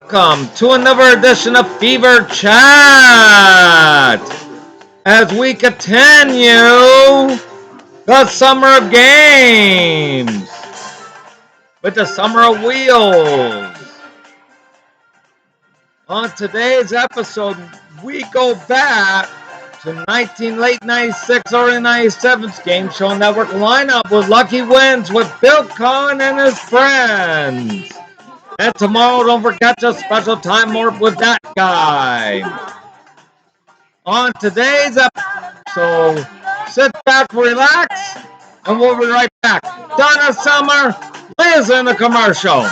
Welcome to another edition of Fever Chat as we continue the Summer of Games with the Summer of Wheels. On today's episode, we go back to late 96, early 97 Game Show Network lineup with lucky wins with Bill Cullen and his friends. And tomorrow, don't forget your special time warp with that guy. On today's episode, sit back, relax, and we'll be right back. Donna Summer, Liz in the commercial.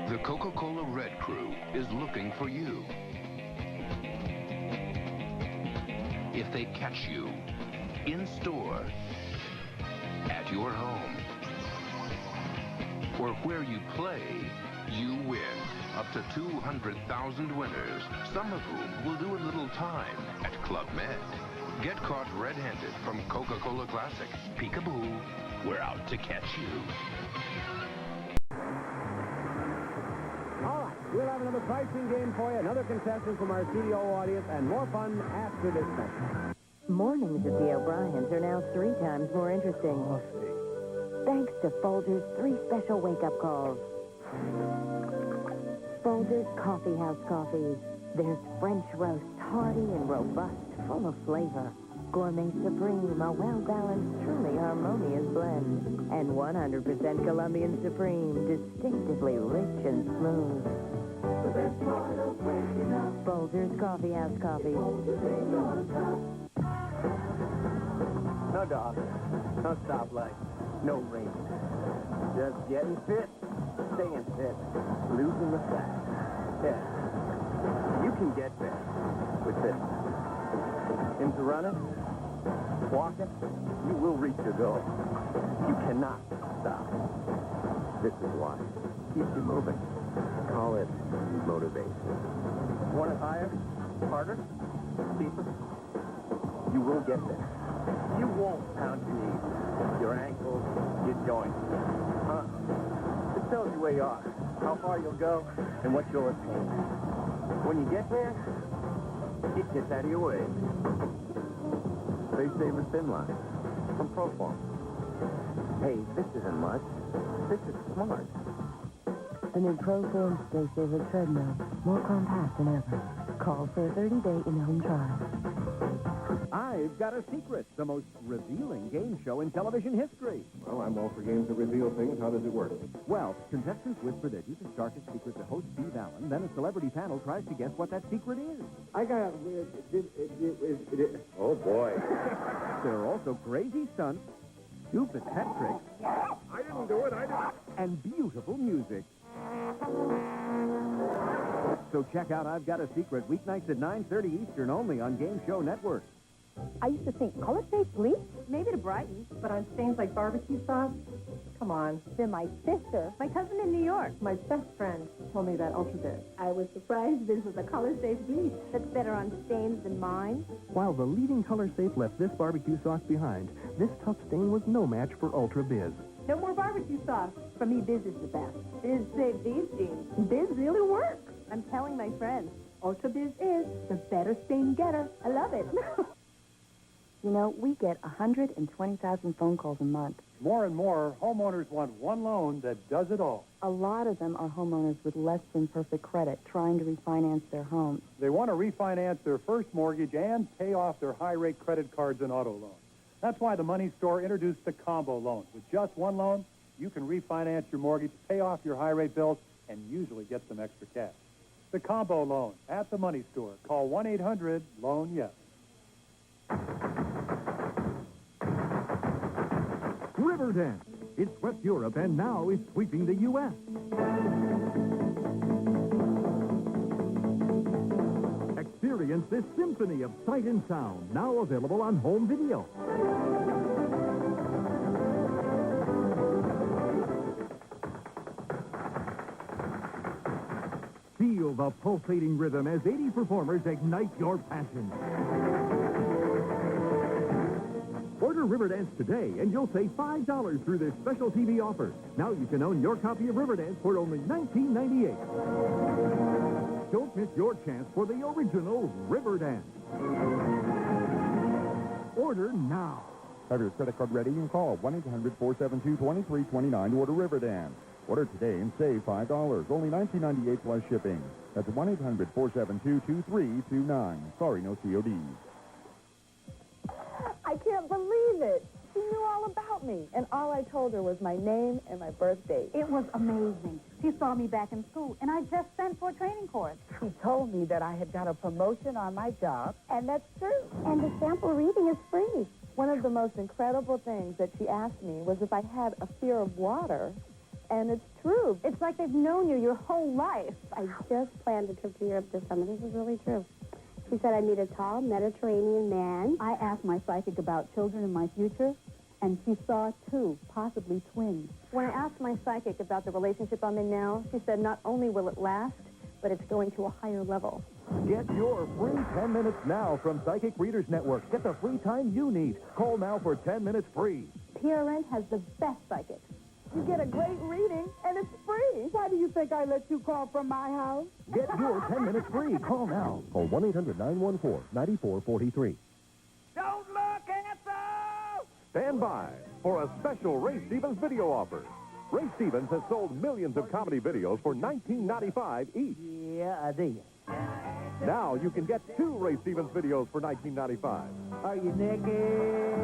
The Coca-Cola Red Crew is looking for you. If they catch you in store, at your home, or where you play, you win. Up to 200,000 winners, some of whom will do a little time at Club Med. Get caught red-handed from Coca-Cola Classic. Peekaboo, we're out to catch you. All right, we'll have another pricing game for you, another contestant from our studio audience, and more fun after this message. Mornings at the O'Briens are now 3 times more interesting. Thanks to Folgers' 3 special wake-up calls. Folgers Coffee House Coffee. There's French roast, hearty and robust, full of flavor. Gourmet Supreme, a well-balanced, truly harmonious blend. And 100% Colombian Supreme, distinctively rich and smooth. Folgers Coffee House Coffee. No dog, no stoplight, no rain. Just getting fit, staying fit, losing the fat. Yeah, you can get there with this. Into running, walking, you will reach your goal. You cannot stop. This is why. Keeps you moving. Call it motivation. Want it higher, harder, deeper? You will get there. You won't pound your knees, your ankles, your joints. It tells you where you are, how far you'll go, and what you'll attain. When you get there, it gets out of your way. Space Saver Thin Line from Proform. Hey, this isn't much. This is smart. The new Proform Space Saver Treadmill. More compact than ever. Call for a 30-day in-home trial. I've got a secret, the most revealing game show in television history. Well, I'm all for games that reveal things. How does it work? Well, contestants whisper their deepest, darkest secret to host Steve Allen. Then a celebrity panel tries to guess what that secret is. I got... Oh, boy. There are also crazy stunts, stupid pet tricks, I didn't do it. and beautiful music. So check out I've Got a Secret, weeknights at 9:30 Eastern, only on Game Show Network. I used to think color-safe bleach, maybe to brighten, but on stains like barbecue sauce, come on. They're my sister, my cousin in New York. My best friend told me that Ultra Biz. I was surprised this was a color-safe bleach that's better on stains than mine. While the leading color safe left this barbecue sauce behind, this tough stain was no match for Ultra Biz. No more barbecue sauce. For me, Biz is the best. Biz saved these jeans. Biz really works. I'm telling my friends, Ultra Biz is the better stain getter. I love it. You know, we get 120,000 phone calls a month. More and more, homeowners want one loan that does it all. A lot of them are homeowners with less than perfect credit trying to refinance their homes. They want to refinance their first mortgage and pay off their high-rate credit cards and auto loans. That's why the Money Store introduced the combo loan. With just one loan, you can refinance your mortgage, pay off your high-rate bills, and usually get some extra cash. The combo loan at the Money Store. Call 1-800-LOAN-YES. Riverdance. It swept Europe and now is sweeping the U.S. Experience this symphony of sight and sound, now available on home video. the pulsating rhythm as 80 performers ignite your passion. Order Riverdance today, and you'll save $5 through this special TV offer. Now you can own your copy of Riverdance for only $19.98. Don't miss your chance for the original Riverdance. Order now. Have your credit card ready and call 1-800-472-2329 to order Riverdance. Order today and save $5. Only $19.98 plus shipping. That's 1-800-472-2329. Sorry, no CODs. I can't believe it. She knew all about me, and all I told her was my name and my birthday. It was amazing. She saw me back in school, and I just sent for a training course. She told me that I had got a promotion on my job, and that's true. And the sample reading is free. One of the most incredible things that she asked me was if I had a fear of water, and it's true. It's like they've known you your whole life. I just planned a trip to Europe this summer. This is really true. She said I'd meet a tall Mediterranean man. I asked my psychic about children in my future, and she saw two, possibly twins. When I asked my psychic about the relationship I'm in now, she said not only will it last, but it's going to a higher level. Get your free 10 minutes now from Psychic Readers Network. Get the free time you need. Call now for 10 minutes free. PRN has the best psychic. You get a great reading, and it's free. Why do you think I let you call from my house? Get your 10 minutes free. Call now. Call 1-800-914-9443. Don't look at those! Stand by for a special Ray Stevens video offer. Ray Stevens has sold millions of comedy videos for $19.95 each. Yeah, I did. Now you can get 2 Ray Stevens videos for $19.95. Are you naked?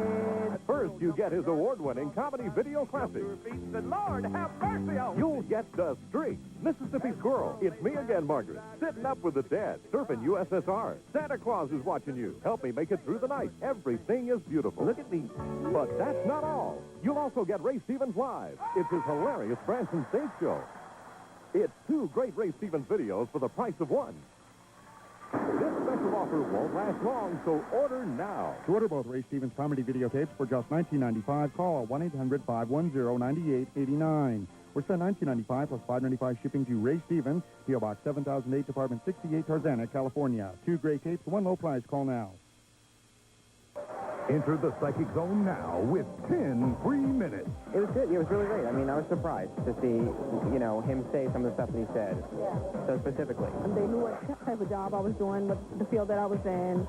First, you get his award-winning comedy video classic. The Lord have mercy on You'll get The Streak, Mississippi Squirrel, It's Me Again, Margaret, Sitting Up with the Dead, Surfing USSR, Santa Claus is Watching You, Help Me Make It Through the Night, Everything is Beautiful. Look at me. But that's not all. You'll also get Ray Stevens Live. It's his hilarious Branson stage show. It's 2 great Ray Stevens videos for the price of 1. This special offer won't last long, so order now. To order both Ray Stevens comedy videotapes for just $19.95, call 1-800-510-9889. Or send $19.95 plus $5.95 shipping to Ray Stevens, P.O. Box 7008, Department 68, Tarzana, California. 2 great tapes, 1 low price. Call now. Enter the Psychic Zone now with 10 free minutes. It was good. It was really great. I mean, I was surprised to see, him say some of the stuff that he said. Yeah. So specifically. And they knew what type of job I was doing, what the field that I was in,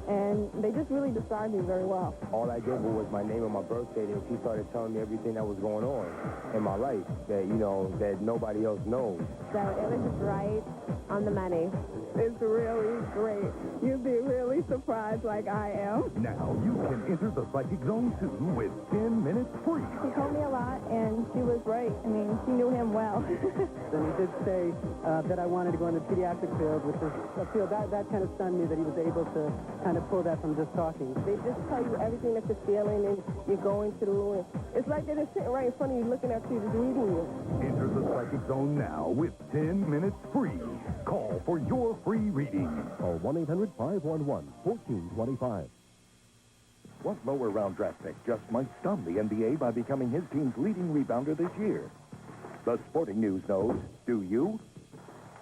and they just really described me very well. All I gave her was my name and my birthday, and she started telling me everything that was going on in my life that, that nobody else knows. So it was just right on the money. It's really great. You'd be really surprised like I am. Now you can enter the Psychic Zone too with 10 minutes free. She told me a lot, and she was right. I mean, she knew him well. And he did say that I wanted to go in the pediatric field, which is a field that kind of stunned me that he was able to kind of pull that from just talking. They just tell you everything that you're feeling and you're going through. It's like they're just sitting right in front of you, looking at you, just reading you. Enter the Psychic Zone now with 10 minutes free. Call for your free reading. Call 1-800-511-1425. What lower round draft pick just might stun the NBA by becoming his team's leading rebounder this year? The Sporting News knows. Do you?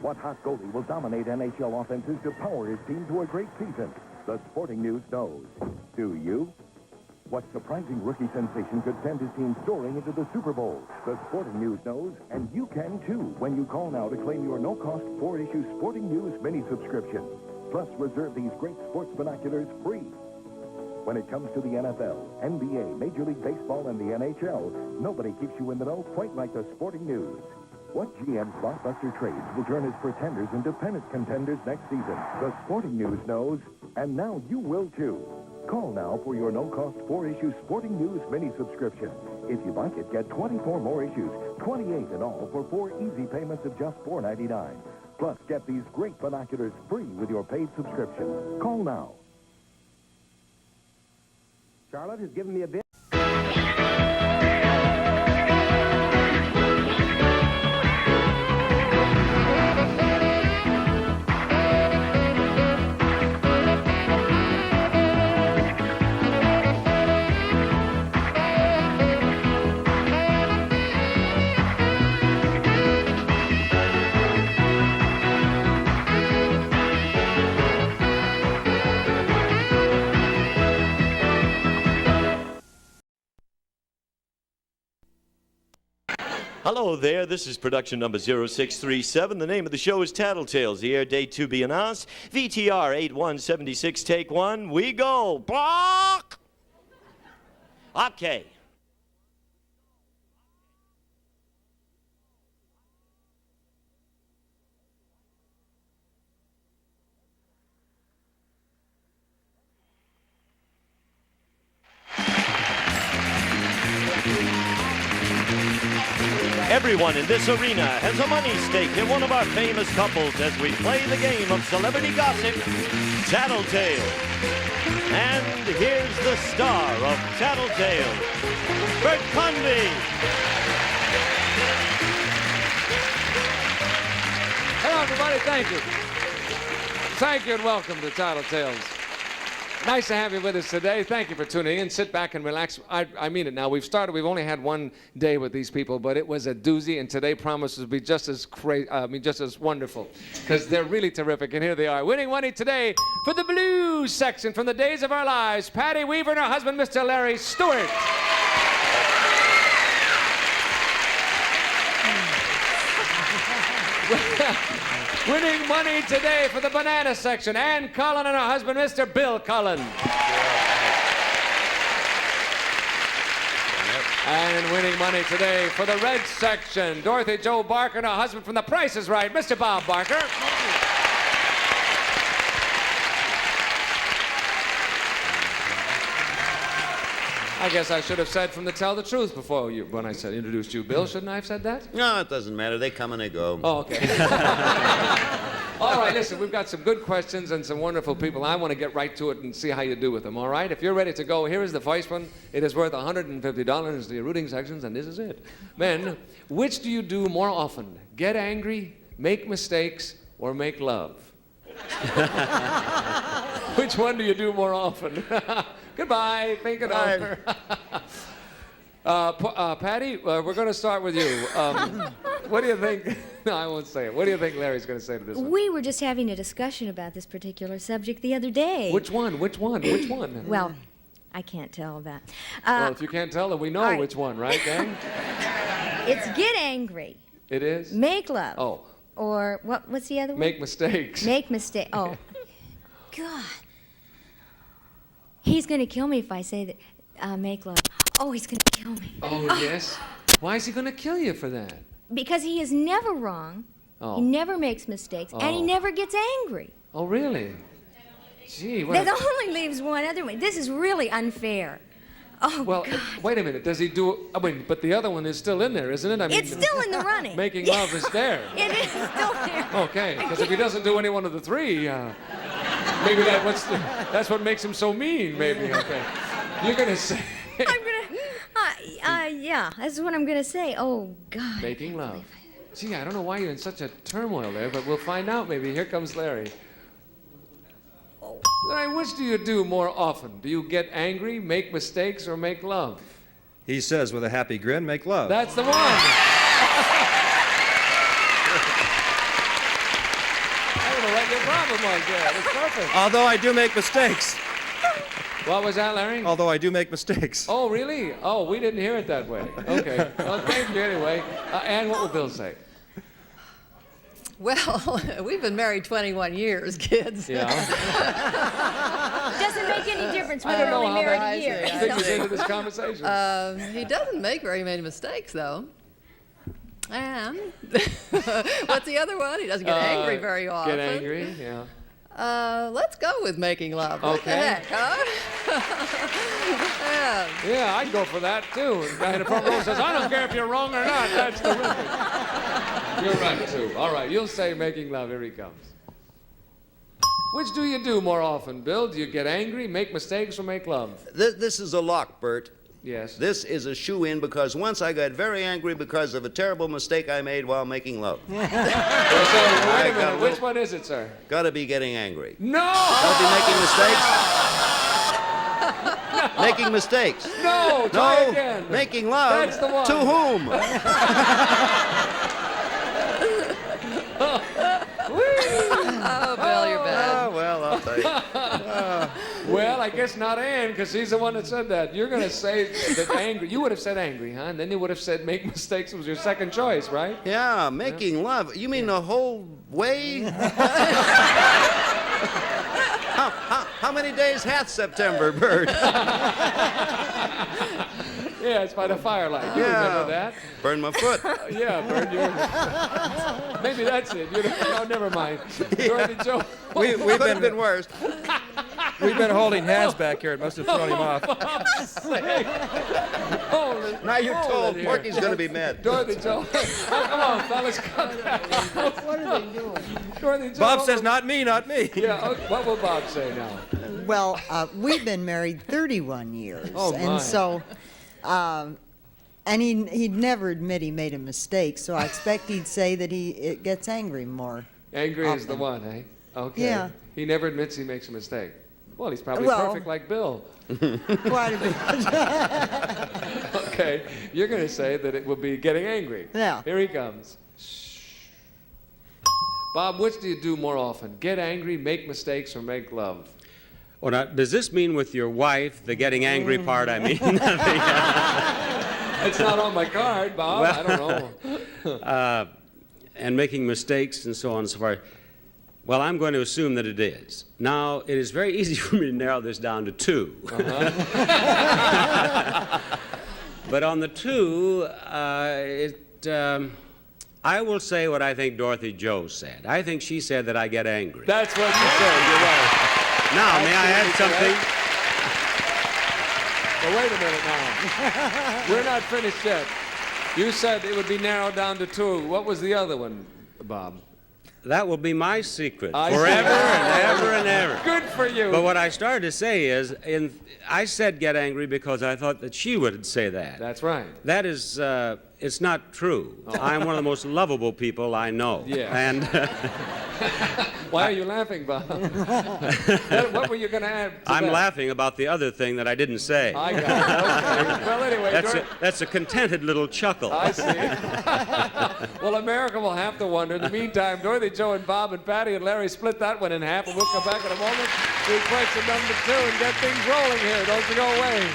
What hot goalie will dominate NHL offenses to power his team to a great season? The Sporting News knows. Do you? What surprising rookie sensation could send his team soaring into the Super Bowl? The Sporting News knows, and you can too when you call now to claim your no-cost 4-issue Sporting News mini subscription. Plus, reserve these great sports binoculars free. When it comes to the NFL, NBA, Major League Baseball, and the NHL, nobody keeps you in the know quite like the Sporting News. What GM's blockbuster trades will turn his pretenders into pennant contenders next season? The Sporting News knows, and now you will too. Call now for your no-cost 4-issue Sporting News mini subscription. If you like it, get 24 more issues, 28 in all, for 4 easy payments of just $4.99. Plus, get these great binoculars free with your paid subscription. Call now. Charlotte has given me a bit. Hello there, this is production number 0637. The name of the show is Tattletales. The air date to be announced. VTR 8176, take one. We go. Block! Okay. Everyone in this arena has a money stake in one of our famous couples as we play the game of celebrity gossip, Tattletale. And here's the star of Tattletale, Bert Convy. Hello, everybody. Thank you. Thank you and welcome to Tattletales. Nice to have you with us today. Thank you for tuning in. Sit back and relax. I mean it now. We've only had one day with these people, but it was a doozy, and today promises to be just as just as wonderful, because they're really terrific, and here they are. Winning money today for the blues section from the days of our lives, Patty Weaver and her husband, Mr. Larry Stewart. Winning money today for the banana section, Ann Cullen and her husband, Mr. Bill Cullen. And winning money today for the red section, Dorothy Jo Barker and her husband from The Price is Right, Mr. Bob Barker. I guess I should have said from the Tell the Truth before when I introduced you, Bill. Shouldn't I have said that? No, it doesn't matter. They come and they go. Oh, okay. All right, listen, we've got some good questions and some wonderful people. I want to get right to it and see how you do with them, all right? If you're ready to go, here is the first one. It is worth $150 to your rooting sections, and this is it. Men, which do you do more often? Get angry, make mistakes, or make love? Which one do you do more often? Goodbye. Think it over. Patty, we're going to start with you. What do you think? No, I won't say it. What do you think Larry's going to say to this one? We were just having a discussion about this particular subject the other day. Which one? Which one? Which one? Well, I can't tell that. Well, if you can't tell, then we know right. which one, right, gang? It's get angry. It is? Make love. Oh. Or what's the other one? Make mistakes. Make mistakes. Oh. God. He's going to kill me if I say that. Make love. Oh, he's going to kill me. Oh, yes? Why is he going to kill you for that? Because he is never wrong. Oh. He never makes mistakes. And he never gets angry. Oh, really? Gee, what That only leaves one other one. This is really unfair. Oh, well, God. Wait a minute. Does he do... I mean, but the other one is still in there, isn't it? I mean, It's still in the running. Making love is there. It is still there. Okay, because if he doesn't do any one of the three, maybe that's what makes him so mean, maybe. Okay. You're going to say... I'm going to... yeah, that's what I'm going to say. Oh, God. Making love. Gee, I don't know why you're in such a turmoil there, but we'll find out maybe. Here comes Larry. Larry, which do you do more often? Do you get angry, make mistakes, or make love? He says with a happy grin, make love. That's the one. I don't know what your problem was there. It's perfect. Although I do make mistakes. What was that, Larry? Although I do make mistakes. Oh, really? Oh, we didn't hear it that way. Okay. Well, thank you anyway. Ann, what will Bill say? Well, we've been married 21 years, kids. Yeah. Doesn't make any difference when I don't we're know only how married that a year. figures into this conversation. He doesn't make very many mistakes, though. And what's the other one? He doesn't get angry very often. Get angry, yeah. Let's go with making love. Okay. What the heck, huh? Yeah, I'd go for that, too. The guy in the front row says, I don't care if you're wrong or not. That's terrific. You're right, too. All right, you'll say making love. Here he comes. Which do you do more often, Bill? Do you get angry, make mistakes, or make love? This is a lock, Bert. Yes. This is a shoe-in because once I got very angry because of a terrible mistake I made while making love. Well, so, wait a minute. Which one is it, sir? Gotta be getting angry. No! Gotta be making mistakes. No! Making mistakes. No! Try again. Making love. That's the one. To whom? Oh, Bill, you're bad. Oh, well, I'll tell you. Well, I guess not Ann, because she's the one that said that. You're going to say that angry. You would have said angry, huh? And then you would have said make mistakes was your second choice, right? Yeah, making love. You mean the whole way? How many days hath September, Bert? Yeah, it's by the firelight. You remember that? Burn my foot. Yeah, burn your... Maybe that's it. Oh, never mind. Dorothy Joe. We've been worse. We've been holding hands back here. It must have thrown him off. Now you're told Porky's going to be mad. Dorothy Joe. Come on, fellas. What are they doing? Dorothy Joe. Bob says, not me, not me. Yeah, what will Bob say now? Well, we've been married 31 years. Oh, my. And so, and he'd never admit he made a mistake, so I expect he'd say that it gets angry more. Angry often. is the one, eh? Okay. Yeah. He never admits he makes a mistake. Well, he's probably Well- perfect like Bill. Quite a bit. Okay, you're going to say that it will be getting angry. Yeah. Here he comes. Bob, which do you do more often? Get angry, make mistakes, or make love? Well, now, does this mean with your wife, the getting angry part, I mean? It's not on my card, Bob. Well, I don't know. And making mistakes and so on and so forth. Well, I'm going to assume that it is. Now, it is very easy for me to narrow this down to two. But on the two, I will say what I think Dorothy Joe said. I think she said that I get angry. That's what you said. You're right. Now, may I add something? Well, wait a minute now. We're not finished yet. You said it would be narrowed down to two. What was the other one, Bob? That will be my secret I forever see. and ever and ever. Good for you. But what I started to say is, I said get angry because I thought that she would say that. That's right. That is, it's not true. I'm one of the most lovable people I know. Yeah. And why are you laughing, Bob? What were you going to add to I'm that? laughing about the other thing that I didn't say. I got it. Okay. Well, anyway, That's a contented little chuckle. I see. Well, America will have to wonder. In the meantime, Dorothy, Joe, and Bob, and Patty, and Larry split that one in half, and we'll come back in a moment with question number 2 and get things rolling here. Don't you go away.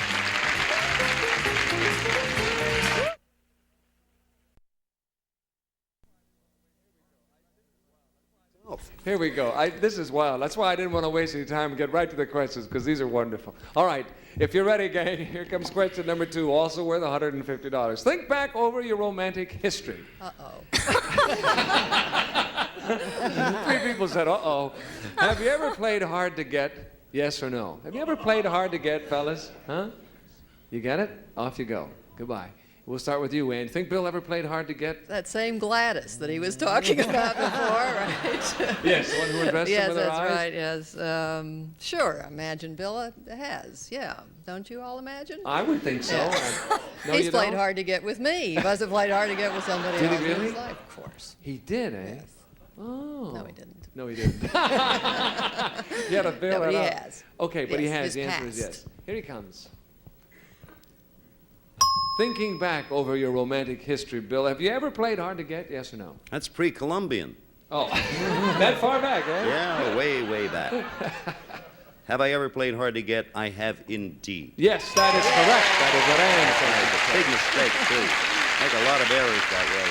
Here we go. This is wild. That's why I didn't want to waste any time and get right to the questions, because these are wonderful. All right. If you're ready, gang, here comes question number 2, also worth $150. Think back over your romantic history. Uh-oh. 3 people said, uh-oh. Have you ever played hard to get? Yes or no? Have you ever played hard to get, fellas? Huh? You get it? Off you go. Goodbye. We'll start with you, Ann. Think Bill ever played hard to get? That same Gladys that he was talking about before, right? Yes, the one who invested yes, with her that's eyes? right, yes. Sure, I imagine Bill has, yeah. Don't you all imagine? I would think so. Yeah. No, He's you played don't? hard to get with me. He must have played hard to get with somebody Did he else in really? his life, of course. He did, eh? Yes. Oh. No, he didn't. No, he didn't. He had a bill. No, but he out. has. Okay, but he Yes, has. his The answer is past. yes. Here he comes. Thinking back over your romantic history, Bill, have you ever played hard to get? Yes or no? That's pre-Columbian. Oh, that far back, eh? Yeah, way, way back. Have I ever played hard to get? I have indeed. Yes, that is correct. That is what Ann said. Big mistake, too. Make a lot of errors that way.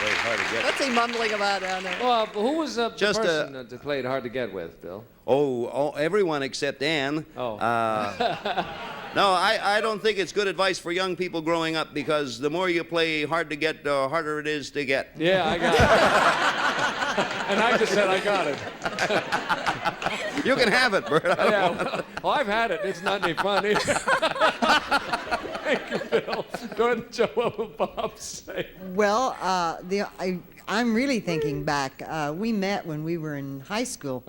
Played hard to get. What's he mumbling about down there? Well, who was the Just, person that played hard to get with, Bill? Oh, everyone except Ann. Oh. No, I don't think it's good advice for young people growing up, because the more you play hard to get, the harder it is to get. Yeah, I got it. And I just said I got it. You can have it, Bert. Yeah, well, I've had it. It's not any fun either. Thank you, Bill. Dorothy Joe, what will Bob say? Well, I'm really thinking back. We met when we were in high school,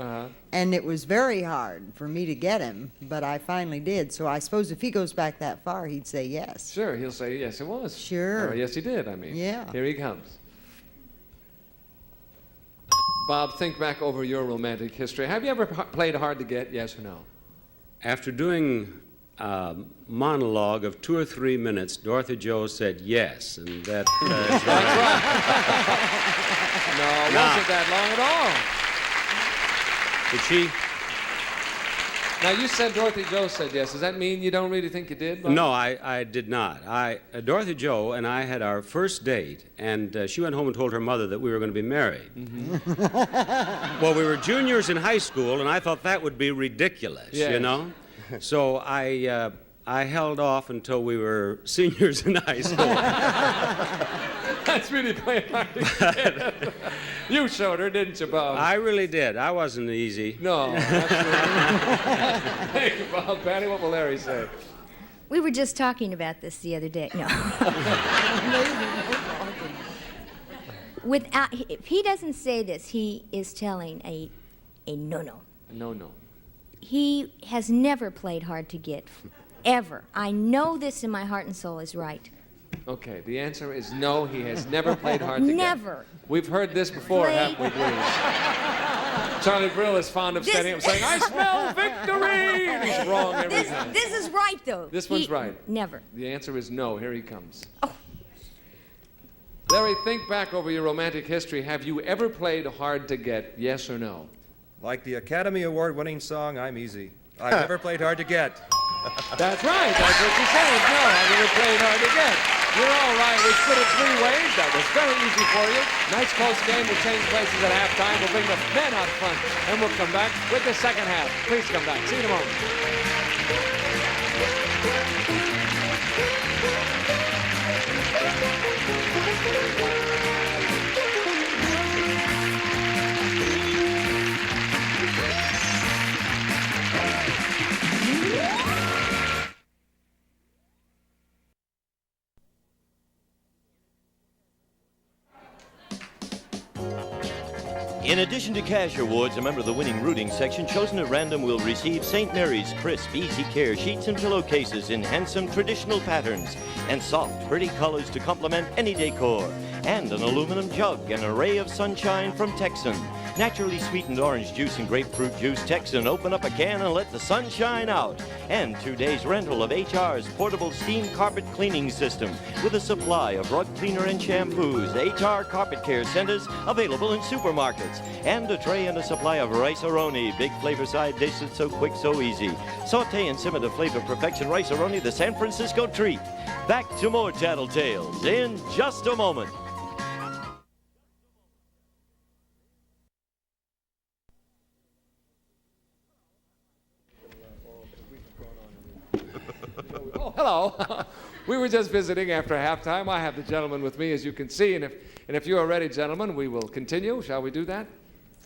and it was very hard for me to get him, but I finally did. So I suppose if he goes back that far, he'd say yes. Sure, he'll say yes, it was. Sure. Or yes, he did, I mean. Yeah. Here he comes. Bob, think back over your romantic history. Have you ever played hard to get, yes or no? After doing a monologue of 2 or 3 minutes, Dorothy Joe said yes, and that is right. No, it wasn't that long at all. Did she? Now, you said Dorothy Joe said yes. Does that mean you don't really think you did, Bob? No, I did not. Dorothy Joe and I had our first date, and she went home and told her mother that we were going to be married. Well, we were juniors in high school, and I thought that would be ridiculous, you know? So I held off until we were seniors in high school. That's really playing hard to get. You showed her, didn't you, Bob? I really did. I wasn't easy. No, absolutely. Thank you, Bob. Patty, what will Larry say? We were just talking about this the other day. No. Without, if he doesn't say this, he is telling a no-no. A no-no. He has never played hard to get, ever. I know this in my heart and soul is right. Okay, the answer is no, he has never played hard to get. Never. We've heard this before, haven't we, please? Charlie Brill is fond of standing up saying, I smell victory! And he's wrong every time. This is right, though. This one's right. Never. The answer is no. Here he comes. Oh. Larry, think back over your romantic history. Have you ever played hard to get, yes or no? Like the Academy Award-winning song, I'm Easy. I've never played hard to get. That's right. That's what you said. No, I've never played hard to get. You're all right. We split it 3 ways. That was very easy for you. Nice close game. We'll change places at halftime. We'll bring the men out front, and we'll come back with the second half. Please come back. See you in a moment. In addition to cash awards, a member of the winning rooting section chosen at random will receive St. Mary's crisp, easy care sheets and pillowcases in handsome traditional patterns and soft, pretty colors to complement any decor, and an aluminum jug, an array of sunshine from Texan. Naturally sweetened orange juice and grapefruit juice. Texan, open up a can and let the sun shine out. And 2 days rental of HR's portable steam carpet cleaning system with a supply of rug cleaner and shampoos. HR Carpet Care Centers available in supermarkets. And a tray and a supply of rice-a-roni. Big flavor side dish that's so quick, so easy. Saute and simmer to flavor perfection rice-a-roni, the San Francisco treat. Back to more Tattletales in just a moment. Oh, hello. We were just visiting after halftime. I have the gentleman with me, as you can see, and if you are ready, gentlemen, we will continue. Shall we do that?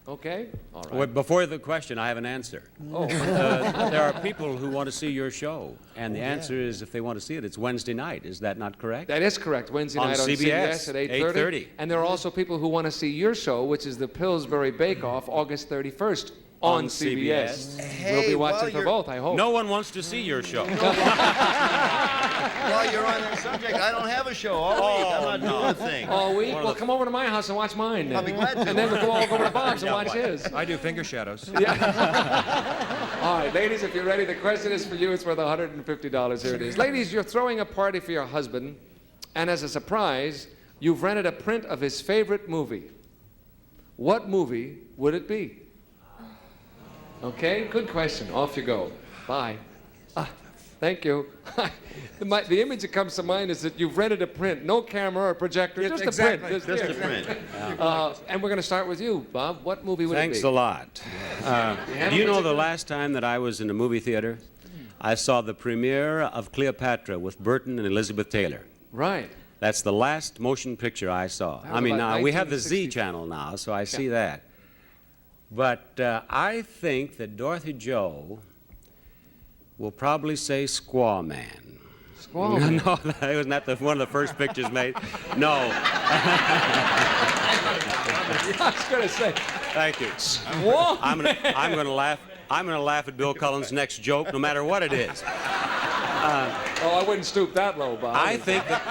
Okay. All right. Well, before the question, I have an answer. Oh. There are people who want to see your show, and the answer is, if they want to see it, it's Wednesday night. Is that not correct? That is correct. Wednesday night on CBS at 8:30. And there are also people who want to see your show, which is the Pillsbury Bake Off, August 31st. On CBS. Hey, we'll be watching for both, I hope. No one wants to see your show. While you're on that subject, I don't have a show all week. I'm not doing a thing. All week? Well, come over to my house and watch mine. Then. I'll be glad to. And then we'll go all over to Bob's and watch his. I do finger shadows. Yeah. All right, ladies, if you're ready, the question is for you. It's worth $150. Here it is. Ladies, you're throwing a party for your husband, and as a surprise, you've rented a print of his favorite movie. What movie would it be? Okay, good question. Off you go. Bye. Thank you. The image that comes to mind is that you've rented a print. No camera or projector, just a print. Just a print. And we're going to start with you, Bob. What movie would it be? Thanks a lot. Do you know the last time that I was in a movie theater? I saw the premiere of Cleopatra with Burton and Elizabeth Taylor. Right. That's the last motion picture I saw. I mean, now we have the Z channel now, so I see that. But I think that Dorothy Joe will probably say Squaw Man. Squaw Man? No, wasn't that one of the first pictures made? No. I was going to say. Thank you. Squaw I'm going to laugh. I'm going to laugh at Bill Cullen's next joke, no matter what it is. I wouldn't stoop that low, Bob. I think that.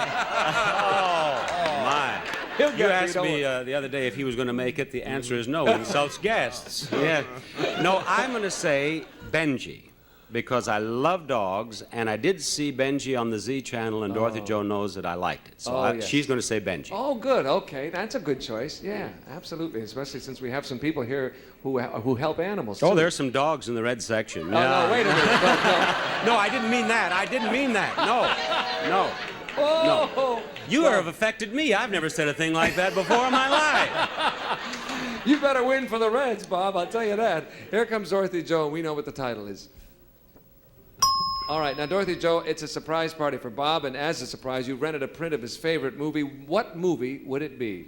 Oh my. You asked me the other day if he was going to make it. The answer is no. He insults guests. Yeah. No, I'm going to say Benji. because I love dogs, and I did see Benji on the Z channel, and Dorothy Jo knows that I liked it. So Yes. she's going to say Benji. Oh, good. Okay, that's a good choice. Yeah, absolutely. Especially since we have some people here who help animals. Oh, too. there's some dogs in the red section. Oh, no, wait a minute. No, I didn't mean that. I didn't mean that. No. Oh. No. You have affected me. I've never said a thing like that before in my life. You better win for the Reds, Bob. I'll tell you that. Here comes Dorothy Jo, and we know what the title is. All right, now, Dorothy Jo, it's a surprise party for Bob, and as a surprise, you rented a print of his favorite movie. What movie would it be?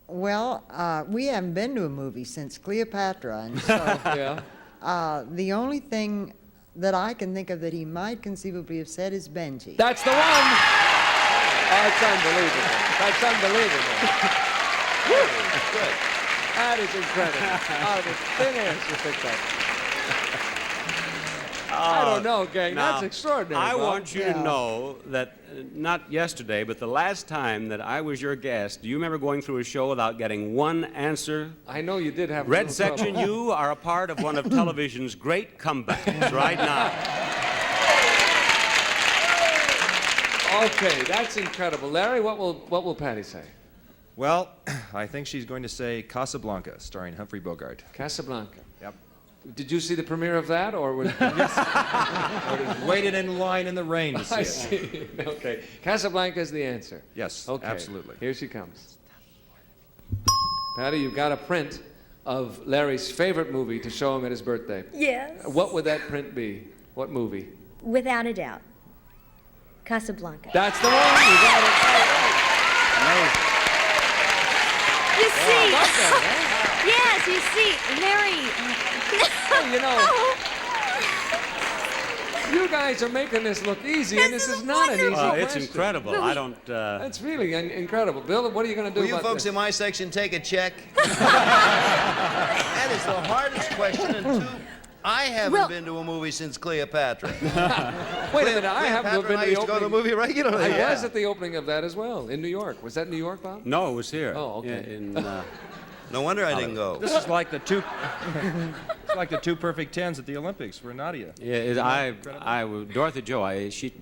Well, we haven't been to a movie since Cleopatra, and so Yeah. the only thing that I can think of that he might conceivably have said is Benji. That's the one! Oh, it's unbelievable. That's unbelievable. Good. That is incredible. Out of the thin air, she picked that. I don't know, gang. Now, That's extraordinary. I Bob. want you to know that not yesterday, but the last time that I was your guest, do you remember going through a show without getting one answer? I know you did have a Red little section, trouble. you are a part of one of television's great comebacks right now. Okay, that's incredible. Larry, what will Patty say? Well, I think she's going to say Casablanca, starring Humphrey Bogart. Casablanca. Yep. Did you see the premiere of that, or was Waited in line in the rain to see I it. see. Okay, Casablanca is the answer. Yes, Okay. absolutely. Here she comes. Patty, you've got a print of Larry's favorite movie to show him at his birthday. Yes. What would that print be? What movie? Without a doubt. Casablanca. That's the one. You got it. You see, Oh, yes, you see, Larry. you know, you guys are making this look easy, and this is not an easy question. It's incredible. I don't... That's really incredible. Bill, what are you going to do Will you about folks this? in my section take a check? That is the hardest question, and two, I haven't been to a movie since Cleopatra. Wait a minute, I happen to have been I to the used to go to opening. the movie regularly. I yeah. was at the opening of that as well, in New York. Was that New York, Bob? No, it was here. Oh, okay. Yeah, No wonder I didn't go. This is like the two. It's like the two perfect tens at the Olympics for Nadia. Dorothy Jo, she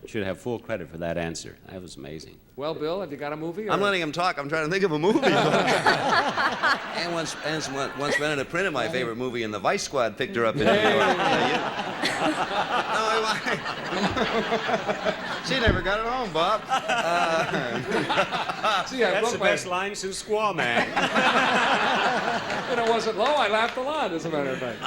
should have full credit for that answer. That was amazing. Well, Bill, have you got a movie? I'm letting him talk. I'm trying to think of a movie. And once rented a print of my favorite movie, and the Vice Squad picked her up in New York. She never got it home, Bob. See, I That's broke the my... best line since Squaw Man. And it wasn't low. I laughed a lot, as a matter of fact.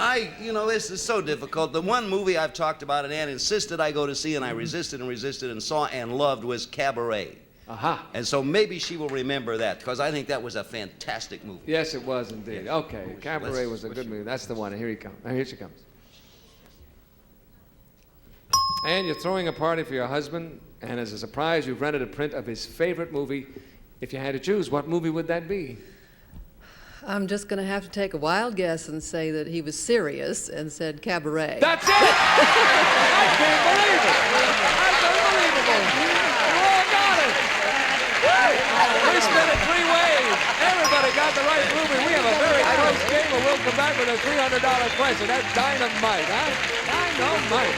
This is so difficult. The one movie I've talked about and Ann insisted I go to see, and I resisted and saw and loved, was Cabaret. Aha. And so maybe she will remember that, because I think that was a fantastic movie. Yes, it was indeed. Okay, Cabaret was a good movie. That's the one. Here he comes. Here she comes. And you're throwing a party for your husband, and as a surprise, you've rented a print of his favorite movie. If you had to choose, what movie would that be? I'm just going to have to take a wild guess and say that he was serious and said Cabaret. That's it! I can't believe it! That's unbelievable! You all got it! We spent it three ways. Everybody got the right movie. We have a very close game, and we'll come back with a $300 question. That's dynamite, huh? Dynamite.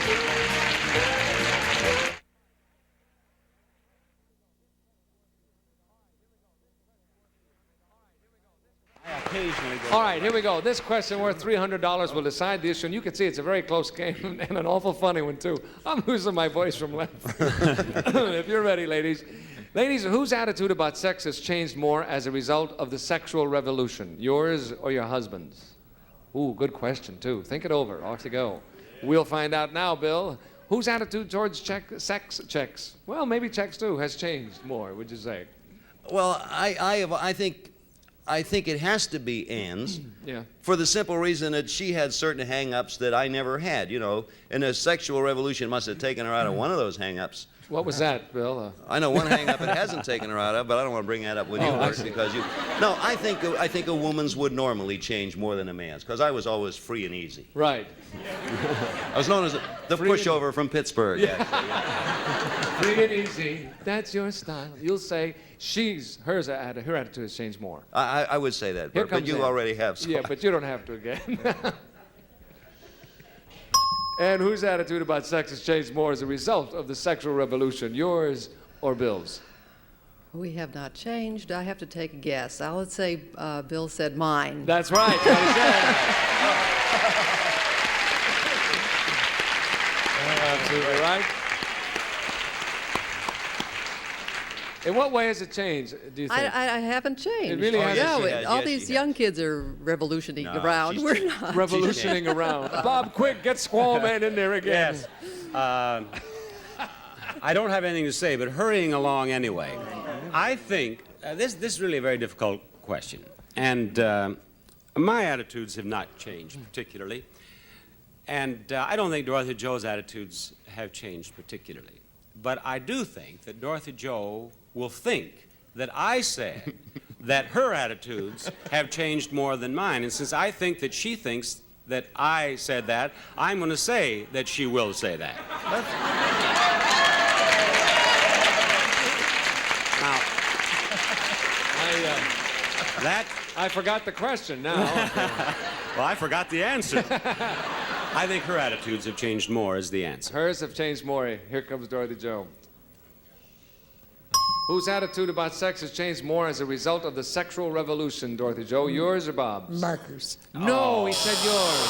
All right, here we go. This question worth $300 will decide the issue, and you can see it's a very close game and an awful funny one, too. I'm losing my voice from laughing. If you're ready, ladies. Ladies, whose attitude about sex has changed more as a result of the sexual revolution? Yours or your husband's? Ooh, good question, too. Think it over. Off you go. We'll find out now, Bill. Whose attitude towards sex checks? Well, maybe checks, too, has changed more, would you say? Well, I think it has to be Ann's. Yeah. For the simple reason that she had certain hang-ups that I never had, and the sexual revolution must have taken her out of one of those hang-ups. What was that, Bill? I know one hang-up it hasn't taken her out of, but I don't want to bring that up with you, I Bert, see. because you... No, I think a woman's would normally change more than a man's, because I was always free and easy. Right. I was known as the pushover from Pittsburgh. Yeah. Actually, yeah. Free and easy. That's your style. You'll say her attitude has changed more. I would say that, Here Bert, but comes you Ann. already have. So Yeah, but you don't have to again. And whose attitude about sex has changed more as a result of the sexual revolution, yours or Bill's? We have not changed. I have to take a guess. I would say Bill said mine. That's right. Absolutely right. In what way has it changed, do you think? I haven't changed. It really hasn't. No, all these young kids are revolutioning around. We're not. Revolutioning around. Bob, quick, get Squall Man in there again. Yes. I don't have anything to say, but hurrying along anyway. I think this is really a very difficult question. And my attitudes have not changed particularly. And I don't think Dorothy Joe's attitudes have changed particularly. But I do think that Dorothy Joe will think that I said that her attitudes have changed more than mine. And since I think that she thinks that I said that, I'm going to say that she will say that. I forgot the question now. Well, I forgot the answer. I think her attitudes have changed more is the answer. Hers have changed more. Here comes Dorothy Joe. Whose attitude about sex has changed more as a result of the sexual revolution, Dorothy Joe? Yours or Bob's? Marcus. No, he said yours.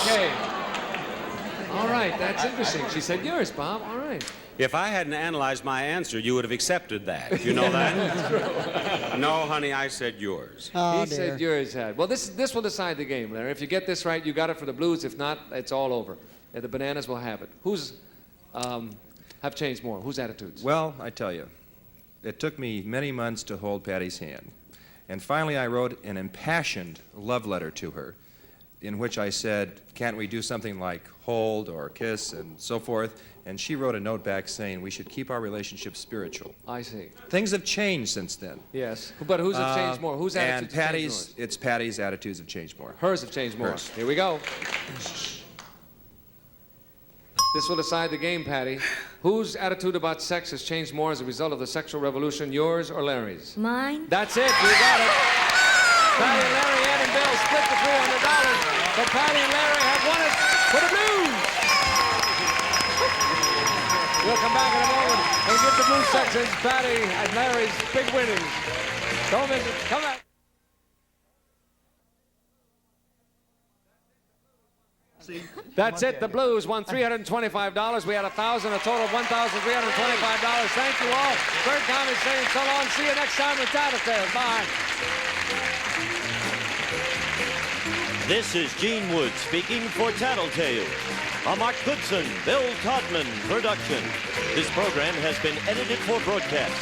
Okay. All right, that's interesting. She said yours, Bob. All right. If I hadn't analyzed my answer, you would have accepted that. You know that? No, honey, I said yours. He said yours had. Well, this will decide the game, Larry. If you get this right, you got it for the Blues. If not, it's all over. And the Bananas will have it. Who's have changed more? Whose attitudes? Well, I tell you, it took me many months to hold Patty's hand. And finally, I wrote an impassioned love letter to her in which I said, can't we do something like hold or kiss and so forth? And she wrote a note back saying we should keep our relationship spiritual. I see. Things have changed since then. Yes, but whose have changed more? Whose attitudes have changed more? It's Patty's attitudes have changed more. Hers have changed more. Hers. Here we go. This will decide the game, Patty. Whose attitude about sex has changed more as a result of the sexual revolution, yours or Larry's? Mine? That's it. You got it. Patty, Larry, Ed, and Bill split the $300, but Patty and Larry have won it for the Blues. We'll come back in a moment and get the Blues sections, Patty and Larry's big winnings. Don't miss it. Come back. That's it. The Blues won $325. We had 1,000, a total of $1,325. Thank you all. Bert Conley saying so long. See you next time with Tattletales. Bye. This is Gene Wood speaking for Tattletales, a Mark Goodson, Bill Todman production. This program has been edited for broadcast.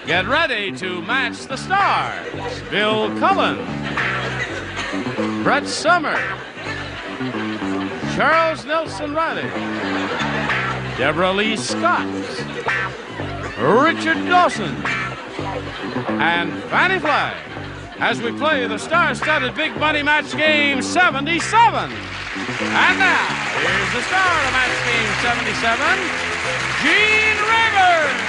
Get ready to match the stars. Bill Cullen, Brett Summer, Charles Nelson Riley, Deborah Lee Scott, Richard Dawson, and Fannie Flagg as we play the star-studded Big Money Match Game 77. And now, here's the star of Match Game 77, Gene Rivers.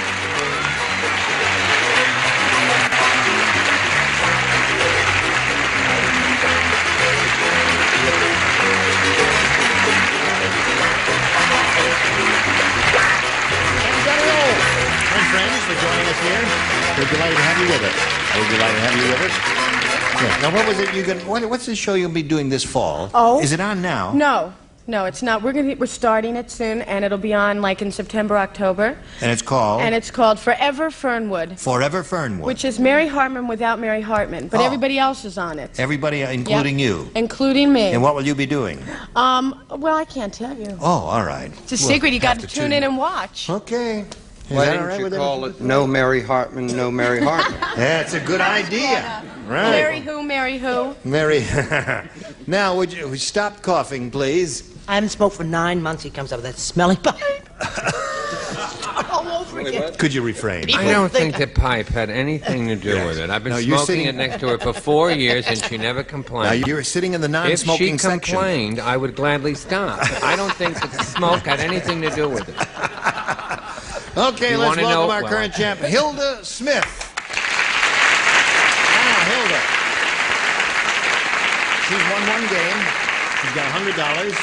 And friends for joining us here. We're delighted to have you with us. We're delighted to have you with us. Yeah. Now, what was it what's the show you'll be doing this fall? Oh. Is it on now? No, it's not. We're starting it soon, and it'll be on like in September, October. And it's called? And it's called Forever Fernwood. Forever Fernwood. Which is Mary Hartman without Mary Hartman, but everybody else is on it. Everybody, including you? Including me. And what will you be doing? Well, I can't tell you. Oh, all right. It's a secret. You got to tune in and watch. Okay. Why didn't you call it No Mary Hartman, No Mary Hartman? That's a good idea. Right. Mary who, Mary who? Mary. Now, would you stop coughing, please? I haven't smoked for 9 months. He comes up with that smelly pipe. All over again. Could you refrain? I don't think the pipe had anything to do with it. I've been smoking it next to her for 4 years, and she never complained. Now, you're sitting in the non-smoking section. If she complained, I would gladly stop. I don't think that the smoke had anything to do with it. Okay, let's welcome our current champ, Hilda Smith. Hilda. She's won one game. She's got $100.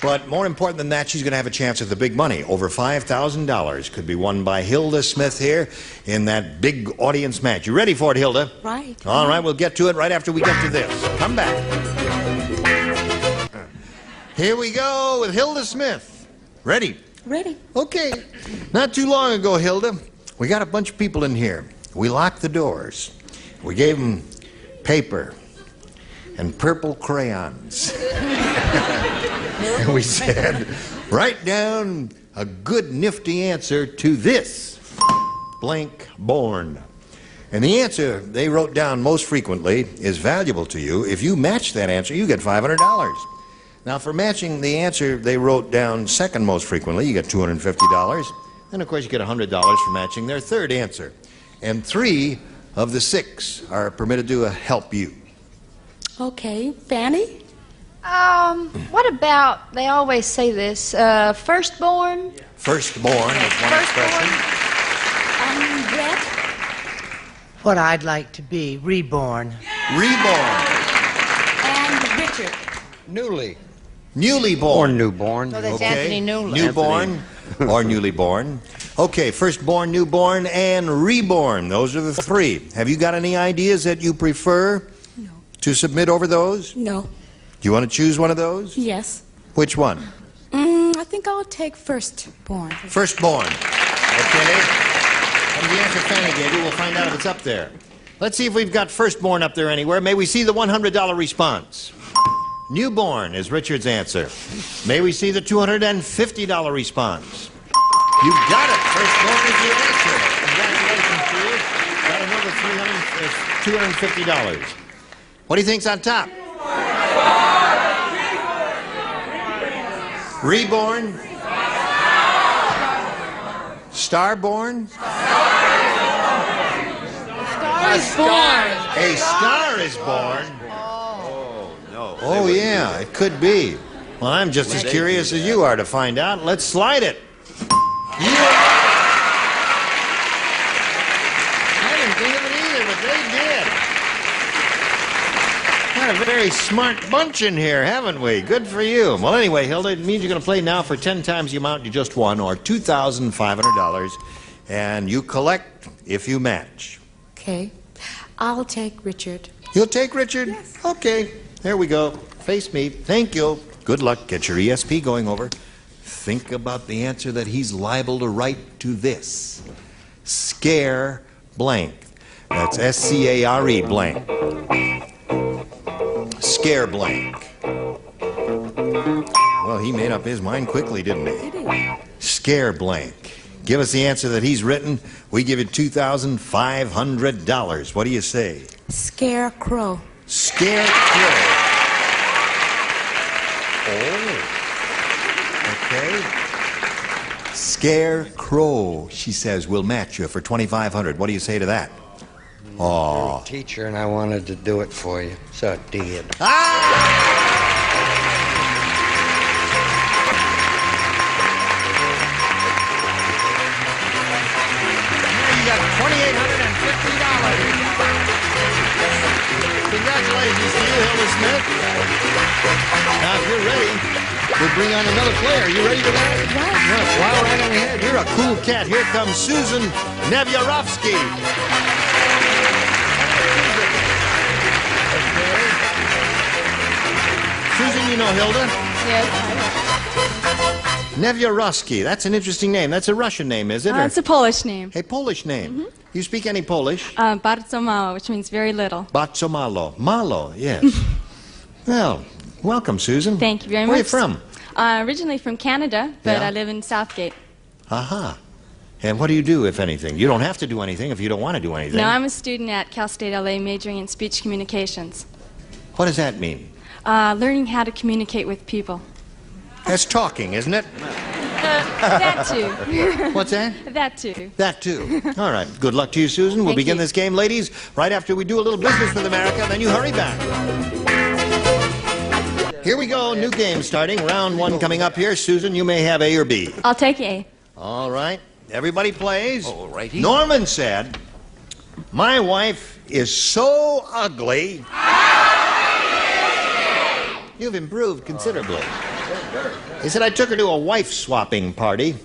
But more important than that, she's going to have a chance at the big money. Over $5,000 could be won by Hilda Smith here in that big audience match. You ready for it, Hilda? Right. All right, we'll get to it right after we get to this. Come back. Here we go with Hilda Smith. Ready? Ready. Okay. Not too long ago, Hilda, we got a bunch of people in here. We locked the doors. We gave them paper and purple crayons. And we said, write down a good nifty answer to this, blank born. And the answer they wrote down most frequently is valuable to you. If you match that answer, you get $500. Now, for matching the answer they wrote down second most frequently, you get $250. And, of course, you get $100 for matching their third answer. And 3 of the 6 are permitted to help you. Okay, Fanny? What about, they always say this, firstborn? Firstborn is one expression. Brett? What I'd like to be, reborn. Reborn. And Richard? Newly. Newly born. Or newborn. No, that's Anthony Newland. Newborn or newly born. Okay, firstborn, newborn, and reborn. Those are the 3. Have you got any ideas that you prefer to submit over those? No. Do you want to choose one of those? Yes. Which one? I think I'll take firstborn. Firstborn. Okay. From the answer Fanny gave you, we'll find out if it's up there. Let's see if we've got firstborn up there anywhere. May we see the $100 response? Newborn is Richard's answer. May we see the $250 response? You got it. Firstborn is your answer. Congratulations to you. Got another $250. What do you think's on top? Reborn? Starborn? Star is born. A star is born? Oh, yeah, it could be. Well, I'm just as curious as you are to find out. Let's slide it. I didn't think of it either, but they did. Got a very smart bunch in here, haven't we? Good for you. Well, anyway, Hilda, it means you're going to play now for 10 times the amount you just won, or $2,500, and you collect if you match. Okay. I'll take Richard. You'll take Richard? Yes. Okay. There we go. Face me. Thank you. Good luck. Get your ESP going over. Think about the answer that he's liable to write to this. Scare blank. That's S-C-A-R-E blank. Scare blank. Well, he made up his mind quickly, didn't he? Scare blank. Give us the answer that he's written. We give you $2,500. What do you say? Scarecrow. Scarecrow. Oh. Okay. Scarecrow, she says, will match you for $2,500. What do you say to that? Oh. You're a teacher, and I wanted to do it for you, so I did. Congratulations to you, Hilda Smith. Now, if you're ready, we'll bring on another player. You ready for that? Right. Fly right on ahead. You're a cool cat. Here comes Susan Nevyarovsky. Susan, you know Hilda? Yes. Nevyarovsky. That's an interesting name. That's a Russian name, is it? It's a Polish name. A Polish name. You speak any Polish? Bardzo mało, which means very little. Bardzo malo. Malo, yes. Well, welcome, Susan. Thank you very much. Where are you from? Originally from Canada, but Yeah? I live in Southgate. Aha. And what do you do, if anything? You don't have to do anything if you don't want to do anything. No, I'm a student at Cal State LA majoring in speech communications. What does that mean? Learning how to communicate with people. That's talking, isn't it? That too. What's that? That too. That too. All right. Good luck to you, Susan. We'll Thank begin you. this game, ladies, right after we do a little business with America, then you hurry back. Here we go. New game starting. Round one coming up here. Susan, you may have A or B. I'll take A. All right. Everybody plays. All righty. Norman said, "My wife is so ugly." You've improved considerably. He said, "I took her to a wife-swapping party,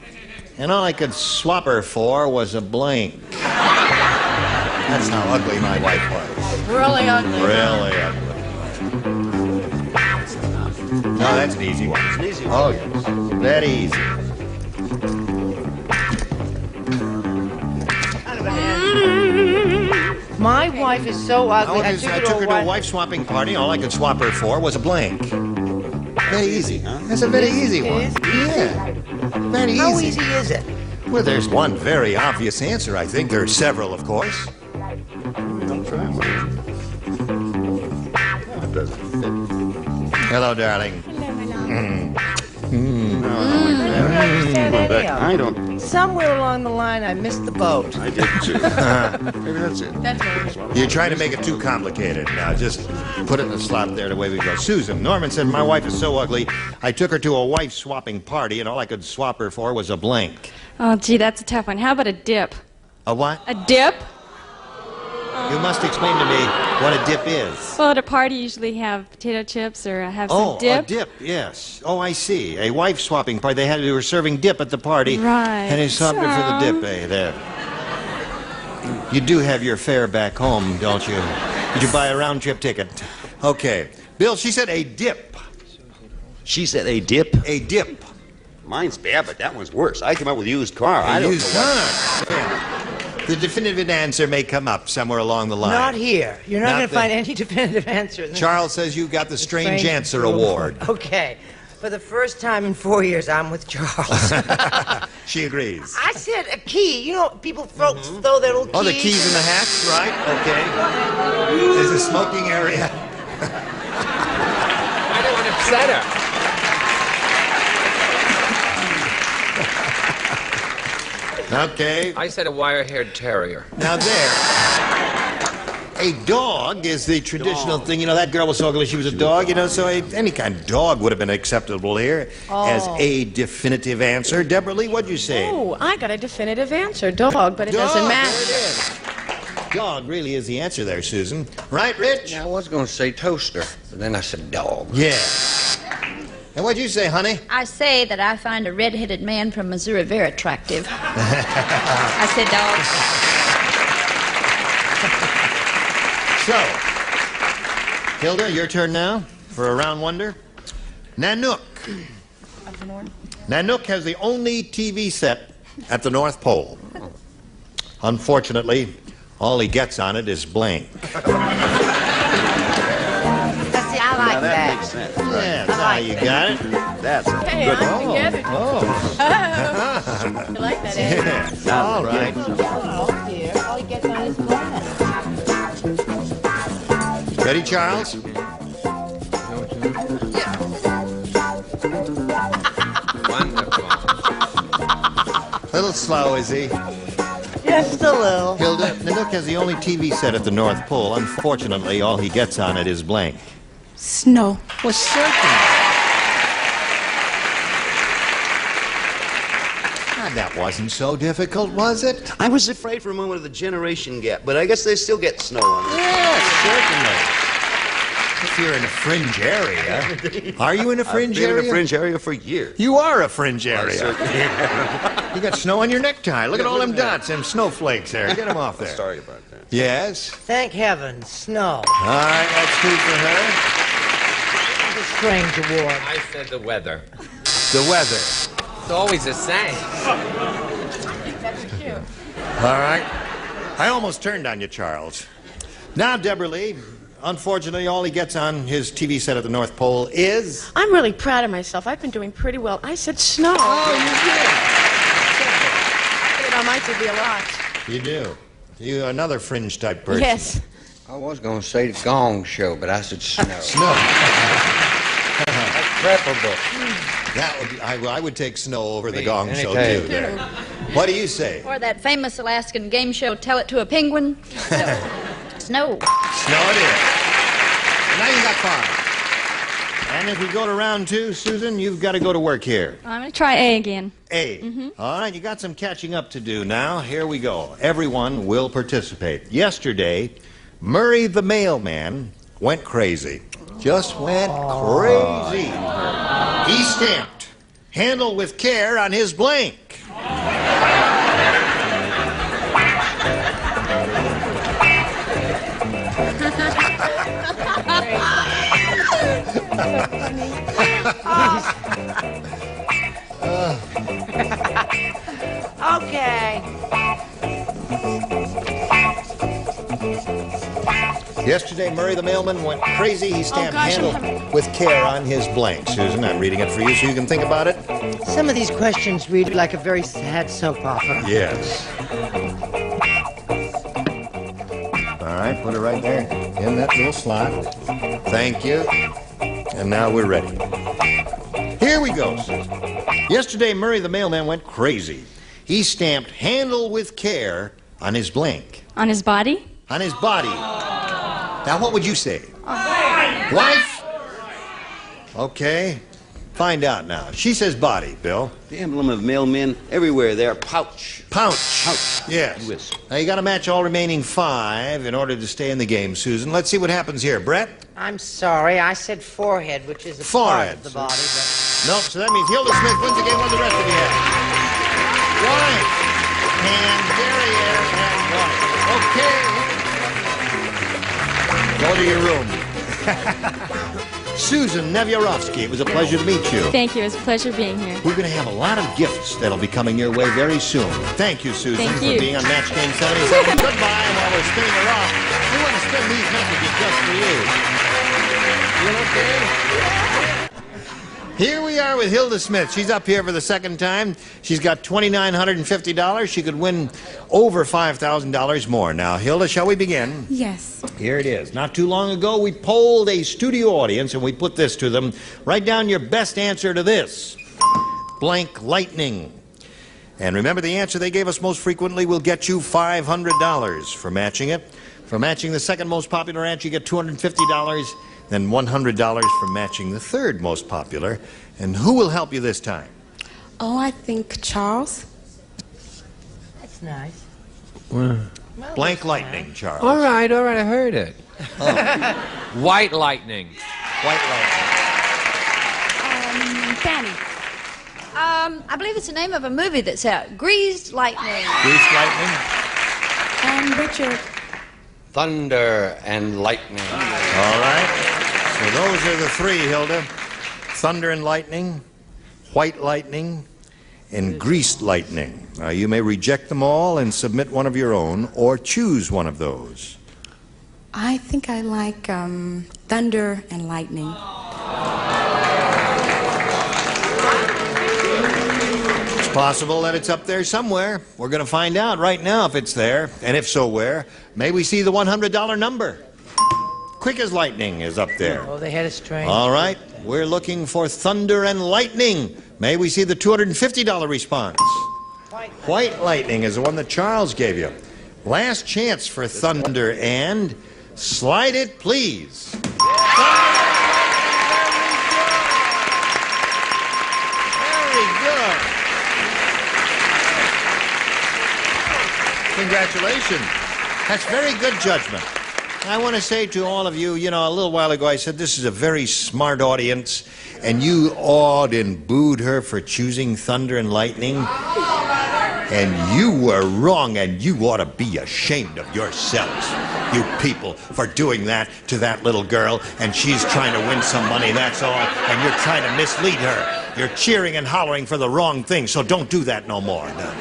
and all I could swap her for was a blank." That's how ugly my wife was. Really ugly. Really ugly. No, that's an easy one. It's an easy one. Oh, yes. Very easy. My wife is so ugly. I took her to a wife-swapping party. All I could swap her for was a blank. Very easy, huh? That's a very easy one. Yeah. Very easy. How easy is it? Well, there's one very obvious answer, I think. There are several, of course. I'll try one. That doesn't fit. Hello, darling. I don't. Somewhere along the line, I missed the boat. I did too. Maybe that's it. You're trying to make it too complicated. Now, just put it in the slot there, the way we go. Susan, Norman said, "My wife is so ugly, I took her to a wife-swapping party, and all I could swap her for was a blank." Oh, gee, that's a tough one. How about a dip? A what? A dip? You must explain to me what a dip is. Well, at a party, you usually have potato chips or have some Oh, dip. a dip, yes. Oh, I see. A wife-swapping party. They were serving dip at the party. Right. And they swapped her for the dip, there. You do have your fare back home, don't you? Did you buy a round-trip ticket? Okay. Bill, she said a dip. She said a dip? A dip. Mine's bad, but that one's worse. I came up with used car. I don't Used know what- car. The definitive answer may come up somewhere along the line. Not here. You're not going to the- find any definitive answer. Charles says you got the Strange Answer Award. Okay. For the first time in 4 years, I'm with Charles. She agrees. I said a key. You know, people folks throw their little keys. Oh, the keys in the hats, right? Okay. There's a smoking area. I don't want to upset her. Okay. I said a wire-haired terrier. Now there. A dog is the traditional thing. You know, that girl was so ugly she was a dog, you know, so any kind of dog would have been acceptable here as a definitive answer. Deborah Lee, what'd you say? Oh, I got a definitive answer. Dog, but it doesn't Dog, matter. there it is. Dog really is the answer there, Susan. Right, Rich? Yeah, I was going to say toaster, but then I said dog. Yeah. And what'd you say, honey? I say that I find a red-headed man from Missouri very attractive. I said dog. So, Hilda, your turn now for a round wonder. Nanook. Nanook has the only TV set at the North Pole. Unfortunately, all he gets on it is blank. See, I like that. Makes sense. Yeah, now you got it. That's a Hey, good I'm one. together. Oh. You like that, eh? Yeah. All right. Oh, dear. All he gets on his glass. Ready, Charles? Wonderful. A little slow, is he? Just a little. Hilda, Nanook has the only TV set at the North Pole. Unfortunately, all he gets on it is blank. Snow. Well, certainly. That wasn't so difficult, was it? I was afraid for a moment of the generation gap, but I guess they still get snow on it. Yes, certainly. If you're in a fringe area. Are you in a fringe I've been area? in a fringe area for years. You are a fringe area. certainly You got snow on your necktie. Look at all them dots, them snowflakes there. Get them off there. Sorry about that. Yes? Thank heaven, snow. All right, that's two for her. It's a strange award. I said the weather. The weather. It's always the same. That's cute. All right. I almost turned on you, Charles. Now, Deborah Lee, unfortunately, all he gets on his TV set at the North Pole is... I'm really proud of myself. I've been doing pretty well. I said snow. Oh, you did. I might be a lot. You do. You're another fringe-type person. Yes. I was going to say the Gong Show, but I said snow. Snow. That's preferable. That would be, I would take snow over the Me, Gong any Show, day. too. There. What do you say? Or that famous Alaskan game show, Tell It to a Penguin. Snow. Snow it is. Now you got 5. And if we go to round 2, Susan, you've got to go to work here. I'm going to try A again. A. All right, you got some catching up to do now. Here we go. Everyone will participate. Yesterday, Murray the mailman went crazy. Just went crazy. He stamped, handle with care on his blank. Okay. Yesterday, Murray the mailman went crazy. He stamped gosh, handle with care on his blank. Susan, I'm reading it for you so you can think about it. Some of these questions read like a very sad soap opera. Yes. All right, put it right there in that little slot. Thank you. And now we're ready. Here we go, Susan. Yesterday, Murray the mailman went crazy. He stamped handle with care on his blank. On his body? On his body. Now, what would you say? Wife? Okay. Find out now. She says body, Bill. The emblem of mailmen everywhere there. Pouch. Pouch. Pouch. Yes. Yes. Now, you got to match all remaining 5 in order to stay in the game, Susan. Let's see what happens here. Brett? I'm sorry, I said forehead, which is a Forehead. part of the body. But... Nope, so that means Hilda Smith wins the game. What the rest of you have? Wife. And derriere and wife. Okay. Go to your room. Susan Nevyarovsky, it was a pleasure to meet you. Thank you. It was a pleasure being here. We're going to have a lot of gifts that'll be coming your way very soon. Thank you, Susan, Thank for you. being on Match Game 77. Goodbye, and while we're spinning her off, we want to spin these messages just for you. You okay? Here we are with Hilda Smith. She's up here for the second time. She's got $2,950. She could win over $5,000 more. Now, Hilda, shall we begin? Yes. Here it is. Not too long ago, we polled a studio audience and we put this to them. Write down your best answer to this. Blank lightning. And remember, the answer they gave us most frequently will get you $500 for matching it. For matching the second most popular answer, you get $250. Then $100 for matching the third most popular. And who will help you this time? Oh, I think Charles. That's nice. Blank lightning, Charles. All right, I heard it. White lightning. White lightning. Fanny. I believe it's the name of a movie that's out. Greased Lightning. Greased lightning. And Richard. Thunder and lightning. All right. So those are the 3, Hilda. Thunder and lightning, white lightning, and greased lightning. Now, you may reject them all and submit one of your own, or choose one of those. I think I like thunder and lightning. It's possible that it's up there somewhere. We're going to find out right now if it's there, and if so, where. May we see the $100 number? Quick as lightning is up there. Oh, they had a strange. All right, we're looking for thunder and lightning. May we see the $250 response? White lightning is the one that Charles gave you. Last chance for thunder and slide it, please. Very good. Congratulations. That's very good judgment. I want to say to all of you, you know, a little while ago I said this is a very smart audience, and you awed and booed her for choosing Thunder and Lightning. And you were wrong, and you ought to be ashamed of yourselves, you people, for doing that to that little girl, and she's trying to win some money, that's all, and you're trying to mislead her. You're cheering and hollering for the wrong thing, so don't do that no more. No.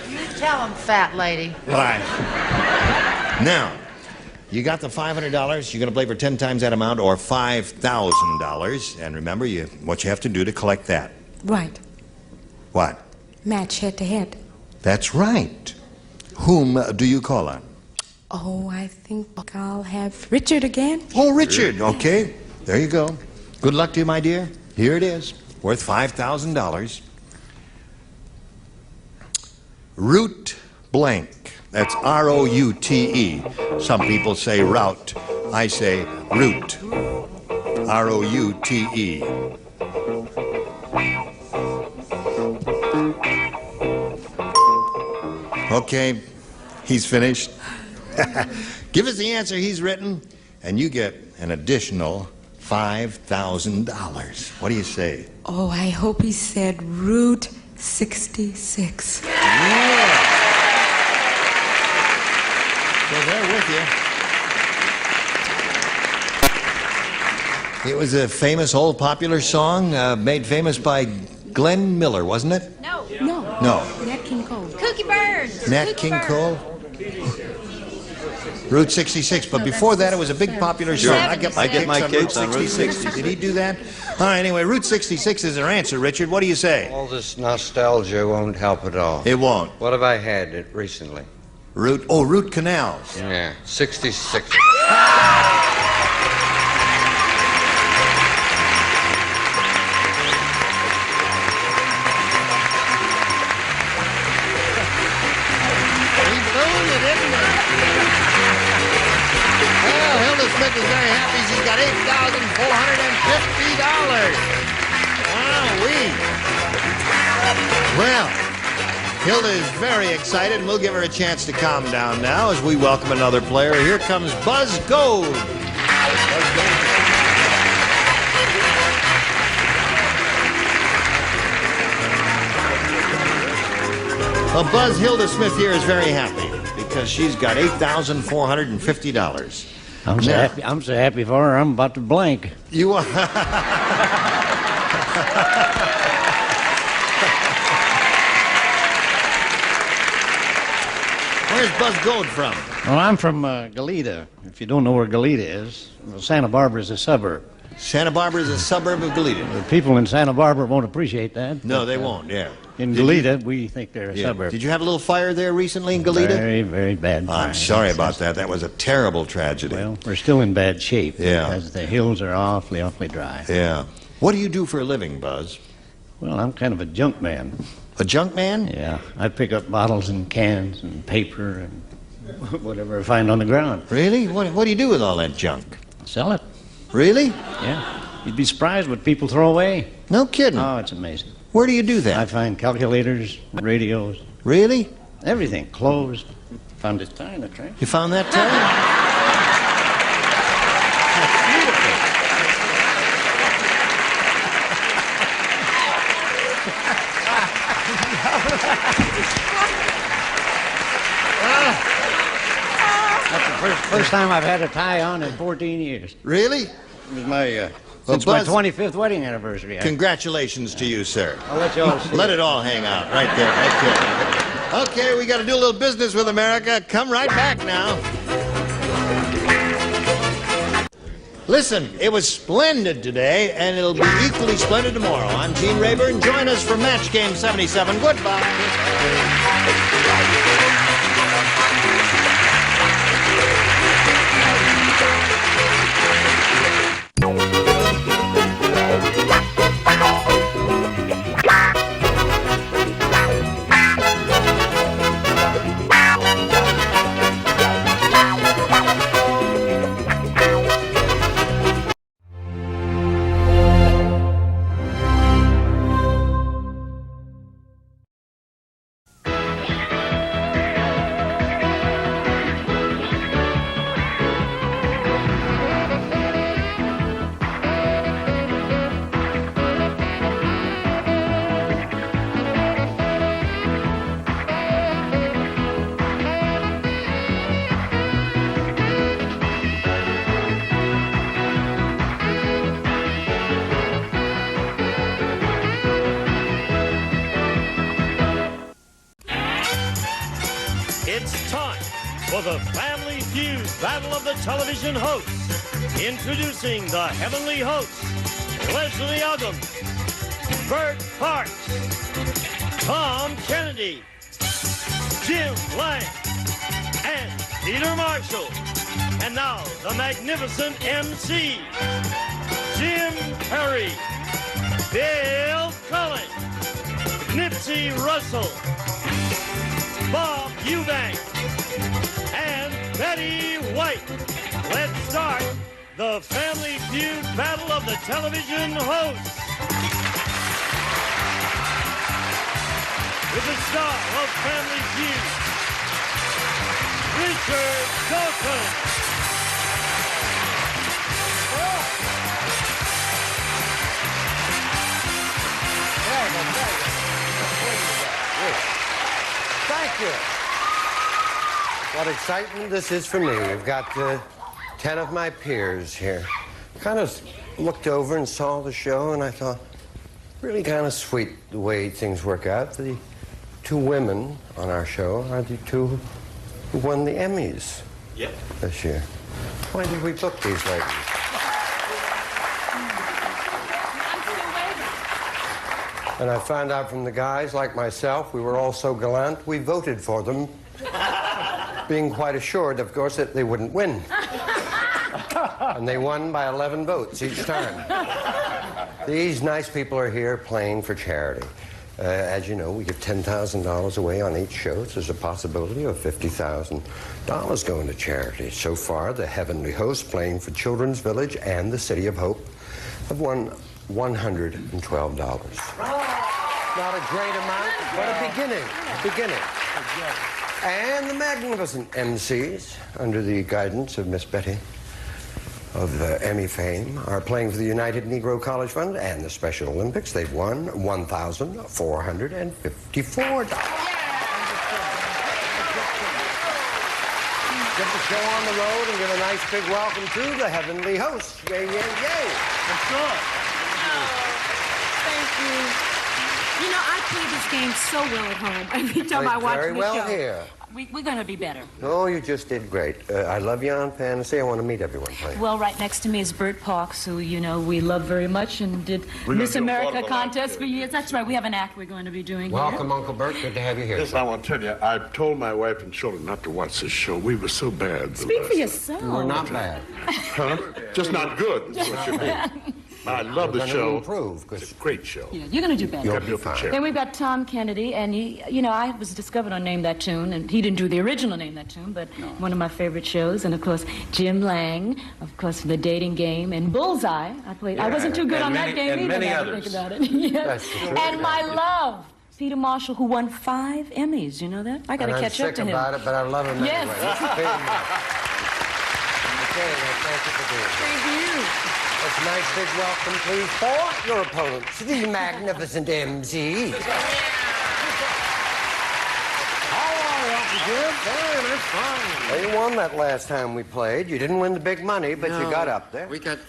You tell him, fat lady. Right. Now, you got the $500. You're going to play for 10 times that amount, or $5,000. And remember, what you have to do to collect that. Right. What? Match head to head. That's right. Whom do you call on? Oh, I think I'll have Richard again. Oh, Richard. Okay. There you go. Good luck to you, my dear. Here it is. Worth $5,000. Route blank. That's R-O-U-T-E. Some people say route. I say route. R-O-U-T-E. Okay, he's finished. Give us the answer he's written, and you get an additional $5,000. What do you say? Oh, I hope he said Route 66. Yeah. So they're with you. It was a famous old popular song made famous by Glenn Miller, wasn't it? No. No. No. Nat King Cole. Cookie Burns. Nat Cookie King Burns. Cole? Route 66, but before that it was a big popular song. I get my kicks on Route 66. Did he do that? All right, anyway, Route 66 is our answer, Richard. What do you say? All this nostalgia won't help at all. It won't. What have I had recently? Root canals. Yeah, 66. Well, Hilda Smith is very happy. She's got $8,450. Wowee. Well, Hilda is very excited, and we'll give her a chance to calm down now as we welcome another player. Here comes Buzz Gold. Well, Buzz, Hilda Smith here is very happy because she's got $8,450. I'm so happy for her, I'm about to blank. You are. Where's Buzz Gold from? Well, I'm from Goleta. If you don't know where Goleta is, well, Santa Barbara is a suburb. Santa Barbara is a suburb of Goleta. The people in Santa Barbara won't appreciate that. No, they won't, yeah. In Goleta, we think they're a suburb. Did you have a little fire there recently in Goleta? Very, very bad fire. I'm sorry about that. That was a terrible tragedy. Well, we're still in bad shape. Yeah. Because the hills are awfully, awfully dry. Yeah. What do you do for a living, Buzz? Well, I'm kind of a junk man. A junk man? Yeah. I pick up bottles and cans and paper and whatever I find on the ground. Really? What do you do with all that junk? Sell it. Really? Yeah. You'd be surprised what people throw away. No kidding. Oh, it's amazing. Where do you do that? I find calculators, radios. Really? Everything. Clothes. Found it tie in the trash. You found that tie? That's the first time I've had a tie on in 14 years. Really? It was my since my 25th wedding anniversary. Congratulations to you, sir. I'll let you all see Let it all hang out right there, right there. Okay, we got to do a little business with America. Come right back now. Listen, it was splendid today, and it'll be equally splendid tomorrow. I'm Gene Rayburn. Join us for Match Game 77. Goodbye. time for the Family Feud Battle of the Television Hosts. Introducing the Heavenly Hosts, Leslie Uggam, Bert Parks, Tom Kennedy, Jim Lang, and Peter Marshall. And now, the magnificent MC, Jim Perry, Bill Cullen, Nipsey Russell, Bob Eubank, and Betty White. Let's start the Family Feud Battle of the Television Hosts. With the star of Family Feud, Richard Dawson. Thank you. What excitement this is for me. We've got 10 of my peers here. Kind of looked over and saw the show, and I thought, really kind of sweet the way things work out. The two women on our show are the two who won the Emmys this year. Why did we book these ladies? And I found out from the guys, like myself, we were all so gallant, we voted for them, being quite assured, of course, that they wouldn't win. And they won by 11 votes each time. These nice people are here playing for charity. As you know, we give $10,000 away on each show. So there's a possibility of $50,000 going to charity. So far, the Heavenly Hosts, playing for Children's Village and the City of Hope, have won $112. Not a great amount, but a beginning. A beginning. And the magnificent MCs, under the guidance of Miss Betty of Emmy fame, are playing for the United Negro College Fund and the Special Olympics. They've won $1,454. Get the show on the road and give a nice big welcome to the Heavenly Hosts. Yay, yay, yay. That's good. Thank you. You know, I play this game so well at home. Every time I watch very the well show. here. We're going to be better. Oh, you just did great. I love you on fantasy. I want to meet everyone playing. Well, right next to me is Bert Parks, who, you know, we love very much and did Miss America contest for years. That's right. We have an act we're going to be doing Welcome, here. Uncle Bert. Good to have you here. Yes, I want to tell you, I told my wife and children not to watch this show. We were so bad. Speak for yourself. We're not bad. Huh? Just not good, is what you mean. I love the show. Improve, it's a great show. Yeah, you're going to do better. You'll be fine. Then we've got Tom Kennedy, and he, you know, I was discovered on Name That Tune, and he didn't do the original Name That Tune, but one of my favorite shows. And of course, Jim Lang, of course, for The Dating Game, and Bullseye. I wasn't too good on that game either. Many now others. Think about it. Yes. And my love, Peter Marshall, who won 5 Emmys. You know that? I got to catch up to him. I'm sick about it, but I love him Yes. anyway. Okay, thank you for being here. Thank you. Let's a nice big welcome, please, for your opponents, the magnificent MCs. How are you, Uncle Jim? Fine, that's fine. Well, you won that last time we played. You didn't win the big money, but you got up there. We got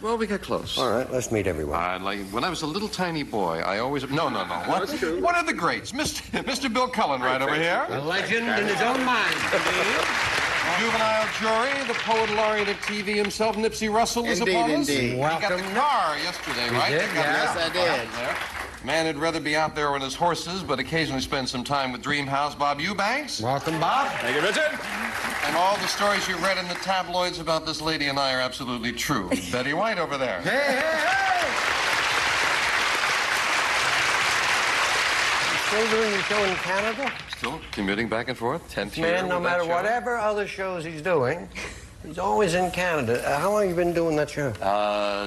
close. All right, let's meet everyone. When I was a little tiny boy, I always... No. One of the greats, Mr. Bill Cullen right over here. A legend in his own mind. Juvenile jury, the poet laureate of TV himself, Nipsey Russell, is upon us. Indeed. He got the car yesterday, right? Did? Yes, I did. Man who'd rather be out there on his horses, but occasionally spend some time with Dreamhouse, Bob Eubanks. Welcome, Bob. Thank you, Richard. And all the stories you read in the tabloids about this lady and I are absolutely true. Betty White over there. Hey! Still doing the show in Canada? Still commuting back and forth, 10th year. Man, no matter whatever other shows he's doing, he's always in Canada. How long have you been doing that show?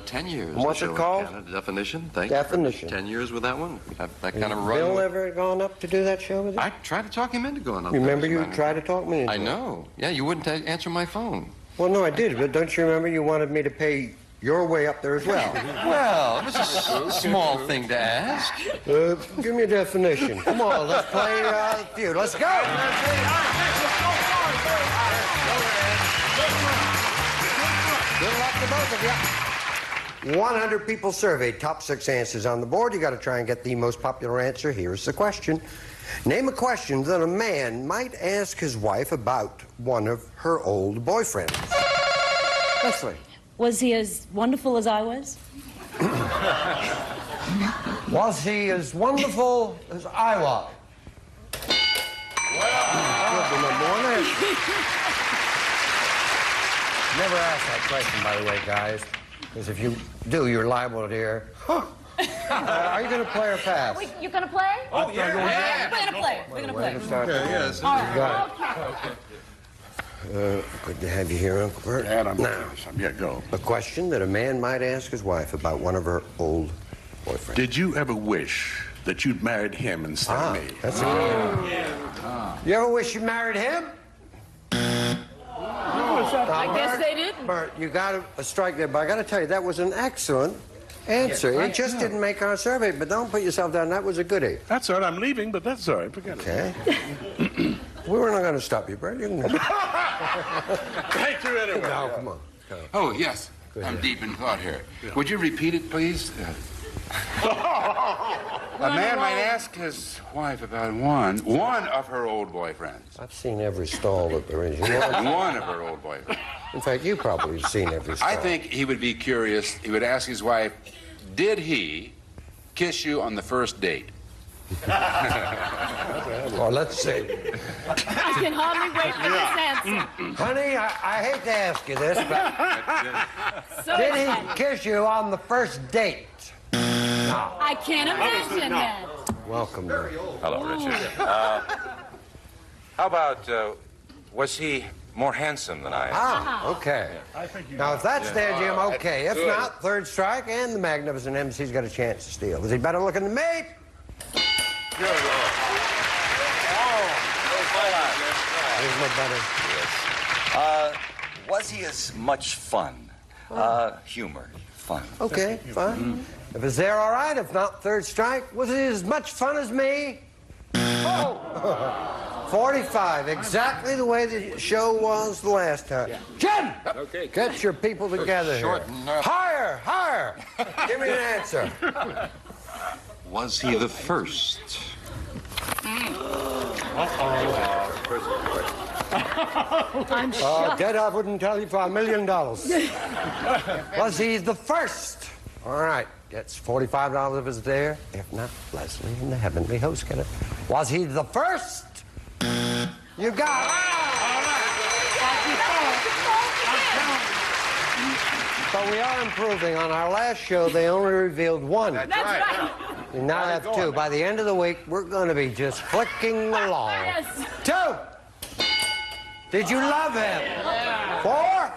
10 years. And what's it called? Canada. Definition. Thank Definition. you. 10 years with that one. That kind of run. Bill ever gone up to do that show with you? I tried to talk him into going up. Remember you tried to talk me into I know. Yeah, you wouldn't answer my phone. Well, no, I did, but don't you remember you wanted me to pay your way up there as well? Well, it's a small thing to ask. Give me a definition. Come on, let's play the feud. Let's go! Good luck to both of you. 100 people surveyed, top 6 answers on the board. You got to try and get the most popular answer. Here's the question. Name a question that a man might ask his wife about one of her old boyfriends. Leslie. Was he as wonderful as I was? Was he as wonderful as I was? Never ask that question, by the way, guys, because if you do, you're liable to hear, are you going to play or pass? You're going to play? Oh, yeah. We're going to play. We're going to play. Yes. All right. Good to have you here, Uncle Bert. Dad, I'm now, yeah, go. a question that a man might ask his wife about one of her old boyfriends. Did you ever wish that you'd married him instead of me? That's a good one. You ever wish you married him? I guess they didn't. Bert, you got a strike there, but I got to tell you, that was an excellent answer. It just didn't make our survey, but don't put yourself down. That was a goodie. That's all right. I'm leaving, but that's all right. Forget it. We were not going to stop you, Bert. You can... Thank you anyway. No, come on. Go. Oh, yes. I'm deep in thought here. Yeah. Would you repeat it, please? A man might ask his wife about one of her old boyfriends. I've seen every stall that there is. You know? One of her old boyfriends. In fact, you probably have seen every stall. I think he would be curious. He would ask his wife, did he kiss you on the first date? Well, let's see. I can hardly wait for this answer. Honey, I hate to ask you this, but So did he excited. kiss you on the first date? No. I can't imagine that. Welcome. Hello, Richard. How about, was he more handsome than I am? Ah, okay. Now, if that's there, Jim, okay. If Good. not, third strike, and the magnificent MC's got a chance to steal. Is he better looking than me? Good Lord. Here's my better. Was he as much fun? Humor, fun. Okay, fine. If it's there, all right. If not, third strike. Was it as much fun as me? Oh! 45, exactly the way the show was the last time. Jim! Okay. Get your people together here. Higher, higher! Give me an answer. Was he the first? I'm shocked. Dead, I wouldn't tell you for $1 million. Was he the first? All right, gets $45 if it's there. If not, Leslie and the heavenly host get it. Was he the first? You got it. But we are improving. On our last show, they only revealed one. That's right. We now have two. By the end of the week, we're going to be just flicking along. Yes. 2. Did you love him? 4.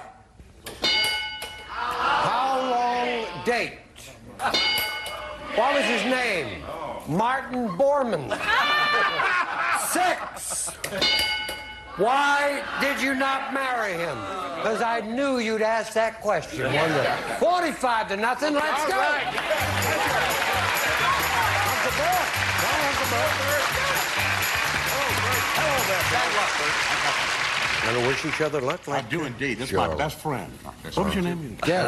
How long date? What was his name? Martin Borman. 6. Why did you not marry him? Because I knew you'd ask that question one day. 45 to nothing. Let's go. Uncle Bert. Hello there. Gonna wish each other luck. I do indeed. That's Sure. my best friend. What was your name? Get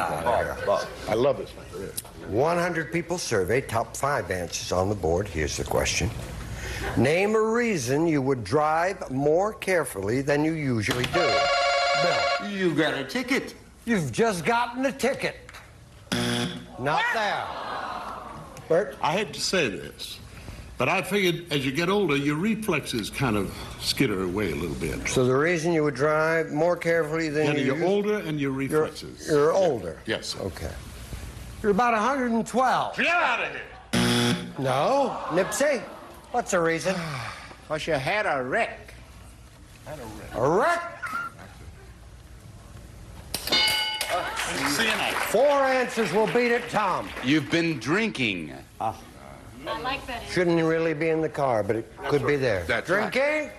Bob. I love this man. 100 people surveyed, top 5 answers on the board. Here's the question. Name a reason you would drive more carefully than you usually do. Bill. You got a ticket. You've just gotten a ticket. Not there. Bert? I hate to say this, but I figured as you get older, your reflexes kind of skitter away a little bit. So the reason you would drive more carefully than you You're older and your reflexes. You're older. Yes. Okay. You're about 112. Get out of here. No. Nipsey? What's the reason? Because you had a wreck. A wreck? See you next. 4 answers will beat it, Tom. You've been drinking. I like that. Shouldn't really be in the car, but it could be there. That's right. Drinking?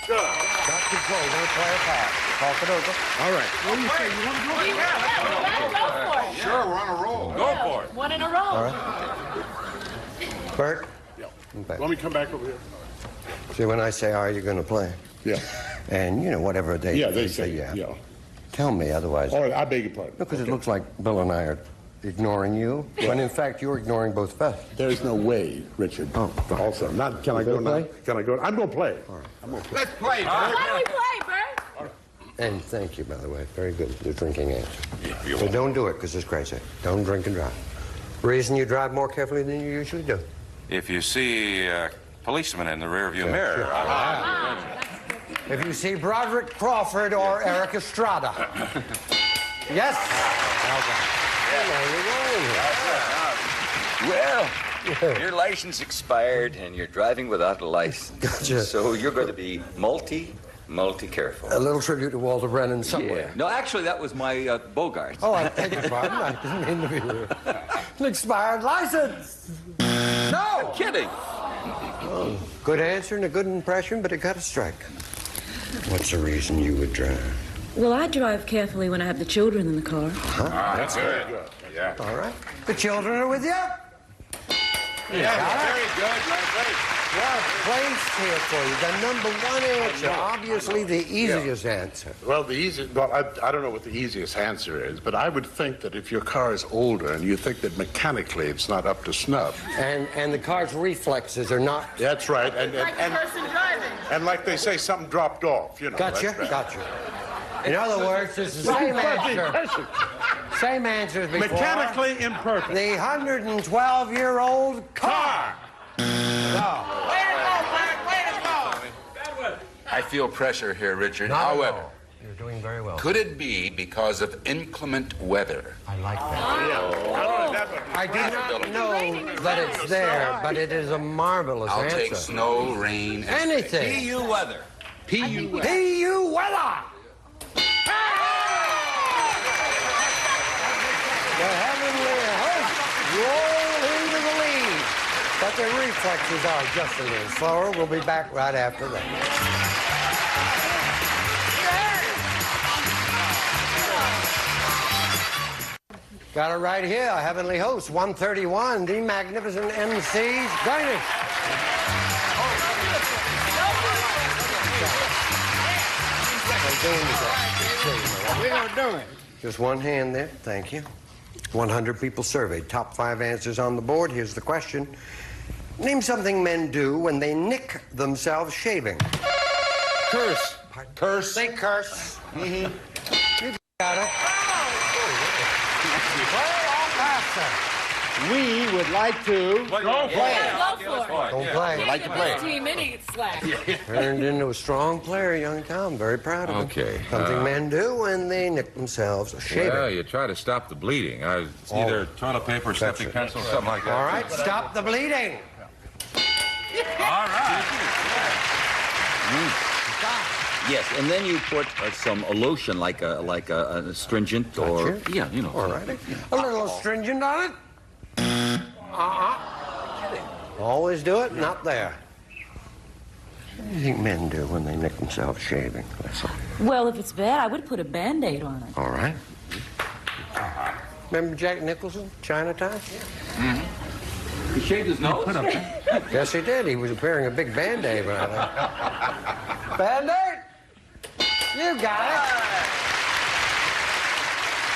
Good. Got control. Gonna play a pass. Talk it over. All right. What do you say? You want to go? Go for it. Sure, we're on a roll. Go for it. One in a row. All right. Bert? Yeah. Okay. Let me come back over here. See, when I say, are you going to play? Yeah. And, you know, whatever they Yeah, they say yeah. Tell me, otherwise. All right, I beg your pardon. Because it looks like Bill and I are ignoring you, when in fact you're ignoring both of us. There's no way, Richard. Oh, also, not. Can I go now? Can I go? I'm going to play. All right. I'm going to play. Let's play, Bert. Why don't we play, Bert? And thank you, by the way. Very good, your drinking answer. So don't do it, because it's crazy. Don't drink and drive. Reason you drive more carefully than you usually do. If you see a policeman in the rearview mirror. Sure. If you see Broderick Crawford or Eric Estrada. Yes? Well, your license expired and you're driving without a license. Gotcha. So you're going to be multi careful. A little tribute to Walter Brennan somewhere. Yeah. No, actually, that was my Bogart. Oh, I beg your pardon. I didn't mean to be rude. An expired license. No! I'm kidding. Oh, good answer and a good impression, but it got a strike. What's the reason you would drive? Well, I drive carefully when I have the children in the car. Huh? That's good. Yeah. All right. The children are with you? Yeah, very good. Great. Well placed here for you. The number one answer, obviously the easiest answer. Well, I don't know what the easiest answer is, but I would think that if your car is older and you think that mechanically it's not up to snuff. And the car's reflexes are not... That's right. And person driving. And like they say, something dropped off, you know. Gotcha, Right. gotcha. In other words, it's the same answer. Same answer as before. Mechanically imperfect. The 112-year-old car. No. I feel pressure here, Richard. Not at However, all. You're doing very well. could it be because of inclement weather? I like that. I do not know that it's there, but it is a marvelous I'll answer. take snow, rain, and Anything. PU weather. PU weather. PU weather. The heavenly hosts roll into the lead, but their reflexes are just a little slower. We'll be back right after that. Got it right here, Heavenly Host, 131, the magnificent MCs joining. We are doing. Just one hand there, thank you. 100 people surveyed, top 5 answers on the board. Here's the question. Name something men do when they nick themselves shaving. Curse. Curse. They curse. Mm-hmm. You got it. We would like to Go for it. Don't play. We'd like to play. 15 minutes slack. Turned into a strong player, young Tom. Very proud of him. Okay, Something men do when they nick themselves shaving. Well, you try to stop the bleeding. It's either toilet paper, snipping pencil, something like that. All right, stop the bleeding. All right. Yes, and then you put some lotion, like a astringent, or yeah, you know. All right. A little astringent on it. Always do it, not there. What do you think men do when they nick themselves shaving? Well, if it's bad, I would put a Band-Aid on it. All right. Remember Jack Nicholson, Chinatown? He shaved his nose? Yes, he did. He was wearing a big Band-Aid. Band-Aid? You got it.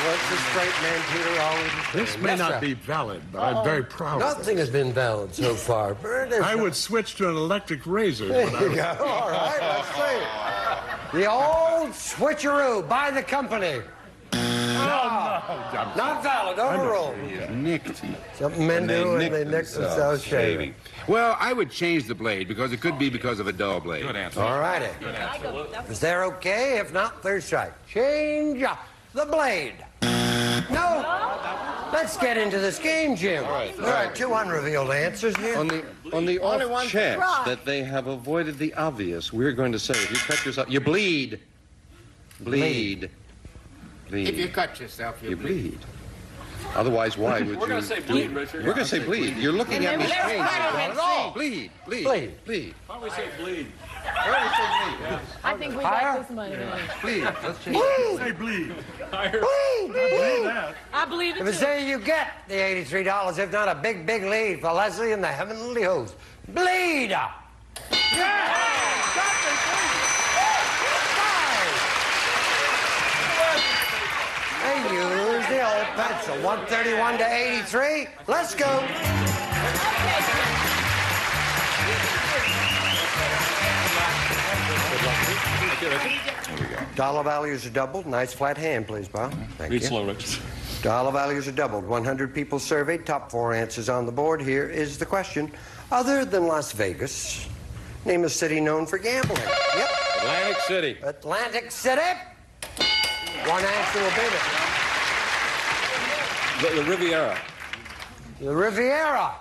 What's the straight man, Peter, always say? This may not be valid, but I'm very proud of Nothing has been valid so far. Bert, I would switch to an electric razor. There you go. All right, let's see. The old switcheroo by the company. Not valid. Overruled. Nicked. Something men do when they nick themselves shaving. Well, I would change the blade because it could be because of a dull blade. Good answer. All righty. Is there okay? If not, third strike. Change the blade. No. Let's get into this game, Jim. There are 2 unrevealed answers here. On the off chance that they have avoided the obvious, we're going to say, if you cut yourself, you bleed. Bleed. If you cut yourself, you bleed. Otherwise, why would you? We're going to say bleed, Richard. We're going to say bleed. You're looking at me strangely. Not at all. Bleed. Bleed. Bleed. Why don't we say bleed? I think we got this money. Bleed. Let's change. Say bleed. Bleed. I believe it If it's too. there, you get the $83, if not a big, big lead for Leslie and the Heavenly Host. Bleed. They use the old pencil. 131 to 83. Let's go. Dollar values are doubled. Nice flat hand, please, Bob. Thank you. Read slow, Rich. Dollar values are doubled. 100 people surveyed. Top 4 answers on the board. Here is the question. Other than Las Vegas, name a city known for gambling. Yep. Atlantic City. Atlantic City. One answer will beat it. The Riviera. The Riviera.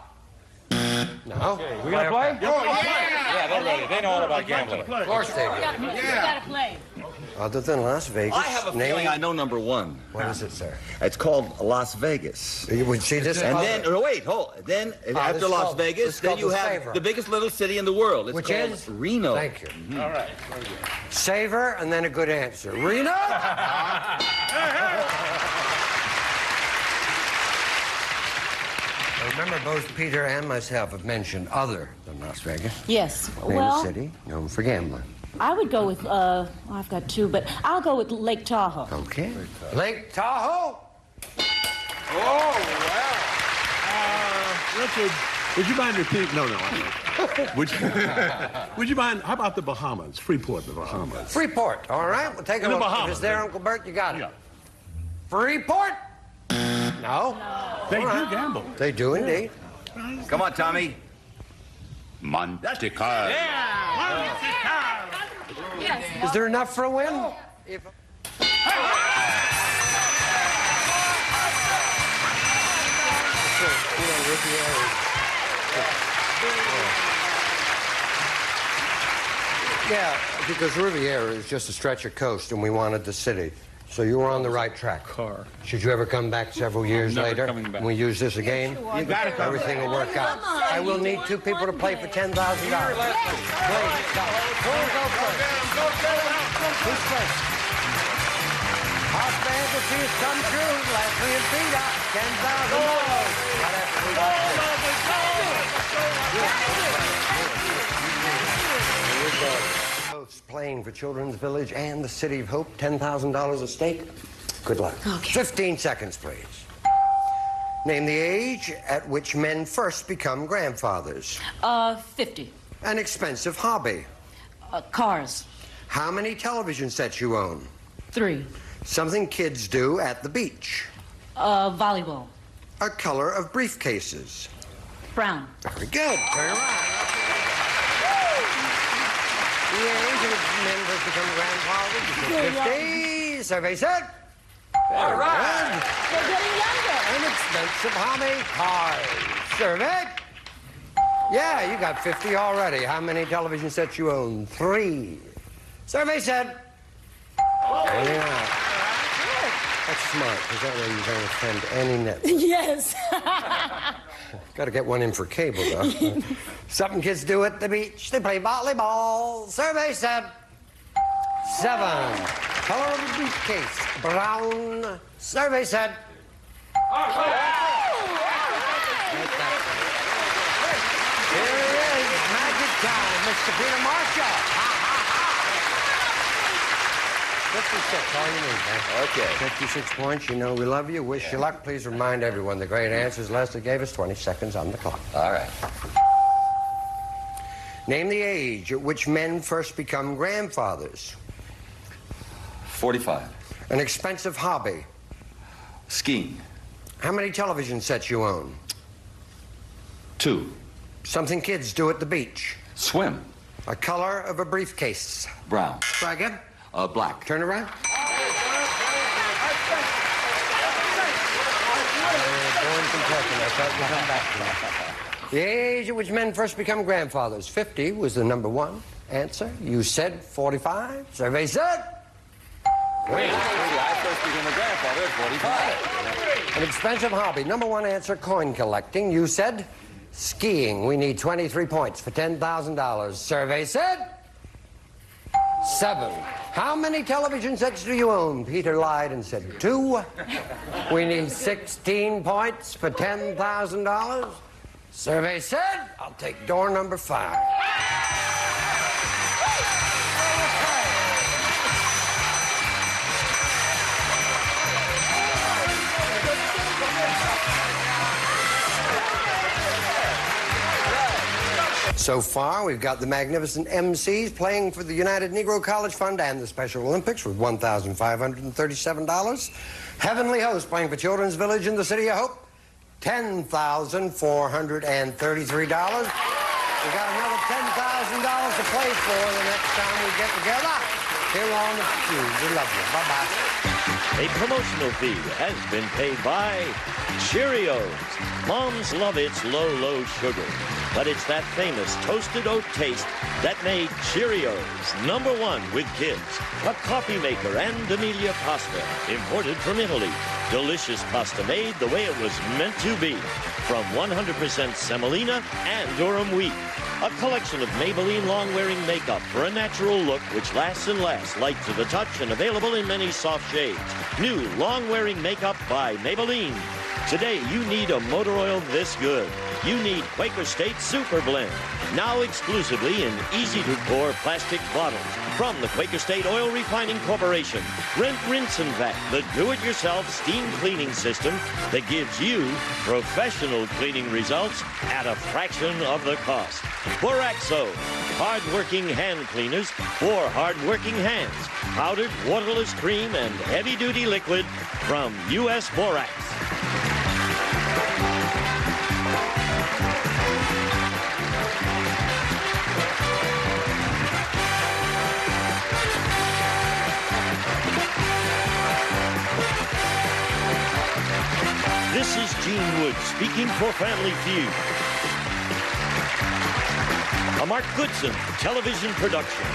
No. Okay, we gotta play? Yeah, they're ready. They know all about gambling. Of course they do. We gotta play. Other than Las Vegas. I have a feeling I know number one. What is it, sir? It's called Las Vegas. You would see this. And then, no, wait, hold. Then after Las Vegas, then you have the biggest little city in the world. It's Which called is? Reno. Thank you. Mm-hmm. All right. Savor and then a good answer. Reno? Remember, both Peter and myself have mentioned other than Las Vegas. Yes. Name Well, a city known for gambling. I would go with, I've got two, but I'll go with Lake Tahoe. Okay. Lake Tahoe? Oh, wow. Richard, would you mind repeating? No, would you mind? How about the Bahamas? Freeport, the Bahamas. Freeport. All right. We'll take a In the look. Bahamas, If it's there, Uncle Bert, you got it. Freeport? No. They All do right. gamble. They do indeed. Come on, Tommy. Monte Carlo. Is there enough for a win? If... Yeah, because Riviera is just a stretch of coast, and we wanted the city. So you were on the right track. Should you ever come back several years Never later, coming back. and we use this again, You gotta come everything will work out. I will need 2 people to play for $10,000. Please, go. Go first. Who's first? Our fantasies come true. Leslie and Peter, $10,000. Right after we got playing for Children's Village and the City of Hope, $10,000 at stake. Good luck. Okay. 15 seconds, please. Name the age at which men first become grandfathers. 50. An expensive hobby. Cars. How many television sets you own? 3. Something kids do at the beach. Volleyball. A color of briefcases. Brown. Very good. Turn around. The age at which men first become grandfathers is 50. Survey said. All right. They're getting younger. An expensive hobby. Cars. Survey. Yeah, you got 50 already. How many television sets you own? 3. Survey said. 29. That's smart, because that way you don't offend any net. Yes. Got to get one in for cable, though. Something kids do at the beach. They play volleyball. Survey said 7. Color of the briefcase, brown. Survey said. Here it is, magic time, Mr. Peter Marshall. 56, all you need, man. Okay. 56 points. You know we love you. Wish you luck. Please remind everyone the great answers Leslie gave us. 20 seconds on the clock. All right. Name the age at which men first become grandfathers. 45. An expensive hobby. Skiing. How many television sets you own? 2. Something kids do at the beach. Swim. A color of a briefcase. Brown. Try again. Black. Turn around. Born Kentucky. I thought we'd come back to that. The age at which men first become grandfathers. 50 was the number 1 answer. You said 45. Survey said. Wait, I first became a grandfather at 45. An expensive hobby. Number 1 answer, coin collecting. You said skiing. We need 23 points for $10,000. Survey said 7. How many television sets do you own? Peter lied and said 2. We need 16 points for $10,000. Survey said, I'll take door number 5. So far, we've got the magnificent MCs playing for the United Negro College Fund and the Special Olympics with $1,537. Heavenly Host playing for Children's Village in the City of Hope, $10,433. We got another $10,000 to play for the next time we get together here on the Fuse. We love you. Bye-bye. A promotional fee has been paid by Cheerios. Moms love its low, low sugar, but it's that famous toasted oat taste that made Cheerios #1 with kids. A coffee maker and Amelia pasta, imported from Italy. Delicious pasta made the way it was meant to be, from 100% semolina and durum wheat. A collection of Maybelline long-wearing makeup for a natural look which lasts and lasts, light to the touch and available in many soft shades. New long-wearing makeup by Maybelline. Today, you need a motor oil this good. You need Quaker State Super Blend, now exclusively in easy-to-pour plastic bottles from the Quaker State Oil Refining Corporation. Rinse and Vac, the do-it-yourself steam cleaning system that gives you professional cleaning results at a fraction of the cost. Boraxo, hard-working hand cleaners for hard-working hands. Powdered, waterless cream, and heavy-duty liquid from U.S. Borax. This is Gene Wood speaking for Family Feud. A Mark Goodson television production.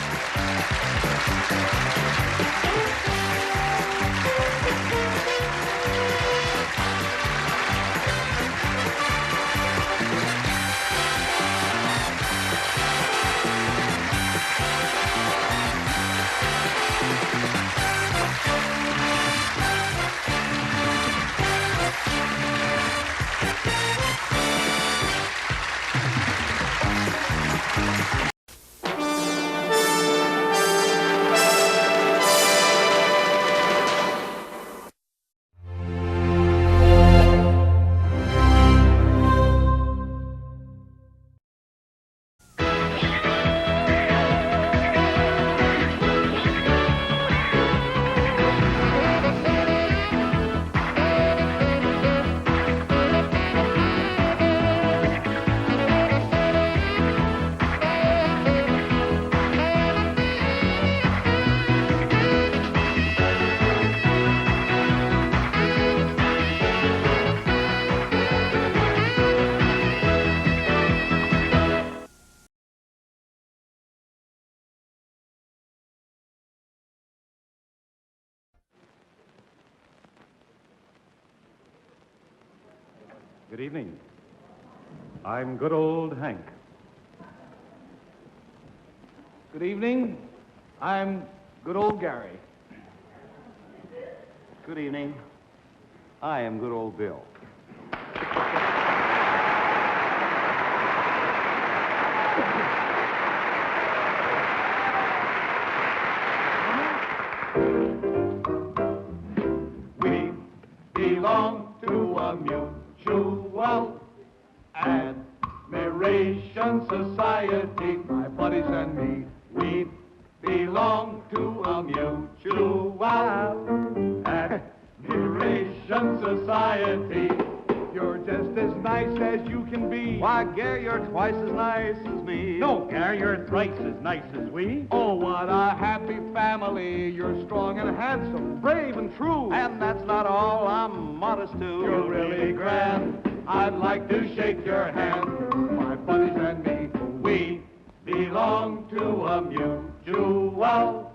Good evening. I'm good old Hank. Good evening. I'm good old Gary. Good evening. I am good old Bill. We belong to a mutual admiration society, my buddies and me. We belong to a mutual admiration society. You're just as nice as you can be. Why, Gary, you're twice as nice as me. No, Gary, you're thrice as nice as we. Oh, what a happy family. You're strong and handsome, brave and true. And that's not all, I'm modest too. You're really grand. I'd like to shake your hand, my buddies and me. We belong to a mutual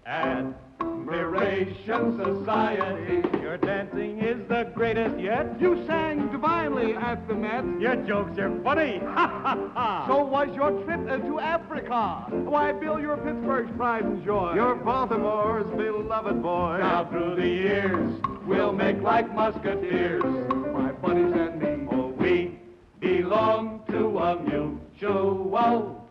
admiration society. Your dancing is the greatest yet. You sang divinely at the Met. Your jokes are funny. Ha, ha, ha. So was your trip to Africa. Why, Bill, you're Pittsburgh's pride and joy. You're Baltimore's beloved boy. Now through the years, we'll make like musketeers, my buddies and me. Oh, we belong to a mutual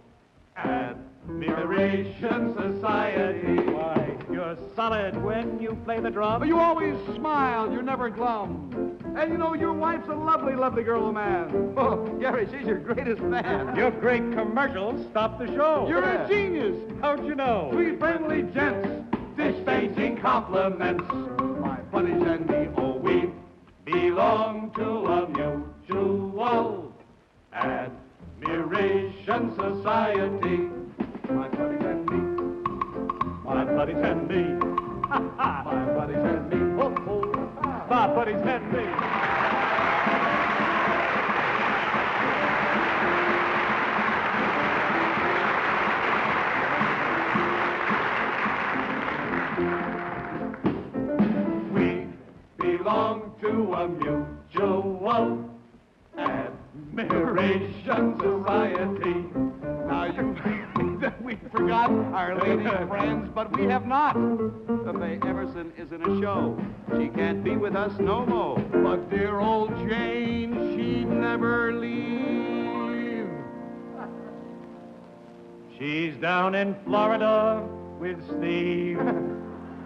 admiration society. Why, you're you're solid when you play the drum. You always smile, you're never glum. And you know, your wife's a lovely, lovely girl, man. Oh, Gary, she's your greatest fan. Your great commercials stop the show. You're a genius. How'd you know? Sweet, friendly gents, dish-painting compliments. My buddies and me, oh, we belong to a mutual admiration society. My buddies and me. My buddies and me. My buddies and me. Oh, oh. My buddies and me. We belong to a mutual admiration society. Now you think that we forgot our lady friends, but we have not. May Emerson is in a show. She can't be with us no more. But dear old Jane, she'd never leave. She's down in Florida with Steve.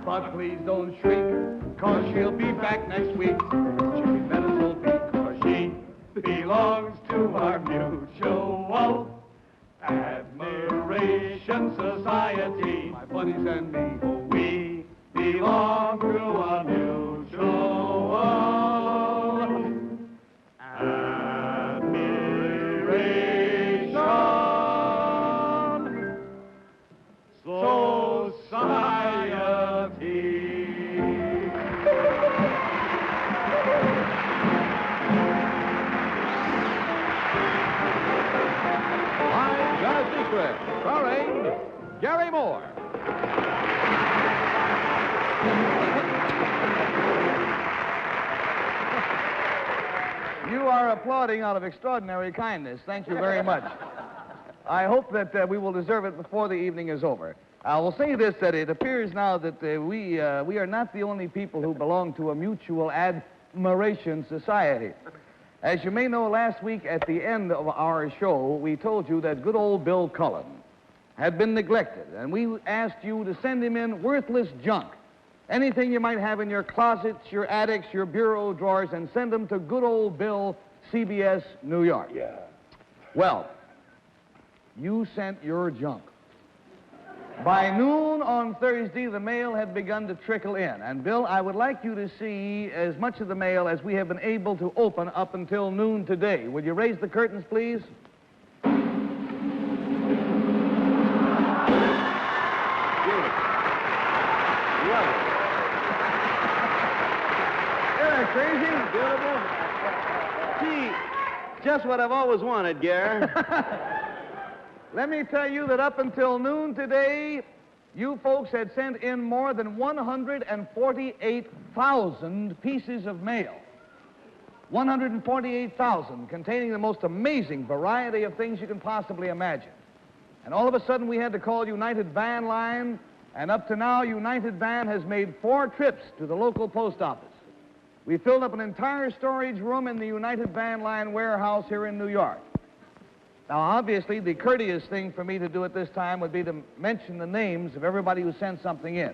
But please don't shriek, 'cause she'll be back next week. She'll be better so because she belongs to our mutual admiration society. My buddies and me, oh, we belong to a mutual admiration society. I've Got a Secret, starring Gary Moore. You are applauding out of extraordinary kindness. Thank you very much. I hope that we will deserve it before the evening is over. I will say this, that it appears now that we are not the only people who belong to a mutual admiration society. As you may know, last week at the end of our show, we told you that good old Bill Cullen had been neglected, and we asked you to send him in worthless junk. Anything you might have in your closets, your attics, your bureau drawers, and send them to good old Bill, CBS, New York. Yeah. Well, you sent your junk. By noon on Thursday, the mail had begun to trickle in. And, Bill, I would like you to see as much of the mail as we have been able to open up until noon today. Would you raise the curtains, please? Crazy? Beautiful? Gee, just what I've always wanted, Gare. Let me tell you that up until noon today, you folks had sent in more than 148,000 pieces of mail. 148,000, containing the most amazing variety of things you can possibly imagine. And all of a sudden, we had to call United Van Line, and up to now, United Van has made 4 trips to the local post office. We filled up an entire storage room in the United Van Line warehouse here in New York. Now, obviously, the courteous thing for me to do at this time would be to mention the names of everybody who sent something in.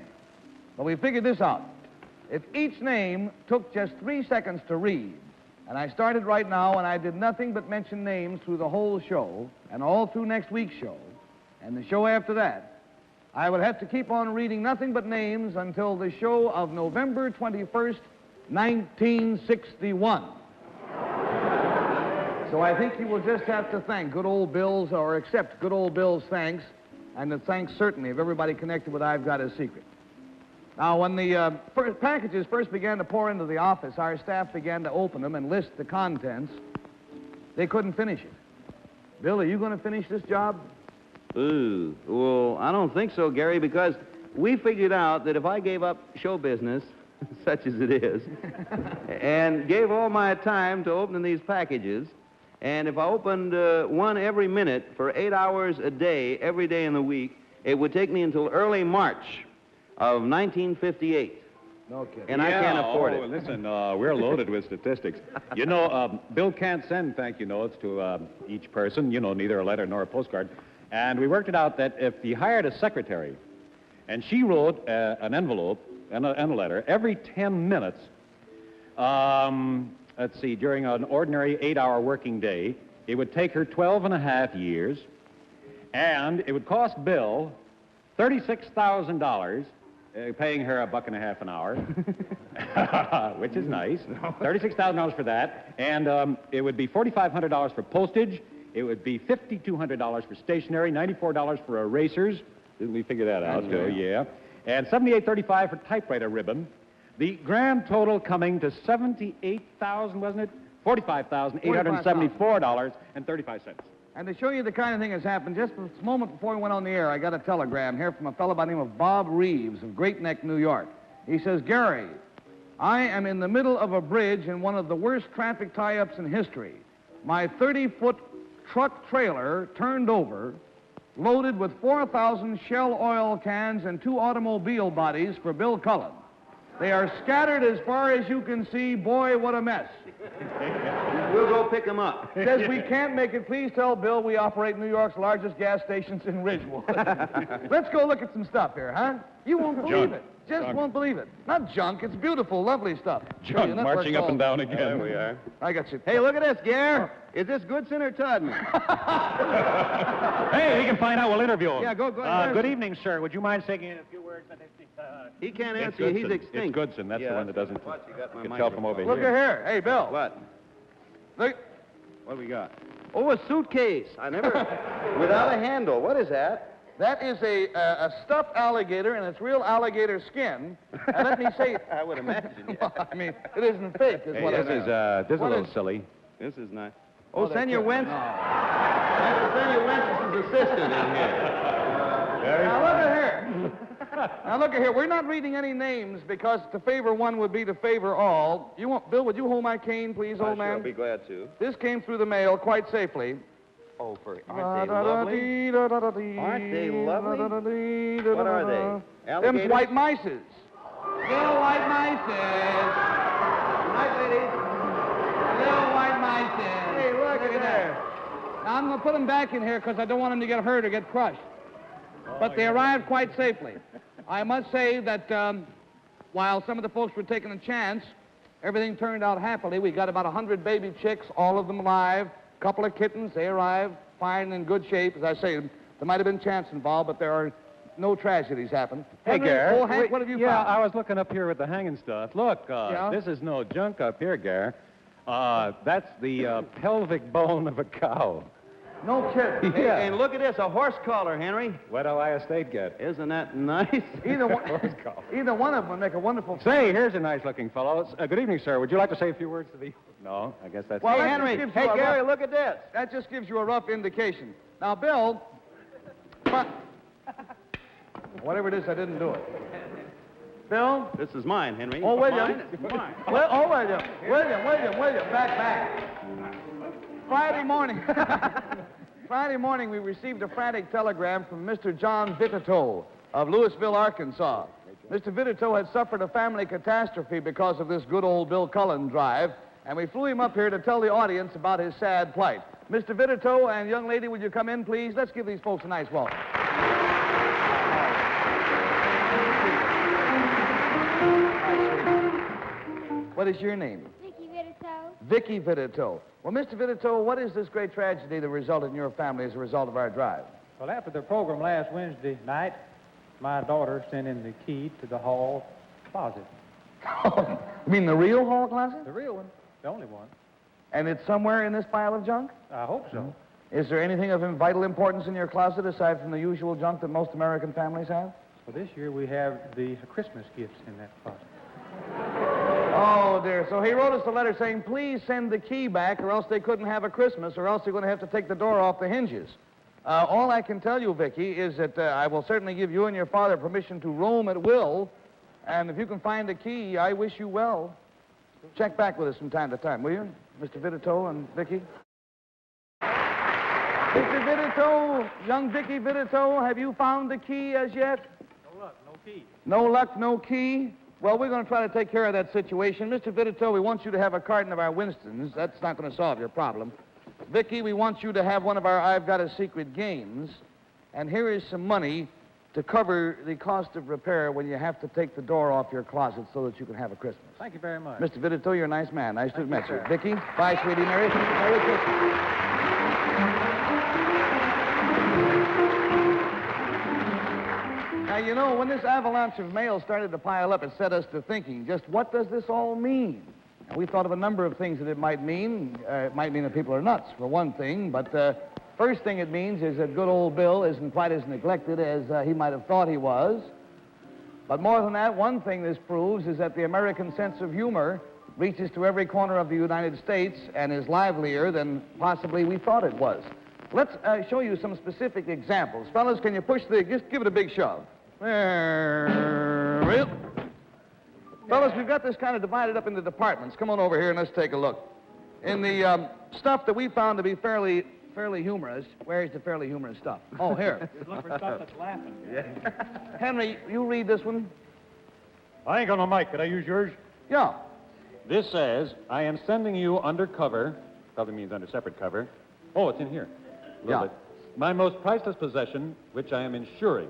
But we figured this out. If each name took just 3 seconds to read, and I started right now and I did nothing but mention names through the whole show, and all through next week's show, and the show after that, I would have to keep on reading nothing but names until the show of November 21st, 1961. So I think you will just have to thank good old Bill's, or accept good old Bill's thanks, and the thanks certainly of everybody connected with I've Got a Secret. Now, when the packages first began to pour into the office, our staff began to open them and list the contents. They couldn't finish it. Bill, are you going to finish this job? Ooh, well, I don't think so, Gary, because we figured out that if I gave up show business, such as it is, and gave all my time to opening these packages, and if I opened one every minute for 8 hours a day, every day in the week, it would take me until early March of 1958. No kidding. And I can't afford it. Listen, we're loaded with statistics. You know, Bill can't send thank you notes to each person, you know, neither a letter nor a postcard. And we worked it out that if he hired a secretary And she wrote an envelope and a letter every 10 minutes. Let's see, during an ordinary 8-hour working day, it would take her 12 and a half years, and it would cost Bill $36,000, paying her $1.50 an hour, which is nice. $36,000 for that, and it would be $4,500 for postage. It would be $5,200 for stationery, $94 for erasers. Didn't we figure that out? Yeah. And $78.35 for typewriter ribbon. The grand total coming to $78,000, wasn't it? $45,874.35. And to show you the kind of thing that's happened, just a moment before we went on the air, I got a telegram here from a fellow by the name of Bob Reeves of Great Neck, New York. He says, Gary, I am in the middle of a bridge in one of the worst traffic tie-ups in history. My 30-foot truck trailer turned over, loaded with 4,000 Shell oil cans and 2 automobile bodies for Bill Cullen. They are scattered as far as you can see. Boy, what a mess. We'll go pick them up. Says we can't make it. Please tell Bill we operate New York's largest gas stations in Ridgewood. Let's go look at some stuff here, huh? You won't believe it. Just won't believe it. Not junk. It's beautiful, lovely stuff. Junk marching up and down again. There we are. I got you. Hey, look at this, Gare. Is this Goodson or Todman? Hey, we can find out. We'll interview him. Yeah, go ahead. Good evening, sir. Would you mind saying a few words? He can't answer you. He's extinct. It's Goodson. That's the one that doesn't. What? You got my can tell from over Look here. at here. Hey, Bill. What? Look. What do we got? Oh, a suitcase. I never... Without a handle. What is that? That is a stuffed alligator, and it's real alligator skin. And let me say... I would imagine, yeah. Well, I mean, it isn't fake, is what I mean. This is a little silly. This is nice. Oh, Senor Wentz. Senor Wentz's assistant in here. Now, look at here. Now, look at here. We're not reading any names because to favor one would be to favor all. Bill, would you hold my cane, please, old man? I'll be glad to. This came through the mail quite safely. Oh, aren't they lovely? Aren't they lovely? What are they? Alligators? Them's white mices. Little white mices. Good night, ladies. Little white mices. Hey, look at there. Now, I'm going to put them back in here because I don't want them to get hurt or get crushed. But they arrived quite safely. I must say that while some of the folks were taking a chance, everything turned out happily. We got about 100 baby chicks, all of them alive. A couple of kittens, they arrived fine and in good shape. As I say, there might have been chance involved, but there are no tragedies happened. Hey, Gare. Oh, Hank, what have you found? Yeah, I was looking up here with the hanging stuff. Look, this is no junk up here, Gare. That's the pelvic bone of a cow. No kidding. Yeah. And look at this, a horse collar, Henry. What do Ohio State get? Isn't that nice? Either one of them would make a wonderful... Say, here's a nice-looking fellow. Good evening, sir. Would you like to say a few words to the... No, I guess that's... Well, hey, Henry. Hey, Gary, look at this. That just gives you a rough indication. Now, Bill... Whatever it is, I didn't do it. Bill? This is mine, Henry. Oh, William. Mine? It's mine. Well, William. William. Back. Friday morning, we received a frantic telegram from Mr. John Vitito of Louisville, Arkansas. Mr. Vitito had suffered a family catastrophe because of this good old Bill Cullen drive, and we flew him up here to tell the audience about his sad plight. Mr. Vitito and young lady, would you come in, please? Let's give these folks a nice welcome. What is your name? Vicky Vitito. Vicky Vitito. Well, Mr. Vitito, what is this great tragedy that resulted in your family as a result of our drive? Well, after the program last Wednesday night, my daughter sent in the key to the hall closet. You mean the real hall closet? The real one, the only one. And it's somewhere in this pile of junk? I hope so. Is there anything of vital importance in your closet aside from the usual junk that most American families have? Well, this year we have the Christmas gifts in that closet. Oh, dear. So he wrote us a letter saying, please send the key back or else they couldn't have a Christmas or else they're going to have to take the door off the hinges. All I can tell you, Vicky, is that I will certainly give you and your father permission to roam at will. And if you can find a key, I wish you well. Check back with us from time to time, will you, Mr. Vitito and Vicky? Mr. Vitito, young Vicky Vitito, have you found the key as yet? No luck, no key. No luck, no key? Well, we're going to try to take care of that situation. Mr. Vitito, we want you to have a carton of our Winstons. That's not going to solve your problem. Vicky, we want you to have one of our I've Got a Secret games. And here is some money to cover the cost of repair when you have to take the door off your closet so that you can have a Christmas. Thank you very much. Mr. Vidito, you're a nice man. Nice to have met you. Vicki, bye, sweetie. Merry Christmas. Now, you know, when this avalanche of mail started to pile up, it set us to thinking, just what does this all mean? And we thought of a number of things that it might mean. It might mean that people are nuts, for one thing, but first thing it means is that good old Bill isn't quite as neglected as he might have thought he was. But more than that, one thing this proves is that the American sense of humor reaches to every corner of the United States and is livelier than possibly we thought it was. Let's show you some specific examples. Fellas, can you push just give it a big shove. There. Fellas, we've got this kind of divided up into departments. Come on over here and let's take a look. In the stuff that we found to be fairly humorous, where's the fairly humorous stuff? Oh, here. Just look for stuff that's laughing. Henry, you read this one? I ain't got no mic. Could I use yours? Yeah. This says, I am sending you under cover, probably means under separate cover. Oh, it's in here. Yeah. My most priceless possession, which I am insuring.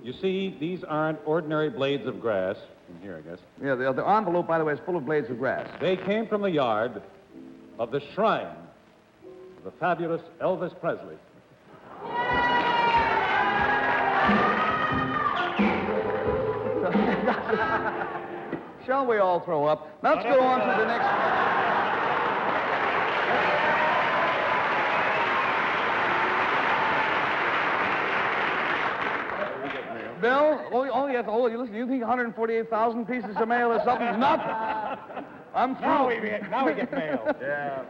You see, these aren't ordinary blades of grass. In here, I guess. Yeah, the envelope, by the way, is full of blades of grass. They came from the yard of the shrine of the fabulous Elvis Presley. Shall we all throw up? Let's go on to the next. Bill, listen, you think 148,000 pieces of mail is something? Nothing. I'm through. Now we get mail. Yeah, boy.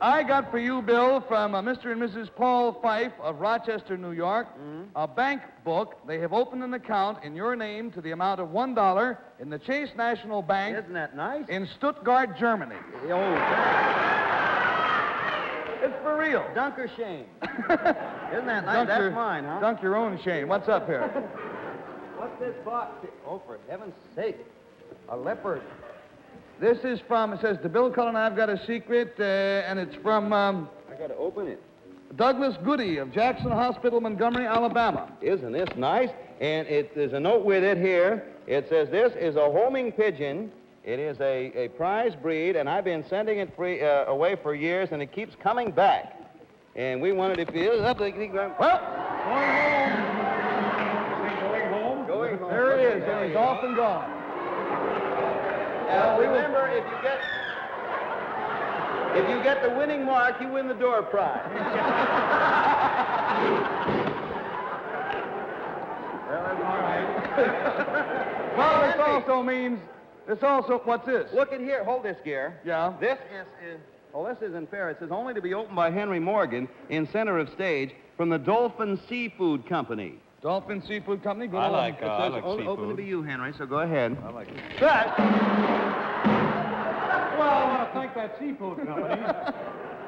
I got for you, Bill, from Mr. and Mrs. Paul Fife of Rochester, New York, a bank book. They have opened an account in your name to the amount of $1 in the Chase National Bank. Isn't that nice? In Stuttgart, Germany. Oh, it's for real. Dunker Shane. Isn't that nice? That's mine, huh? Dunk your own shame. What's up here? What's this box? Oh, for heaven's sake. A leopard. This is from, it says, to Bill Cullen, I've got a secret, and it's from I got to open it. Douglas Goody of Jackson Hospital, Montgomery, Alabama. Isn't this nice? And there's a note with it here. It says, this is a homing pigeon. It is a prize breed, and I've been sending it away for years, and it keeps coming back. And we wanted to feel up. Well, going home. Going home. There it is, and he's off and gone. Remember, if you get the winning mark, you win the door prize. Well, that's all right. Well, this also, what's this? Look at here. Hold this, Gare. Yeah? This isn't fair. It says only to be opened by Henry Morgan in center of stage from the Dolphin Seafood Company. Dolphin Seafood Company? Good I on like them. seafood. Open to be you, Henry, so go ahead. I like it. Well, I want to thank that seafood company.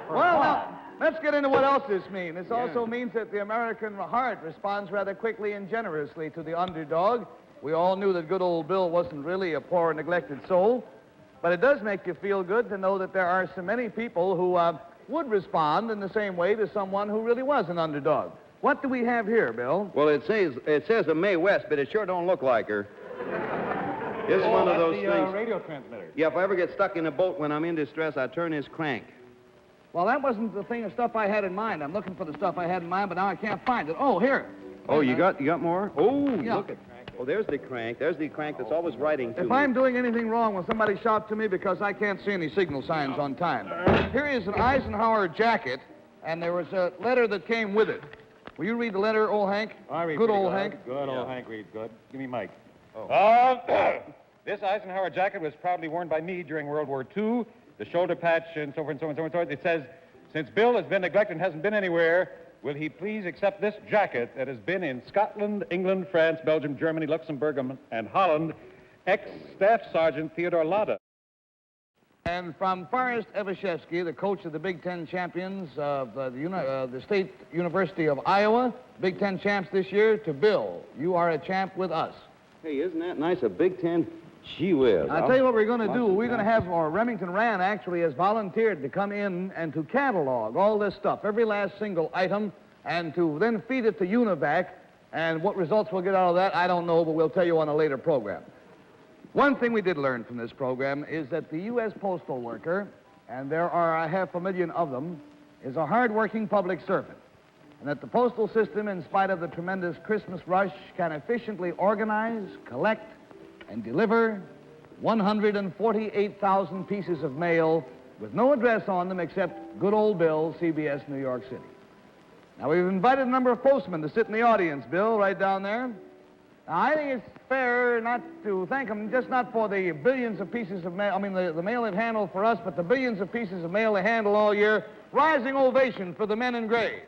Well, now, let's get into what else this means. This also means that the American heart responds rather quickly and generously to the underdog. We all knew that good old Bill wasn't really a poor, neglected soul. But it does make you feel good to know that there are so many people who would respond in the same way to someone who really was an underdog. What do we have here, Bill? Well, it says a Mae West, but it sure don't look like her. It's one of those things. Radio transmitter. Yeah, if I ever get stuck in a boat when I'm in distress, I turn this crank. Well, that wasn't the thing of stuff I had in mind. I'm looking for the stuff I had in mind, but now I can't find it. Oh, here. Oh, you got more? Oh, Yeah. look at. Oh, there's the crank. There's the crank that's always writing to If me. I'm doing anything wrong, will somebody shout to me because I can't see any signal signs on time. Here is an Eisenhower jacket, and there was a letter that came with it. Will you read the letter, old Hank? I read Good pretty old Hank. Good old Hank reads good. Give me Mike. Oh. This Eisenhower jacket was proudly worn by me during World War II. The shoulder patch and so forth and so on and so on and so forth. It says, since Bill has been neglected and hasn't been anywhere, will he please accept this jacket that has been in Scotland, England, France, Belgium, Germany, Luxembourg, and Holland, ex-Staff Sergeant Theodore Lada. And from Forrest Evashevsky, the coach of the Big Ten champions of the State University of Iowa, Big Ten champs this year, to Bill. You are a champ with us. Hey, isn't that nice? A Big Ten. Gee whiz. I'll tell you what we're going to do. We're going to have, or Remington Rand actually has volunteered to come in and to catalog all this stuff, every last single item, and to then feed it to UNIVAC And what results we'll get out of that, I don't know, but we'll tell you on a later program. One thing we did learn from this program is that the U.S. postal worker, and there are 500,000 of them, is a hard-working public servant. And that the postal system, in spite of the tremendous Christmas rush, can efficiently organize, collect, and deliver 148,000 pieces of mail with no address on them except good old Bill, CBS, New York City. Now, we've invited a number of postmen to sit in the audience, Bill, right down there. Now, I think it's fair not to thank them, just not for the billions of pieces of mail, the mail they've handled for us, but the billions of pieces of mail they handle all year. Rising ovation for the men in gray.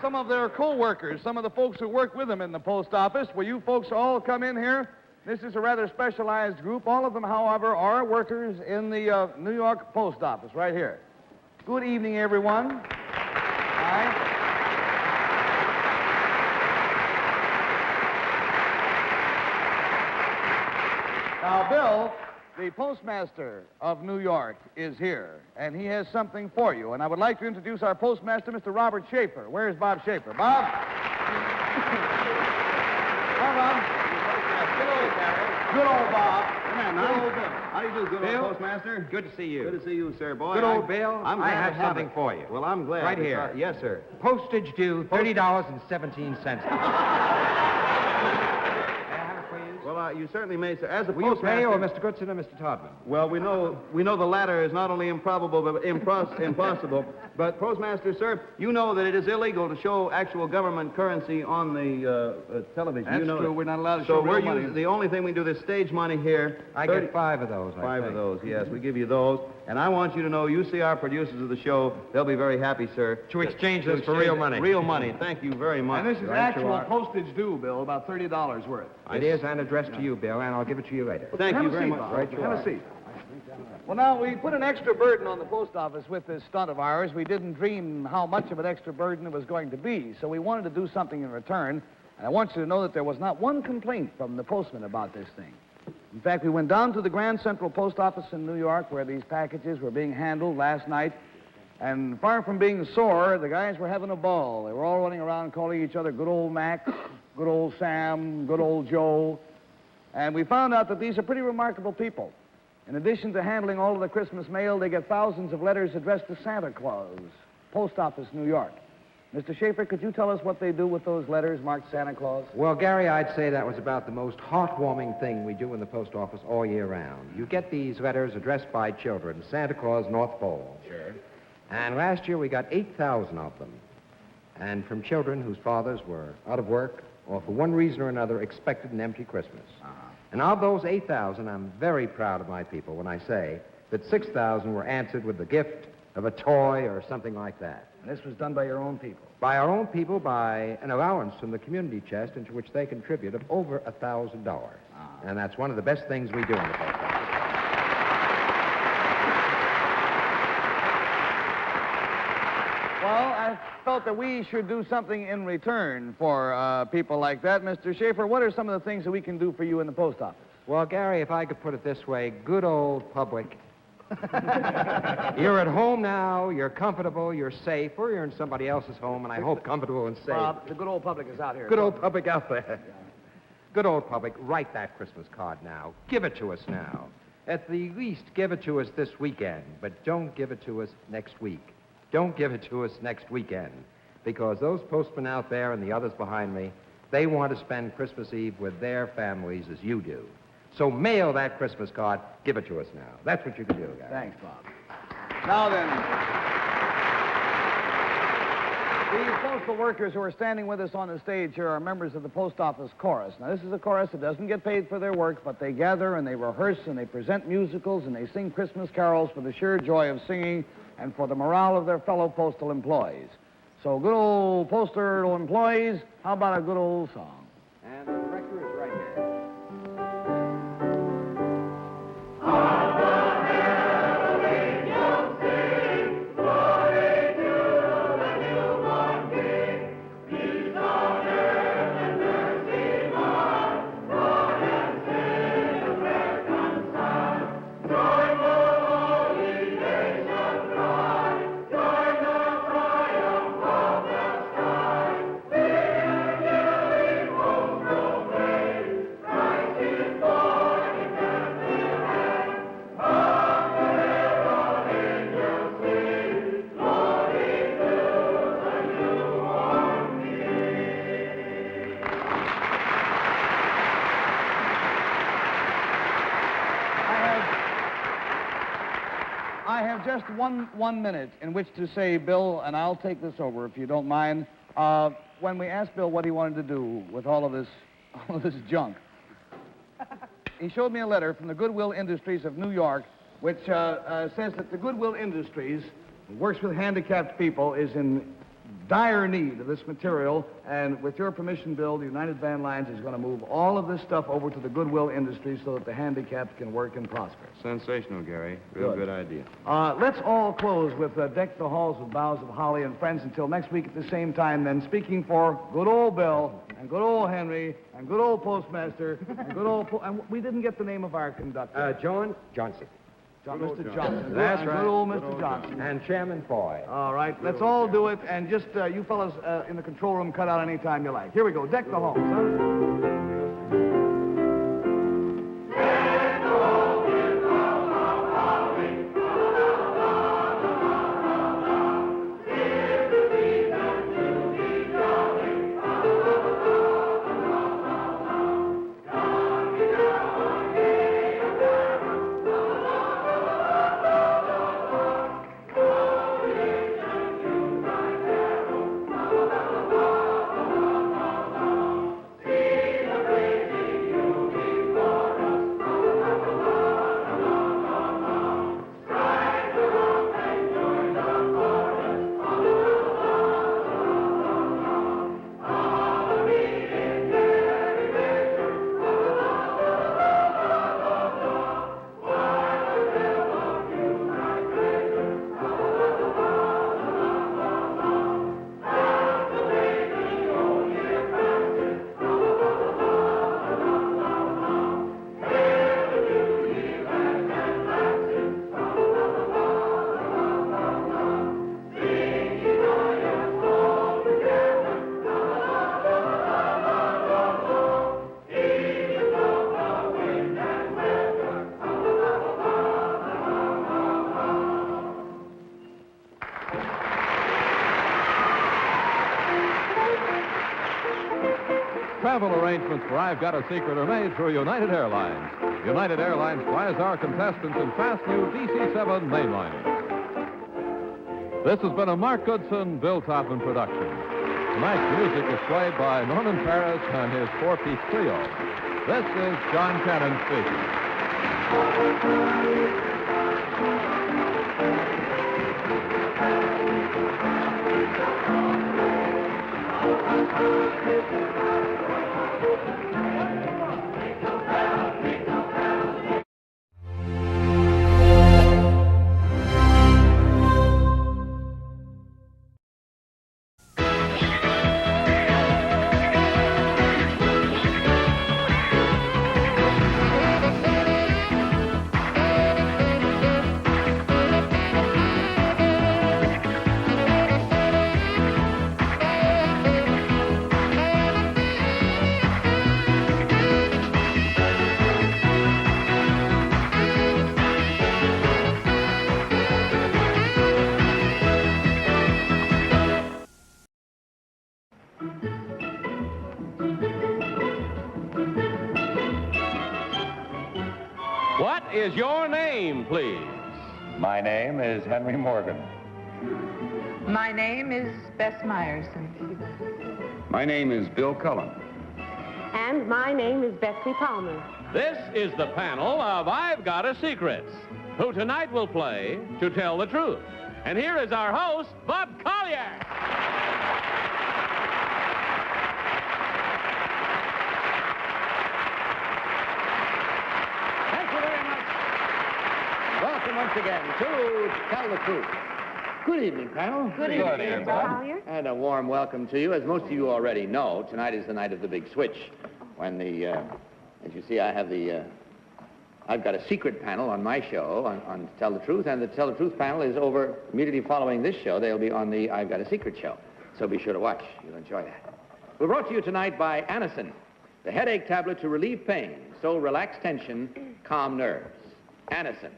Some of their co-workers, some of the folks who work with them in the post office. Will you folks all come in here? This is a rather specialized group. All of them, however, are workers in the New York post office right here. Good evening, everyone. Hi. Now, Bill, the postmaster of New York, is here, and he has something for you. And I would like to introduce our postmaster, Mr. Robert Schaefer. Where's Bob Schaefer? Bob? Come on. Good old Bob. Come on, Good old Bill. How do you do, good Bill? old postmaster? Good to see you. Good to see you, sir. Boy, Good old Bill, I'm glad I have to have something it. for you. Well, I'm glad. Right here. Yes, sir. Postage due, $30.17. Well, you certainly may, sir. As a Will you postmaster... pay, or Mr. Goodson or Mr. Todman? Well, we know the latter is not only improbable but impossible. But postmaster, sir, you know that it is illegal to show actual government currency on the television. That's you know true. that. We're not allowed to So show real money. the only thing we do is stage money here. I get 5 of those. Five of those, yes. We give you those. And I want you to know, you see our producers of the show, they'll be very happy, sir. To exchange this for real money. Real money. Thank you very much. And this is Right you actual are. postage due, Bill, about $30 worth. It is, and addressed to you, Bill, and I'll give it to you later. Thank Have you a very seat, much. Bob. Right you Have are. a seat. Well, now, we put an extra burden on the post office with this stunt of ours. We didn't dream how much of an extra burden it was going to be, so we wanted to do something in return. And I want you to know that there was not one complaint from the postman about this thing. In fact, we went down to the Grand Central Post Office in New York where these packages were being handled last night. And far from being sore, the guys were having a ball. They were all running around calling each other good old Mac, good old Sam, good old Joe. And we found out that these are pretty remarkable people. In addition to handling all of the Christmas mail, they get thousands of letters addressed to Santa Claus, Post Office, New York. Mr. Schaefer, could you tell us what they do with those letters marked Santa Claus? Well, Gary, I'd say that was about the most heartwarming thing we do in the post office all year round. You get these letters addressed by children, Santa Claus, North Pole. Sure. And last year we got 8,000 of them. And from children whose fathers were out of work or for one reason or another expected an empty Christmas. And of those 8,000, I'm very proud of my people when I say that 6,000 were answered with the gift of a toy or something like that. And this was done by your own people? By our own people, by an allowance from the community chest into which they contribute of over $1,000. And that's one of the best things we do in the post office. Well, I felt that we should do something in return for people like that. Mr. Schaefer, what are some of the things that we can do for you in the post office? Well, Gary, if I could put it this way, good old public. You're at home now, you're comfortable, you're safe, or you're in somebody else's home, and I hope comfortable and safe. Bob, the good old public is out here. Good old public out there. Good old public, write that Christmas card now. Give it to us now. At the least, give it to us this weekend, but don't give it to us next week. Don't give it to us next weekend, because those postmen out there and the others behind me, they want to spend Christmas Eve with their families as you do. So mail that Christmas card, give it to us now. That's what you can do, guys. Thanks, Bob. Now then, these postal workers who are standing with us on the stage here are members of the Post Office Chorus. Now, this is a chorus that doesn't get paid for their work, but they gather and they rehearse and they present musicals and they sing Christmas carols for the sheer joy of singing and for the morale of their fellow postal employees. So, good old postal employees, how about a good old song? And the director is right here. Peace on earth and mercy on, Lord and Savior, just one minute in which to say, Bill, and I'll take this over if you don't mind. When we asked Bill what he wanted to do with all of this junk, he showed me a letter from the Goodwill Industries of New York, which says that the Goodwill Industries works with handicapped people, is in dire need of this material, and with your permission, Bill, the United Van Lines is going to move all of this stuff over to the Goodwill Industries so that the handicapped can work and prosper. Sensational, Gary. Real good idea. Let's all close with Deck the Halls with Boughs of Holly and Friends until next week at the same time, then speaking for good old Bill and good old Henry and good old Postmaster and good old... and we didn't get the name of our conductor. John Johnson. Mr. Johnson. That's And right. Good old Mr. Johnson. And Chairman Foy. All right, let's all do it, and just you fellas in the control room cut out any time you like. Here we go. Deck the halls, huh? Travel arrangements for I've Got a Secret are made through United Airlines. United Airlines flies our contestants in fast new DC-7 mainliners. This has been a Mark Goodson, Bill Topham production. Tonight's music is played by Norman Paris and his four-piece trio. This is John Cannon speaking. What is your name, please? My name is Henry Morgan. My name is Bess Myerson. My name is Bill Cullen. And my name is Betsy Palmer. This is the panel of I've Got a Secret, who tonight will play To Tell the Truth. And here is our host, Bob Collier. Thank you very much. Welcome once again to Tell the Truth. Good evening, panel. Good evening, Mr. Collier. And a warm welcome to you. As most of you already know, tonight is the night of the big switch. When as you see, I have I've got a secret panel on my show on Tell the Truth, and the Tell the Truth panel is over immediately following this show. They'll be on the I've Got a Secret show. So be sure to watch. You'll enjoy that. We're brought to you tonight by Anacin, the headache tablet to relieve pain, so relax tension, calm nerves. Anacin.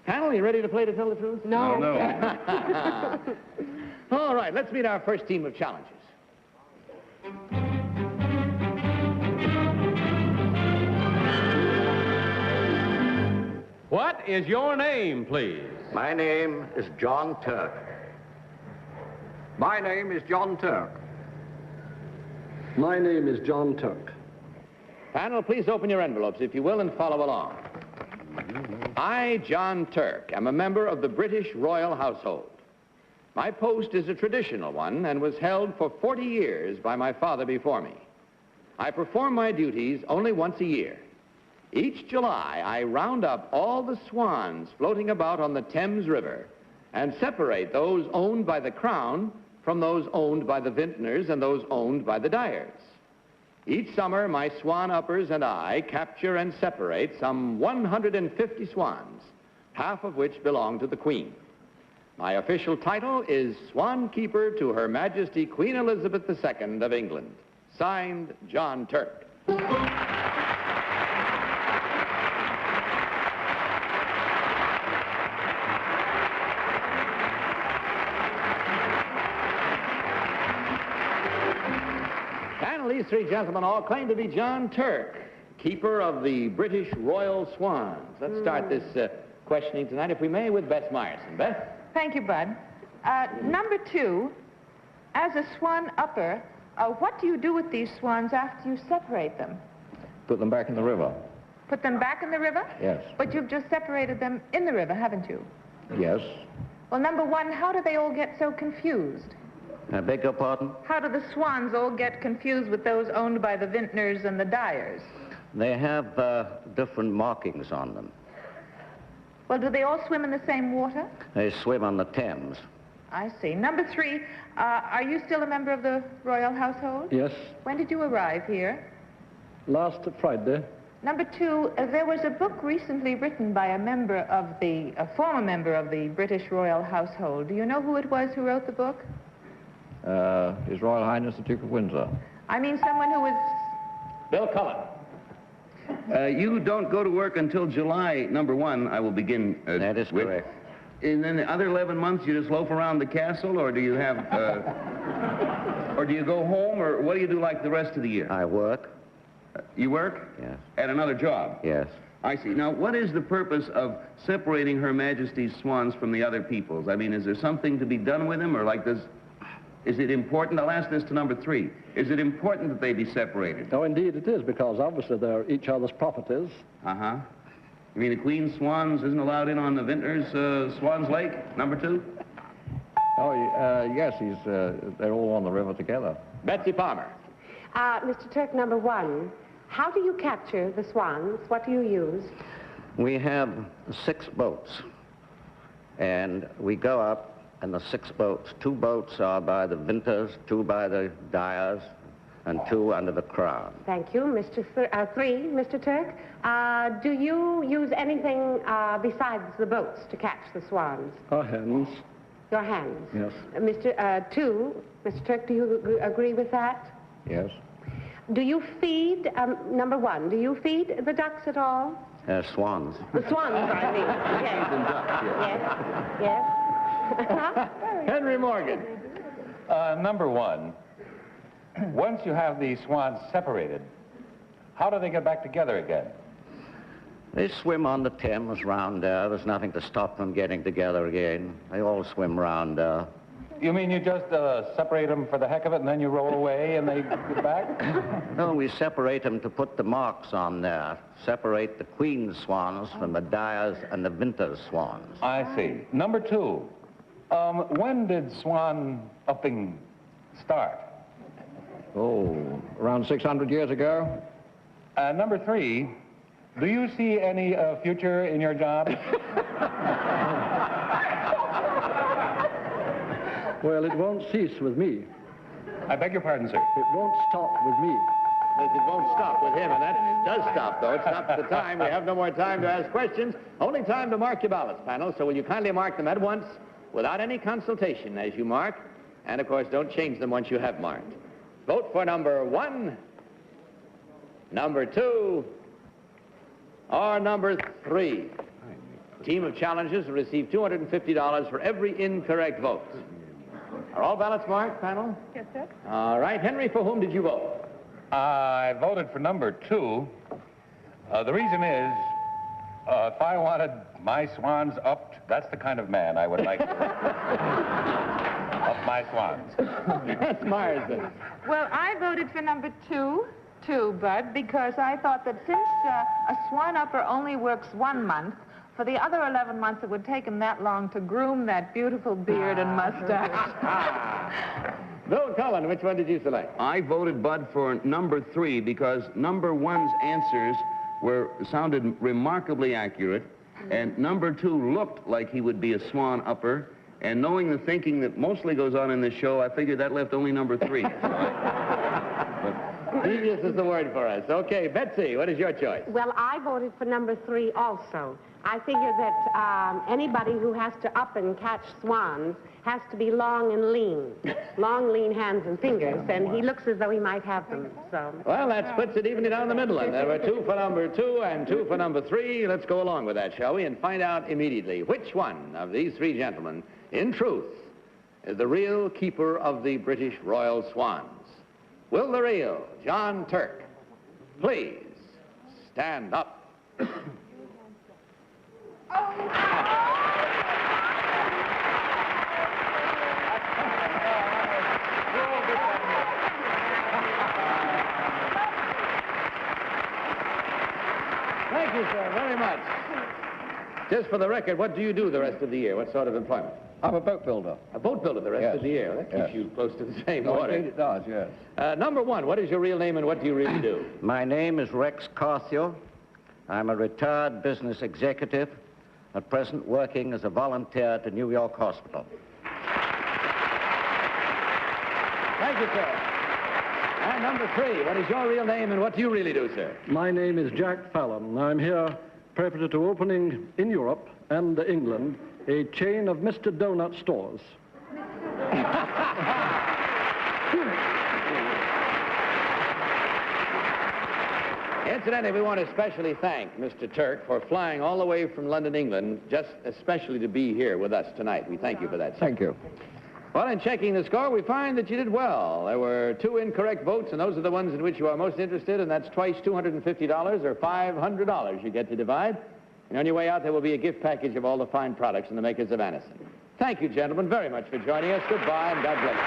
Panel, you ready to play To Tell the Truth? No. I don't know. All right, let's meet our first team of challengers. What is your name, please? My name is John Turk. My name is John Turk. My name is John Turk. Panel, please open your envelopes, if you will, and follow along. I, John Turk, am a member of the British royal household. My post is a traditional one and was held for 40 years by my father before me. I perform my duties only once a year. Each July, I round up all the swans floating about on the Thames River and separate those owned by the Crown from those owned by the vintners and those owned by the dyers. Each summer, my swan uppers and I capture and separate some 150 swans, half of which belong to the Queen. My official title is Swan Keeper to Her Majesty Queen Elizabeth II of England. Signed, John Turk. These three gentlemen all claim to be John Turk, keeper of the British Royal Swans. Let's start this questioning tonight, if we may, with Bess Myerson. Bess? Thank you, Bud. Number 2, as a swan upper, what do you do with these swans after you separate them? Put them back in the river. Put them back in the river? Yes. But you've just separated them in the river, haven't you? Yes. Well, number 1, how do they all get so confused? I beg your pardon? How do the swans all get confused with those owned by the vintners and the dyers? They have different markings on them. Well, do they all swim in the same water? They swim on the Thames. I see. Number 3, are you still a member of the royal household? Yes. When did you arrive here? Last Friday. Number 2, there was a book recently written by a former member of the British royal household. Do you know who it was who wrote the book? His Royal Highness the Duke of Windsor. I mean someone who was... Bill Cullen. You don't go to work until July, number 1, I will begin. That is correct. And then the other 11 months, you just loaf around the castle, or do you have... or do you go home, or what do you do like the rest of the year? I work. You work? Yes. At another job? Yes. I see. Now, what is the purpose of separating Her Majesty's swans from the other people's? I mean, is there something to be done with them, or like does... Is it important? I'll ask this to number 3. Is it important that they be separated? Oh, indeed it is, because obviously they're each other's properties. Uh-huh. You mean the Queen's swans isn't allowed in on the vintner's Swans Lake, number 2? Oh, yes, they're all on the river together. Betsy Palmer. Mr. Turk, number 1, how do you capture the swans? What do you use? We have 6 boats, and we go up, and the 6 boats, 2 boats are by the vintners, 2 by the dyers, and 2 under the Crown. Thank you. Mr. 3, Mr. Turk, do you use anything besides the boats to catch the swans? Our hands. Your hands? Yes. Mr. 2, Mr. Turk, do you agree with that? Yes. Do you feed, number 1, do you feed the ducks at all? Swans. The swans, I mean. Yes. Yes. Henry Morgan. Number 1, once you have these swans separated, how do they get back together again? They swim on the Thames round there. There's nothing to stop them getting together again. They all swim round there. You mean you just separate them for the heck of it and then you roll away and they get back? No, we separate them to put the marks on there. Separate the Queen's swans from the dyers and the vintner's swans. I see. Number 2, when did swan upping start? Oh, around 600 years ago. Number 3, do you see any future in your job? Well, it won't cease with me. I beg your pardon, sir. It won't stop with me. It won't stop with him, and that does stop, though. It stops the time. We have no more time to ask questions. Only time to mark your ballots, panel. So will you kindly mark them at once, without any consultation as you mark? And, of course, don't change them once you have marked. Vote for number 1, number 2, or number 3. Team of challengers will receive $250 for every incorrect vote. Are all ballots marked, panel? Yes, sir. All right. Henry, for whom did you vote? I voted for number 2. The reason is, if I wanted my swans upped That's the kind of man I would like to of my swans. That's Marsden. Well, I voted for number two, Bud, because I thought that since a swan upper only works 1 month, for the other 11 months it would take him that long to groom that beautiful beard and mustache. Bill Cullen, which one did you select? I voted Bud for number 3 because number 1's answers sounded remarkably accurate, and number 2 looked like he would be a swan upper, and knowing the thinking that mostly goes on in this show, I figured that left only number 3. Genius is the word for us. Okay, Betsy, what is your choice? Well, I voted for number 3 also. I figure that anybody who has to up and catch swans has to be long and lean. Long, lean hands and fingers, and he looks as though he might have them, so... Well, that splits it evenly down the middle, and there were 2 for number 2 and 2 for number 3. Let's go along with that, shall we, and find out immediately which one of these 3 gentlemen, in truth, is the real keeper of the British Royal Swans. Will the real John Turk please stand up? Thank you, sir, very much. Just for the record, what do you do the rest of the year? What sort of employment? I'm a boat builder. A boat builder the rest of the year. That keeps you close to the same water. Indeed it does, yes. Number 1, what is your real name and what do you really do? My name is Rex Carthew. I'm a retired business executive, at present working as a volunteer at the New York Hospital. Thank you, sir. And number 3, what is your real name and what do you really do, sir? My name is Jack Fallon. I'm here preparatory to opening in Europe and England a chain of Mr. Donut stores. Incidentally, we want to especially thank Mr. Turk for flying all the way from London, England, just especially to be here with us tonight. We thank you for that, sir. Thank you. Well, in checking the score, we find that you did well. There were 2 incorrect votes, and those are the ones in which you are most interested, and that's twice $250 or $500 you get to divide. And on your way out, there will be a gift package of all the fine products from the makers of Anison. Thank you, gentlemen, very much for joining us. Goodbye, and God bless you.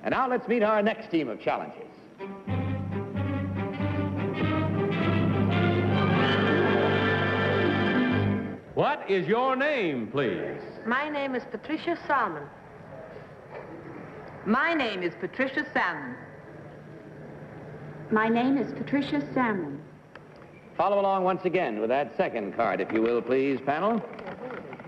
And now let's meet our next team of challengers. What is your name, please? My name is Patricia Salmon. My name is Patricia Salmon. My name is Patricia Salmon. Follow along once again with that second card, if you will, please, panel.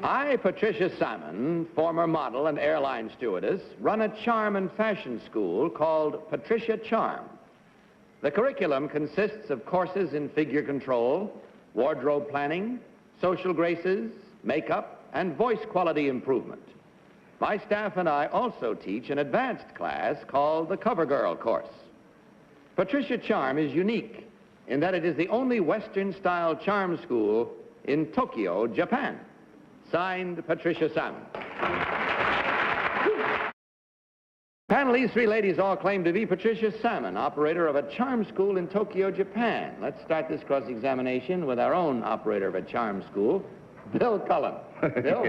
I, Patricia Salmon, former model and airline stewardess, run a charm and fashion school called Patricia Charm. The curriculum consists of courses in figure control, wardrobe planning, social graces, makeup, and voice quality improvement. My staff and I also teach an advanced class called the Cover Girl course. Patricia Charm is unique in that it is the only Western-style charm school in Tokyo, Japan. Signed, Patricia Salmon. Panel, these 3 ladies all claim to be Patricia Salmon, operator of a charm school in Tokyo, Japan. Let's start this cross-examination with our own operator of a charm school, Bill Cullen. Bill?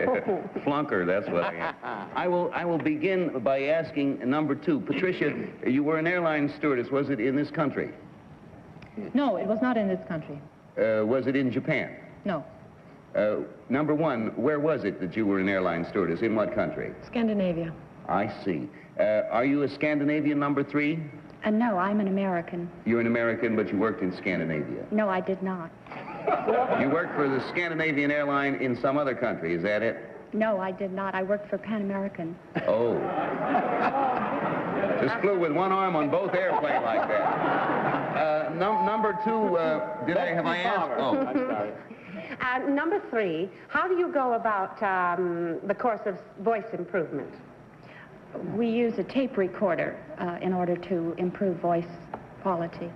Flunker, that's what I am. I will begin by asking number 2. Patricia, you were an airline stewardess. Was it in this country? No, it was not in this country. Was it in Japan? No. Number 1, where was it that you were an airline stewardess? In what country? Scandinavia. I see. Are you a Scandinavian, number 3? No, I'm an American. You're an American, but you worked in Scandinavia. No, I did not. You worked for the Scandinavian airline in some other country, is that it? No, I did not. I worked for Pan American. Oh. Just flew with one arm on both airplanes like that. Number 2, have I asked? Oh, I'm sorry. Number 3, how do you go about the course of voice improvement? We use a tape recorder in order to improve voice quality.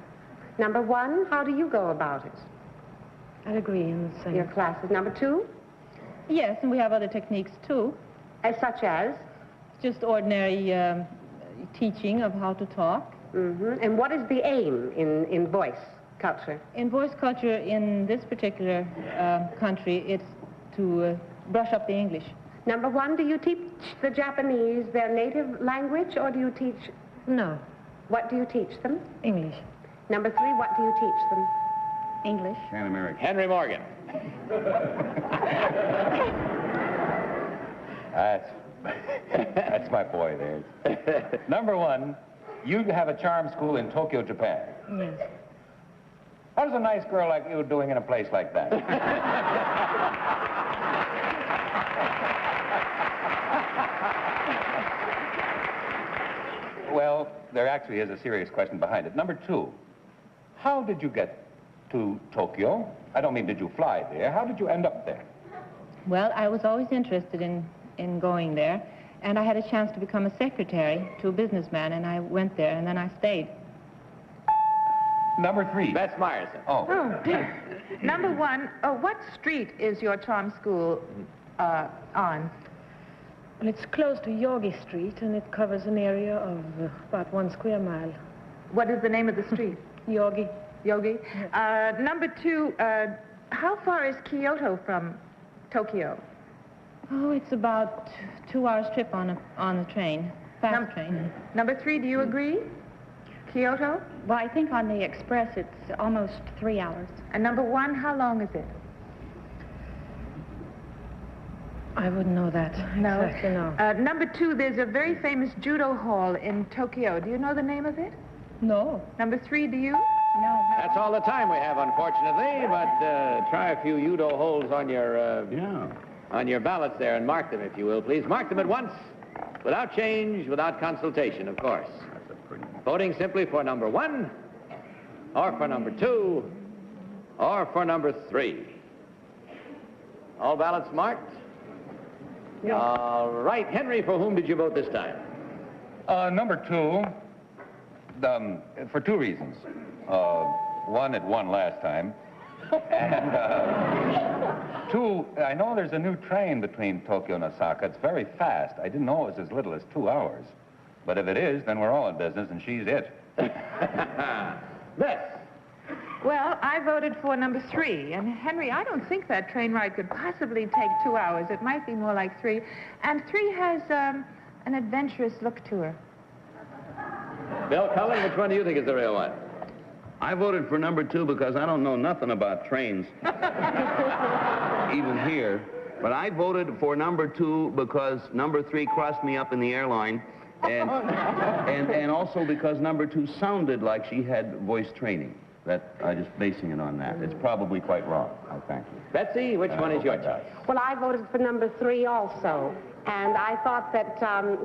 Number 1, how do you go about it? I'd agree in the same. Your classes. Number 2? Yes, and we have other techniques too. Such as? Just ordinary teaching of how to talk. Mm-hmm. And what is the aim in voice culture? In voice culture, in this particular country, it's to brush up the English. Number one, do you teach the Japanese their native language, or do you teach... No. What do you teach them? English. Number three, what do you teach them? English. And American. Henry Morgan. That's my boy there. Number one, you have a charm school in Tokyo, Japan. Yes. What is a nice girl like you doing in a place like that? Well, there actually is a serious question behind it. Number two, how did you get to Tokyo? I don't mean did you fly there. How did you end up there? Well, I was always interested in going there, and I had a chance to become a secretary to a businessman, and I went there, and then I stayed. Number three. Bess Meyerson. Oh. Number one, what street is your charm school on? Well, it's close to Yogi Street, and it covers an area of about 1 square mile. What is the name of the street? Yogi. Yogi. Number two, how far is Kyoto from Tokyo? Oh, it's about 2 hours trip on a train, fast train. Number three, do you agree? Kyoto? Well, I think on the express it's almost 3 hours. And number one, how long is it? I wouldn't know that. No. Exactly, no. Number two, there's a very famous judo hall in Tokyo. Do you know the name of it? No. Number three, do you? No. That's all the time we have, unfortunately, but try a few judo holes on your ballots there and mark them, if you will, please. Mark them at once, without change, without consultation, of course. Voting simply for number one, or for number two, or for number three. All ballots marked? Yeah. All right. Henry, for whom did you vote this time? Number two, for two reasons. One, it won last time. And two, I know there's a new train between Tokyo and Osaka. It's very fast. I didn't know it was as little as 2 hours. But if it is, then we're all in business, and she's it. Bess. Well, I voted for number three. And Henry, I don't think that train ride could possibly take 2 hours. It might be more like three. And three has an adventurous look to her. Bill Cullen, which one do you think is the real one? I voted for number two because I don't know nothing about trains, even here. But I voted for number two because number three crossed me up in the airline, and also because number two sounded like she had voice training. That I'm just basing it on that. It's probably quite wrong. I thank you. Betsy, which one is your choice? Well, I voted for number three also. And I thought that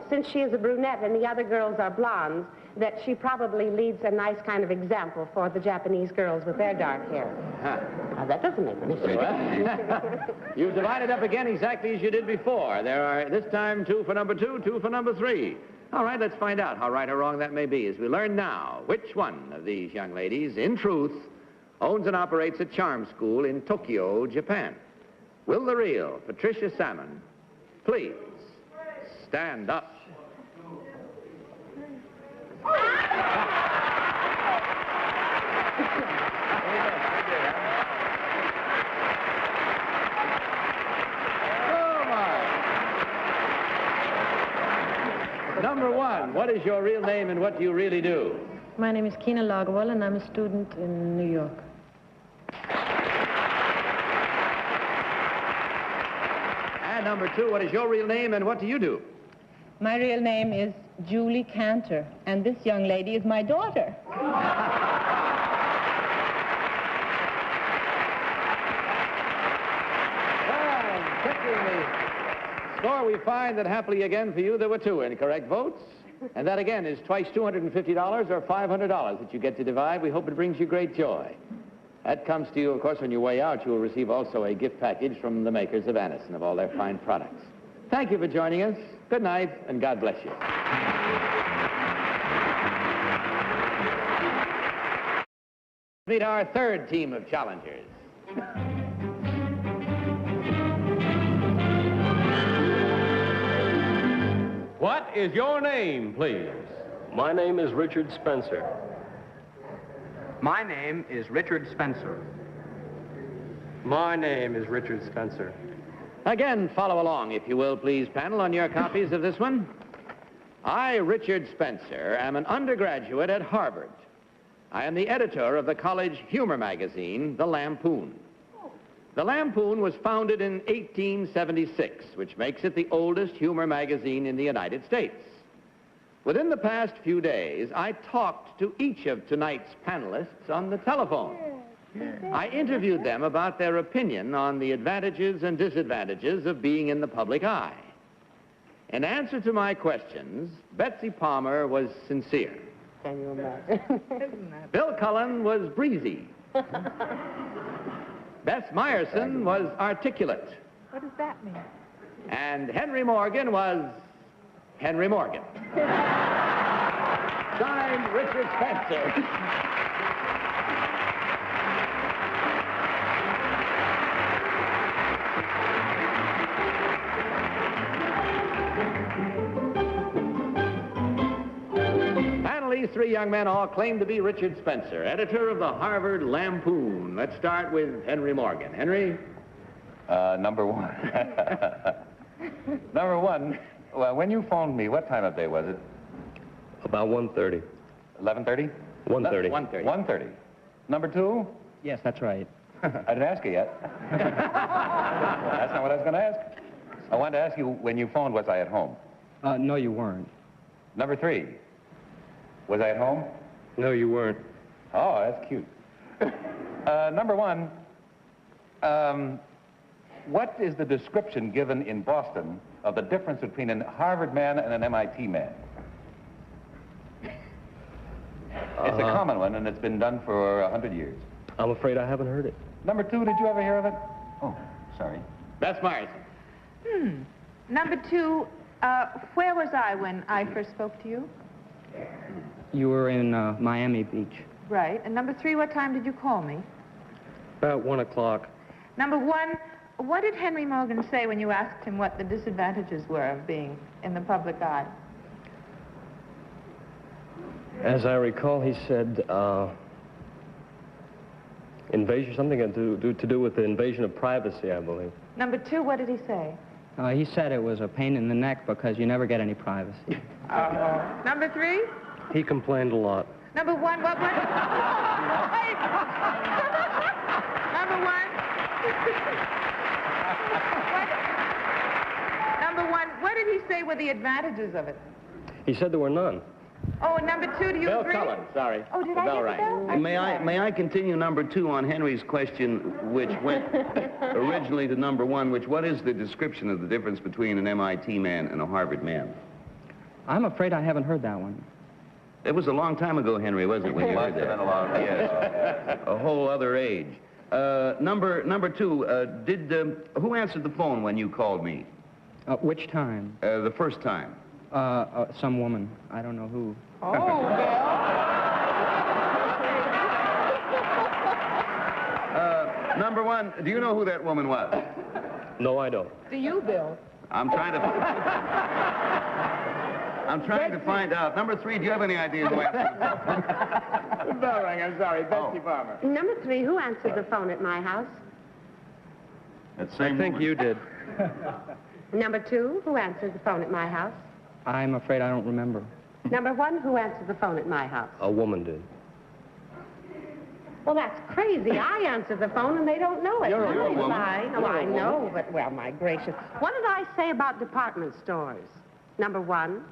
since she is a brunette and the other girls are blondes, that she probably leads a nice kind of example for the Japanese girls with their dark hair. Huh. Now, that doesn't make any sense. You've divided up again exactly as you did before. There are, this time, 2 for number 2, 2 for number 3. All right, let's find out how right or wrong that may be as we learn now which one of these young ladies, in truth, owns and operates a charm school in Tokyo, Japan. Will the real Patricia Salmon please stand up? Number one, what is your real name and what do you really do? My name is Kina Lagwal, and I'm a student in New York. And number two, what is your real name and what do you do? My real name is Julie Cantor, and this young lady is my daughter. Score, we find that happily again for you, there were 2 incorrect votes. And that again is twice $250 or $500 that you get to divide. We hope it brings you great joy. That comes to you, of course, on your way out. You will receive also a gift package from the makers of Annis and of all their fine products. Thank you for joining us. Good night, and God bless you. Meet our third team of challengers. What is your name, please? My name is Richard Spencer. My name is Richard Spencer. My name is Richard Spencer. Again, follow along, if you will, please, panel, on your copies of this one. I, Richard Spencer, am an undergraduate at Harvard. I am the editor of the college humor magazine, The Lampoon. The Lampoon was founded in 1876, which makes it the oldest humor magazine in the United States. Within the past few days, I talked to each of tonight's panelists on the telephone. I interviewed them about their opinion on the advantages and disadvantages of being in the public eye. In answer to my questions, Betsy Palmer was sincere. Can you imagine? Bill Cullen was breezy. Bess Meyerson was articulate. What does that mean? And Henry Morgan was Henry Morgan. Signed, Richard Spencer. These three young men all claim to be Richard Spencer, editor of the Harvard Lampoon. Let's start with Henry Morgan. Henry? Number one. Number one, well, when you phoned me, what time of day was it? About 1:30. 11:30? 1:30. 1:30. 1:30. Number two? Yes, that's right. I didn't ask you yet. That's not what I was going to ask. I wanted to ask you, when you phoned, was I at home? No, you weren't. Number three, was I at home? No, you weren't. Oh, that's cute. Number one, what is the description given in Boston of the difference between a Harvard man and an MIT man? It's a common one, and it's been done for 100 years. I'm afraid I haven't heard it. Number two, did you ever hear of it? Oh, sorry. Bess Meyerson. Number two, where was I when I first spoke to you? You were in Miami Beach. Right. And number three, what time did you call me? About 1 o'clock. Number one, what did Henry Morgan say when you asked him what the disadvantages were of being in the public eye? As I recall, he said invasion, something to do with the invasion of privacy, I believe. Number two, what did he say? He said it was a pain in the neck because you never get any privacy. Number three? He complained a lot. Number one, what? Number one. Number one, what did he say were the advantages of it? He said there were none. Oh, and number two, do you Bill agree? Cullen, sorry. Oh, did I get the bell? May I continue number two on Henry's question, which went originally to number one, what is the description of the difference between an MIT man and a Harvard man? I'm afraid I haven't heard that one. It was a long time ago, Henry, wasn't it, when you heard that? Been a long time. Yes, a whole other age. Number two, who answered the phone when you called me? Which time? The first time. Some woman. I don't know who. Oh, Bill. Number one, do you know who that woman was? No, I don't. Do you, Bill? I'm trying to find out. Number three, do you have any idea who answered the phone? Bell rang, I'm sorry. Betsy Palmer. Number three, who answered the phone at my house? That same I think woman. you did. Number two, who answered the phone at my house? I'm afraid I don't remember. Number one, who answered the phone at my house? A woman did. Well, that's crazy. I answered the phone and they don't know it. You're a woman. I know, but, well, my gracious. What did I say about department stores? Number one.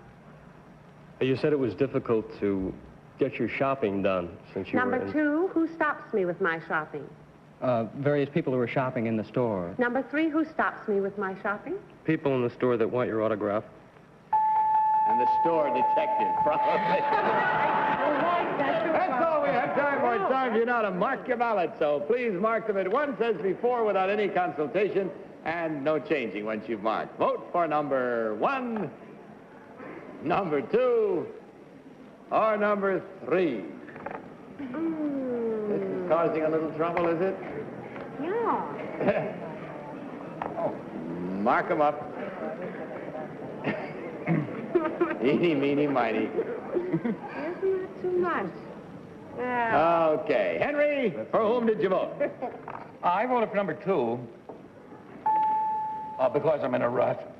You said it was difficult to get your shopping done since you Number were in... two, who stops me with my shopping? Various people who were shopping in the store. Number three, who stops me with my shopping? People in the store that want your autograph. And the store detective, probably. That's all we have time for. It's time for you now to mark your ballot. So please mark them at once as before without any consultation and no changing once you've marked. Vote for number one, number two, or number three. This is causing a little trouble, is it? Yeah. Mark them up. Eeny, meeny, miny. Isn't that too much? Okay. Henry, for whom did you vote? I voted for number 2 because I'm in a rut.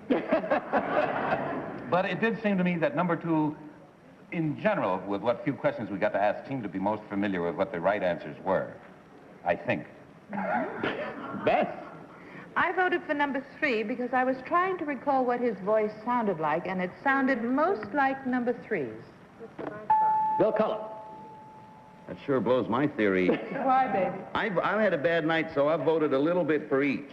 But it did seem to me that number 2, in general, with what few questions we got to ask, seemed to be most familiar with what the right answers were, I think. Beth? I voted for number 3 because I was trying to recall what his voice sounded like, and it sounded most like number 3's. Bill Cullen. That sure blows my theory. Why, baby? I've had a bad night, so I've voted a little bit for each.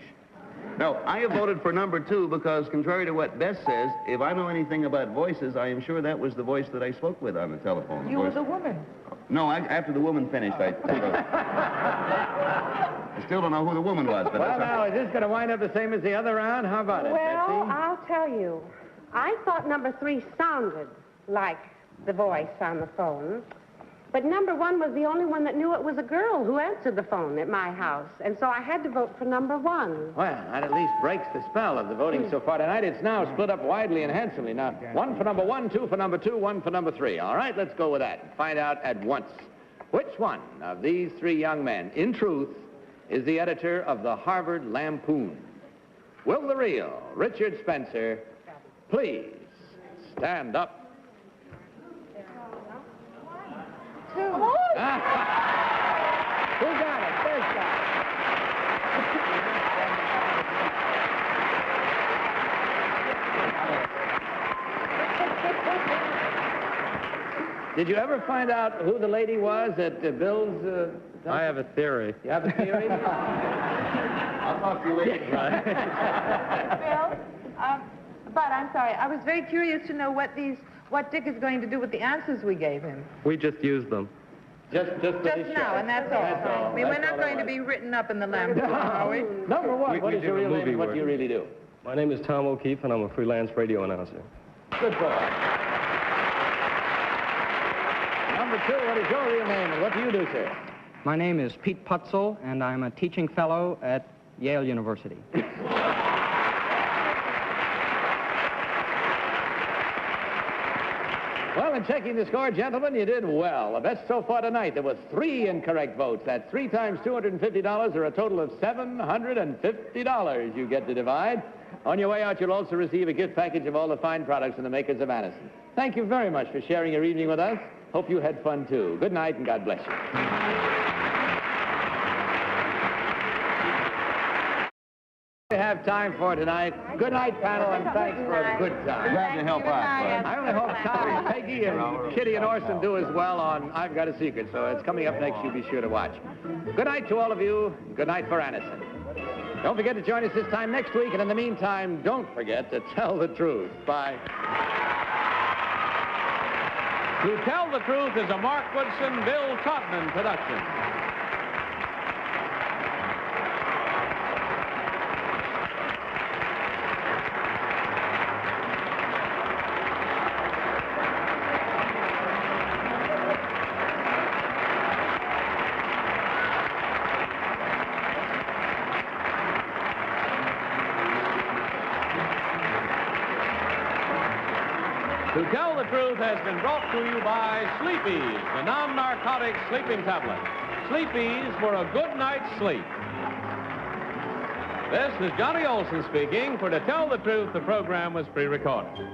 No, I have voted for number 2 because, contrary to what Bess says, if I know anything about voices, I am sure that was the voice that I spoke with on the telephone. You were the woman. No, after the woman finished, I still don't know who the woman was. But Well, now, is this going to wind up the same as the other round? How about it, Well, Betsy? I'll tell you. I thought number 3 sounded like the voice on the phone. But number 1 was the only one that knew it was a girl who answered the phone at my house. And so I had to vote for number 1. Well, that at least breaks the spell of the voting so far tonight. It's now split up widely and handsomely. Now, 1 for number 1, 2 for number 2, 1 for number 3. All right, let's go with that and find out at once which one of these 3 young men, in truth, is the editor of the Harvard Lampoon. Will the real Richard Spencer please stand up? Two. Who got it? There's got it. Did you ever find out who the lady was at Bill's? I have a theory. You have a theory? I'll talk to you later. Bill, but I'm sorry. I was very curious to know what Dick is going to do with the answers we gave him. We just used them. Just now, and that's all. I mean, we're not going to be written up in the Lampoon, are we? Number 1, what is your real name and what do you really do? My name is Tom O'Keefe, and I'm a freelance radio announcer. Good boy. Number 2, what is your real name and what do you do, sir? My name is Pete Putzel, and I'm a teaching fellow at Yale University. Well, in checking the score, gentlemen, you did well. The best so far tonight. There were 3 incorrect votes. That's 3 times $250, or a total of $750 you get to divide. On your way out, you'll also receive a gift package of all the fine products from the makers of Anison. Thank you very much for sharing your evening with us. Hope you had fun, too. Good night, and God bless you. We have time for tonight. Good night, panel, and thanks for a good time. Glad to help out, bud. I only hope Tom, Peggy, and Kitty and Orson do as well on I've Got a Secret, so it's coming up next. You be sure to watch. Good night to all of you. Good night for Anison. Don't forget to join us this time next week, and in the meantime, don't forget to tell the truth. Bye. To Tell the Truth is a Mark Woodson, Bill Todman production. To Tell the Truth has been brought to you by Sleepy's, the non-narcotic sleeping tablet. Sleepy's for a good night's sleep. This is Johnny Olson speaking. For To Tell the Truth, the program was pre-recorded.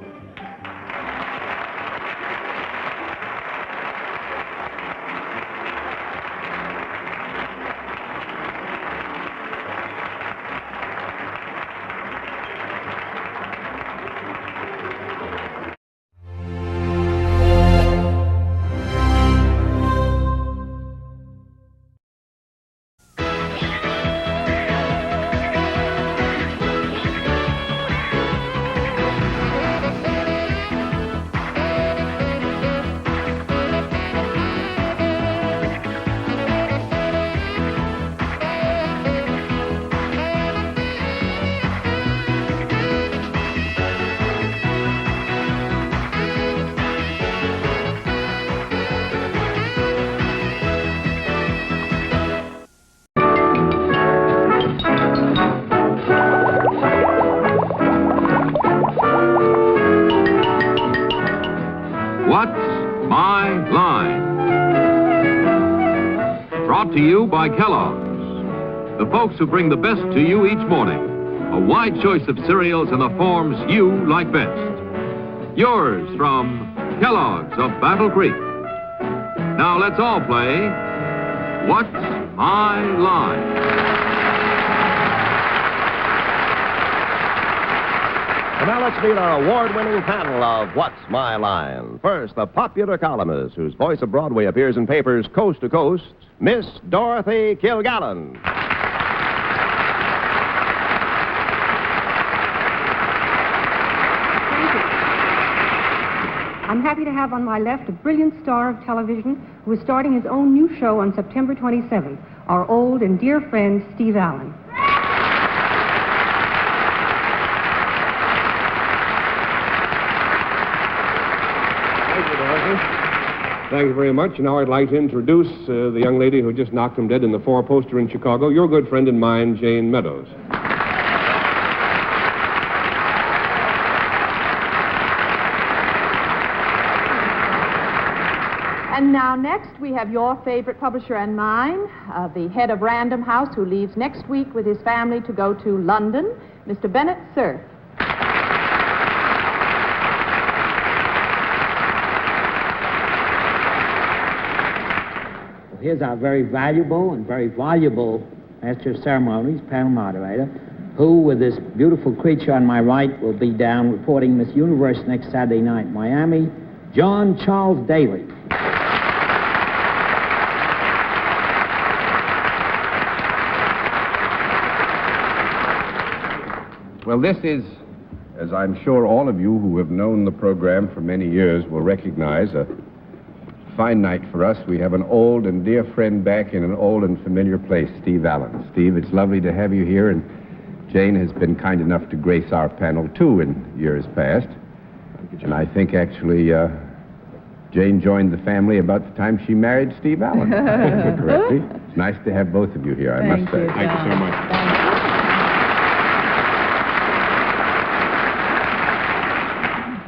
brought to you by Kellogg's, the folks who bring the best to you each morning. A wide choice of cereals in the forms you like best. Yours from Kellogg's of Battle Creek. Now let's all play What's My Line? And now let's meet our award-winning panel of What's My Line. First, the popular columnist whose voice of Broadway appears in papers coast to coast, Miss Dorothy Kilgallen. I'm happy to have on my left a brilliant star of television who is starting his own new show on September 27th, our old and dear friend, Steve Allen. Thank you very much. Now I'd like to introduce the young lady who just knocked him dead in the four-poster in Chicago, your good friend and mine, Jane Meadows. And now next we have your favorite publisher and mine, the head of Random House, who leaves next week with his family to go to London, Mr. Bennett Cerf. Here's our very valuable and very voluble Master of Ceremonies, panel moderator, who, with this beautiful creature on my right, will be down reporting Miss Universe next Saturday night in Miami, John Charles Daly. Well, this is, as I'm sure all of you who have known the program for many years will recognize, a fine night for us. We have an old and dear friend back in an old and familiar place, Steve Allen. Steve, it's lovely to have you here, and Jane has been kind enough to grace our panel, too, in years past. And I think, actually, Jane joined the family about the time she married Steve Allen. Correctly. It's nice to have both of you here, I must say. Thank you so much.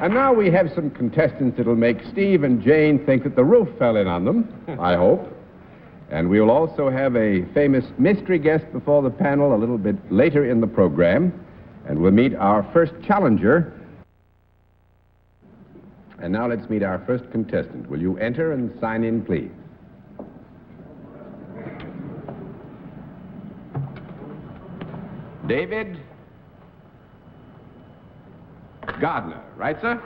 And now we have some contestants that'll make Steve and Jane think that the roof fell in on them, I hope. And we will also have a famous mystery guest before the panel a little bit later in the program. And we'll meet our first challenger. And now let's meet our first contestant. Will you enter and sign in, please? David Gardner, right, sir?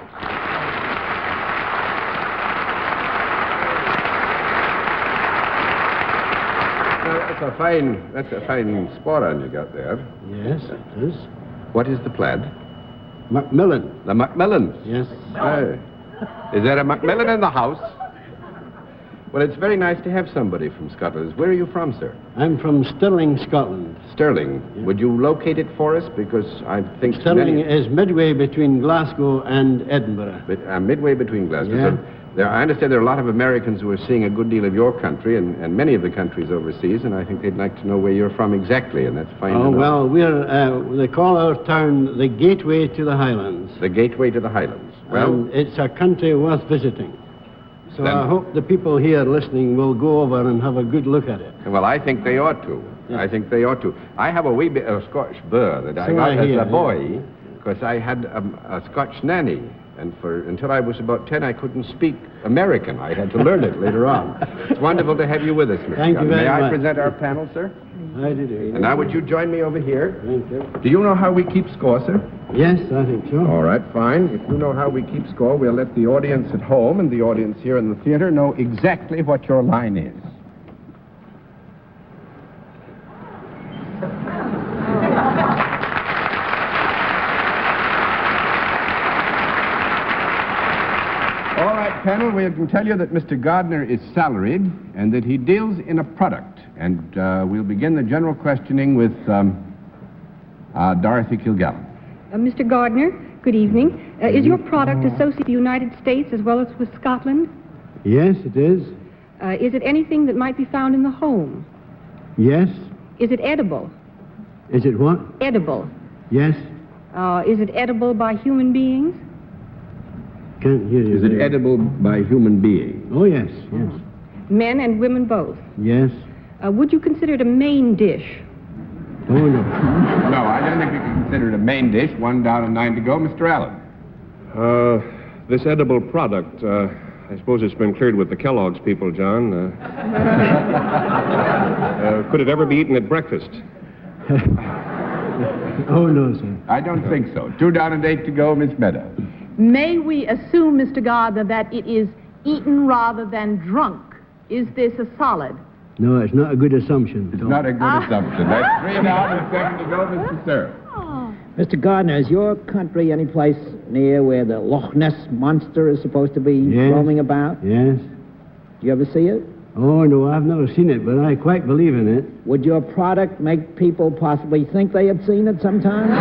That's a fine spot on you got there. Yes, it is. What is the plaid? Macmillan. The Macmillans? Yes. Is there a Macmillan in the house? Well, it's very nice to have somebody from Scotland. Where are you from, sir? I'm from Stirling, Scotland. Sterling. Yeah. Would you locate it for us? Because I think Stirling is midway between Glasgow and Edinburgh. Midway between Glasgow. Yeah. So I understand there are a lot of Americans who are seeing a good deal of your country and many of the countries overseas, and I think they'd like to know where you're from exactly, and that's fine. Oh, well, they call our town the Gateway to the Highlands. The Gateway to the Highlands. Well, and it's a country worth visiting. So then, I hope the people here listening will go over and have a good look at it. Well, I think they ought to. Yeah. I think they ought to. I have a wee bit of Scotch burr that I got as a boy, because I had a Scotch nanny. And until I was about 10, I couldn't speak American. I had to learn it later on. It's wonderful to have you with us, Mr. Thank you very much. May I present our panel, sir? I do. And now would you join me over here? Thank you. Do you know how we keep score, sir? Yes, I think so. All right, fine. If you know how we keep score, we'll let the audience at home and the audience here in the theater know exactly what your line is. All right, panel, we can tell you that Mr. Gardner is salaried and that he deals in a product. And we'll begin the general questioning with Dorothy Kilgallen. Mr. Gardner, good evening. Is your product associated with the United States as well as with Scotland? Yes, it is. Is it anything that might be found in the home? Yes. Is it edible? Is it what? Edible. Yes. Is it edible by human beings? Can't hear you. Is it edible by human beings? Oh, yes, yes. Men and women both? Yes. Would you consider it a main dish? Oh, no. No, I don't think we can consider it a main dish. 1 down and 9 to go. Mr. Allen. This edible product, I suppose it's been cleared with the Kellogg's people, John. Could it ever be eaten at breakfast? Oh, no, sir. I don't think so. 2 down and 8 to go, Miss Meadows. May we assume, Mr. Gardner, that it is eaten rather than drunk? Is this a solid? No, it's not a good assumption. It's not a good assumption. That's 3 down and 7 to go, Mr. Sir. Mr. Gardner, is your country any place near where the Loch Ness Monster is supposed to be roaming about? Yes. You ever see it? Oh, no, I've never seen it, but I quite believe in it. Would your product make people possibly think they had seen it sometime?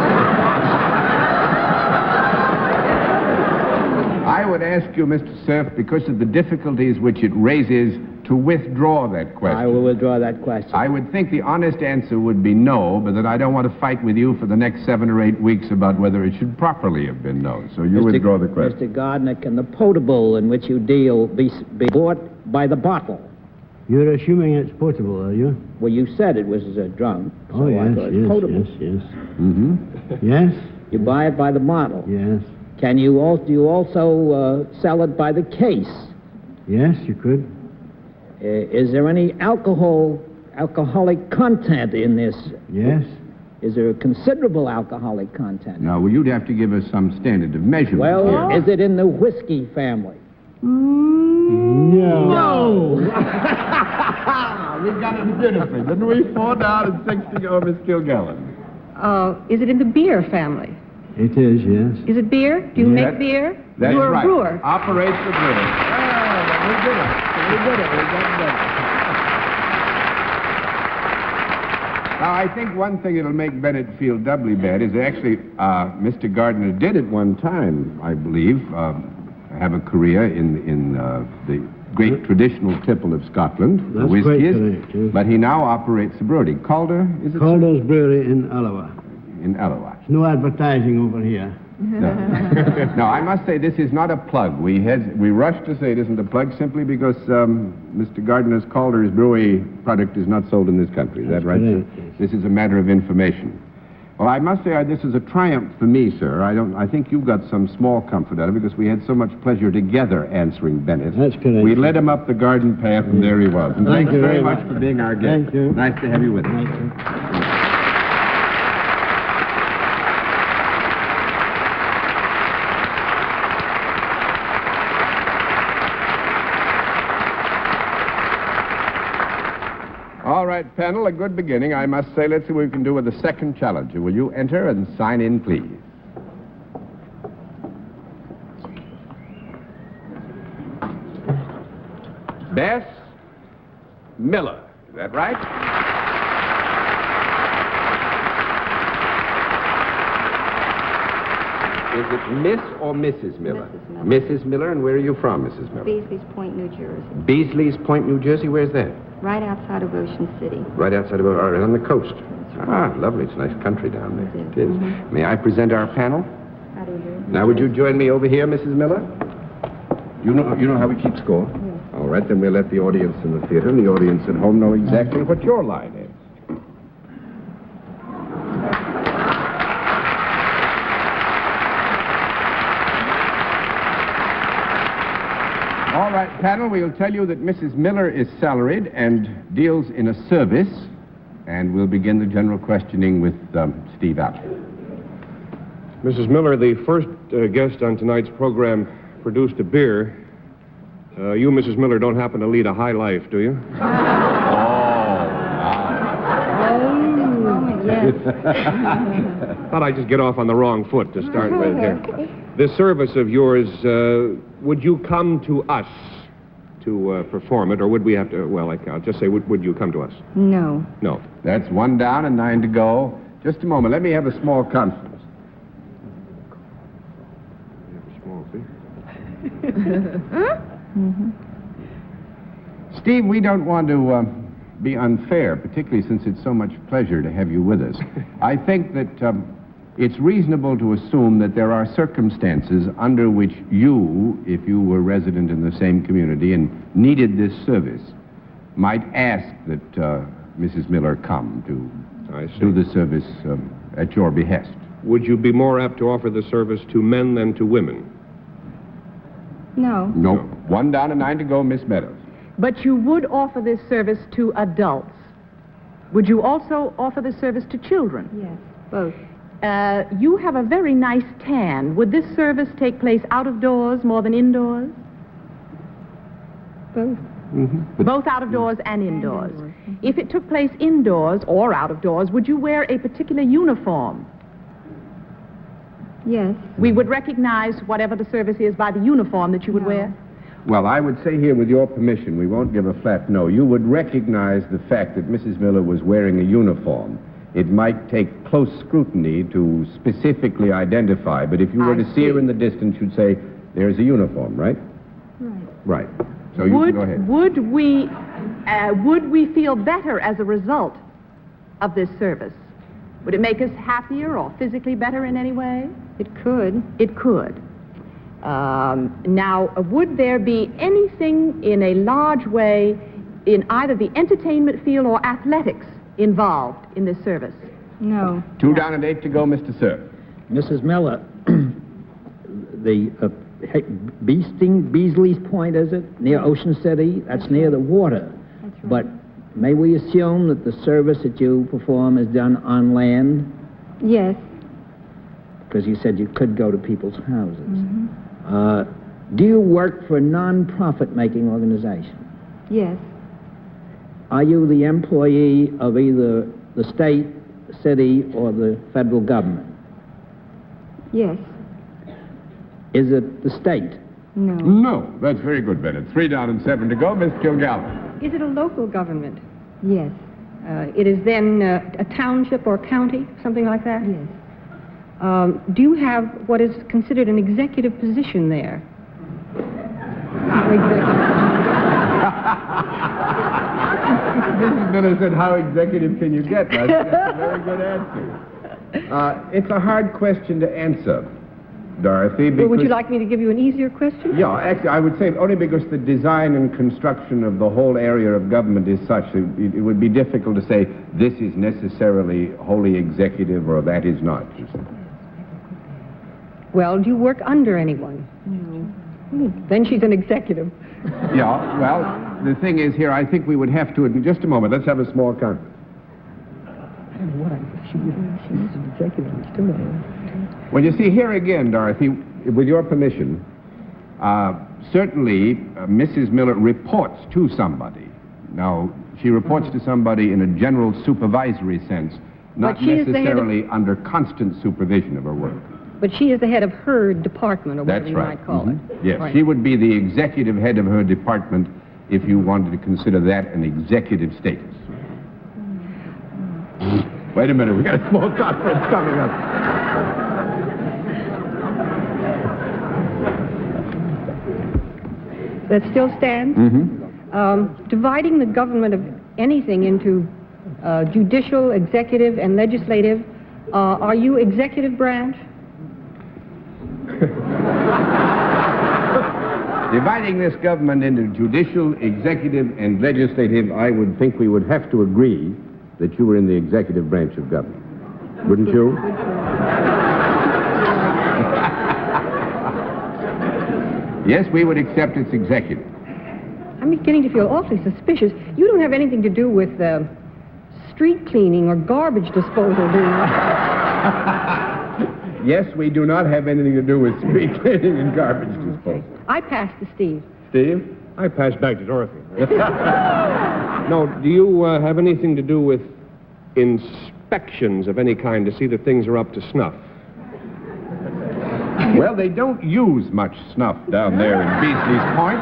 I would ask you, Mr. Cerf, because of the difficulties which it raises, to withdraw that question. I will withdraw that question. I would think the honest answer would be no, but that I don't want to fight with you for the next 7 or 8 weeks about whether it should properly have been no. So you withdraw the question. Mr. Gardner, can the potable in which you deal be bought by the bottle? You're assuming it's potable, are you? Well, you said it was a drunk. So Oh, I yes, thought it's yes, potable. yes, yes. Mm-hmm. Yes? You buy it by the bottle. Yes. Do you also sell it by the case? Yes, you could. Is there any alcoholic content in this? Yes. Is there a considerable alcoholic content? Now, well, you'd have to give us some standard of measurement. Well, here. is it in the whiskey family? No. We got it beautifully, didn't we? 4 down and 6 to go, Miss Kilgallen. Is it in the beer family? It is, yes. Is it beer? Do you make beer? That's You're right. a brewer. Operates the brewer. We did it. Now, I think one thing that'll make Bennett feel doubly bad is actually Mr. Gardner did at one time, I believe, have a career in the great traditional tipple of Scotland, the That's quite whiskies, correct, yes. but he now operates a brewery. Calder, is it? Calder's Brewery in Alloa. In Alloa. No advertising over here. No, I must say this is not a plug. We rushed to say it isn't a plug simply because Mr. Gardner's Calder's brewery product is not sold in this country. Is that right, sir? This is a matter of information. Well, I must say this is a triumph for me, sir. I think you've got some small comfort out of it because we had so much pleasure together answering Bennett. That's correct. We led him up the garden path, and there he was. And Thank thanks you very very much much. for being our guest. Thank you. Nice to have you with us. Thank you. All right, panel, a good beginning, I must say. Let's see what we can do with the second challenger. Will you enter and sign in, please? Bess Miller. Is that right? Is it Miss or Mrs. Miller? Mrs. Miller, and where are you from, Mrs. Miller? Beasley's Point, New Jersey. Beasley's Point, New Jersey. Where's that? Right outside of Ocean City. Right outside of, right on the coast. Ah, lovely. It's a nice country down there. It is. May I present our panel? How do you do? Now, would you join me over here, Mrs. Miller? You know how we keep score? Yes. All right, then we'll let the audience in the theater and the audience at home know exactly what your line is. All right, panel, we'll tell you that Mrs. Miller is salaried and deals in a service, and we'll begin the general questioning with Steve Allen. Mrs. Miller, the first guest on tonight's program produced a beer. You, Mrs. Miller, don't happen to lead a high life, do you? Thought I'd just get off on the wrong foot to start with here. This service of yours, would you come to us to perform it, or would we have to, well, I'll just say, would you come to us? No. No. That's 1 down and 9 to go. Just a moment. Let me have a small conference. Steve, we don't want to be unfair, particularly since it's so much pleasure to have you with us. I think that it's reasonable to assume that there are circumstances under which you, if you were resident in the same community and needed this service, might ask that Mrs. Miller come to do the service at your behest. Would you be more apt to offer the service to men than to women? No. No. 1 down and 9 to go, Miss Meadows. But you would offer this service to adults. Would you also offer this service to children? Yes, both. You have a very nice tan. Would this service take place out of doors more than indoors? Both. Both out of doors and indoors. If it took place indoors or out of doors, would you wear a particular uniform? Yes. We would recognize whatever the service is by the uniform that you would wear? Well, I would say here, with your permission, we won't give a flat no. You would recognize the fact that Mrs. Miller was wearing a uniform. It might take close scrutiny to specifically identify, but if you were to see her in the distance, you'd say, there's a uniform, right? Right. So you can go ahead. Would we feel better as a result of this service? Would it make us happier or physically better in any way? It could. It could. Now, would there be anything in a large way in either the entertainment field or athletics involved in this service? No. 2 down and 8 to go, Mr. Sir. Mrs. Miller, the Beasley's Point, is it? Near Ocean City? That's near the water. That's right. But may we assume that the service that you perform is done on land? Yes. Because you said you could go to people's houses. Do you work for a non-profit making organization? Yes. Are you the employee of either the state, city, or the federal government? Yes. Is it the state? No. No. That's very good, Bennett. 3 down and 7 to go, Miss Kilgallen. Is it a local government? Yes. It is then a township or county, something like that? Yes. Do you have what is considered an executive position there? Mrs. Miller said, how executive can you get? That's a very good answer. It's a hard question to answer, Dorothy, because... Well, would you like me to give you an easier question? Yeah, actually, I would say only because the design and construction of the whole area of government is such that it would be difficult to say this is necessarily wholly executive or that is not. Well, do you work under anyone? No. Then she's an executive. Yeah, well, the thing is here, I think we would have to... Just a moment, let's have a small conference. She's an executive. Well, you see, here again, Dorothy, with your permission, certainly Mrs. Miller reports to somebody. Now, she reports to somebody in a general supervisory sense, not necessarily under constant supervision of her work. But she is the head of her department, or whatever you might call it. Yes, Right. she would be the executive head of her department if you wanted to consider that an executive status. Wait a minute, we got a small conference coming up. That still stands? Dividing the government of anything into judicial, executive, and legislative, are you executive branch? Dividing this government into judicial, executive, and legislative, I would think we would have to agree that you were in the executive branch of government. Wouldn't you? Yes, we would accept it's executive. I'm beginning to feel awfully suspicious. You don't have anything to do with street cleaning or garbage disposal, do you? Yes, we do not have anything to do with street cleaning and garbage disposal. I pass to Steve. Steve? I pass back to Dorothy. No, do you have anything to do with inspections of any kind to see that things are up to snuff? Well, they don't use much snuff down there in Beasley's Point.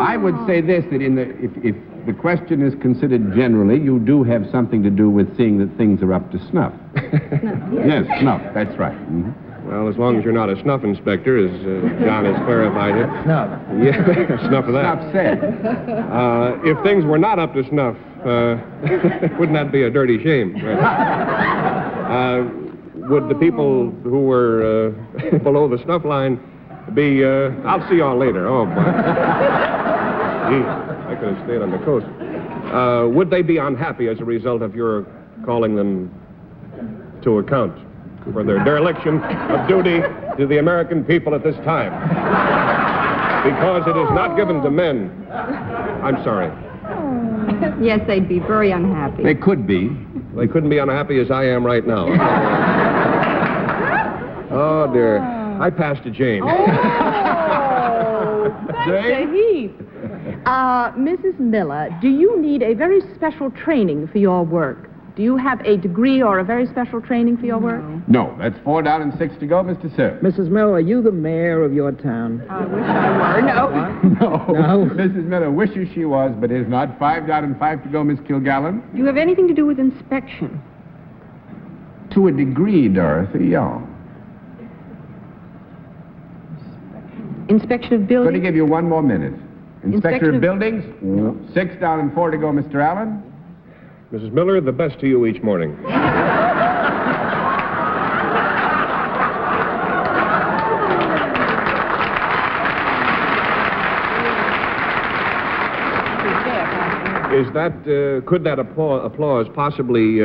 I would say this, that if the question is considered generally, you do have something to do with seeing that things are up to snuff. Yes, snuff, that's right. Well, as long as you're not a snuff inspector, as John has clarified it. Snuff. Yeah, snuff of that. Snuff said. If things were not up to snuff, wouldn't that be a dirty shame? Would the people who were below the snuff line be... I'll see y'all later. Oh, boy. Gee, I going to stay on the coast. Would they be unhappy as a result of your calling them to account for their dereliction of duty to the American people at this time? Because it is not given to men. I'm sorry. Yes, they'd be very unhappy. They could be. They couldn't be unhappy as I am right now. Oh, dear. I passed to Jane. Jane? Heath. Mrs. Miller, do you need a very special training for your work? Do you have a degree or a very special training for your work? No, that's 4 down and 6 to go, Mr. Sir. Mrs. Miller, are you the mayor of your town? I wish I were. No. No. Mrs. Miller wishes she was, but is not. 5 down and 5 to go, Miss Kilgallen. Do you have anything to do with inspection? To a degree, Dorothy, yeah. Inspection of buildings? Going to give you 1 more minute. Inspector of buildings, No. 6 down and 4 to go, Mr. Allen. Mrs. Miller, the best to you each morning. Is that, could that applause possibly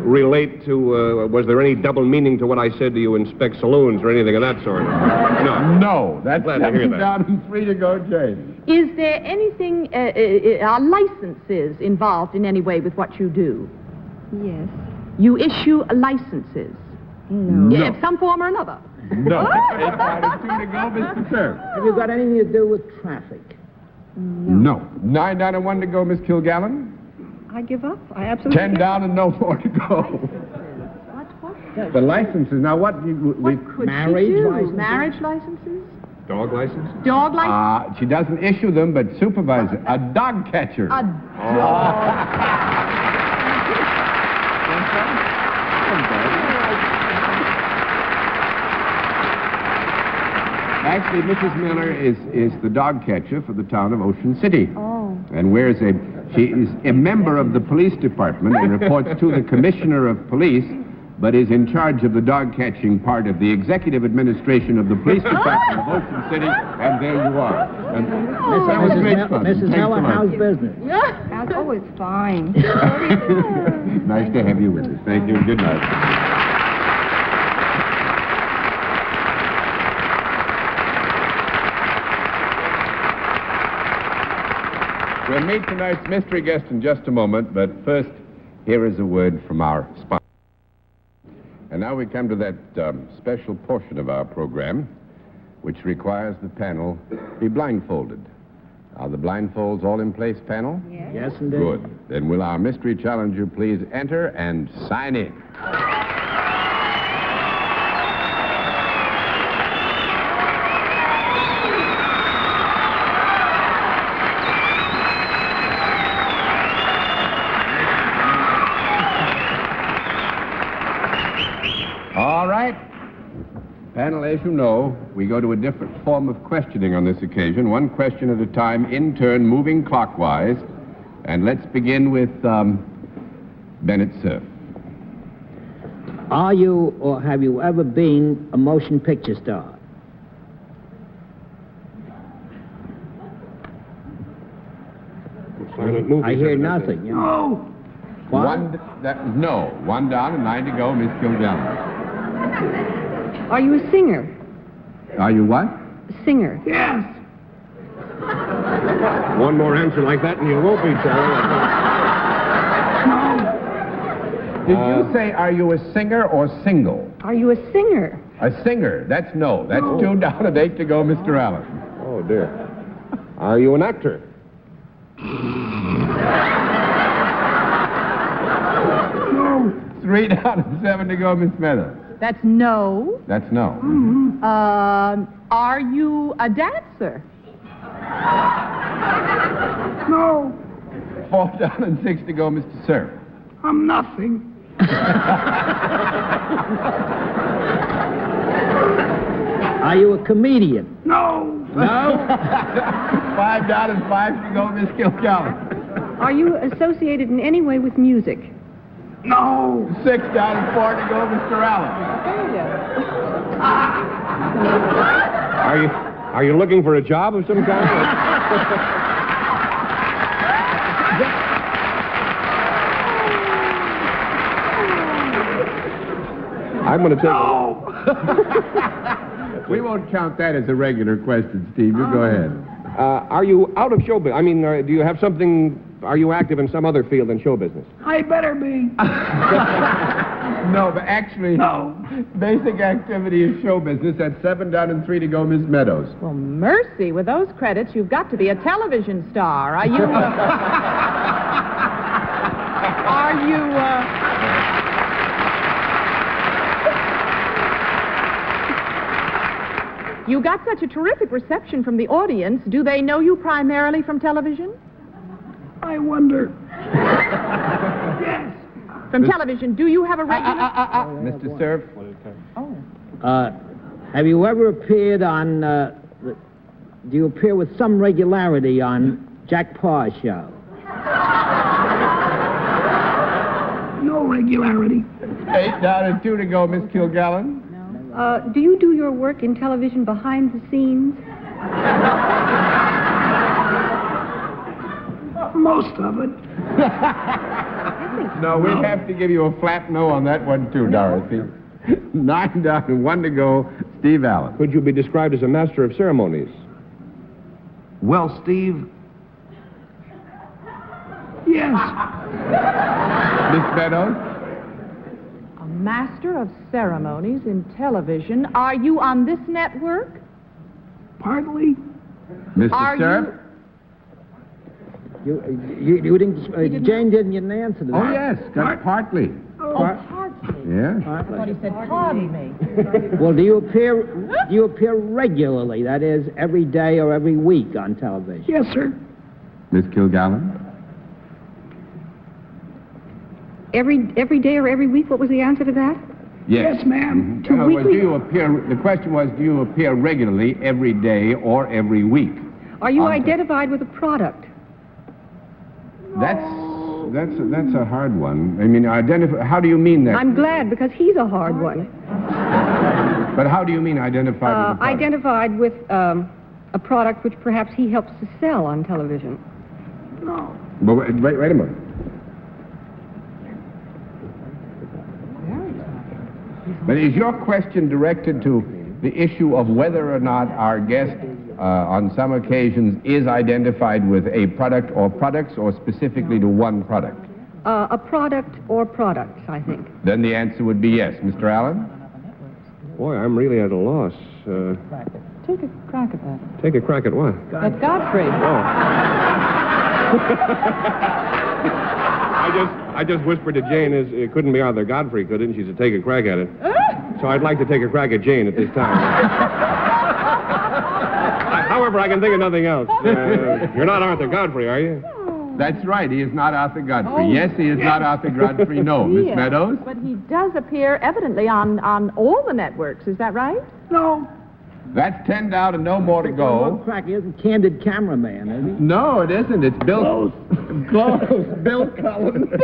relate to, was there any double meaning to what I said to you, inspect saloons or anything of that sort? No. No, that's Glad to hear 7 that. down and 3 to go, Jane. Is there anything, are licenses involved in any way with what you do? Yes. You issue licenses? No. Yeah, of some form or another? No. 8 down and 2 to go, Mr. Sir. Have you got anything to do with traffic? No. 9 down and 1 to go, Miss Kilgallen. I give up. I absolutely 10 down and no more to go. The licenses. Now, what Could marriage she do? licenses? Marriage licenses? Dog license? Dog licenses? She doesn't issue them, but supervise it. A dog catcher. Actually, Mrs. Miller is the dog catcher for the town of Ocean City. Oh. And she is a member of the police department and reports to the commissioner of police, but is in charge of the dog catching part of the executive administration of the police department of Ocean City. And there you are. And that was great fun. Mrs. Thanks Miller, a lot. how's business? Oh, it's fine. Nice to have you with us. Thank you and good night. We'll meet tonight's mystery guest in just a moment, but first, here is a word from our sponsor. And now we come to that special portion of our program, which requires the panel be blindfolded. Are the blindfolds all in place, panel? Yes, indeed. Good. Then will our mystery challenger please enter and sign in? All right. Panel, as you know, we go to a different form of questioning on this occasion, 1 question at a time, in turn, moving clockwise. And let's begin with Bennett Cerf. Are you or have you ever been a motion picture star? Silent movie. I hear nothing. You know. What? No. 1 down and 9 to go, Miss Kilgallen. Are you a singer? Are you what? A singer? Yes. One more answer like that and you won't be, Charlie. Did you say, are you a singer or single? Are you a singer? A singer. That's no. That's 2 down and 8 to go, Mr. Allen. Oh, dear. Are you an actor? 3 down and 7 to go, Miss Miller. That's no. That's no. Are you a dancer? No. 4 down and 6 to go, Mr. Cerf. I'm nothing. Are you a comedian? No. No? 5 down and 5 to go, Miss Kilgallen. Are you associated in any way with music? No. 6 down and 4 to go, Mr. Allen. Are you looking for a job of some kind? I'm going to take We won't count that as a regular question, Steve. You go ahead. Are you out of show business? I mean, do you have something... Are you active in some other field than show business? I better be. No, but actually... No. Basic activity is show business. That's 7 down and 3 to go, Miss Meadows. Well, mercy. With those credits, you've got to be a television star. Are you... Are you, You got such a terrific reception from the audience. Do they know you primarily from television? I wonder. Yes. From television. Do you have a regular... Mr. Cerf. Have you ever appeared on, do you appear with some regularity on Jack Parr's show? No regularity. 8 down and 2 to go, Miss Kilgallen. Do you do your work in television behind the scenes? Most of it. No, we'd have to give you a flat no on that one, too, Dorothy. 9 down and 1 to go, Steve Allen. Could you be described as a master of ceremonies? Well, Steve... Yes. Miss Meadows? A master of ceremonies in television. Are you on this network? Partly. Mr. Are Cerf? You didn't... Jane didn't answer to that. Oh, yes, that's partly. Partly. Yeah. I thought he said pardon me. Well, do you appear regularly? That is, every day or every week on television? Yes, sir. Miss Kilgallen? Every day or every week? What was the answer to that? Yes. Yes, ma'am. Mm-hmm. Well, do you appear... The question was, do you appear regularly every day or every week? Are you identified with a product? That's a hard one. I mean, how do you mean that? I'm glad, because he's a hard one. But how do you mean identified with a product? Identified with a product which perhaps he helps to sell on television. No. But wait a minute. But is your question directed to the issue of whether or not our guest, on some occasions, is identified with a product or products, or specifically to one product? A product or products, I think. Then the answer would be yes. Mr. Allen? Boy, I'm really at a loss. Take a crack at that. Take a crack at what? At Godfrey. I just whispered to Jane, it couldn't be Arthur Godfrey, could it? And she said, take a crack at it. So I'd like to take a crack at Jane at this time. However, I can think of nothing else. You're not Arthur Godfrey, are you? That's right. He is not Arthur Godfrey. Yes, he is not Arthur Godfrey. No. Miss Meadows? But he does appear evidently on all the networks. Is that right? No. That's 10 down and no more to go. Crack, he isn't Candid Cameraman, is he? No, it isn't. It's Bill... Close. Bill Cullen. Bill!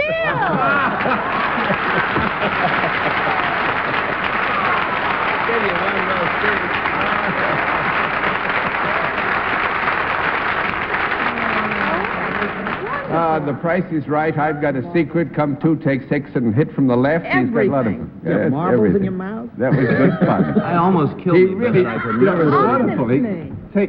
The Price is Right. I've Got a Secret. Come 2, take 6, and hit from the left. He's got a lot of them. You have marbles in your mouth? That was good fun. I almost killed He you, really, but I could it was never wonderful.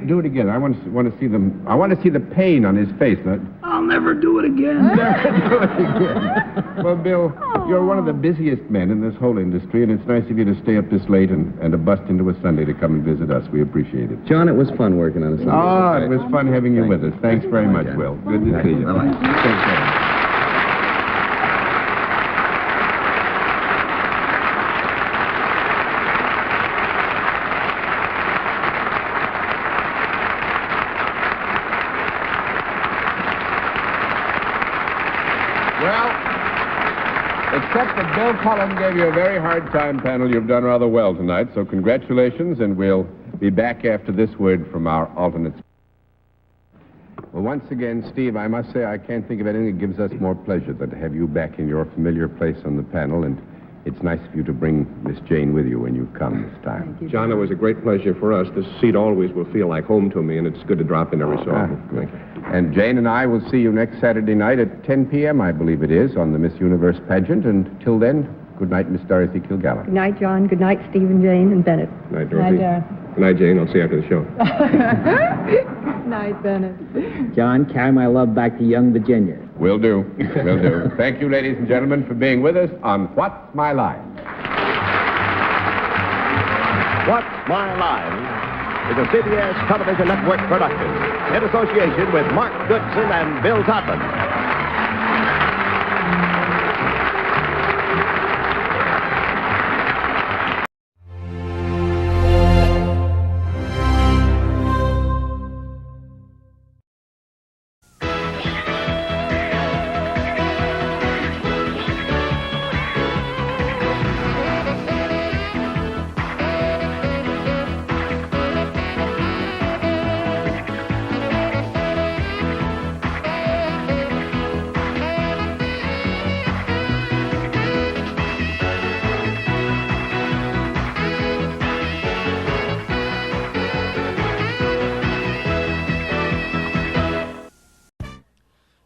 Do it again. I want to see them. I want to see the pain on his face. I'll never do it again. Never do it again. Well, Bill, you're one of the busiest men in this whole industry, and it's nice of you to stay up this late and to bust into a Sunday to come and visit us. We appreciate it. John, it was fun working on a Sunday. Oh, it was fun having you with us. Thanks very much, Will. Good to see you. Bye-bye. Take care. Except that Bill Cullen gave you a very hard time, panel. You've done rather well tonight, so congratulations, and we'll be back after this word from our alternates. Well, once again, Steve, I must say I can't think of anything that gives us more pleasure than to have you back in your familiar place on the panel, and it's nice of you to bring Miss Jane with you when you come this time. John, it was a great pleasure for us. This seat always will feel like home to me, and it's good to drop in every so often. Thank you. And Jane and I will see you next Saturday night at 10 p.m., I believe it is, on the Miss Universe pageant. And till then, Good night, Miss Dorothy Kilgallen. Good night, John. Good night, Stephen, Jane, and Bennett. Good night, Dorothy. Good night, Jane. I'll see you after the show. Good night, Bennett. John, carry my love back to young Virginia. Will do. Will do. Thank you, ladies and gentlemen, for being with us on What's My Line. What's My Line is a CBS Television Network production in association with Mark Goodson and Bill Cullen.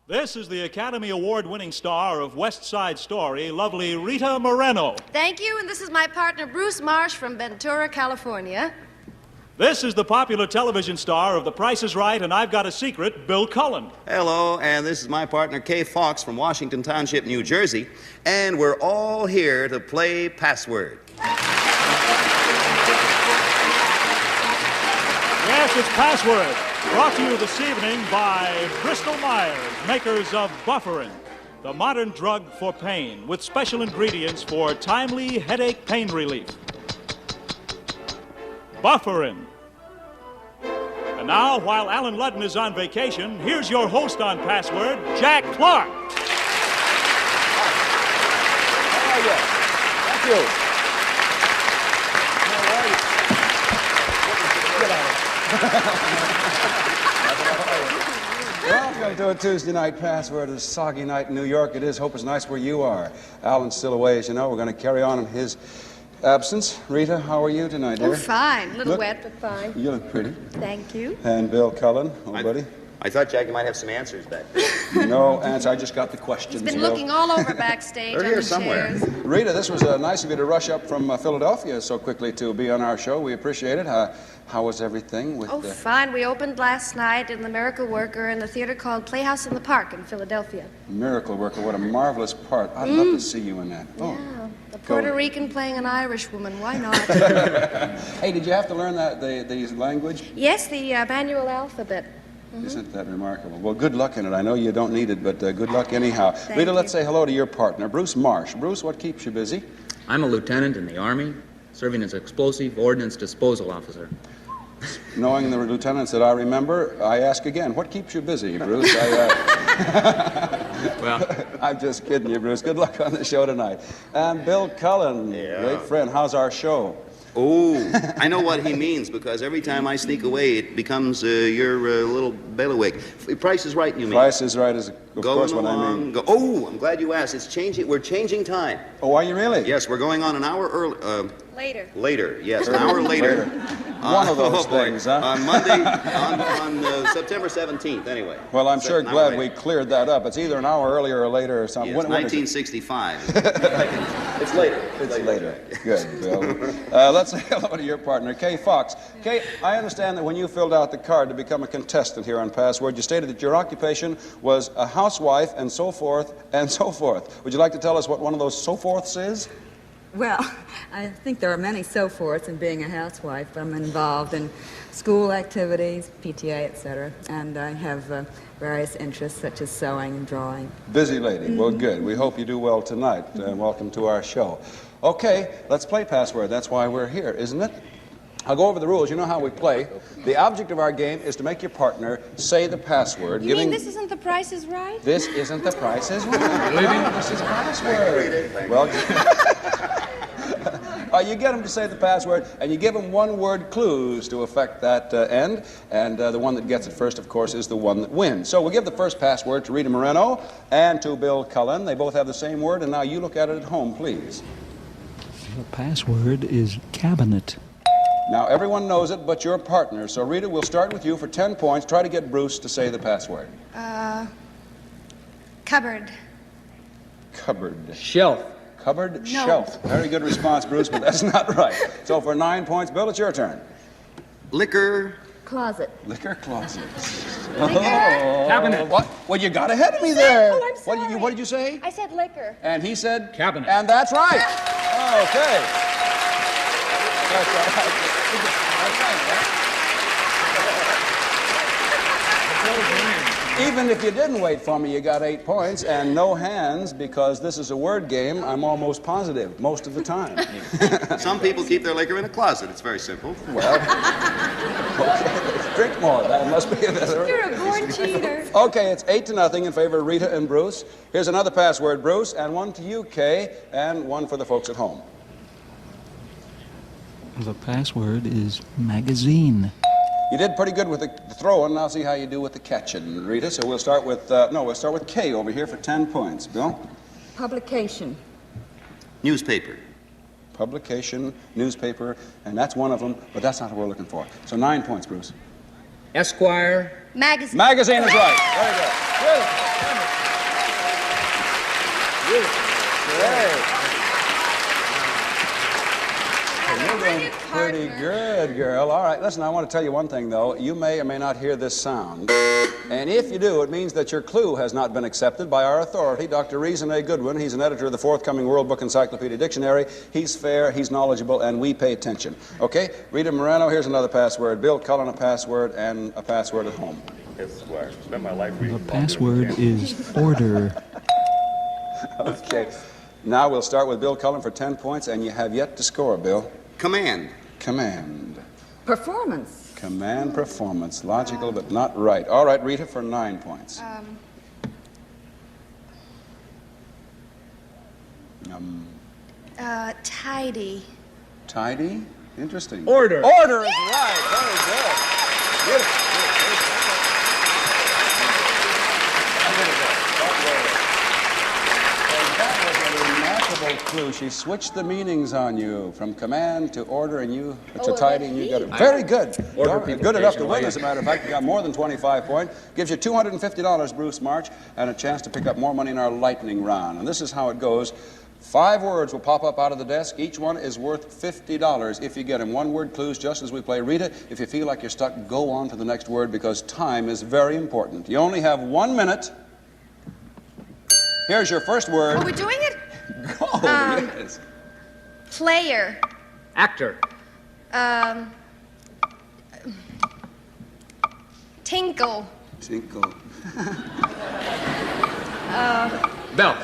This is the Academy Award-winning star of West Side Story, lovely Rita Moreno. Thank you, and this is my partner, Bruce Marsh from Ventura, California. This is the popular television star of The Price is Right and I've Got a Secret, Bill Cullen. Hello, and this is my partner, Kay Fox from Washington Township, New Jersey, and we're all here to play Password. Yes, it's Password, brought to you this evening by Bristol Myers, makers of Bufferin, the modern drug for pain, with special ingredients for timely headache pain relief. Bufferin. And now, while Alan Ludden is on vacation, here's your host on Password, Jack Clark. How are you? Thank you. How are you? Welcome to a Tuesday night Password. It's a soggy night in New York. It is. Hope it's nice where you are. Alan's still away, as you know. We're going to carry on in his absence. Rita, how are you tonight, dear? Oh, fine. A little Look- wet, but fine. You look pretty. Thank you. And Bill Cullen, old buddy. I thought Jackie might have some answers back there. No answer. I just got the questions. He's been Bill. looking all over backstage They're on here the somewhere. chairs. Rita, this was nice of you to rush up from Philadelphia so quickly to be on our show. We appreciate it. How was everything with Oh, fine. We opened last night in the Miracle Worker in a theater called Playhouse in the Park in Philadelphia. Miracle Worker? What a marvelous part. I'd love to see you in that. Oh. Yeah. A Puerto Rican playing an Irish woman. Why not? Hey, did you have to learn the language? Yes, the manual alphabet. Isn't that remarkable? Well, good luck in it. I know you don't need it, but good luck anyhow. Rita, let's say hello to your partner, Bruce Marsh. Bruce, what keeps you busy? I'm a lieutenant in the Army, serving as explosive ordnance disposal officer. Knowing the lieutenants that I remember, I ask again, what keeps you busy, Bruce? Well, I'm just kidding you, Bruce. Good luck on the show tonight. And Bill Cullen, great friend. How's our show? Oh, I know what he means, because every time I sneak away, it becomes your little bailiwick. Price is Right, you mean? Price is Right is, of course, Going what I along, mean. Oh, I'm glad you asked. It's changing. We're changing time. Oh, are you really? Yes, we're going on an hour early. Later. Later, yes, an hour later. One of those boy. things, huh? On Monday, on September 17th, anyway. Well, I'm sure An hour glad later. we cleared that up. It's either an hour earlier or later or something. Yes, When is it? 1965. It's later. It's later. Good, Bill. Let's say hello to your partner, Kay Fox. Kay, I understand that when you filled out the card to become a contestant here on Password, you stated that your occupation was a housewife and so forth and so forth. Would you like to tell us what one of those so forths is? Well, I think there are many so forths in being a housewife. I'm involved in school activities, PTA, etc., and I have various interests such as sewing and drawing. Busy lady. Well, good. We hope you do well tonight. Welcome to our show. Okay, let's play Password. That's why we're here, isn't it? I'll go over the rules. You know how we play. The object of our game is to make your partner say the password. You mean this isn't The Price is Right? This isn't the Price is Right. No, this is Password. Well, you get them to say the password, and you give them one-word clues to affect that end, and the one that gets it first, of course, is the one that wins. So we'll give the first password to Rita Moreno and to Bill Cullen. They both have the same word, and now you look at it at home, please. The password is cabinet. Now, everyone knows it but your partner. So, Rita, we'll start with you for 10 points. Try to get Bruce to say the password. Cupboard. Cupboard. Shelf. Cupboard shelf. Very good response, Bruce, but that's not right. So for 9 points, Bill, it's your turn. Liquor. Closet. Liquor closet. Liquor. Cabinet. What? Well, you got ahead of me there. Oh, I'm sorry. What did you say? I said liquor. And he said? Cabinet. And that's right. Okay. That's right. Even if you didn't wait for me, you got 8 points and no hands because this is a word game. I'm almost positive most of the time. Some people keep their liquor in a closet. It's very simple. Well, okay, drink more. That must be another. You're a born cheater. Okay, it's 8-0 in favor of Rita and Bruce. Here's another password, Bruce, and one to you, Kay, and one for the folks at home. The password is magazine. You did pretty good with the throwing. Now see how you do with the catching, Rita. So we'll start with we'll start with Kay over here for 10 points. Bill? Publication. Newspaper. Publication, newspaper, and that's one of them, but that's not what we're looking for. So 9 points, Bruce. Esquire. Magazine. Magazine is right. Very good. Great. You're doing pretty good, girl. All right, listen, I want to tell you one thing, though. You may or may not hear this sound. And if you do, it means that your clue has not been accepted by our authority, Dr. Reason A. Goodwin. He's an editor of the forthcoming World Book Encyclopedia Dictionary. He's fair, he's knowledgeable, and we pay attention. Okay? Rita Moreno, here's another password. Bill Cullen, a password, and a password at home. Esquire. Spend my life reading. The password is order. Okay. Now we'll start with Bill Cullen for 10 points, and you have yet to score, Bill. Command. Command. Performance. Command, performance. Logical, but not right. All right, Rita, for 9 points. Tidy. Tidy? Interesting. Order. Order is right. Very good. Beautiful. Clue. She switched the meanings on you from command to order and you to tidy, and you got it. Very good. You're good enough to win, as a matter of fact. You got more than 25 points. Gives you $250, Bruce March, and a chance to pick up more money in our lightning round. And this is how it goes. 5 words will pop up out of the desk. Each one is worth $50 if you get them. 1-word clues just as we play. Rita, if you feel like you're stuck, go on to the next word because time is very important. You only have 1 minute. Here's your first word. Are we doing it? Oh, yes. Player. Actor. Tinkle. Tinkle. Bell.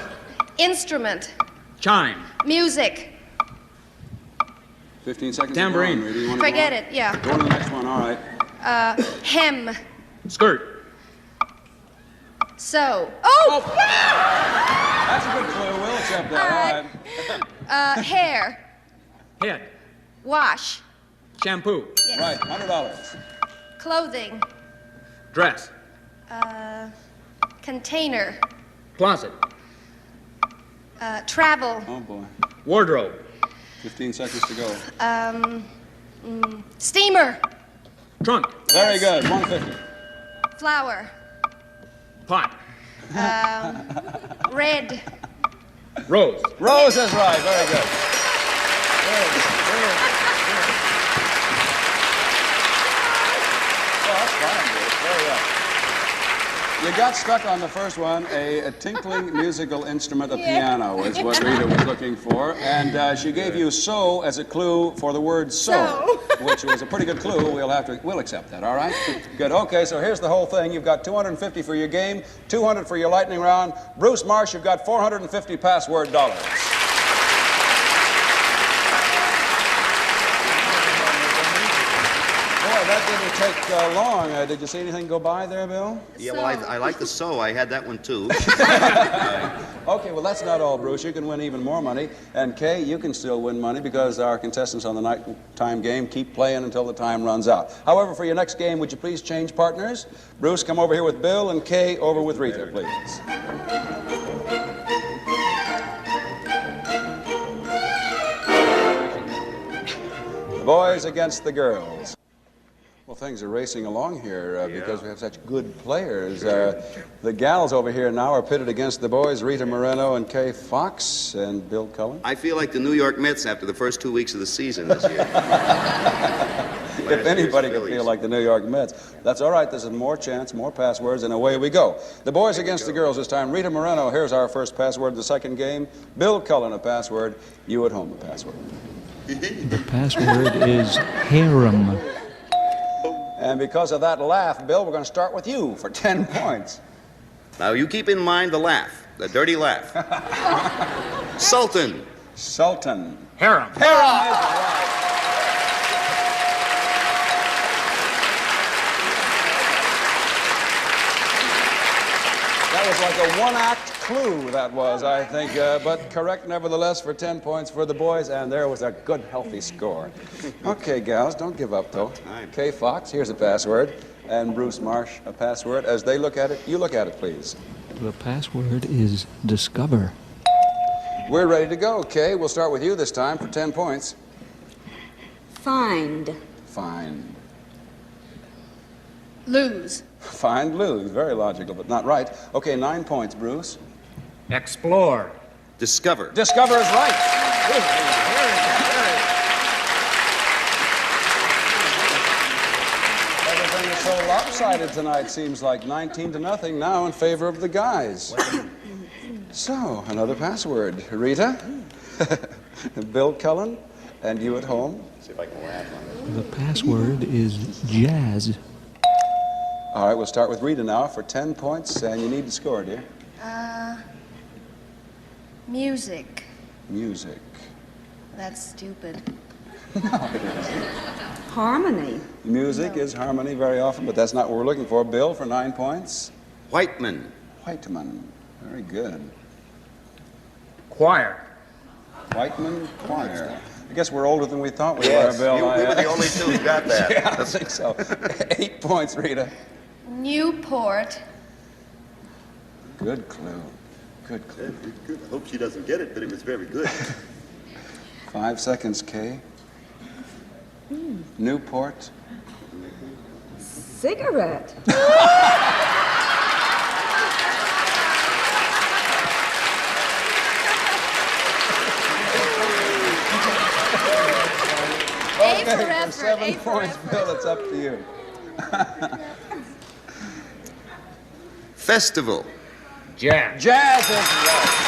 Instrument. Chime. Music. 15 seconds. Tambourine. Rita, you want to Forget go on? it, yeah. Go to the next one, all right. Hem. Skirt. So. Oh! That's a good clue. We'll accept that. All right. Hair. Head. Wash. Shampoo. Yes. Right, $100. Clothing. Dress. Container. Closet. Travel. Oh, boy. Wardrobe. 15 seconds to go. Steamer. Trunk. Very good. 150. Flower. Pot. Red. Rose. Rose is right. Very good. Very good. Well, that's fine, Bruce. Very well. You got stuck on the first one. A tinkling musical instrument, a piano, is what Rita was looking for. And she gave you so as a clue for the word so, which was a pretty good clue. We'll accept that, all right? Good. Okay, so here's the whole thing. You've got $250 for your game, $200 for your lightning round. Bruce Marsh, you've got $450 password dollars. That didn't take long. Did you see anything go by there, Bill? Yeah, well, I like the so. I had that one, too. Okay, well, that's not all, Bruce. You can win even more money. And, Kay, you can still win money because our contestants on the nighttime game keep playing until the time runs out. However, for your next game, would you please change partners? Bruce, come over here with Bill, and Kay over with Rita, please. The boys against the girls. Well, things are racing along here because we have such good players. The gals over here now are pitted against the boys, Rita Moreno and Kay Fox and Bill Cullen. I feel like the New York Mets after the first 2 weeks of the season this year. If anybody can feel like the New York Mets. That's all right. There's more chance, more passwords, and away we go. The boys against the girls this time. Rita Moreno, here's our first password of the second game. Bill Cullen, a password. You at home, a password. The password is harem. And because of that laugh, Bill, we're going to start with you for 10 points. Now, you keep in mind the laugh, the dirty laugh. Sultan. Sultan. Harem. Harem is right. That was like a one-act clue, that was, I think, but correct nevertheless for 10 points for the boys, and there was a good, healthy score. Okay, gals, don't give up, though. Kay Fox, here's a password, and Bruce Marsh, a password. As they look at it, you look at it, please. The password is discover. We're ready to go, Kay. We'll start with you this time for 10 points. Find. Find. Lose. Find, lose. Very logical, but not right. Okay, 9 points, Bruce. Explore. Discover. Discover is right. Everything is so lopsided tonight, seems like 19-0 now in favor of the guys. So, another password. Rita, Bill Cullen, and you at home. See if I can laugh on it. The password is jazz. All right, we'll start with Rita now for 10 points, and you need to score, dear. Music. Music. That's stupid. No, it isn't. Harmony. Music is harmony very often, but that's not what we're looking for. Bill for 9 points. Whiteman. Whiteman. Very good. Choir. Whiteman Choir. I guess we're older than we thought we Yes, were, Bill. we were the only two who got that. Yeah, I think so. 8 points, Rita. Newport. Good clue. Good clue. Good. I hope she doesn't get it, but it was very good. 5 seconds, Kay. Newport. Cigarette. Okay, for for effort, 7 A for points, effort. Bill, it's up to you. Festival. Jazz. Jazz is right.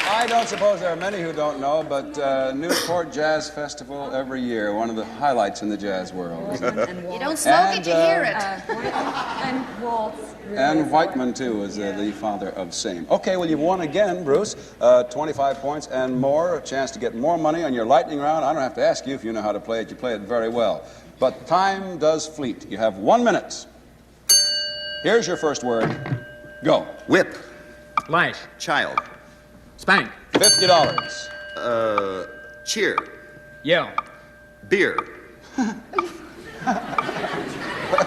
I don't suppose there are many who don't know, but Newport Jazz Festival every year, one of the highlights in the jazz world. You don't smoke it, you hear it. And waltz. And Whiteman, too, is the father of same. Okay, well, you've won again, Bruce. 25 points and more, a chance to get more money on your lightning round. I don't have to ask you if you know how to play it. You play it very well. But time does fleet. You have 1 minute. Here's your first word. Go. Whip. Lash. Child. Spank. $50. Cheer. Yell. Beer.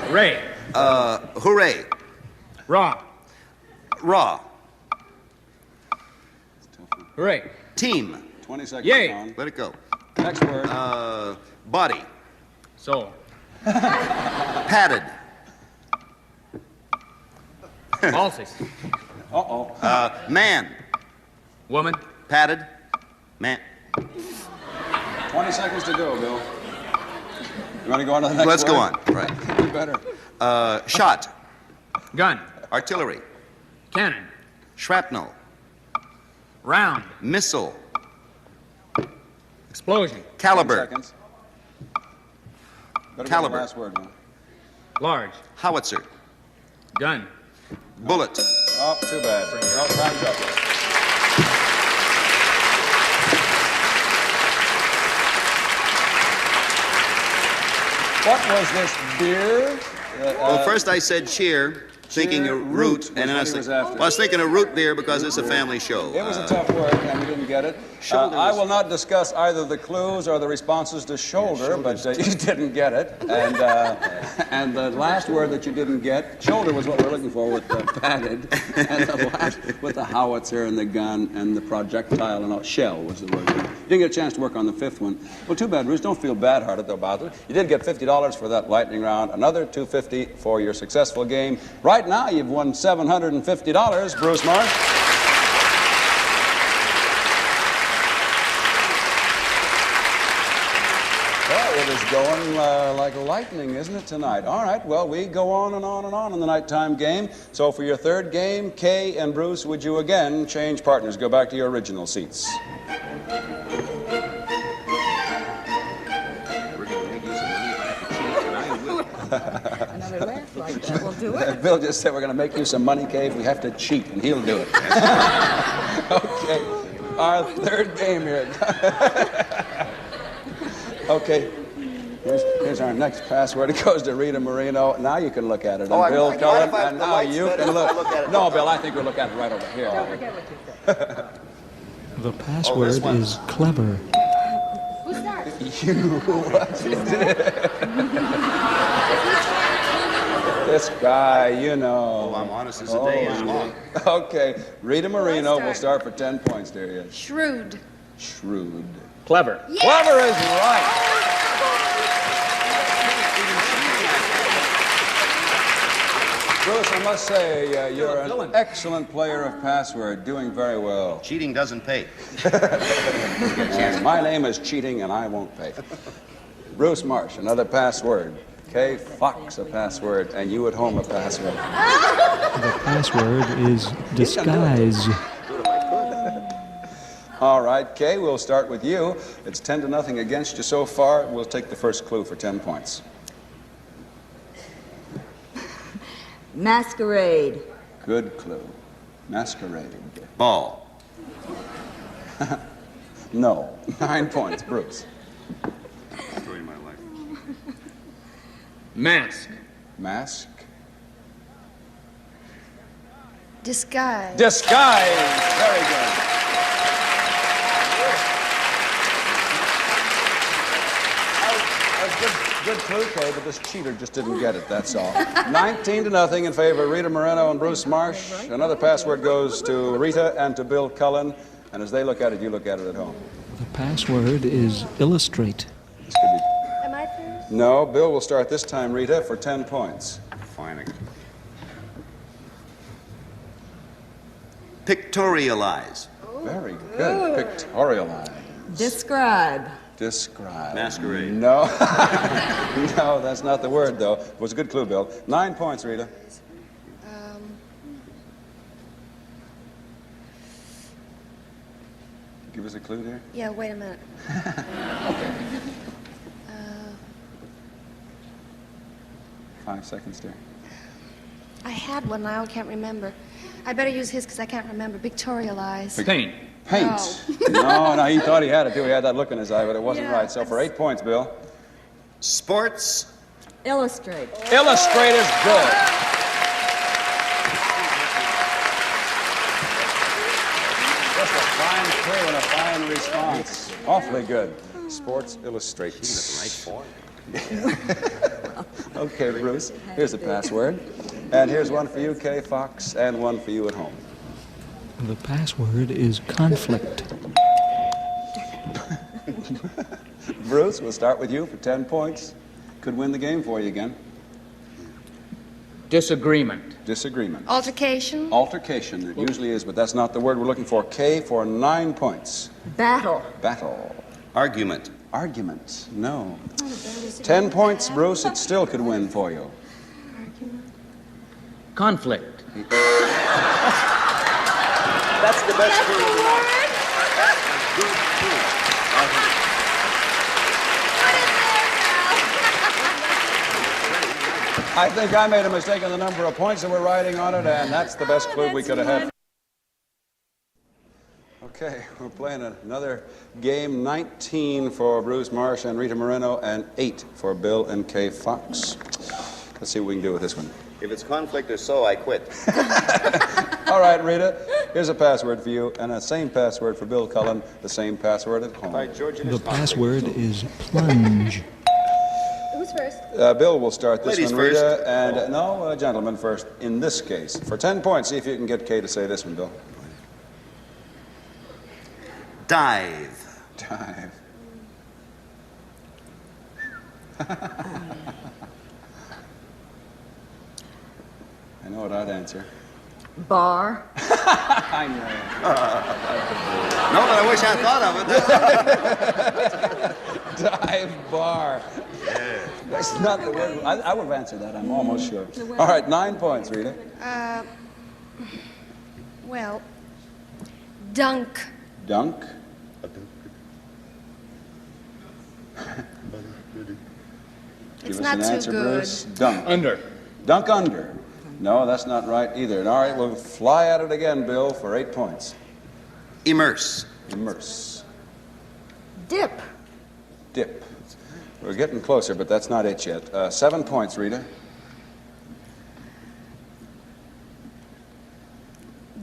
Ray. Hooray. Raw. Raw. Hooray. Team. 20 seconds. Yay. Down. Let it go. Next word. Body. Soul. Padded. Maltese. Uh-oh. Man. Woman. Padded. Man. 20 seconds to go, Bill. You want to go on to the next Let's word? go on. Right. You better. Shot. Gun. Artillery. Cannon. Shrapnel. Round. Missile. Explosion. 10 Caliber. seconds. Better Caliber. Go to the last word, man. Large. Howitzer. Gun. Bullet. Oh, too bad. Oh, time's up. What was this, beer? Well, first I said cheer, thinking of root, and then I said, well, I was thinking of root beer because it's a family show. It was a tough word, and we didn't get it. I will not discuss either the clues or the responses to shoulder, but you didn't get it. And the last word that you didn't get, shoulder was what we're looking for with the padded, and the last with the howitzer and the gun and the projectile and all, shell was the word. You didn't get a chance to work on the fifth one. Well, too bad, Bruce. Don't feel bad-hearted about it. You did get $50 for that lightning round, another $250 for your successful game. Right now, you've won $750, Bruce Marsh. It is going like lightning, isn't it, tonight? All right, well, we go on and on and on in the nighttime game. So for your third game, Kay and Bruce, would you again change partners? Go back to your original seats. Another laugh like that will do it. Bill just said we're going to make you some money, Kay, if we have to cheat, and he'll do it. Okay, our third game here. Okay. Here's our next password. It goes to Rita Marino. Now you can look at it. And Bill Cullen, and now you can look. No, Bill, I think we'll look at it right over here. The password is clever. Who starts? You. This guy, you know. Oh, I'm honest as the day is long. Okay, Rita Marino will start for 10 points, there he is. Shrewd. Shrewd. Clever. Yes! Clever is right. Bruce, I must say, you're an excellent player of password, doing very well. Cheating doesn't pay. My name is Cheating, and I won't pay. Bruce Marsh, another password. Kay Fox, a password, and you at home, a password. The password is disguise. All right, Kay, we'll start with you. It's 10-0 against you so far. We'll take the first clue for 10 points. Masquerade. Good clue. Masquerade. Ball. No. 9 points. Bruce. Story of my life. Mask. Mask. Disguise. Disguise. Very good. Good clue, Kay, but this cheater just didn't get it, that's all. 19-0 in favor of Rita Moreno and Bruce Marsh. Another password goes to Rita and to Bill Cullen. And as they look at it, you look at it at home. The password is illustrate. This could be... Am I first? No, Bill will start this time, Rita, for 10 points. Fine. Pictorialize. Very good. Pictorialize. Describe. Describe. Masquerade. No. No, that's not the word, though. It was a good clue, Bill. 9 points, Rita. Give us a clue there. Yeah, wait a minute. Okay. 5 seconds there. I had one, now I can't remember. I better use his because I can't remember. Pictorialize. Paint. Paint. No, he thought he had it, too. He had that look in his eye, but it wasn't right. So for 8 points, Bill. Sports. Illustrate. Illustrate is good. Just a fine clue and a fine response. Awfully good. Sports Illustrate. Okay, Bruce, here's a password. And here's one for you, Kay Fox, and one for you at home. The password is conflict. Bruce, we'll start with you for 10 points. Could win the game for you again. Disagreement. Disagreement. Altercation. Altercation, it usually is, but that's not the word we're looking for. Kay for 9 points. Battle. Battle. Argument. Argument, no. 10 points, Bruce, it still could win for you. Conflict. That's the best clue. Good clue. I think I made a mistake on the number of points that we're riding on it, and that's the best clue we could have had. Okay, we're playing another game. 19 for Bruce Marsh and Rita Moreno, and 8 for Bill and Kay Fox. Let's see what we can do with this one. If it's conflict or so, I quit. All right, Rita, here's a password for you, and the same password for Bill Cullen, the same password at home. All right, George, The password is plunge. Who's first? Bill will start this Ladies one, Rita, first. and no, gentlemen first in this case. For 10 points, see if you can get Kay to say this one, Bill. Dive. Dive. I know what I'd answer. Bar. I know. No, but I wish I thought of it. Dive bar. That's not the word. I would have answered that, I'm almost sure. All right, 9 points, Rita. Well, dunk. Dunk. It's Give us not an too answer, good. Bruce. Dunk. Under. Dunk under. No, that's not right either. All right, we'll fly at it again, Bill, for 8 points. Immerse. Immerse. Dip. Dip. We're getting closer, but that's not it yet. 7 points, Rita.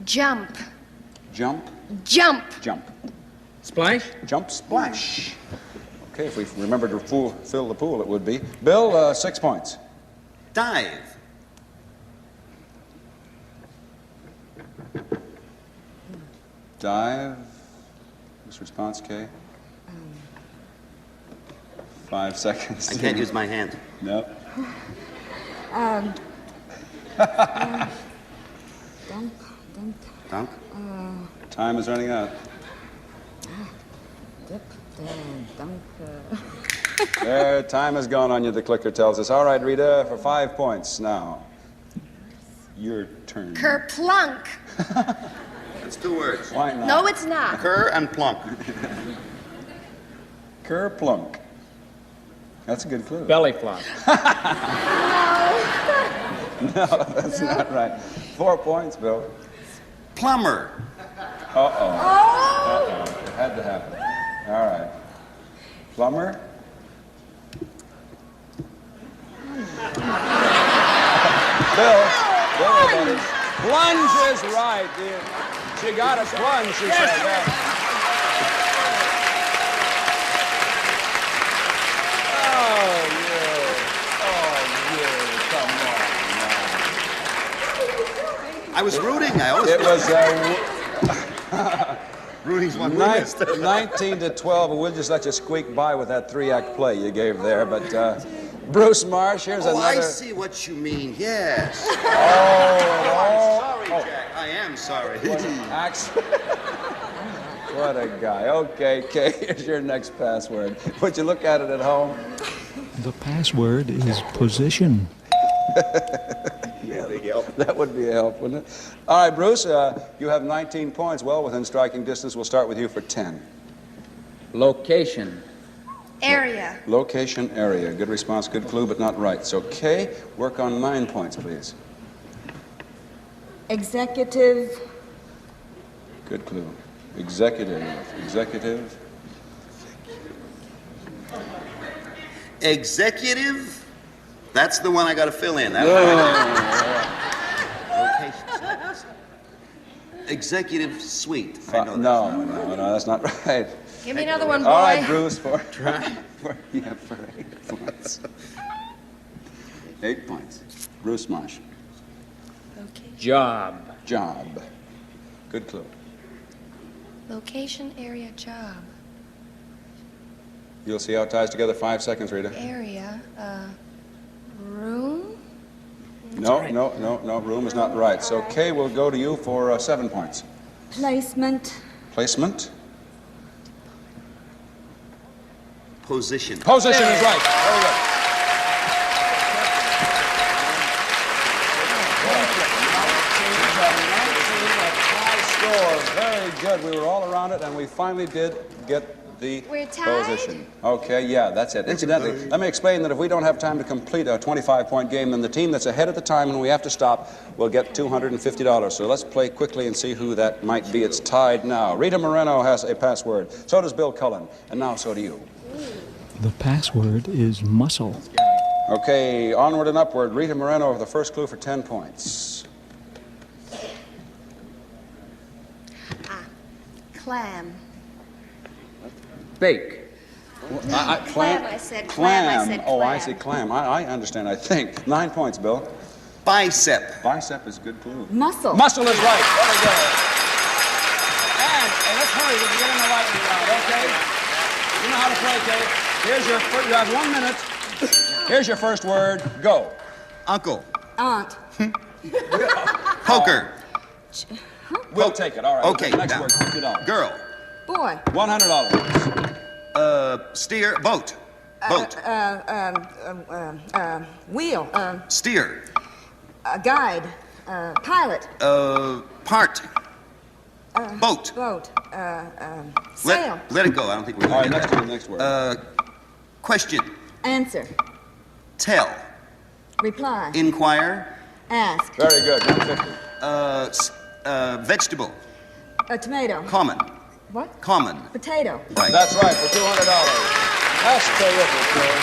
Jump. Jump. Jump. Jump. Splash? Jump, splash. Okay, if we remember to fill the pool, it would be. Bill, 6 points. Dive. Dive. This response, Kay? 5 seconds. I can't use my hand. No. Dunk. Dunk. Time is running out. Dip. Dunk. There, time has gone on you, the clicker tells us. All right, Rita, for 5 points now. Your turn. Kerplunk. That's 2 words. Why not? No, it's not. Cur and plunk. Kerplunk. That's a good clue. Belly flop. No, that's not right. 4 points, Bill. Plumber. Uh-oh. Uh-oh. It had to happen. All right. Plumber? Bill, plunge is right, dear. She got a plunge, she said. Yeah. Oh, come on now. I was rooting. I always It was rooting's one 19 to 12, and we'll just let you squeak by with that 3-act play you gave there. But Bruce Marsh, here's another. I see what you mean. Yes. Oh, I'm sorry, Jack. I am sorry. What a guy. Okay, Kay, here's your next password. Would you look at it at home? The password is position. Yeah, that would be a help, wouldn't it? All right, Bruce, you have 19 points, well within striking distance. We'll start with you for 10. Location. Area. Location, area. Good response, good clue, but not right. So, Kay, work on 9 points, please. Executive. Good clue. Executive. Executive. Executive? That's the one I got to fill in. That Location. Executive suite. I know No, that's not right. Give me another one, boy. All right, Bruce, for 8 points. 8 points. Bruce Marsh. Job. Job. Good clue. Location, area, job. You'll see how it ties together. 5 seconds, Rita. Area, room? No. Room is not right. So, Kay, will go to you for 7 points. Placement. Placement. Position. Position is right. Very good. Score. Very good. We were all around it, and we finally did get the We're tied? position. Okay, yeah, that's it. Incidentally, let me explain that if we don't have time to complete a 25-point game, then the team that's ahead at the time when we have to stop will get $250. So let's play quickly and see who that might be. It's tied now. Rita Moreno has a password. So does Bill Cullen. And now so do you. The password is muscle. Okay, onward and upward. Rita Moreno with the first clue for 10 points. Clam. Bake. Clam, I said. Clam. Oh, I see, clam. I understand, I think. 9 points, Bill. Bicep. Bicep is a good clue. Muscle. Muscle is right. Very good. And let's hurry. We're getting the lightning round, okay? You know how to play, Kay. Here's your first, you have 1 minute. Here's your first word. Go. Uncle. Aunt. Poker. We'll take it. All right. Okay. We'll take the next now. word. $50. Girl. Boy. $100. Steer. Boat. Boat. Wheel. Steer. Guide. Pilot. Part. Boat. Boat. Sail. Let it go. I don't think we're All right, going to next word. Question. Answer. Tell. Reply. Inquire. Ask. Very good. $150. Vegetable. A tomato. Common. What? Common. Potato. Right. That's right, for $200. That's terrific, Joe.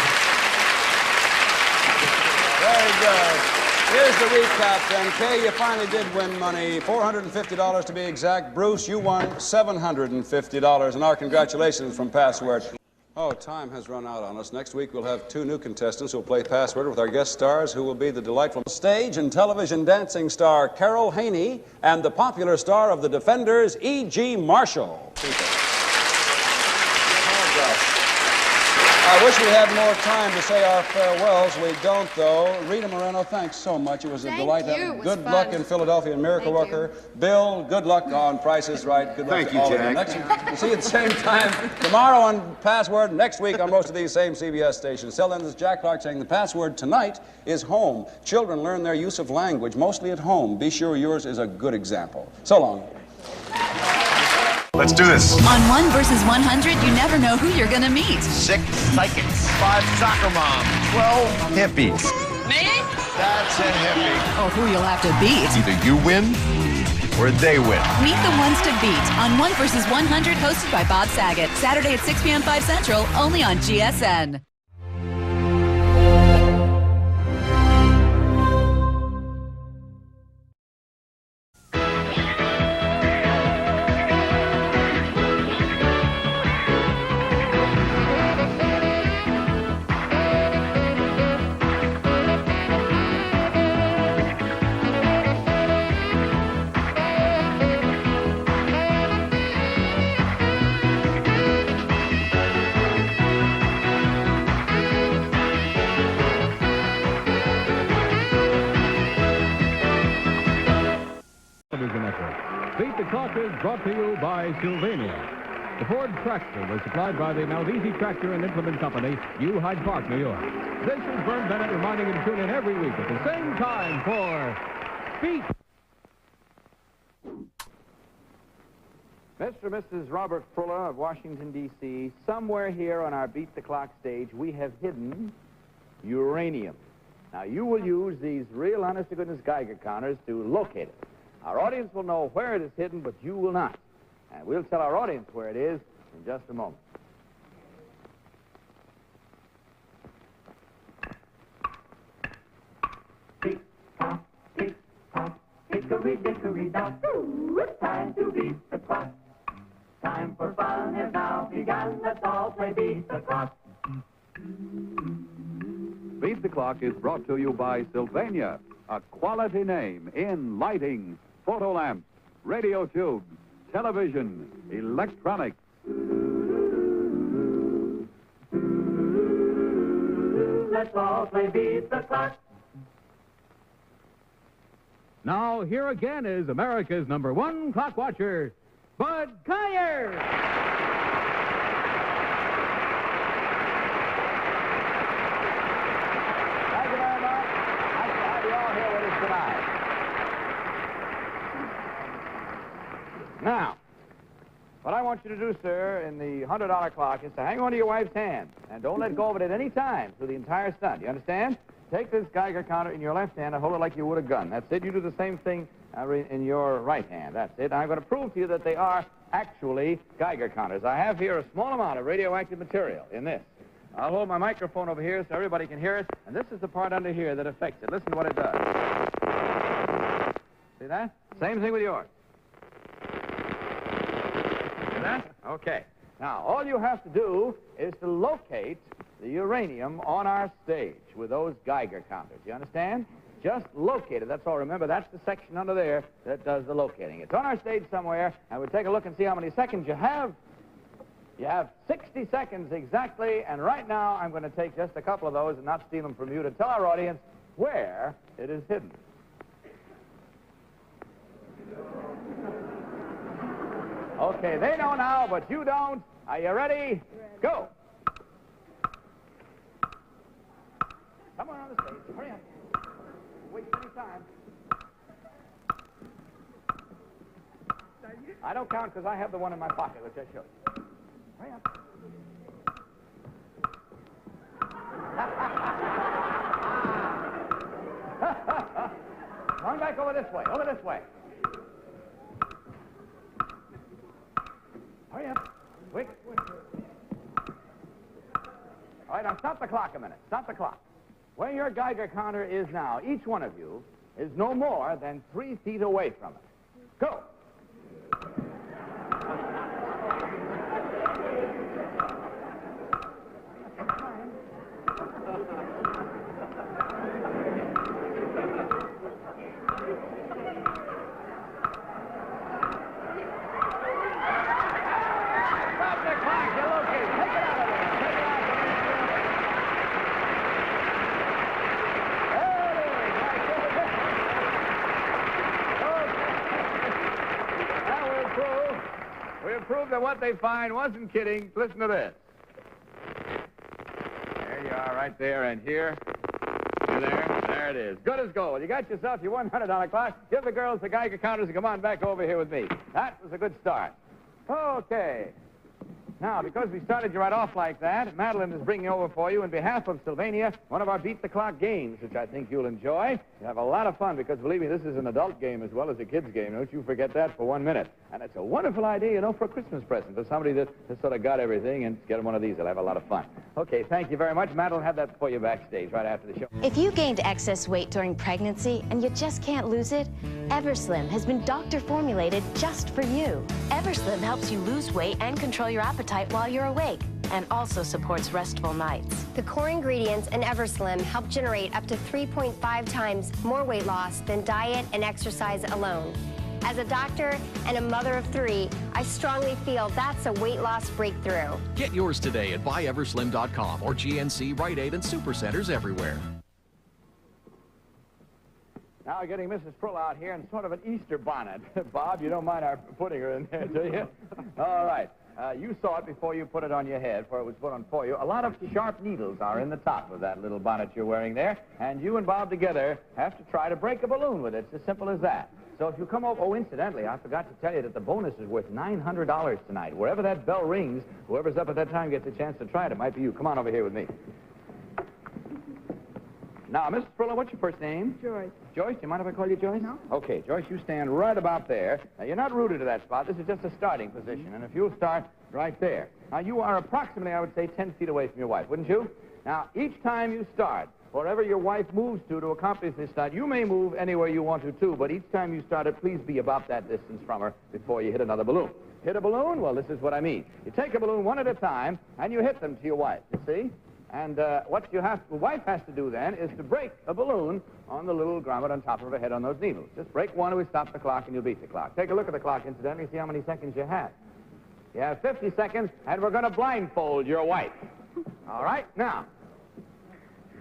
Very good. Here's the recap then. Kay, you finally did win money. $450 to be exact. Bruce, you won $750. And our congratulations from Password. Oh, time has run out on us. Next week we'll have 2 new contestants who will play Password with our guest stars, who will be the delightful stage and television dancing star Carol Haney and the popular star of The Defenders, E.G. Marshall. I wish we had more time to say our farewells. We don't, though. Rita Moreno, thanks so much. It was a delight. Good luck in Philadelphia and Miracle Worker. Bill, good luck on Price is Right. Good luck Thank to you, all Jack. of you. Next, we'll see you at the same time tomorrow on Password. Next week on most of these same CBS stations. Till then, this is Jack Clark saying the password tonight is home. Children learn their use of language mostly at home. Be sure yours is a good example. So long. Let's do this. On 1 versus 100, you never know who you're going to meet. 6 psychics, 5 soccer moms, 12 hippies. Me? That's a hippie. Oh, who you'll have to beat. Either you win or they win. Meet the ones to beat on 1 versus 100, hosted by Bob Saget. Saturday at 6 p.m. 5 Central, only on GSN. Beat the Clock is brought to you by Sylvania. The Ford tractor was supplied by the Malvisi Tractor and Implement Company, New Hyde Park, New York. This is Vern Bennett reminding you to tune in every week at the same time for Beat. Mr. and Mrs. Robert Fuller of Washington, D.C., somewhere here on our Beat the Clock stage, we have hidden uranium. Now, you will use these real honest-to-goodness Geiger counters to locate it. Our audience will know where it is hidden, but you will not. And we'll tell our audience where it is in just a moment. Tick-tock, tick-tock, hickory-dickory-dock. It's time to beat the clock. Time for fun has now begun. Let's all play Beat the Clock. Beat the Clock is brought to you by Sylvania, a quality name in lighting, photo lamps, radio tubes, television, electronics. Let's all play Beat the Clock. Now, here again is America's #1 clock watcher, Bud Collyer. Thank you very much. Nice to have you all here with us tonight. Now, what I want you to do, sir, in the $100 clock is to hang on to your wife's hand and don't let go of it at any time through the entire stunt. You understand? Take this Geiger counter in your left hand and hold it like you would a gun. That's it. You do the same thing in your right hand. That's it. I'm going to prove to you that they are actually Geiger counters. I have here a small amount of radioactive material in this. I'll hold my microphone over here so everybody can hear it, and this is the part under here that affects it. Listen to what it does. See that? Same thing with yours. See that? Okay. Now, all you have to do is to locate the uranium on our stage with those Geiger counters. You understand? Just locate it. That's all. Remember, that's the section under there that does the locating. It's on our stage somewhere, and we'll take a look and see how many seconds you have. You have 60 seconds exactly, and right now I'm going to take just a couple of those and not steal them from you to tell our audience where it is hidden. Okay, they know now, but you don't. Are you ready? Go. Come on the stage. Hurry up. Waste any time. I don't count because I have the one in my pocket, which I showed you. Hurry up. Run back over this way. Over this way. Hurry up. Quick. All right, now stop the clock a minute. Stop the clock. Where your Geiger counter is now, each one of you is no more than 3 feet away from it. Go. Prove that what they find wasn't kidding. Listen to this. There you are, right there, and here. You're there. There it is. Good as gold. You got yourself your $100 clock. Give the girls the Geiger counters and come on back over here with me. That was a good start. Okay. Now, because we started you right off like that, Madeline is bringing over for you, in behalf of Sylvania, one of our Beat the Clock games, which I think you'll enjoy. You'll have a lot of fun, because believe me, this is an adult game as well as a kid's game. Don't you forget that for 1 minute. And it's a wonderful idea, you know, for a Christmas present, for somebody that has sort of got everything, and get them one of these. They'll have a lot of fun. Okay, thank you very much. Madeline, have that for you backstage right after the show. If you gained excess weight during pregnancy and you just can't lose it, Everslim has been doctor formulated just for you. Everslim helps you lose weight and control your appetite while you're awake, and also supports restful nights. The core ingredients in Everslim help generate up to 3.5 times more weight loss than diet and exercise alone. As a doctor and a mother of 3, I strongly feel that's a weight loss breakthrough. Get yours today at buyeverslim.com or GNC, Rite Aid, and Supercenters everywhere. Now getting Mrs. Prull out here in sort of an Easter bonnet. Bob, you don't mind our putting her in there, do you? All right. You saw it before you put it on your head, for it was put on for you. A lot of sharp needles are in the top of that little bonnet you're wearing there, and you and Bob together have to try to break a balloon with it. It's as simple as that. So if you come over, oh, incidentally, I forgot to tell you that the bonus is worth $900 tonight. Wherever that bell rings, whoever's up at that time gets a chance to try it. It might be you. Come on over here with me. Now, Mrs. Prull, what's your first name? Joyce. Joyce, do you mind if I call you Joyce? No. Okay, Joyce, you stand right about there. Now, you're not rooted to that spot. This is just a starting position, and if you'll start right there. Now, you are approximately, I would say, 10 feet away from your wife, wouldn't you? Now, each time you start, wherever your wife moves to accomplish this stunt, you may move anywhere you want to, too, but each time you start it, please be about that distance from her before you hit another balloon. Hit a balloon? Well, this is what I mean. You take a balloon one at a time, and you hit them to your wife, you see? And what the wife has to do then is to break a balloon on the little grommet on top of her head on those needles. Just break one and we stop the clock and you'll beat the clock. Take a look at the clock, incidentally, see how many seconds you have. You have 50 seconds, and we're going to blindfold your wife. All right? Now,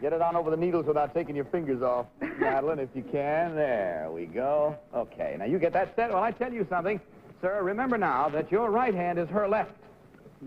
get it on over the needles without taking your fingers off, Madeline, if you can. There we go. Okay, now you get that set. Well, I tell you something, sir. Remember now that your right hand is her left.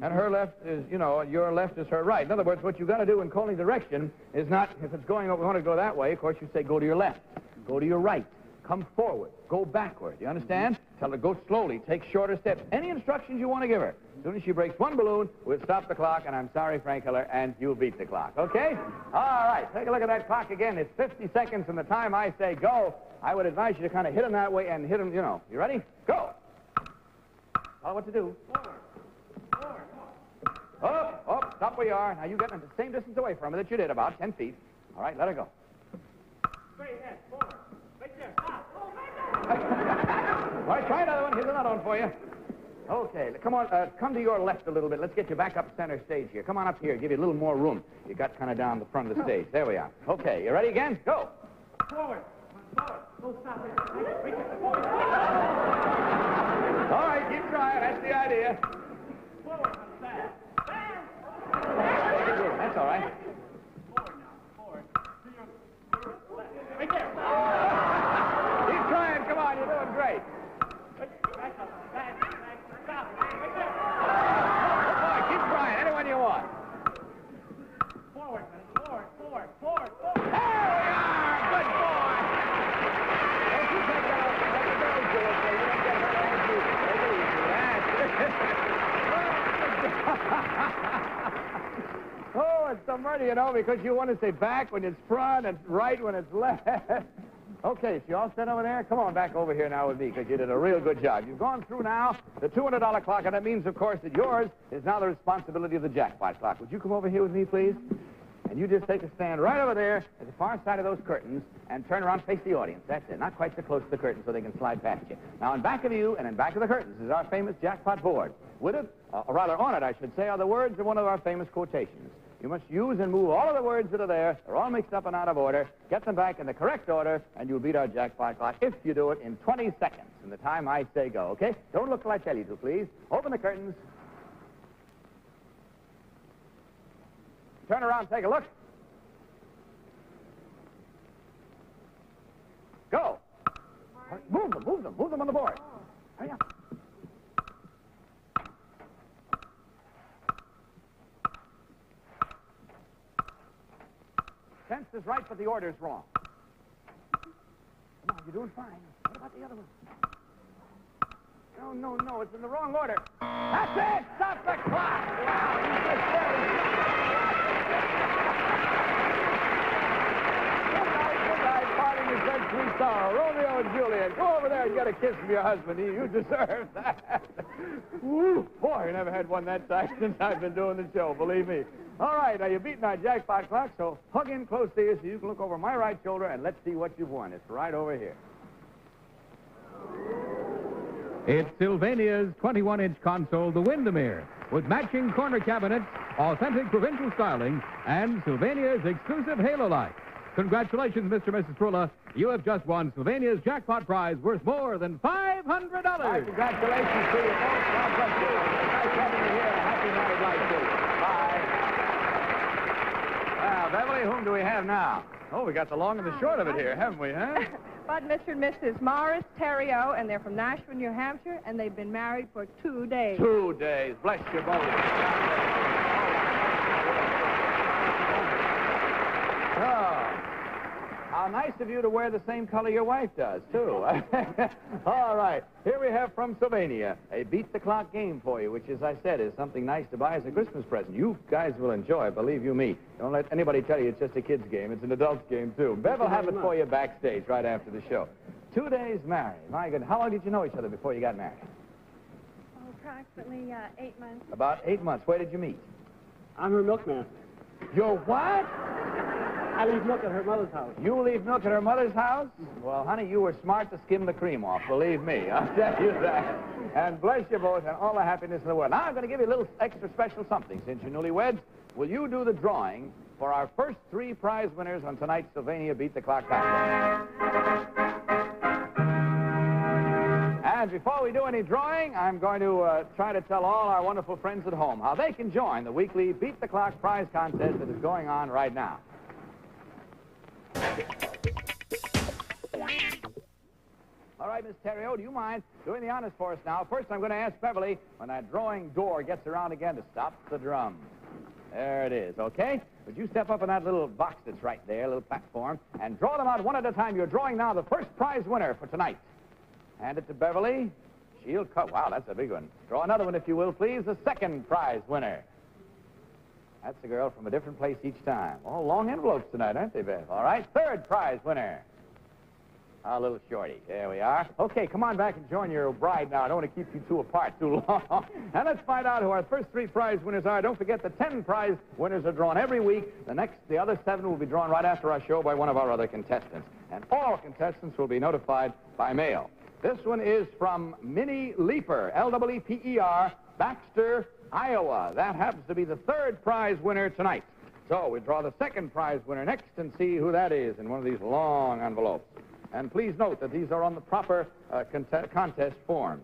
And her left is, you know, your left is her right. In other words, what you've got to do in calling direction is not, if it's going, we want to go that way, of course, you say go to your left, go to your right, come forward, go backward. You understand? Tell her go slowly, take shorter steps. Any instructions you want to give her. As soon as she breaks one balloon, we'll stop the clock, and I'm sorry, Frank Hiller, and you'll beat the clock. Okay? All right, take a look at that clock again. It's 50 seconds from the time I say go. I would advise you to kind of hit them that way and hit them, you know. You ready? Go. Tell her what to do. Up, stop where you are. Now you get them the same distance away from her that you did, about 10 feet. All right, let her go. Straight ahead, forward. Right there, stop. All right, try another one. Here's another one for you. Okay, come on, come to your left a little bit. Let's get you back up center stage here. Come on up here, give you a little more room. You got kind of down the front of the stage. There we are. Okay, you ready again? Go. Forward. Forward. Don't stop there. All right, keep trying. That's the idea. Forward. Back. That's all right. Keep trying. Come on, you're doing great. Keep trying. Anyone you want. Forward. There we are. Good boy. Don't you take that off. Let the girls do it, so you don't get hurt on you. Take it easy. Oh, it's so murder, you know, because you want to say back when it's front and right when it's left. Okay, so you all set over there? Come on back over here now with me, because you did a real good job. You've gone through now the $200 clock, and that means, of course, that yours is now the responsibility of the jackpot clock. Would you come over here with me, please? And you just take a stand right over there at the far side of those curtains and turn around, face the audience. That's it. Not quite so close to the curtain so they can slide past you. Now, in back of you and in back of the curtains is our famous jackpot board. With it, or rather on it, I should say, are the words of one of our famous quotations. You must use and move all of the words that are there. They're all mixed up and out of order. Get them back in the correct order, and you'll beat our jackpot clock if you do it in 20 seconds from the time I say go, okay? Don't look till I tell you to, please. Open the curtains. Turn around, take a look. Go. Move them on the board. Hurry up. Sense is right, but the order's wrong. Come on, you're doing fine. What about the other one? No, it's in the wrong order. That's it! Stop the clock! Wow, you just barely Good night, parting is red sweet sorrow. Romeo and Juliet, go over there and get a kiss from your husband. You deserve that. Woo, boy, I never had one that size since I've been doing the show, believe me. All right, now you've beaten our jackpot clock, so hug in close to you so you can look over my right shoulder and let's see what you've won. It's right over here. It's Sylvania's 21-inch console, the Windermere, with matching corner cabinets, authentic provincial styling, and Sylvania's exclusive halo light. Congratulations, Mr. and Mrs. Frula. You have just won Sylvania's jackpot prize worth more than $500. Congratulations to you folks. God bless you. Nice having you here. Happy married life to you. Bye. Well, Beverly, whom do we have now? Oh, we got the long and the short of it here, haven't we, huh? But Mr. and Mrs. Morris Theriot, and they're from Nashville, New Hampshire, and they've been married for 2 days. 2 days. Bless you both. How nice of you to wear the same color your wife does, too. All right. Here we have from Sylvania a beat-the-clock game for you, which, as I said, is something nice to buy as a Christmas present. You guys will enjoy it, believe you me. Don't let anybody tell you it's just a kid's game. It's an adult's game, too. Bev will have it for you backstage right after the show. 2 days married. My goodness. How long did you know each other before you got married? Oh, approximately 8 months. About 8 months. Where did you meet? I'm her milkman. Your what? I leave milk at her mother's house. You leave milk at her mother's house? Well, honey, you were smart to skim the cream off, believe me. I'll tell you that. And bless you both and all the happiness in the world. Now, I'm going to give you a little extra special something. Since you're newlyweds, will you do the drawing for our first 3 prize winners on tonight's Sylvania Beat the Clock contest? And before we do any drawing, I'm going to try to tell all our wonderful friends at home how they can join the weekly Beat the Clock prize contest that is going on right now. All right, Miss Theriot, do you mind doing the honors for us now? First, I'm going to ask Beverly, when that drawing door gets around again, to stop the drum. There it is, okay? Would you step up in that little box that's right there, little platform, and draw them out one at a time. You're drawing now the first prize winner for tonight. Hand it to Beverly. She'll cut. Wow, that's a big one. Draw another one, if you will, please. The second prize winner. That's a girl from a different place each time. All long envelopes tonight, aren't they, Beth? All right, third prize winner. A little shorty. There we are. Okay, come on back and join your bride now. I don't want to keep you two apart too long. And let's find out who our first 3 prize winners are. Don't forget the 10 prize winners are drawn every week. The other 7 will be drawn right after our show by one of our other contestants. And all contestants will be notified by mail. This one is from Minnie Leeper, L-E-E-P-E-R, Baxter, Iowa. That happens to be the 3rd prize winner tonight. So we draw the 2nd prize winner next and see who that is in one of these long envelopes. And please note that these are on the proper contest forms.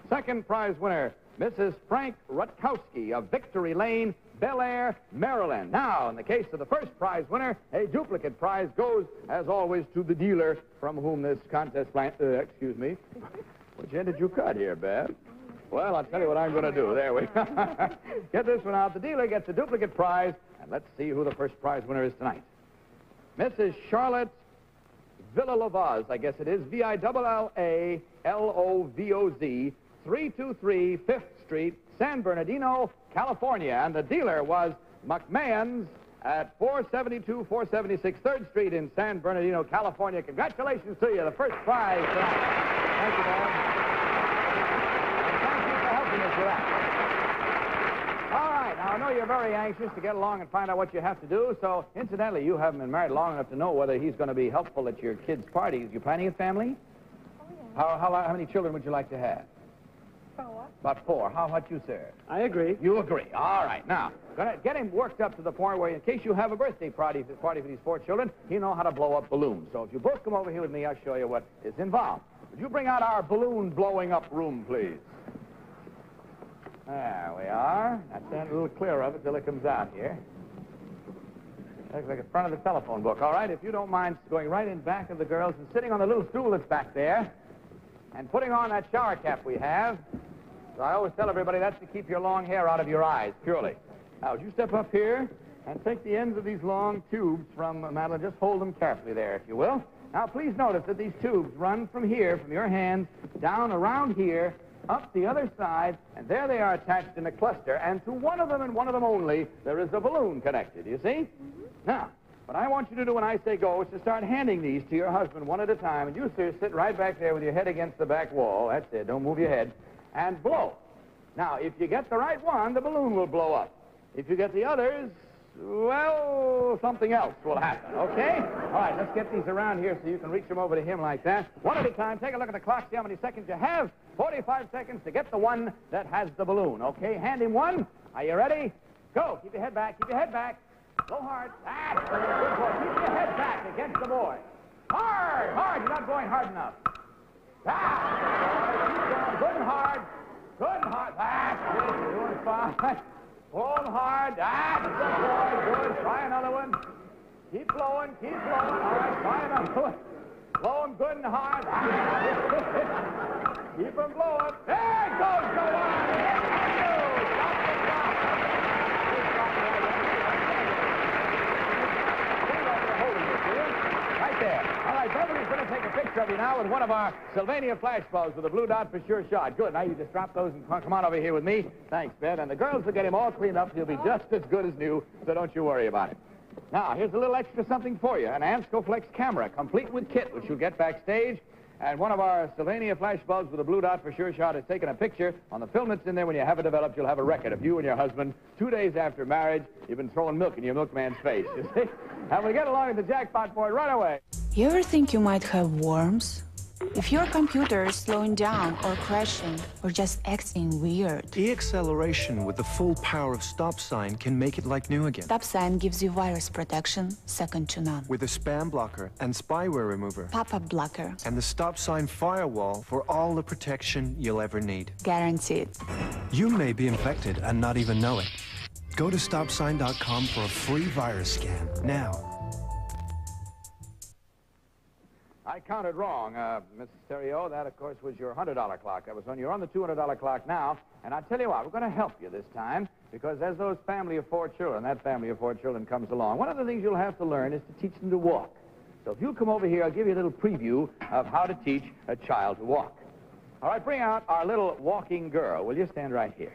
2nd prize winner, Mrs. Frank Rutkowski of Victory Lane, Bel Air, Maryland. Now, in the case of the first prize winner, a duplicate prize goes, as always, to the dealer from whom this contest excuse me. Which end did you cut here, Bev? Well, I'll tell you what I'm going to do. There we go. Get this one out. The dealer gets a duplicate prize, and let's see who the first prize winner is tonight. Mrs. Charlotte Villalovoz, I guess it is, Villalovoz, 323 5th Street, San Bernardino, California. And the dealer was McMahon's at 472, 476 3rd Street in San Bernardino, California. Congratulations to you, the first prize tonight. Thank you, Bob. Thank you for helping us with that. All right, now I know you're very anxious to get along and find out what you have to do, so incidentally, you haven't been married long enough to know whether he's going to be helpful at your kids' parties. You planning a family? Oh, yeah. How many children would you like to have? 4. About 4. How about you, sir? I agree. You agree. All right. Now, gonna get him worked up to the point where, in case you have a birthday party for these 4 children, he'll know how to blow up balloons. So if you both come over here with me, I'll show you what is involved. Would you bring out our balloon blowing up room, please? There we are. Now stand a little clear of it till it comes out here. Looks like the front of the telephone book. All right, if you don't mind going right in back of the girls and sitting on the little stool that's back there and putting on that shower cap we have. So I always tell everybody that's to keep your long hair out of your eyes, purely. Now, would you step up here and take the ends of these long tubes from Madeline, just hold them carefully there, if you will. Now, please notice that these tubes run from here, from your hands, down around here, up the other side, and there they are attached in a cluster, and to one of them and one of them only, there is a balloon connected, you see? Now, what I want you to do when I say go is to start handing these to your husband one at a time, and you, sir, sit right back there with your head against the back wall, that's it, don't move your head, and blow. Now, if you get the right one, the balloon will blow up. If you get the others, well, something else will happen, okay? All right, let's get these around here so you can reach them over to him like that. One at a time. Take a look at the clock, see how many seconds you have. 45 seconds to get the one that has the balloon, okay? Hand him one. Are you ready? Go. Keep your head back. Keep your head back. Go hard. That's good boy. Keep your head back against the boy. Hard, hard. You're not going hard enough. That's good and hard. Good and hard. That's good. You're doing fine. Blow them hard. That's good, boy. Good. Try another one. Keep blowing. Keep blowing. All right, try another one. Blow them good and hard. Keep them blowing. There it goes. Go on. Right there. All right, Beverly's going to take a picture of you now with one of our Sylvania flash bulbs with a blue dot for sure shot. Good. Now you just drop those and come on over here with me. Thanks, Bev. And the girls will get him all cleaned up. He'll be just as good as new, so don't you worry about it. Now, here's a little extra something for you. An Anscoflex camera, complete with kit, which you'll get backstage. And one of our Sylvania flash bulbs with a blue dot for sure shot has taken a picture. On the film that's in there, when you have it developed, you'll have a record of you and your husband 2 days after marriage. You've been throwing milk in your milkman's face, you see? And we'll get along with the jackpot board right away. You ever think you might have worms? If your computer is slowing down or crashing or just acting weird. E-acceleration with the full power of Stop Sign can make it like new again. Stop Sign gives you virus protection second to none. With a spam blocker and spyware remover. Pop-up blocker. And the Stop Sign firewall for all the protection you'll ever need. Guaranteed. You may be infected and not even know it. Go to StopSign.com for a free virus scan now. I counted wrong, Mrs. Stereo. That, of course, was your $100 clock. That was when you're on the $200 clock now. And I'll tell you what, we're going to help you this time because as those family of 4 children, that family of 4 children comes along, one of the things you'll have to learn is to teach them to walk. So if you'll come over here, I'll give you a little preview of how to teach a child to walk. All right, bring out our little walking girl. Will you stand right here?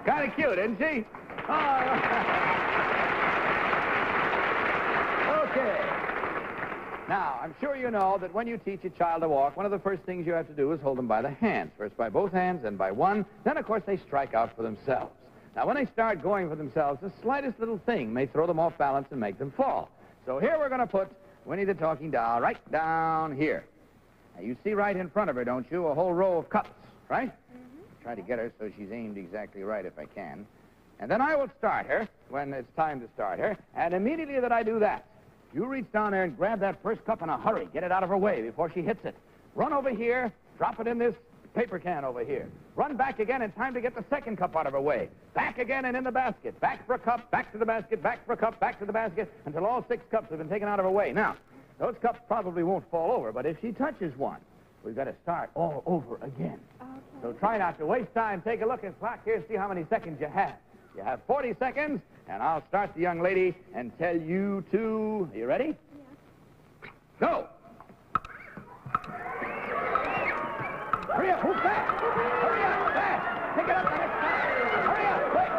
Kind of cute, isn't she? Oh. Okay. Now, I'm sure you know that when you teach a child to walk, one of the first things you have to do is hold them by the hands. First by both hands, then by one. Then, of course, they strike out for themselves. Now, when they start going for themselves, the slightest little thing may throw them off balance and make them fall. So here we're going to put Winnie the Talking Doll right down here. Now, you see right in front of her, don't you, a whole row of cups, right? Try to get her so she's aimed exactly right if I can. And then I will start her when it's time to start her. And immediately that I do that, you reach down there and grab that first cup in a hurry. Get it out of her way before she hits it. Run over here, drop it in this paper can over here. Run back again in time to get the second cup out of her way. Back again and in the basket. Back for a cup, back to the basket, back for a cup, back to the basket, until all 6 cups have been taken out of her way. Now, those cups probably won't fall over, but if she touches one, we've got to start all over again. Okay. So try not to waste time. Take a look at the clock here, see how many seconds you have. You have 40 seconds, and I'll start the young lady and tell you to... Are you ready? Yeah. Go! Hurry up, move fast! Hurry up, fast! Pick it up the next time! Hurry up, quick!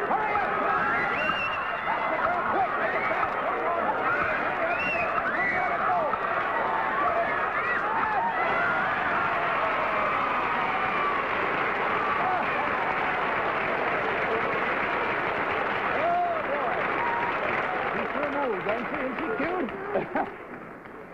Hurry up, come on! Pick her up, quick! Make it fast! Isn't she cute?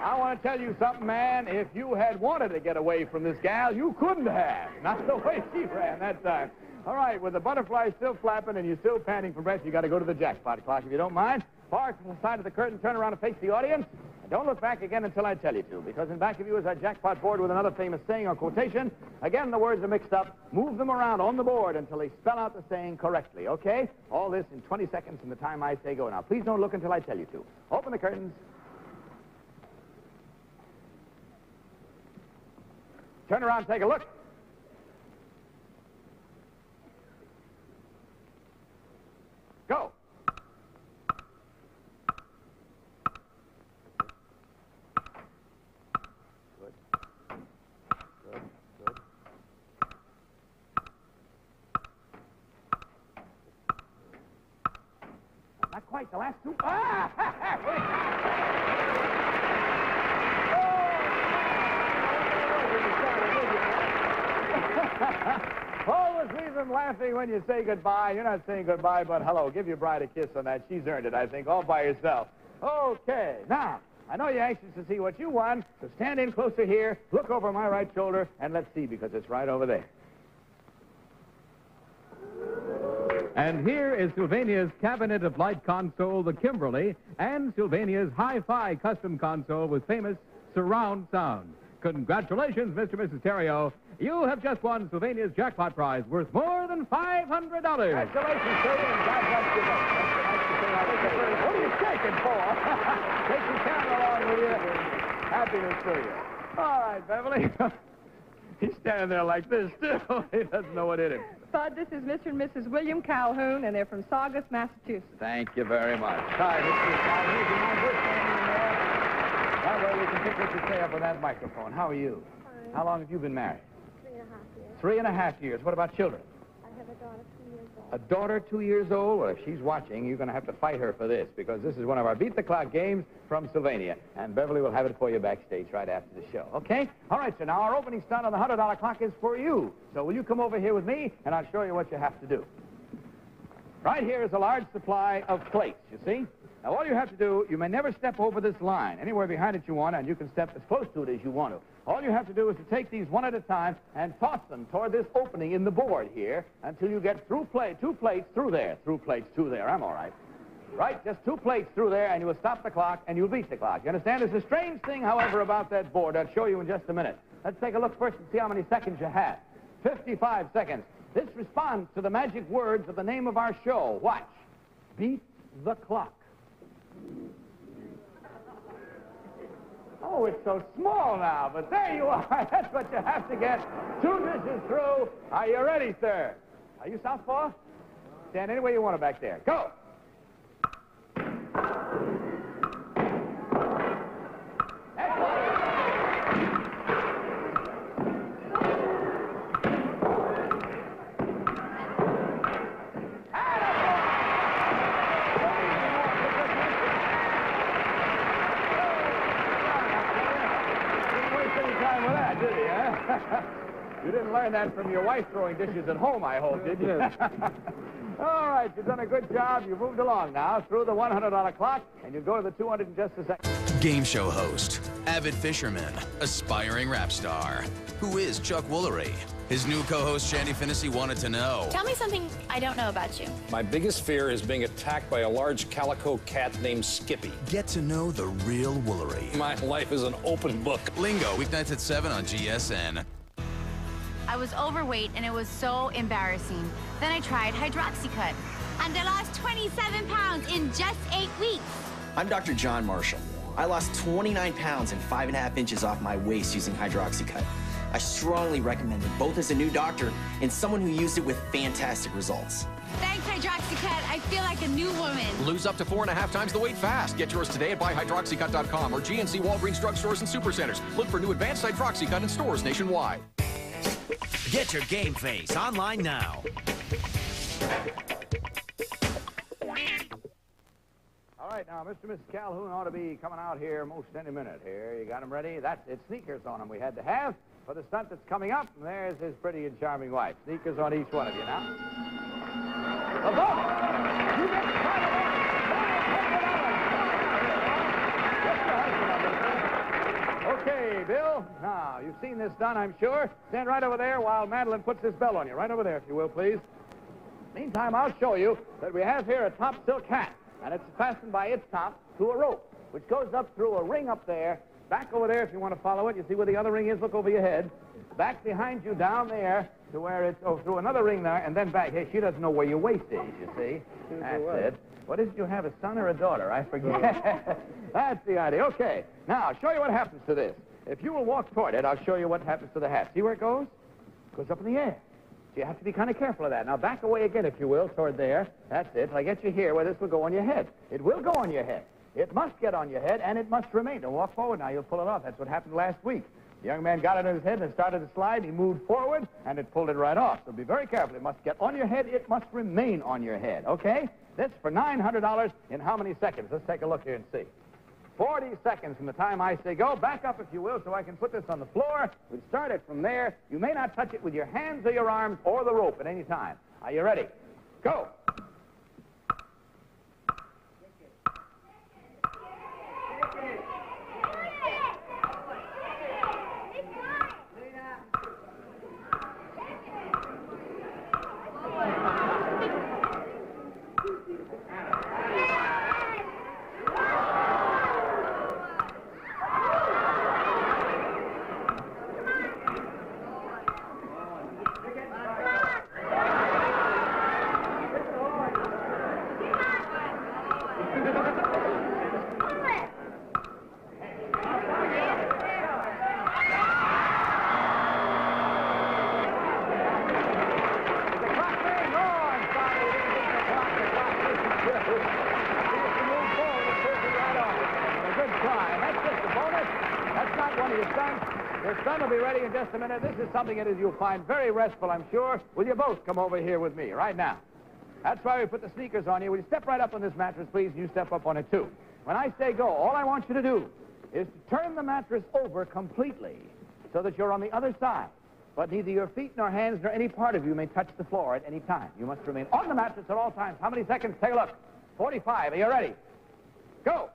I want to tell you something, man. If you had wanted to get away from this gal, you couldn't have. Not the way she ran that time. All right, with the butterfly still flapping and you're still panting for breath, you got to go to the jackpot clock, if you don't mind. Park to the side of the curtain, turn around and face the audience. And don't look back again until I tell you to, because in back of you is our jackpot board with another famous saying or quotation. Again, the words are mixed up. Move them around on the board until they spell out the saying correctly, okay? All this in 20 seconds from the time I say go. Now, please don't look until I tell you to. Open the curtains. Turn around, take a look. Go. Good. Good. Good. Not quite. The last 2. Always leave them laughing when you say goodbye. You're not saying goodbye, but hello. Give your bride a kiss on that. She's earned it, I think, all by herself. Okay. Now, I know you're anxious to see what you won, so stand in closer here, look over my right shoulder, and let's see, because it's right over there. And here is Sylvania's Cabinet of Light console, the Kimberly, and Sylvania's Hi-Fi custom console with famous surround sound. Congratulations, Mr. and Mrs. Terrio. You have just won Sylvania's jackpot prize worth more than $500. Congratulations, sir, and God bless you both. What are you shaking for? Take your camera along with you. Happiness to you. All right, Beverly. He's standing there like this, too. He doesn't know what hit him. Bud, this is Mr. and Mrs. William Calhoun, and they're from Saugus, Massachusetts. Thank you very much. Hi, Mr. Calhoun. Do you mind just standing in there? That way we can pick what you say up on that microphone. How are you? Fine. How long have you been married? 3.5 years. 3.5 years. What about children? I have a daughter 2 years old. A daughter 2 years old? Well, if she's watching, you're going to have to fight her for this, because this is one of our Beat the Clock games from Sylvania. And Beverly will have it for you backstage right after the show. Okay? All right, sir. Now, our opening stunt on the $100 clock is for you. So will you come over here with me, and I'll show you what you have to do. Right here is a large supply of plates, you see? Now, all you have to do, you may never step over this line. Anywhere behind it you want, and you can step as close to it as you want to. All you have to do is to take these one at a time and toss them toward this opening in the board here until you get two plates through there. Through plates through there. I'm all right. Right? Just 2 plates through there, and you will stop the clock, and you'll beat the clock. You understand? There's a strange thing, however, about that board. I'll show you in just a minute. Let's take a look first and see how many seconds you have. 55 seconds. This responds to the magic words of the name of our show. Watch. Beat the clock. Oh, it's so small now, but there you are. That's what you have to get. 2 dishes through. Are you ready, sir? Are you southpaw? Stand any way you want it back there. Go. You didn't learn that from your wife throwing dishes at home, I hope, did you? All right. right, you've done a good job. You've moved along now through the $100 clock, and you'll go to the 200 in just a second. Game show host, avid fisherman, aspiring rap star. Who is Chuck Woolery? His new co-host, Shandy Finnessy, wanted to know. Tell me something I don't know about you. My biggest fear is being attacked by a large calico cat named Skippy. Get to know the real Woolery. My life is an open book. Lingo, weeknights at 7 on GSN. I was overweight and it was so embarrassing. Then I tried Hydroxycut and I lost 27 pounds in just 8 weeks. I'm Dr. John Marshall. I lost 29 pounds and 5.5 inches off my waist using Hydroxycut. I strongly recommend it, both as a new doctor and someone who used it with fantastic results. Thanks, Hydroxycut. I feel like a new woman. Lose up to 4.5 times the weight fast. Get yours today at buyhydroxycut.com or GNC, Walgreens drugstores and supercenters. Look for new advanced Hydroxycut in stores nationwide. Get your game face online now. All right, now, Mr. and Mrs. Calhoun ought to be coming out here most any minute here. You got them ready? That's it. Sneakers on them we had to have for the stunt that's coming up. And there's his pretty and charming wife. Sneakers on each one of you now. The vote! You get Okay, Bill. Now, you've seen this done, I'm sure. Stand right over there while Madeline puts this bell on you. Right over there, if you will, please. Meantime, I'll show you that we have here a top silk hat, and it's fastened by its top to a rope, which goes up through a ring up there. Back over there, if you want to follow it. You see where the other ring is? Look over your head. Back behind you down there to where it's, through another ring there, and then back. Hey, she doesn't know where your waist is, you see. That's it. What is it? You have a son or a daughter? I forget. That's the idea. Okay. Now, I'll show you what happens to this. If you will walk toward it, I'll show you what happens to the hat. See where it goes? It goes up in the air. So you have to be kind of careful of that. Now, back away again, if you will, toward there. That's it. I'll get you here where this will go on your head. It will go on your head. It must get on your head, and it must remain. Don't walk forward now. You'll pull it off. That's what happened last week. The young man got it on his head and it started to slide. He moved forward, and it pulled it right off. So be very careful. It must get on your head. It must remain on your head. Okay? This for $900 in how many seconds? Let's take a look here and see. 40 seconds from the time I say go. Back up, if you will, so I can put this on the floor. We'll start it from there. You may not touch it with your hands or your arms or the rope at any time. Are you ready? Go. Your son will be ready in just a minute. This is something that you'll find very restful, I'm sure. Will you both come over here with me right now? That's why we put the sneakers on you. Will you step right up on this mattress, please? And you step up on it, too. When I say go, all I want you to do is to turn the mattress over completely so that you're on the other side. But neither your feet nor hands nor any part of you may touch the floor at any time. You must remain on the mattress at all times. How many seconds? Take a look. 45. Are you ready? Go.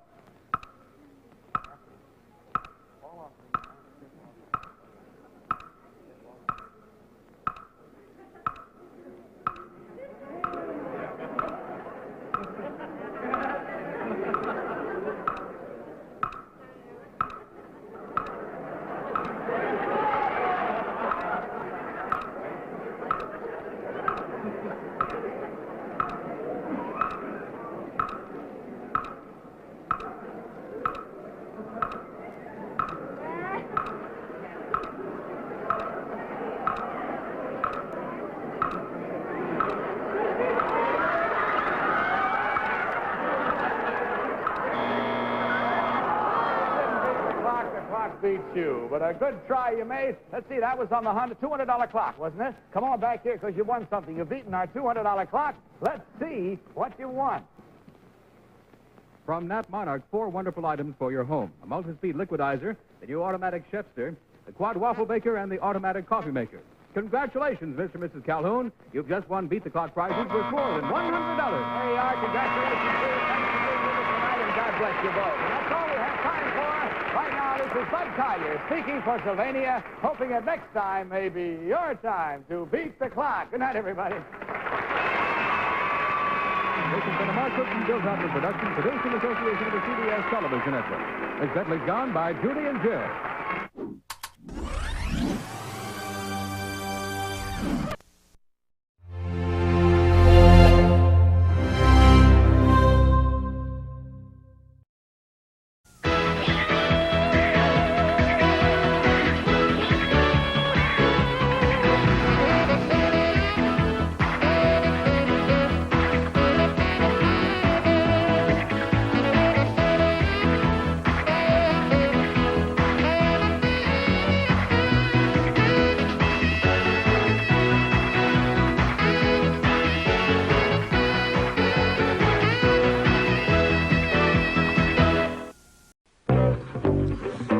Beats you, but a good try you made. Let's see, that was on the $200 clock, wasn't it? Come on back here because you won something. You've beaten our $200 clock. Let's see what you won. From Nat Monarch, 4 wonderful items for your home. A multi-speed liquidizer, the new automatic chefster, the quad waffle baker, and the automatic coffee maker. Congratulations, Mr. and Mrs. Calhoun. You've just won Beat the Clock prizes worth more than $100. Congratulations, Steve. Thanks for being with us tonight, and God bless you both. And that's all we have time for. Right now, this is Bud Collier speaking for Sylvania, hoping that next time may be your time to beat the clock. Good night, everybody. This has been a Mark Cook and Bill Cullen production, produced in association with the CBS Television Network. Accidentally gone by Judy and Jill.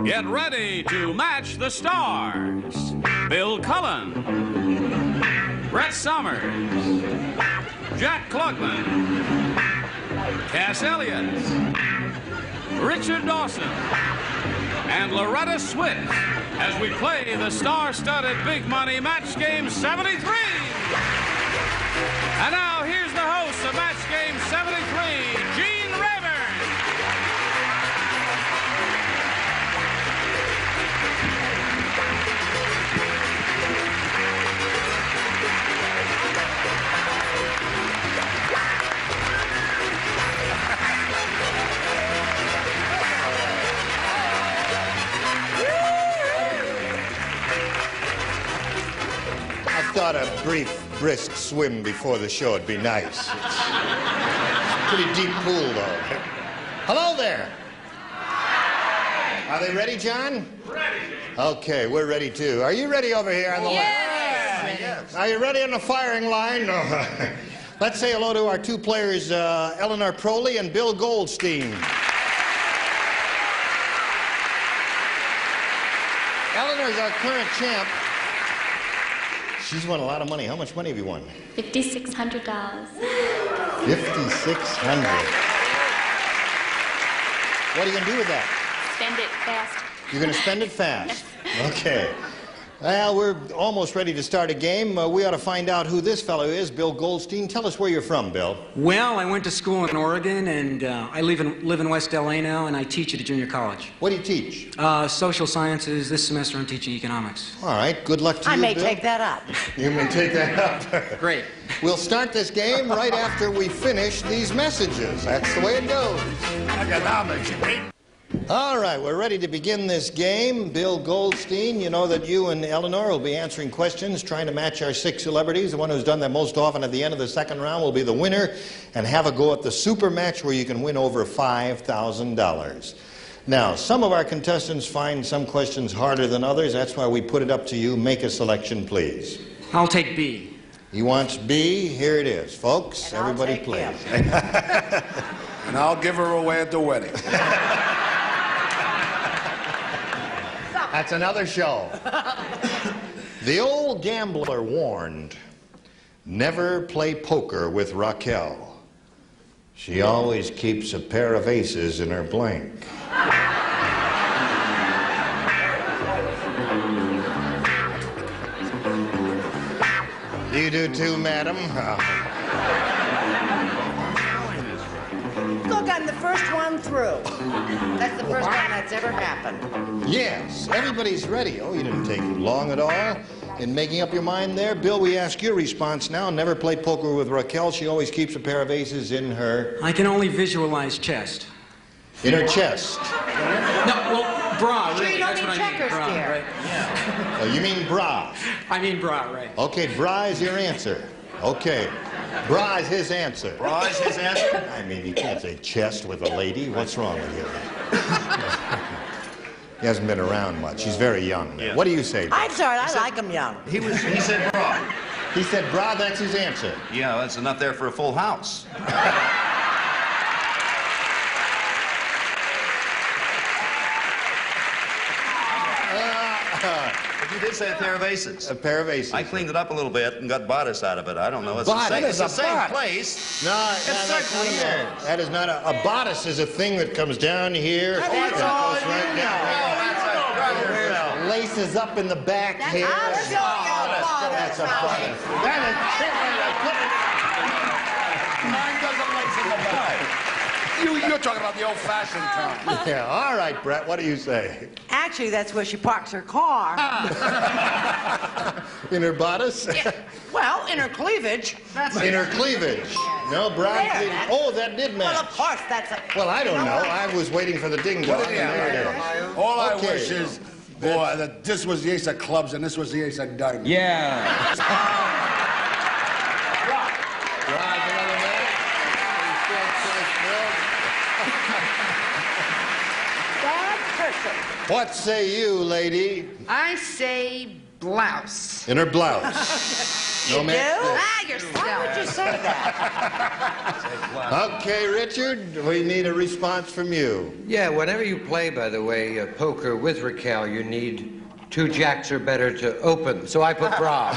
Get ready to match the stars. Bill Cullen, Brett Summers, Jack Klugman, Cass Elliott, Richard Dawson, and Loretta Swit as we play the star-studded Big Money Match Game 73. And now here's the host of Match Game 73, Gene Rayburn. I thought a brief, brisk swim before the show would be nice. It's a pretty deep pool, though. Hello there. Are they ready, John? Ready. Okay, we're ready, too. Are you ready over here on the left? Yes. Are you ready on the firing line? No. Let's say hello to our two players, Eleanor Proley and Bill Goldstein. Eleanor's our current champ. She's won a lot of money. How much money have you won? $5,600. $5,600. What are you going to do with that? Spend it fast. You're going to spend it fast? Okay. Well, we're almost ready to start a game. We ought to find out who this fellow is, Bill Goldstein. Tell us where you're from, Bill. Well, I went to school in Oregon, and I live in West LA now, and I teach at a junior college. What do you teach? Social sciences. This semester I'm teaching economics. All right. Good luck to you, I may Bill. take that up. You may take that up. Great. We'll start this game right after we finish these messages. That's the way it goes. Economics, right? All right, we're ready to begin this game. Bill Goldstein, you know that you and Eleanor will be answering questions, trying to match our 6 celebrities. The one who's done that most often at the end of the second round will be the winner and have a go at the super match where you can win over $5,000. Now, some of our contestants find some questions harder than others. That's why we put it up to you. Make a selection, please. I'll take B. He wants B. Here it is, folks. And everybody I'll please. And I'll give her away at the wedding. That's another show. The old gambler warned, never play poker with Raquel. She always keeps a pair of aces in her blank. You do too, madam? Look, I'm the first one through. That's the first time that's ever happened. Yes, everybody's ready. Oh, you didn't take long at all in making up your mind there. Bill, we ask your response now. Never play poker with Raquel. She always keeps a pair of aces in her... I can only visualize chest. In her chest. No, well, bra, really. Gee, That's what I mean. checkers, Bra, dear. right? Yeah. Oh, you mean bra? I mean bra, right. Okay, bra is your answer. Okay. Bra is his answer. Bra is his answer? I mean, you can't say chest with a lady. What's wrong with you? He hasn't been around much. He's very young. Yeah. What do you say, Bill? I'm sorry, I like him young. He said bra. He said bra, that's his answer. Yeah, that's enough there for a full house. You did say a pair of aces. A pair of aces. I cleaned it up a little bit and got bodice out of it. I don't know. It's the same, Bodice? it's the same place. No, It certainly is. That is not a bodice is a thing that comes down here. That's all you know. Laces up in the back here. I'll show you a That's a bodice. That is Mine doesn't lace in the back. You're talking about the old-fashioned kind. Yeah, all right, Brett, what do you say? Actually, that's where she parks her car. In her bodice? Yeah. Well, in her cleavage. That's In her cleavage. No, brown There, cleavage. that's- Oh, that did match. Well, of course, that's a... Well, I don't You know. what? I was waiting for the ding dong. What did he have? There it is. All I Okay. wish is, boy, that this was the ace of clubs and this was the ace of diamonds. Yeah. That's perfect. What say you, lady? I say blouse. In her blouse. No You match do? there. Ah, yourself. Why would you say that? Okay, Richard, we need a response from you. Yeah, whenever you play, by the way, poker with Raquel, you need 2 jacks or better to open. So I put bra.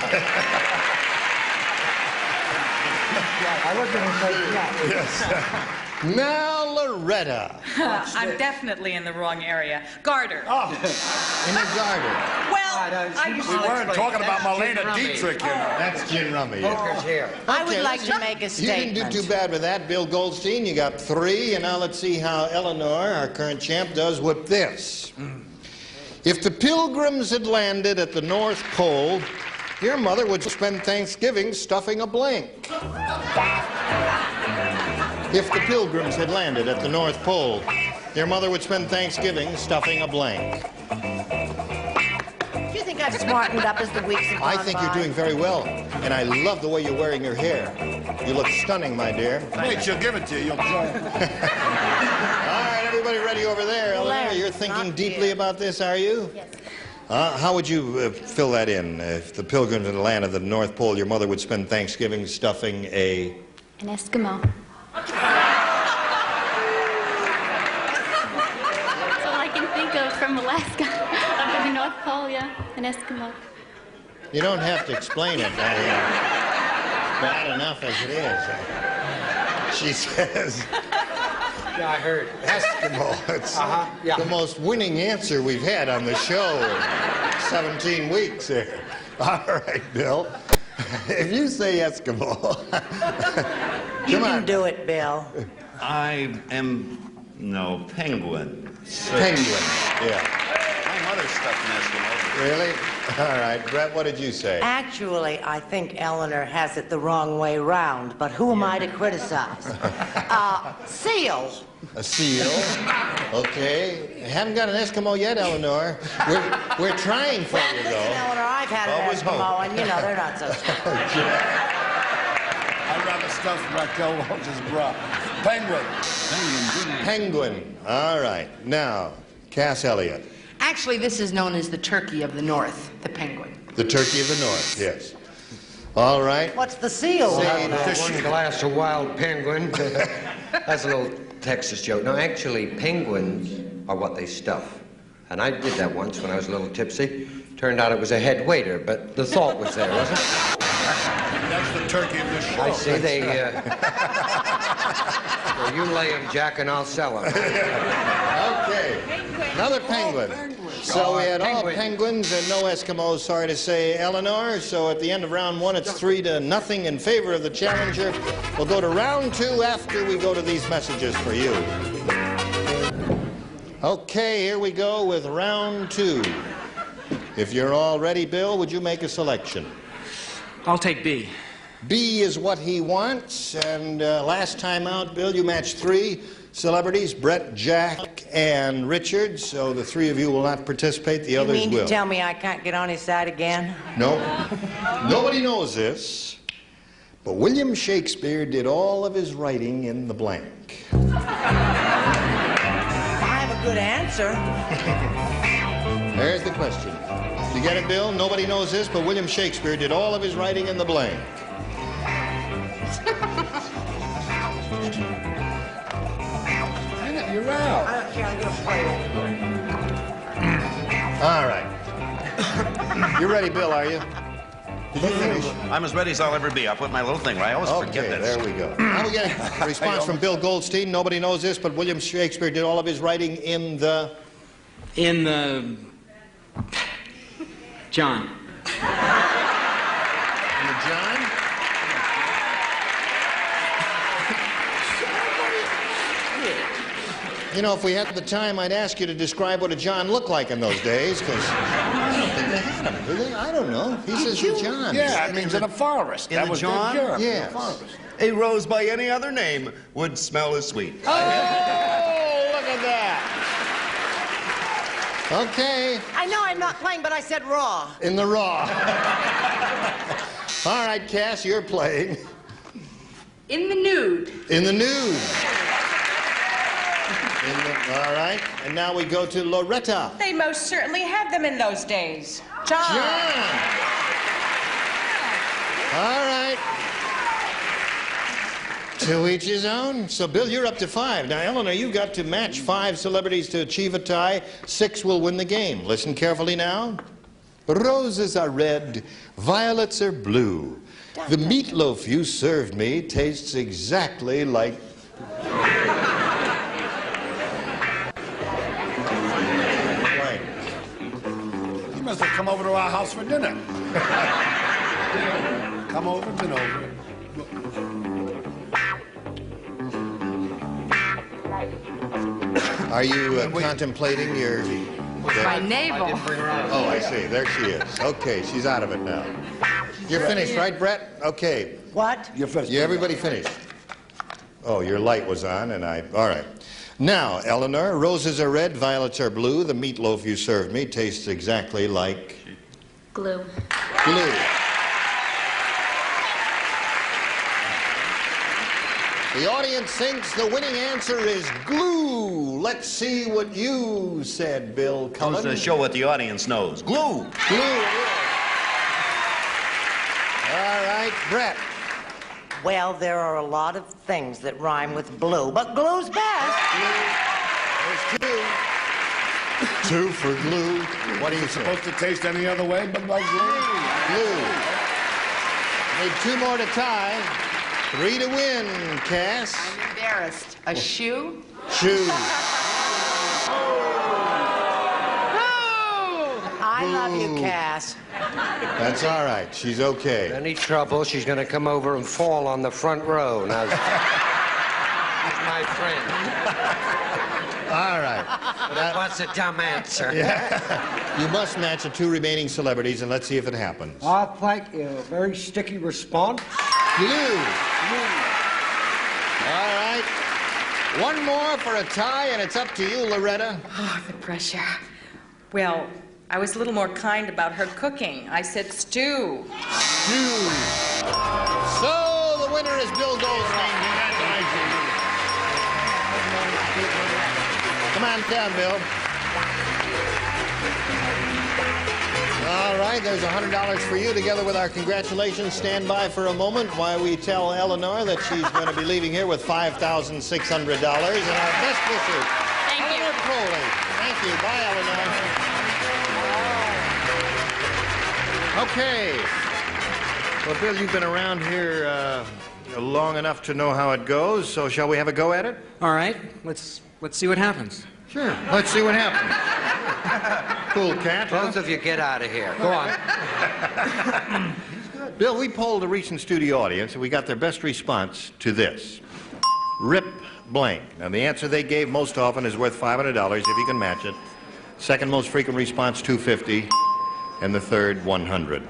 I wasn't going to say jack. Yes. Now, Loretta. I'm definitely in the wrong area. Garter. Oh, in a garter. Well, I used We to weren't explain. talking about That's Marlena gin rummy. Dietrich, you know. That's gin rummy. Yeah. Poker's here. I would Okay, like let's to see. make a You statement. didn't do too bad with that, Bill Goldstein. You got 3, and now let's see how Eleanor, our current champ, does with this. If the Pilgrims had landed at the North Pole, your mother would spend Thanksgiving stuffing a blank. If the Pilgrims had landed at the North Pole, your mother would spend Thanksgiving stuffing a blank. Do you think I've smartened up as the weeks have gone I think by? you're doing very well, and I love the way you're wearing your hair. You look stunning, my dear. Wait, she'll give it to you. You'll join. All right, everybody ready over there? Eleanor, Larry, you're thinking not deeply you. about this, are you? Yes. How would you fill that in? If the Pilgrims had landed at the North Pole, your mother would spend Thanksgiving stuffing a... An Eskimo. That's all I can think of from Alaska. Up in the North Pole, yeah. An Eskimo. You don't have to explain it. Bad enough as it is. She says... Yeah, I heard. Eskimo. It's yeah. the most winning answer we've had on the show in 17 weeks here. All right, Bill. If you say Eskimo... You Come can on. do it, Bill. I am, no, penguin. Penguin, yeah. My mother stuffed an Eskimo. Really? All right. Brett, what did you say? Actually, I think Eleanor has it the wrong way round, but who am I to criticize? Seal. A seal. Okay. Haven't got an Eskimo yet, Eleanor. We're trying for you, though. Eleanor, I've had an Always Eskimo, hope. and you know, they're not so strong. I'd rather stuff Raquel Welch's bra. Penguin. Penguin. All right. Now, Cass Elliott. Actually, this is known as the turkey of the north, the penguin. The turkey of the north, yes. All right. What's the seal? One glass of wild penguin. That's a little Texas joke. No, actually, penguins are what they stuff. And I did that once when I was a little tipsy. Turned out it was a head waiter, but the thought was there, wasn't it? That's the turkey of the show. I see they, well, you lay them, Jack, and I'll sell them. Okay. Another penguin. So we had all penguins and no Eskimos, sorry to say, Eleanor. So at the end of round 1, it's 3-0 in favor of the challenger. We'll go to round 2 after we go to these messages for you. Okay, here we go with round 2. If you're all ready, Bill, would you make a selection? I'll take B. B is what he wants. And last time out, Bill, you matched 3 celebrities, Brett, Jack, and Richard. So the 3 of you will not participate. The others You mean will. to tell me I can't get on his side again? No. Nobody knows this, but William Shakespeare did all of his writing in the blank. I have a good answer. There's the question. You get it, Bill? Nobody knows this, but William Shakespeare did all of his writing in the blank. You're out. I don't care. I'm going to play. All right. You're ready, Bill, are you? Did you finish? I'm as ready as I'll ever be. I'll put my little thing right. I always forget Okay, this. there we go. Now we get a response from Bill Goldstein. Nobody knows this, but William Shakespeare did all of his writing in the... John. In the John? You know, if we had the time, I'd ask you to describe what a John looked like in those days, because I don't think they had them, do they? I don't know. He says the John. Yeah, it means in a forest. In that the was John? Good, Yes. in the forest. A rose by any other name would smell as sweet. Oh, look at that. Okay. I know I'm not playing, but I said raw. In the raw. All right, Cass, you're playing. In the nude. In the nude. All right, and now we go to Loretta. They most certainly had them in those days. John. All right. To each his own. So, Bill, you're up to 5. Now, Eleanor, you've got to match 5 celebrities to achieve a tie. 6 will win the game. Listen carefully now. Roses are red, violets are blue. The meatloaf you served me tastes exactly like... He must have come over to our house for dinner. Come over, been over. Are you contemplating your... My navel. Oh, I see. There she is. Okay, she's out of it now. You're finished, right, Brett? Okay. What? You're finished. Yeah, everybody finished. Oh, your light was on, and I... All right. Now, Eleanor, roses are red, violets are blue. The meatloaf you served me tastes exactly like... Glue. Glue. The audience thinks the winning answer is glue. Let's see what you said, Bill Cullen. Goes to show what the audience knows. Glue. Glue it is. All right, Brett. Well, there are a lot of things that rhyme with blue, but glue's best. There's 2. 2 for glue. What do you say? Supposed to taste any other way but like glue? Glue. Need 2 more to tie. 3 to win, Cass. I'm embarrassed. A shoe? Shoe. I love you, Cass. That's all right. She's okay. Any trouble, she's going to come over and fall on the front row. Now, she's my friend. All right. That was a dumb answer. Yeah. You must match the 2 remaining celebrities, and let's see if it happens. Thank you. Very sticky response. Glue. All right. 1 more for a tie, and it's up to you, Loretta. Oh, the pressure. Well, I was a little more kind about her cooking. I said stew. Stew. So the winner is Bill Goldstein. Congratulations. Come on down, Bill. All right, there's $100 for you together with our congratulations. Stand by for a moment while we tell Eleanor that she's going to be leaving here with $5,600 and our best wishes. Thank you. Eleanor Crowley. Thank you. Bye, Eleanor. Okay. Well, Bill, you've been around here long enough to know how it goes, so shall we have a go at it? All right, let's see what happens. Sure. Let's see what happens. Cool cat. Both of you get out of here. Go on. Bill, we polled a recent studio audience, and we got their best response to this. Rip blank. Now, the answer they gave most often is worth $500 if you can match it. Second most frequent response, $250. And the third, $100.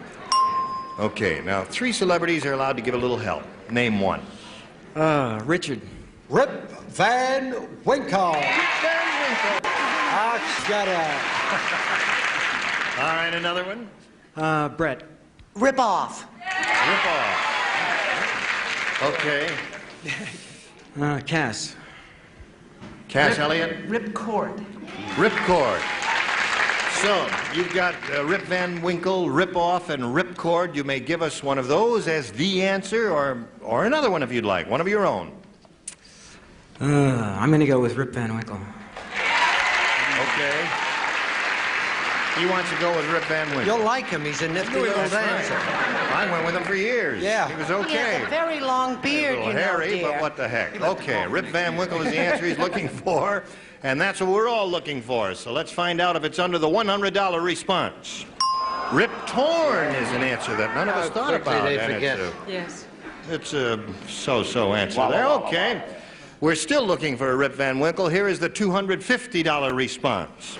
Okay, now 3 celebrities are allowed to give a little help. Name 1. Richard. Rip Van Winkle. Shut up. All right, another one. Brett. Rip off. Rip off. Okay. Cass. Cass Elliott. Rip cord. Rip cord. So, you've got Rip Van Winkle, Rip Off, and Rip Cord. You may give us one of those as the answer, or another one if you'd like, one of your own. I'm going to go with Rip Van Winkle. Okay. He wants to go with Rip Van Winkle. You'll like him. He's a nifty little dancer. I went with him for years. Yeah. He was He okay. has a very long beard, A little you know, hairy, dear. but what the heck. Okay, Rip Van Winkle is the answer he's looking for, and that's what we're all looking for. So let's find out if it's under the $100 response. Rip Torn is an answer that none of us thought quickly about. they and forget. Yes. It's a so-so answer there. Okay. We're still looking for a Rip Van Winkle. Here is the $250 response.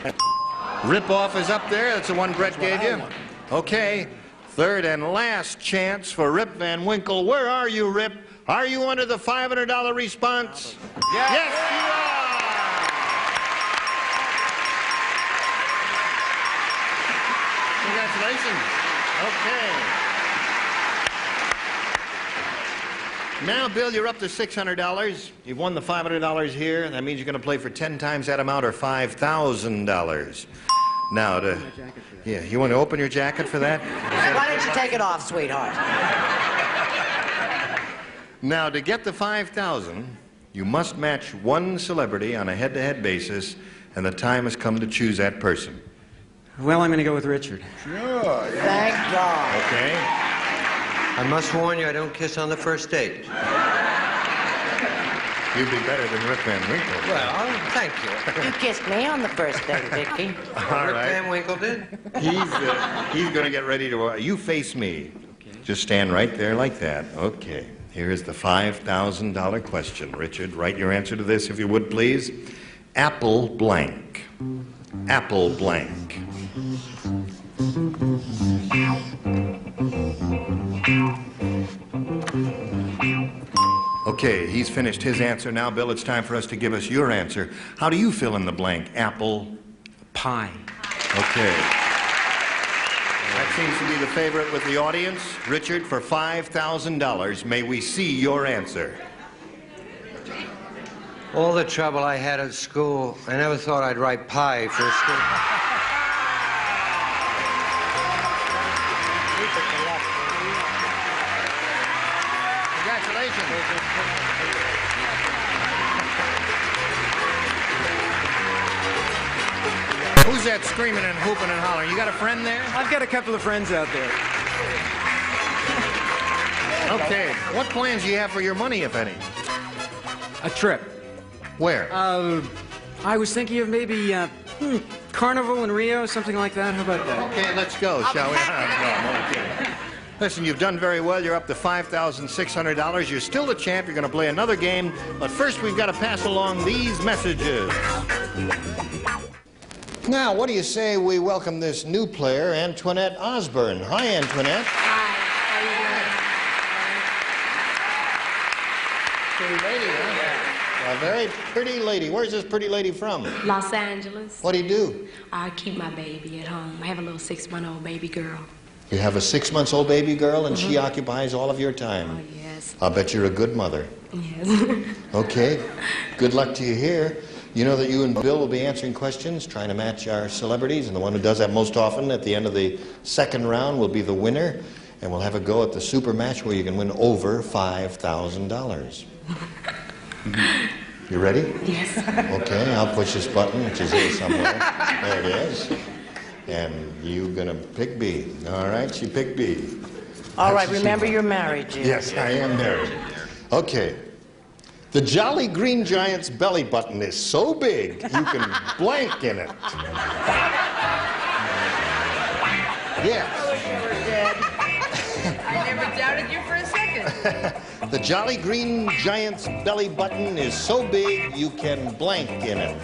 Rip-off is up there. That's the one Brett gave you. Okay. Third and last chance for Rip Van Winkle. Where are you, Rip? Are you under the $500 response? Yes, you are! Congratulations. Okay. Now, Bill, you're up to $600. You've won the $500 here. That means you're going to play for 10 times that amount or $5,000. Now, you want to open your jacket for that? Why don't you take it off, sweetheart? Now, to get the $5,000, you must match one celebrity on a head-to-head basis, and the time has come to choose that person. Well, I'm going to go with Richard. Sure. Thank God. Okay. I must warn you, I don't kiss on the first date. You'd be better than Rip Van Winkle. Well, thank you. You kissed me on the first date, Vicky. All Rip right. Van Winkle did? He's going to get ready to... you face me. Okay. Just stand right there like that. Okay. Here is the $5,000 question. Richard, write your answer to this, if you would, please. Apple blank. Apple blank. Okay, he's finished his answer. Now, Bill, it's time for us to give us your answer. How do you fill in the blank? Apple pie. Okay. That seems to be the favorite with the audience. Richard, for $5,000, may we see your answer? All the trouble I had at school, I never thought I'd write pie for school. Who's that screaming and whooping and hollering? You got a friend there? I've got a couple of friends out there. Okay. What plans do you have for your money, if any? A trip. Where? I was thinking of maybe Carnival in Rio, something like that. How about that? Okay, let's go, shall we? Okay. Listen, you've done very well. You're up to $5,600. You're still the champ. You're going to play another game. But first, we've got to pass along these messages. Now, what do you say we welcome this new player, Antoinette Osborne? Hi, Antoinette. Hi, how you doing? Pretty lady, huh? A very pretty lady. Where's this pretty lady from? Los Angeles. What do you do? I keep my baby at home. I have a little 6-month-old baby girl. You have a 6-month-old baby girl, and she occupies all of your time. Oh, yes. I'll bet you're a good mother. Yes. Okay. Good luck to you here. You know that you and Bill will be answering questions, trying to match our celebrities, and the one who does that most often at the end of the second round will be the winner, and we'll have a go at the super match where you can win over $5,000. You ready? Yes. Okay, I'll push this button, which is here somewhere. There it is. And you're gonna pick B. All right, she picked B. All right, remember you're married, Jim. Yes, I am married. Okay. The Jolly Green Giant's belly button is so big, you can blank in it. Yes. I never doubted you for a second. The Jolly Green Giant's belly button is so big, you can blank in it.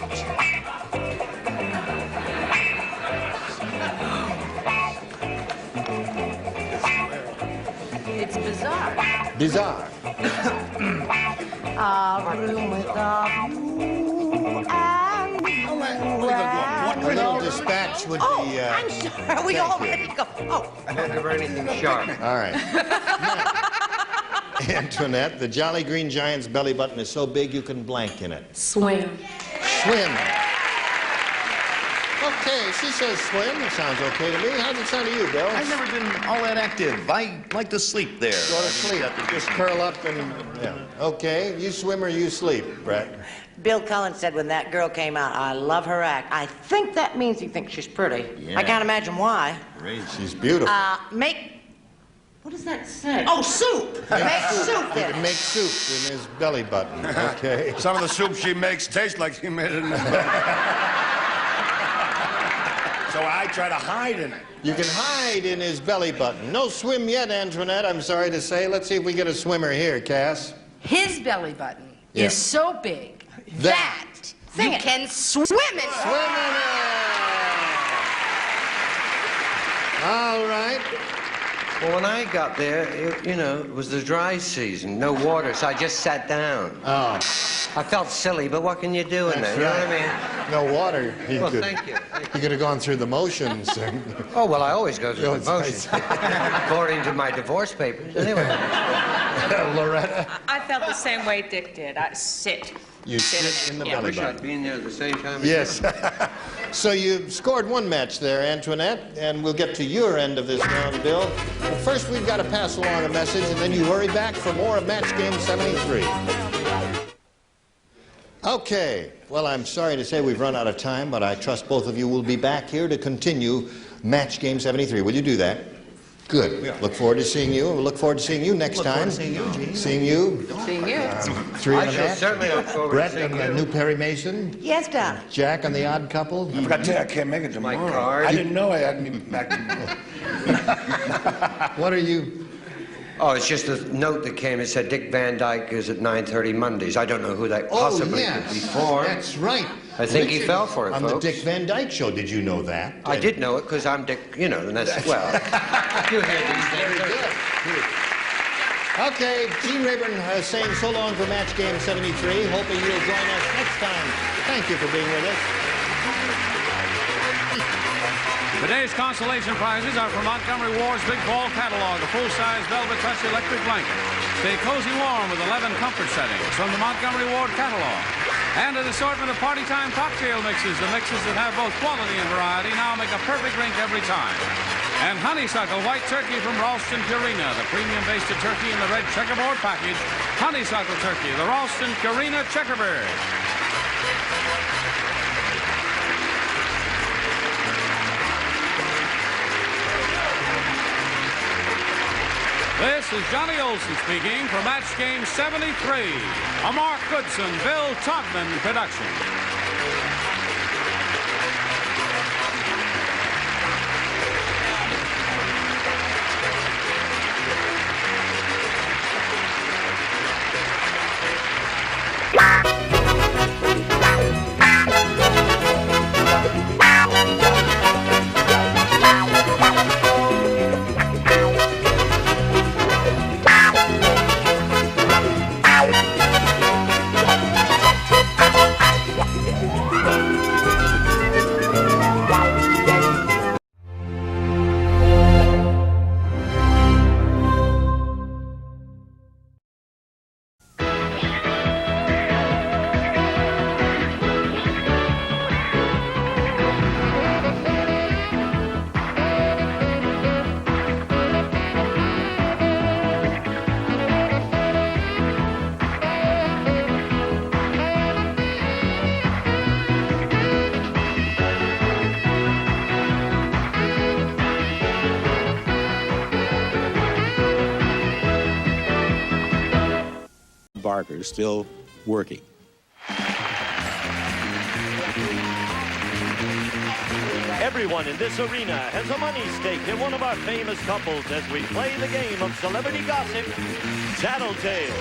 It's bizarre. Bizarre. A room without you and A little dispatch would be... I'm sorry. Are we all ready to go? Oh. I don't have anything sharp. All right. Antoinette, the Jolly Green Giant's belly button is so big you can blank in it. Swim. Swim. Okay, she says swim. It sounds okay to me. How's it sound to you, Bill? I've never been all that active. I like to sleep there. Go to sleep. Just curl up and... Yeah. Okay, you swim or you sleep, Brett? Bill Cullen said when that girl came out, I love her act. I think that means he thinks she's pretty. Yeah. I can't imagine why. Great. She's beautiful. What does that say? Oh, soup! Make soup You then. can make soup in his belly button, okay? Some of the soup she makes tastes like she made it in So I try to hide in it. You can hide in his belly button. No swim yet, Antoinette, I'm sorry to say. Let's see if we get a swimmer here, Cass. His belly button Yeah. is so big That. you can swim in it. Swim in it! All right. Well, when I got there, it was the dry season, no water, so I just sat down. Oh. I felt silly, but what can you do in there? You know what I mean? No water. Well, thank you. He could have gone through the motions. Oh, well, I always go through the motions. According to my divorce papers. Anyway. Loretta? I felt the same way Dick did. Sit. You sit in the I belly wish button. I'd been there at the same time. Yes. So you scored one match there, Antoinette, and we'll get to your end of this round, Bill. Well, first, we've got to pass along a message, and then you hurry back for more of Match Game 73. Okay. Well, I'm sorry to say we've run out of time, but I trust both of you will be back here to continue Match Game 73. Will you do that? Good. Yeah. Look forward to seeing you. We'll look forward to seeing you next Look time. forward to seeing you, Gene. Seeing you. Seeing you. Three I on the shall match. certainly look forward Brett to seeing and the you. new Perry Mason. Yes, Don. Jack on the Odd Couple. I forgot to tell you, I can't make it My tomorrow. card. I didn't know I had me back tomorrow. What are you? Oh, it's just a note that came. It said Dick Van Dyke is at 9:30 Mondays. I don't know who that possibly could be for. That's right. I think he Richard fell for it, on folks. the Dick Van Dyke Show. Did you know that? I did know it because I'm Dick, and that's, well, you hear these things. Very good. Okay, Gene Rayburn saying so long for Match Game 73. Hoping you'll join us next time. Thank you for being with us. Today's consolation prizes are from Montgomery Ward's Big Ball Catalog, a full-size Velvet Touch electric blanket. Stay cozy warm with 11 comfort settings from the Montgomery Ward Catalog. And an assortment of party time cocktail mixes, the mixes that have both quality and variety now make a perfect drink every time. And honeysuckle white turkey from Ralston Purina, the premium basted turkey in the red checkerboard package. Honeysuckle turkey, the Ralston Purina Checkerbird. This is Johnny Olson speaking for Match Game 73, a Mark Goodson, Bill Todman production. Barker still working. Everyone in this arena has a money stake in one of our famous couples as we play the game of celebrity gossip, Tattletale.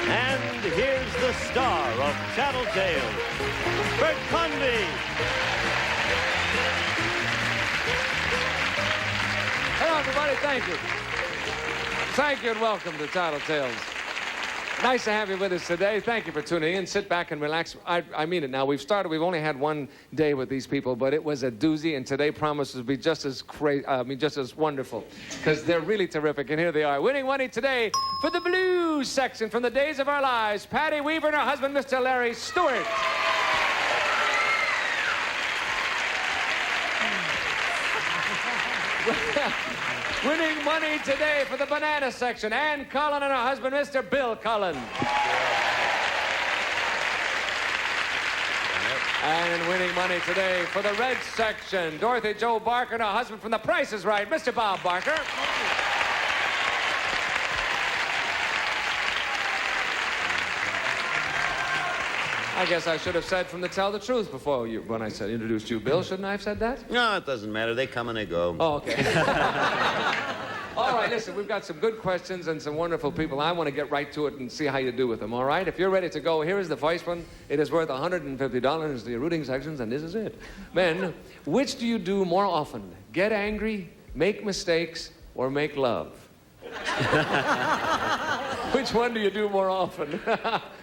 And here's the star of Tattletale, Bert Convy. Hello, everybody. Thank you. Thank you and welcome to Tattletales. Nice to have you with us today. Thank you for tuning in. Sit back and relax. I mean it now. We've only had one day with these people, but it was a doozy, and today promises to be just as crazy, just as wonderful, because they're really terrific, and here they are. Winning money today for the blues section from the Days of Our Lives, Patty Weaver and her husband, Mr. Larry Stewart. Winning money today for the banana section, Ann Cullen and her husband, Mr. Bill Cullen. And winning money today for the red section, Dorothy Jo Barker and her husband from The Price is Right, Mr. Bob Barker. I guess I should have said from the Tell the Truth before you, when I said introduced you, Bill. Shouldn't I have said that? No, it doesn't matter. They come and they go. Oh, okay. All right, listen, we've got some good questions and some wonderful people. I want to get right to it and see how you do with them, all right? If you're ready to go, here is the first one. It is worth $150, the rooting sections, and this is it. Men, which do you do more often? Get angry, make mistakes, or make love? Which one do you do more often?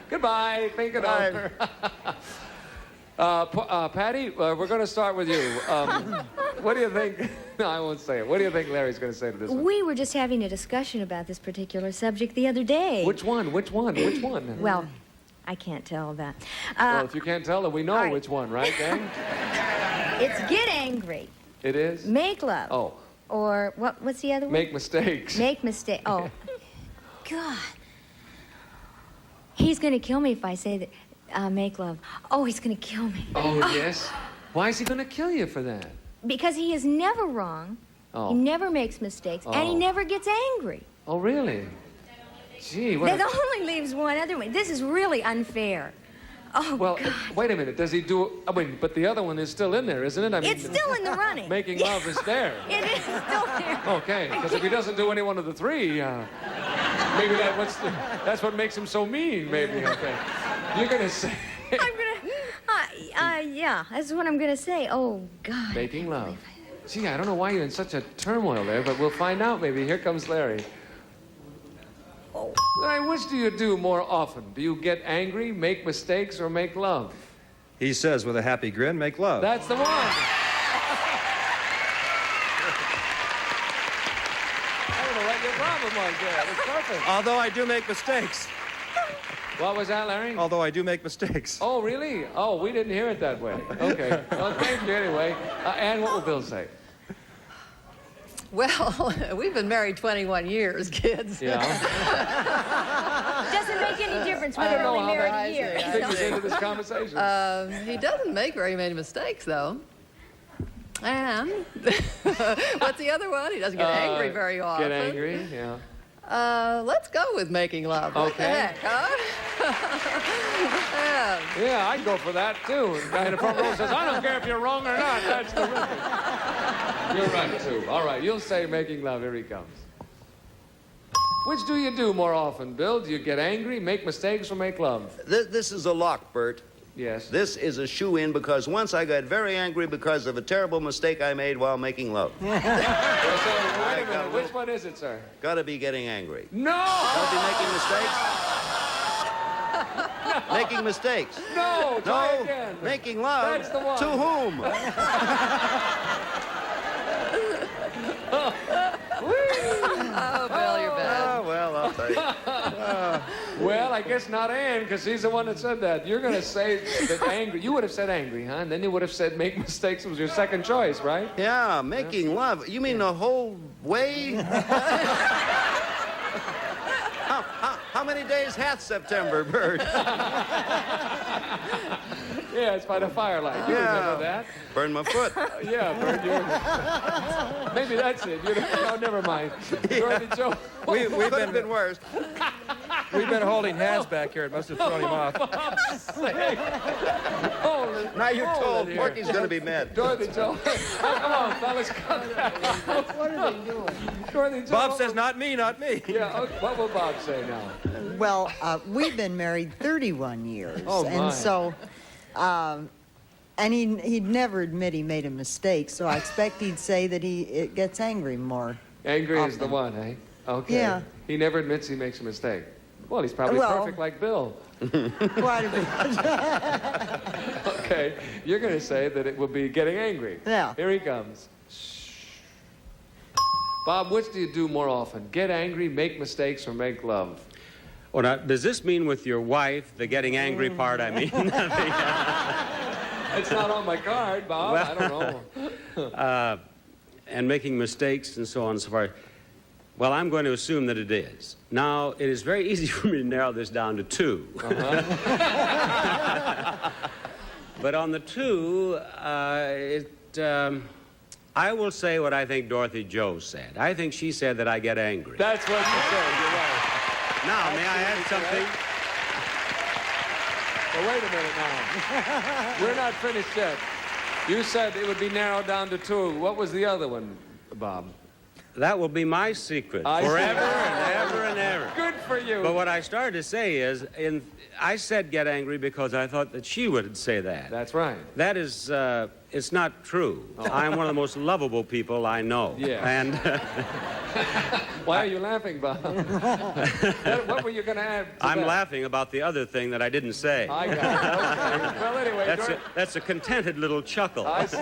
Goodbye. Think it over. Patty, we're going to start with you. What do you think? No, I won't say it. What do you think Larry's going to say to this one? We were just having a discussion about this particular subject the other day. Which one? Which one? Which one? Well, I can't tell that. Well, if you can't tell, then we know right. which one, right, gang? It's get angry. It is? Make love. Oh. Or what's the other one? Make mistakes. Make mistakes. Oh. God. He's going to kill me if I say that. Make love. Oh, he's going to kill me. Oh, yes? Why is he going to kill you for that? Because he is never wrong. Oh. He never makes mistakes. And he never gets angry. Oh, really? Gee, what That only leaves one other way. This is really unfair. Oh, well, God. Wait a minute. Does he do... I mean, but the other one is still in there, isn't it? I mean, It's still in the running. Making love is there. It is still there. Okay, because if he doesn't do any one of the three, maybe that's what makes him so mean, maybe. Okay. You're going to say... Yeah, that's what I'm going to say. Oh, God. Making love. Gee, I don't know why you're in such a turmoil there, but we'll find out maybe. Here comes Larry. Oh. Larry, which do you do more often? Do you get angry, make mistakes, or make love? He says with a happy grin, make love. That's the one. I don't know what your problem was there. It's perfect. Although I do make mistakes. What was that, Larry? Although I do make mistakes. Oh, really? Oh, we didn't hear it that way. Okay. Well, thank you anyway. Ann, what will Bill say? Well, we've been married 21 years, kids. Yeah. Doesn't make any difference. We're only married a year. Figures into this conversation. He doesn't make very many mistakes, though. And what's the other one? He doesn't get angry very often. Get angry, yeah. Let's go with making love. What the heck, huh? Yeah, I'd go for that, too. The guy in the front row says, I don't care if you're wrong or not. That's terrific. You're right, too. All right, you'll say making love. Here he comes. Which do you do more often, Bill? Do you get angry, make mistakes, or make love? This is a lock, Bert. Yes. This is a shoe-in because once I got very angry because of a terrible mistake I made while making love. Well, so, wait a minute. Which one is it, sir? Gotta be getting angry. No! Gotta be making mistakes. No. Making mistakes. No, try again. Making love. That's the one. To whom? Oh, Bill, you're bad. Oh, well, I'll tell you. Well, I guess not Ann, because he's the one that said that. You're going to say that angry. You would have said angry, huh? And then you would have said make mistakes was your second choice, right? Yeah, making love. You mean the whole way? How many days hath September, Bert? Yeah, it's by the firelight. You remember that? Burn my foot. Yeah, burn your... Maybe that's it. No, never mind. Dorothy Jo. We've been worse. We've been holding hands back here. It must have thrown him off. Now you're told Porky's going to be mad. Dorothy Jo. Come on, fellas. What are they doing? Dorothy Jo. Bob says, not me, not me. Yeah, okay. What will Bob say now? Well, we've been married 31 years. Oh, my. And so... and he'd never admit he made a mistake, so I expect he'd say that he gets angry more. Angry often. is the one, eh? Okay. Yeah. He never admits he makes a mistake. Well, he's probably perfect like Bill. Quite a bit. Okay. You're going to say that it will be getting angry. Yeah. Here he comes. Bob, which do you do more often? Get angry, make mistakes, or make love? Well, now, does this mean with your wife, the getting angry part, I mean? It's not on my card, Bob. Well, I don't know. and making mistakes and so on and so forth. Well, I'm going to assume that it is. Now, it is very easy for me to narrow this down to 2. But on the 2, I will say what I think Dorothy Joe said. I think she said that I get angry. That's what she said. You're right. Now, may I add something? Well, wait a minute now. We're not finished yet. You said it would be narrowed down to 2. What was the other one, Bob? That will be my secret forever and ever and ever. Good for you. But what I started to say is, I said get angry because I thought that she would say that. That's right. That is, it's not true. Oh. I'm one of the most lovable people I know. Yeah. And why are you laughing, Bob? What were you going to add to I'm that? laughing about the other thing that I didn't say. I got it. Okay. Well, anyway, that's a contented little chuckle. I see.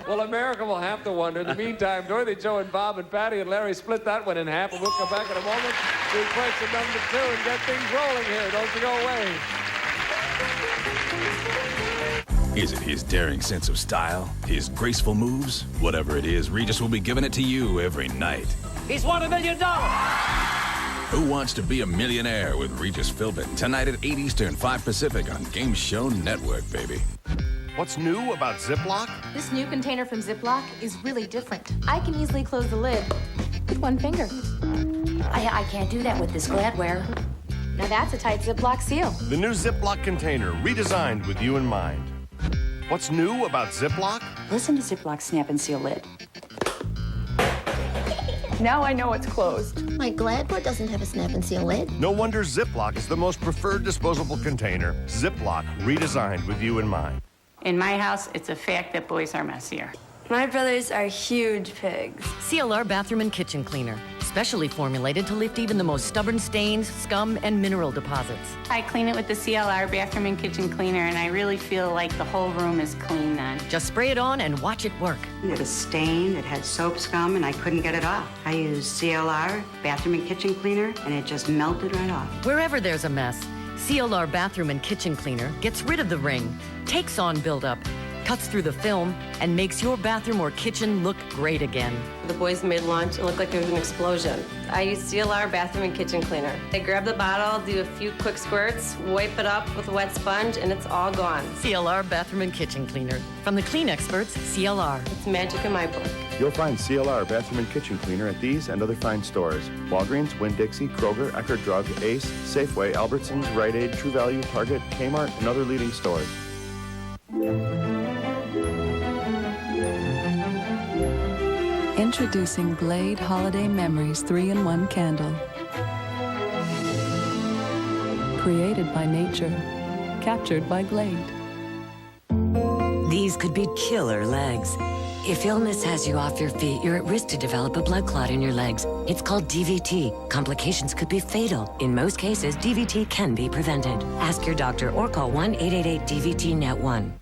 Well, America will have to wonder. In the meantime, Dorothy Joe and Bob and Patty and Larry split that one in half, and we'll come back in a moment to question number 2 and get things rolling here. Don't you go away. Is it his daring sense of style? His graceful moves? Whatever it is, Regis will be giving it to you every night. He's won $1 million. Who Wants to Be a Millionaire with Regis Philbin? Tonight at 8 Eastern, 5 Pacific on Game Show Network, baby. What's new about Ziploc? This new container from Ziploc is really different. I can easily close the lid with one finger. I can't do that with this Gladware. Now that's a tight Ziploc seal. The new Ziploc container, redesigned with you in mind. What's new about Ziploc? Listen to Ziploc's snap and seal lid. Now I know it's closed. My Gladware doesn't have a snap and seal lid. No wonder Ziploc is the most preferred disposable container. Ziploc, redesigned with you in mind. In my house, it's a fact that boys are messier. My brothers are huge pigs. CLR Bathroom and Kitchen Cleaner. Specially formulated to lift even the most stubborn stains, scum, and mineral deposits. I clean it with the CLR Bathroom and Kitchen Cleaner, and I really feel like the whole room is clean then. Just spray it on and watch it work. It had a stain, it had soap scum, and I couldn't get it off. I used CLR Bathroom and Kitchen Cleaner, and it just melted right off. Wherever there's a mess, CLR Bathroom and Kitchen Cleaner gets rid of the ring, takes on buildup, cuts through the film, and makes your bathroom or kitchen look great again. The boys made lunch. It looked like there was an explosion. I use CLR Bathroom and Kitchen Cleaner. I grab the bottle, do a few quick squirts, wipe it up with a wet sponge, and it's all gone. CLR Bathroom and Kitchen Cleaner. From the clean experts, CLR. It's magic in my book. You'll find CLR Bathroom and Kitchen Cleaner at these and other fine stores. Walgreens, Winn-Dixie, Kroger, Eckerd Drug, Ace, Safeway, Albertsons, Rite Aid, True Value, Target, Kmart, and other leading stores. Introducing Glade Holiday Memories 3-in-1 candle. Created by nature, captured by Glade. These could be killer legs. If illness has you off your feet, you're at risk to develop a blood clot in your legs. It's called DVT. Complications could be fatal. In most cases, DVT can be prevented. Ask your doctor or call 1-888-DVT-NET1.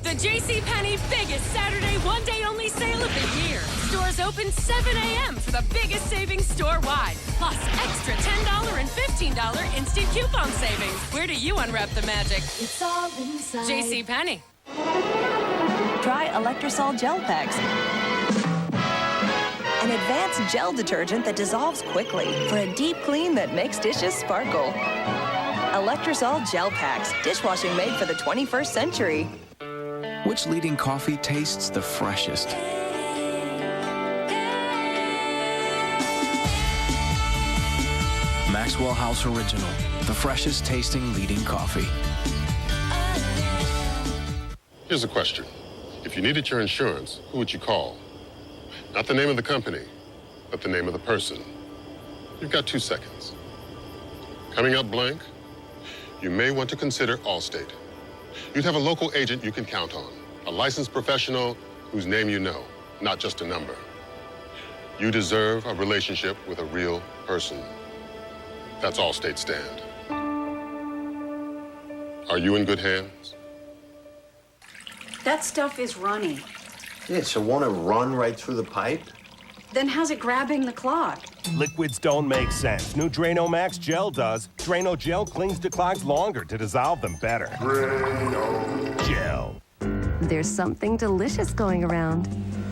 The JCPenney biggest Saturday one-day-only sale of the year. Stores open 7 a.m. for the biggest savings store-wide. Plus, extra $10 and $15 instant coupon savings. Where do you unwrap the magic? It's all inside. JCPenney. Try Electrosol Gel Packs. An advanced gel detergent that dissolves quickly for a deep clean that makes dishes sparkle. Electrosol Gel Packs, dishwashing made for the 21st century. Which leading coffee tastes the freshest? Maxwell House Original, the freshest tasting leading coffee. Here's a question. If you needed your insurance, who would you call? Not the name of the company, but the name of the person. You've got 2 seconds. Coming up blank, you may want to consider Allstate. You'd have a local agent you can count on, a licensed professional whose name you know, not just a number. You deserve a relationship with a real person. That's Allstate stand. Are you in good hands? That stuff is runny. Yeah, so won't it run right through the pipe? Then how's it grabbing the clog? Liquids don't make sense. New Drano Max Gel does. Drano Gel clings to clogs longer to dissolve them better. Drano Gel. There's something delicious going around.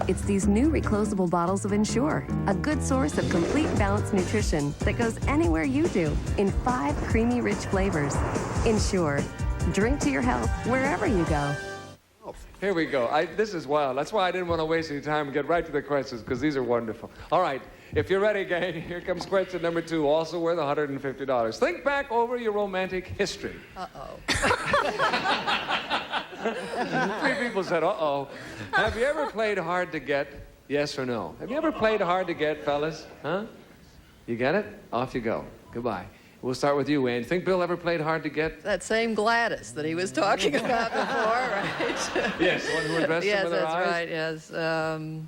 It's these new reclosable bottles of Ensure, a good source of complete balanced nutrition that goes anywhere you do in 5 creamy, rich flavors. Ensure. Drink to your health wherever you go. Here we go. This is wild. That's why I didn't want to waste any time and get right to the questions, because these are wonderful. All right, if you're ready, gang, here comes question number 2, also worth $150. Think back over your romantic history. Uh-oh. 3 people said, uh-oh. Have you ever played hard to get? Yes or no? Have you ever played hard to get, fellas? Huh? You get it? Off you go. Goodbye. We'll start with you, Ann. Think Bill ever played hard to get? That same Gladys that he was talking about before, right? Yes, the one who invested yes, with her that's eyes? right, yes.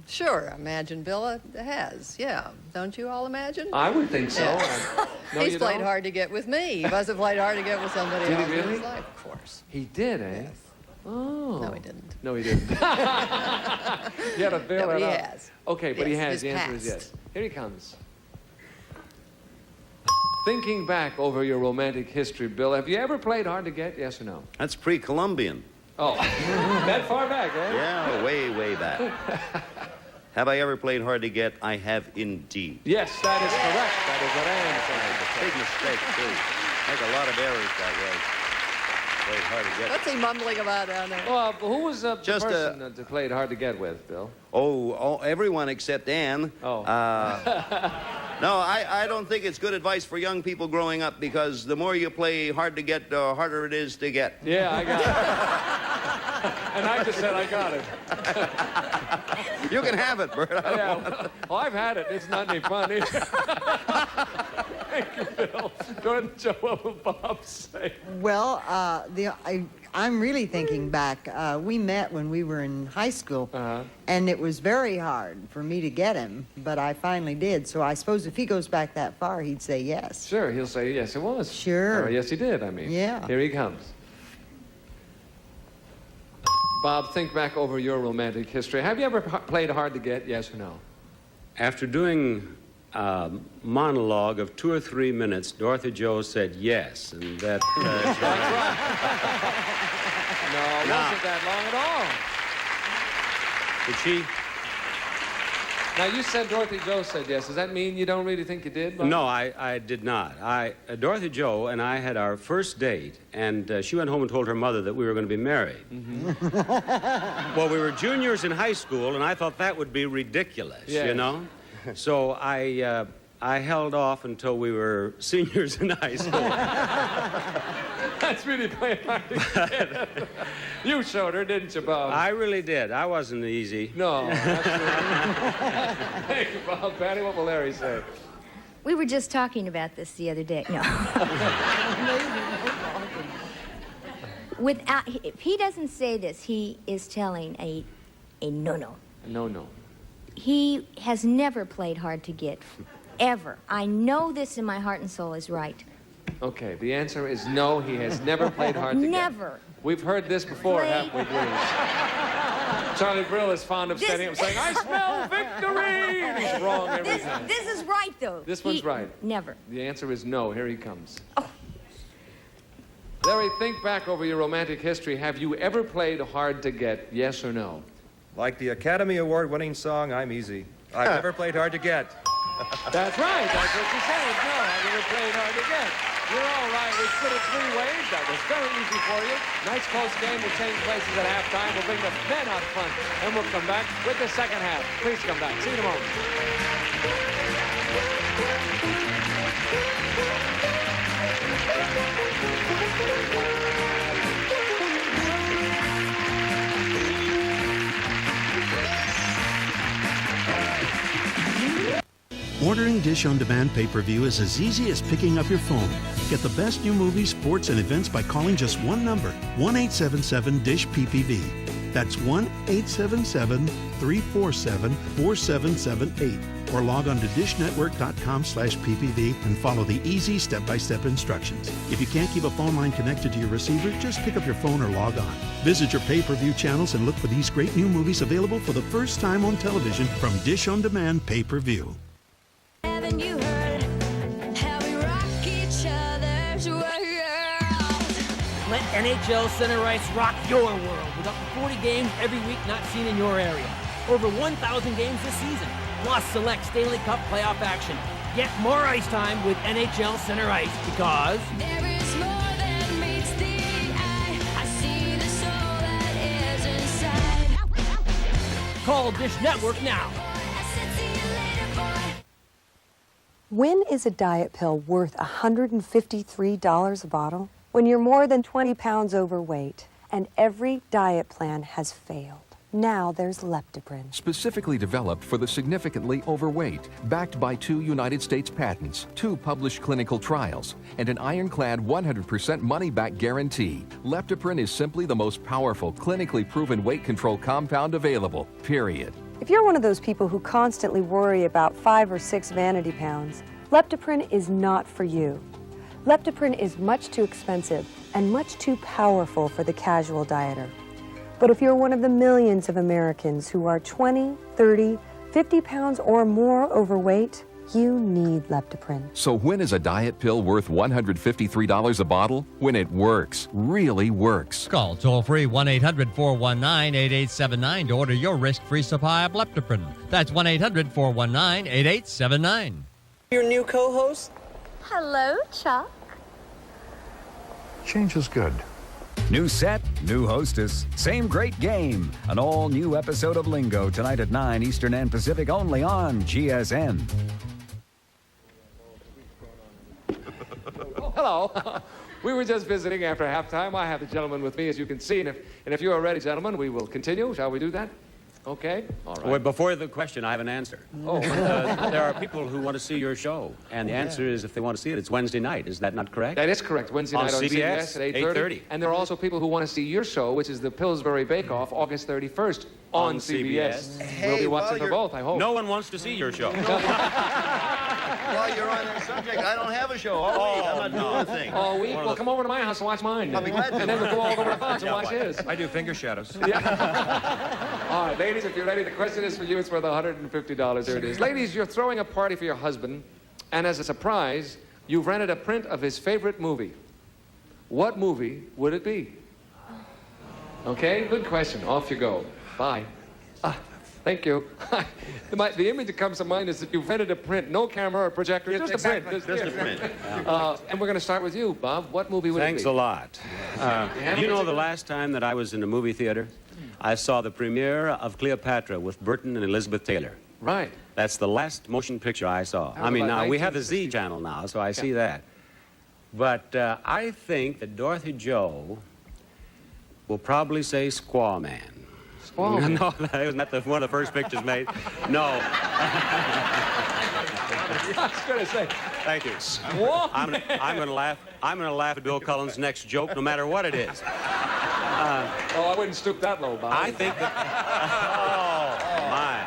Sure, I imagine Bill has, yeah. Don't you all imagine? I would think so. Yeah. No, He's you played don't? hard to get with me. He must have played hard to get with somebody Did he else in really? his life, of course. He did, eh? Yes. Oh. No, he didn't. No, he didn't. You had to fill No, it he up. has. Okay, but he Yes, has. his The answer is past. yes. Here he comes. Thinking back over your romantic history, Bill, have you ever played hard to get? Yes or no? That's pre-Columbian. Oh, that far back, eh? Yeah, way, way back. Have I ever played hard to get? I have indeed. Yes, that is correct. That is what Ann said. Big mistake, too. Make a lot of errors that way. Played hard to get. What's he mumbling about down there? Well, who was the Just, person that played hard to get with, Bill? Oh, everyone except Ann. Oh. No, I don't think it's good advice for young people growing up, because the more you play hard to get, the harder it is to get. Yeah, I got it. And I just said I got it. You can have it, Bert. Yeah, well, I've had it. It's not any fun either. Thank you, Bill. Go ahead and Joe, what will Bob say? Well, I'm really thinking back. We met when we were in high school, and it was very hard for me to get him, but I finally did. So I suppose if he goes back that far, he'd say yes. Sure, he'll say yes, it was. Sure. Or yes, he did, I mean. Yeah. Here he comes. Bob, think back over your romantic history. Have you ever played hard to get, yes or no? After doing a monologue of 2 or 3 minutes, Dorothy Joe said yes, and that... That's right. No, it wasn't that long at all. Did she? Now, you said Dorothy Joe said yes. Does that mean you don't really think you did, Bob? No, I did not. Dorothy Joe and I had our first date, and she went home and told her mother that we were going to be married. Mm-hmm. Well, we were juniors in high school, and I thought that would be ridiculous, you know? So I held off until we were seniors in high school. That's really playing hard to get. You showed her, didn't you, Bob? I really did. I wasn't easy. No, absolutely. Thank you, Bob. Patty, what will Larry say? We were just talking about this the other day. No. If he doesn't say this, he is telling a no-no. A no-no. He has never played hard to get, ever. I know this in my heart and soul is right. Okay, the answer is no, he has never played hard to get. Never. We've heard this before, haven't we, please? Charlie Brill is fond of standing up saying, I smell victory! And he's wrong every time. This is right, though. This one's right. Never. The answer is no. Here he comes. Oh. Larry, think back over your romantic history. Have you ever played hard to get, yes or no? Like the Academy Award-winning song, I'm Easy. I've never played hard to get. That's right. That's what you said. No, I've never played hard to get. You're all right. We split it 3 ways. That was very easy for you. Nice close game. We'll change places at halftime. We'll bring the men out front, and we'll come back with the second half. Please come back. See you in a moment. Ordering Dish On Demand pay-per-view is as easy as picking up your phone. Get the best new movies, sports, and events by calling just one number, 1-877-DISH-PPV. That's 1-877-347-4778. Or log on to dishnetwork.com/PPV and follow the easy step-by-step instructions. If you can't keep a phone line connected to your receiver, just pick up your phone or log on. Visit your pay-per-view channels and look for these great new movies available for the first time on television from Dish On Demand pay-per-view. Haven't you heard how we rock each other's world? Let NHL Center Ice rock your world with up to 40 games every week not seen in your area. Over 1,000 games this season, plus select Stanley Cup playoff action. Get more ice time with NHL Center Ice because There is more than meets the eye. I see the soul that is inside. call Dish Network now. When is a diet pill worth $153 a bottle? When you're more than 20 pounds overweight and every diet plan has failed. Now there's Leptoprin. Specifically developed for the significantly overweight, backed by 2 United States patents, 2 published clinical trials, and an ironclad 100% money-back guarantee. Leptoprin is simply the most powerful, clinically proven weight control compound available, period. If you're one of those people who constantly worry about 5 or 6 vanity pounds, Leptoprin is not for you. Leptoprin is much too expensive and much too powerful for the casual dieter. But if you're one of the millions of Americans who are 20, 30, 50 pounds or more overweight, you need Leptoprin. So when is a diet pill worth $153 a bottle? When it works, really works. Call toll-free 1-800-419-8879 to order your risk-free supply of Leptoprin. That's 1-800-419-8879. Your new co-host? Hello, Chuck. Change is good. New set, new hostess, same great game. An all-new episode of Lingo tonight at 9 Eastern and Pacific only on GSN. Oh, hello. We were just visiting after halftime. I have the gentleman with me, as you can see. And if you are ready, gentlemen, we will continue. Shall we do that? Okay. All right. Wait, before the question, I have an answer. Oh. There are people who want to see your show. And the answer is, if they want to see it, it's Wednesday night. Is that not correct? That is correct. Wednesday night on CBS at 8:30. And there are also people who want to see your show, which is the Pillsbury Bake Off, August 31st on CBS. Hey, we'll be watching for both, I hope. No one wants to see your show. While you're on that subject, I don't have a show all week. I'm not doing a thing. All week? Well, come over to my house and watch mine. I'll be glad to. And then we'll go all over to Fox and watch his. I do finger shadows. All right, ladies, if you're ready, the question is for you. It's worth $150. Here it is. Ladies, you're throwing a party for your husband, and as a surprise, you've rented a print of his favorite movie. What movie would it be? Okay, good question. Off you go. Bye. Thank you. The image that comes to mind is that you've rented a print, no camera or projector, just a print. Just a print. And we're going to start with you, Bob. What movie would it be? Thanks a lot. You know the last time that I was in a movie theater, I saw the premiere of Cleopatra with Burton and Elizabeth Taylor. Right. That's the last motion picture I saw. I mean, now we have the Z channel now, so I see that. But I think that Dorothy Jo will probably say Squaw Man. Squaw Man? No, that was not one of the first pictures made. No. I was going to say. Thank you. Squaw Man. I'm going to laugh. I'm going to laugh at Bill Cullen's next joke, no matter what it is. I wouldn't stoop that low, Bob. I think that. Oh, my.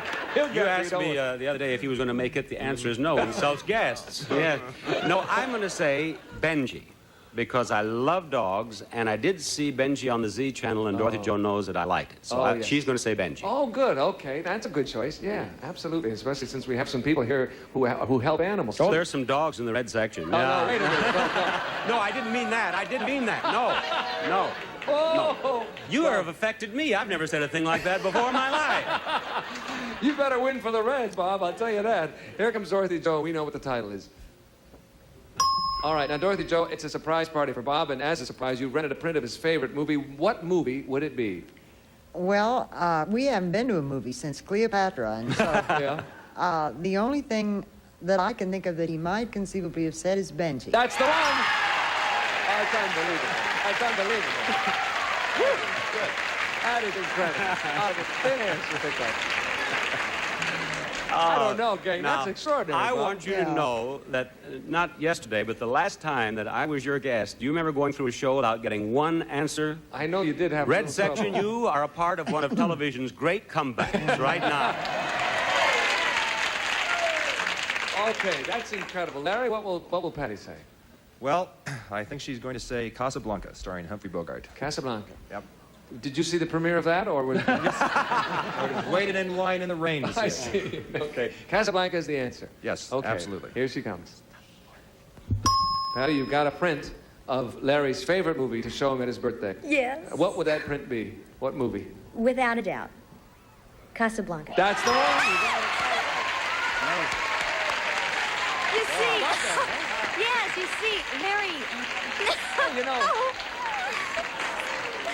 You asked me the other day if he was going to make it. The answer is no. He sells guests. Yeah. No, I'm going to say Benji, because I love dogs, and I did see Benji on the Z channel, and Dorothy Jo knows that I like it. So yes. She's going to say Benji. Oh, good. Okay, that's a good choice. Yeah, absolutely. Especially since we have some people here who help animals. Oh, there's some dogs in the red section. Oh, no, wait a minute. No, I didn't mean that. I didn't mean that. No. Oh. No. You have affected me. I've never said a thing like that before in my life. You better win for the Reds, Bob. I'll tell you that. Here comes Dorothy Jo. We know what the title is. All right, now, Dorothy Jo, it's a surprise party for Bob, and as a surprise, you rented a print of his favorite movie. What movie would it be? Well, we haven't been to a movie since Cleopatra, and so Yeah. The only thing that I can think of that he might conceivably have said is Benji. That's the one! That's unbelievable. That's unbelievable. Woo! Good. That is incredible. Out of the thin air, you think that. I don't know, gang. Now, That's extraordinary. I Bob. want you to know that, not yesterday, but the last time that I was your guest, do you remember going through a show without getting one answer? I know you did have Red section, you are a part of one of television's great comebacks right now. Okay, that's incredible. Larry, what will Patty say? Well, I think she's going to say Casablanca, starring Humphrey Bogart. Casablanca. Yep. Did you see the premiere of that, or was waited in line in the rain to see I it. see. Okay. Casablanca is the answer. Yes, okay. absolutely. Here she comes. Patty, you've got a print of Larry's favorite movie to show him at his birthday. Yes. What would that print be? What movie? Without a doubt. Casablanca. That's the one. You see, yes, you see, Larry. You know,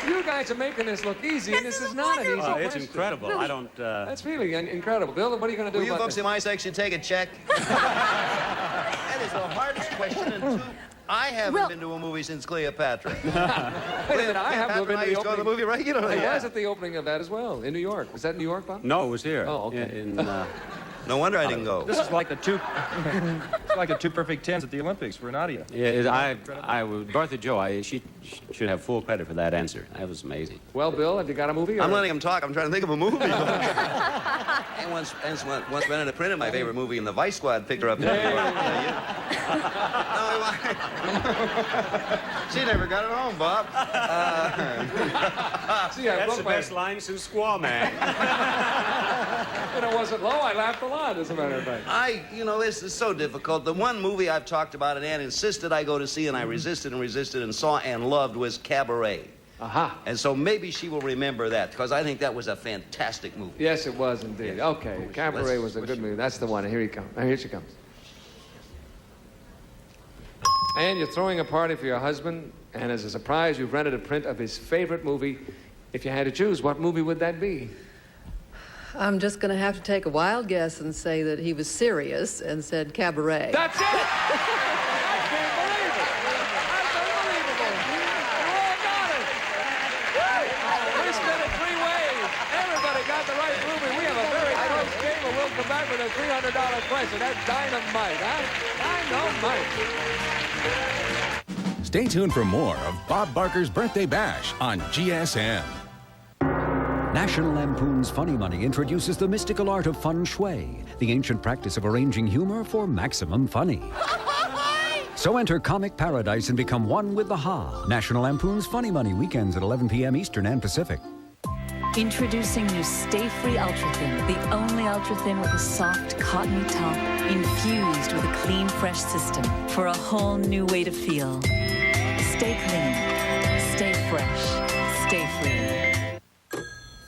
you guys are making this look easy, and this is not an easy question. It's incredible. I don't... That's really incredible. Bill, what are you going to do Will you about folks this? in my section take a check? That is the hardest question, and I haven't been to a movie since Cleopatra. Wait a minute, I haven't been to the opening. The movie regularly. I was at the opening of that as well, in New York. Was that in New York, Bob? No, it was here. Oh, okay. No wonder I didn't go. This is like the two perfect tens at the Olympics for Nadia. Yeah, Bertha Joe, she should have full credit for that answer. That was amazing. Well, Bill, have you got a movie? I'm letting him talk. I'm trying to think of a movie. And once rented a print of my favorite movie, and the Vice Squad picked her up. She never got it home, Bob. See, I That's the best line since Squaw Man. And it wasn't low. I laughed a lot, as a matter of fact. This is so difficult. The one movie I've talked about and Ann insisted I go to see, and I resisted and saw and loved, was Cabaret. Aha. And so maybe she will remember that, because I think that was a fantastic movie. Yes, it was indeed. Yes. Okay, Cabaret was a good movie. That's the one. Here he comes. Here she comes. And you're throwing a party for your husband, and as a surprise, you've rented a print of his favorite movie. If you had to choose, what movie would that be? I'm just going to have to take a wild guess and say that he was serious and said Cabaret. That's it! I can't believe it! That's unbelievable! You all got it! We spent it 3 ways. Everybody got the right movie. We have a very close game, and we'll come back with a $300 question. That's dynamite, huh? Dynamite! Stay tuned for more of Bob Barker's Birthday Bash on GSM. National Lampoon's Funny Money introduces the mystical art of feng shui, the ancient practice of arranging humor for maximum funny. So enter comic paradise and become one with the Ha. National Lampoon's Funny Money, weekends at 11 p.m. Eastern and Pacific. Introducing new Stay Free Ultra Thin, the only Ultra Thin with a soft, cottony top, infused with a clean, fresh system for a whole new way to feel. Stay clean, stay fresh, stay free.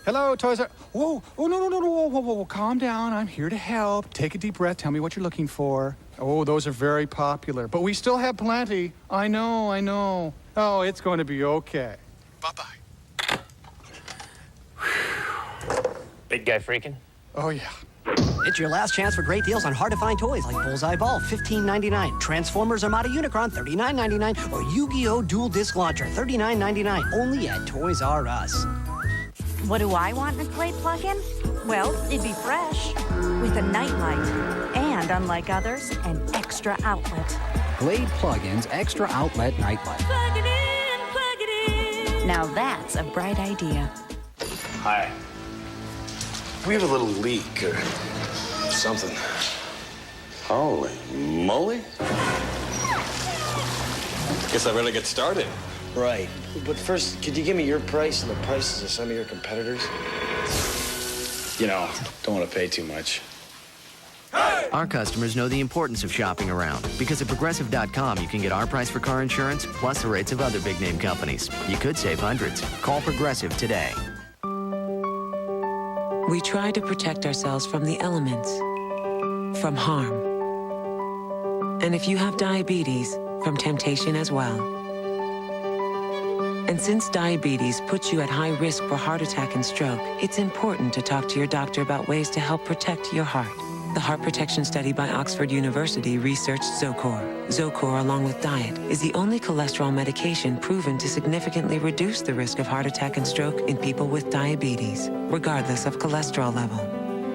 Hello, Toys R... Whoa, oh, no, whoa, calm down. I'm here to help. Take a deep breath. Tell me what you're looking for. Oh, those are very popular, but we still have plenty. I know. Oh, it's going to be okay. Bye-bye. Big guy freaking? Oh, yeah. It's your last chance for great deals on hard-to-find toys like Bullseye Ball, $15.99, Transformers Armada Unicron, $39.99, or Yu-Gi-Oh! Dual Disc Launcher, $39.99, only at Toys R Us. What do I want in a Glade plug-in? Well, it'd be fresh, with a nightlight, and unlike others, an extra outlet. Glade Plug-ins Extra Outlet Nightlight. Plug it in. Now that's a bright idea. Hi. We have a little leak or something. Holy moly. Guess I better get started. Right. But first, could you give me your price and the prices of some of your competitors? You know, don't want to pay too much. Our customers know the importance of shopping around because at Progressive.com you can get our price for car insurance plus the rates of other big-name companies. You could save hundreds. Call Progressive today. We try to protect ourselves from the elements, from harm. And if you have diabetes, from temptation as well. And since diabetes puts you at high risk for heart attack and stroke, it's important to talk to your doctor about ways to help protect your heart. The Heart Protection Study by Oxford University researched Zocor. Zocor, along with diet, is the only cholesterol medication proven to significantly reduce the risk of heart attack and stroke in people with diabetes, regardless of cholesterol level.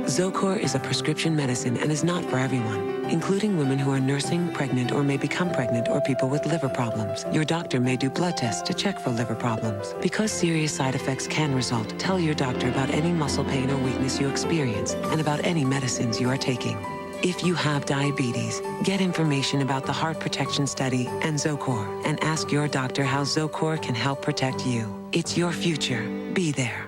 Zocor is a prescription medicine and is not for everyone, including women who are nursing, pregnant, or may become pregnant, or people with liver problems. Your doctor may do blood tests to check for liver problems. Because serious side effects can result, tell your doctor about any muscle pain or weakness you experience and about any medicines you are taking. If you have diabetes, get information about the Heart Protection Study and Zocor, and ask your doctor how Zocor can help protect you. It's your future. Be there.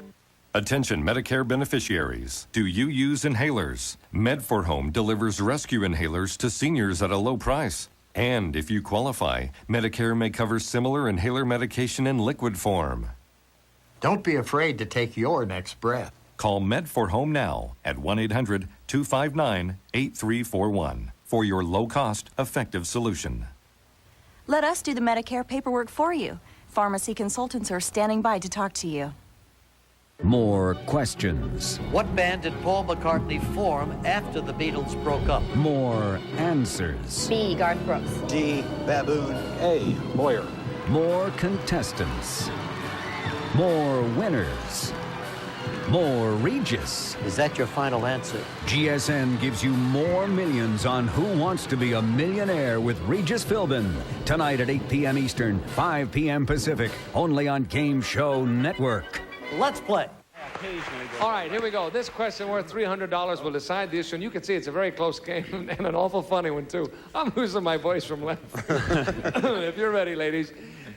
Attention Medicare beneficiaries. Do you use inhalers? Med4Home delivers rescue inhalers to seniors at a low price. And if you qualify, Medicare may cover similar inhaler medication in liquid form. Don't be afraid to take your next breath. Call Med4Home now at 1-800-259-8341 for your low-cost, effective solution. Let us do the Medicare paperwork for you. Pharmacy consultants are standing by to talk to you. More questions. What band did Paul McCartney form after the Beatles broke up? More answers. B. Garth Brooks. D. Baboon. A. Boyer. More contestants. More winners. More Regis. Is that your final answer? GSN gives you more millions on Who Wants to Be a Millionaire with Regis Philbin. Tonight at 8 p.m. Eastern, 5 p.m. Pacific, only on Game Show Network. Let's play. All right, here we go. This question worth $300 will decide the issue, and you can see it's a very close game and an awful funny one, too. I'm losing my voice from laughing. If you're ready, ladies.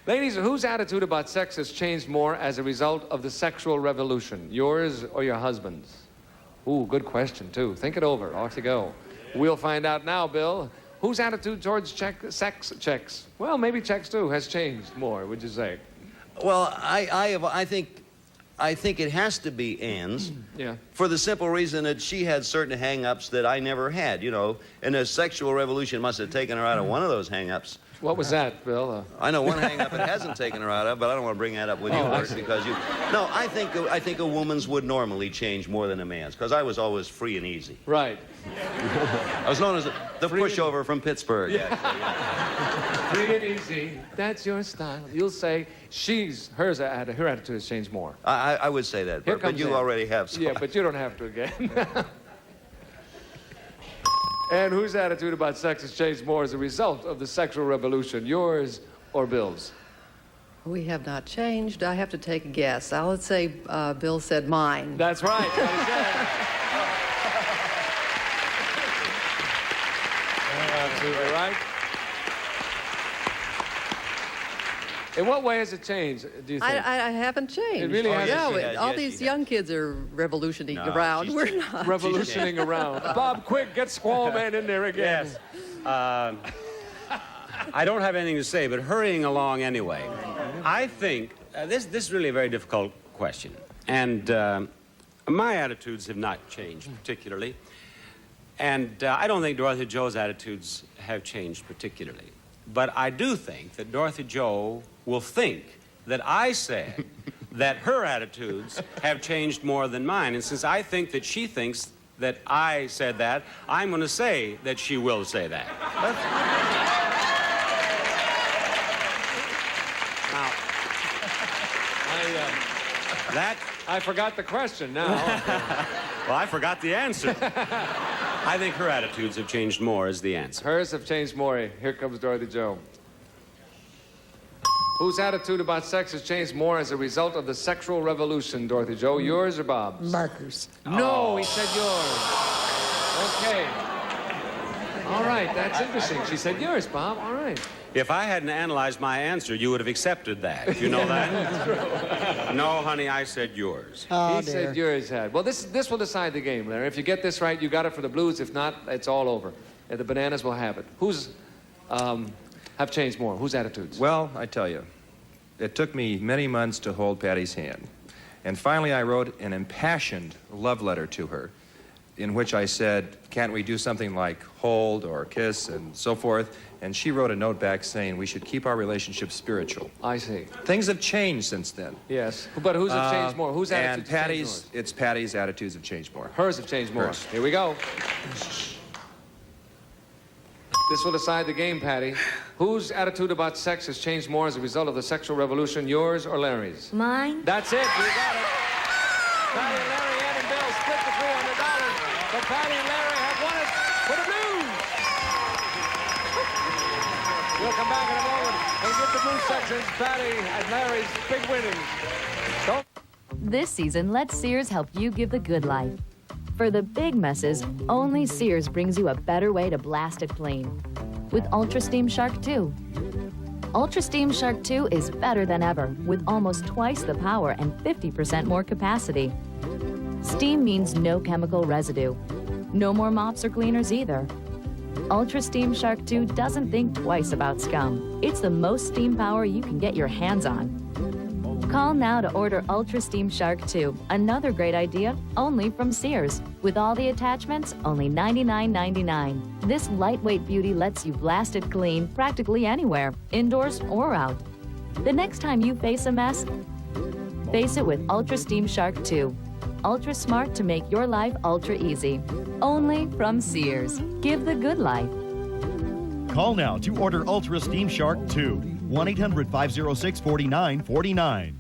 Ladies, whose attitude about sex has changed more as a result of the sexual revolution? Yours or your husband's? Ooh, good question, too. Think it over. Off you go. We'll find out now, Bill. Whose attitude towards sex checks, well, maybe checks, too, has changed more, would you say? Well, I think it has to be Ann's. Yeah. For the simple reason that she had certain hang-ups that I never had, you know. And the sexual revolution must have taken her out of one of those hang-ups. What was that, Bill? I know one hang-up it hasn't taken her out of, but I don't want to bring that up with you, Bert, because you... No, I think a woman's would normally change more than a man's, because I was always free and easy. Right. I was known as the pushover from Pittsburgh. Yeah. Free and easy. That's your style. You'll say her attitude has changed more. I would say that, Bert, but you already have. So. Yeah, but you don't have to again. And whose attitude about sex has changed more as a result of the sexual revolution? Yours or Bill's? We have not changed. I have to take a guess. Let's say Bill said mine. That's right. Absolutely right. In what way has it changed, do you think? I haven't changed. It really hasn't. Yeah, all these young kids are revolutioning around. We're not. Revolutioning around. Bob, quick, get Squall Man in there again. Yes. I don't have anything to say, but hurrying along anyway. I think this is really a very difficult question. And my attitudes have not changed particularly. And I don't think Dorothy Joe's attitudes have changed particularly. But I do think that Dorothy Joe will think that I said that her attitudes have changed more than mine. And since I think that she thinks that I said that, I'm going to say that she will say that. I forgot the question now. Well, I forgot the answer. I think her attitudes have changed more is the answer. Hers have changed more. Here comes Dorothy Joe. Whose attitude about sex has changed more as a result of the sexual revolution, Dorothy Joe? Yours or Bob's? Marcus. No, he said yours. Okay. All right, that's interesting. She said yours, Bob. All right. If I hadn't analyzed my answer, you would have accepted that. You know that? No, honey, I said yours. He said yours had. Well, this will decide the game, Larry. If you get this right, you got it for the Blues. If not, it's all over. And the Bananas will have it. Who's have changed more? Whose attitudes? Well, I tell you, it took me many months to hold Patty's hand. And finally, I wrote an impassioned love letter to her in which I said, can't we do something like hold or kiss and so forth? And she wrote a note back saying we should keep our relationship spiritual. I see. Things have changed since then. Yes, but whose have changed more? Whose attitudes and have changed more? It's Patty's attitudes have changed more. Hers have changed more. Hers. Here we go. This will decide the game, Patty. Whose attitude about sex has changed more as a result of the sexual revolution, yours or Larry's? Mine. That's it. You got it. Patty, Larry, Ed, and Bill split the $300. But Patty and Larry have won it for the Blues. We'll come back in a moment and give the Blues sections Patty and Larry's big winnings. This season, let Sears help you give the good life. For the big messes, only Sears brings you a better way to blast it clean. With Ultra Steam Shark 2. Ultra Steam Shark 2 is better than ever, with almost twice the power and 50% more capacity. Steam means no chemical residue. No more mops or cleaners either. Ultra Steam Shark 2 doesn't think twice about scum. It's the most steam power you can get your hands on. Call now to order Ultra Steam Shark 2, another great idea, only from Sears. With all the attachments, only $99.99. This lightweight beauty lets you blast it clean practically anywhere, indoors or out. The next time you face a mess, face it with Ultra Steam Shark 2. Ultra smart to make your life ultra easy. Only from Sears. Give the good life. Call now to order Ultra Steam Shark 2. 1-800-506-4949.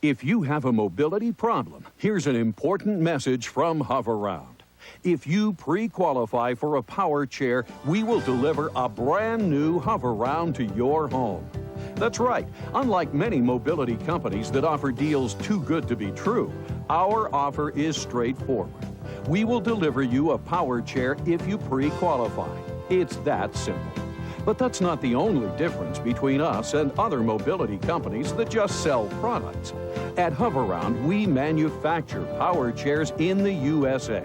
If you have a mobility problem, here's an important message from Hoveround. If you pre-qualify for a power chair, we will deliver a brand new Hoveround to your home. That's right. Unlike many mobility companies that offer deals too good to be true, our offer is straightforward. We will deliver you a power chair if you pre-qualify. It's that simple. But that's not the only difference between us and other mobility companies that just sell products. At Hoveround, we manufacture power chairs in the USA.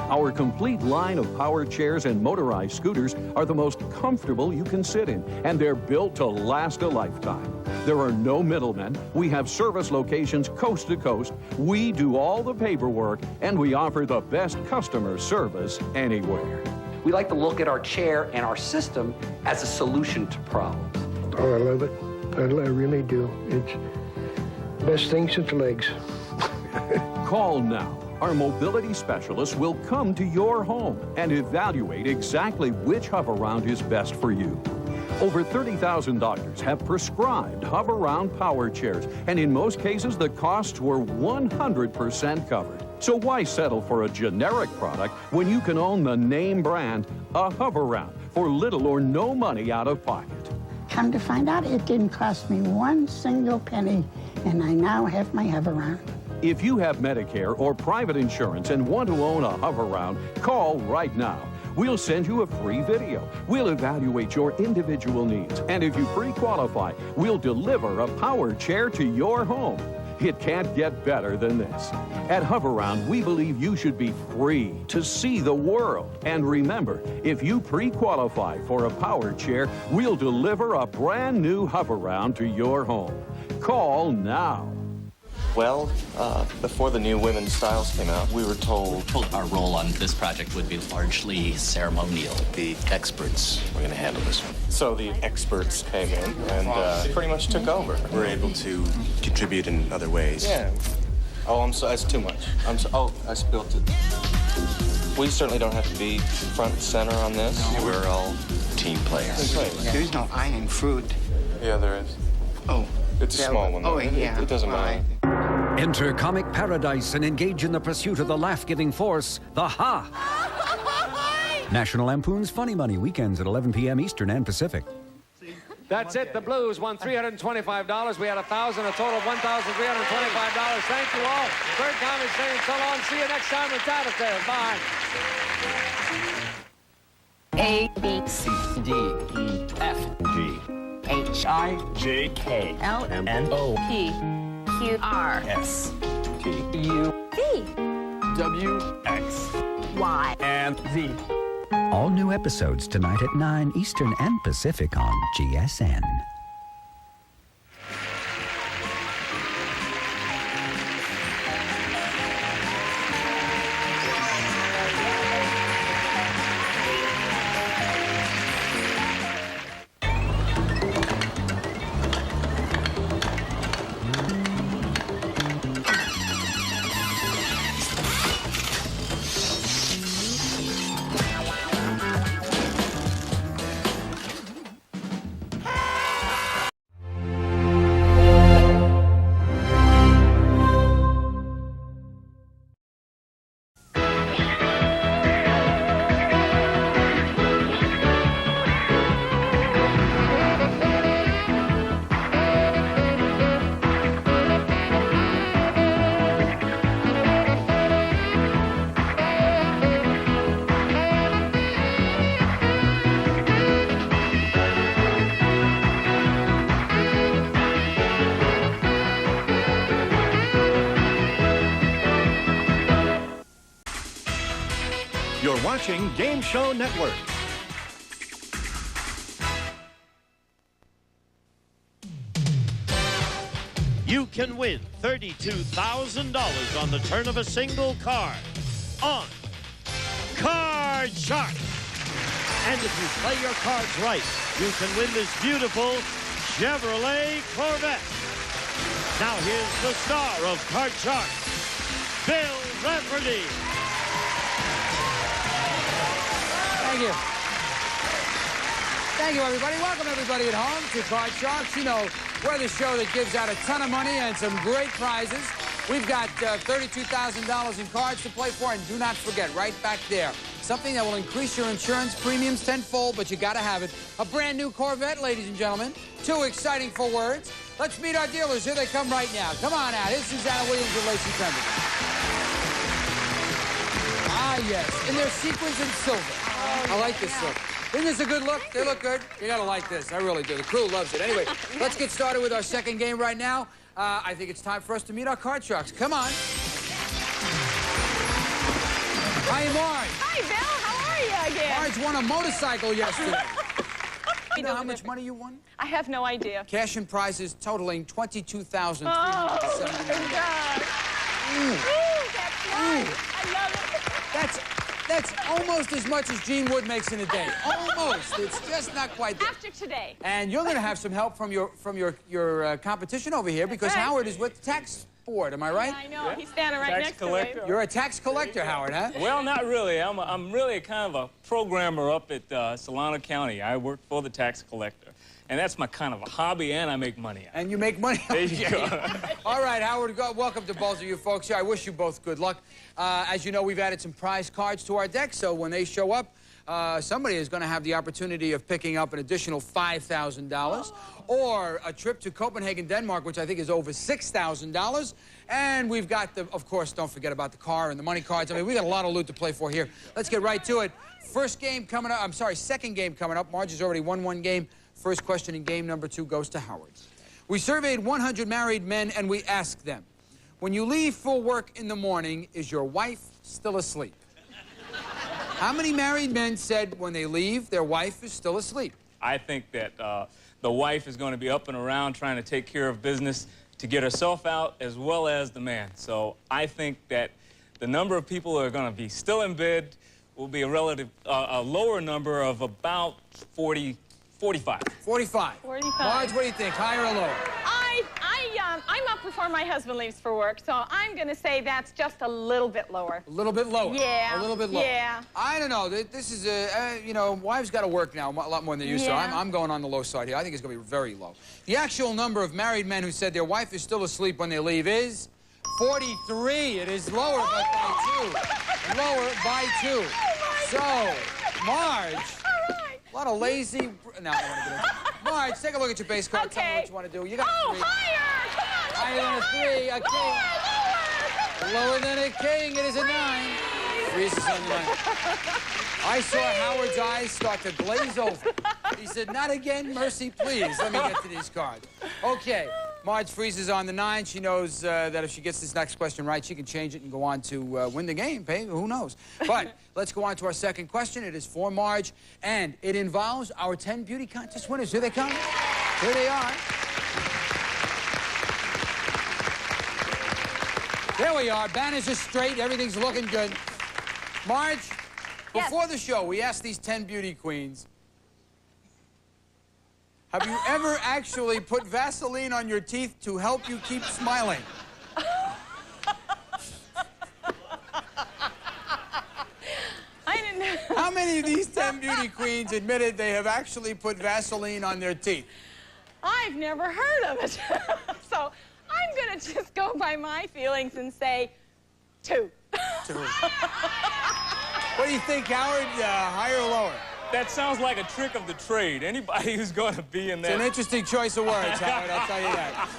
Our complete line of power chairs and motorized scooters are the most comfortable you can sit in, and they're built to last a lifetime. There are no middlemen. We have service locations coast to coast. We do all the paperwork, and we offer the best customer service anywhere. We like to look at our chair and our system as a solution to problems. Oh, I love it. I really do. It's the best thing since legs. Call now. Our mobility specialists will come to your home and evaluate exactly which Hoveround is best for you. Over 30,000 doctors have prescribed Hoveround power chairs, and in most cases, the costs were 100% covered. So why settle for a generic product when you can own the name brand, a Hoveround, for little or no money out of pocket? Come to find out, it didn't cost me one single penny, and I now have my Hoveround. If you have Medicare or private insurance and want to own a Hoveround, call right now. We'll send you a free video. We'll evaluate your individual needs. And if you pre-qualify, we'll deliver a power chair to your home. It can't get better than this. At Hoveround, we believe you should be free to see the world. And remember, if you pre-qualify for a power chair, we'll deliver a brand new Hoveround to your home. Call now. Well, before the new women's styles came out, we were told our role on this project would be largely ceremonial. The experts were going to handle this one. So the experts came in and pretty much took over. We're able to contribute in other ways. Yeah. Oh, I'm so, that's too much. Oh, I spilled it. We certainly don't have to be front and center on this. No. We're all team players. There's no iron fruit. Yeah, there is. Oh. It's a small one, though. Oh, yeah. It doesn't matter. Enter comic paradise and engage in the pursuit of the laugh-giving force, the Ha! National Lampoon's Funny Money, weekends at 11 p.m. Eastern and Pacific. That's it. The Blues won $325. We had 1,000, a total of $1,325. Thank you all. Bert Conley saying so long. See you next time with Tattletale. Bye. A, B, C, D, E, F, G, H, I, J, K, L, M, N, O, P, Q, R, S, T, U, V, W, X, Y, and Z. All new episodes tonight at 9 Eastern and Pacific on GSN. You're watching Game Show Network. you can win $32,000 on the turn of a single card on Card Shark. And if you play your cards right, you can win this beautiful Chevrolet Corvette. Now here's the star of Card Shark, Bill Rafferty. Thank you. Thank you, everybody. Welcome, everybody at home, to Card Sharks. You know, we're the show that gives out a ton of money and some great prizes. We've got $32,000 in cards to play for, and do not forget, right back there, something that will increase your insurance premiums tenfold, but you got to have it. A brand new Corvette, ladies and gentlemen. Too exciting for words. Let's meet our dealers. Here they come right now. Come on out. Here's Susanna Williams and Lacey Pemberton. Ah, yes. In their sequins and silver. I like this look. Isn't this a good look? They look good. You gotta like this. I really do. The crew loves it. Anyway, let's get started with our second game right now. I think it's time for us to meet our Card Sharks. Come on. Hi, Marge. Hi, Bill. How are you again? Marge won a motorcycle yesterday. You know how much money you won? I have no idea. Cash and prizes totaling $22,379. Oh, good God. Ooh, that's nice. I love it. That's almost as much as Gene Wood makes in a day. Almost. It's just not quite there. After today. And you're going to have some help from your competition over here because Howard is with the tax board. Am I right? Yeah, I know. Yeah. He's standing right next to me. You're a tax collector, Howard, huh? Well, not really. I'm really kind of a programmer up at Solano County. I work for the tax collector. And that's my kind of a hobby, and I make money. And you make money? There you go. All right, Howard, welcome to both of you folks here. I wish you both good luck. As you know, we've added some prize cards to our deck, so when they show up, somebody is going to have the opportunity of picking up an additional $5,000 or a trip to Copenhagen, Denmark, which I think is over $6,000. And we've got of course, don't forget about the car and the money cards. I mean, we got a lot of loot to play for here. Let's get right to it. Second game coming up. Marge has already won one game. First question in game number 2 goes to Howard. We surveyed 100 married men, and we asked them, when you leave for work in the morning, is your wife still asleep? How many married men said when they leave, their wife is still asleep? I think that the wife is going to be up and around trying to take care of business to get herself out as well as the man. So I think that the number of people who are going to be still in bed will be a lower number of about 45. 45. Marge, what do you think, higher or lower? I'm up before my husband leaves for work, so I'm going to say that's just a little bit lower. A little bit lower? Yeah. A little bit lower? Yeah. I don't know. This is, you know, wives got to work now a lot more than they used to. I'm going on the low side here. I think it's going to be very low. The actual number of married men who said their wife is still asleep when they leave is 43. It is lower by 2. Lower by 2. So, Marge, a lot of lazy... No, I don't want to get into it. Marge, take a look at your base card. Tell me what you want to do. You got a 3. Higher! Higher than a 3. A king. Lower than a king. It is a 9. Freezes on the 9. I saw Howard's eyes start to glaze over. He said, not again, mercy, please. Let me get to these cards. Okay. Marge freezes on the 9. She knows that if she gets this next question right, she can change it and go on to win the game. Who knows? But let's go on to our second question. It is for Marge, and it involves our 10 beauty contest winners. Here they come. Here they are. There we are. Banners are straight. Everything's looking good. Marge, before the show, we asked these 10 beauty queens, have you ever actually put Vaseline on your teeth to help you keep smiling? I didn't know. How many of these 10 beauty queens admitted they have actually put Vaseline on their teeth? I've never heard of it. So I'm going to just go by my feelings and say 2. 2. What do you think, Howard? Higher or lower? That sounds like a trick of the trade. Anybody who's going to be in that... It's an interesting choice of words, Howard, I'll tell you that.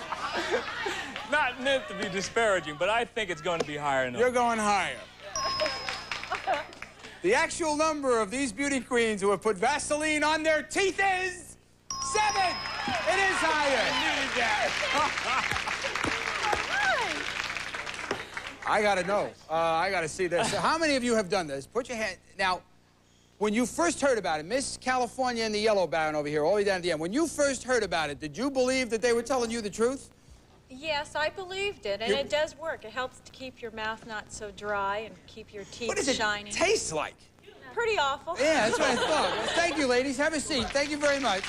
Not meant to be disparaging, but I think it's going to be higher than... You're going higher. The actual number of these beauty queens who have put Vaseline on their teeth is 7. It is higher. I got to know. I got to see this. How many of you have done this? Put your hand... Now, when you first heard about it, Miss California and the Yellow Baron over here, all the way down at the end, when you first heard about it, did you believe that they were telling you the truth? Yes, I believed it, and it does work. It helps to keep your mouth not so dry and keep your teeth What does it shining. taste like? Pretty awful. Yeah, that's what I thought. Well, thank you, ladies. Have a seat. Thank you very much.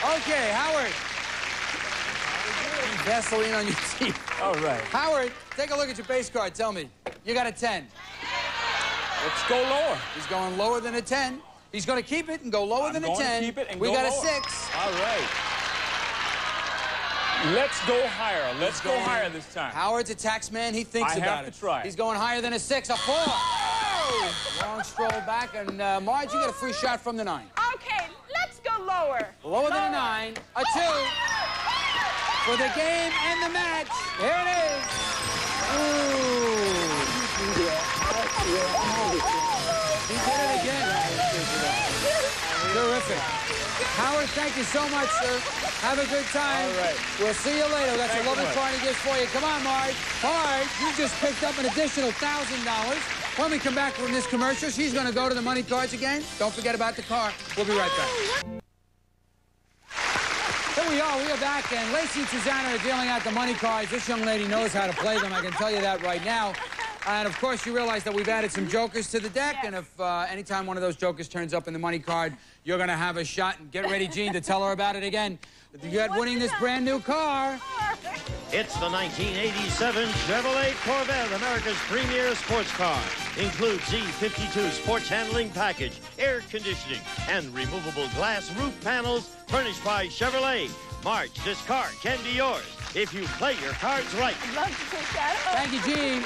Okay, Howard. Vaseline on your teeth. All right. Howard, take a look at your base card. Tell me. You got a 10. Let's go lower. He's going lower than a 10. He's going to keep it and go lower than a 10. Keep it and we go got lower. a 6. All right. Let's go higher. Let's go higher this time. Howard's a tax man. He thinks about it. I have to try. He's going higher than a 6. A 4. Oh! Long stroll back. And, Marge, you get a free shot from the 9. Okay, let's go lower. Lower than a 9. A 2. For the game and the match. Here it is. Ooh. He did it again. Terrific. Howard, thank you so much, sir. Have a good time. All right. We'll see you later. That's a lovely party gift for you. Come on, Marge. Marge, you just picked up an additional $1,000. When we come back from this commercial, she's going to go to the money cards again. Don't forget about the car. We'll be right back. Here we are back, and Lacey and Susanna are dealing out the money cards. This young lady knows how to play them, I can tell you that right now. And, of course, you realize that we've added some jokers to the deck, and if anytime one of those jokers turns up in the money card, you're going to have a shot. And get ready, Gene, to tell her about it again. You got winning this brand-new car. It's the 1987 Chevrolet Corvette, America's premier sports car. Includes Z52 sports handling package, air conditioning, and removable glass roof panels furnished by Chevrolet. March, this car can be yours if you play your cards right. I'd love to take that. Thank you, Gene.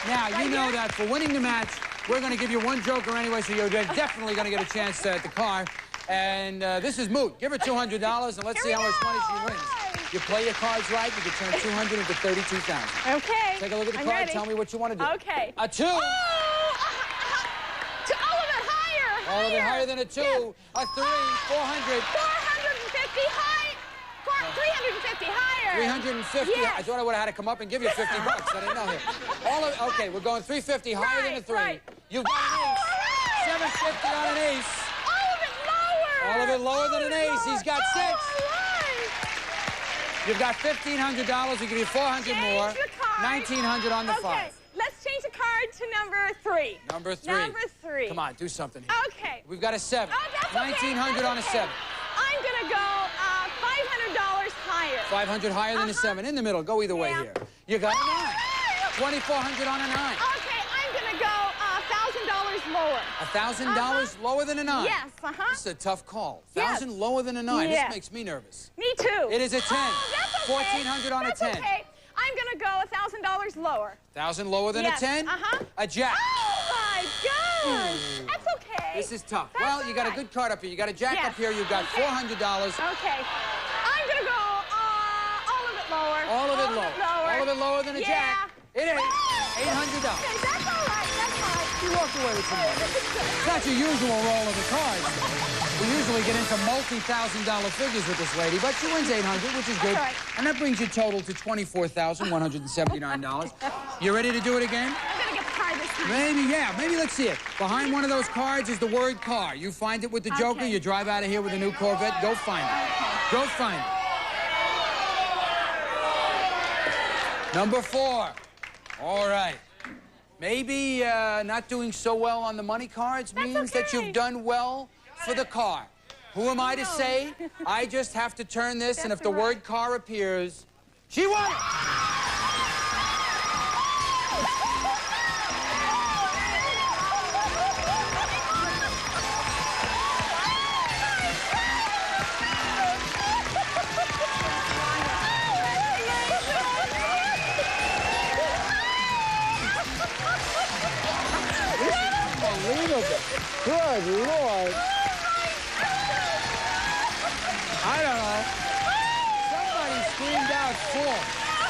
Now, you know that for winning the match, we're going to give you one joker anyway, so you're definitely going to get a chance at the car. And this is moot. Give her $200, and let's see how much money she wins. You play your cards right, you can turn $200 into $32,000. Okay. Take a look at the card. Ready. Tell me what you want to do. Okay. A 2. Oh, all of it higher. All of it higher than a 2. Yes. A 3. 400. 450 high. 350 higher. 350. Yes. I thought I would have had to come up and give you $50. I didn't know here. All of okay, we're going 350 higher than a 3. Right. You've got an ace. 750 on an ace. All of it lower. All of it lower than an ace. He's got 6. All right. You've got $1,500. We give you 400 more. 1,900 on the 5. Let's change the card to number 3. Number 3. Number 3. Come on, do something here. Okay. We've got a 7. Oh, that's okay. 1,900 on a 7. I'm gonna go $500 higher. 500 higher than a 7. In the middle. Go either way here. You got a 9. 2,400 on a 9. Okay, I'm gonna go $1,000 lower. $1,000 lower than a 9? Yes, This is a tough call. Yes. 1,000 lower than a 9. Yes. This makes me nervous. Me too. It is a 10. Oh, that's okay. 1,400 on a 10. Okay. I'm gonna go $1,000 lower. 1,000 lower than Yes. a 10? A jack. Oh my gosh! That's okay. This is tough. That's well, you got all a good card up here. You got a jack Yes. up here. You've got $400. Okay. I'm gonna go all of it lower. All of it lower. All of it lower than a jack. It ain't. $800. Okay, that's all right. That's fine. You walked away with some money. It's not your usual roll of the cards. We usually get into multi-$1,000 figures with this lady, but she wins $800, which is good. That's right. And that brings your total to $24,179. You ready to do it again? I'm gonna get the card this time. Maybe, yeah. Maybe let's see it. Behind one of those cards is the word car. You find it with the joker, you drive out of here with a new Corvette, go find it. Go find it. Number 4. All right. Maybe not doing so well on the money cards means that you've done well for the car. Who am I to say? I just have to turn this, and if the word car appears, she won it! Unbelievable. Good Lord. I don't know. Somebody screamed out 4.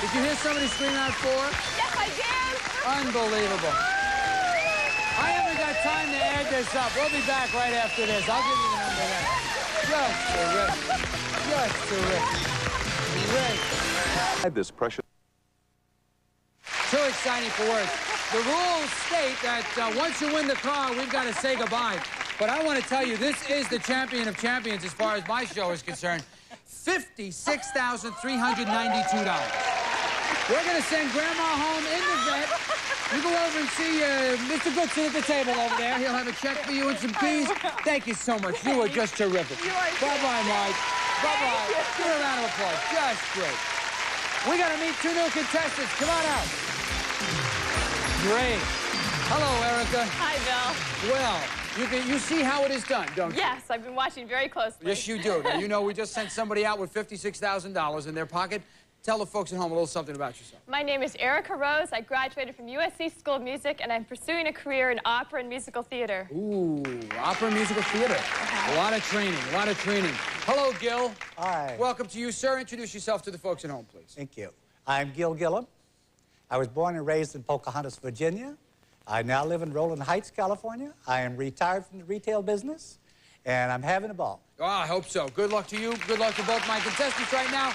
Did you hear somebody scream out 4? Yes, I did. Unbelievable. I haven't got time to add this up. We'll be back right after this. I'll give you the number then. Just terrific. Just terrific. Great. This precious. Too exciting for words. The rules state that once you win the car, we've got to say goodbye. But I want to tell you, this is the champion of champions as far as my show is concerned. $56,392. We're going to send Grandma home in the vet. You go over and see Mr. Goodson at the table over there. He'll have a check for you and some keys. Thank you so much. You were just terrific. Bye-bye, Mike. Bye-bye. Give her a round of applause. Just great. We got to meet 2 new contestants. Come on out. Great. Hello, Erica. Hi, Bill. Well, you see how it is done, don't you? Yes, I've been watching very closely. Yes, you do. Now, you know we just sent somebody out with $56,000 in their pocket. Tell the folks at home a little something about yourself. My name is Erica Rose. I graduated from USC School of Music, and I'm pursuing a career in opera and musical theater. Ooh, opera and musical theater. A lot of training, a lot of training. Hello, Gil. Hi. Welcome to you, sir. Introduce yourself to the folks at home, please. Thank you. I'm Gil Gillum. I was born and raised in Pocahontas, Virginia. I now live in Rowland Heights, California. I am retired from the retail business, and I'm having a ball. Oh, I hope so. Good luck to you. Good luck to both my contestants right now.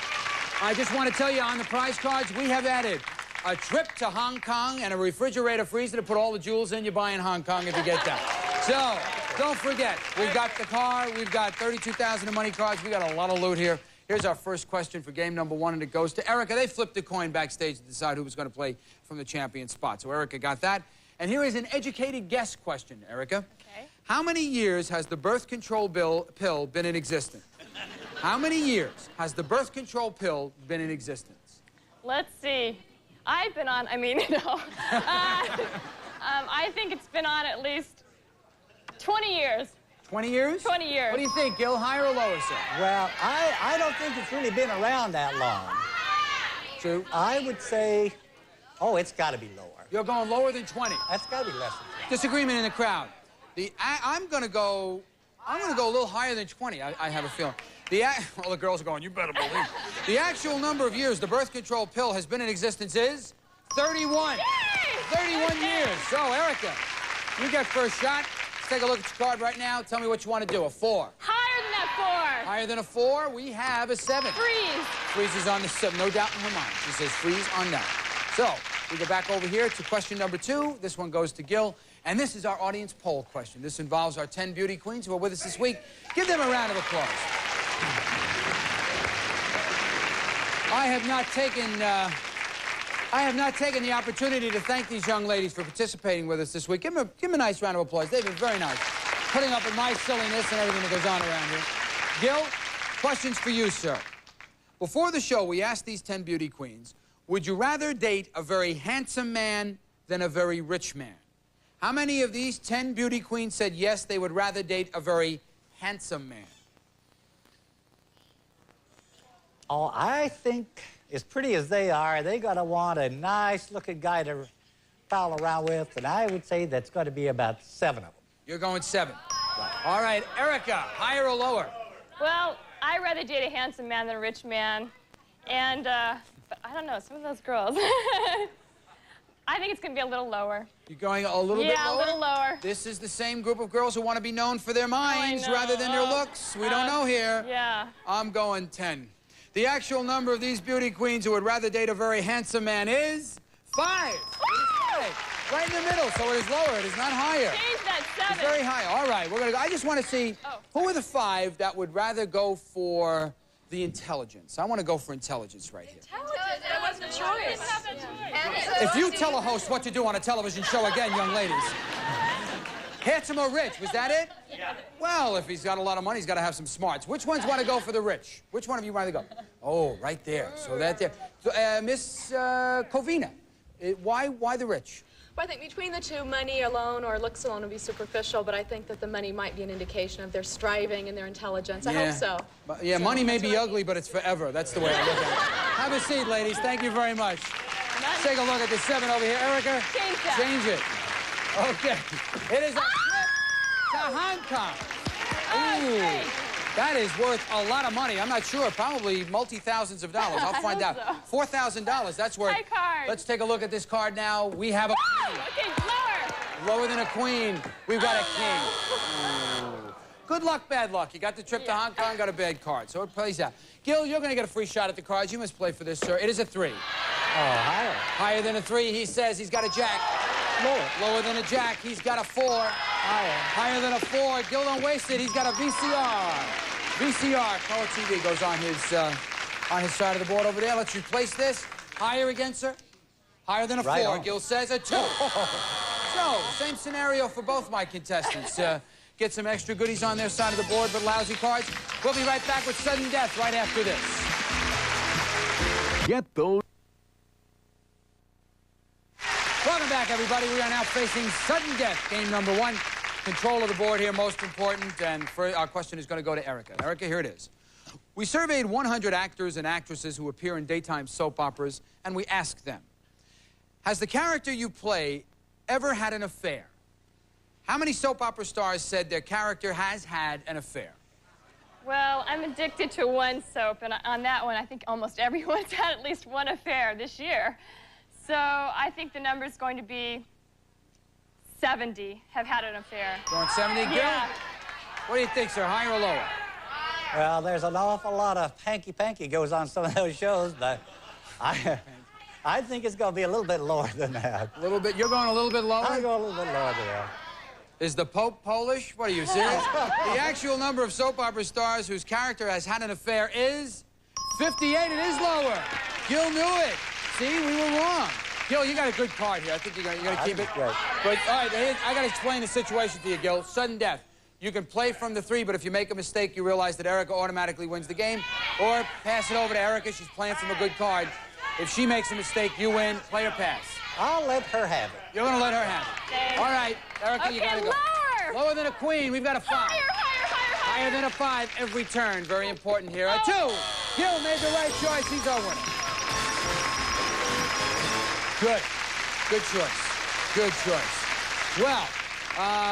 I just want to tell you, on the prize cards, we have added a trip to Hong Kong and a refrigerator freezer to put all the jewels in you buy in Hong Kong if you get that. So, don't forget, we've got the car, we've got 32,000 in money cards, we got a lot of loot here. Here's our first question for game number 1, and it goes to Erica. They flipped the coin backstage to decide who was going to play from the champion spot. So Erica got that. And here is an educated guess question, Erica. Okay. How many years has the birth control pill been in existence? How many years has the birth control pill been in existence? Let's see. I've been on, I think it's been on at least 20 years. 20 years? 20 years. What do you think, Gil? Higher or lower, sir? Well, I don't think it's really been around that long. True. I would say, oh, it's got to be lower. You're going lower than 20. That's got to be less than 20. Disagreement in the crowd. I'm going to go a little higher than 20, I have a feeling. All the girls are going, you better believe it. The actual number of years the birth control pill has been in existence is 31. Yay! 31 years. So, Erica, you get first shot. Let's take a look at your card right now. Tell me what you want to do. A 4. Higher than that 4. Higher than a 4, we have a 7. Freeze. Freeze is on the 7, no doubt in her mind. She says freeze on that. So, we go back over here to question number 2. This one goes to Gil. And this is our audience poll question. This involves our 10 beauty queens who are with us this week. Give them a round of applause. I have not taken the opportunity to thank these young ladies for participating with us this week. Give them a nice round of applause. They've been very nice, putting up with my silliness and everything that goes on around here. Gil, questions for you, sir. Before the show, we asked these 10 beauty queens, would you rather date a very handsome man than a very rich man? How many of these 10 beauty queens said yes, they would rather date a very handsome man? Oh, I think as pretty as they are, they got to want a nice-looking guy to foul around with, and I would say that's got to be about 7 of them. You're going 7. All right, Erica, higher or lower? Well, I'd rather date a handsome man than a rich man. And, but I don't know, some of those girls. I think it's going to be a little lower. You're going a little bit lower? Yeah, a little lower. This is the same group of girls who want to be known for their minds rather than their looks. We don't know here. Yeah. I'm going 10. The actual number of these beauty queens who would rather date a very handsome man is 5. Right in the middle, so it is lower. It is not higher. Change that 7. It's very high. All right, we're going to go. I just want to see who are the 5 that would rather go for the intelligence. I want to go for intelligence right here. Intelligence? That wasn't a choice. If you tell a host what to do on a television show again, young ladies. Handsome or rich, was that it? Yeah. Well, if he's got a lot of money, he's got to have some smarts. Which ones want to go for the rich? Which one of you want to go? Oh, right there. So that there. So, Miss Covina, why the rich? Well, I think between the two, money alone or looks alone would be superficial, but I think that the money might be an indication of their striving and their intelligence. I hope so. Yeah, so, money may be ugly, but it's forever. That's the way I look at it. Have a seat, ladies. Thank you very much. Let's take a look at the 7 over here. Erica, change it. Okay. It is a trip to Hong Kong. Ooh, that is worth a lot of money. I'm not sure. Probably multi-thousands of dollars. I'll find out. $4,000. That's worth. High card. Let's take a look at this card now. We have a queen. Okay, lower. Lower than a queen. We've got a king. Ooh. Good luck, bad luck. You got the trip to Hong Kong, got a bad card. So it plays out. Gil, you're going to get a free shot at the cards. You must play for this, sir. It is a 3. Oh, higher. Higher than a 3. He says he's got a jack. Lower. Lower than a jack. He's got a 4. Higher. Higher than a 4. Gil don't waste it. He's got a VCR. VCR. Color TV goes on his side of the board over there. Let's replace this. Higher again, sir? Higher than a Right 4. on. Gil says a 2. So, same scenario for both my contestants. Get some extra goodies on their side of the board, but lousy cards. We'll be right back with Sudden Death right after this. Get those. Welcome back, everybody. We are now facing Sudden Death, game number 1. Control of the board here, most important. And our question is going to go to Erica. Erica, here it is. We surveyed 100 actors and actresses who appear in daytime soap operas, and we asked them, has the character you play ever had an affair? How many soap opera stars said their character has had an affair? Well, I'm addicted to one soap, and on that one, I think almost everyone's had at least one affair this year. So I think the number is going to be 70 have had an affair. Going 70, Gil? Yeah. What do you think, sir? Higher or lower? Well, there's an awful lot of hanky-panky goes on some of those shows, but I think it's going to be a little bit lower than that. A little bit? You're going a little bit lower? I'm going a little bit lower than that. Is the Pope Polish? What are you, serious? The actual number of soap opera stars whose character has had an affair is 58. It is lower. Gil knew it. See, we were wrong. Gil, you got a good card here. I think you're going to keep it. Great. But, all right, I got to explain the situation to you, Gil. Sudden death. You can play from the 3, but if you make a mistake, you realize that Erica automatically wins the game. Or pass it over to Erica. She's playing from a good card. If she makes a mistake, you win. Play or pass. I'll let her have it. You're going to let her have it. Thanks. All right, Erica, you got to go. Lower! Lower than a queen. We've got a 5. Higher than a 5 every turn. Very important here. A 2. Gil made the right choice. He's our winner. Good. Good choice. Good choice. Well,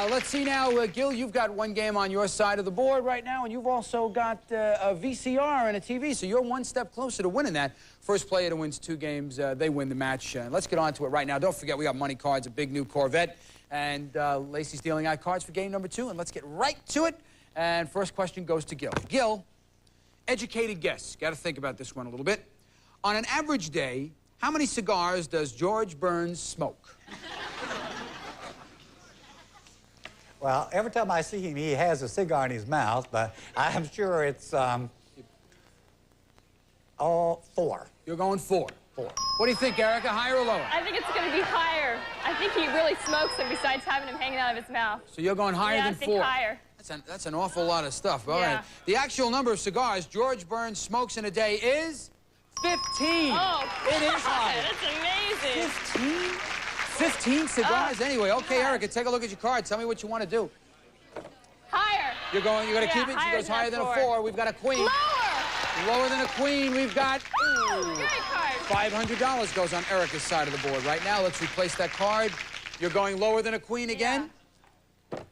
let's see now. Gil, you've got one game on your side of the board right now, and you've also got a VCR and a TV, so you're one step closer to winning that. First player that wins 2 games, they win the match. Let's get on to it right now. Don't forget, we got money cards, a big new Corvette, and Lacey's dealing out cards for game number 2, and let's get right to it. And first question goes to Gil. Gil, educated guess. Got to think about this one a little bit. On an average day, how many cigars does George Burns smoke? Well, every time I see him, he has a cigar in his mouth, but I'm sure it's, 4. You're going 4. 4. What do you think, Erica? Higher or lower? I think it's going to be higher. I think he really smokes them besides having them hanging out of his mouth. So you're going higher than 4? Yeah, I think higher. That's an awful lot of stuff. All right. The actual number of cigars George Burns smokes in a day is 15. Oh, it is high. That's amazing. 15? 15 cigars anyway. Okay, Erica, take a look at your card. Tell me what you want to do. Higher. You're going to keep it? She goes higher than a 4. We've got a queen. Lower. Lower than a queen. We've got great card. $500 goes on Erica's side of the board. Right now, let's replace that card. You're going lower than a queen again?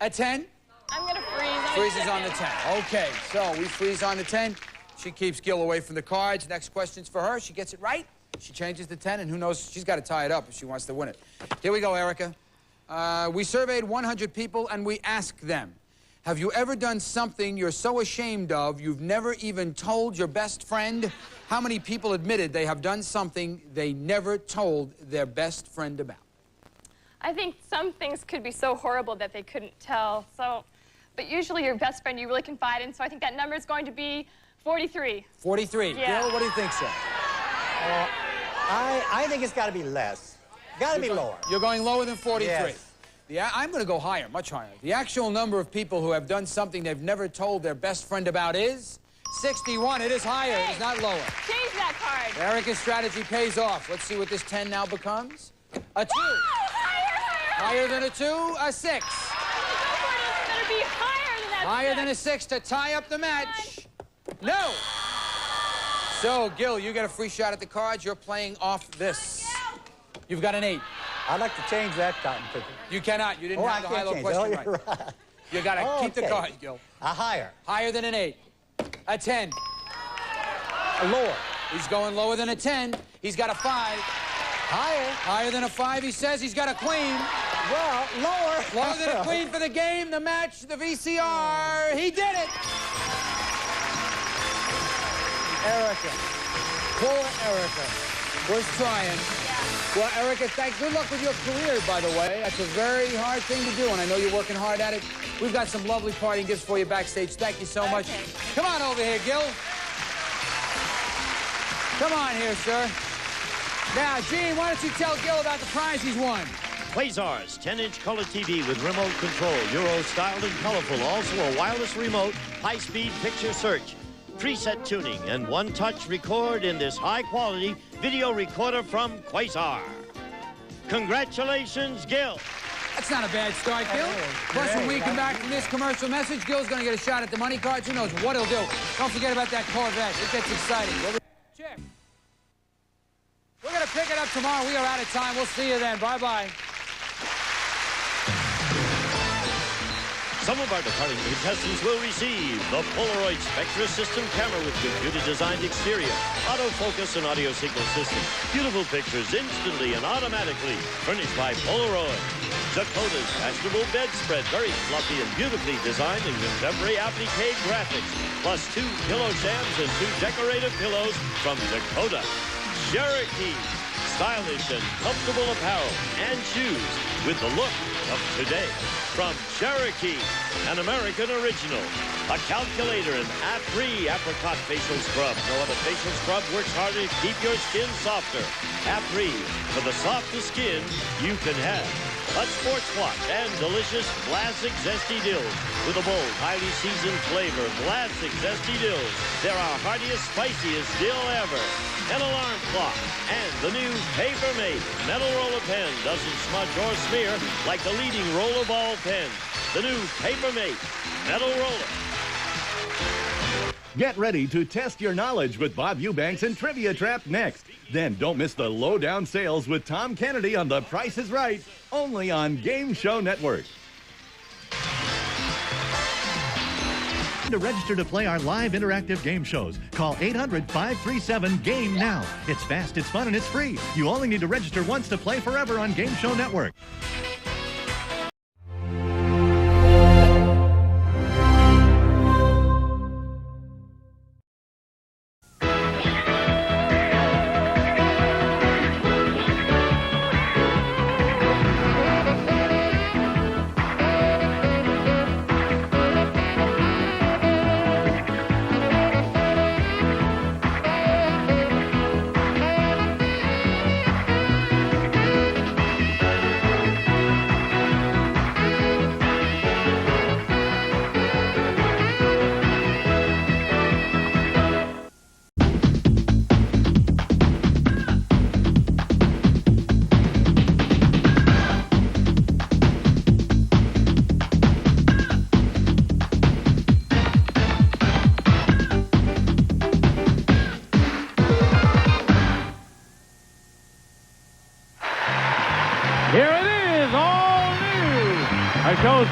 A 10? I'm going to freeze. Freezes on the 10. Okay, so we freeze on the 10. She keeps Gil away from the cards. Next question's for her. She gets it right. She changes the 10, and who knows, she's got to tie it up if she wants to win it. Here we go, Erica. We surveyed 100 people, and we asked them, have you ever done something you're so ashamed of you've never even told your best friend? How many people admitted they have done something they never told their best friend about? I think some things could be so horrible that they couldn't tell. But usually your best friend you really confide in, so I think that number is going to be 43. 43. Yeah. Gil, what do you think, sir? I think it's got to be less. Got to be lower. You're going lower than 43. Yes. I'm going to go higher, much higher. The actual number of people who have done something they've never told their best friend about is 61. It is higher. It is not lower. Change that card. Erica's strategy pays off. Let's see what this 10 now becomes. A 2. Whoa, higher. Higher than a 2, a 6. It's going to be higher than that. Higher than a 6 to tie up the match. No. So, Gil, you get a free shot at the cards. You're playing off this. You've got an 8. I'd like to change that, Cotton Picker. You cannot. You didn't have the high-low question right. Right. You got to keep the cards, Gil. A higher. Higher than an 8. A 10. A lower. He's going lower than a 10. He's got a 5. Higher. Higher than a 5, he says. He's got a queen. Well, lower. Lower than a queen for the game, the match, the VCR. He did it. Erica. Poor Erica. Was trying. Well, Erica, good luck with your career, by the way. That's a very hard thing to do, and I know you're working hard at it. We've got some lovely parting gifts for you backstage. Thank you so much. Come on over here, Gil. Come on here, sir. Now, Gene, why don't you tell Gil about the prize he's won? Quasar's 10-inch color TV with remote control, Euro-styled and colorful. Also a wireless remote, high-speed picture search, preset tuning, and one-touch record in this high-quality video recorder from Quasar. Congratulations, Gil. That's not a bad start, Gil. Plus, when we come back from this commercial message, Gil's going to get a shot at the money cards. Who knows what he'll do. Don't forget about that Corvette. It gets exciting. Check. We're going to pick it up tomorrow. We are out of time. We'll see you then. Bye-bye. Some of our departing contestants will receive the Polaroid Spectra System camera with computer-designed exterior, autofocus and audio signal system. Beautiful pictures instantly and automatically, furnished by Polaroid. Dakota's fashionable bedspread, very fluffy and beautifully designed in contemporary applique graphics, plus 2 pillow shams and 2 decorative pillows from Dakota. Cherokee, stylish and comfortable apparel and shoes with the look of today. From Cherokee, an American original, a calculator and A3 apricot facial scrub. No other facial scrub works harder to keep your skin softer. A3 for the softest skin you can have. A sports watch and delicious classic zesty dills with a bold, highly seasoned flavor. Classic zesty dills. They're our heartiest, spiciest dill ever. An alarm clock and the new Paper Mate metal roller pen doesn't smudge or smear like the leading rollerball pen. The new Paper Mate metal roller. Get ready to test your knowledge with Bob Eubanks and Trivia Trap next. Then don't miss the lowdown sales with Tom Kennedy on The Price is Right, only on Game Show Network. To register to play our live interactive game shows, call 800-537-GAME now. It's fast, it's fun, and it's free. You only need to register once to play forever on Game Show Network.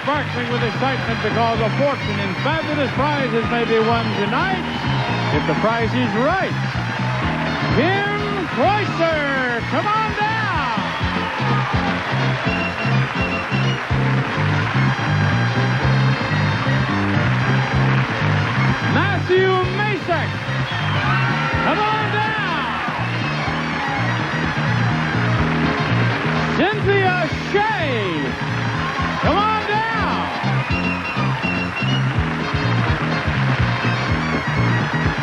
Sparkling with excitement because a fortune in fabulous prizes may be won tonight if the prize is right. Kim Cloyster, come on down. Matthew Masek, come on down. Cynthia Shea, come on down.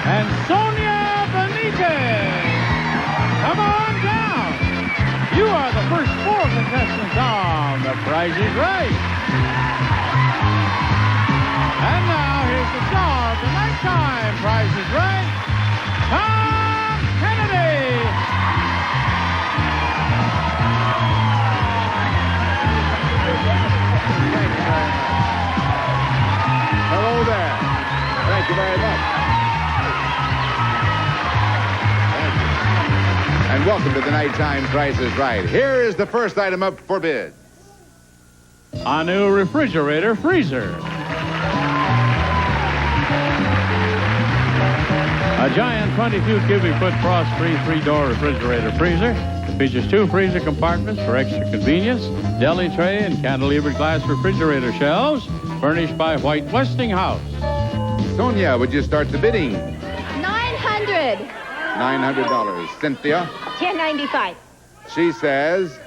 And Sonia Benitez, come on down. You are the first 4 contestants on The Price is Right. And now here's the star of the nighttime Price is Right, Tom Kennedy. Hello there. Thank you very much. Thank you. And welcome to the Nighttime Price is Right. Here is the first item up for bid. A new refrigerator freezer. A giant 22 cubic foot frost-free 3-door refrigerator freezer. It features 2 freezer compartments for extra convenience, deli tray and cantilever glass refrigerator shelves, furnished by White Westinghouse. Sonia, would you start the bidding? $900. $900. Cynthia? $10.95. She says,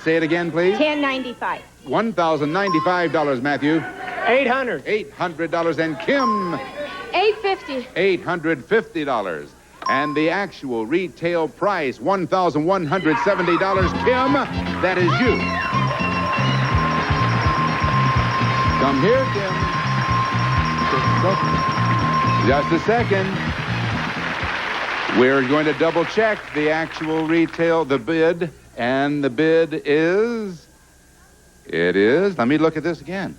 say it again, please. $10.95. $1,095, Matthew. $800. $800. And Kim? $850. $850. And the actual retail price, $1,170. Kim, that is you. Come here, Kim. Just a second. We're going to double check the actual retail, the bid, and the bid is, let me look at this again.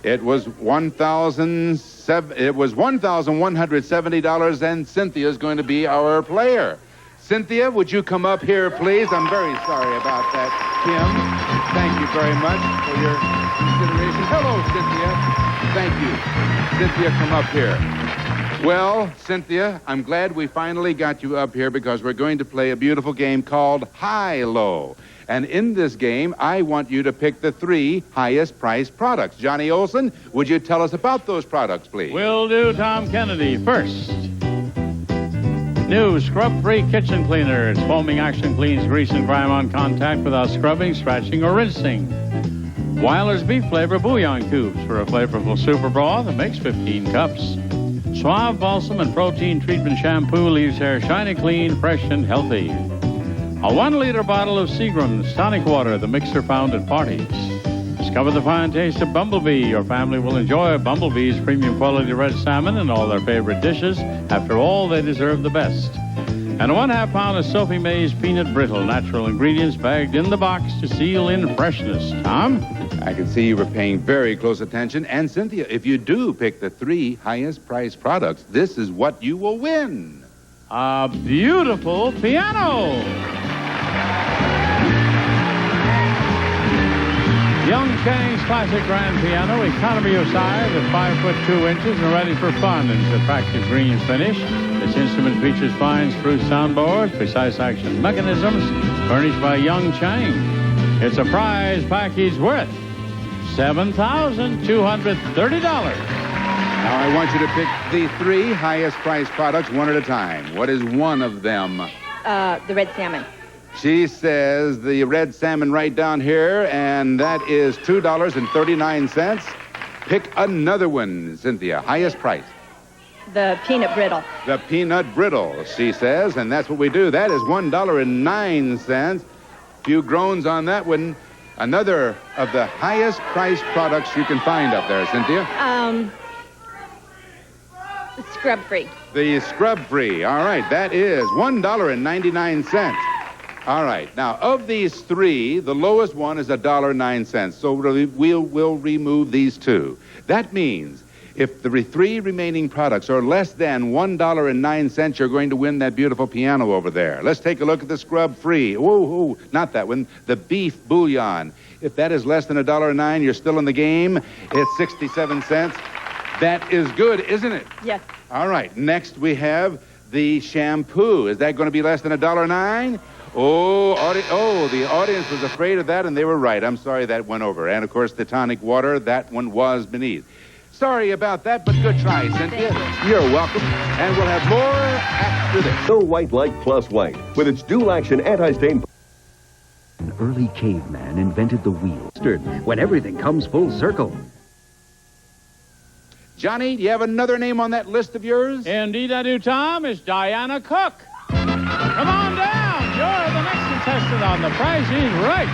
It was $1,170, and Cynthia's going to be our player. Cynthia, would you come up here, please? I'm very sorry about that, Kim. Thank you very much for your consideration. Hello, Cynthia. Thank you. Cynthia, come up here. Well, Cynthia, I'm glad we finally got you up here because we're going to play a beautiful game called High-Low. And in this game, I want you to pick the 3 highest priced products. Johnny Olson, would you tell us about those products, please? Will do, Tom Kennedy. First, new scrub-free kitchen cleaner. Its foaming action cleans grease and grime on contact without scrubbing, scratching, or rinsing. Weiler's beef flavor bouillon cubes for a flavorful super broth that makes 15 cups. Suave balsam and protein treatment shampoo leaves hair shiny clean, fresh, and healthy. A 1-liter bottle of Seagram's tonic water, the mixer found at parties. Discover the fine taste of Bumblebee. Your family will enjoy Bumblebee's premium quality red salmon and all their favorite dishes. After all, they deserve the best. And a 1/2 pound of Sophie May's peanut brittle, natural ingredients bagged in the box to seal in freshness. Tom? I can see you were paying very close attention. And Cynthia, if you do pick the 3 highest priced products, this is what you will win. A beautiful piano. Young Chang's classic grand piano, economy of size at 5 foot 2 inches and ready for fun in its attractive green finish. This instrument features fine spruce soundboards, precise action mechanisms, furnished by Young Chang. It's a prize package worth $7,230. Now, I want you to pick the 3 highest priced products one at a time. What is one of them? The red salmon. She says the red salmon right down here, and that is $2.39. Pick another one, Cynthia. Highest price. The peanut brittle. The peanut brittle, she says, and that's what we do. That is $1.09. Few groans on that one. Another of the highest priced products you can find up there, Cynthia. Scrub-free. The scrub-free. All right, that is $1.99. All right, now, of these 3, the lowest one is $1.09. So we'll remove these 2. That means if the 3 remaining products are less than $1.09, you're going to win that beautiful piano over there. Let's take a look at the scrub-free. Whoa, not that one. The beef bouillon. If that is less than $1.09, you're still in the game. It's 67 cents. That is good, isn't it? Yes. All right, next we have the shampoo. Is that going to be less than $1.09? Oh, the audience was afraid of that, and they were right. I'm sorry that went over. And, of course, the tonic water, that one was beneath. Sorry about that, but good try, Cynthia. You're welcome. And we'll have more after this. So White Light Plus White, with its dual-action anti-stain... An early caveman invented the wheel. When everything comes full circle. Johnny, do you have another name on that list of yours? Indeed I do, Tom. It's Diana Cook. Come on down. You're the next contestant on The Price is Right.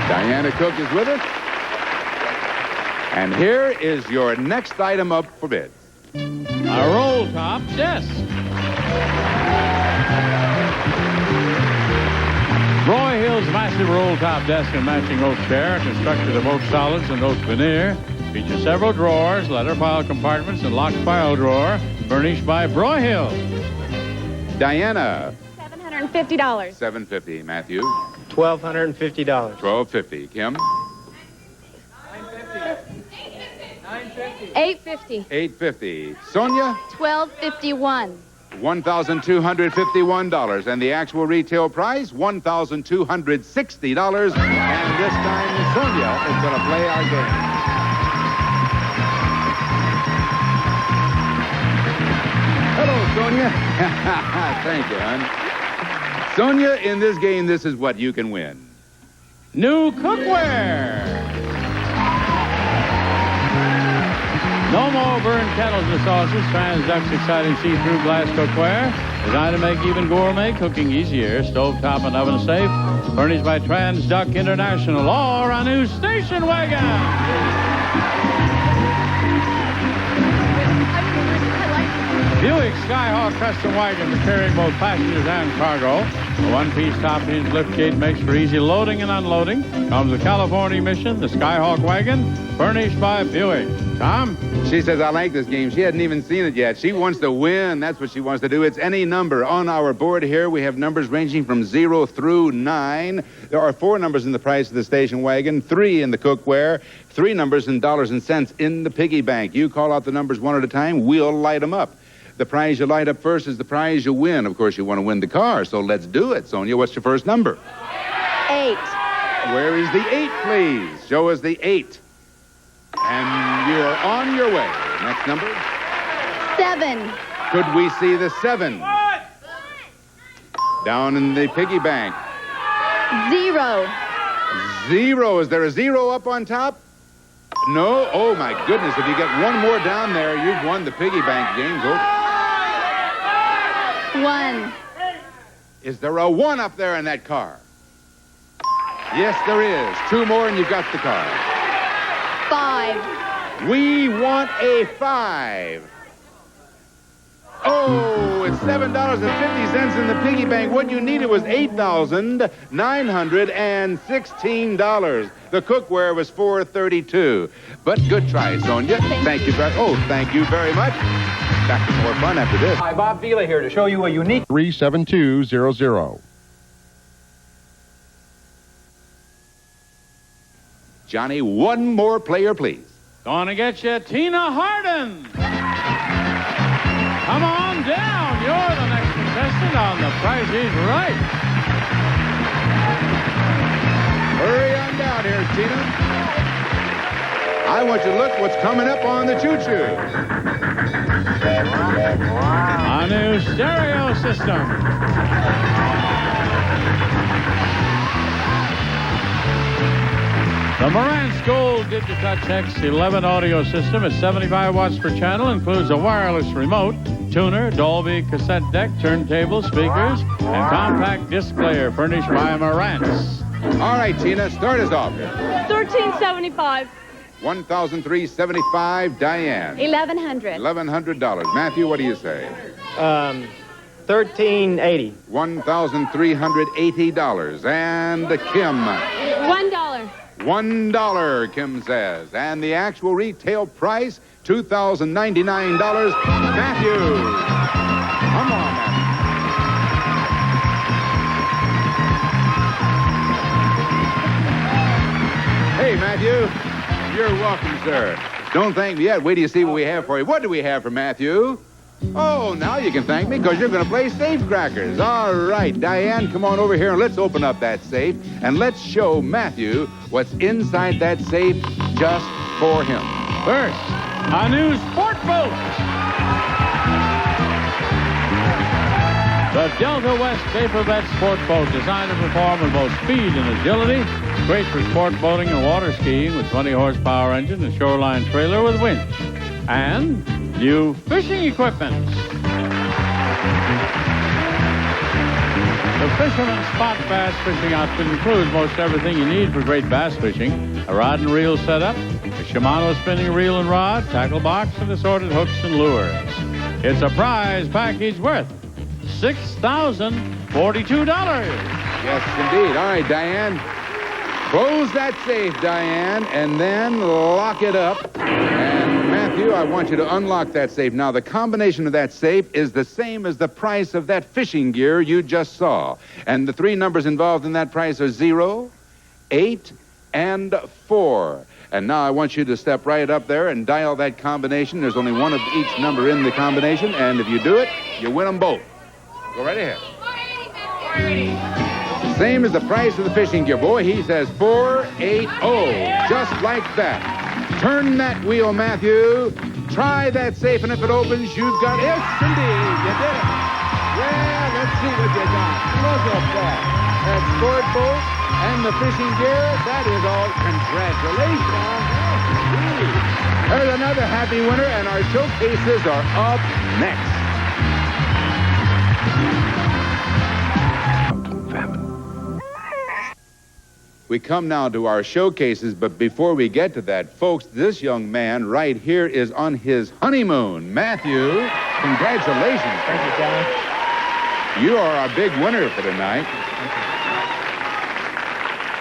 Diana Cook is with us. And here is your next item up for bid. A roll-top desk. Broyhill's massive roll-top desk and matching oak chair, constructed of oak solids and oak veneer, features several drawers, letter file compartments, and locked file drawer, furnished by Broyhill. Diana. $750. $750. Matthew. $1,250. $1,250. Kim. $850. $850. Sonia. $1,251. $1,251. And the actual retail price, $1,260. And this time, Sonia is going to play our game. Hello, Sonia. Thank you, hon. Sonia, in this game, this is what you can win. New cookware. No more burned kettles or sauces. Transduct's exciting see-through glass cookware. Designed to make even gourmet cooking easier. Stovetop and oven safe. Furnished by Transduct International. Or a new station wagon. Buick Skyhawk custom wagon for carrying both passengers and cargo. A one-piece top hinge liftgate makes for easy loading and unloading. Comes with California emission, the Skyhawk wagon, furnished by Buick. Tom? She says, I like this game. She hadn't even seen it yet. She wants to win. That's what she wants to do. It's any number. On our board here, we have numbers ranging from 0 through 9. There are 4 numbers in the price of the station wagon, 3 in the cookware, 3 numbers in dollars and cents in the piggy bank. You call out the numbers one at a time. We'll light them up. The prize you light up first is the prize you win. Of course, you want to win the car, so let's do it. Sonia, what's your first number? 8. Where is the 8, please? Show us the 8. And you're on your way. Next number? 7. Could we see the 7? Down in the piggy bank. 0. 0. Is there a 0 up on top? No? Oh, my goodness. If you get one more down there, you've won the piggy bank. Game's over. 1. Is there a 1 up there in that car? Yes, there is. 2 more and you've got the car. 5. We want a 5. Oh, it's $7.50 in the piggy bank. What you needed was $8,916. The cookware was $432. But good try, Sonia. Thank you very much. Back to more fun after this. Hi, Bob Vila here to show you a unique 37200. Johnny, one more player, please. Gonna get you Tina Harden. Come on down. You're the next contestant on The Price is Right. Hurry on down here, Tina. I want you to look what's coming up on the choo-choo. A new stereo system. The Marantz Gold Digitouch X 11 audio system is 75 watts per channel, includes a wireless remote, tuner, Dolby cassette deck, turntable, speakers, and compact disc player furnished by Marantz. All right, Tina, start us off here. $1,375. $1,375. Diane. $1,100. $1,100. Matthew, what do you say? $1,380. $1,380. And Kim. $1. $1, Kim says. And the actual retail price, $2,099. Matthew. Come on, Matthew. Hey, Matthew. You're welcome, sir. Don't thank me yet. Wait till you see what we have for you. What do we have for Matthew? Oh, now you can thank me because you're going to play safe crackers. All right, Diane, come on over here and let's open up that safe and let's show Matthew what's inside that safe just for him. First, a new sport boat. The Delta West Vaporbet Sport Boat, designed to perform with both speed and agility. Great for sport boating and water skiing with 20 horsepower engine and shoreline trailer with winch. And new fishing equipment. The Fisherman's Spot Bass Fishing Outfit includes most everything you need for great bass fishing. A rod and reel setup, a Shimano spinning reel and rod, tackle box, and assorted hooks and lures. It's a prize package worth $6,042. Yes, indeed. All right, Diane. Close that safe, Diane, and then lock it up. And Matthew, I want you to unlock that safe. Now, the combination of that safe is the same as the price of that fishing gear you just saw. And the 3 numbers involved in that price are 0, 8, and 4. And now I want you to step right up there and dial that combination. There's only one of each number in the combination, and if you do it, you win them both. Go right ahead. Same as the price of the fishing gear. Boy, he says 480, just like that. Turn that wheel, Matthew. Try that safe, and if it opens, you've got... Yes, indeed, you did it. Yeah, let's see what you got. Look at that. that scored boat and the fishing gear. That is all. Congratulations. There's another happy winner, and our showcases are up next. We come now to our showcases, but before we get to that, folks, this young man right here is on his honeymoon. Matthew, congratulations. Thank you, John. You are our big winner for tonight.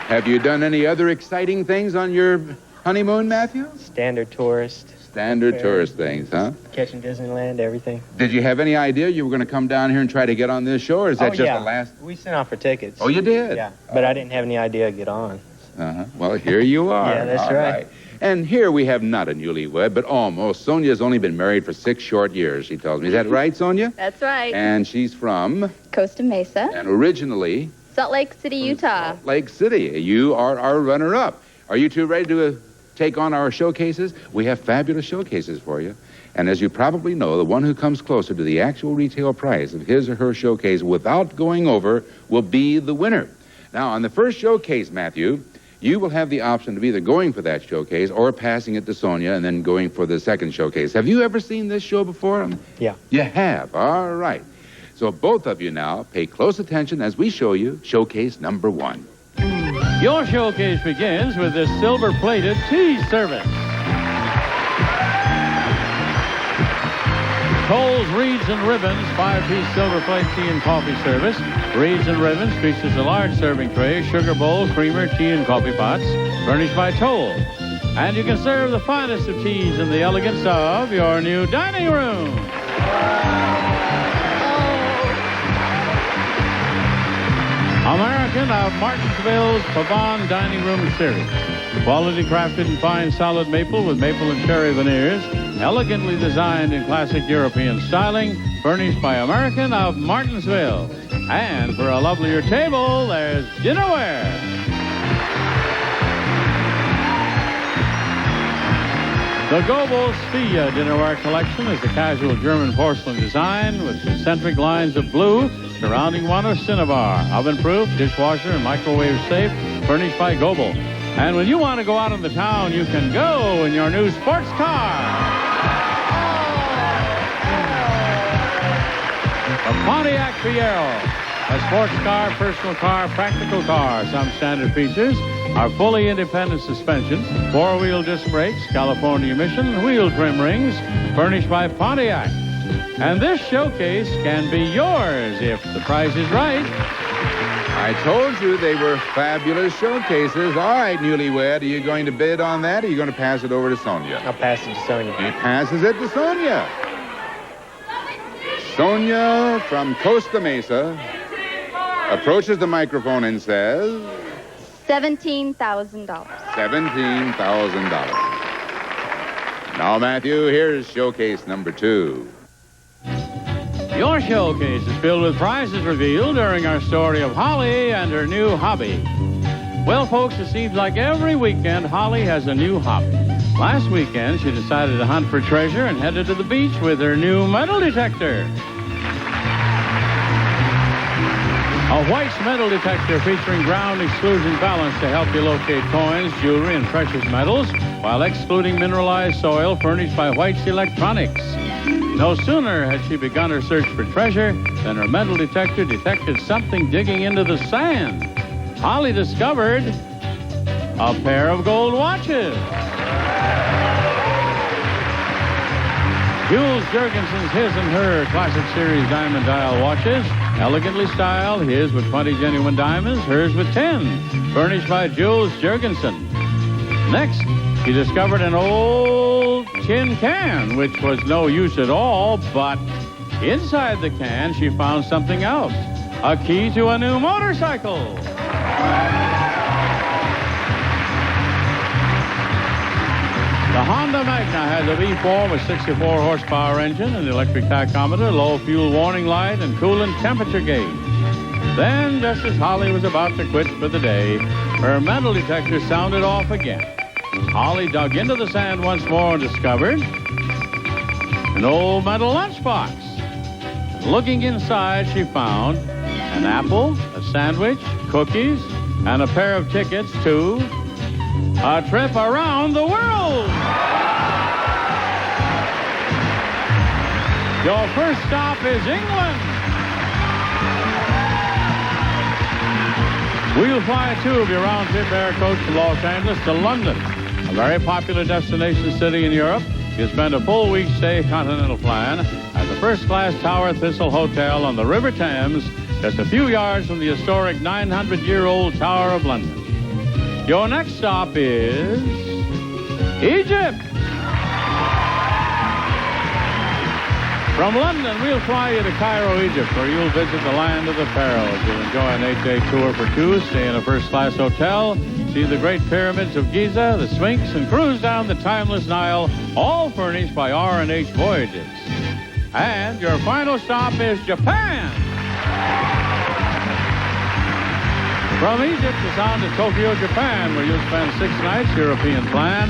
Have you done any other exciting things on your honeymoon, Matthew? Standard tourist. Standard tourist things, huh? Catching Disneyland, everything. Did you have any idea you were going to come down here and try to get on this show, or is that just the last? We sent off for tickets. Oh, you did? Yeah, but I didn't have any idea to get on. Uh-huh. Well, here you are. Yeah, that's All right. And here we have not a newlywed, but almost. Sonia's only been married for 6 short years, she tells me. Is that right, Sonia? That's right. And she's from? Costa Mesa. And originally? Salt Lake City, Utah. Salt Lake City. You are our runner-up. Are you two ready to take on our showcases? We have fabulous showcases for you. And as you probably know, the one who comes closer to the actual retail price of his or her showcase without going over will be the winner. Now, on the first showcase, Matthew, you will have the option of either going for that showcase or passing it to Sonia and then going for the second showcase. Have you ever seen this show before? Yeah. You have? All right. So both of you now pay close attention as we show you showcase number 1. Your showcase begins with this silver-plated tea service. Kohl's Reeds and Ribbons 5-piece silver plate tea and coffee service. Reeds and Ribbons features a large serving tray, sugar bowl, creamer, tea, and coffee pots, furnished by Toll. And you can serve the finest of teas in the elegance of your new dining room. American of Martinsville's Pavon Dining Room Series. Quality crafted in fine solid maple with maple and cherry veneers. Elegantly designed in classic European styling. Furnished by American of Martinsville. And for a lovelier table, there's dinnerware. The Goebel Spia dinnerware collection is a casual German porcelain design with concentric lines of blue surrounding one of cinnabar. Oven-proof, dishwasher, and microwave safe, furnished by Goebel. And when you want to go out in the town, you can go in your new sports car. The Pontiac Fiero, a sports car, personal car, practical car. Some standard features are fully independent suspension, 4-wheel disc brakes, California emission, wheel trim rings, furnished by Pontiac. And this showcase can be yours if the price is right. I told you they were fabulous showcases. All right, newlywed, are you going to bid on that, or are you going to pass it over to Sonia? I'll pass it to Sonia. He passes it to Sonia. Sonia from Costa Mesa approaches the microphone and says... $17,000. $17,000. Now, Matthew, here's showcase number 2. Your showcase is filled with prizes revealed during our story of Holly and her new hobby. Well, folks, it seems like every weekend Holly has a new hobby. Last weekend, she decided to hunt for treasure and headed to the beach with her new metal detector. A White's metal detector featuring ground exclusion balance to help you locate coins, jewelry, and precious metals, while excluding mineralized soil, furnished by White's Electronics. No sooner had she begun her search for treasure than her metal detector detected something digging into the sand. Holly discovered a pair of gold watches. Jules Jurgensen's His and Her Classic Series Diamond Dial watches. Elegantly styled, his with 20 genuine diamonds, hers with 10. Furnished by Jules Jurgensen. Next, she discovered an old tin can, which was no use at all, but inside the can, she found something else. A key to a new motorcycle. The Honda Magna has a V4 with 64 horsepower engine, an electric tachometer, low fuel warning light, and coolant temperature gauge. Then, just as Holly was about to quit for the day, her metal detector sounded off again. Holly dug into the sand once more and discovered an old metal lunchbox. Looking inside, she found an apple, a sandwich, cookies, and a pair of tickets to a trip around the world. Your first stop is England. We'll fly two of your round-trip air coach from Los Angeles to London, a very popular destination city in Europe. You spend a full week stay continental plan at the first-class Tower Thistle Hotel on the River Thames, just a few yards from the historic 900-year-old Tower of London. Your next stop is Egypt. From London, we'll fly you to Cairo, Egypt, where you'll visit the land of the pharaohs. You'll enjoy an 8-day tour for two, stay in a first-class hotel, see the great pyramids of Giza, the Sphinx, and cruise down the timeless Nile, all furnished by R&H Voyages. And your final stop is Japan. From Egypt, it's on to Tokyo, Japan, where you'll spend 6 nights, European plan,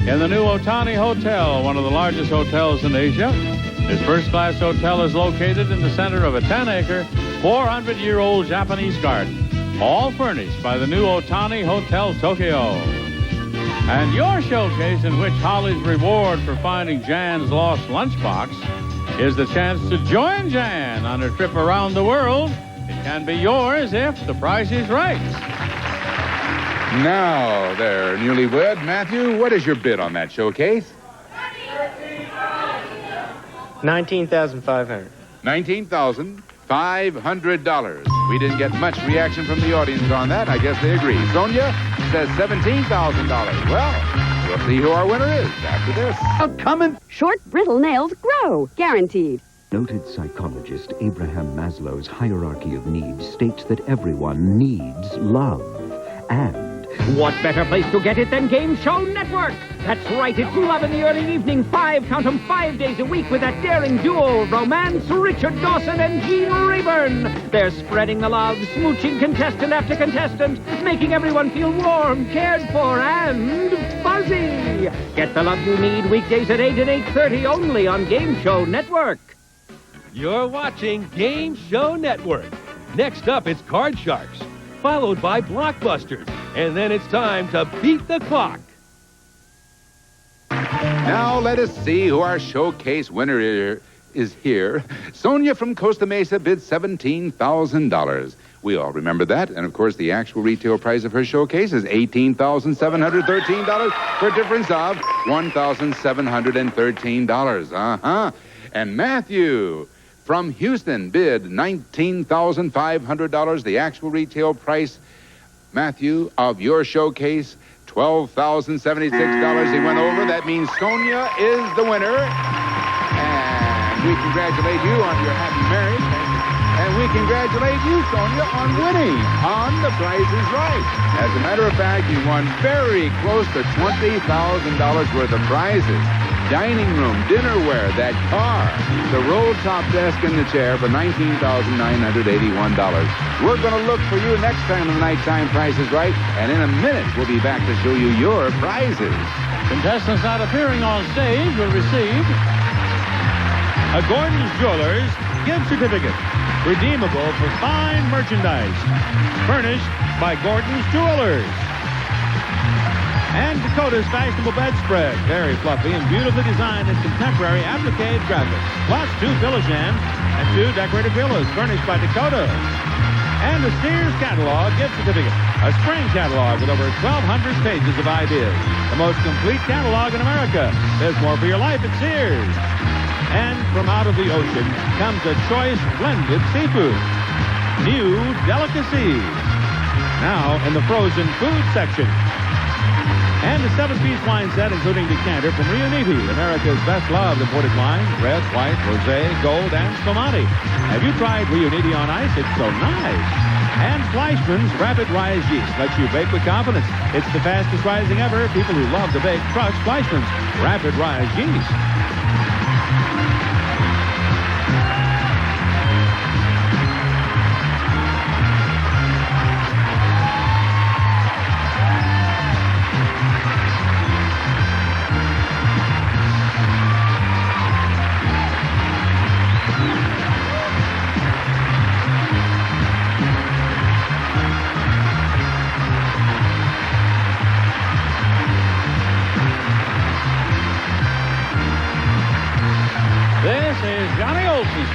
in the new Otani Hotel, one of the largest hotels in Asia. This first-class hotel is located in the center of a 10-acre, 400-year-old Japanese garden, all furnished by the new Otani Hotel Tokyo. And your showcase, in which Holly's reward for finding Jan's lost lunchbox is the chance to join Jan on her trip around the world. It can be yours if the price is right. Now, there, newlywed. Matthew, what is your bid on that showcase? $19,500. $19,500. We didn't get much reaction from the audience on that. I guess they agree. Sonia says $17,000. Well, we'll see who our winner is after this. Coming. Short, brittle nails grow. Guaranteed. Noted psychologist Abraham Maslow's hierarchy of needs states that everyone needs love. And what better place to get it than Game Show Network? That's right, it's love in the early evening, 5 days a week with that daring duo of romance, Richard Dawson and Gene Rayburn. They're spreading the love, smooching contestant after contestant, making everyone feel warm, cared for, and fuzzy. Get the love you need weekdays at 8 and 8:30 only on Game Show Network. You're watching Game Show Network. Next up, it's Card Sharks, followed by Blockbusters. And then it's time to beat the clock. Now let us see who our showcase winner is here. Sonia from Costa Mesa bid $17,000. We all remember that. And, of course, the actual retail price of her showcase is $18,713 for a difference of $1,713. Uh-huh. And Matthew from Houston bid $19,500. The actual retail price, Matthew, of your showcase, $12,076. He went over. That means Sonia is the winner. And we congratulate you on your happy marriage. And we congratulate you, Sonia, on winning on The Price is Right. As a matter of fact, you won very close to $20,000 worth of prizes. Dining room, dinnerware, that car, the roll-top desk and the chair for $19,981. We're going to look for you next time on the Nighttime Price is Right, and in a minute we'll be back to show you your prizes. Contestants not appearing on stage will receive a Gordon's Jewelers gift certificate, redeemable for fine merchandise, furnished by Gordon's Jewelers. And Dakota's fashionable bedspread, very fluffy and beautifully designed in contemporary applique graphics, plus 2 pillow shams and 2 decorative pillows furnished by Dakota. And the Sears catalog gift certificate, a spring catalog with over 1,200 pages of ideas, the most complete catalog in America. There's more for your life at Sears. And from out of the ocean comes a choice blended seafood, new delicacies, now in the frozen food section. And a 7-piece wine set, including decanter from Riuniti, America's best-loved imported wines, red, white, rosé, gold, and spumante. Have you tried Riuniti on ice? It's so nice. And Fleischmann's Rapid Rise Yeast lets you bake with confidence. It's the fastest rising ever. People who love to bake trust Fleischmann's Rapid Rise Yeast.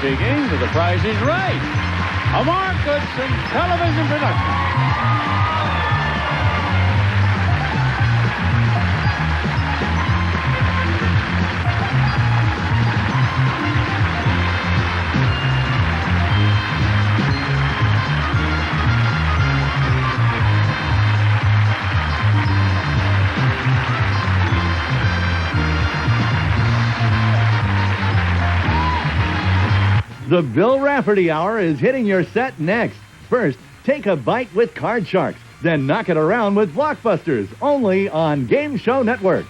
speaking to The Price is Right, a Mark Goodson television production. The Bill Rafferty Hour is hitting your set next. First, take a bite with Card Sharks. Then knock it around with Blockbusters, only on Game Show Network.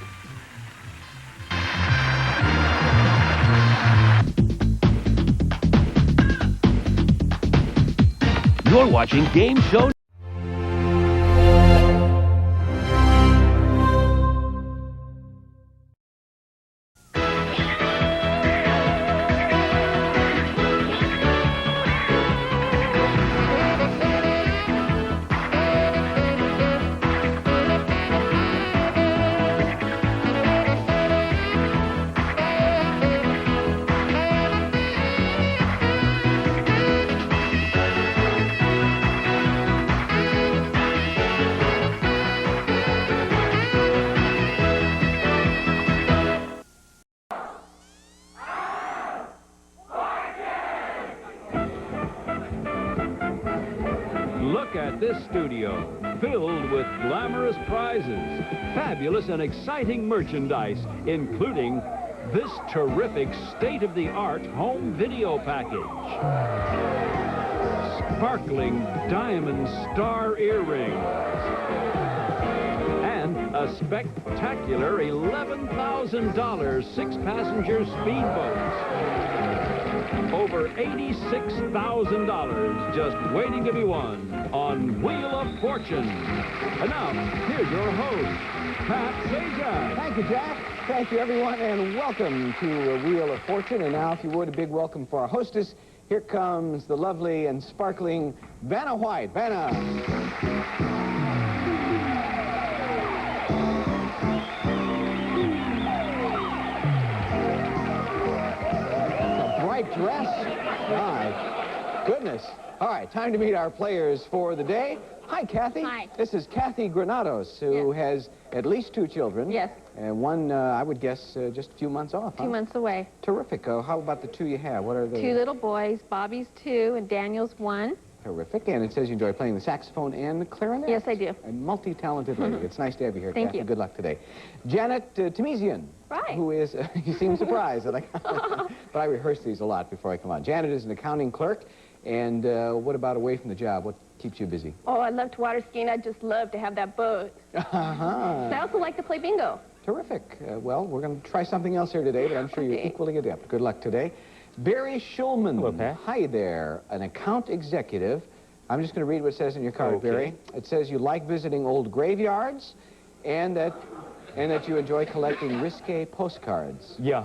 You're watching Game Show. Look at this studio, filled with glamorous prizes, fabulous and exciting merchandise, including this terrific state-of-the-art home video package. Sparkling diamond star earrings. And a spectacular $11,000 six-passenger speedboat. Over $86,000 just waiting to be won on Wheel of Fortune. And now, here's your host, Pat Sajak. Thank you, Jack. Thank you, everyone, and welcome to Wheel of Fortune. And now, if you would, a big welcome for our hostess. Here comes the lovely and sparkling Vanna White. Vanna. Dress? My goodness. All right, time to meet our players for the day. Hi, Kathy. Hi. This is Kathy Granados, who has at least 2 children. Yes. And one, I would guess, just a few months off. 2 months away. Terrific. How about the 2 you have? What are they? 2 little boys. Bobby's 2 and Daniel's 1. Terrific. And it says you enjoy playing the saxophone and the clarinet. Yes, I do. A multi-talented lady. It's nice to have you here, Thank Kathy. you. Good luck today. Janet Temizian. Right. Who is, you seem surprised. That but I rehearse these a lot before I come on. Janet is an accounting clerk. And what about away from the job? What keeps you busy? Oh, I love to water skiing. I just love to have that boat. Uh-huh. I also like to play bingo. Terrific. Well, we're going to try something else here today, but I'm sure you're equally adept. Good luck today. Barry Schulman. Hello, Pat. Hi there. An account executive. I'm just going to read what it says in your card, Barry. It says you like visiting old graveyards and that you enjoy collecting risque postcards. Yeah,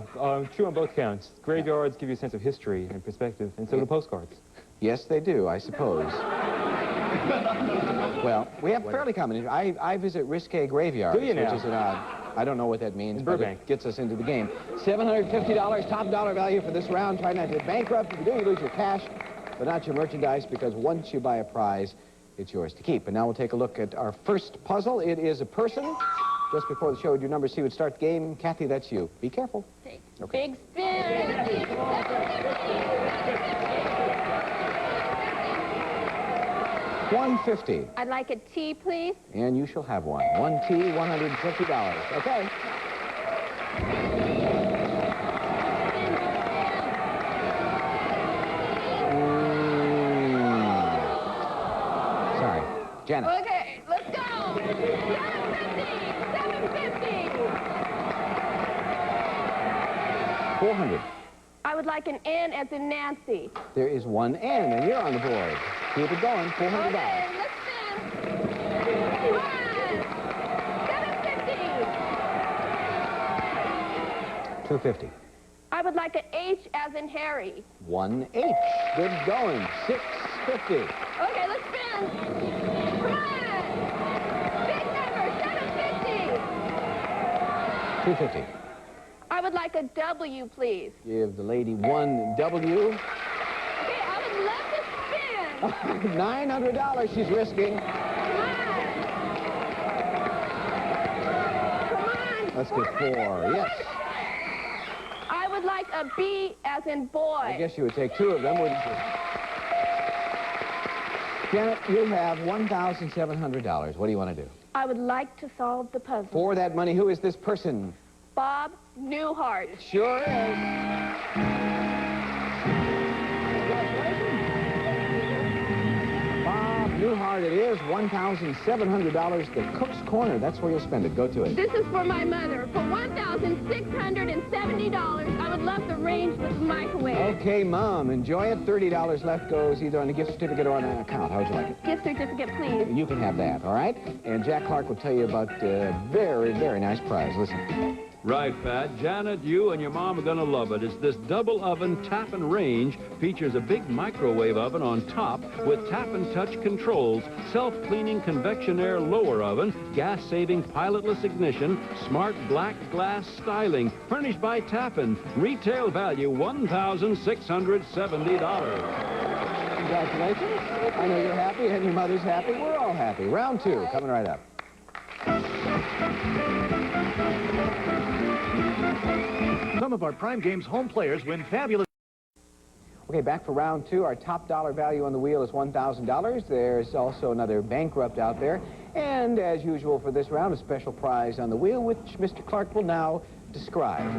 true on both counts. Graveyards give you a sense of history and perspective, and so do postcards. Yes, they do, I suppose. Well, we have fairly common. I visit risque graveyards, Do you now? which is an odd. I don't know what that means, In but Burbank. it gets us into the game. $750, top dollar value for this round. Try not to get bankrupt. If you do, you lose your cash, but not your merchandise, because once you buy a prize, it's yours to keep. And now we'll take a look at our first puzzle. It is a person. Just before the show, would your number see would start the game. Kathy, that's you. Be careful. Okay. Big spin. $150. I'd like a tea, please. And you shall have one. 1 tea, $150. Okay. Sorry. Janet. Okay, let's go. 750. 400. I would like an N as in Nancy. There is one N, and you're on the board. Keep it going. $400. Okay, let's spin. 750. $250. I would like an H as in Harry. One H. Good going. $650. Okay, let's spin. Right. Big number, 750. $250. I would like a W, please. Give the lady one W. $900 she's risking. Let's get 4. Yes. I would like a B as in boy. I guess you would take 2 of them, wouldn't you? Janet, you have $1,700. What do you want to do? I would like to solve the puzzle. For that money, who is this person? Bob Newhart. Sure is. Bob Newhart, it is $1,700. The Cook's Corner, that's where you'll spend it. Go to it. This is for my mother. For $1,670, I would love the range with the microwave. Okay, Mom, enjoy it. $30 left goes either on a gift certificate or on an account. How would you like it? Gift certificate, please. You can have that, all right? And Jack Clark will tell you about a very, very nice prize. Listen. Right, Pat. Janet, you and your mom are going to love it. It's this double oven tap and range. Features a big microwave oven on top with tap and touch controls, self-cleaning convection air lower oven, gas-saving pilotless ignition, smart black glass styling, furnished by Tappan. Retail value $1,670. Congratulations. I know you're happy and your mother's happy. We're all happy. Round 2 coming right up. Some of our Prime Games home players win fabulous... Okay, back for round 2. Our top dollar value on the wheel is $1,000. There's also another bankrupt out there. And as usual for this round, a special prize on the wheel, which Mr. Clark will now describe.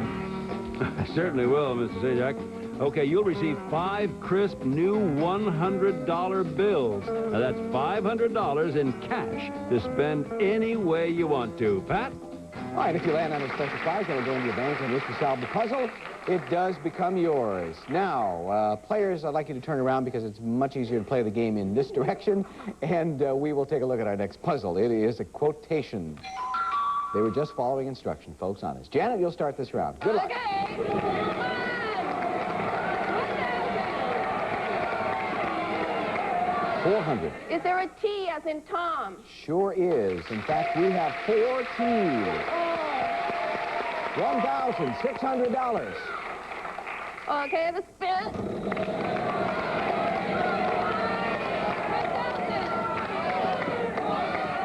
I certainly will, Mr. Sajak. Okay, you'll receive 5 crisp new $100 bills. Now that's $500 in cash to spend any way you want to. Pat? All right, if you land on a special prize, it'll go into your bank, and if you solve the puzzle, it does become yours. Now, players, I'd like you to turn around because it's much easier to play the game in this direction, and we will take a look at our next puzzle. It is a quotation. They were just following instruction, folks, on this. Janet, you'll start this round. Good luck. Okay. 400. Is there a T as in Tom? Sure is. In fact, we have 4 T's. $1,600. Okay, the spin.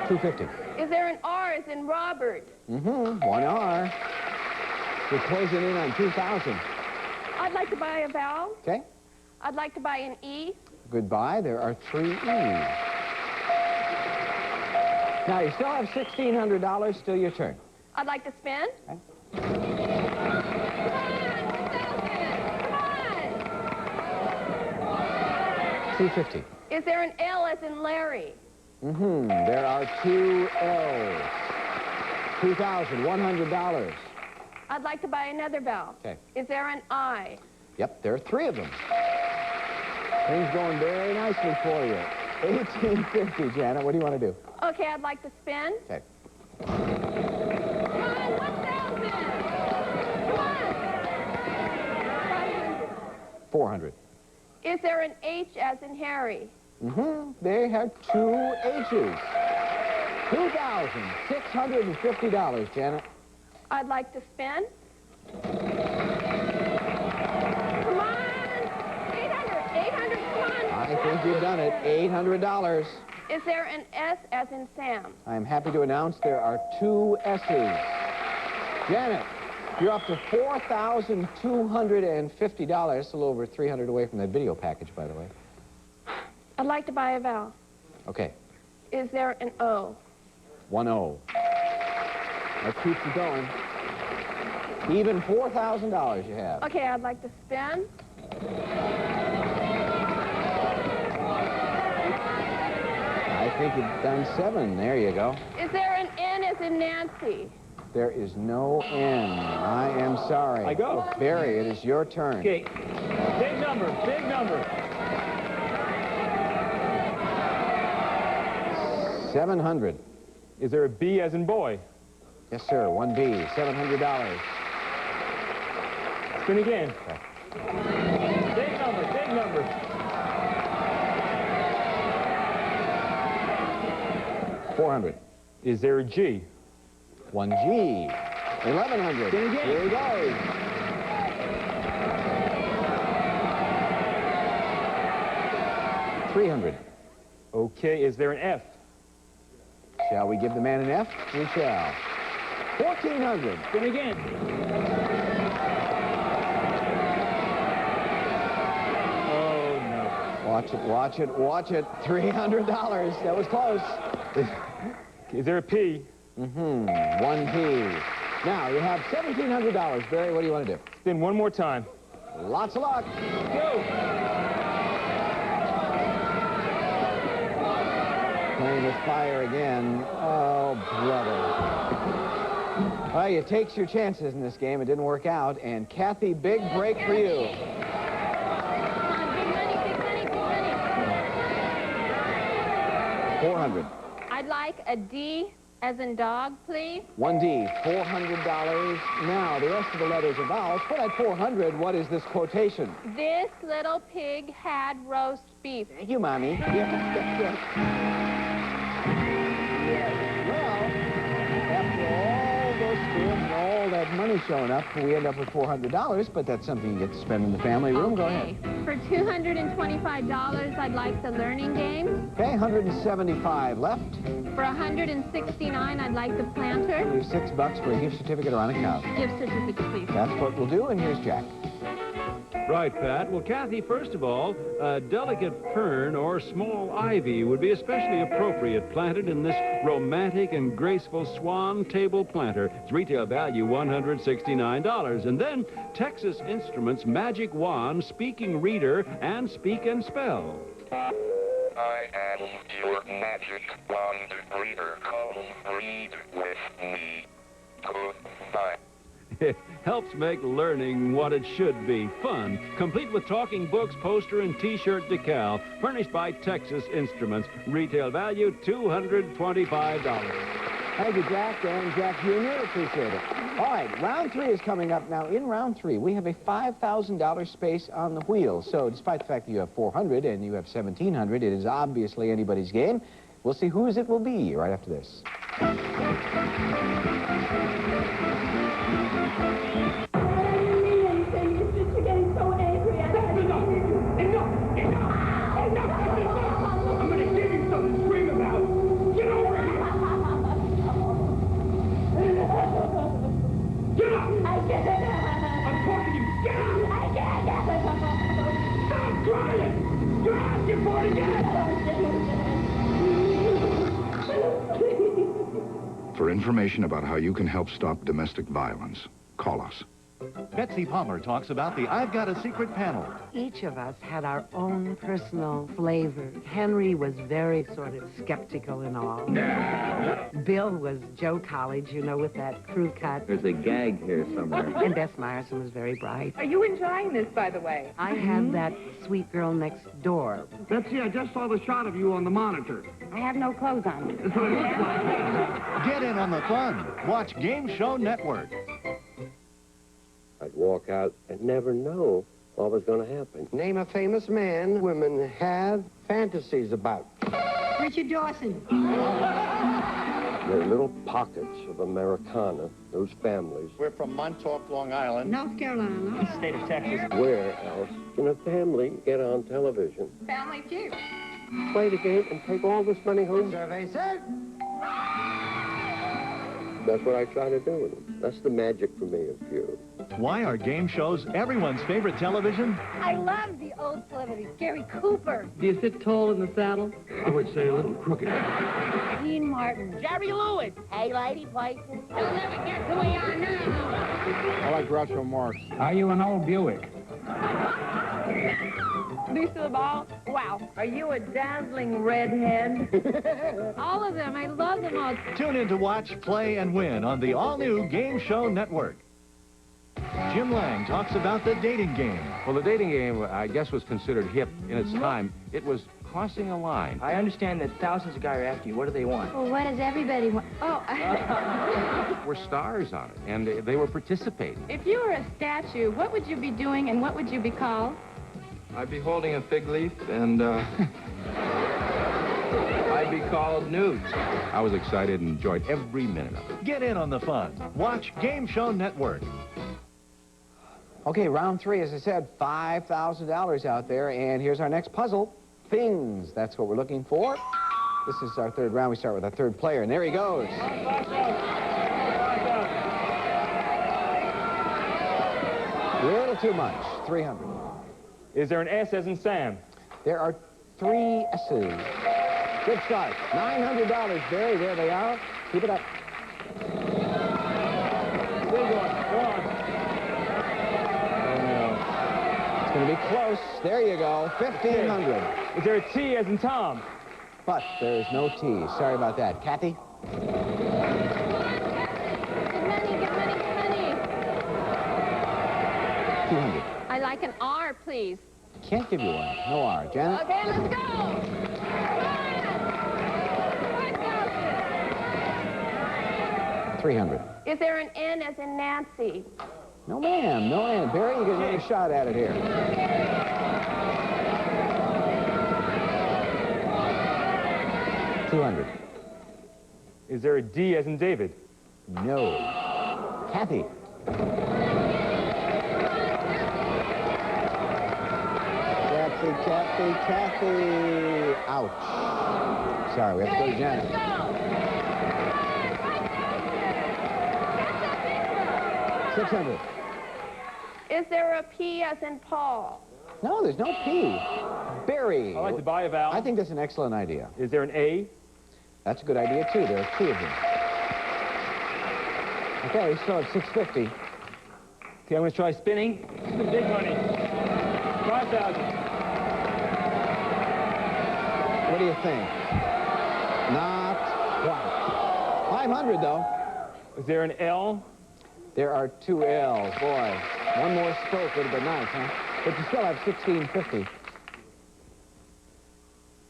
$250. Is there an R as in Robert? Mm-hmm. 1 R. We're closing in on 2,000. I'd like to buy a vowel. Okay. I'd like to buy an E. Goodbye. There are 3 E's. Now, you still have $1,600. Still your turn. I'd like to spin. Okay. $250. Is there an L as in Larry? Mm-hmm. There are 2 L's. $2,100. I'd like to buy another vowel. Okay. Is there an I? Yep, there are 3 of them. Things going very nicely for you. $1,850, Janet. What do you want to do? Okay, I'd like to spin. Okay. Come on, 1,000. Come on. 400. Is there an H as in Harry? Mm-hmm. They have 2 H's. $2,650, Janet. I'd like to spin. Come on. 800, come on. I think you've done it. $800. Is there an S as in Sam? I'm happy to announce there are 2 S's. Janet, you're up to $4,250. That's a little over $300 away from that video package, by the way. I'd like to buy a vowel. Okay. Is there an O? 1 O. That keeps you going. Even $4,000 you have. Okay, I'd like to spin. I think you've done 7. There you go. Is there an N as in Nancy? There is no N. I am sorry. I go. Barry, it is your turn. Okay. Big number, big number. 700. Is there a B as in boy? Yes, sir. 1B. $700. Spin again. Okay. Big number, big number. $400. Is there a G? 1G. 1,100. Spin again. Here he goes. 300. Okay, is there an F? Shall we give the man an F? We shall. 1,400. Then again. Oh, no. Watch it, watch it, watch it. $300. That was close. Is there a P? Mm-hmm. 1P. Now, you have $1,700. Barry, what do you want to do? Spin one more time. Lots of luck. Go! Playing with fire again. Oh, brother. Well, you takes your chances in this game. It didn't work out. And Kathy, big break for you. 400. I'd like a D as in dog, please. 1D, $400. Now, the rest of the letters are vowels. For that 400, what is this quotation? This little pig had roast beef. Thank you, Mommy. Yes. Well, after all those spins and all that money showing up, we end up with $400, but that's something you get to spend in the family room. Go ahead. For $225, I'd like the learning game. Okay, 175 left. For $169, I'd like the planter. Leave $6 for a gift certificate or on account. Gift certificate, please. That's what we'll do, and here's Jack. Right, Pat. Well, Kathy, first of all, a delicate fern or small ivy would be especially appropriate planted in this romantic and graceful swan table planter. Its retail value, $169. And then Texas Instruments Magic Wand, Speaking Reader, and Speak and Spell. I am your magic wand reader. Come read with me. Goodbye. It helps make learning what it should be, fun, complete with talking books, poster, and T-shirt decal, furnished by Texas Instruments. Retail value, $225. Thank you, Jack and Jack Jr. Appreciate it. All right, round 3 is coming up. Now, in round 3, we have a $5,000 space on the wheel. So, despite the fact that you have 400 and you have 1,700, it is obviously anybody's game. We'll see whose it will be right after this. For information about how you can help stop domestic violence, call us. Betsy Palmer talks about the I've Got a Secret panel. Each of us had our own personal flavor. Henry was very sort of skeptical and all. Bill was Joe College, you know, with that crew cut. There's a gag here somewhere. And Bess Myerson was very bright. Are you enjoying this, by the way? I had that sweet girl next door. Betsy, I just saw the shot of you on the monitor. I have no clothes on. That's what it looks like. Get in on the fun. Watch Game Show Network. I'd walk out and never know what was going to happen. Name a famous man women have fantasies about. Richard Dawson. There are little pockets of Americana, those families. We're from Montauk, Long Island. North Carolina. State of Texas. Where else can a family get on television, Family Feud. play the game, and take all this money home? Survey said. That's what I try to do with them. That's the magic for me of Feud. Why are game shows everyone's favorite television? I love the old celebrities. Gary Cooper. Do you sit tall in the saddle? I would say a little crooked. Dean Martin. Jerry Lewis. Hey, lady places. You'll never get to where you are now. I like Groucho Marx. Are you an old Buick? Lucille Ball. Wow. Are you a dazzling redhead? All of them. I love them all. Tune in to watch, play, and win on the all-new Game Show Network. Jim Lang talks about the dating game. Well, the dating game, I guess, was considered hip in its time. It was crossing a line. I understand that thousands of guys are after you. What do they want? Well, what does everybody want? Oh. Were stars on it, and they were participating. If you were a statue, what would you be doing and what would you be called? I'd be holding a fig leaf, and I'd be called Newt. I was excited and enjoyed every minute of it. Get in on the fun. Watch Game Show Network. Okay, round 3, as I said, $5,000 out there, and here's our next puzzle. things. That's what we're looking for. This is our third round. We start with our third player, and there he goes. A little too much. 300. Is there an S as in Sam? There are 3 S's. Good start. $900, Barry. There they are. Keep it up. Still going. Go on. It's going to be close. There you go. 1,500. Is there a T as in Tom? But there is no T. Sorry about that. Kathy? Good money, good money, good money. 200. I like an R, please. Can't give you one. No R. Janet? Okay, let's go. 300. Is there an N as in Nancy? No, ma'am. No, ma'am. Barry, you get another shot at it here. $200. Is there a D as in David? No. Kathy? Kathy. Ouch. Sorry, we have to go to Janet. 600. Is there a P as in Paul? No, there's no P. Barry. I like to buy a vowel. I think that's an excellent idea. Is there an A? That's a good idea, too. There are 2 of them. Okay, so it's 650. Okay, I'm going to try spinning. This is the big money. 5,000. What do you think? Not quite. 500, though. Is there an L? There are 2 L's. Boy, one more spoke would have been nice, huh? But you still have 1,650.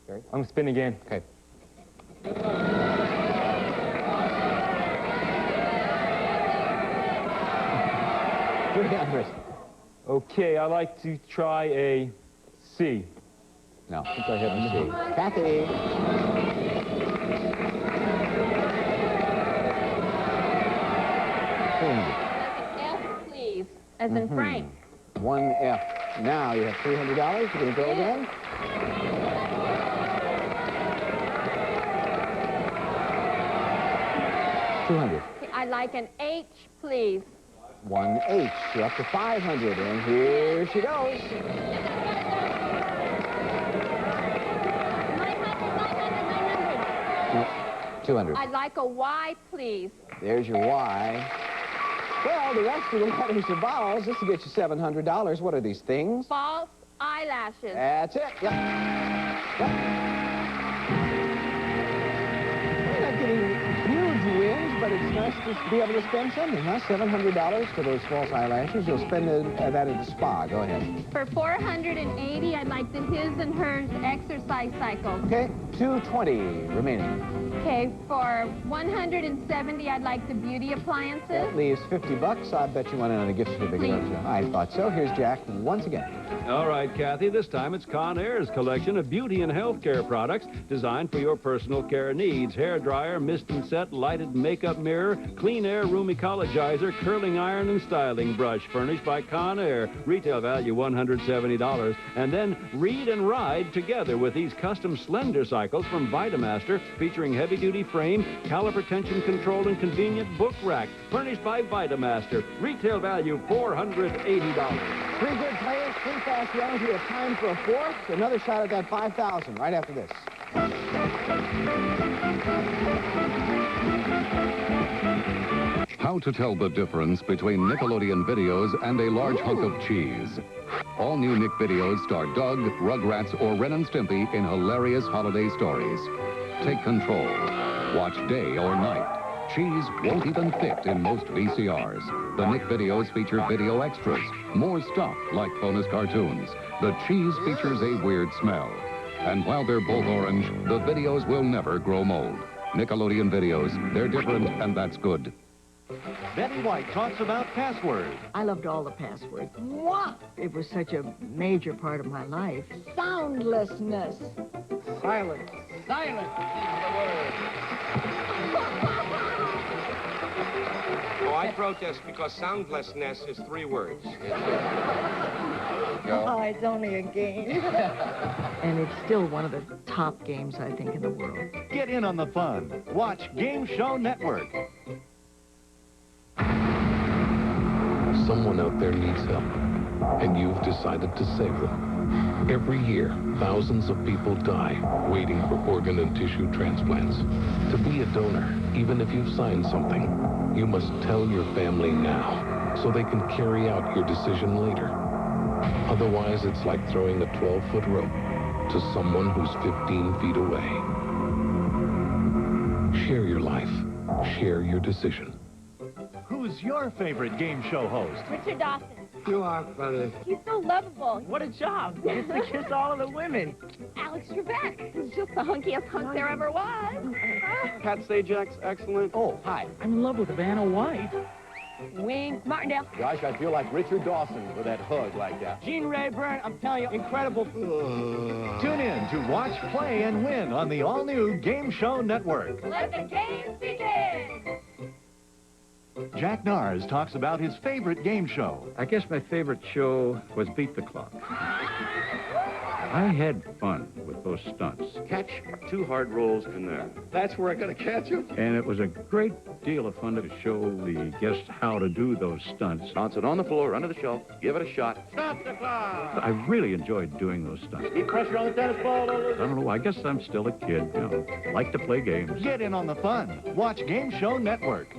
Barry? I'm spinning again. Okay. $300. Okay, I like to try a C. No, I think I have a C. Kathy. F, please, as in Frank. 1 F. Now you have $300. You're going to go again? $200. I like an H, please. 1 H. You're up to 500. And here she goes. 200. I'd like a Y, please. There's your Y. Well, the rest of the letters are vowels. This will get you $700. What are these things? False eyelashes. That's it. Yep. We're not getting huge wins, but it's nice to be able to spend something, huh? $700 for those false eyelashes. You'll spend that at the spa. Go ahead. For $480, I'd like the his and hers exercise cycle. Okay, $220 remaining. Okay, for $170, I'd like the beauty appliances. That leaves $50. I bet you want another gift certificate, don't you? I thought so. Here's Jack once again. All right, Kathy, this time it's Conair's collection of beauty and health care products designed for your personal care needs. Hair dryer, mist and set, lighted makeup mirror, clean air room ecologizer, curling iron and styling brush, furnished by Conair. Retail value $170. And then read and ride together with these custom slender cycles from Vitamaster, featuring heavy-duty frame, caliper tension control, and convenient book rack, furnished by Vitamaster. Retail value $480. 3 good players, 3 fast rounds. We have time for a 4th. Another shot at that 5,000 right after this. How to tell the difference between Nickelodeon videos and a large hunk of cheese. All new Nick videos star Doug, Rugrats, or Ren and Stimpy in hilarious holiday stories. Take control. Watch day or night. Cheese won't even fit in most VCRs. The Nick videos feature video extras, more stuff like bonus cartoons. The cheese features a weird smell. And while they're both orange, the videos will never grow mold. Nickelodeon videos, they're different, and that's good. Betty White talks about passwords. I loved all the passwords. What? It was such a major part of my life. Soundlessness. Silence. Silence. Oh, I protest because soundlessness is 3 words. Oh, it's only a game. And it's still one of the top games, I think, in the world. Get in on the fun. Watch Game Show Network. Someone out there needs help, and you've decided to save them. Every year, thousands of people die waiting for organ and tissue transplants. To be a donor, even if you've signed something, you must tell your family now so they can carry out your decision later. Otherwise, it's like throwing a 12-foot rope to someone who's 15 feet away. Share your life. Share your decision. Who's your favorite game show host? Richard Dawson. You are funny. He's so lovable. What a job. He gets to kiss all of the women. Alex Trebek. He's just the hunkiest hunk there ever was. Pat Sajak's excellent. Oh, hi. I'm in love with Vanna White. Wink. Martindale. Gosh, I feel like Richard Dawson with that hug like that. Gene Rayburn, I'm telling you, incredible. Tune in to watch, play, and win on the all-new Game Show Network. Let the games begin. Jack Nars talks about his favorite game show. I guess my favorite show was Beat the Clock. I had fun with those stunts. Catch 2 hard rolls in there. That's where I'm going to catch him. And it was a great deal of fun to show the guests how to do those stunts. Bounce it on the floor, under the shelf, give it a shot. Stop the clock! I really enjoyed doing those stunts. Keep pressure on the tennis ball. I don't know, I guess I'm still a kid, you know, like to play games. Get in on the fun. Watch Game Show Network.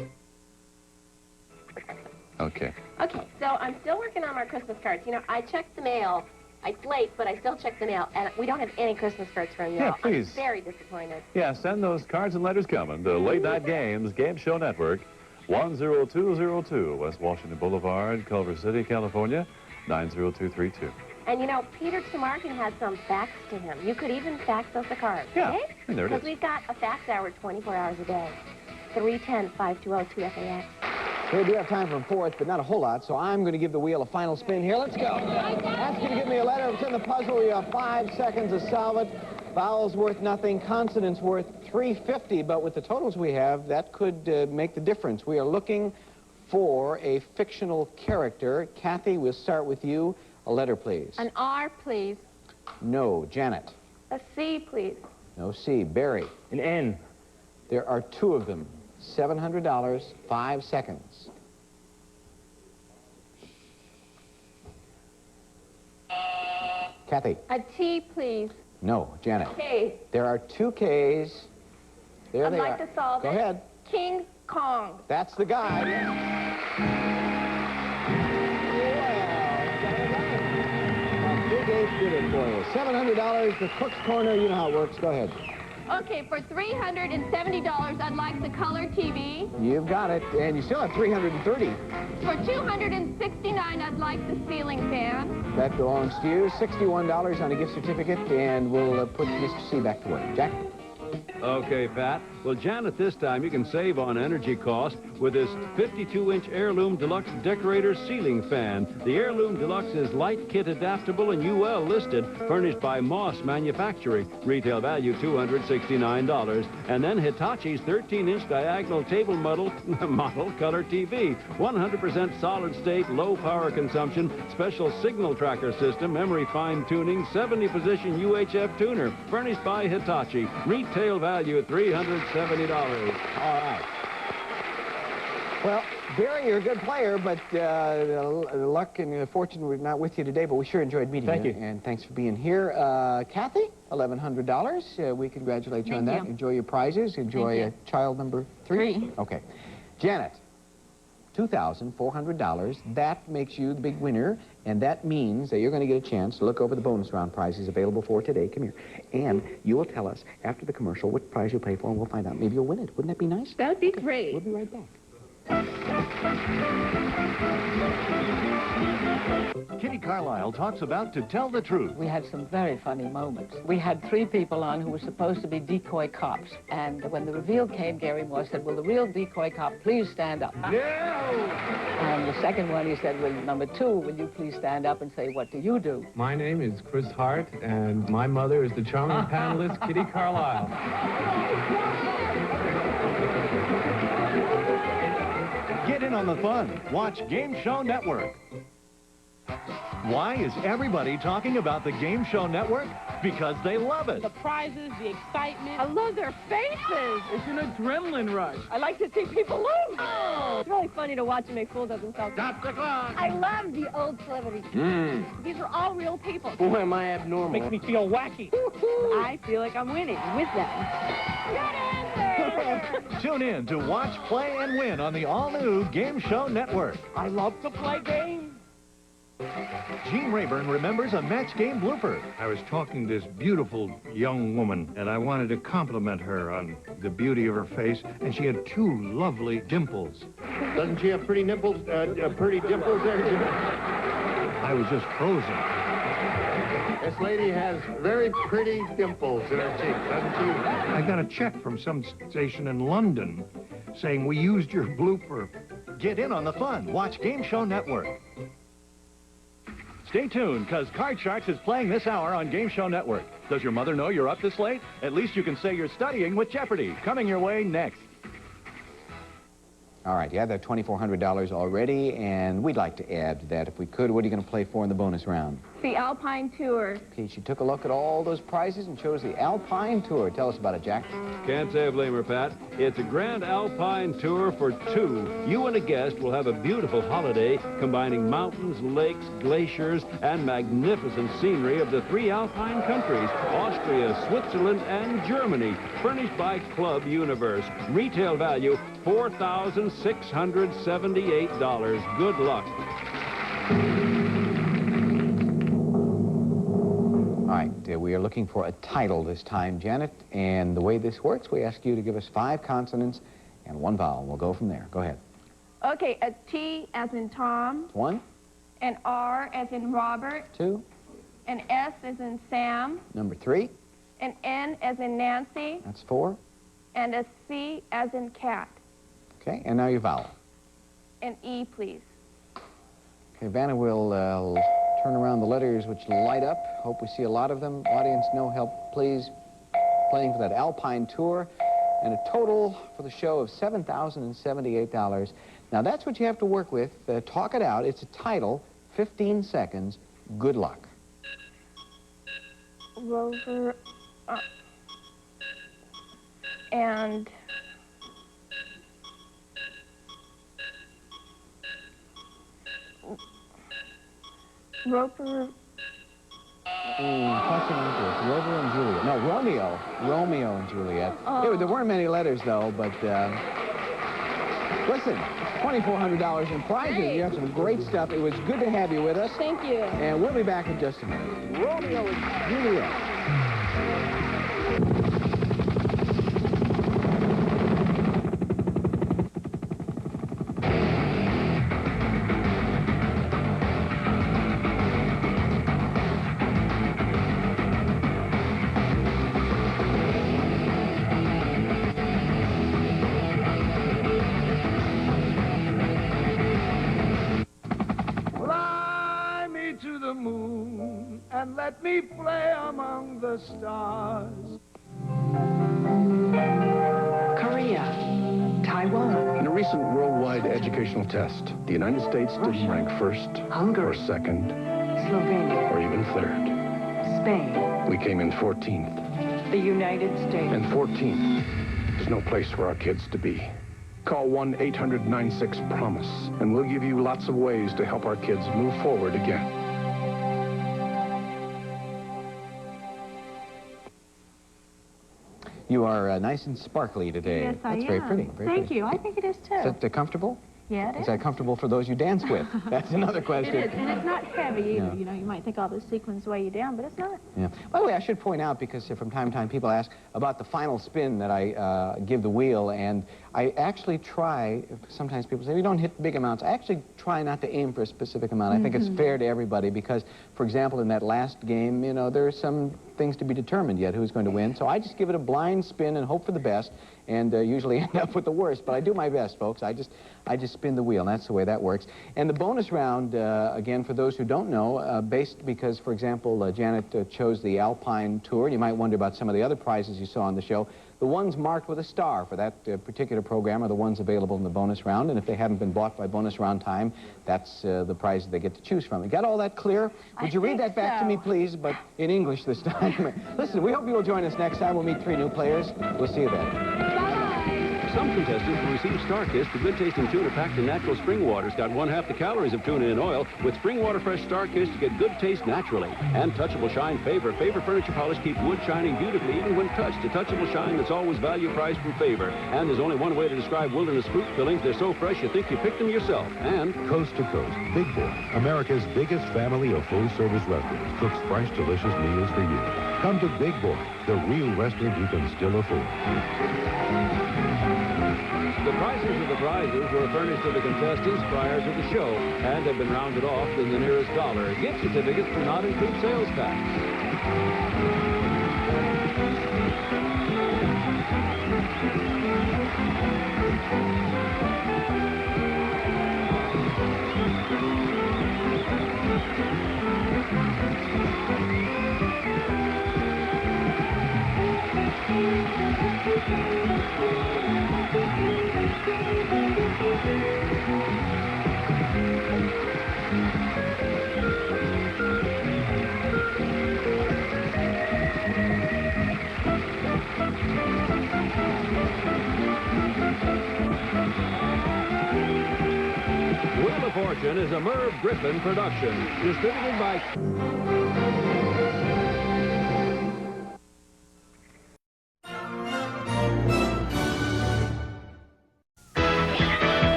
Okay. Okay, so I'm still working on our Christmas cards. You know, I checked the mail. It's late, but I still checked the mail, and we don't have any Christmas cards from you. Yeah, please. I'm very disappointed. Yeah, send those cards and letters coming to Late Night Games, Game Show Network, 10202 West Washington Boulevard, Culver City, California, 90232. And you know, Peter Tumarkin has some fax to him. You could even fax us a card. Yeah, okay? and there it Because is. we've got a fax hour 24 hours a day. 310-520-2FAX. We do have time for a fourth, but not a whole lot, so I'm going to give the wheel a final spin here. Let's go. Ask you to give me a letter. If it's in the puzzle, you have 5 seconds to solve it. Vowels worth nothing, consonants worth $3.50, but with the totals we have, that could make the difference. We are looking for a fictional character. Kathy, we'll start with you. A letter, please. An R, please. No. Janet. A C, please. No C. Barry. An N. There are 2 of them. $700, 5 seconds. Kathy. A T, please. No. Janet. K. There are 2 Ks. There I'd they like are. to solve Go it. ahead. King Kong. That's the guy. A big 8 did it for you. $700, the Cook's Corner. You know how it works. Go ahead. Okay, for $370, I'd like the color TV. You've got it. And you still have $330. For $269, I'd like the ceiling fan. That belongs to you. $61 on a gift certificate, and we'll put Mr. C back to work. Jack? Okay, Pat. Well, Janet, this time you can save on energy cost with this 52-inch Heirloom Deluxe Decorator Ceiling Fan. The Heirloom Deluxe is light kit adaptable and UL listed, furnished by Moss Manufacturing. Retail value $269. And then Hitachi's 13-inch diagonal table model color TV. 100% solid state, low power consumption, special signal tracker system, memory fine-tuning, 70-position UHF tuner, furnished by Hitachi. Retail value at $370. All right. Well, Barry, you're a good player, but luck and fortune were not with you today, but we sure enjoyed meeting you. Thank you. And thanks for being here. Kathy, $1,100. We congratulate you on that. Thank you. Enjoy your prizes. Enjoy child number 3. Okay. Janet, $2,400. That makes you the big winner, and that means that you're going to get a chance to look over the bonus round prizes available for today. Come here. And you will tell us after the commercial what prize you'll play for, and we'll find out. Maybe you'll win it. Wouldn't that be nice? That'd be great. We'll be right back. Kitty Carlisle talks about To Tell the Truth. We had some very funny moments. We had 3 people on who were supposed to be decoy cops. And when the reveal came, Gary Moore said, will the real decoy cop please stand up? No! And the second one, he said, well, number 2, will you please stand up and say, what do you do? My name is Chris Hart, and my mother is the charming panelist, Kitty Carlisle. Get in in on the fun. Watch Game Show Network. Why is everybody talking about the Game Show Network? Because they love it. The prizes, the excitement. I love their faces. It's an adrenaline rush. I like to see people lose. Oh, it's really funny to watch them make fools of themselves. Stop the clock. I love the old celebrities. These are all real people. Boy, am I abnormal. Makes me feel wacky. I feel like I'm winning with them. Good answer. Tune in to watch, play, and win on the all-new Game Show Network. I love to play games. Gene Rayburn remembers a match game blooper. I was talking to this beautiful young woman, and I wanted to compliment her on the beauty of her face, and she had two lovely dimples. Doesn't she have pretty nipples, pretty dimples there, Jim? I was just frozen. This lady has very pretty dimples in her cheeks, doesn't she? I got a check from some station in London saying we used your blooper. Get in on the fun. Watch Game Show Network. Stay tuned, because Card Sharks is playing this hour on Game Show Network. Does your mother know you're up this late? At least you can say you're studying with Jeopardy! Coming your way next. All right, you have that $2,400 already, and we'd like to add to that if we could. What are you going to play for in the bonus round? The Alpine Tour. Okay, she took a look at all those prizes and chose the Alpine Tour. Tell us about it, Jack. Can't say I blame her, Pat. It's a grand Alpine tour for two. You and a guest will have a beautiful holiday combining mountains, lakes, glaciers, and magnificent scenery of the three Alpine countries, Austria, Switzerland, and Germany, furnished by Club Universe. Retail value, $4,678. Good luck. All right, we are looking for a title this time, Janet, and the way this works, we ask you to give us 5 consonants and 1 vowel. We'll go from there. Go ahead. Okay, a T as in Tom. 1. An R as in Robert. 2. An S as in Sam. Number 3. An N as in Nancy. That's 4. And a C as in cat. Okay, and now your vowel. An E, please. Okay, Vanna will turn around the letters which light up. Hope we see a lot of them. Audience, no help, please. Playing for that Alpine Tour. And a total for the show of $7,078. Now, that's what you have to work with. Talk it out. It's a title, 15 seconds. Good luck. Rover. And... Roper. Rover and Juliet. No, Romeo. Romeo and Juliet. Oh. There weren't many letters, though, but listen, $2,400 in prizes. Hey. You have some great stuff. It was good to have you with us. Thank you. And we'll be back in just a minute. Romeo and Juliet. To the moon and let me play among the stars. Korea, Taiwan, In a recent worldwide educational test, the United States didn't rank first, or second, Slovenia, or even third. Spain, We came in 14th. the United States. And 14th is no place for our kids to be. Call 1-800-96-PROMISE, and we'll give you lots of ways to help our kids move forward again. You are nice and sparkly today. Yes, I That's am. very pretty. Very Thank pretty. you. I think it is, too. Is that comfortable? Yeah, it is. Is that comfortable for those you dance with? That's another question. It is, and it's not heavy either. Yeah. You know, you might think all those sequins weigh you down, but it's not. Yeah. By the way, I should point out, because from time to time people ask about the final spin that I give the wheel, and I actually try, sometimes people say, we don't hit big amounts. I actually try not to aim for a specific amount. I think it's fair to everybody because, for example, in that last game, you know, there are some things to be determined yet who's going to win. So I just give it a blind spin and hope for the best, and usually end up with the worst. But I do my best, folks. I just spin the wheel, and that's the way that works. And the bonus round, again, for those who don't know, based because, for example, Janet chose the Alpine Tour. You might wonder about some of the other prizes you saw on the show. The ones marked with a star for that particular program are the ones available in the bonus round, and if they haven't been bought by bonus round time, that's the prize they get to choose from. You got all that clear? Would you read that back to me, please, but in English this time? Listen, we hope you will join us next time. We'll meet 3 new players. We'll see you then. Some contestants will receive StarKist, the good-tasting tuna packed in natural spring water. It's got 1/2 the calories of tuna in oil. With spring water fresh StarKist, you get good taste naturally. And touchable shine Favor. Favor furniture polish keeps wood shining beautifully even when touched. A touchable shine that's always value priced from Favor. And there's only one way to describe wilderness fruit fillings. They're so fresh you think you picked them yourself. And Coast to Coast, Big Boy, America's biggest family of full-service restaurants, cooks fresh, delicious meals for you. Come to Big Boy, the real restaurant you can still afford. the prices of the prizes were furnished to the contestants prior to the show and have been rounded off to the nearest dollar. Gift certificates do not include sales tax. Wheel of Fortune is a Merv Griffin production, distributed by...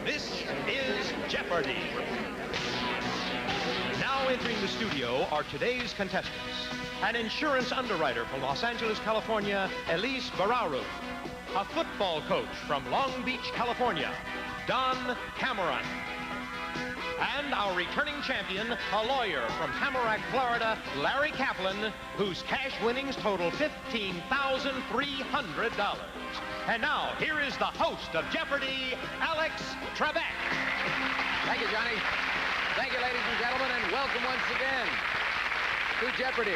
This is Jeopardy! Now entering the studio are today's contestants. An insurance underwriter from Los Angeles, California, Elise Bararu. A football coach from Long Beach, California, Don Cameron. And our returning champion, a lawyer from Tamarack, Florida, Larry Kaplan, whose cash winnings total $15,300. And now, here is the host of Jeopardy, Alex Trebek. Thank you, Johnny. Thank you, ladies and gentlemen, and welcome once again to Jeopardy,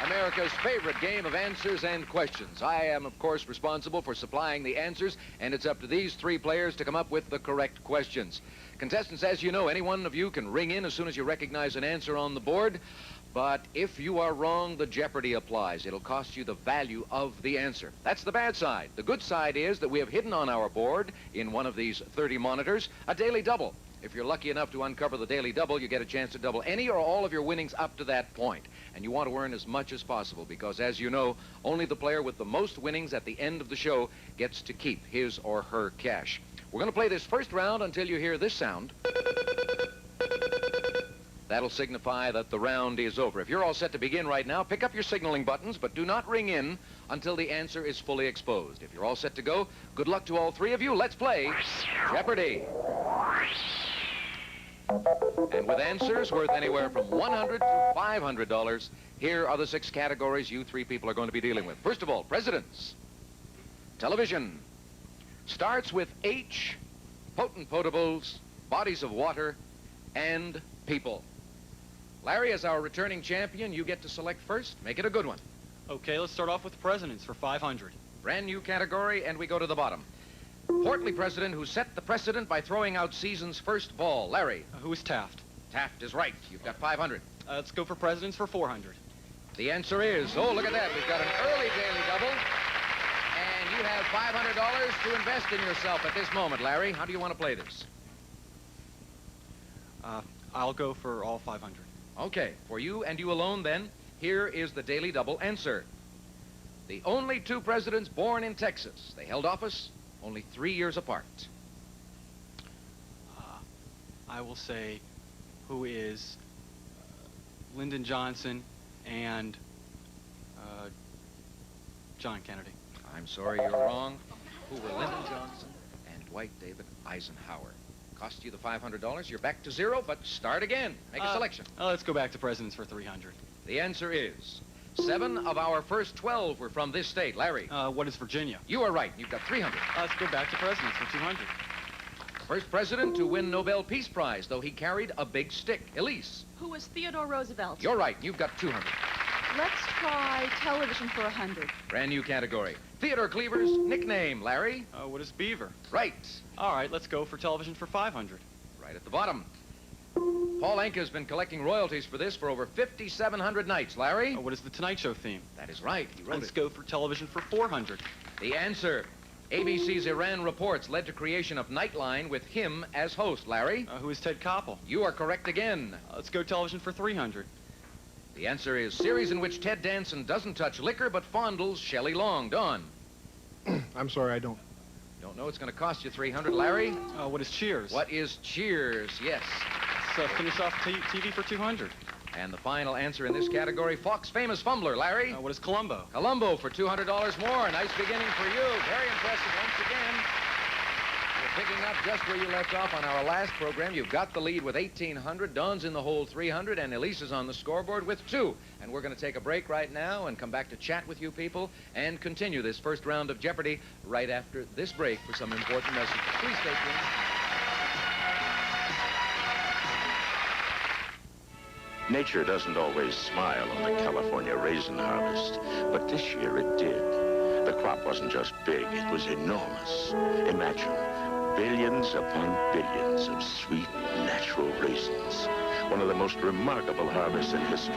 America's favorite game of answers and questions. I am, of course, responsible for supplying the answers, and it's up to these three players to come up with the correct questions. Contestants, as you know, any one of you can ring in as soon as you recognize an answer on the board. But if you are wrong, the Jeopardy applies. It'll cost you the value of the answer. That's the bad side. The good side is that we have hidden on our board, in one of these 30 monitors, a daily double. If you're lucky enough to uncover the daily double, you get a chance to double any or all of your winnings up to that point. And you want to earn as much as possible because, as you know, only the player with the most winnings at the end of the show gets to keep his or her cash. We're going to play this first round until you hear this sound. That'll signify that the round is over. If you're all set to begin right now, pick up your signaling buttons, but do not ring in until the answer is fully exposed. If you're all set to go, good luck to all three of you. Let's play Jeopardy! And with answers worth anywhere from $100 to $500, here are the 6 categories you three people are going to be dealing with. First of all, presidents. Television. Starts with H, potent potables, bodies of water, and people. Larry, as our returning champion, you get to select first. Make it a good one. Okay, let's start off with presidents for 500. Brand new category, and we go to the bottom. Portly president who set the precedent by throwing out season's first ball. Larry. Who is Taft? Taft is right. You've got 500. Let's go for presidents for 400. The answer is, oh, look at that. We've got an early daily double. And you have $500 to invest in yourself at this moment, Larry. How do you want to play this? I'll go for all 500. Okay, for you and you alone, then, here is the daily double answer. The only 2 presidents born in Texas. They held office only 3 years apart. I will say who is Lyndon Johnson and John Kennedy. I'm sorry, you're wrong. Who were Lyndon Johnson and Dwight David Eisenhower. Cost you the $500. You're back to zero, but start again. Make a selection. Let's go back to presidents for 300. The answer is 7 of our first 12 were from this state. Larry. What is Virginia? You are right. You've got 300. Let's go back to presidents for 200. First president to win Nobel Peace Prize, though he carried a big stick. Elise. Who was Theodore Roosevelt? You're right. You've got 200. Let's try television for 100. Brand new category. Theodore Cleaver's nickname, Larry. What is Beaver? Right. All right, let's go for television for 500. Right at the bottom. Paul Anka's been collecting royalties for this for over 5,700 nights. Larry? What is the Tonight Show theme? That is right. He wrote Let's go for television for 400. The answer. ABC's Iran Reports led to creation of Nightline with him as host. Larry? Who is Ted Koppel? You are correct again. Let's go television for 300. The answer is series in which Ted Danson doesn't touch liquor but fondles Shelley Long. Don? I'm sorry, I don't. Don't know. It's going to cost you 300. Larry? What is Cheers? What is Cheers? Yes. Let's finish off TV for 200. And the final answer in this category, Fox famous fumbler. Larry? What is Columbo? Columbo for $200 more. Nice beginning for you. Very impressive once again. You're picking up just where you left off on our last program. You've got the lead with 1,800. Don's in the hole 300, and Elise is on the scoreboard with 2. And we're going to take a break right now and come back to chat with you people and continue this first round of Jeopardy right after this break for some important messages. Please stay tuned. Nature doesn't always smile on the California raisin harvest, but this year it did. The crop wasn't just big, it was enormous. Imagine billions upon billions of sweet, natural raisins. One of the most remarkable harvests in history.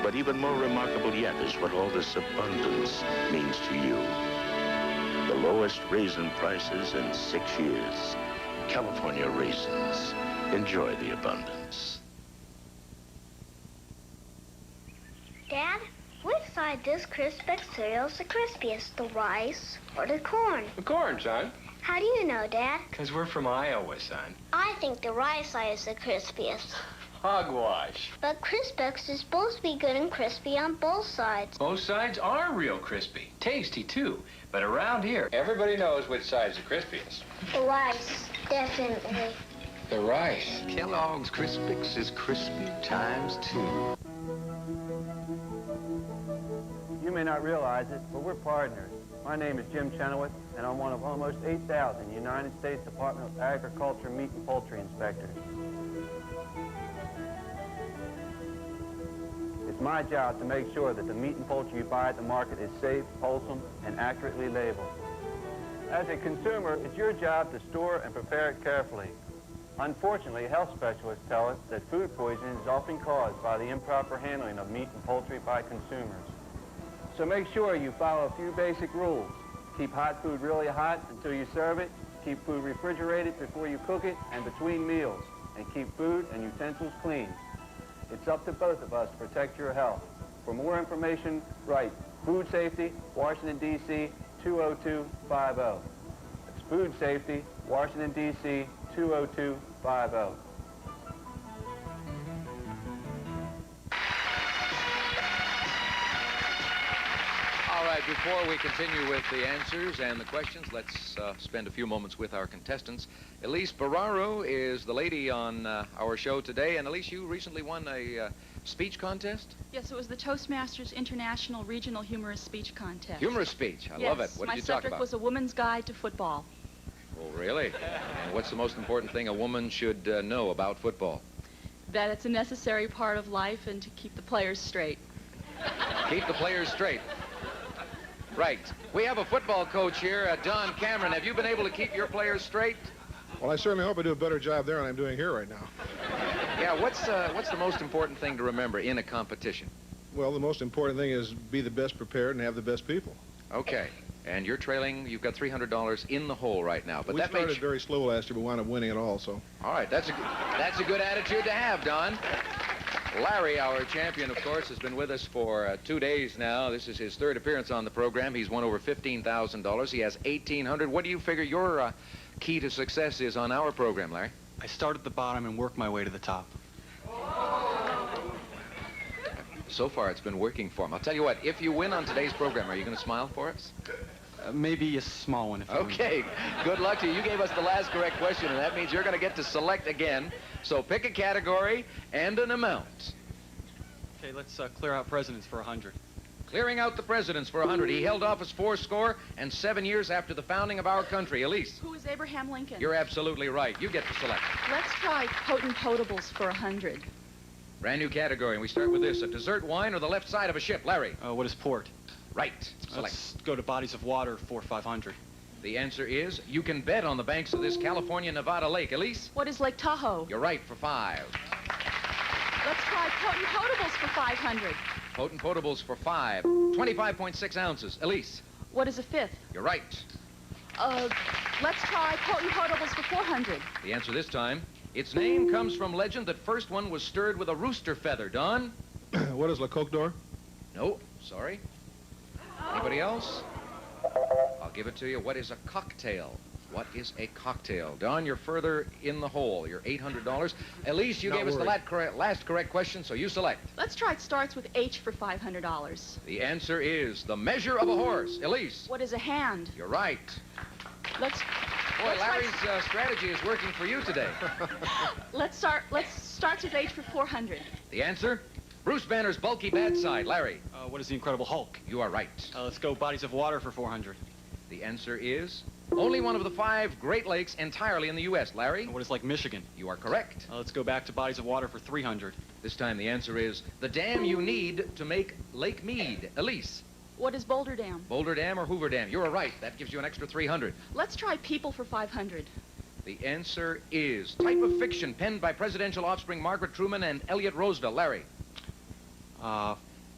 But even more remarkable yet is what all this abundance means to you. The lowest raisin prices in 6 years. California raisins. Enjoy the abundance. Dad, which side this Crispix cereal is the crispiest, the rice or the corn? The corn, son. How do you know, Dad? Because we're from Iowa, son. I think the rice side is the crispiest. Hogwash. But Crispix is supposed to be good and crispy on both sides. Both sides are real crispy. Tasty, too. But around here, everybody knows which side's the crispiest. The rice, definitely. The rice. Kellogg's Crispix is crispy times 2. You may not realize it, but we're partners. My name is Jim Chenoweth, and I'm one of almost 8,000 United States Department of Agriculture meat and poultry inspectors. It's my job to make sure that the meat and poultry you buy at the market is safe, wholesome, and accurately labeled. As a consumer, it's your job to store and prepare it carefully. Unfortunately, health specialists tell us that food poisoning is often caused by the improper handling of meat and poultry by consumers. So make sure you follow a few basic rules. Keep hot food really hot until you serve it. Keep food refrigerated before you cook it and between meals. And keep food and utensils clean. It's up to both of us to protect your health. For more information, write Food Safety, Washington, D.C. 20250. It's Food Safety, Washington, D.C. 20250. All right, before we continue with the answers and the questions, let's spend a few moments with our contestants. Elise Bararu is the lady on our show today. And Elise, you recently won a speech contest? Yes, it was the Toastmasters International Regional Humorous Speech Contest. Humorous speech. I love it. What did you talk My subject about? was A Woman's Guide to Football. Oh, really? And what's the most important thing a woman should know about football? That it's a necessary part of life and to keep the players straight. Keep the players straight. Right. We have a football coach here, Don Cameron. Have you been able to keep your players straight? Well, I certainly hope I do a better job there than I'm doing here right now. Yeah, what's the most important thing to remember in a competition? Well, the most important thing is be the best prepared and have the best people. Okay. And you're trailing, you've got $300 in the hole right now. But we that started very slow last year, but wound up winning it all, so. All right, that's a good attitude to have, Don. Larry, our champion, of course, has been with us for 2 days now. This is his third appearance on the program. He's won over $15,000. He has $1,800. What do you figure your key to success is on our program, Larry? I start at the bottom and work my way to the top. So far, it's been working for him. I'll tell you what, if you win on today's program, are you going to smile for us? Maybe a small one. If Okay, good luck to you. You gave us the last correct question, and that means you're going to get to select again. So pick a category and an amount. Okay, let's clear out presidents for 100. Clearing out the presidents for 100. He held office 77 years after the founding of our country. Elise? Who is Abraham Lincoln? You're absolutely right. You get to select. Let's try potent potables for 100. Brand new category, and we start with this. A dessert wine or the left side of a ship. Larry? What is port? Right. Select. Let's go to bodies of water for 500. The answer is, you can bet on the banks of this California-Nevada lake. Elise? What is Lake Tahoe? You're right for 5. Let's try potent potables for 500. Potent potables for 5. 25.6 ounces. Elise? What is a fifth? You're right. Let's try potent potables for 400. The answer this time, its name comes from legend that first one was stirred with a rooster feather. Don? What is La Coque d'Or? No, sorry. Anybody else? I'll give it to you. What is a cocktail? What is a cocktail? Don, you're further in the hole. You're $800. Elise, you gave us the last correct question, so you select. Let's try it starts with H for $500. The answer is the measure of a horse. Elise? What is a hand? You're right. Boy, Larry's strategy is working for you today. Let's start with H for 400. The answer? Bruce Banner's bulky bad side. Larry? What is the Incredible Hulk? You are right. Let's go bodies of water for 400. The answer is only one of the 5 Great Lakes entirely in the U.S. Larry? What is Lake Michigan? You are correct. Let's go back to bodies of water for 300. This time the answer is the dam you need to make Lake Mead. Elise? What is Boulder Dam? Boulder Dam or Hoover Dam? You're right. That gives you an extra 300. Let's try people for 500. The answer is type of fiction penned by presidential offspring Margaret Truman and Elliot Roosevelt. Larry?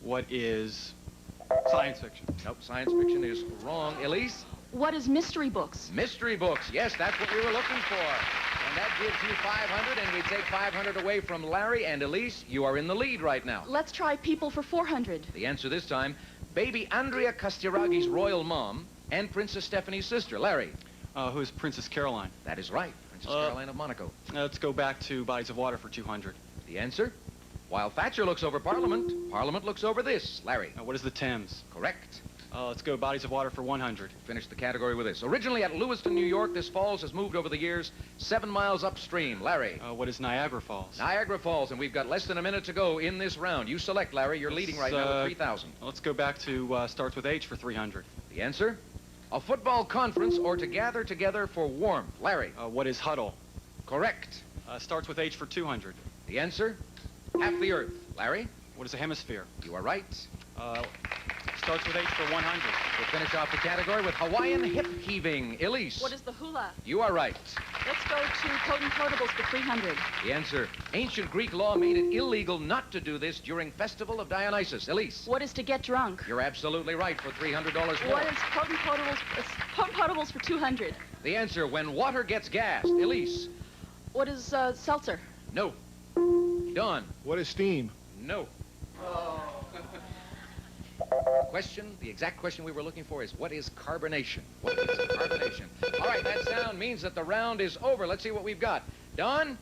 What is science fiction? Nope, science fiction is wrong. Elise? What is mystery books? Mystery books. Yes, that's what we were looking for. And that gives you 500, and we take 500 away from Larry. And Elise, you are in the lead right now. Let's try people for 400. The answer this time, baby Andrea Castiraghi's royal mom and Princess Stephanie's sister. Larry? Who is Princess Caroline? That is right. Princess Caroline of Monaco. Let's go back to bodies of water for 200. The answer? While Thatcher looks over Parliament, Parliament looks over this. Larry? What is the Thames? Correct. Let's go bodies of water for 100. Finish the category with this. Originally at Lewiston, New York, this falls has moved over the years 7 miles upstream. Larry? What is Niagara Falls? Niagara Falls, and we've got less than a minute to go in this round. You select, Larry. You're leading right now with 3,000. Let's go back to starts with H for 300. The answer? A football conference or to gather together for warmth. Larry? What is huddle? Correct. Starts with H for 200. The answer? Half the Earth. Larry? What is a hemisphere? You are right. Starts with H for 100. We'll finish off the category with Hawaiian hip heaving. Elise? What is the hula? You are right. Let's go to potent potables for 300. The answer, ancient Greek law made it illegal not to do this during Festival of Dionysus. Elise? What is to get drunk? You're absolutely right for $300 more. What is potent potables for 200? The answer, when water gets gassed. Elise? What is seltzer? No. Don? What is steam? No. Question, the exact question we were looking for is, what is carbonation? What is carbonation? All right, that sound means that the round is over. Let's see what we've got. Don,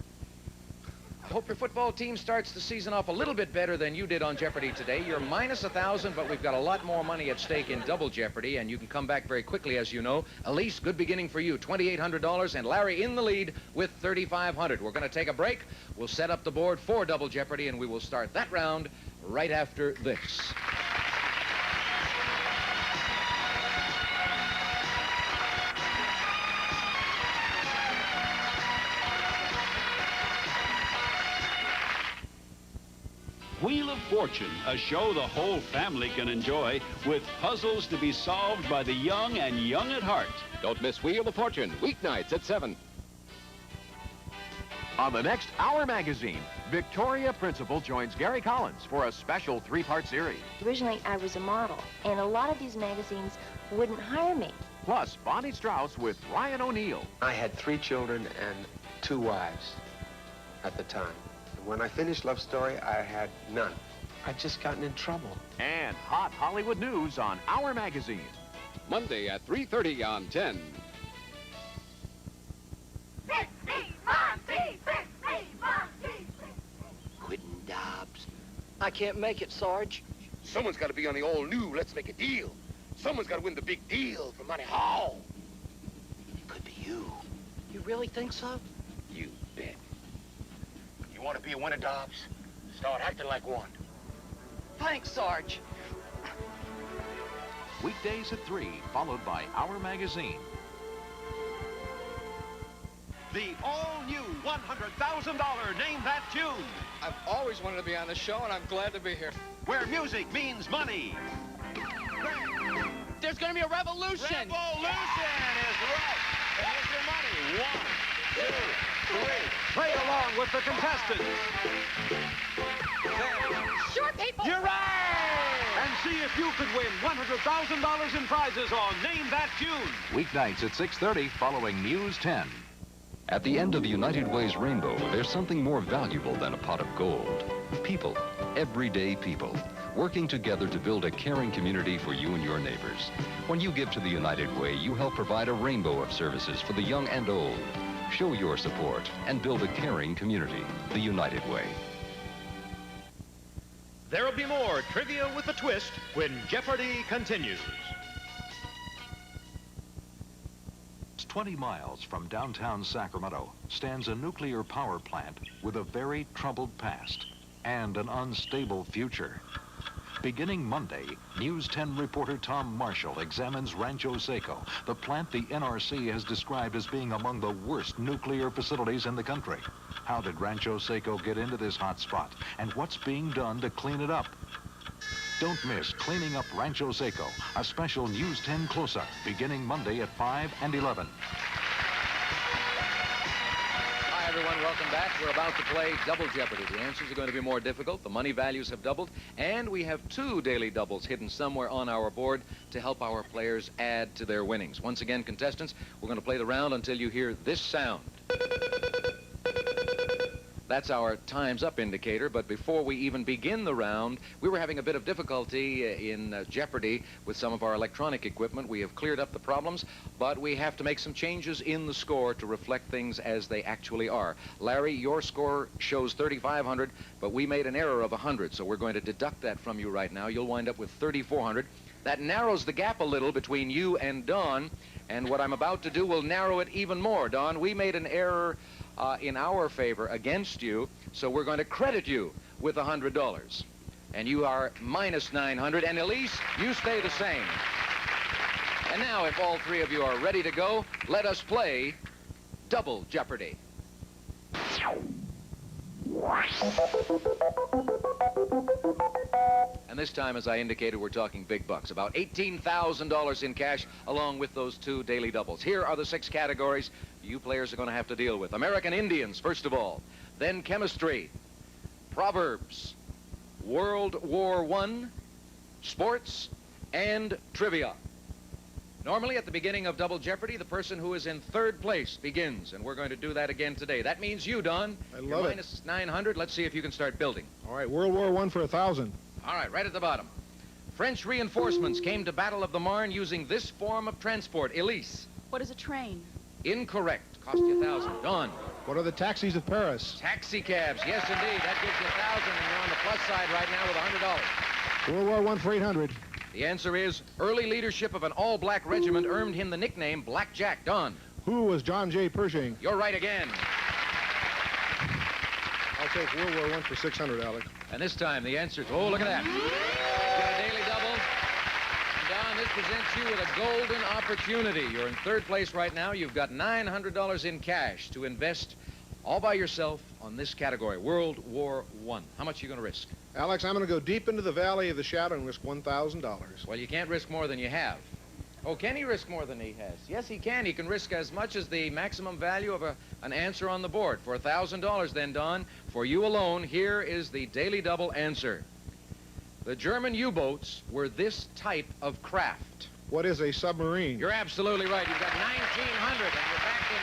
I hope your football team starts the season off a little bit better than you did on Jeopardy today. You're minus 1,000, but we've got a lot more money at stake in Double Jeopardy, and you can come back very quickly, as you know. Elise, good beginning for you, $2,800, and Larry in the lead with $3,500. We're going to take a break. We'll set up the board for Double Jeopardy, and we will start that round right after this. Wheel of Fortune, a show the whole family can enjoy with puzzles to be solved by the young and young at heart. Don't miss Wheel of Fortune, weeknights at 7. On the next Our Magazine, Victoria Principal joins Gary Collins for a special 3-part series. Originally, I was a model, and a lot of these magazines wouldn't hire me. Plus, Bonnie Strauss with Ryan O'Neal. I had 3 children and 2 wives at the time. When I finished Love Story, I had none. I'd just gotten in trouble. And hot Hollywood news on Our Magazine. Monday at 3:30 on 10. Quentin Dobbs, I can't make it, Sarge. Someone's got to be on the all-new Let's Make a Deal. Someone's got to win the big deal for Money Hall. It could be you. You really think so? You bet. You want to be a winner, Dobbs? Start acting like one. Thanks, Sarge. Weekdays at 3, followed by Our Magazine. The all-new $100,000 Name That Tune. I've always wanted to be on the show, and I'm glad to be here. Where music means money. There's going to be a revolution. Revolution is right. And here's your money. 1, 2, 3. Play along with the contestants. Sure, people. You're right. And see if you could win $100,000 in prizes on Name That Tune. Weeknights at 6:30, following News 10. At the end of the United Way's rainbow, there's something more valuable than a pot of gold. People, everyday people, working together to build a caring community for you and your neighbors. When you give to the United Way, you help provide a rainbow of services for the young and old. Show your support and build a caring community. The United Way. There'll be more Trivia with a Twist when Jeopardy continues. 20 miles from downtown Sacramento stands a nuclear power plant with a very troubled past and an unstable future. Beginning Monday, News 10 reporter Tom Marshall examines Rancho Seco, the plant the NRC has described as being among the worst nuclear facilities in the country. How did Rancho Seco get into this hot spot, and what's being done to clean it up? Don't miss Cleaning Up Rancho Seco, a special News 10 close-up beginning Monday at 5 and 11. Hi, everyone. Welcome back. We're about to play Double Jeopardy. The answers are going to be more difficult. The money values have doubled, and we have 2 daily doubles hidden somewhere on our board to help our players add to their winnings. Once again, contestants, we're going to play the round until you hear this sound. That's our time's up indicator, but before we even begin the round, we were having a bit of difficulty in Jeopardy with some of our electronic equipment. We have cleared up the problems, but we have to make some changes in the score to reflect things as they actually are. Larry, your score shows 3,500, but we made an error of 100, so we're going to deduct that from you right now. You'll wind up with 3,400. That narrows the gap a little between you and Don, and what I'm about to do will narrow it even more. Don, we made an error in our favor against you, so we're going to credit you with $100. And you are minus 900, and Elise, you stay the same. And now, if all 3 of you are ready to go, let us play Double Jeopardy. And this time, as I indicated, we're talking big bucks, about $18,000 in cash, along with those 2 daily doubles. Here are the 6 categories you players are going to have to deal with. American Indians, first of all. Then chemistry, proverbs, World War I, sports, and trivia. Normally, at the beginning of Double Jeopardy, the person who is in 3rd place begins, and we're going to do that again today. That means you, Don. You're minus 900. Let's see if you can start building. All right, World War I for 1,000. All right, right at the bottom. French reinforcements came to Battle of the Marne using this form of transport. Elise. What is a train? Incorrect. Cost you 1,000. Don. What are the taxis of Paris? Taxi cabs. Yes, indeed. That gives you 1,000, and you're on the plus side right now with $100. World War I for 800. The answer is early leadership of an all-black regiment earned him the nickname Black Jack. Don. Who was John J. Pershing? You're right again. I'll take World War I for 600, Alex. And this time the answer is, oh, look at that. You've got a daily double. And Don, this presents you with a golden opportunity. You're in 3rd place right now. You've got $900 in cash to invest all by yourself on this category, World War I. How much are you going to risk? Alex, I'm going to go deep into the Valley of the Shadow and risk $1,000. Well, you can't risk more than you have. Oh, can he risk more than he has? Yes, he can. He can risk as much as the maximum value of an answer on the board. For $1,000 then, Don, for you alone, here is the daily double answer. The German U-boats were this type of craft. What is a submarine? You're absolutely right. You've got 1,900, and you're back in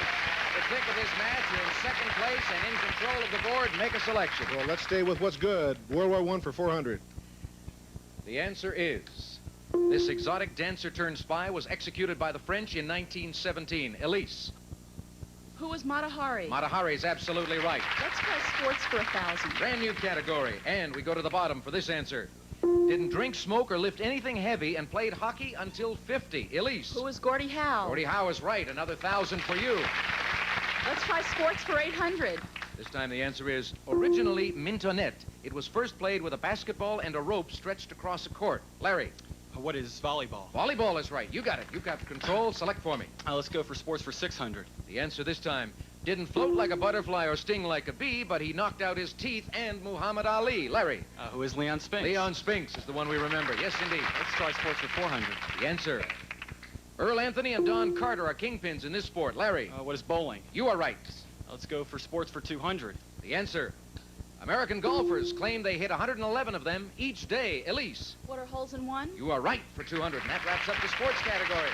the thick of this match. You're in 2nd place and in control of the board. Make a selection. Well, let's stay with what's good. World War I for 400. The answer is, this exotic dancer turned spy was executed by the French in 1917. Elise. Who was Matahari? Matahari is absolutely right. Let's try sports for 1,000. Brand new category. And we go to the bottom for this answer. Didn't drink, smoke, or lift anything heavy and played hockey until 50. Elise. Who was Gordie Howe? Gordie Howe is right. Another 1,000 for you. Let's try sports for 800. This time the answer is originally mintonette. It was first played with a basketball and a rope stretched across a court. Larry. What is volleyball? Volleyball is right. You got it. You got control. Select for me. Let's go for sports for 600. The answer this time. Didn't float like a butterfly or sting like a bee, but he knocked out his teeth and Muhammad Ali. Larry. Who is Leon Spinks? Leon Spinks is the one we remember. Yes, indeed. Let's try sports for 400. The answer. Earl Anthony and Don Carter are kingpins in this sport. Larry. What is bowling? You are right. Let's go for sports for 200. The answer. American golfers claim they hit 111 of them each day. Elise. What are holes in one? You are right for 200, and that wraps up the sports category.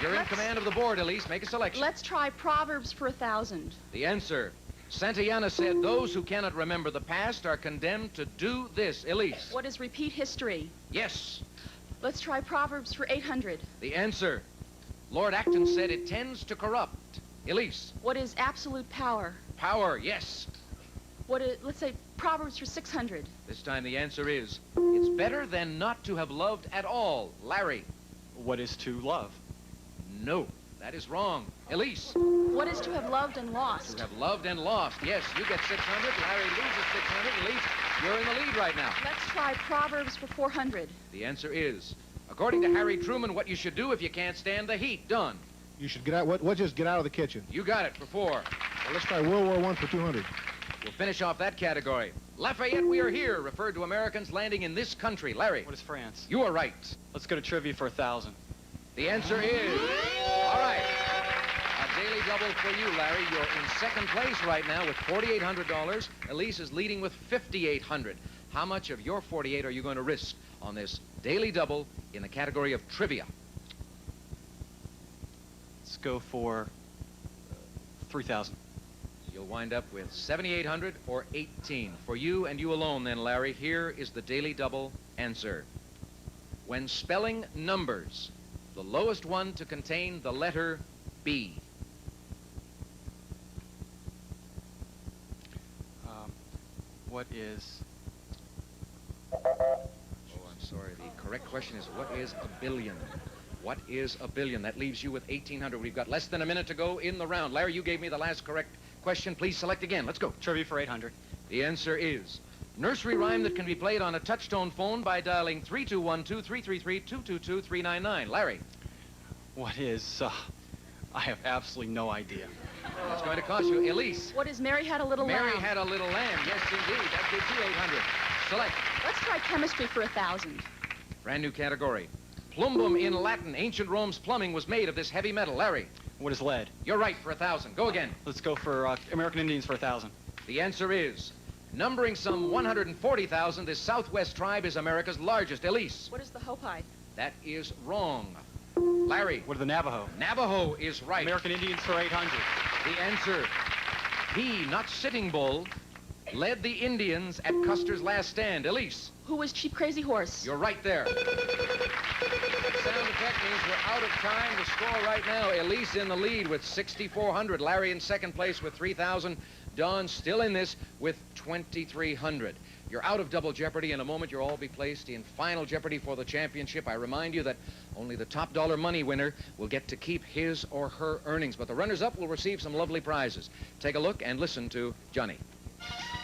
You're in command of the board, Elise. Make a selection. Let's try proverbs for 1,000. The answer. Santayana said those who cannot remember the past are condemned to do this. Elise. What is repeat history? Yes. Let's try proverbs for 800. The answer. Lord Acton said it tends to corrupt. Elise. What is absolute power? Power, yes. Let's say proverbs for 600. This time the answer is, it's better than not to have loved at all. Larry. What is to love? No, that is wrong. Elise. What is to have loved and lost? To have loved and lost. Yes, you get 600. Larry loses 600. Elise, you're in the lead right now. Let's try proverbs for 400. The answer is, according to Harry Truman, what you should do if you can't stand the heat. Done. You should get out. What? Just get out of the kitchen. You got it for 4. Well, let's try World War I for 200. We'll finish off that category. Lafayette, we are here, referred to Americans landing in this country. Larry. What is France? You are right. Let's go to trivia for 1,000. The answer is, all right. A daily double for you, Larry. You're in second place right now with $4,800. Elise is leading with $5,800. How much of your 48 are you going to risk on this daily double in the category of trivia? Let's go for 3,000. You'll wind up with 7,800 or 18. For you and you alone then, Larry, here is the daily double answer. When spelling numbers, the lowest one to contain the letter B. What is... Oh, I'm sorry. The correct question is, what is a billion? What is a billion? That leaves you with 1,800. We've got less than a minute to go in the round. Larry, you gave me the last correct question. Please select again. Let's go. Trivia for 800. The answer is nursery rhyme that can be played on a touch-tone phone by dialing 321-2333-222-399. Larry. What is... I have absolutely no idea. That's going to cost you. Elise. What is Mary Had a Little Lamb? Mary Had a Little Lamb. Yes, indeed. That gives you 800. Select. Let's try chemistry for 1,000. Brand new category. Plumbum in Latin. Ancient Rome's plumbing was made of this heavy metal. Larry. What is lead? You're right for 1,000. Go again. Let's go for American Indians for 1,000. The answer is, numbering some 140,000, this Southwest tribe is America's largest. Elise. What is the Hopi? That is wrong. Larry. What are the Navajo? Navajo is right. American Indians for 800. The answer, he, not Sitting Bull, led the Indians at Custer's last stand. Elise. Who was Cheap Crazy Horse? You're right there. Sound effect means we're out of time. The score right now, Elise in the lead with 6,400. Larry in second place with 3,000. Don still in this with 2,300. You're out of double jeopardy. In a moment, you'll all be placed in final jeopardy for the championship. I remind you that only the top dollar money winner will get to keep his or her earnings, but the runners-up will receive some lovely prizes. Take a look and listen to Johnny.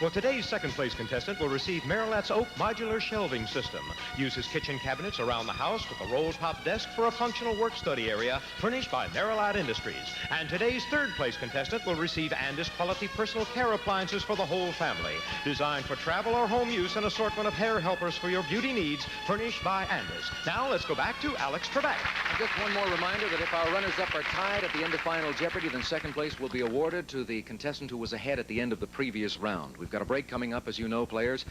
Well, today's second-place contestant will receive Marilat's Oak Modular Shelving System. Uses kitchen cabinets around the house with a roll-top desk for a functional work-study area furnished by Marilat Industries. And today's third-place contestant will receive Andis Quality Personal Care Appliances for the whole family. Designed for travel or home use, an assortment of hair helpers for your beauty needs, furnished by Andis. Now, let's go back to Alex Trebek. And just one more reminder that if our runners-up are tied at the end of final jeopardy, then second place will be awarded to the contestant who was ahead at the end of the previous round. We've got a break coming up, as you know, players.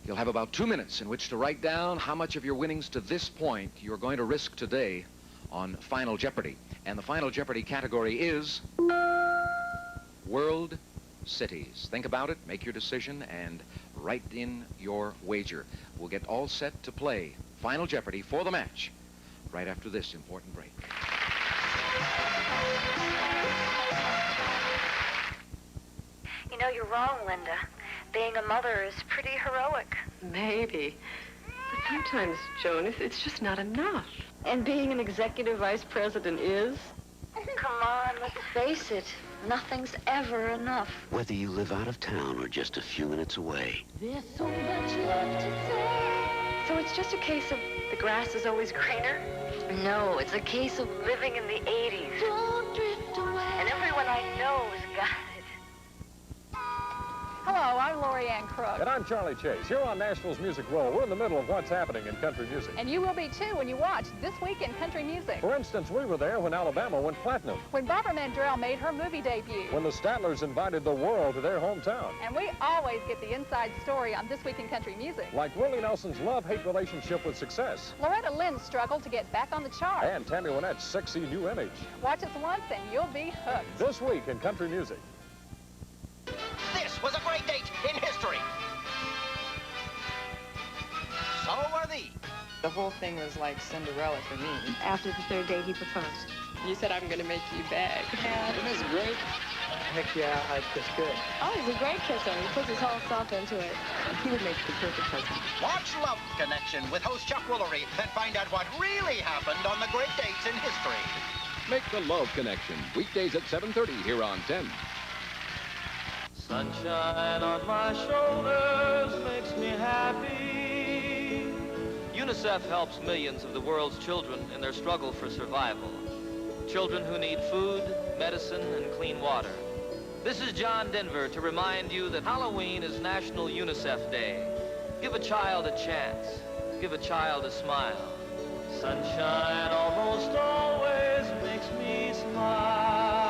You'll have about 2 minutes in which to write down how much of your winnings to this point you're going to risk today on Final Jeopardy. And the Final Jeopardy category is World Cities. Think about it, make your decision, and write in your wager. We'll get all set to play Final Jeopardy for the match right after this important break. You know, you're wrong, Linda. Being a mother is pretty heroic. Maybe. But sometimes, Joan, it's just not enough. And being an executive vice president is? Come on, let's face it. Nothing's ever enough. Whether you live out of town or just a few minutes away. There's so much left to say. So it's just a case of the grass is always greener? No, it's a case of living in the 80s. Don't drift away. And everyone I know's got it. Hello, I'm Lori Ann Crook. And I'm Charlie Chase. Here on Nashville's Music Roll, we're in the middle of what's happening in country music. And you will be too when you watch This Week in Country Music. For instance, we were there when Alabama went platinum. When Barbara Mandrell made her movie debut. When the Statler's invited the world to their hometown. And we always get the inside story on This Week in Country Music. Like Willie Nelson's love-hate relationship with success. Loretta Lynn's struggle to get back on the chart. And Tammy Wynette's sexy new image. Watch us once and you'll be hooked. This Week in Country Music. This was a great date in history. So are these. The whole thing was like Cinderella for me. After the third date, he proposed. You said I'm going to make you beg. Yeah. Isn't this great? Heck yeah, I kiss good. Oh, he's a great kisser. He puts his whole self into it. He would make the perfect husband. Watch Love Connection with host Chuck Woolery and find out what really happened on the great dates in history. Make the Love Connection, weekdays at 7:30 here on 10. Sunshine on my shoulders makes me happy. UNICEF helps millions of the world's children in their struggle for survival. Children who need food, medicine, and clean water. This is John Denver to remind you that Halloween is National UNICEF Day. Give a child a chance. Give a child a smile. Sunshine almost always makes me smile.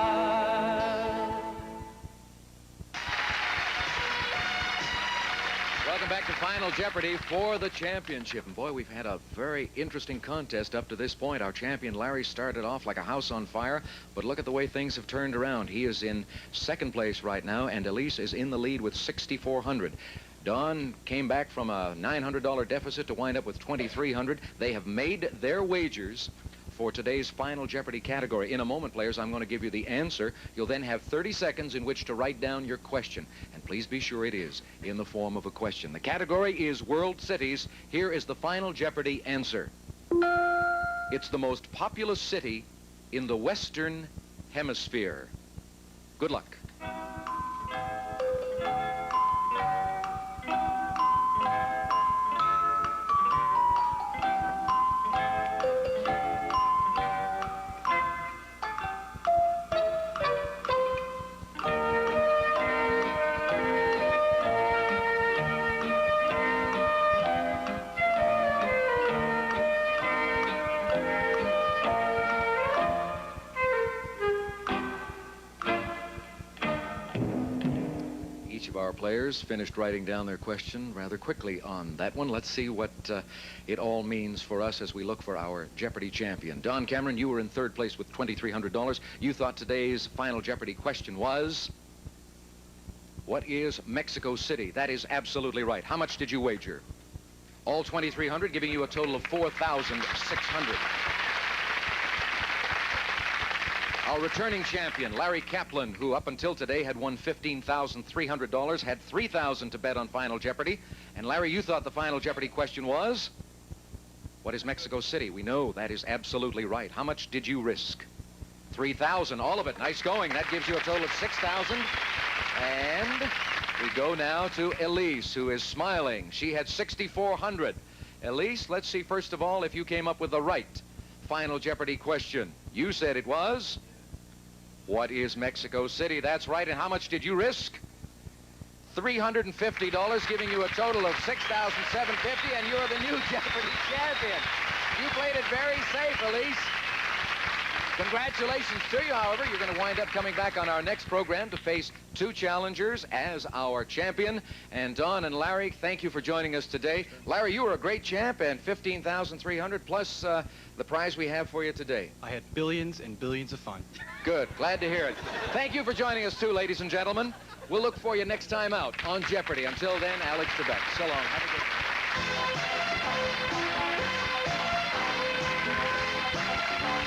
Welcome back to Final Jeopardy for the championship. And boy, we've had a very interesting contest up to this point. Our champion, Larry, started off like a house on fire, but look at the way things have turned around. He is in second place right now, and Elise is in the lead with $6,400. Don came back from a $900 deficit to wind up with $2,300. They have made their wagers for today's Final Jeopardy category. In a moment, players, I'm going to give you the answer. You'll then have 30 seconds in which to write down your question. And please be sure it is in the form of a question. The category is World Cities. Here is the Final Jeopardy answer. It's the most populous city in the Western Hemisphere. Good luck. Players finished writing down their question rather quickly on that one. Let's see what it all means for us as we look for our Jeopardy champion. Don Cameron, you were in third place with $2,300. You thought today's Final Jeopardy question was, what is Mexico City? That is absolutely right. How much did you wager? All $2,300, giving you a total of $4,600. Our returning champion, Larry Kaplan, who up until today had won $15,300, had $3,000 to bet on Final Jeopardy. And Larry, you thought the Final Jeopardy question was, what is Mexico City? We know that is absolutely right. How much did you risk? $3,000, all of it. Nice going. That gives you a total of $6,000. And we go now to Elise, who is smiling. She had $6,400. Elise, let's see first of all if you came up with the right Final Jeopardy question. You said it was, what is Mexico City? That's right. And how much did you risk? $350, giving you a total of $6,750, and you're the new Jeopardy champion. You played it very safe, Elise. Congratulations to you, however. You're going to wind up coming back on our next program to face two challengers as our champion. And Don and Larry, thank you for joining us today. Larry, you were a great champ, and $15,300 plus the prize we have for you today. I had billions and billions of fun. Good. Glad to hear it. Thank you for joining us, too, ladies and gentlemen. We'll look for you next time out on Jeopardy. Until then, Alex Trebek. So long. Have a good one.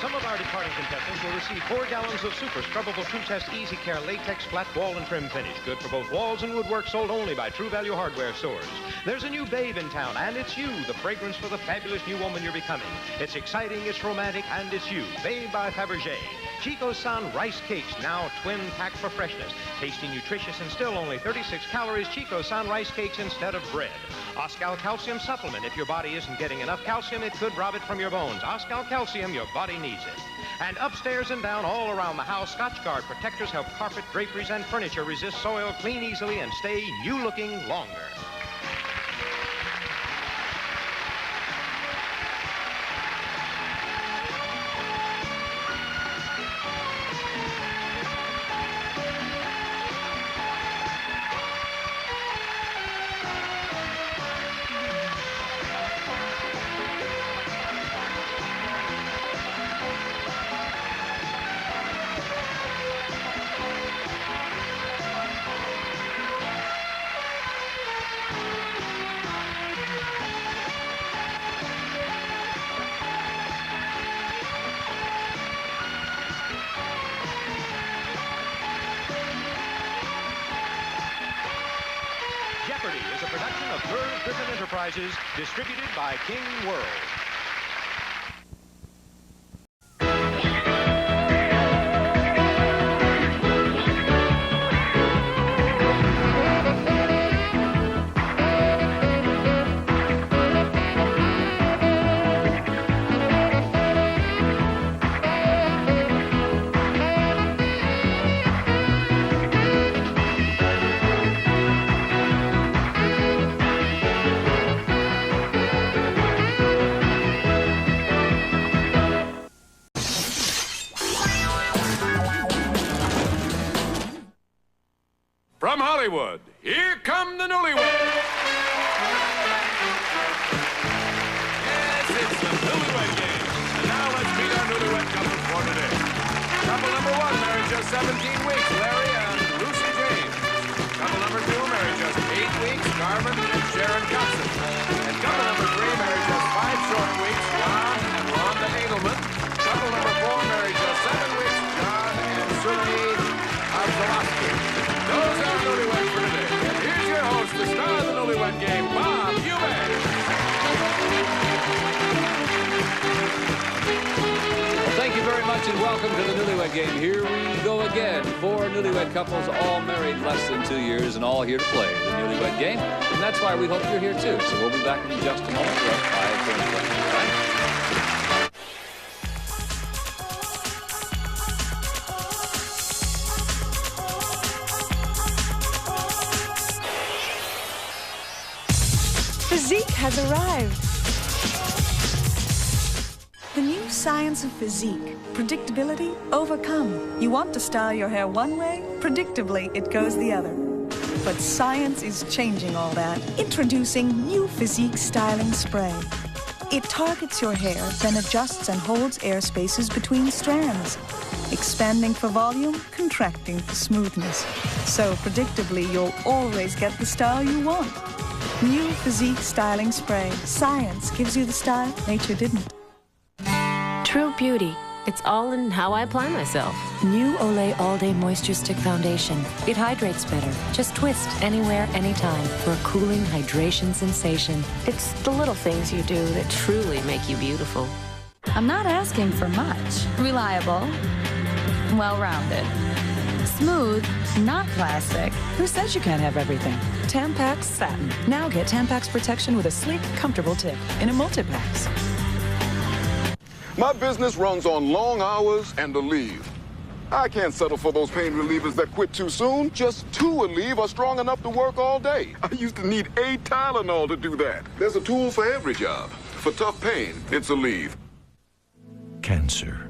Some of our departing contestants will receive 4 gallons of super scrubbable True Test Easy Care latex flat wall and trim finish. Good for both walls and woodwork, sold only by True Value hardware stores. There's a new babe in town, and it's you, the fragrance for the fabulous new woman you're becoming. It's exciting, it's romantic, and it's you. Babe by Fabergé. Chico-san rice cakes, now twin packed for freshness. Tasty, nutritious, and still only 36 calories. Chico-san rice cakes instead of bread. Oscal Calcium Supplement. If your body isn't getting enough calcium, it could rob it from your bones. Oscal Calcium, your body needs it. And upstairs and down all around the house, Scotchgard protectors help carpet, draperies, and furniture resist soil, clean easily, and stay new-looking longer. Jeopardy is a production of Merv-Griffin Enterprises, distributed by King World. From Hollywood, here come the newlyweds. Yes, it's the newlywed game. And now let's meet our newlywed couple for today. Couple number 1 married just 17 weeks, Larry and Lucy James. Couple number 2 married just 8 weeks, Garvin and Sharon Coxon. And couple number 3 married just 5 short weeks, John and Rhonda Edelman. Couple number 4 married just 7 weeks, John and Suleid Abzalowski. Those are newlyweds for today. And here's your host, the star of the newlywed game, Bob Eubanks. Well, thank you very much and welcome to the newlywed game. Here we go again. 4 newlywed couples, all married less than 2 years and all here to play the newlywed game. And that's why we hope you're here too. So we'll be back in just a moment for our 5 turn questions. Right? Physique has arrived. The new science of physique. Predictability overcome. You want to style your hair one way, predictably it goes the other. But science is changing all that. Introducing new physique styling spray. It targets your hair, then adjusts and holds air spaces between strands. Expanding for volume, contracting for smoothness. So predictably, you'll always get the style you want. New physique styling spray. Science gives you the style nature didn't. True Beauty. It's all in how I apply myself. New Olay All-Day Moisture Stick Foundation. It hydrates better. Just twist anywhere, anytime for a cooling hydration sensation. It's the little things you do that truly make you beautiful. I'm not asking for much. Reliable, well-rounded, smooth, not plastic. Who says you can't have everything? Tampax Satin. Now get Tampax protection with a sleek, comfortable tip in a multi-packs. My business runs on long hours and a leave. I can't settle for those pain relievers that quit too soon. Just 2 Aleve are strong enough to work all day. I used to need 8 Tylenol to do that. There's a tool for every job. For tough pain, it's Aleve. Cancer.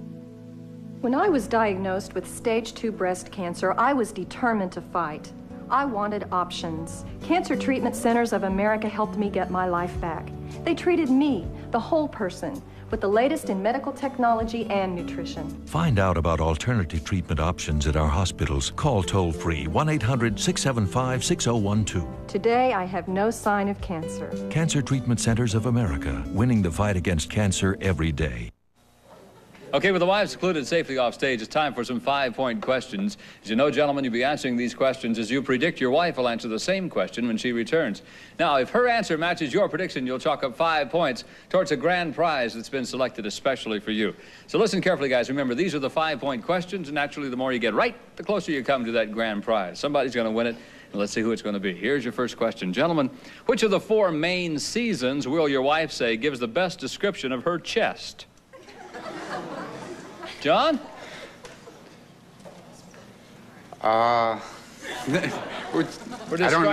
When I was diagnosed with stage 2 breast cancer, I was determined to fight. I wanted options. Cancer Treatment Centers of America helped me get my life back. They treated me, the whole person, with the latest in medical technology and nutrition. Find out about alternative treatment options at our hospitals. Call toll-free 1-800-675-6012. Today, I have no sign of cancer. Cancer Treatment Centers of America, winning the fight against cancer every day. Okay, with the wives secluded safely off stage, it's time for some 5-point questions. As you know, gentlemen, you'll be answering these questions as you predict your wife will answer the same question when she returns. Now, if her answer matches your prediction, you'll chalk up 5 points towards a grand prize that's been selected especially for you. So listen carefully, guys. Remember, these are the 5-point questions, and naturally, the more you get right, the closer you come to that grand prize. Somebody's going to win it, and let's see who it's going to be. Here's your first question. Gentlemen, which of the 4 main seasons will your wife say gives the best description of her chest? John? I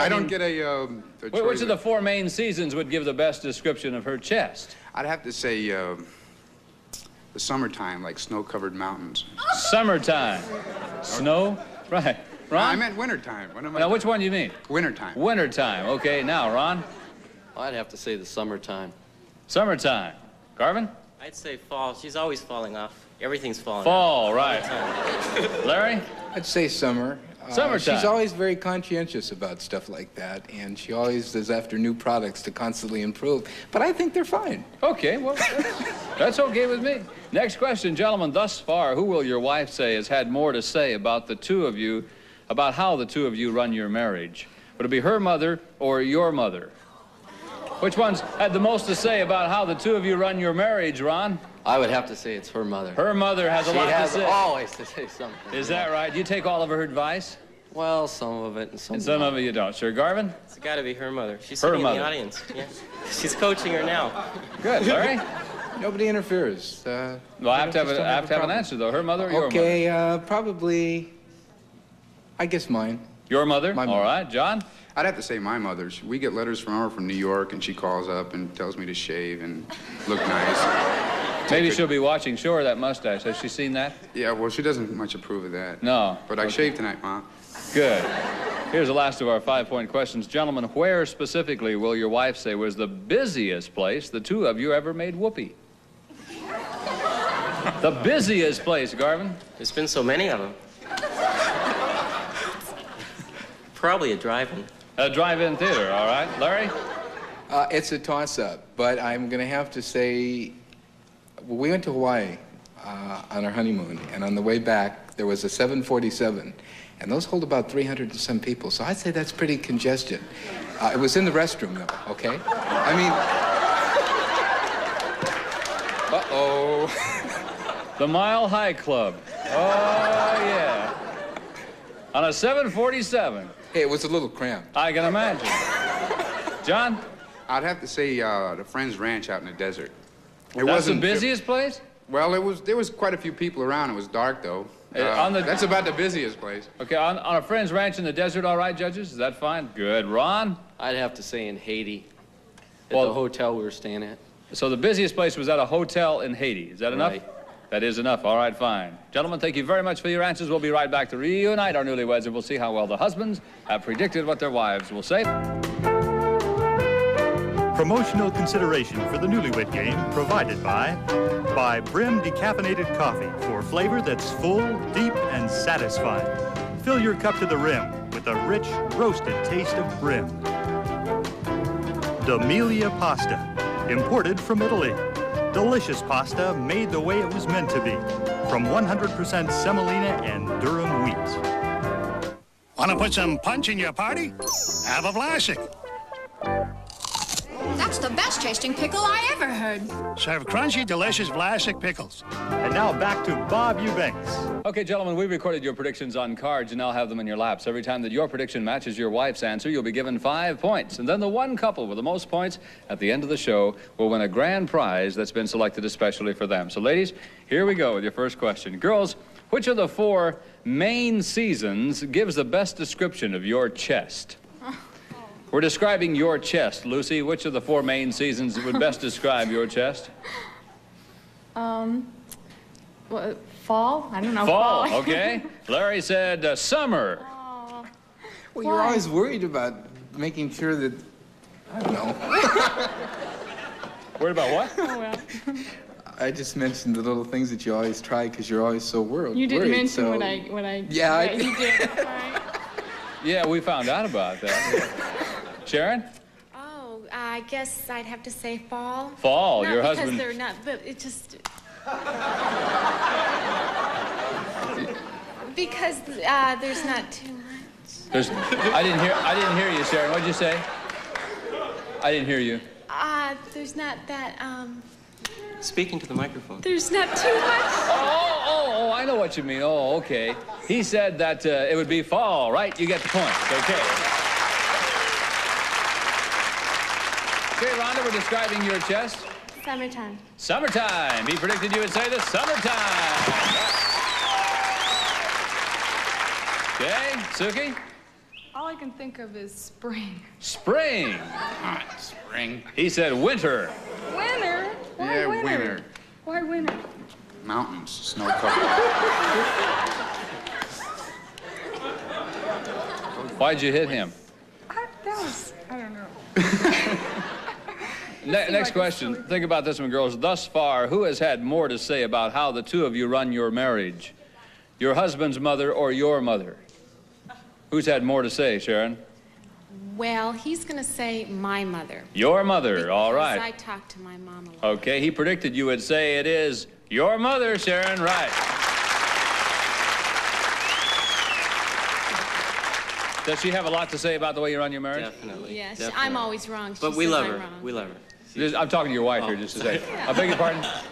don't get a which of the 4 main seasons would give the best description of her chest? I'd have to say the summertime, like snow-covered mountains. Summertime. Snow? Right. Ron? No, I meant wintertime. Now, which one do you mean? Wintertime. Wintertime. Okay, now, Ron? I'd have to say the summertime. Summertime. Garvin? I'd say fall. She's always falling off. Everything's falling fall, off. Right. Larry? I'd say summer. Summertime. She's always very conscientious about stuff like that, and she always is after new products to constantly improve. But I think they're fine. Okay, well, that's okay with me. Next question, gentlemen. Thus far, who will your wife say has had more to say about the two of you, about how the two of you run your marriage? Would it be her mother or your mother? Which one's had the most to say about how the two of you run your marriage, Ron? I would have to say it's her mother. Her mother has a lot to say. She has always to say something. Is that right? Do you take all of her advice? Well, some of it and some of it you don't. Sir Garvin? It's got to be her mother. She's her sitting mother. in the audience. Yeah. She's coaching her now. Good. Larry? Nobody interferes. Well, I have to have an answer, though. Her mother or your mother? Okay, probably, I guess mine. Your mother? My mother. All right. John? I'd have to say my mother's. We get letters from her from New York, and she calls up and tells me to shave and look nice. Maybe she'll be watching. Show her that mustache. Has she seen that? Yeah, well, she doesn't much approve of that. No. But I shaved tonight, Ma. Good. Here's the last of our 5-point questions. Gentlemen, where specifically will your wife say was the busiest place the two of you ever made whoopee? The busiest place, Garvin? There's been so many of them. Probably a drive-in. A drive-in theater, all right. Larry? It's a toss-up, but I'm going to have to say, we went to Hawaii on our honeymoon, and on the way back, there was a 747, and those hold about 300 and some people, so I'd say that's pretty congested. It was in the restroom, though, okay? I mean... Uh-oh. The Mile High Club. Oh, yeah. On a 747. Hey, it was a little cramped. I can imagine. John? I'd have to say the Friends Ranch out in the desert. That's the busiest place? Well, there was quite a few people around. It was dark, though. That's about the busiest place. Okay, on a Friends Ranch in the desert, all right, judges? Is that fine? Good. Ron? I'd have to say in Haiti, at the hotel we were staying at. So the busiest place was at a hotel in Haiti. Is that enough? Right. That is enough. All right, fine. Gentlemen, thank you very much for your answers. We'll be right back to reunite our newlyweds, and we'll see how well the husbands have predicted what their wives will say. Promotional consideration for the Newlywed Game provided by Brim Decaffeinated Coffee for flavor that's full, deep, and satisfying. Fill your cup to the rim with the rich, roasted taste of Brim. D'Amelia Pasta, imported from Italy. Delicious pasta made the way it was meant to be, from 100% semolina and Durham wheat. Want to put some punch in your party? Have a Vlasic. That's the best tasting pickle I ever heard. Serve crunchy, delicious Vlasic pickles. And now back to Bob Eubanks. Okay, gentlemen, we recorded your predictions on cards. You now have them in your laps. Every time that your prediction matches your wife's answer, you'll be given 5 points. And then the one couple with the most points at the end of the show will win a grand prize that's been selected especially for them. So, ladies, here we go with your first question. Girls, which of the 4 main seasons gives the best description of your chest? We're describing your chest. Lucy, which of the 4 main seasons would best describe your chest? Well, fall? I don't know. Fall, okay. Larry said summer. Well, you're always worried about making sure that, I don't know. Worried about what? Oh, well. I just mentioned the little things that you always try because you're always so worried. You didn't mention so... what I... Yeah, you did. All right. Yeah, we found out about that. Sharon? Oh, I guess I'd have to say fall. Fall, not your because husband... they're not, but it just... Because there's not too much. I didn't hear you, Sharon. What'd you say? I didn't hear you. There's not that, Speaking to the microphone. there's not too much. Oh, I know what you mean. Oh, okay. He said that it would be fall, right? You get the point. Okay. Okay, Rhonda, we're describing your chest. Summertime. Summertime. He predicted you would say the summertime. Okay, Suki? All I can think of is spring. Spring. Hot spring. He said winter. Winter? Why Yeah, winter? winter. Why winter? Mountains, snow covered. Why'd you hit him? I don't know. Next question. Think about this one, girls. Thus far, who has had more to say about how the two of you run your marriage? Your husband's mother or your mother? Who's had more to say, Sharon? Well, he's going to say my mother. Your mother, all right. Because I talk to my mom a lot. Okay, he predicted you would say it is your mother, Sharon, right. Does she have a lot to say about the way you run your marriage? Definitely. Yes, definitely. I'm always wrong. But She we says love I'm her. wrong. We love her. I'm talking to your wife here just a second. I beg your pardon? I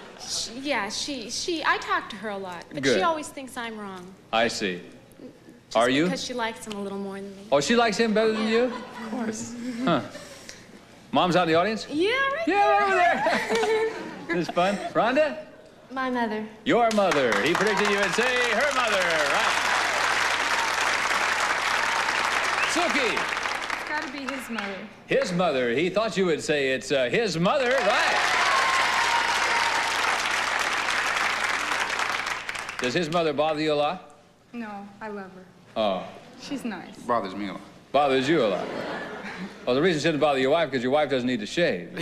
talk to her a lot, but Good. she always thinks I'm wrong. I see. Just Are you? Because she likes him a little more than me. Oh, she likes him better than you? Of course. Huh. Mom's out in the audience? Yeah, right Yeah, over there. This is fun. Rhonda? My mother. Your mother. He predicted you would say her mother, right. Suki. It's got to be his mother. His mother. He thought you would say it's his mother, right. Does his mother bother you a lot? No, I love her. Oh. She's nice. Bothers me a lot. Bothers you a lot. Well, the reason it shouldn't bother your wife because your wife doesn't need to shave.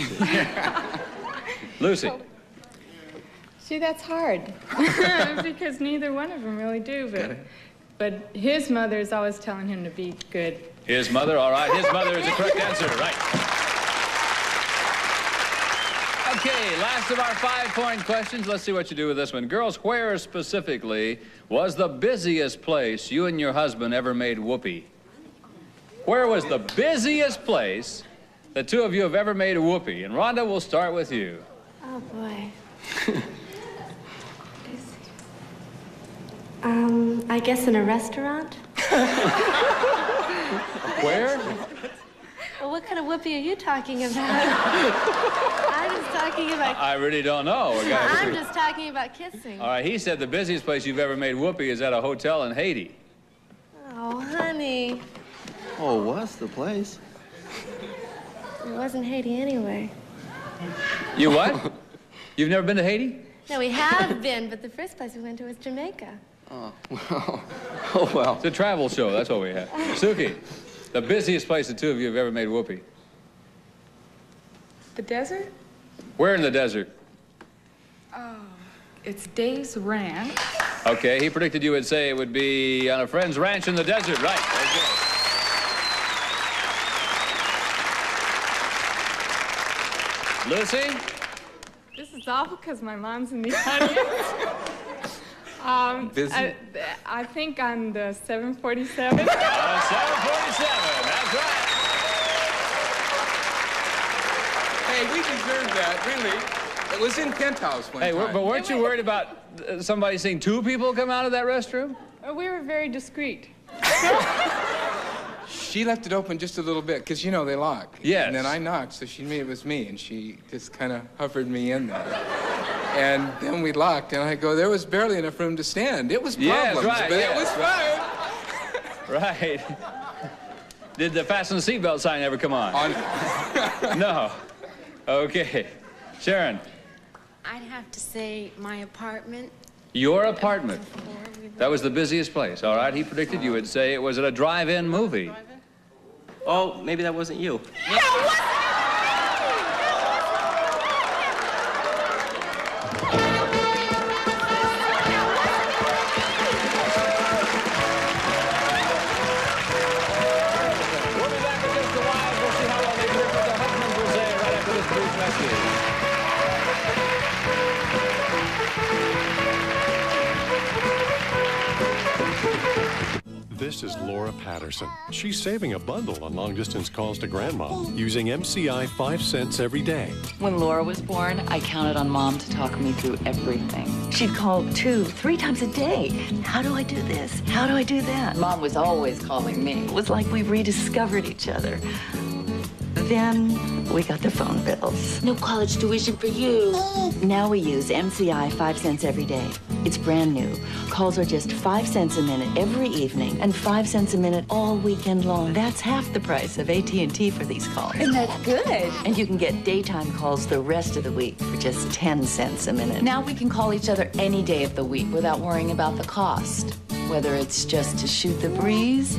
Lucy. See, that's hard. Because neither one of them really do, but his mother is always telling him to be good. His mother, all right. His mother is the correct answer, right. Okay, last of our 5-point questions. Let's see what you do with this one. Girls, where specifically was the busiest place you and your husband ever made whoopee? Where was the busiest place the two of you have ever made a whoopee? And Rhonda, we'll start with you. Oh, boy. I guess in a restaurant? Where? Well, what kind of whoopee are you talking about? I'm just talking about... I really don't know. I'm just talking about kissing. All right, he said the busiest place you've ever made whoopee is at a hotel in Haiti. Oh, honey. Oh, what's the place? It wasn't Haiti anyway. You what? You've never been to Haiti? No, we have been, but the first place we went to was Jamaica. Oh, well. Oh, well. It's a travel show. That's what we have. Suki, the busiest place the two of you have ever made whoopee. The desert? Where in the desert? Oh, it's Dave's Ranch. Okay, he predicted you would say it would be on a friend's ranch in the desert. Right. Okay. Lucy? This is awful because my mom's in the audience. Busy? I think on the 747. 747, that's right. Hey, we deserved that, really. It was in Penthouse one Hey, time. but weren't you worried about somebody seeing two people come out of that restroom? We were very discreet. She left it open just a little bit, because, you know, they lock. Yes. And then I knocked, so she knew it was me, and she just kind of hovered me in there. And then we locked, and I go, there was barely enough room to stand. It was problems, right, but yes, it was fine. Right. Did the fasten seatbelt sign ever come on? No. Okay. Sharon. I'd have to say my apartment. Your apartment. That was the busiest place, all right? He predicted you would say it was at a drive-in movie. Oh, maybe that wasn't you. We'll be back in just a while. We'll see how well they predict what their husbands will say right after this brief message. This is Laura Patterson. She's saving a bundle on long-distance calls to Grandma using MCI 5 cents every day. When Laura was born, I counted on Mom to talk me through everything. She'd call 2, 3 times a day. How do I do this? How do I do that? Mom was always calling me. It was like we rediscovered each other. Then we got the phone bills. No college tuition for you. Now we use MCI 5 cents every day. It's brand new. Calls are just 5 cents a minute every evening and 5 cents a minute all weekend long. That's half the price of AT&T for these calls. And that's good. And you can get daytime calls the rest of the week for just 10 cents a minute. Now we can call each other any day of the week without worrying about the cost. Whether it's just to shoot the breeze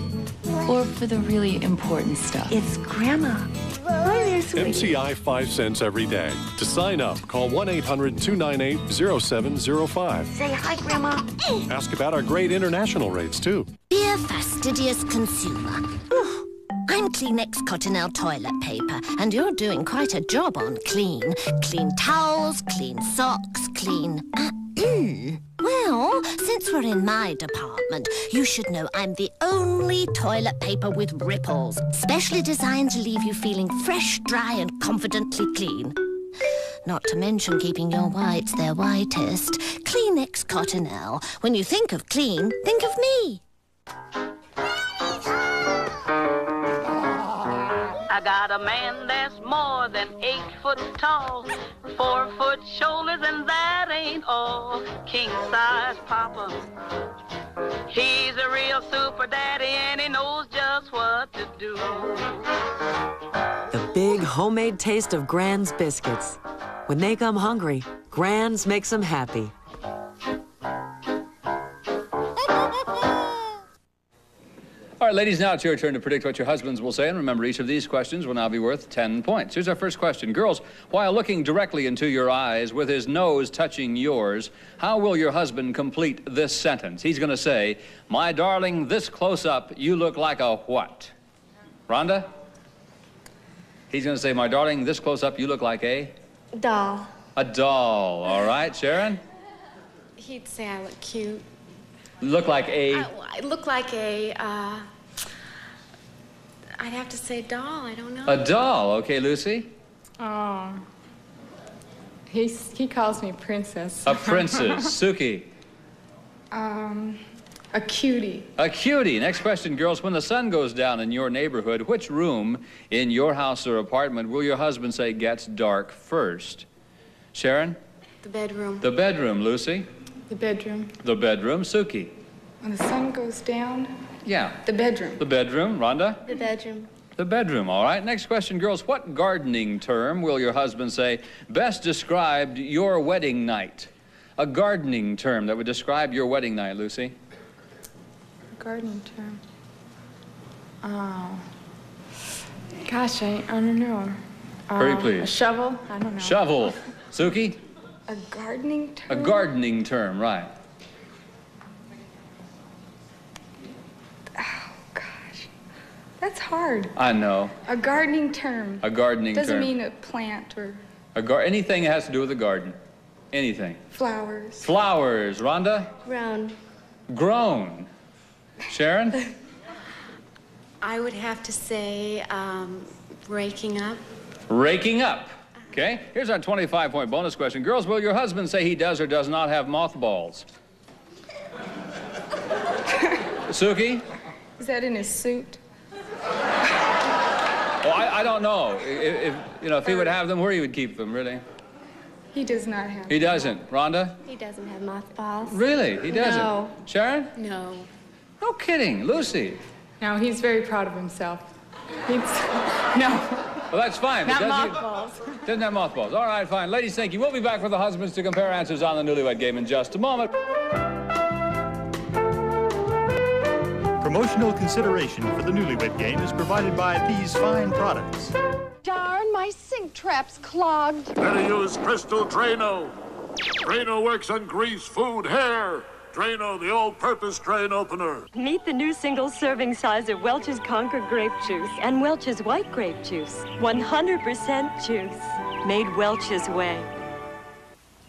or for the really important stuff. It's Grandma. Hi there, sweetie. MCI 5 cents every day. To sign up, call 1-800-298-0705. Say hi, Grandma. Ask about our great international rates, too. Dear fastidious consumer, I'm Kleenex Cottonelle toilet paper, and you're doing quite a job on clean. Clean towels, clean socks, clean... Well, since we're in my department, you should know I'm the only toilet paper with ripples, specially designed to leave you feeling fresh, dry, and confidently clean. Not to mention keeping your whites their whitest. Kleenex Cottonelle. When you think of clean, think of me. I got a man that's more than 8 foot tall, 4 foot shoulders, and that ain't all. King size papa. He's a real super daddy, and he knows just what to do. The big homemade taste of Grand's biscuits. When they come hungry, Grand's makes them happy. All right, ladies, now it's your turn to predict what your husbands will say. And remember, each of these questions will now be worth 10 points. Here's our first question. Girls, while looking directly into your eyes with his nose touching yours, how will your husband complete this sentence? He's going to say, my darling, this close up, you look like a what? Rhonda? He's going to say, my darling, this close up, you look like a? Doll. A doll. All right, Sharon? He'd say I look cute. Look like a? I look like a, I'd have to say doll, I don't know. A doll. Okay, Lucy? Oh. He calls me princess. A princess. Suki? A cutie. A cutie. Next question, girls. When the sun goes down in your neighborhood, which room in your house or apartment will your husband say gets dark first? Sharon? The bedroom. The bedroom. Lucy? The bedroom. The bedroom. Suki? When the sun goes down? Yeah. The bedroom. The bedroom. Rhonda? The bedroom. The bedroom. All right. Next question, girls. What gardening term will your husband say best described your wedding night? A gardening term that would describe your wedding night, Lucy. Gardening term. Oh. Gosh, I don't know. Hurry, please. A shovel? I don't know. Shovel. Suki? A gardening term? A gardening term, right. Oh, gosh. That's hard. I know. A gardening term. A gardening term. Doesn't mean a plant or... Anything that has to do with a garden. Anything. Flowers. Flowers. Rhonda? Grown. Grown. Sharon? I would have to say raking up. Raking up. Okay, here's our 25-point bonus question. Girls, will your husband say he does or does not have mothballs? Suki? Is that in his suit? Well, I don't know. If he would have them, where he would keep them, really. He does not have. He doesn't. Rhonda? He doesn't have mothballs. Really? He doesn't? No. Sharon? No. No kidding. Lucy? No, he's very proud of himself. No. Well, that's fine. Not mothballs. Doesn't have mothballs. All right, fine. Ladies, thank you. We'll be back with the husbands to compare answers on the Newlywed Game in just a moment. Promotional consideration for the Newlywed Game is provided by these fine products. Darn, my sink trap's clogged. Better use Crystal Drano. Drano works on grease, food, hair. Drano, the all-purpose drain opener. Meet the new single-serving size of Welch's Concord grape juice and Welch's white grape juice. 100% juice, made Welch's way.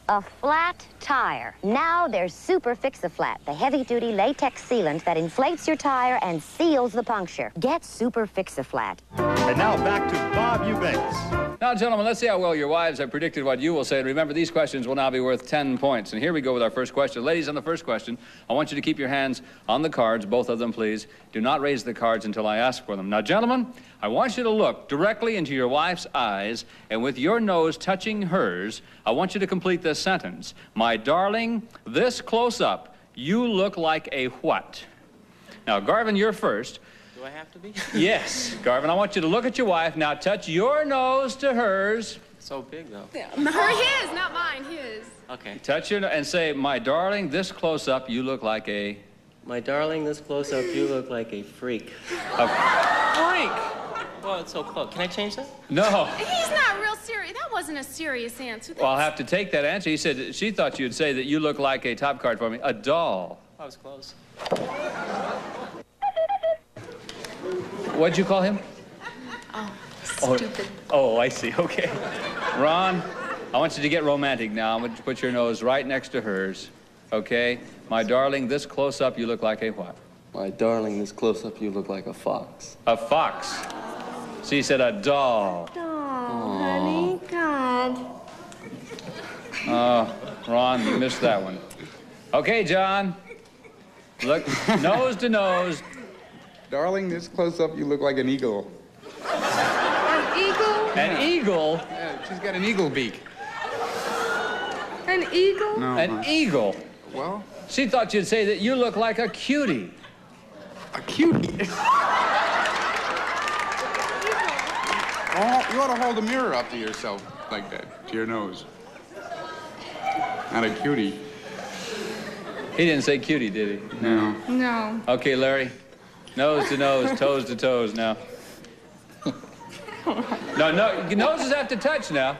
A flat tire. Now there's Super Fix-A-Flat, the heavy-duty latex sealant that inflates your tire and seals the puncture. Get Super Fix-A-Flat. And now back to Bob Eubanks. Now, gentlemen, let's see how well your wives have predicted what you will say. And remember, these questions will now be worth 10 points. And here we go with our first question. Ladies, on the first question, I want you to keep your hands on the cards, both of them, please. Do not raise the cards until I ask for them. Now, gentlemen, I want you to look directly into your wife's eyes, and with your nose touching hers, I want you to complete this sentence. My darling, this close up, you look like a what? Now, Garvin, you're first. Do I have to be? Yes, Garvin, I want you to look at your wife. Now touch your nose to hers. So big, though. His, not mine, his. Okay. Touch your and say, my darling, this close up, you look like a... My darling, this close up, you look like a freak. A freak? Well, it's so close. Can I change that? No. He's not real serious. That wasn't a serious answer. Well, I'll have to take that answer. He said she thought you'd say that you look like a top card for me, a doll. I was close. What'd you call him? Oh, stupid. Oh, I see. Okay. Ron, I want you to get romantic now. I'm going to put your nose right next to hers. Okay? My darling, this close up, you look like a what? My darling, this close up, you look like a fox. A fox. She said a doll. Oh, honey, God. Oh, Ron, you missed that one. Okay, John. Look, nose to nose. Darling, this close up, you look like an eagle. An eagle? An eagle? Yeah, she's got an eagle beak. An eagle? No. An eagle? Well? She thought you'd say that you look like a cutie. A cutie? Oh, you ought to hold a mirror up to yourself like that, to your nose. Not a cutie. He didn't say cutie, did he? No. No. Okay, Larry. Nose to nose, toes to toes now. No, noses have to touch now.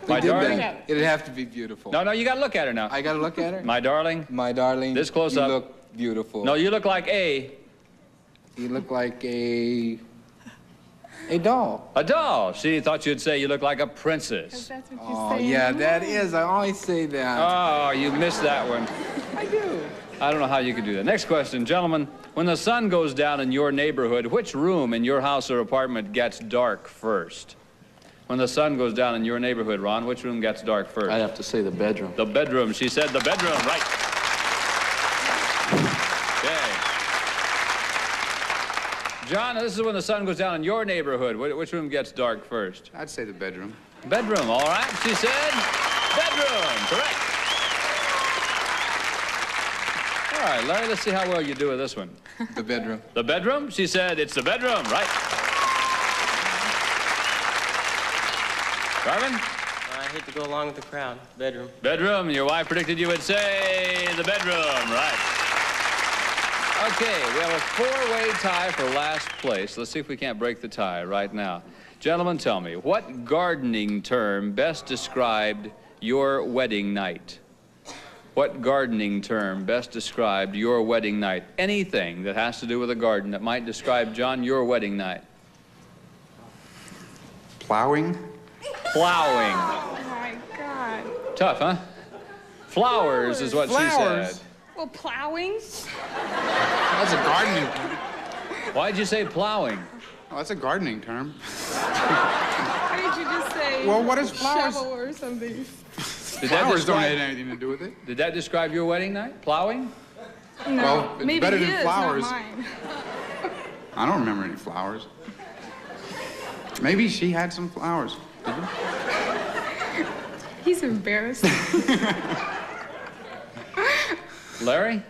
My darling. It'd have to be beautiful. No, you gotta look at her now. I gotta look at her? My darling. My darling. This close you up. You look beautiful. No, you look like a. You look like a doll. A doll. She thought you'd say you look like a princess. That's what Oh, you say. yeah, that is. I always say that. Oh, you missed that one. I do. I don't know how you could do that. Next question, gentlemen. When the sun goes down in your neighborhood, which room in your house or apartment gets dark first? When the sun goes down in your neighborhood, Ron, which room gets dark first? I'd have to say the bedroom. The bedroom. She said the bedroom. Right. Okay. John, this is when the sun goes down in your neighborhood. Which room gets dark first? I'd say the bedroom. Bedroom. All right. She said bedroom. Correct. All right, Larry, let's see how well you do with this one. The bedroom. The bedroom? She said it's the bedroom. Right. Garvin? I hate to go along with the crowd. Bedroom. Bedroom. Your wife predicted you would say the bedroom. Right. Okay, we have a four-way tie for last place. Let's see if we can't break the tie right now. Gentlemen, tell me, what gardening term best described your wedding night? What gardening term best described your wedding night? Anything that has to do with a garden that might describe, John, your wedding night. Plowing? Plowing. Oh, my God. Tough, huh? Flowers is what she said. Well, plowing? That's a gardening term. Why'd you say plowing? Oh, that's a gardening term. Why did you just say Well, what is flowers? shovel or something? Flowers don't have anything to do with it. Did that describe your wedding night? Plowing? No, Well, it's maybe better than his, flowers. not mine. I don't remember any flowers. Maybe she had some flowers. Did you? He's embarrassed. Larry?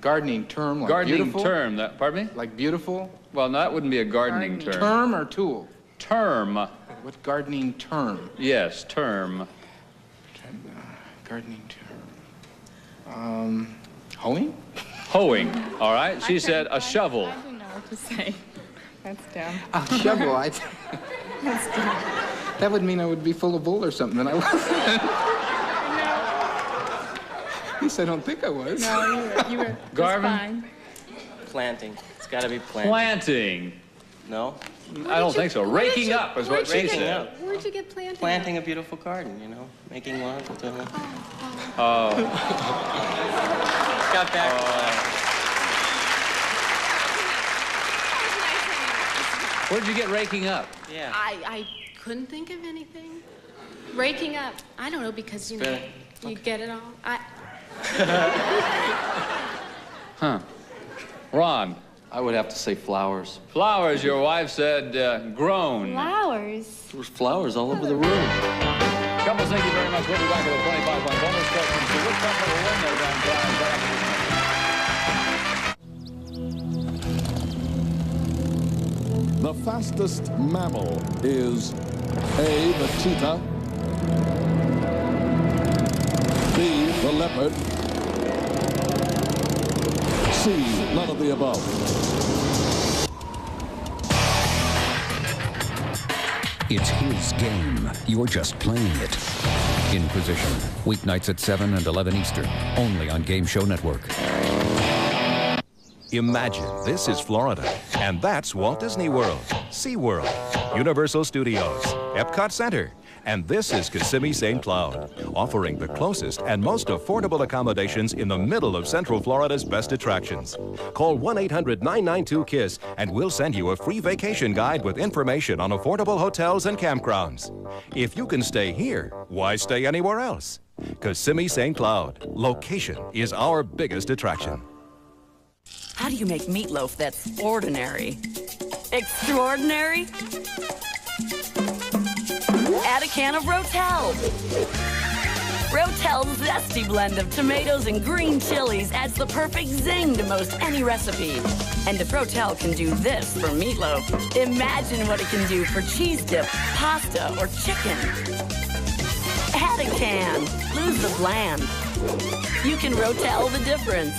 Gardening term, like gardening beautiful? Term. Pardon me? Like beautiful? Well, no, that wouldn't be a gardening term. Term or tool? Term. What gardening term? Yes, term. Gardening term. Hoeing? Hoeing. All right. She said a shovel. I don't know what to say. That's dumb. A shovel. That's dumb. That would mean I would be full of bull or something, and I wasn't. At least I don't think I was. No, you were Garvin? fine. Planting. It's got to be planting. Planting. No? I don't think so. Raking up is what she Where'd said. you did you get planting? Planting a beautiful garden, you know, making love with a... Oh. Got back. Where'd you get raking up? Yeah. I couldn't think of anything. Raking up. I don't know, because, you know, you get it all. Huh. Ron. I would have to say flowers. Flowers, your wife said grown. Flowers. There was flowers all over the room. Couples, thank you very much. We'll be back with a 25-point bonus question. So which couple will win their grand prize? The fastest mammal is A, the cheetah, B, the leopard, C, none of the above. It's his game. You're just playing it. In Position. Weeknights at 7 and 11 Eastern. Only on Game Show Network. Imagine this is Florida, and that's Walt Disney World, SeaWorld, Universal Studios, Epcot Center, and this is Kissimmee St. Cloud, offering the closest and most affordable accommodations in the middle of Central Florida's best attractions. Call 1-800-992-KISS and we'll send you a free vacation guide with information on affordable hotels and campgrounds. If you can stay here, why stay anywhere else? Kissimmee St. Cloud, location is our biggest attraction. How do you make meatloaf that's ordinary? Extraordinary? Add a can of Rotel. Rotel's zesty blend of tomatoes and green chilies adds the perfect zing to most any recipe. And if Rotel can do this for meatloaf, imagine what it can do for cheese dip, pasta, or chicken. Add a can. Lose the bland. You can Rotel the difference.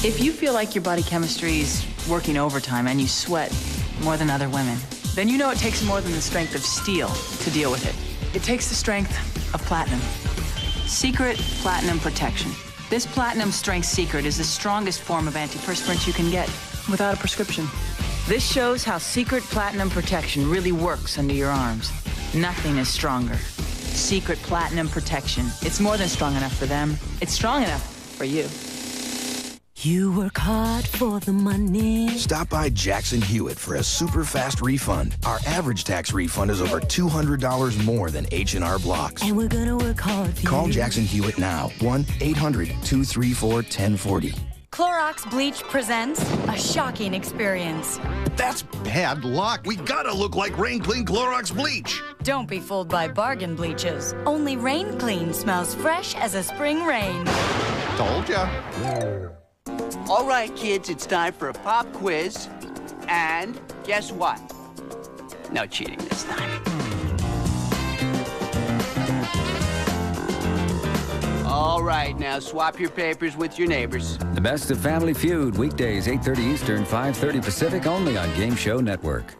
If you feel like your body chemistry is working overtime and you sweat more than other women, then you know it takes more than the strength of steel to deal with it. It takes the strength of platinum. Secret Platinum Protection. This platinum strength secret is the strongest form of antiperspirant you can get without a prescription. This shows how Secret Platinum Protection really works under your arms. Nothing is stronger. Secret Platinum Protection. It's more than strong enough for them. It's strong enough for you. You work hard for the money. Stop by Jackson Hewitt for a super fast refund. Our average tax refund is over $200 more than H&R Blocks. And we're gonna work hard for Call you. Jackson Hewitt now. 1-800-234-1040. Clorox Bleach presents a shocking experience. That's bad luck. We gotta look like Rain Clean Clorox Bleach. Don't be fooled by bargain bleaches. Only Rain Clean smells fresh as a spring rain. Told ya. All right, kids, it's time for a pop quiz. And guess what? No cheating this time. All right, now swap your papers with your neighbors. The best of Family Feud, weekdays 8:30 Eastern, 5:30 Pacific, only on Game Show Network.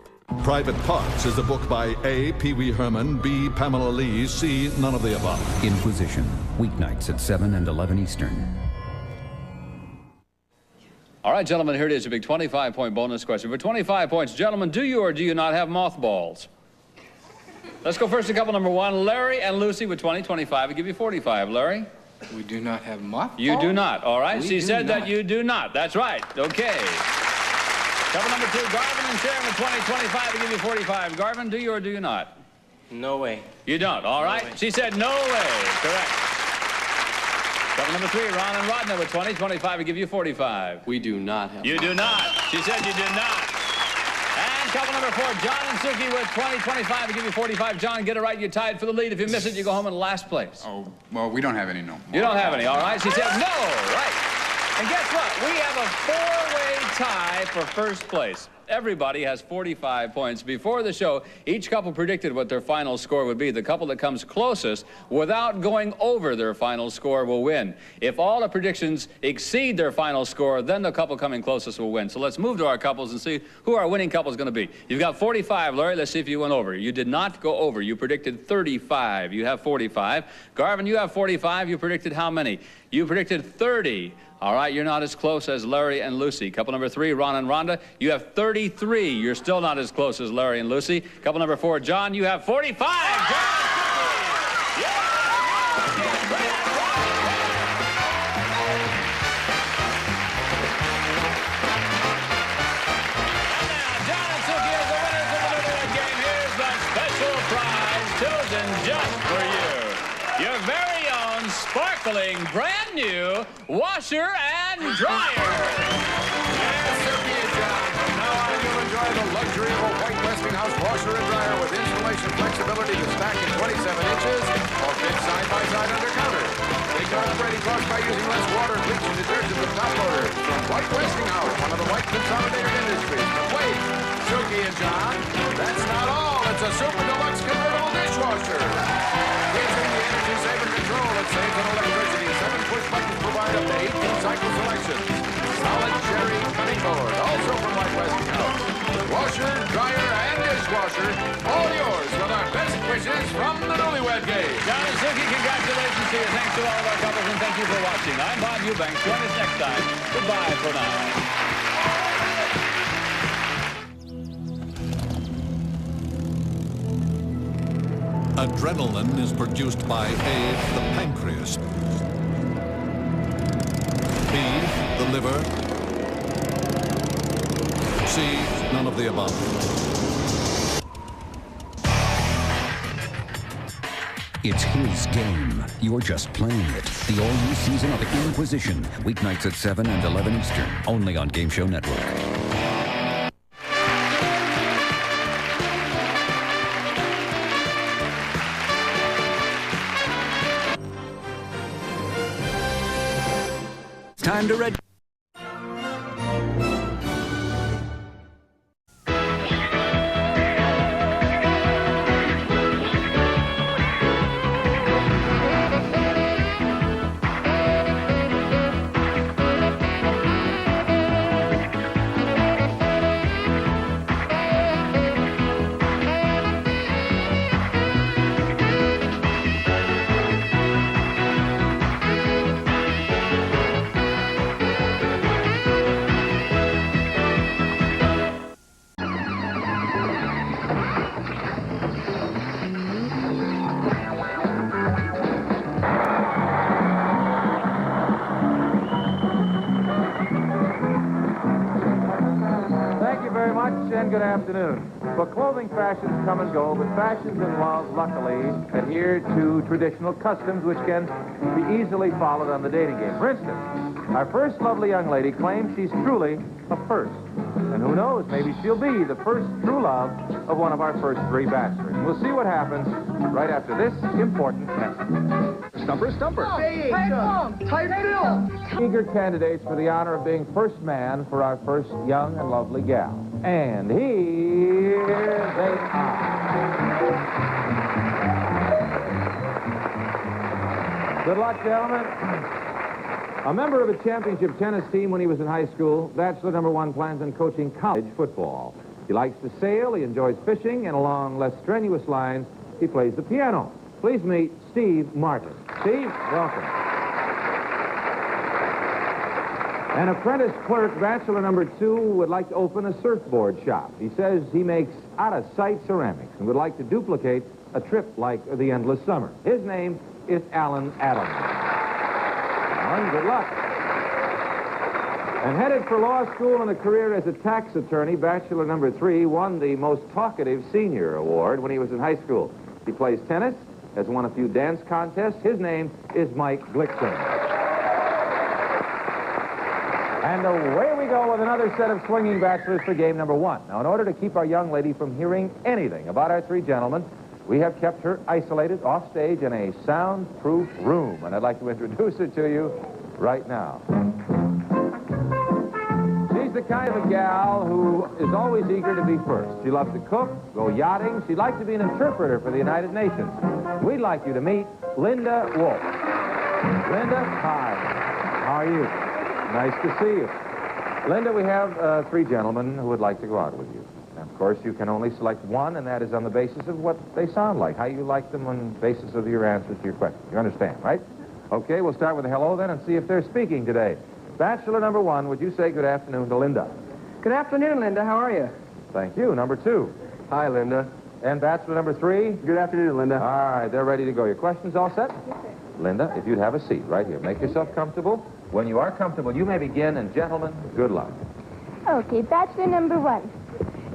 Private Parts is a book by A, Pee Wee Herman, B, Pamela Lee, C, none of the above. In Position. Weeknights at 7 and 11 Eastern. All right, gentlemen, here it is, a big 25-point bonus question. For 25 points, gentlemen, do you or do you not have mothballs? Let's go first to couple number one, Larry and Lucy with 20, 25. I'll give you 45. Larry? We do not have mothballs? You do not, all right? We She do said not. that you do not. That's right. Okay. Couple number two, Garvin and Sharon with 20, 25. I'll give you 45. Garvin, do you or do you not? No way. You don't, all right? She said no way. Correct. Couple number three, Ron and Rodna with 20, 25. I give you 45. We do not have. You do not. She said you do not. And couple number four, John and Suki with 20, 25. I give you 45. John, get it right. You're tied for the lead. If you miss it, you go home in last place. Oh, well, we don't have any, no. You don't have any, all right? She said no, right. And guess what? We have a four-way tie for first place. Everybody has 45 points. Before the show, each couple predicted what their final score would be. The couple that comes closest without going over their final score will win. If all the predictions exceed their final score, then the couple coming closest will win. So let's move to our couples and see who our winning couple is going to be. You've got 45, Larry. Let's see if you went over. You did not go over. You predicted 35. You have 45. Garvin, you have 45. You predicted how many? You predicted 30. All right, you're not as close as Larry and Lucy. Couple number 3, Ron and Rhonda, you have 33. You're still not as close as Larry and Lucy. Couple number 4, John, you have 45. John! Chosen just for you. Your very own sparkling, brand new washer and dryer. Yes, Silky and John. From now on, you'll enjoy the luxury of a white Westinghouse washer and dryer with installation flexibility to stack in 27 inches or fit side by side under counter. Take out operating costs by using less water, bleach, and detergent with top loader. From White Westinghouse, one of the white consolidated industries. But wait, Silky and John, that's not all. It's a super deluxe convertible dishwasher. Featuring the energy saver control that saves on electricity. 7 push buttons provide up to 18 cycle selections. Solid cherry cutting board, also from White Westinghouse. Washer, dryer, and dishwasher, all yours with our best wishes from the Newlywed Game. John and Silky, congratulations to you. Thanks to all of our couples, and thank you for watching. I'm Bob Eubanks. Join us next time. Goodbye for now. Adrenaline is produced by A, the pancreas, B, the liver, C, none of the above. It's his game. You're just playing it. The all-new season of The Inquisition. Weeknights at 7 and 11 Eastern. Only on Game Show Network. Time to read. And good afternoon. Well, clothing fashions come and go, but fashions in love, luckily, adhere to traditional customs which can be easily followed on the dating game. For instance, our first lovely young lady claims she's truly a first. And who knows, maybe she'll be the first true love of one of our first 3 bachelors. We'll see what happens right after this important message. Stumper. Hey, Tom. Tight Bill. Eager candidates for the honor of being first man for our first young and lovely gal. And here they are. Good luck, gentlemen. A member of a championship tennis team when he was in high school, bachelor number 1 plans on coaching college football. He likes to sail, he enjoys fishing, and along less strenuous lines, he plays the piano. Please meet Steve Martin. Steve, welcome. An apprentice clerk, bachelor number 2, would like to open a surfboard shop. He says he makes out-of-sight ceramics and would like to duplicate a trip like the Endless Summer. His name is Alan Adams. Alan, good luck. And headed for law school and a career as a tax attorney, bachelor number 3 won the most talkative senior award when he was in high school. He plays tennis, has won a few dance contests. His name is Mike Glickson. And away we go with another set of swinging bachelors for game number 1. Now, in order to keep our young lady from hearing anything about our 3 gentlemen, we have kept her isolated off stage in a soundproof room. And I'd like to introduce her to you right now. She's the kind of a gal who is always eager to be first. She loves to cook, go yachting. She'd like to be an interpreter for the United Nations. We'd like you to meet Linda Wolf. Linda, hi. How are you? Nice to see you. Linda, we have 3 gentlemen who would like to go out with you. And of course, you can only select one, and that is on the basis of what they sound like, how you like them on the basis of your answers to your question. You understand, right? Okay, we'll start with a hello then and see if they're speaking today. Bachelor number 1, would you say good afternoon to Linda? Good afternoon, Linda. How are you? Thank you. Number 2. Hi, Linda. And bachelor number 3? Good afternoon, Linda. All right, they're ready to go. Your questions all set? Yes, sir. Linda, if you'd have a seat right here. Make yourself comfortable. When you are comfortable, you may begin, and gentlemen, good luck. Okay, bachelor number 1.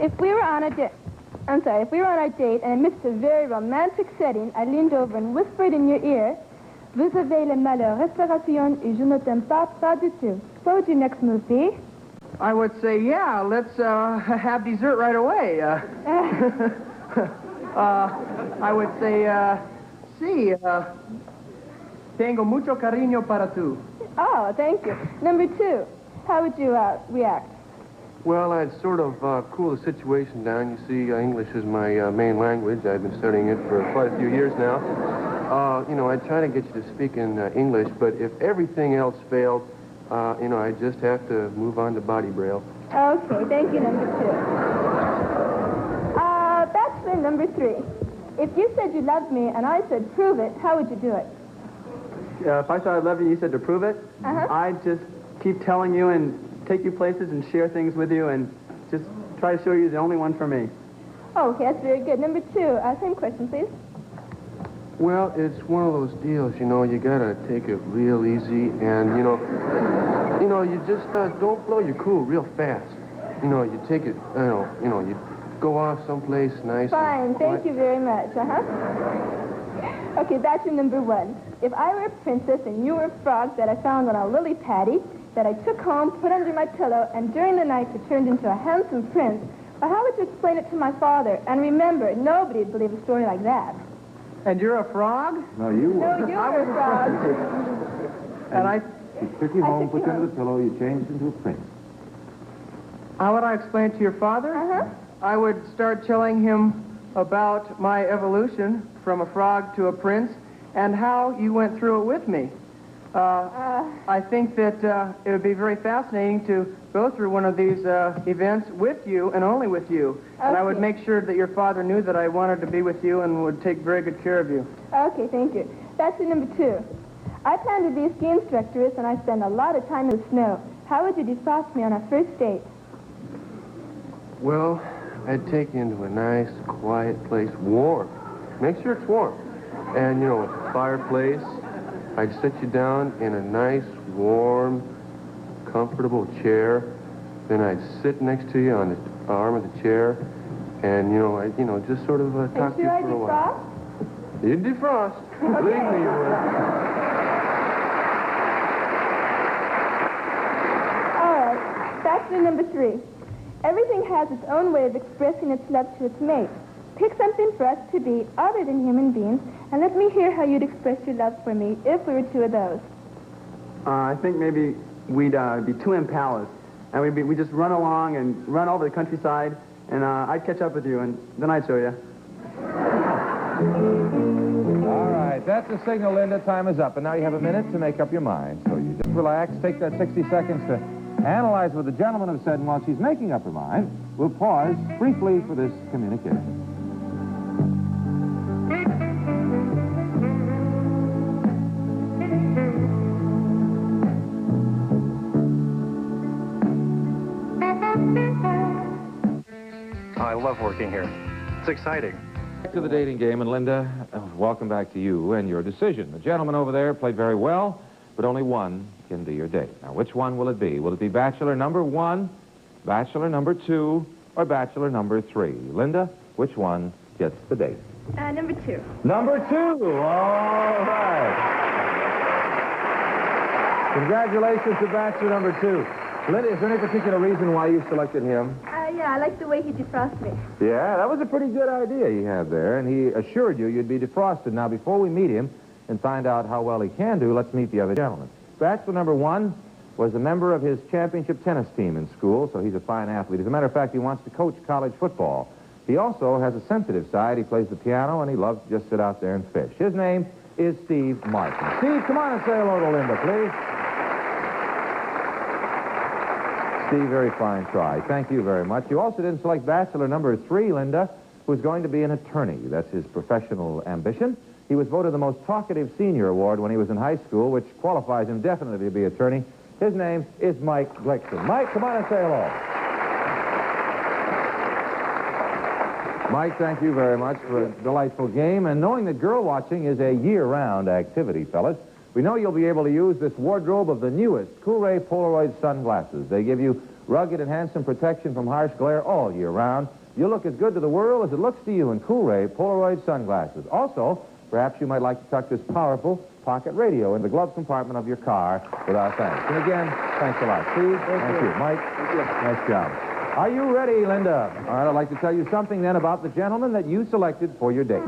If we were on a date, if we were on our date and amidst a very romantic setting, I leaned over and whispered in your ear, "Vous avez le malheur, respiration, et je ne t'aime pas du tout." What would your next move be? I would say, yeah, let's have dessert right away. I would say, sí, tengo mucho cariño para tú. Oh, thank you. Number 2, how would you react? Well, I'd sort of cool the situation down. You see, English is my main language. I've been studying it for quite a few years now. You know, I'd try to get you to speak in English, but if everything else failed, you know, I'd just have to move on to body braille. Okay, thank you, number 2. Bachelor number 3. If you said you loved me and I said prove it, how would you do it? If I said I loved you, you said to prove it, I'd just keep telling you and take you places and share things with you and just try to show you the only one for me. Oh, okay, that's very good. Number 2, same question, please. Well, it's one of those deals, you know, you gotta take it real easy and, you know, you just don't blow your cool real fast. You know, you take it, you know, you go off someplace nice. Fine, thank you very much, Okay, bachelor number 1. If I were a princess and you were a frog that I found on a lily paddy, that I took home, put under my pillow, and during the night it turned into a handsome prince, well, how would you explain it to my father? And remember, nobody would believe a story like that. And you're a frog? No, you were. No, you were a frog. And I... You took you home, put you under the pillow, you changed into a prince. How would I explain it to your father? I would start telling him about my evolution from a frog to a prince and how you went through it with me. I think that it would be very fascinating to go through one of these events with you and only with you. And I would make sure that your father knew that I wanted to be with you and would take very good care of you. Okay, thank you. Bachelor number 2. I plan to be a ski instructress and I spend a lot of time in the snow. How would you defrost me on our first date? Well, I'd take you into a nice, quiet place, warm. Make sure it's warm. And, you know, a fireplace. I'd sit you down in a nice, warm, comfortable chair. Then I'd sit next to you on the arm of the chair. And, you know, I'd, just sort of talk to you for a while. You'd defrost. Believe me, you would. All right. Bachelor number 3. Everything has its own way of expressing its love to its mate. Pick something for us to be other than human beings, and let me hear how you'd express your love for me if we were 2 of those. I think maybe we'd be 2 impalas, and we'd just run along and run over the countryside, and I'd catch up with you, and then I'd show you. All right, that's the signal, Linda. Time is up, and now you have a minute to make up your mind. So you just relax, take that 60 seconds to analyze what the gentlemen have said, and while she's making up her mind, we'll pause briefly for this communication. I love working here. It's exciting. Back to the dating game, and Linda, welcome back to you and your decision. The gentleman over there played very well, but only one can be your date. Now, which one will it be? Will it be bachelor number 1, bachelor number 2, or bachelor number 3? Linda, which one gets the date? Number 2. Number 2! All right. Congratulations to bachelor number 2. Linda, is there any particular reason why you selected him? Yeah, I like the way he defrosts me. Yeah, that was a pretty good idea he had there, and he assured you you'd be defrosted. Now, before we meet him and find out how well he can do, let's meet the other gentleman. Bachelor number 1 was a member of his championship tennis team in school, so he's a fine athlete. As a matter of fact, he wants to coach college football. He also has a sensitive side. He plays the piano, and he loves to just sit out there and fish. His name is Steve Martin. Steve, come on and say hello to Linda, please. Steve, very fine try. Thank you very much. You also didn't select bachelor number 3, Linda, who's going to be an attorney. That's his professional ambition. He was voted the most talkative senior award when he was in high school, which qualifies him definitely to be attorney. His name is Mike Glickson. Mike, come on and say hello. Mike, thank you very much for a delightful game. And knowing that girl watching is a year-round activity, fellas, we know you'll be able to use this wardrobe of the newest Cool-Ray Polaroid sunglasses. They give you rugged and handsome protection from harsh glare all year round. You'll look as good to the world as it looks to you in Cool-Ray Polaroid sunglasses. Also, perhaps you might like to tuck this powerful pocket radio in the glove compartment of your car with our thanks. And again, thanks a lot. Steve, thank you. Mike, nice job. Are you ready, Linda? All right, I'd like to tell you something then about the gentleman that you selected for your date.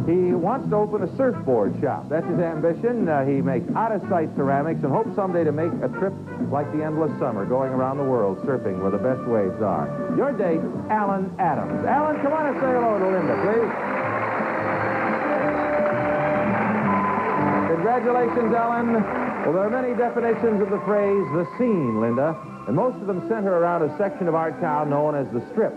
He wants to open a surfboard shop. That's his ambition. He makes out-of-sight ceramics and hopes someday to make a trip like the endless summer, going around the world surfing where the best waves are. Your date, Alan Adams. Alan, come on and say hello to Linda, please. Congratulations, Alan. Well, there are many definitions of the phrase, the scene, Linda, and most of them center around a section of our town known as the Strip.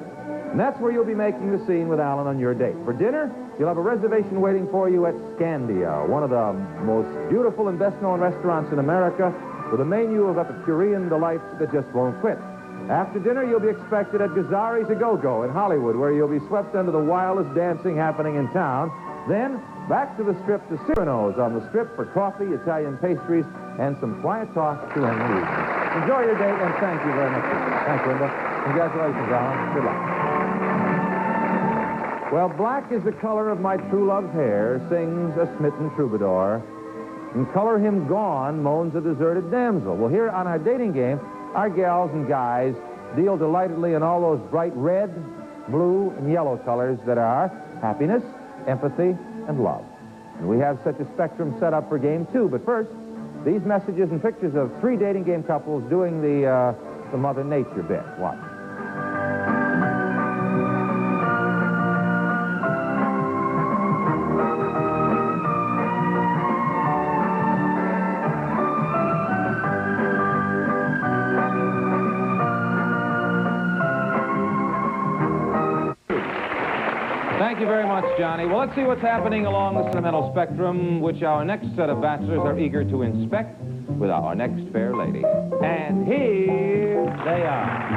And that's where you'll be making the scene with Alan on your date. For dinner, you'll have a reservation waiting for you at Scandia, one of the most beautiful and best-known restaurants in America, with a menu of Epicurean delights that just won't quit. After dinner, you'll be expected at Gazzari's A-Go-Go in Hollywood, where you'll be swept under the wildest dancing happening in town. Then, back to the Strip to Cyrano's on the Strip for coffee, Italian pastries, and some quiet talk to end the evening. Enjoy your date, and thank you very much. Thanks, Linda. Congratulations, Alan. Good luck. Well, black is the color of my true love's hair, sings a smitten troubadour. In color him gone, moans a deserted damsel. Well, here on our dating game, our gals and guys deal delightedly in all those bright red, blue, and yellow colors that are happiness, empathy, and love. And we have such a spectrum set up for game 2. But first, these messages and pictures of 3 dating game couples doing the Mother Nature bit. Watch. Thank you very much, Johnny. Well, let's see what's happening along the sentimental spectrum, which our next set of bachelors are eager to inspect with our next fair lady. And here they are.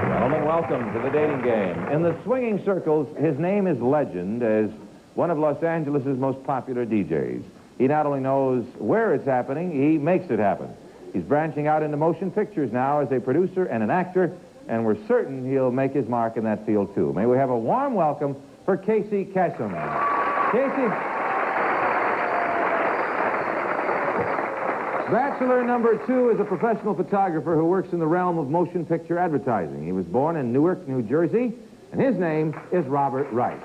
Gentlemen, welcome to the dating game. In the swinging circles, his name is legend as one of Los Angeles' most popular DJs. He not only knows where it's happening, he makes it happen. He's branching out into motion pictures now as a producer and an actor, and we're certain he'll make his mark in that field, too. May we have a warm welcome for Casey Kasem. Casey. Bachelor number 2 is a professional photographer who works in the realm of motion picture advertising. He was born in Newark, New Jersey, and his name is Robert Rice.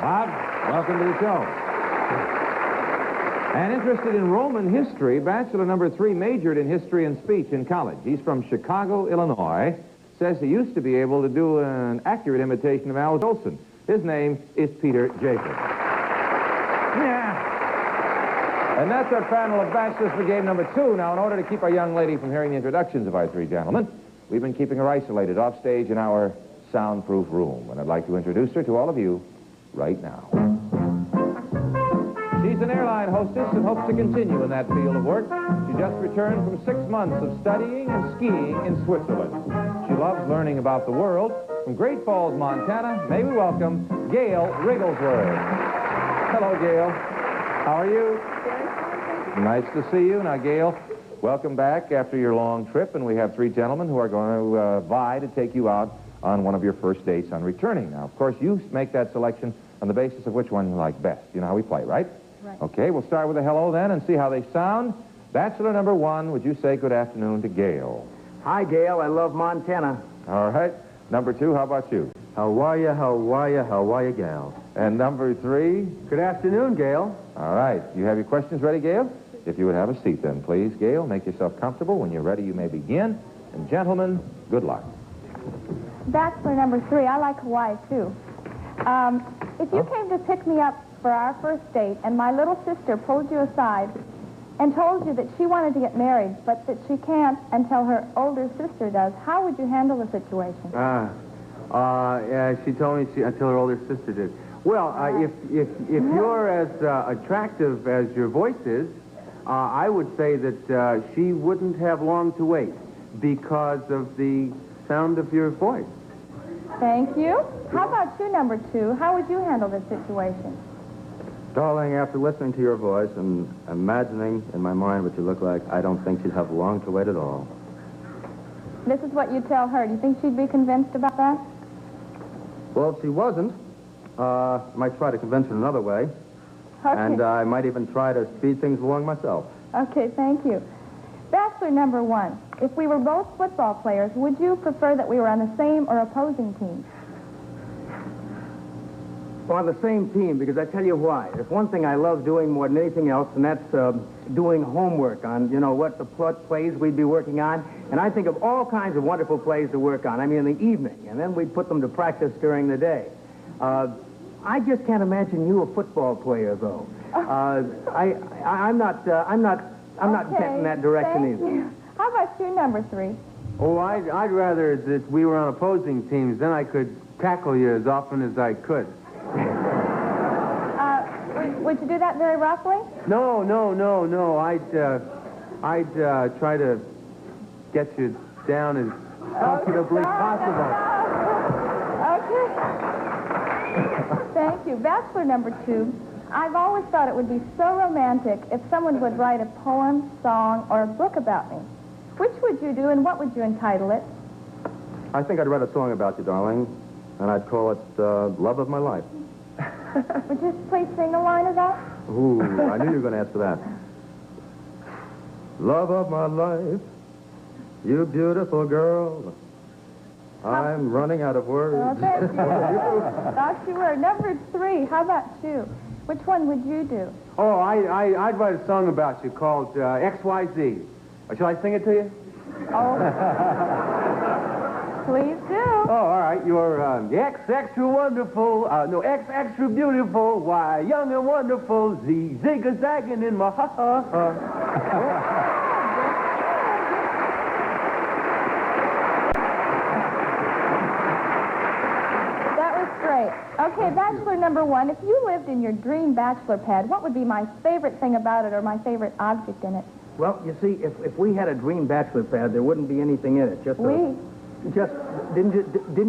Bob, welcome to the show. And interested in Roman history, Bachelor number 3 majored in history and speech in college. He's from Chicago, Illinois. Says he used to be able to do an accurate imitation of Al Jolson. His name is Peter Jacob. Yeah. And that's our panel of bachelors for game number 2. Now, in order to keep our young lady from hearing the introductions of our 3 gentlemen, we've been keeping her isolated off stage in our soundproof room. And I'd like to introduce her to all of you right now. She's an airline hostess and hopes to continue in that field of work. She just returned from 6 months of studying and skiing in Switzerland. She loves learning about the world. From Great Falls, Montana, may we welcome Gail Rigglesworth. Hello, Gail. How are you? Nice to see you. Now, Gail, welcome back after your long trip, and we have 3 gentlemen who are going to vie to take you out on one of your first dates on returning. Now, of course, you make that selection on the basis of which one you like best. You know how we play, right? Right. Okay, we'll start with a hello then and see how they sound. Bachelor number 1, would you say good afternoon to Gail? Hi, Gail. I love Montana. All right. Number 2, how about you? How are you, Gail? And number 3? Good afternoon, Gail. All right. You have your questions ready, Gail? If you would have a seat then, please. Gail, make yourself comfortable. When you're ready, you may begin. And gentlemen, good luck. Bachelor number 3, I like Hawaii, too. If you came to pick me up for our first date and my little sister pulled you aside and told you that she wanted to get married, but that she can't until her older sister does, how would you handle the situation? Yeah, she told me until her older sister did. Well, if you're as attractive as your voice is, I would say that she wouldn't have long to wait because of the sound of your voice. Thank you. How about you, number 2? How would you handle this situation? Darling, after listening to your voice and imagining in my mind what you look like, I don't think she'd have long to wait at all. This is what you tell her. Do you think she'd be convinced about that? Well, if she wasn't, I might try to convince her another way. Okay. And I might even try to speed things along myself. Okay, thank you. Bachelor number 1. If we were both football players, would you prefer that we were on the same or opposing team? Well, on the same team, because I tell you why. There's one thing I love doing more than anything else, and that's doing homework on, what the plays we'd be working on. And I think of all kinds of wonderful plays to work on. I mean, in the evening, and then we'd put them to practice during the day. I just can't imagine you a football player, though. I'm not intent in that direction either. You. How about you, number 3? Oh, I'd rather that we were on opposing teams. Then I could tackle you as often as I could. Would you do that very roughly? No. I'd try to get you down as comfortably possible. Okay. Thank you. Bachelor number 2. I've always thought it would be so romantic if someone would write a poem, song, or a book about me. Which would you do, and what would you entitle it? I think I'd write a song about you, darling, and I'd call it Love of My Life. Would you please sing a line of that? Ooh, I knew you were going to ask for that. Love of my life, you beautiful girl. I'm running out of words. Oh, thank you. Thought you were. Number 3, how about you? Which one would you do? Oh, I'd write a song about you called XYZ. Shall I sing it to you? Oh. Please do. Oh, all right. You're X extra wonderful. X extra beautiful. Why, young and wonderful. Z zig-a-zagging in my ha-ha-ha. Okay, bachelor number 1, if you lived in your dream bachelor pad, what would be my favorite thing about it or my favorite object in it? Well, you see, if we had a dream bachelor pad, there wouldn't be anything in it. Didn't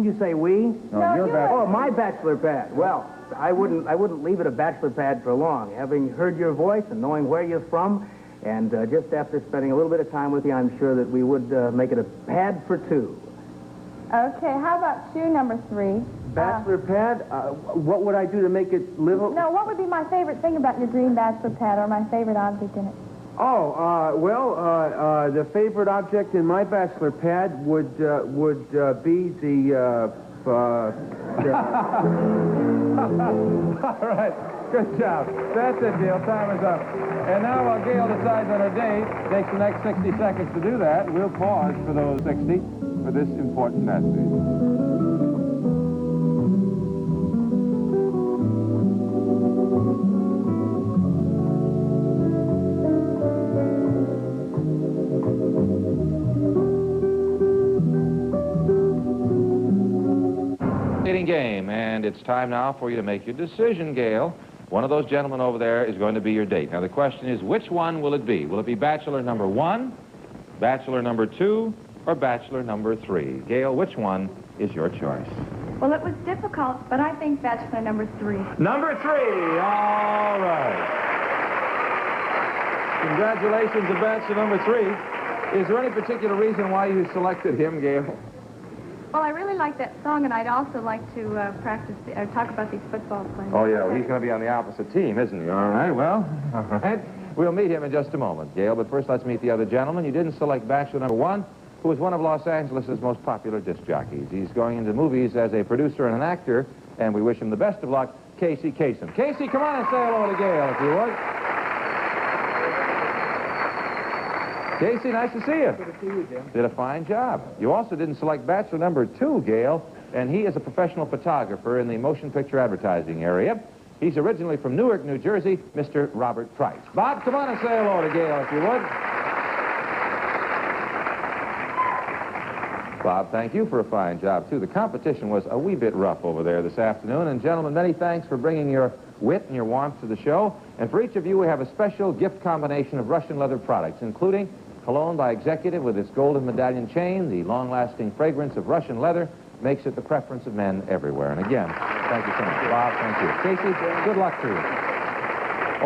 you say we? No, your bachelor. Oh, my bachelor pad. Well, I wouldn't leave it a bachelor pad for long. Having heard your voice and knowing where you're from, and just after spending a little bit of time with you, I'm sure that we would make it a pad for 2. Okay, how about you, number 3? Bachelor pad? What would I do to make it live? No, what would be my favorite thing about your dream bachelor pad or my favorite object in it? The favorite object in my bachelor pad would be the All right. Good job. That's it, Gail. Time is up. And now while Gail decides on her date, takes the next 60 seconds to do that, we'll pause for those 60 for this important message. Game, and it's time now for you to make your decision, Gail. One of those gentlemen over there is going to be your date. Now, the question is, which one will it be? Will it be bachelor number 1, bachelor number 2, or bachelor number 3? Gail, which one is your choice? Well, it was difficult, but I think bachelor number 3. Number 3, all right. Congratulations to bachelor number 3. Is there any particular reason why you selected him, Gail? Well, I really like that song, and I'd also like to talk about these football plays. Oh, yeah, well, he's going to be on the opposite team, isn't he? All right, well, all right. We'll meet him in just a moment, Gail, but first let's meet the other gentleman. You didn't select bachelor number 1, who is one of Los Angeles' most popular disc jockeys. He's going into movies as a producer and an actor, and we wish him the best of luck, Casey Kasem. Casey, come on and say hello to Gail, if you would. Casey, nice to see you. Good to see you, Jim. Did a fine job. You also didn't select bachelor number 2, Gail, and he is a professional photographer in the motion picture advertising area. He's originally from Newark, New Jersey, Mr. Robert Price. Bob, come on and say hello to Gail, if you would. Bob, thank you for a fine job, too. The competition was a wee bit rough over there this afternoon. And, gentlemen, many thanks for bringing your wit and your warmth to the show. And for each of you, we have a special gift combination of Russian leather products, including cologne by Executive with its golden medallion chain. The long-lasting fragrance of Russian leather makes it the preference of men everywhere. And again, thank you so much. Bob, thank you. Casey, good luck to you.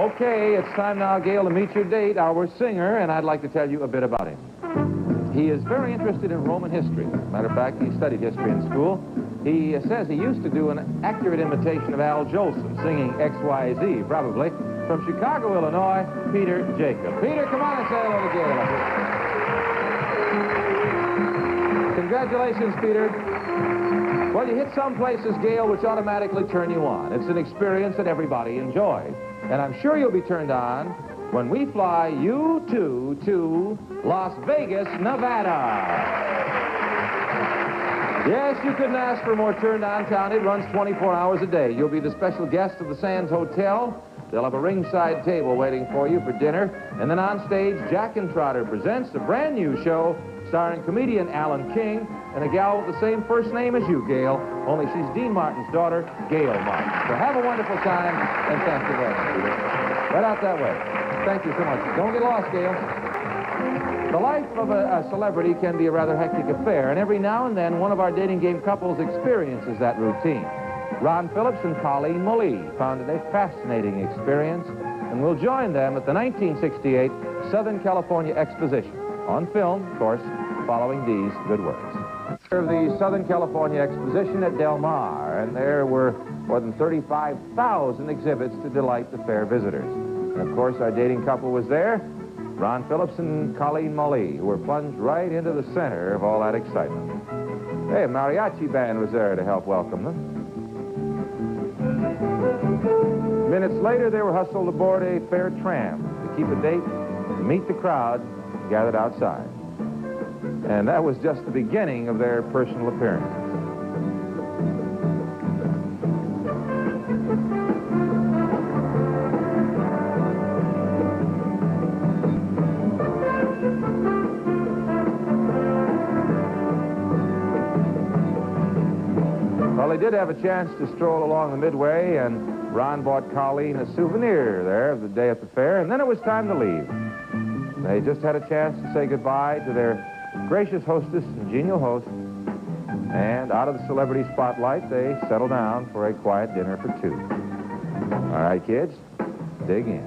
Okay, it's time now, Gail, to meet your date, our singer, and I'd like to tell you a bit about him. He is very interested in Roman history. Matter of fact, he studied history in school. He says he used to do an accurate imitation of Al Jolson, singing XYZ, probably. From Chicago, Illinois, Peter Jacob. Peter, come on and say hello to Gail. Congratulations, Peter. Well, you hit some places, Gail, which automatically turn you on. It's an experience that everybody enjoys. And I'm sure you'll be turned on when we fly you two to Las Vegas, Nevada. Yes, you couldn't ask for more turned on town. It runs 24 hours a day. You'll be the special guest of the Sands Hotel. They'll have a ringside table waiting for you for dinner. And then on stage, Jack and Trotter presents a brand new show starring comedian Alan King and a gal with the same first name as you, Gail, only she's Dean Martin's daughter, Gail Martin. So have a wonderful time, and thank you very much, Peter. Right out that way. Thank you so much. Don't get lost, Gail. The life of a celebrity can be a rather hectic affair, and every now and then one of our dating game couples experiences that routine. Ron Phillips and Colleen Molly found it a fascinating experience, and we'll join them at the 1968 Southern California Exposition, on film, of course, following these good words. Of the Southern California Exposition at Del Mar, and there were more than 35,000 exhibits to delight the fair visitors. And of course, our dating couple was there, Ron Phillips and Colleen Molly, who were plunged right into the center of all that excitement. Hey, a mariachi band was there to help welcome them. Minutes later, they were hustled aboard a fair tram to keep a date, to meet the crowd gathered outside. And that was just the beginning of their personal appearances. Well, they did have a chance to stroll along the midway, and Ron bought Colleen a souvenir there of the day at the fair, and then it was time to leave. They just had a chance to say goodbye to their gracious hostess and genial host, and out of the celebrity spotlight, they settled down for a quiet dinner for two. All right, kids, dig in.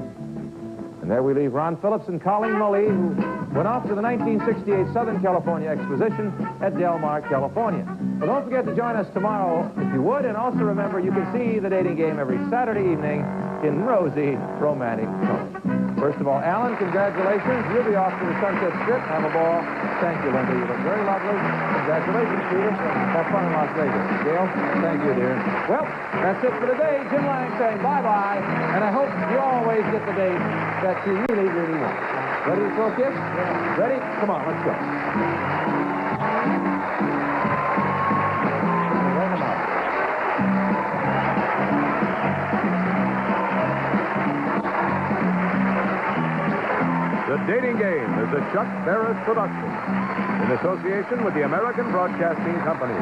And there we leave Ron Phillips and Colleen Molly, who went off to the 1968 Southern California Exposition at Del Mar, California. Well, don't forget to join us tomorrow, if you would, and also remember you can see the dating game every Saturday evening in rosy, romantic tones. First of all, Alan, congratulations. You'll be off to the Sunset Strip. Have a ball. Thank you, Linda. You look very lovely. Congratulations, Peter. Have fun in Las Vegas. Gail, thank you, dear. Well, that's it for today. Jim Lang saying bye-bye, and I hope you always get the date that you really, really want. Ready to throw a kiss? Yeah. Ready? Come on, let's go. The Dating Game is a Chuck Barris production in association with the American Broadcasting Company.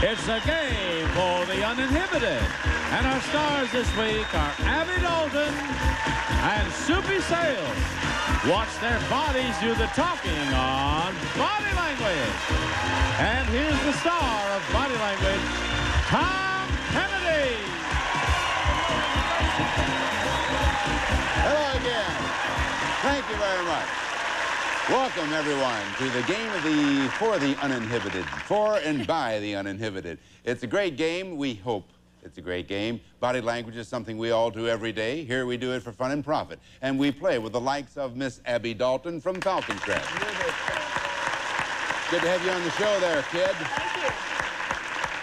It's a game for the uninhibited. And our stars this week are Abby Dalton and Soupy Sales. Watch their bodies do the talking on Body Language. And here's the star of Body Language, Tom Kennedy. Hello again. Thank you very much. Walk Welcome, everyone, to the game of the For the Uninhibited. For and by the uninhibited. It's a great game. We hope it's a great game. Body language is something we all do every day. Here we do it for fun and profit. And we play with the likes of Miss Abby Dalton from Falcon Crest. Good to have you on the show there, kid. Thank you.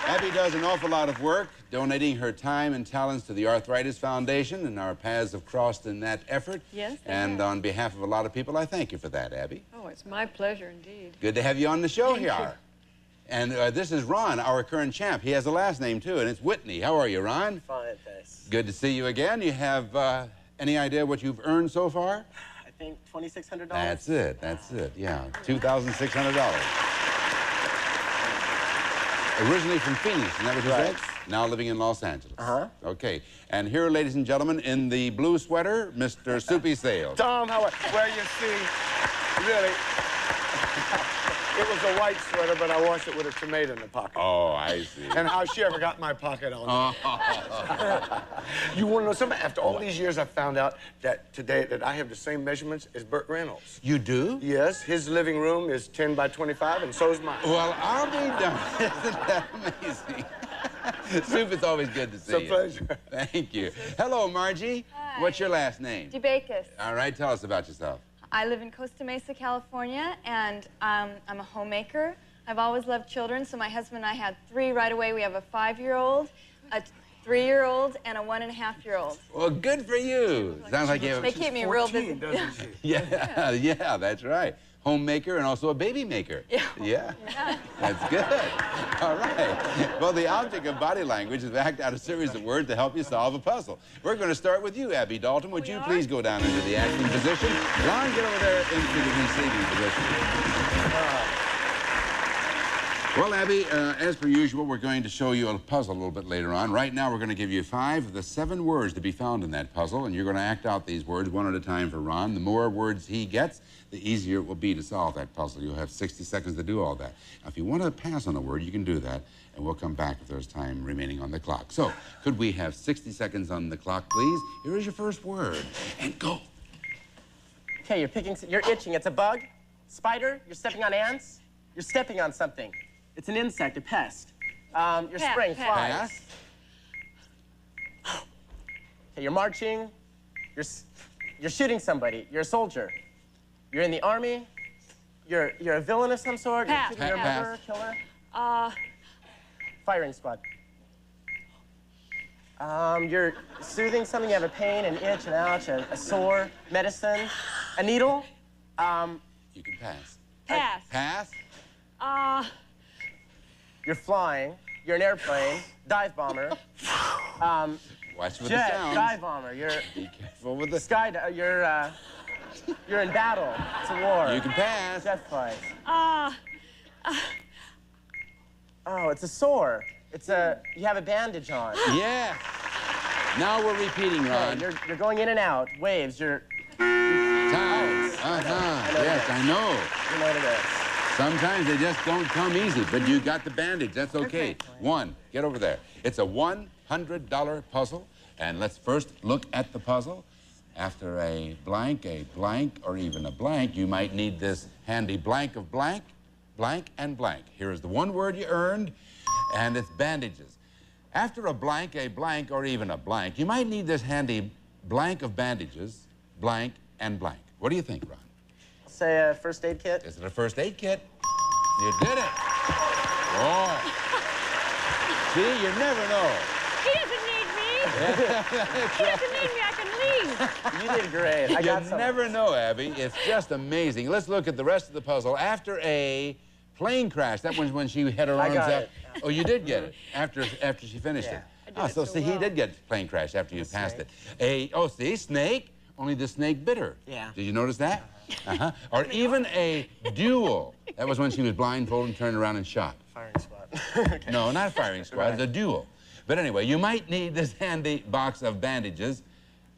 Abby does an awful lot of work, donating her time and talents to the Arthritis Foundation, and our paths have crossed in that effort. Yes, they And have. on behalf of a lot of people, I thank you for that, Abby. Oh, it's my pleasure indeed. Good to have you on the show Thank here. you. And this is Ron, our current champ. He has a last name, too, and it's Whitney. How are you, Ron? Fine, thanks. Good to see you again. You have any idea what you've earned so far? I think $2,600. That's it. That's it. Yeah, $2,600. Originally from Phoenix, isn't that what you said? Now living in Los Angeles. Uh-huh. Okay. And here, ladies and gentlemen, in the blue sweater, Mr. Soupy Sales. Tom, well, you see, really, it was a white sweater, but I washed it with a tomato in the pocket. Oh, I see. And how she ever got my pocket on. You want to know something? After all these years, I found out that today that I have the same measurements as Burt Reynolds. You do? Yes. His living room is 10 by 25, and so is mine. Well, I'll be darned. Isn't that amazing? Soup, it's always good to see you. It's a pleasure. Thank you. Hello, Margie. Hi. What's your last name? DeBakis. All right, tell us about yourself. I live in Costa Mesa, California, and I'm a homemaker. I've always loved children, so my husband and I had 3 right away. We have a 5-year-old, a 3-year-old, and a 1.5-year-old. Well, good for you. Sounds like you have... They keep me real busy. Doesn't she? Yeah, that's right. Homemaker and also a baby maker. Yeah. That's good. All right. Well, the object of body language is to act out a series of words to help you solve a puzzle. We're going to start with you, Abby Dalton. Would you please go down into the acting position? Ron, get over there into the receiving position. Well, Abby, as per usual, we're going to show you a puzzle a little bit later on. Right now, we're going to give you 5 of the 7 words to be found in that puzzle, and you're going to act out these words one at a time for Ron. The more words he gets, the easier it will be to solve that puzzle. You'll have 60 seconds to do all that. Now, if you want to pass on a word, you can do that, and we'll come back if there's time remaining on the clock. So, could we have 60 seconds on the clock, please? Here is your first word, and go. Okay, you're itching. It's a bug, spider, you're stepping on ants, you're stepping on something. It's an insect, a pest. You're spraying flies. Okay, you're marching, you're shooting somebody, you're a soldier. You're in the army, you're a villain of some sort, you're shooting your murderer, killer. Firing squad. You're soothing something, you have a pain, an itch, an ouch, a sore, medicine, a needle. You can pass. Pass. Pass? You're flying, you're an airplane, dive bomber. Watch with jet, the sounds. dive bomber, Be careful with the... you're in battle, it's a war. You can pass. Jet flight. Oh, it's a sore. You have a bandage on. Yeah. Now we're repeating, Ron. Okay, you're going in and out, waves, Tides. Yes, I know. You know what it is. Sometimes they just don't come easy, but you got the bandage. That's okay. One, get over there. It's a $100 puzzle, and let's first look at the puzzle. After a blank, or even a blank, you might need this handy blank of blank, blank, and blank. Here is the one word you earned, and it's bandages. After a blank, or even a blank, you might need this handy blank of bandages, blank, and blank. What do you think, Ron? Say a first aid kit. Is it a first aid kit? You did it. Oh. See, you never know. He doesn't need me. He doesn't need me. I can leave. You did great. I got You never know, Abby. It's just amazing. Let's look at the rest of the puzzle. After a plane crash, that was when she had her arms up. Oh, you did get it after she finished it. Oh, so see, he did get plane crash after you passed it. See, snake. Only the snake bit her. Yeah. Did you notice that? Or even a duel. That was when she was blindfolded and turned around and shot. Firing squad. Okay. No, not a firing squad. It's a duel. But anyway, you might need this handy box of bandages,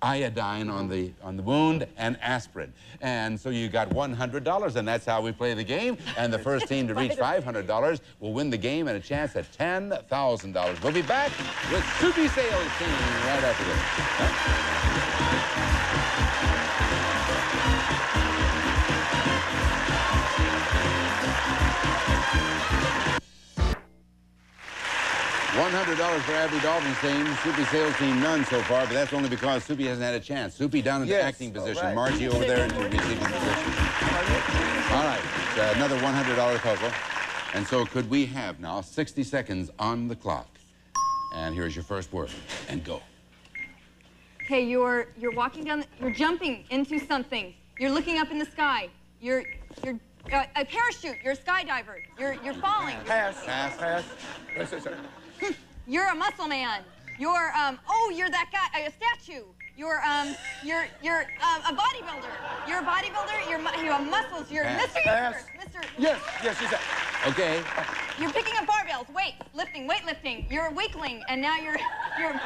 iodine on the wound, and aspirin. And so you got $100, and that's how we play the game. And the first team to reach $500 will win the game and a chance at $10,000. We'll be back with Soupy Sales Team right after this. $100 for Abby Dalton's team. Soupy Sales team, none so far, but that's only because Soupy hasn't had a chance. Soupy down in the acting position. Right. Margie over there in the receiving position. All right, another $100 puzzle. And so could we have now 60 seconds on the clock? And here's your first word, and go. Okay, you're walking down, you're jumping into something. You're looking up in the sky. You're a parachute. You're a skydiver. You're falling. Pass. You're a muscle man. You're you're that guy, a statue. You're a bodybuilder. You're a bodybuilder. You have muscles. You're Mr. Universe. Mr. Yes, she's that. Okay. You're picking up barbells, weightlifting. You're a weakling, and now you're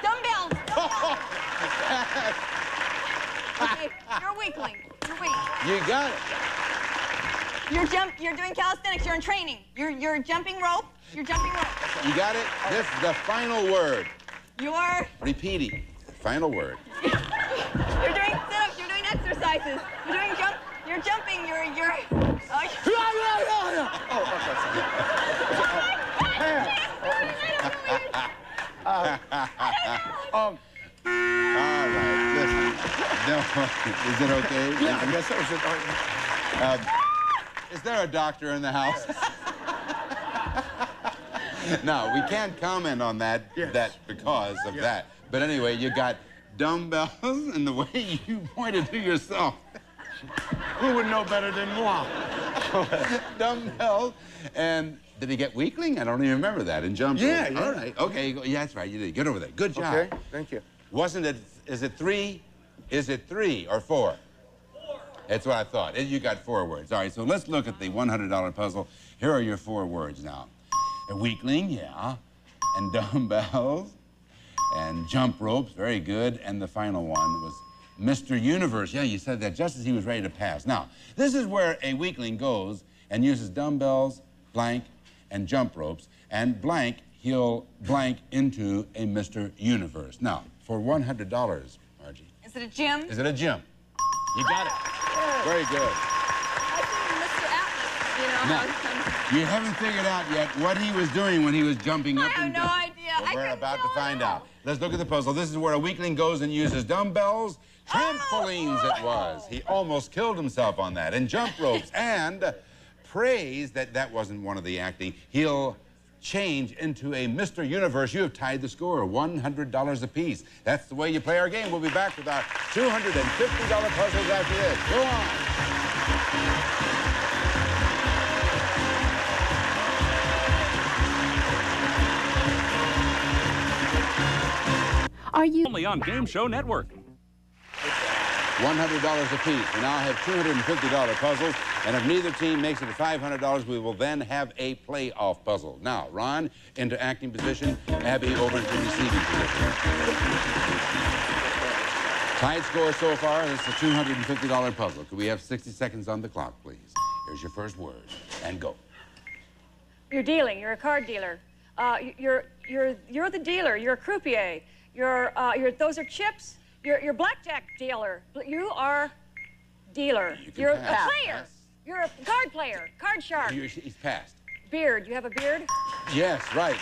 dumbbells. Okay, you're a weakling. You're weak. You got it. You're doing calisthenics. You're in training. You're jumping rope. You're jumping rope. You got it? This is the final word. You're Repeating. Final word. doing sit-ups. You're doing exercises. You're jumping. All right. Listen. No, is it okay? Yeah, I guess that was it. Is there a doctor in the house? No, we can't comment on that, because of that. But anyway, you got dumbbells and the way you pointed to yourself. Who would know better than moi? Dumbbells. And did he get weakling? I don't even remember that. In jumping. Yeah. All right. Okay. Yeah, that's right. You did. Get over there. Good job. Okay. Thank you. Wasn't it? Is it 3? Is it 3 or 4? 4. That's what I thought. You got 4 words. All right. So let's look at the $100 puzzle. Here are your 4 words now. A weakling, yeah. And dumbbells. And jump ropes. Very good. And the final one was Mr. Universe. Yeah, you said that just as he was ready to pass. Now, this is where a weakling goes and uses dumbbells, blank, and jump ropes, and blank, he'll blank into a Mr. Universe. Now, for $100, Margie. Is it a gym? Is it a gym? You got it. Very good. I think Mr. Atlas, You haven't figured out yet what he was doing when he was jumping up and down. I have no idea. Well, we're about to find out. Let's look at the puzzle. This is where a weakling goes and uses dumbbells, trampolines it was. He almost killed himself on that. And jump ropes and praise that wasn't one of the acting. He'll change into a Mr. Universe. You have tied the score, $100 apiece. That's the way you play our game. We'll be back with our $250 puzzles after this. Go on. Are you only on Game Show Network? $100 apiece. We now have $250 puzzles, and if neither team makes it to $500, we will then have a playoff puzzle. Now, Ron into acting position, Abby over into receiving position. Tied score so far, this is a $250 puzzle. Could we have 60 seconds on the clock, please? Here's your first word, and go. You're dealing. You're a card dealer. You're the dealer. You're a croupier. Those are chips. You're a blackjack dealer. You are dealer. You're a player. You're a card player. Card shark. He's passed. Beard. You have a beard? Yes, right.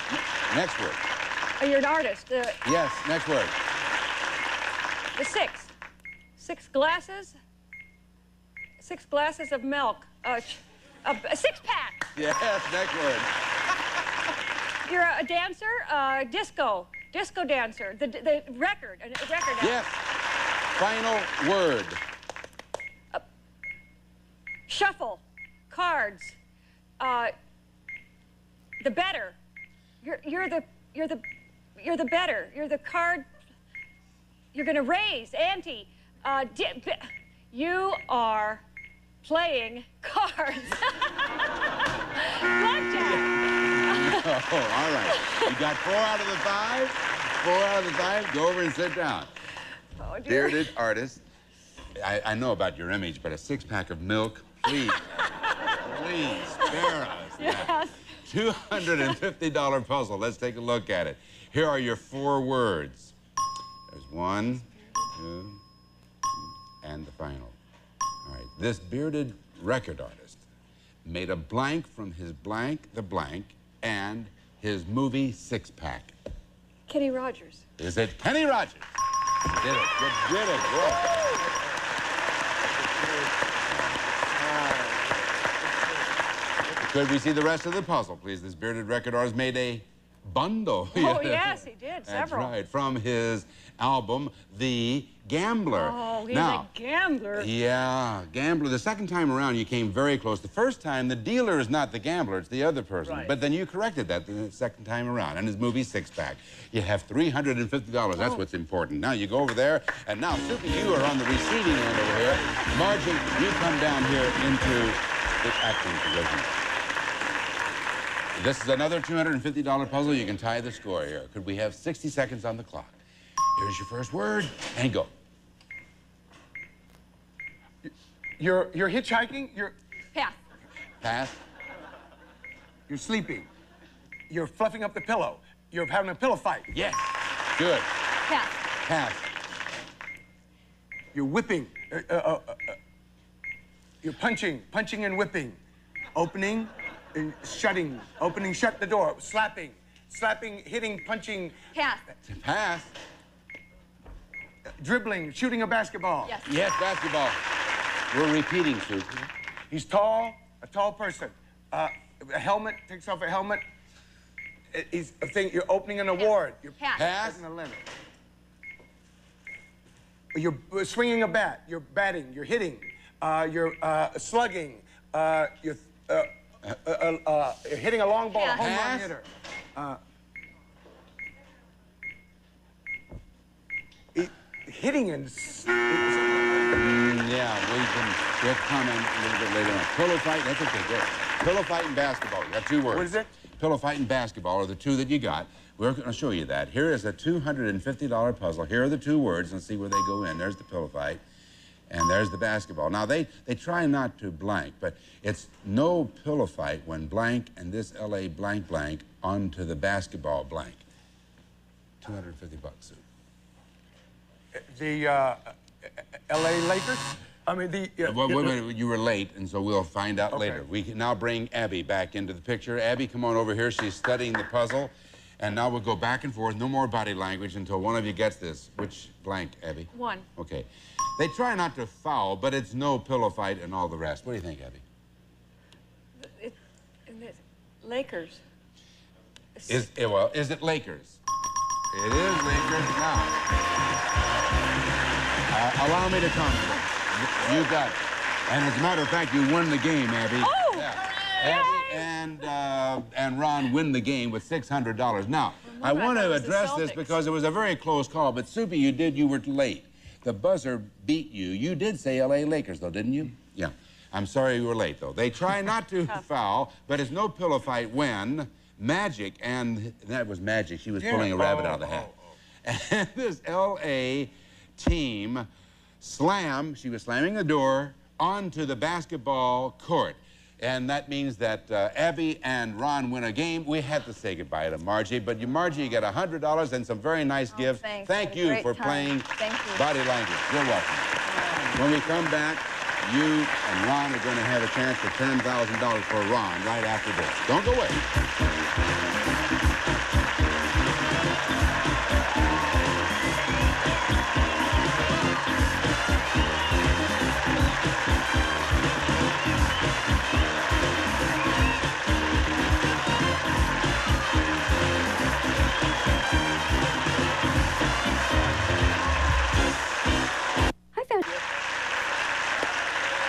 Next word. You're an artist. Yes, next word. The 6. 6 glasses. 6 glasses of milk. A 6-pack. Yes, next word. You're a dancer. Disco dancer. The record. A record. Yes. Final word. Shuffle. Cards. The better. You're the better. You're the card. You're gonna raise ante. You are playing cards. Blackjack. Oh, all right. You got 4 out of the 5. 4 out of the 5. Go over and sit down. Oh, dear. Bearded artist. I know about your image, but a 6-pack of milk, please. Please, spare us. Yes. $250 puzzle. Let's take a look at it. Here are your 4 words. There's 1, 2, and the final. All right. This bearded record artist made a blank from his blank, the blank, and his movie six-pack? Kenny Rogers. Is it Kenny Rogers? You did it. You did it. Good. Could we see the rest of the puzzle, please? This bearded record artist made a bundle. Oh, yes, he did. Several. That's right. From his album, The Gambler. Oh, he's now, a gambler. Yeah, gambler. The second time around, you came very close. The first time, the dealer is not the gambler, it's the other person. Right. But then you corrected that the second time around. And his movie Six-Pack. You have $350. That's what's important. Now you go over there, and now, Soupy, you are on the receiving end over here. Margie, you come down here into the acting position. This is another $250 puzzle. You can tie the score here. Could we have 60 seconds on the clock? Here's your first word, and go. You're hitchhiking. You're Pass. Pass. You're sleeping. You're fluffing up the pillow. You're having a pillow fight. Yes. Good. Pass. Pass. You're whipping. You're punching and whipping. Opening and shutting. Opening, shut the door. Slapping, hitting, punching. Pass. Pass. Dribbling, shooting a basketball. Yes. Yes, basketball. We're repeating, Susan. He's tall, a tall person. A helmet, takes off a helmet. He's a thing. You're opening an award. You're Pass. passing a limit. You're swinging a bat. You're batting. You're hitting. You're slugging. You're hitting a long ball. A home run hitter. Hitting and yeah, we'll come in a little bit later on. Pillow fight, that's okay, good. Pillow fight and basketball, you got 2 words. What is it? Pillow fight and basketball are the 2 that you got. We're going to show you that. Here is a $250 puzzle. Here are the 2 words. Let's see where they go in. There's the pillow fight, and there's the basketball. Now, they try not to blank, but it's no pillow fight when blank and this L.A. blank blank onto the basketball blank. $250, Sue. The L.A. Lakers? I mean, the... wait, you were late, and so we'll find out later. We can now bring Abby back into the picture. Abby, come on over here. She's studying the puzzle. And now we'll go back and forth. No more body language until one of you gets this. Which blank, Abby? 1. Okay. They try not to foul, but it's no pillow fight and all the rest. What do you think, Abby? Lakers. Is it Lakers? It is Lakers now. Allow me to comment. You got it. And as a matter of fact, you won the game, Abby. Oh! Yeah. Abby and Ron win the game with $600. Now, I want to address this because it was a very close call, but Soupy, you were late. The buzzer beat you. You did say L.A. Lakers, though, didn't you? Yeah. I'm sorry you were late, though. They try not to foul, but it's no pillow fight when Magic, and that was Magic. She was pulling a rabbit out of the hat. And this L.A. team she was slamming the door onto the basketball court. And that means that Abby and Ron win a game. We had to say goodbye to Margie, but Margie, you get $100 and some very nice gifts. Thanks. Thank you for playing body language. You're welcome. When we come back, you and Ron are going to have a chance for $10,000 for Ron right after this. Don't go away.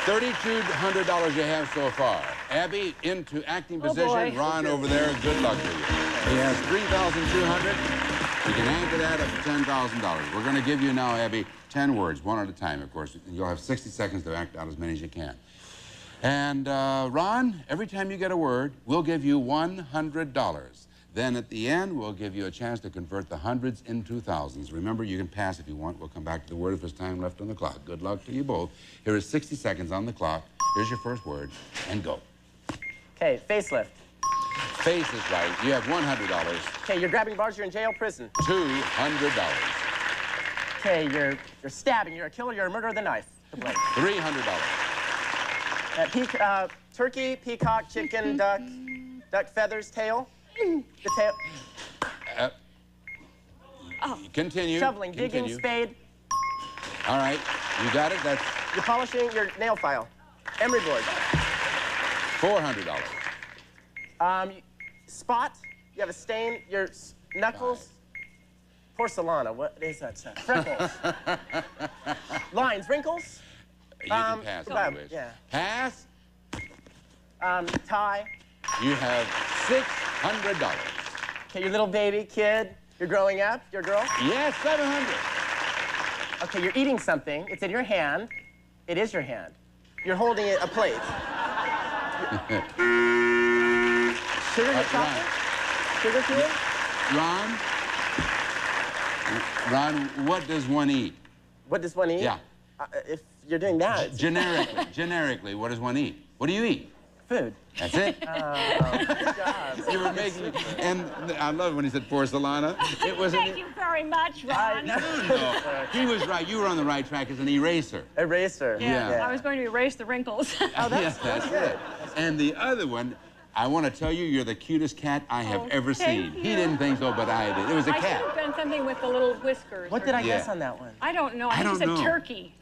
$3,200 you have so far. Abby into acting position. Boy. Ron over there. Good luck to you. He has $3,200. You can anchor that up to $10,000. We're going to give you now, Abby, 10 words, one at a time, of course. You'll have 60 seconds to act out as many as you can. And Ron, every time you get a word, we'll give you $100. Then at the end, we'll give you a chance to convert the hundreds into thousands. Remember, you can pass if you want. We'll come back to the word if there's time left on the clock. Good luck to you both. Here is 60 seconds on the clock. Here's your first word, and go. Okay, facelift. Face is right. You have $100. Okay, you're grabbing bars, you're in jail, prison. $200. Okay, you're stabbing, you're a killer, you're a murderer with a knife. $300. Turkey, peacock, chicken, duck feathers, tail. The tail. Continue. Shoveling, digging, Continue. spade. All right, you got it. That's You're polishing your nail file. Emery board. $400. Spot. You have a stain. Your knuckles. Porcelana. What is that stuff? Freckles. Lines. Wrinkles. You can pass if you wish. Yeah. Pass. Tie. You have $600. Okay, your little baby, kid. You're growing up. You're a girl. Yes, $700. Okay, you're eating something. It's in your hand. It is your hand. You're holding it a plate. Sugar, your chocolate? Sugar cube? Ron, what does one eat? What does one eat? Yeah. If you're doing that. Generically, what does one eat? What do you eat? Food. That's it. Good job. You were making, and I love when he said porcelana. It was. Thank you very much, Ron. No. He was right. You were on the right track as an eraser. Eraser. Yeah. I was going to erase the wrinkles. Oh, yes, that's it. And the other one, I want to tell you, you're the cutest cat I have ever seen. you. He didn't think so, but I did. It was a I cat. should have done something with the little whiskers. What did I guess on that one? I don't know. I I think don't it's a know. turkey.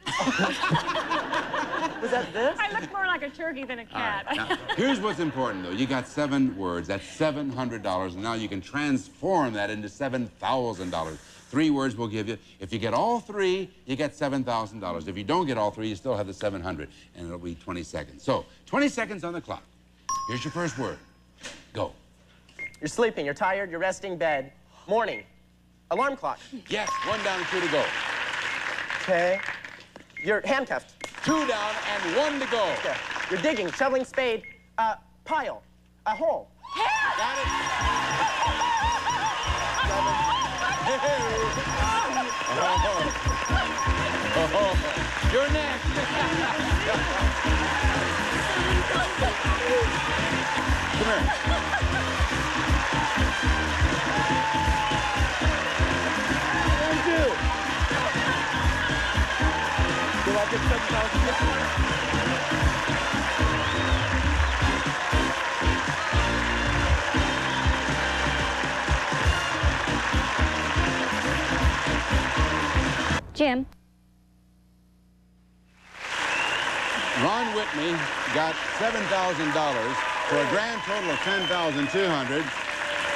Was that this? I look more like a turkey than a cat. All right. Now, here's what's important, though. You got 7 words. That's $700. And now you can transform that into $7,000. 3 words we'll give you. If you get all 3, you get $7,000. If you don't get all 3, you still have the 700, and it'll be 20 seconds. So, 20 seconds on the clock. Here's your first word. Go. You're sleeping. You're tired. You're resting. Bed. Morning. Alarm clock. Yes, 1 down and 2 to go. Okay. You're handcuffed. 2 down and 1 to go. Okay. You're digging. Shoveling, spade. Pile. A hole. Got it. You're next. Come here. Thank you. Do I get Jim. Ron Whitney got $7,000 for a grand total of $10,200.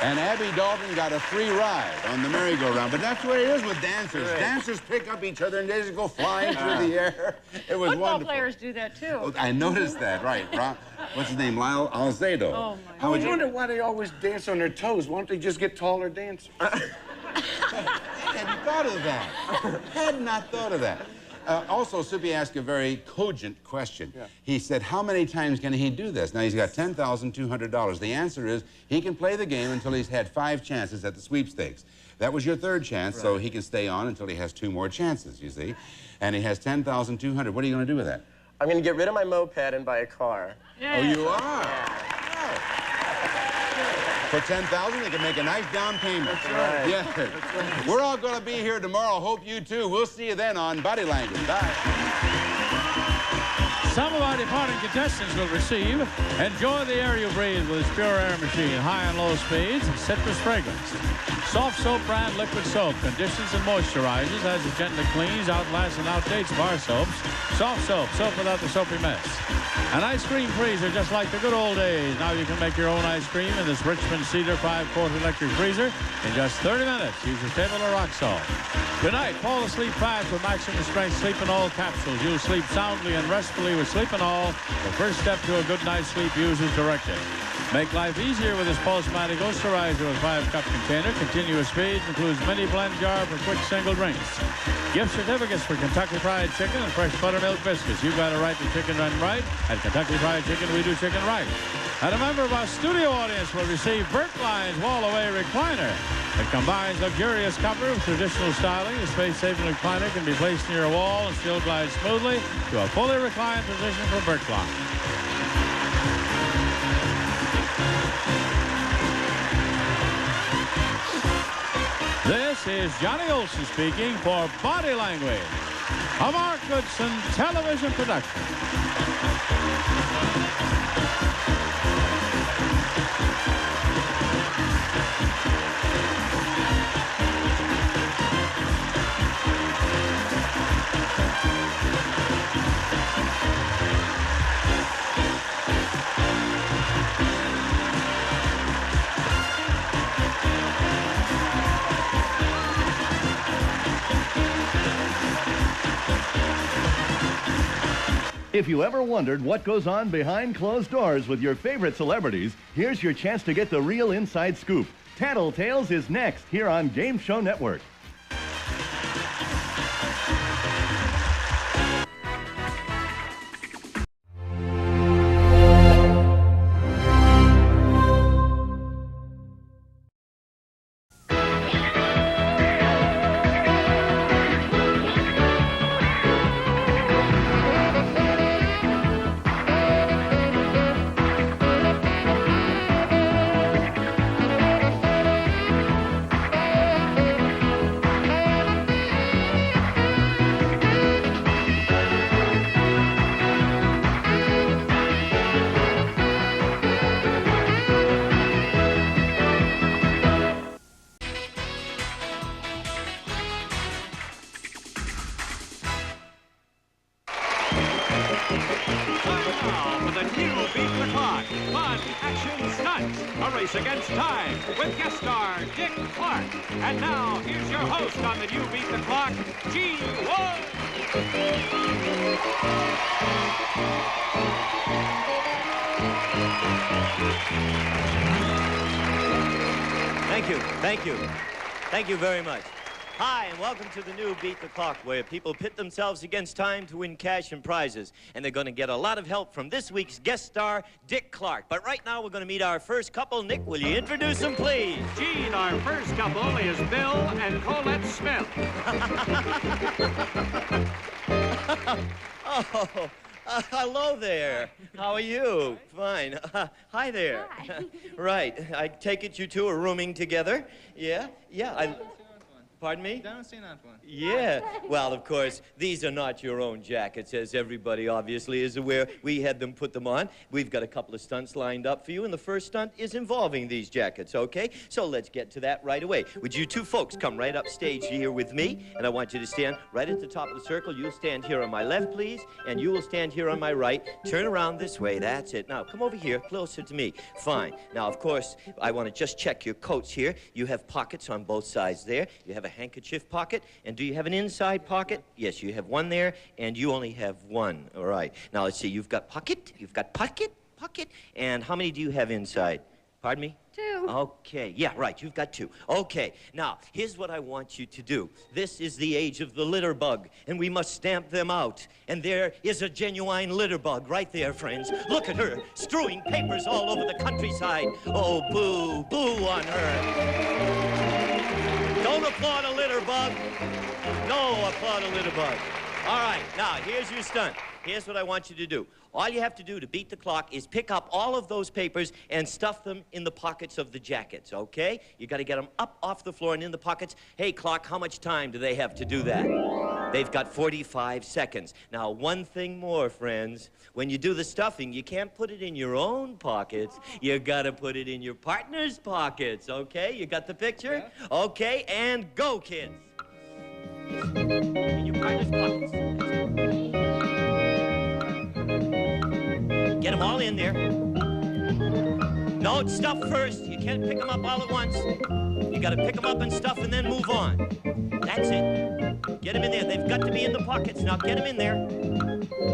And Abby Dalton got a free ride on the merry-go-round. But that's the way it is with dancers. Right. Dancers pick up each other and they just go flying through the air. It was Football wonderful. players do that, too. Oh, I noticed that, right. Ron, what's his name? Lyle Alzado. Oh, my I was wondering why they always dance on their toes. Why don't they just get taller dancers? Hadn't thought of that. Had not thought of that. Also, Soupy asked a very cogent question. Yeah. He said, how many times can he do this? Now, he's got $10,200. The answer is he can play the game until he's had 5 chances at the sweepstakes. That was your 3rd chance, so he can stay on until he has 2 more chances, you see. And he has $10,200. What are you going to do with that? I'm going to get rid of my moped and buy a car. Yeah. Oh, you are? Yeah. For $10,000, they can make a nice down payment. That's right. Yeah. That's right. We're all going to be here tomorrow. Hope you too. We'll see you then on Body Language. Bye. Some of our departing contestants will receive Enjoy the Air You Breathe with its pure air machine, high and low speeds, citrus fragrance. Soft Soap brand liquid soap conditions and moisturizes as it gently cleans, outlasts, and outdates bar soaps. Soft Soap, soap without the soapy mess. An ice cream freezer just like the good old days. Now you can make your own ice cream in this Richmond Cedar 5-quart electric freezer in just 30 minutes. Use your table or rock salt. Good night. Fall asleep fast with maximum strength Sleep and All capsules. You'll sleep soundly and restfully with Sleep and All. The first step to a good night's sleep. Use as directed. Make life easier with this Pulse-Matic Osterrizer with 5-cup container. Continuous speeds includes mini blend jar for quick single drinks. Gift certificates for Kentucky Fried Chicken and fresh buttermilk biscuits. You got a right to chicken done right. At Kentucky Fried Chicken, we do chicken right. And a member of our studio audience will receive Bertline's Wall-Away Recliner. It combines luxurious comfort with traditional styling. The space-saving recliner can be placed near a wall and still glide smoothly to a fully reclined position for Bertline. This is Johnny Olson speaking for Body Language, a Mark Goodson television production. If you ever wondered what goes on behind closed doors with your favorite celebrities, here's your chance to get the real inside scoop. Tattletales is next here on Game Show Network. Now for the new Beat the Clock, fun, action, stunts, a race against time with guest star Dick Clark. And now, here's your host on the new Beat the Clock, Gene Wood. Thank you very much. Hi, and welcome to the new Beat the Clock, where people pit themselves against time to win cash and prizes. And they're going to get a lot of help from this week's guest star, Dick Clark. But right now, we're going to meet our first couple. Nick, will you introduce them, please? Gene, our first couple is Bill and Colette Smith. Oh, hello there. How are you? Fine. Hi there. Hi. Right. I take it you two are rooming together? Yeah? Yeah. Pardon me? Yeah. Well, of course, these are not your own jackets, as everybody obviously is aware. We had them put them on. We've got a couple of stunts lined up for you, and the first stunt is involving these jackets, okay? So let's get to that right away. Would you two folks come right up stage here with me? And I want you to stand right at the top of the circle. You'll stand here on my left, please, and you will stand here on my right. Turn around this way. That's it. Now, come over here, closer to me. Fine. Now, of course, I want to just check your coats here. You have pockets on both sides there. You have a handkerchief pocket, and do you have an inside pocket? Yes, you have one there, and you only have one. All right. Now, let's see. You've got pocket, and how many do you have inside? Pardon me? 2. Okay. Yeah, right. You've got 2. Okay. Now, here's what I want you to do. This is the age of the litter bug, and we must stamp them out. And there is a genuine litter bug right there, friends. Look at her, strewing papers all over the countryside. Oh, boo, boo on her. Don't applaud a litter bug. No, applaud a litter bug. All right, now, here's your stunt. Here's what I want you to do. All you have to do to beat the clock is pick up all of those papers and stuff them in the pockets of the jackets, okay? You got to get them up off the floor and in the pockets. Hey, clock, how much time do they have to do that? They've got 45 seconds. Now, one thing more, friends. When you do the stuffing, you can't put it in your own pockets. You got to put it in your partner's pockets, okay? You got the picture? Yeah. Okay, and go, kids. In your partner's pockets. Get them all in there. No, stuff first. You can't pick them up all at once. You got to pick them up and stuff and then move on. That's it. Get them in there. They've got to be in the pockets. Now get them in there.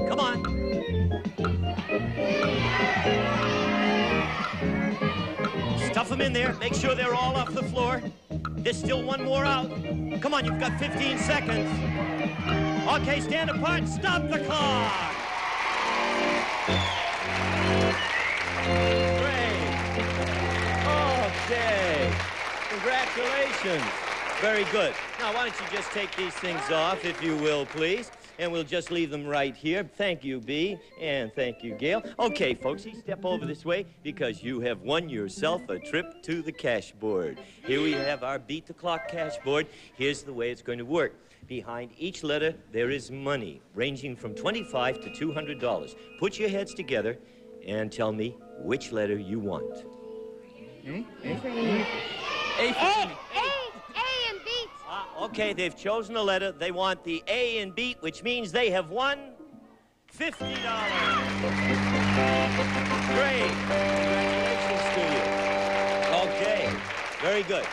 Come on. Stuff them in there. Make sure they're all off the floor. There's still one more out. Come on, you've got 15 seconds. Okay, stand apart. Stop the clock. Great. Okay. Congratulations. Very good. Now, why don't you just take these things off, if you will, please? And we'll just leave them right here. Thank you, B. And thank you, Gail. Okay, folks, step over this way because you have won yourself a trip to the cash board. Here we have our Beat the Clock cash board. Here's the way it's going to work. Behind each letter, there is money, ranging from $25 to $200. Put your heads together and tell me which letter you want. Okay, they've chosen a letter. They want the A in beat, which means they have won $50. Great. Congratulations to you. Okay, very good.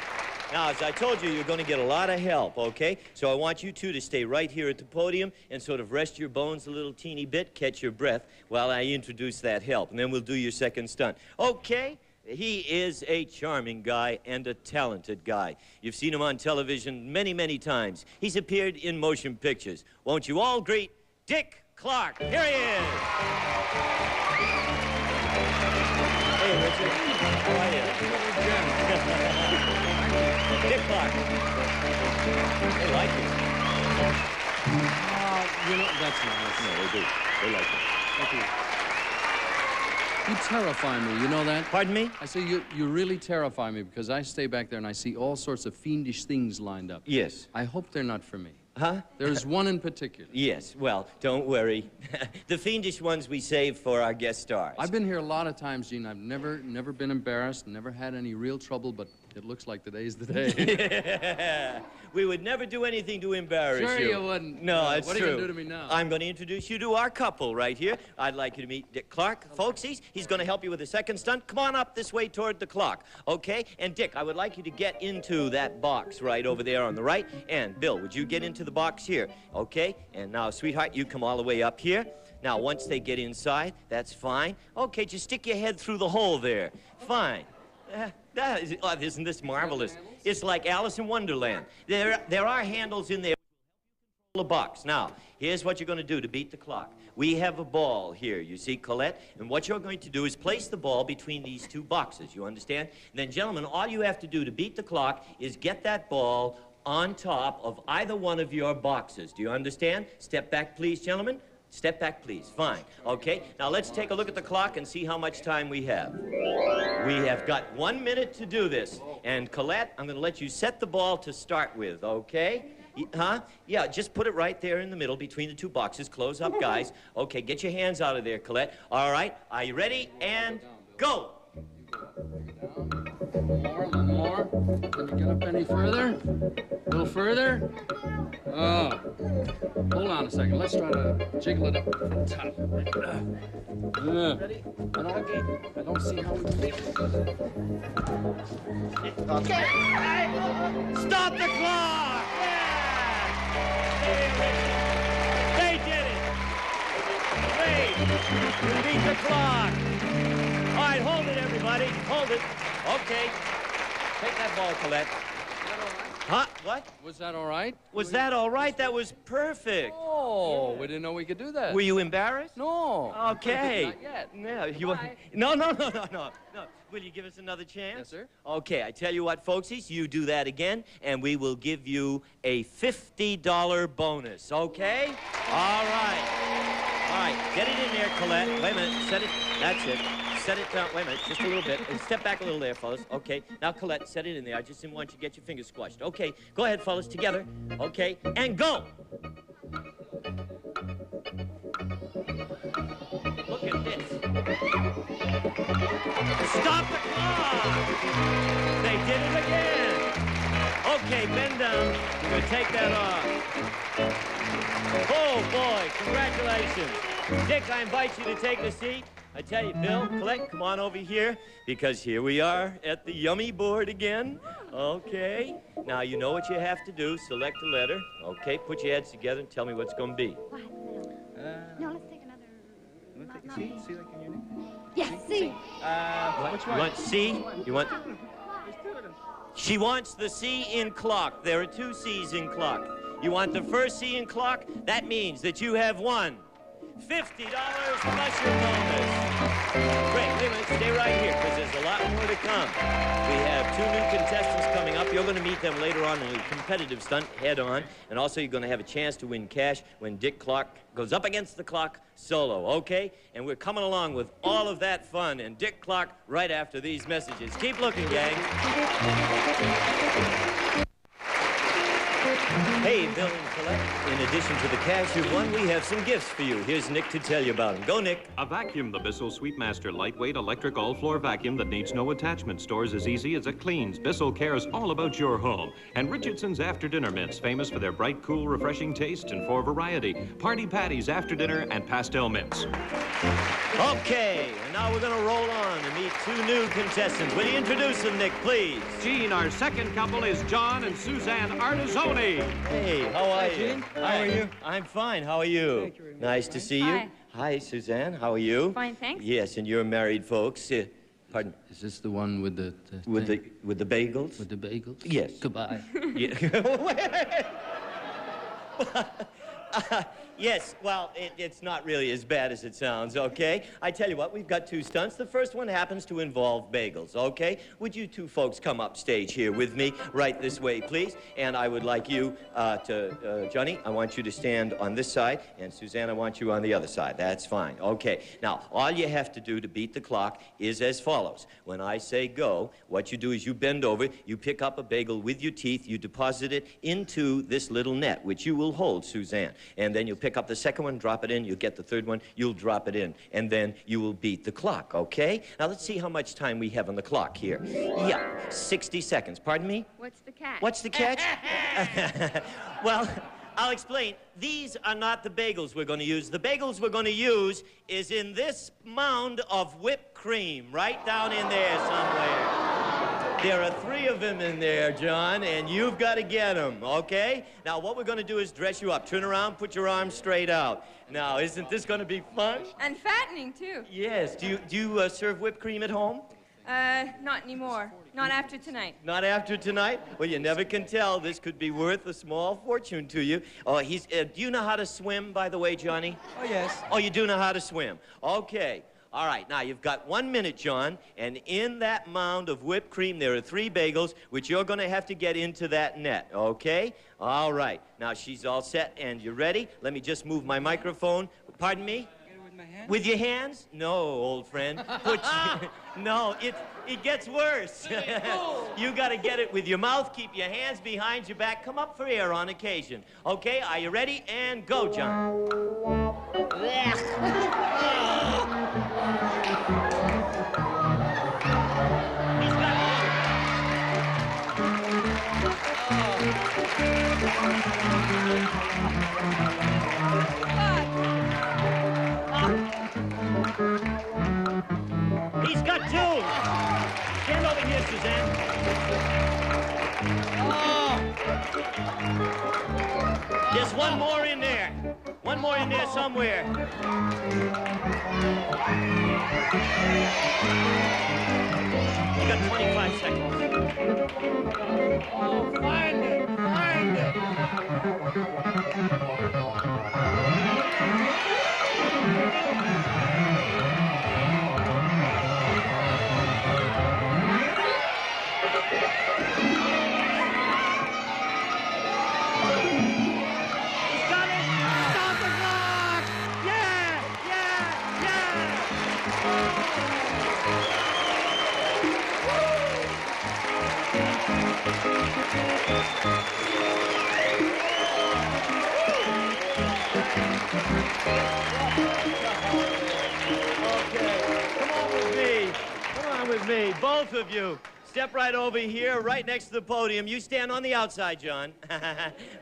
Now, as I told you, you're going to get a lot of help, okay? So I want you two to stay right here at the podium and sort of rest your bones a little teeny bit, catch your breath while I introduce that help, and then we'll do your second stunt. Okay? He is a charming guy and a talented guy. You've seen him on television many, many times. He's appeared in motion pictures. Won't you all greet Dick Clark? Here he is. Hey, Richard. How are you? Dick Clark. They like you. You know, that's nice. No, they do. They like you. Thank you. You terrify me, you know that? Pardon me? I say you really terrify me because I stay back there and I see all sorts of fiendish things lined up. Yes. I hope they're not for me. Huh? There's one in particular. Yes, well, don't worry. The fiendish ones we save for our guest stars. I've been here a lot of times, Gene. I've never been embarrassed, never had any real trouble, but it looks like today's the day. We would never do anything to embarrass you. Sure you wouldn't. No, it's what true. What are you going to do to me now? I'm going to introduce you to our couple right here. I'd like you to meet Dick Clark. Folksies, he's going to help you with the second stunt. Come on up this way toward the clock, okay? And Dick, I would like you to get into that box right over there on the right. And Bill, would you get into the box here, okay? And now, sweetheart, you come all the way up here. Now, once they get inside, that's fine. Okay, just stick your head through the hole there. Fine. Isn't this marvelous? It's like Alice in Wonderland. There are handles in there. The box. Now, here's what you're going to do to beat the clock. We have a ball here, you see, Colette, and what you're going to do is place the ball between these two boxes, you understand? And then, gentlemen, all you have to do to beat the clock is get that ball on top of either one of your boxes. Do you understand? Step back, please, gentlemen. Step back, please. Fine. Okay? Now, let's take a look at the clock and see how much time we have. We have got 1 minute to do this. And, Colette, I'm going to let you set the ball to start with, okay? Huh? Yeah, just put it right there in the middle between the two boxes. Close up, guys. Okay, get your hands out of there, Colette. All right. Are you ready? And go. A little more. Can you get up any further? A little further? Oh. Hold on a second. Let's try to jiggle it up to the top. Ready? I don't see how we can make it. Okay. Stop the clock! They did it! Great! You beat the clock! All right, hold it, everybody. Hold it. Okay. Take that ball, Colette. Huh? What? Was that all right? Was that all right? That was perfect. Oh, we didn't know we could do that. Were you embarrassed? No. Okay. Not yet. No, you No. Will you give us another chance? Yes, sir. Okay, I tell you what, folksies, you do that again, and we will give you a $50 bonus, okay? All right. All right, get it in there, Colette. Wait a minute, set it. That's it. Set it down. Wait a minute, just a little bit. Step back a little there, fellas. Okay, now, Colette, set it in there. I just didn't want you to get your fingers squashed. Okay, go ahead, fellas, together. Okay, and go. Look at this. Stop the clock! They did it again. Okay, bend down. We're going to take that off. Oh, boy, congratulations. Dick, I invite you to take a seat. I tell you, Bill, Colette, come on over here, because here we are at the yummy board again. Okay. Now, you know what you have to do. Select a letter. Okay, put your heads together and tell me what it's going to be. No, let's take another. C? C like in your name? Yes, C. Which one? You want C? You want... She wants the C in clock. There are 2 C's in clock. You want the first C in clock? That means that you have won $50 plus your bonus. Great, wait a minute, stay right here, because there's a lot more to come. We have 2 new contestants coming up. You're going to meet them later on in a competitive stunt, head-on. And also, you're going to have a chance to win cash when Dick Clark goes up against the clock solo, okay? And we're coming along with all of that fun and Dick Clark right after these messages. Keep looking, gang. Hey, Bill Cullen, in addition to the cash you've won, we have some gifts for you. Here's Nick to tell you about them. Go, Nick. A vacuum, the Bissell Sweetmaster lightweight electric all-floor vacuum that needs no attachment. Stores as easy as it cleans. Bissell cares all about your home. And Richardson's After Dinner Mints, famous for their bright, cool, refreshing taste and for variety. Party Patties, After Dinner, and Pastel Mints. Okay, and now we're going to roll on and meet two new contestants. Will you introduce them, Nick, please? Gene, our second couple is John and Suzanne Artizzoni. Hey, how are you? Gene. How are you? I'm fine. How are you? Thank you very much. Nice to see you. Hi. Hi, Suzanne. How are you? Fine, thanks. Yes, and you're married, folks. Pardon? Is this the one with the With the bagels? With the bagels? Yes. Goodbye. Yeah. Yes, well, it's not really as bad as it sounds, okay? I tell you what, we've got two stunts. The first one happens to involve bagels, okay? Would you two folks come up stage here with me, right this way, please? And I would like you Johnny, I want you to stand on this side, and Suzanne, I want you on the other side. That's fine, okay. Now, all you have to do to beat the clock is as follows. When I say go, what you do is you bend over, you pick up a bagel with your teeth, you deposit it into this little net, which you will hold, Suzanne. And then you'll pick up the second one, drop it in, you'll get the third one, you'll drop it in, and then you will beat the clock, okay? Now, let's see how much time we have on the clock here. Yeah, 60 seconds. Pardon me? What's the catch? What's the catch? Well, I'll explain. These are not the bagels we're going to use. The bagels we're going to use is in this mound of whipped cream, right down in there somewhere. There are 3 of them in there, John, and you've got to get them, okay? Now, what we're going to do is dress you up. Turn around, put your arms straight out. Now, isn't this going to be fun? And fattening, too. Yes. Do you serve whipped cream at home? Not anymore. Not after tonight. Not after tonight? Well, you never can tell. This could be worth a small fortune to you. Oh, do you know how to swim, by the way, Johnny? Oh, yes. Oh, you do know how to swim. Okay. All right, now you've got 1 minute, John, and in that mound of whipped cream, there are 3 bagels, which you're going to have to get into that net, okay? All right. Now, she's all set, and you're ready. Let me just move my microphone. Pardon me? With your hands? No, old friend. No, it gets worse. You got to get it with your mouth. Keep your hands behind your back. Come up for air on occasion. Okay, are you ready? And go, John. He's got 2. Stand over here, Suzanne. Oh. There's 1 more in there. 1 more in there somewhere. You got 25 seconds. Oh, find it! Find it! With me, both of you. Step right over here, right next to the podium. You stand on the outside, John.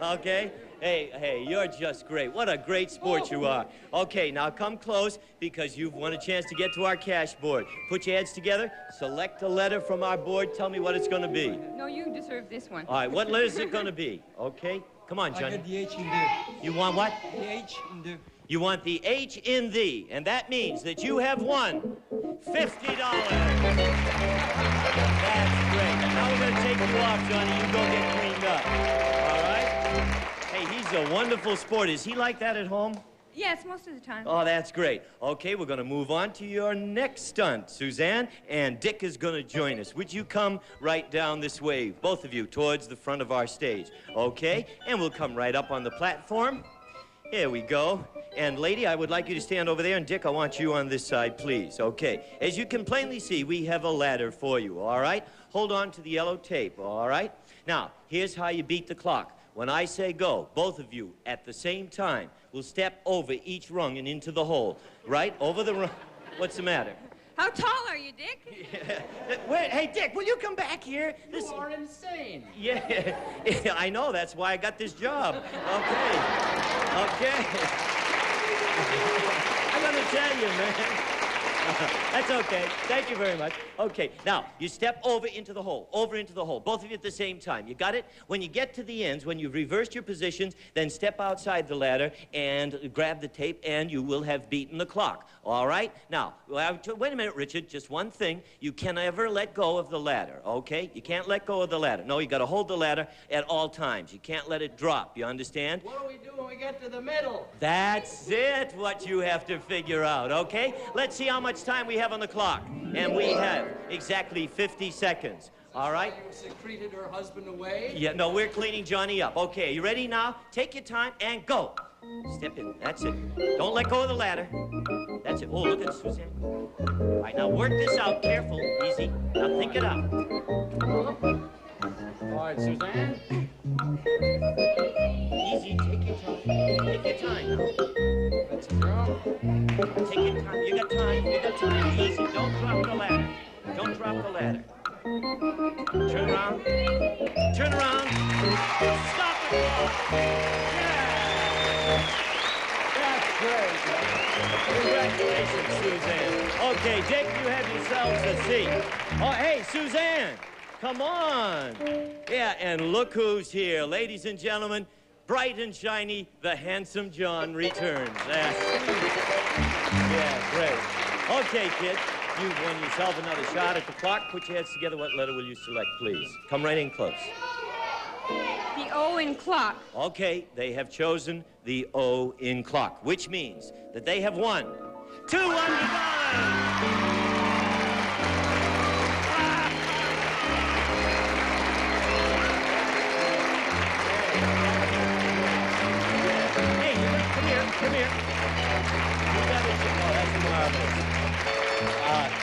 Okay? Hey, you're just great. What a great sport you are. Okay, now come close because you've won a chance to get to our cash board. Put your heads together, select a letter from our board, tell me what it's going to be. No, you deserve this one. All right, what letter is it going to be? Okay? Come on, Johnny. I got the H in there. You want what? The H in there. You want the H in thee, and that means that you have won $50. That's great. Now we're going to take you off, Johnny. You go get cleaned up. All right? Hey, he's a wonderful sport. Is he like that at home? Yes, most of the time. Oh, that's great. Okay, we're going to move on to your next stunt, Suzanne, and Dick is going to join us. Would you come right down this way, both of you, towards the front of our stage? Okay? And we'll come right up on the platform. Here we go. And lady, I would like you to stand over there, and Dick, I want you on this side, please. Okay. As you can plainly see, we have a ladder for you, all right? Hold on to the yellow tape, all right? Now, here's how you beat the clock. when I say go, both of you at the same time will step over each rung and into the hole. Right? Over the rung. What's the matter? How tall are you, Dick? Wait, hey, Dick, will you come back here? You are insane. Yeah, I know. That's why I got this job. Okay. Okay. I'm gonna tell you, man. That's okay. Thank you very much. Okay, now, you step over into the hole, both of you at the same time. You got it? When you get to the ends, when you've reversed your positions, then step outside the ladder and grab the tape, and you will have beaten the clock. All right? Now, wait a minute, Richard. Just one thing. You can never let go of the ladder, okay? You can't let go of the ladder. No, you got to hold the ladder at all times. You can't let it drop. You understand? What do we do when we get to the middle? That's it, what you have to figure out, okay? Let's see how much time we have on the clock. And we have exactly 50 seconds. All right? Secreted her husband away? Yeah, no, we're cleaning Johnny up. Okay, you ready now? Take your time and go. Step in. That's it. Don't let go of the ladder. That's it. Oh, look at Suzanne. All right, now work this out. Careful. Easy. Now think it out. All right, Suzanne. Easy. Take your time. Take your time now. Let's go. Take your time. You got time. You got time. Easy. Don't drop the ladder. Don't drop the ladder. Turn around. Turn around. Stop the clock. Yeah. That's great. Congratulations, Suzanne. Okay, Dick, you have yourselves a seat. Oh, hey, Suzanne. Come on. Yeah, and look who's here. Ladies and gentlemen, bright and shiny, the handsome John returns. Yeah, great. Okay, kids, you've won yourself another shot at the clock. Put your heads together. What letter will you select, please? Come right in close. The O in clock. Okay, they have chosen the O in clock, which means that they have won $200. Come here.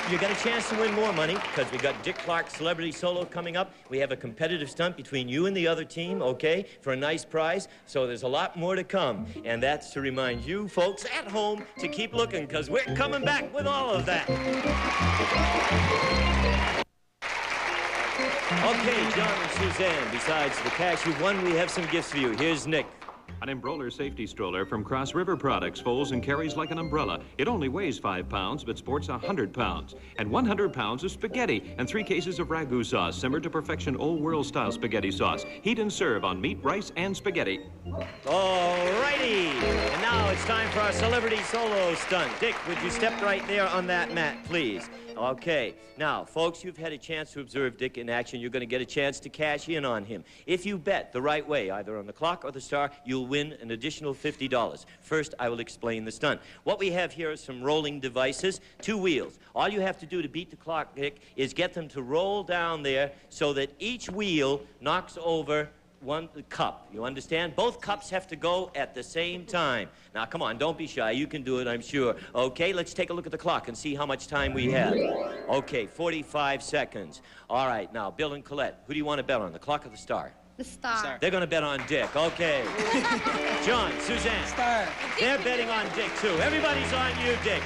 You got a chance to win more money because we got Dick Clark's Celebrity Solo coming up. We have a competitive stunt between you and the other team, okay, for a nice prize. So there's a lot more to come. And that's to remind you folks at home to keep looking because we're coming back with all of that. Okay, John and Suzanne, besides the cash you've won, we have some gifts for you. Here's Nick. An Embroller safety stroller from Cross River Products folds and carries like an umbrella. It only weighs 5 pounds, but sports 100 pounds. And 100 pounds of spaghetti and 3 cases of ragu sauce, simmered to perfection old world-style spaghetti sauce. Heat and serve on meat, rice, and spaghetti. All righty. And now it's time for our Celebrity Solo stunt. Dick, would you step right there on that mat, please? Okay. Now, folks, you've had a chance to observe Dick in action. You're going to get a chance to cash in on him. If you bet the right way, either on the clock or the star, you'll win an additional $50. First, I will explain the stunt. What we have here are some rolling devices, 2 wheels. All you have to do to beat the clock, Dick, is get them to roll down there so that each wheel knocks over one cup. You understand? Both cups have to go at the same time. Now, come on, don't be shy. You can do it, I'm sure. Okay, let's take a look at the clock and see how much time we have. Okay, 45 seconds. All right, now, Bill and Colette, who do you want to bet on, the clock or the star? The star. They're going to bet on Dick. Okay. John, Suzanne. Star. They're betting on Dick, too. Everybody's on you, Dick.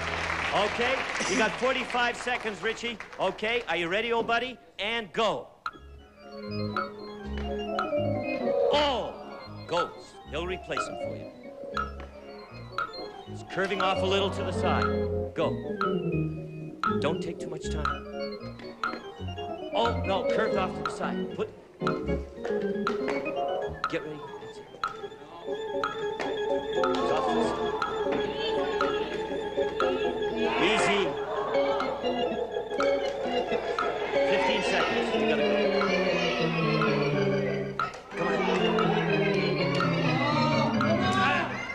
Okay? You got 45 seconds, Richie. Okay, are you ready, old buddy? And go. Oh! Goes. He'll replace him for you. It's curving off a little to the side. Go. Don't take too much time. Oh, no, curved off to the side. Put... Get ready. That's it. It's off to the side. Easy. 15 seconds. You gotta go. Come on.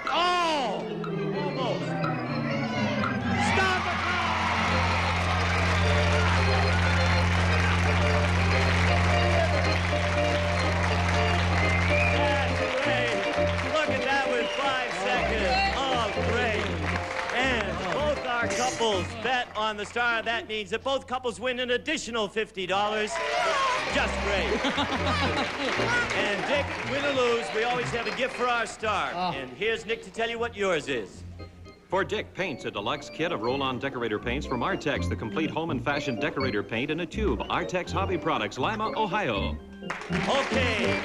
Oh! Almost. Stop the clock! That's our couples bet on the star, that means that both couples win an additional $50. Just great. And Dick, win or lose, we always have a gift for our star. And here's Nick to tell you what yours is. For Dick Paints, a deluxe kit of roll-on decorator paints from Artex, the complete home and fashion decorator paint in a tube. Artex Hobby Products, Lima, Ohio. Okay.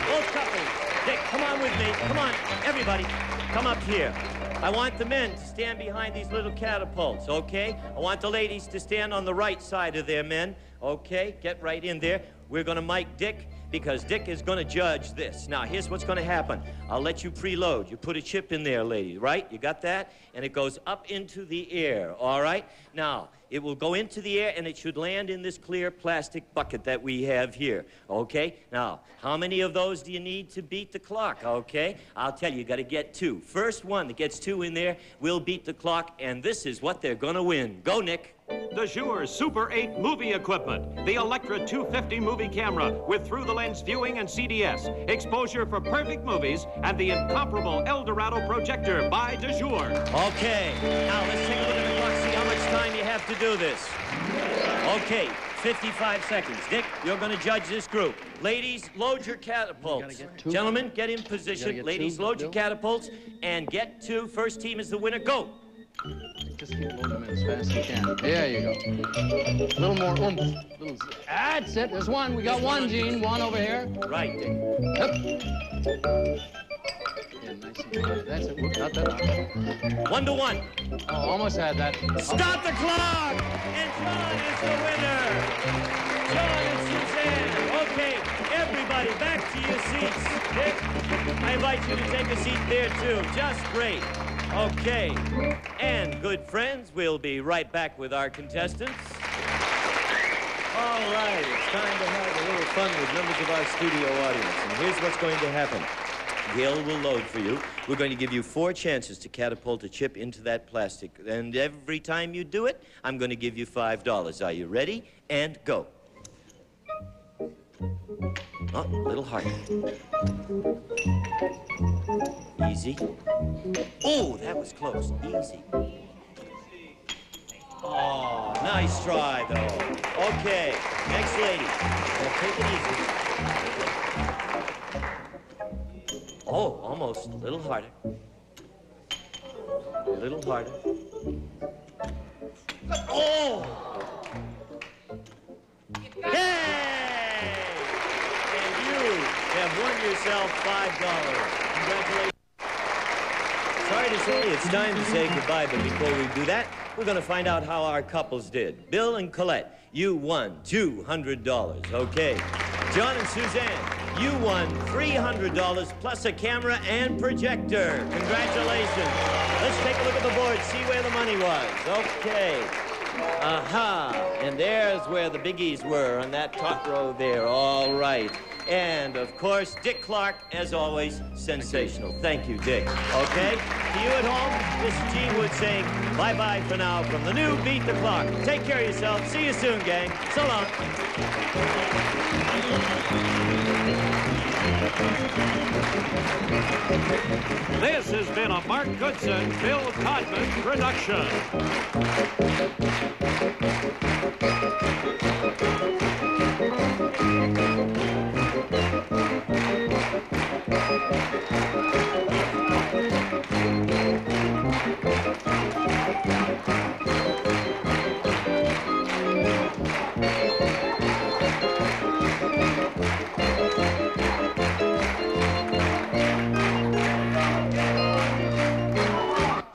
Both couples. Dick, come on with me. Come on, everybody. Come up here. I want the men to stand behind these little catapults, okay? I want the ladies to stand on the right side of their men, okay? Get right in there. We're gonna mic Dick, because Dick is gonna judge this. Now, here's what's gonna happen. I'll let you preload. You put a chip in there, lady, right? You got that? And it goes up into the air, all right? Now, it will go into the air, and it should land in this clear plastic bucket that we have here, okay? Now, how many of those do you need to beat the clock, okay? I'll tell you, you gotta get 2. First one that gets 2 in there will beat the clock, and this is what they're gonna win. Go, Nick. The Shure Super 8 movie equipment. The Electra 250 movie camera with through-the-lens viewing and CDS. Exposure for perfect movies and the incomparable Eldorado projector by De Jour. Okay, now let's take a look at the clock, see how much time you have to do this. Okay, 55 seconds. Dick, you're going to judge this group. Ladies, load your catapults. Gentlemen, get in position. Ladies, load your catapults and get 2. First team is the winner. Go. Just keep loading them in as fast as you can. There you go. A little more oomph. That's it. There's one. We got one, Gene. One over here. Right, Dick. Yep. Yeah, nice and hard. That's it. Not that hard. 1 to 1. Oh, almost had that. Stop the clock! And John is the winner. John and Suzanne. Okay, everybody back to your seats. Dick, I invite you to take a seat there, too. Just great. Okay, and good friends, we'll be right back with our contestants. All right, it's time to have a little fun with members of our studio audience. And here's what's going to happen. Gail will load for you. We're going to give you 4 chances to catapult a chip into that plastic. And every time you do it, I'm going to give you $5. Are you ready? And go. Oh, a little harder. Easy. Oh, that was close. Easy. Oh, nice try, though. Okay, next lady. Now take it easy. Oh, almost. A little harder. A little harder. Oh! Yay! And you have won yourself $5. Congratulations. Sorry to say, it's time to say goodbye, but before we do that, we're going to find out how our couples did. Bill and Colette, you won $200. Okay. John and Suzanne, you won $300 plus a camera and projector. Congratulations. Let's take a look at the board, see where the money was. Okay. Aha. And there's where the biggies were on that top row there. All right. And, of course, Dick Clark, as always, sensational. Thank you, Dick. Okay? To you at home, this is Gene Wood saying bye-bye for now from the new Beat the Clock. Take care of yourself. See you soon, gang. So long. This has been a Mark Goodson, Bill Codman production.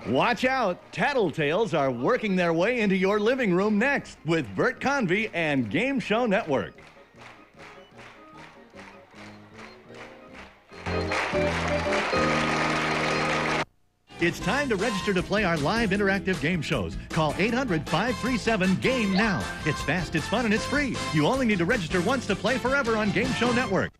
Watch out, Tattletales are working their way into your living room next with Bert Convy and Game Show Network. It's time to register to play our live interactive game shows. Call 800-537-GAME now. It's fast, it's fun, and it's free. You only need to register once to play forever on Game Show Network.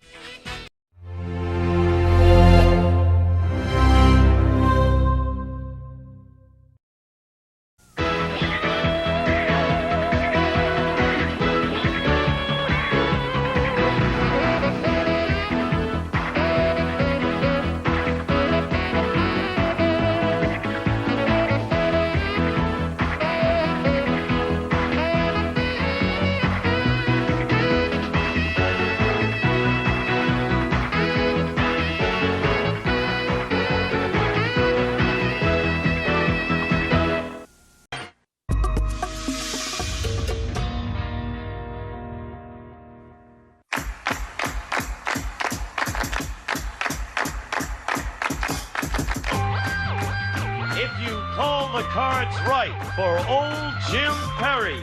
the cards right for old Jim Perry,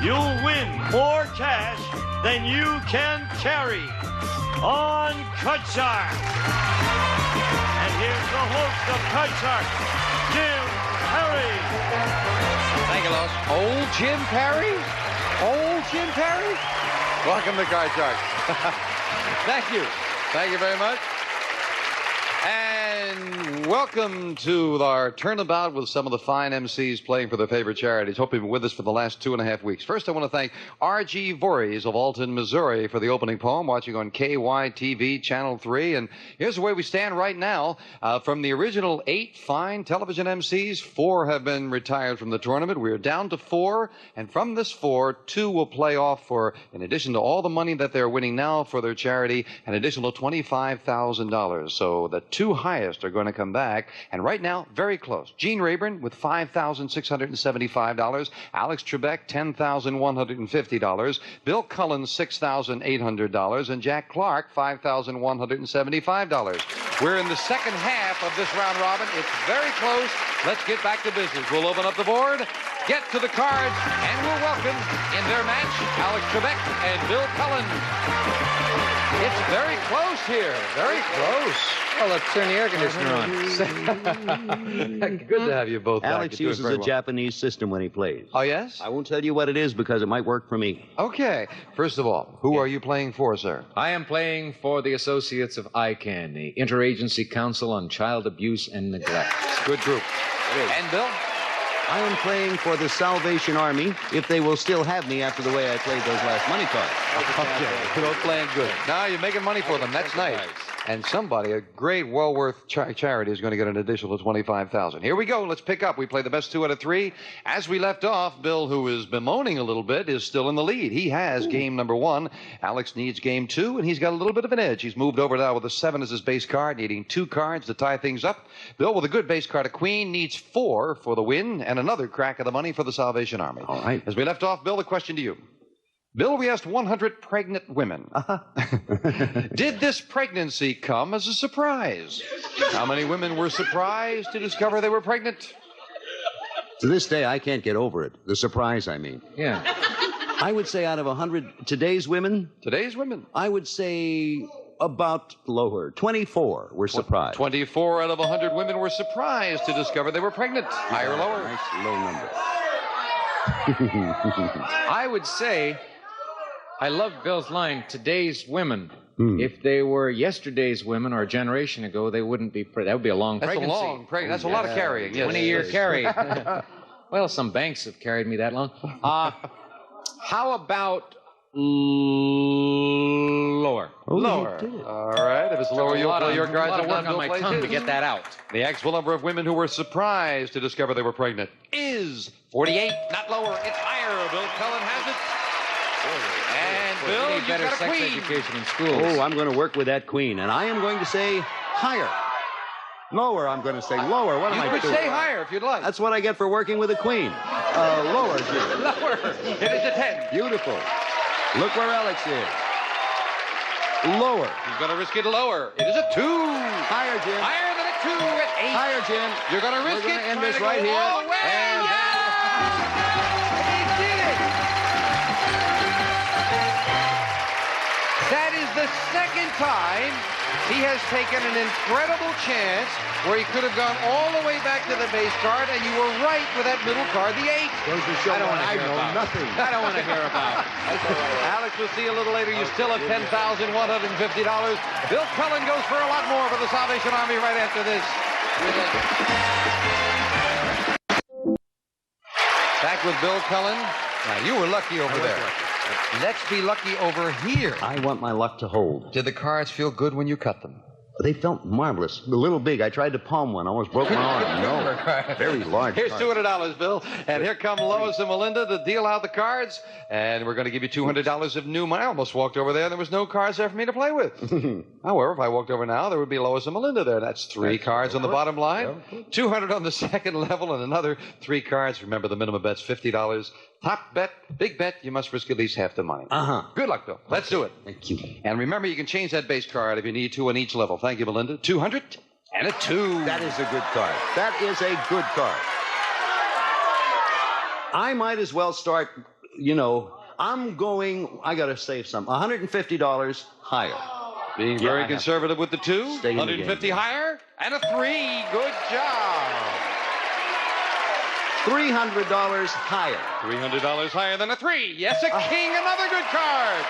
you'll win more cash than you can carry on Cut Shark. And here's the host of Cut Shark, Jim Perry. Thank you, Los. Old Jim Perry? Old Jim Perry? Welcome to Car Shark. Thank you. Thank you very much. And welcome to our turnabout with some of the fine MCs playing for their favorite charities. Hope you've been with us for the last 2.5 weeks. First, I want to thank R.G. Voorhees of Alton, Missouri for the opening poem, watching on KYTV Channel 3. And here's the way we stand right now. From the original 8 fine television MCs, 4 have been retired from the tournament. We're down to 4. And from this 4, 2 will play off for, in addition to all the money that they're winning now for their charity, an additional $25,000. So the 2 highest are going to come back. And right now, very close. Gene Rayburn with $5,675. Alex Trebek, $10,150. Bill Cullen, $6,800. And Jack Clark, $5,175. We're in the second half of this round robin. It's very close. Let's get back to business. We'll open up the board, get to the cards, and we'll welcome in their match Alex Trebek and Bill Cullen. It's very close here. Very close. Well, let's turn the air conditioner on. Good to have you both back. Alex uses a Japanese system when he plays. Oh, yes? I won't tell you what it is because it might work for me. Okay. First of all, who are you playing for, sir? I am playing for the Associates of ICANN, the Interagency Council on Child Abuse and Neglect. It's a good group. And Bill? I am playing for the Salvation Army, if they will still have me after the way I played those last money cards. Okay, both playing good. Now you're making money for them. That's nice. And somebody, a great, well-worth charity, is going to get an additional $25,000. Here we go. Let's pick up. We play the best 2 out of 3. As we left off, Bill, who is bemoaning a little bit, is still in the lead. He has game number 1. Alex needs game 2, and he's got a little bit of an edge. He's moved over now with a 7 as his base card, needing 2 cards to tie things up. Bill, with a good base card, a queen, needs 4 for the win, and another crack of the money for the Salvation Army. All right. As we left off, Bill, the question to you. Bill, we asked 100 pregnant women. Did this pregnancy come as a surprise? How many women were surprised to discover they were pregnant? To this day, I can't get over it. The surprise, I mean. Yeah. I would say out of 100 today's women. Today's women? I would say about lower. 24 were surprised. 24 out of 100 women were surprised to discover they were pregnant. Higher or lower? Nice low number. I would say... I love Bill's line, today's women. If they were yesterday's women or a generation ago, they wouldn't be pregnant. That would be a long pregnancy. That's a long pregnancy. That's a lot of carrying. 20-year carry. Well, some banks have carried me that long. How about lower? Lower. All right. If it's lower, you'll play your cards. I'll work on my tongue to get that out. The actual number of women who were surprised to discover they were pregnant is 48. Not lower. It's higher. Bill Cullen has it. And Bill, you got a sex queen. Education in schools. Oh, I'm going to work with that queen, and I am going to say higher. Lower, I'm going to say lower. What am I doing? You could say higher if you'd like. That's what I get for working with a queen. Lower, Jim. Lower. It is a 10. Beautiful. Look where Alex is. Lower. He's going to risk it lower. It is a 2. Higher, Jim. Higher than a 2 at 8. Higher, Jim. You're going to risk it. We're going to end this right here. All the way. And He did it. That is the second time he has taken an incredible chance where he could have gone all the way back to the base card, and you were right with that middle card, the 8. Goes to show I don't want to I hear know about nothing. I don't want to hear about it. Alex, we'll see you a little later. You still have $10,150. Bill Cullen goes for a lot more for the Salvation Army right after this. Back with Bill Cullen. Now, you were lucky over there. Let's be lucky over here. I want my luck to hold. Did the cards feel good when you cut them? They felt marvelous. A little big. I tried to palm one. Almost broke my arm. No. Very large. Here's card. $200, Bill. And here come Lois and Melinda to deal out the cards. And we're going to give you $200 of new money. I almost walked over there. There was no cards there for me to play with. However, if I walked over now, there would be Lois and Melinda there. That's 3 cards on the bottom line. 200 on the second level and another 3 cards. Remember, the minimum bet's $50. Top bet, big bet, you must risk at least half the money. Good luck, Bill. Let's do it. Thank you. And remember, you can change that base card if you need to on each level. Thank you, Melinda. 200 and a 2. That is a good card. That is a good card. I might as well start, you know, I got to save some. $150 higher. Being very conservative with the 2. Stay in the 150 game. higher. And a 3. Good job. $300 higher. $300 higher than a 3. Yes, a king, another good card.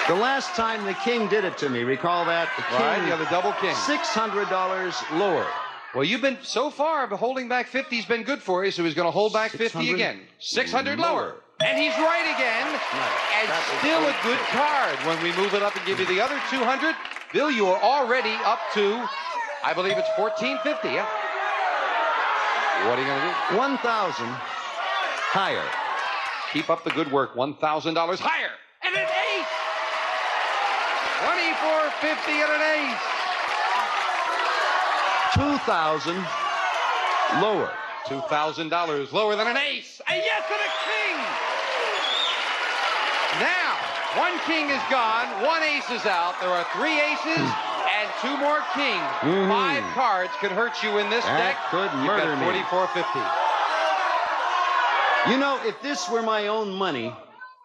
The last time the king did it to me, recall that? The king, Right, you have a double king. $600 lower. Well, you've been, so far, holding back 50's been good for you, so he's going to hold back 50 again. 600 lower. And he's right again. And still a good card. When we move it up and give you the other 200, Bill, you are already up to, I believe it's $1,450, yeah? What are you going to do? 1,000 higher. Keep up the good work. $1,000 higher. And an ace! $2,450 and an ace. 2,000 lower. $2,000 lower than an ace. A yes and a king. Now, 1 king is gone, 1 ace is out. There are 3 aces and 2 more kings. 5 cards could hurt you in this deck. Could murder me. You've got $4,450. You know, if this were my own money,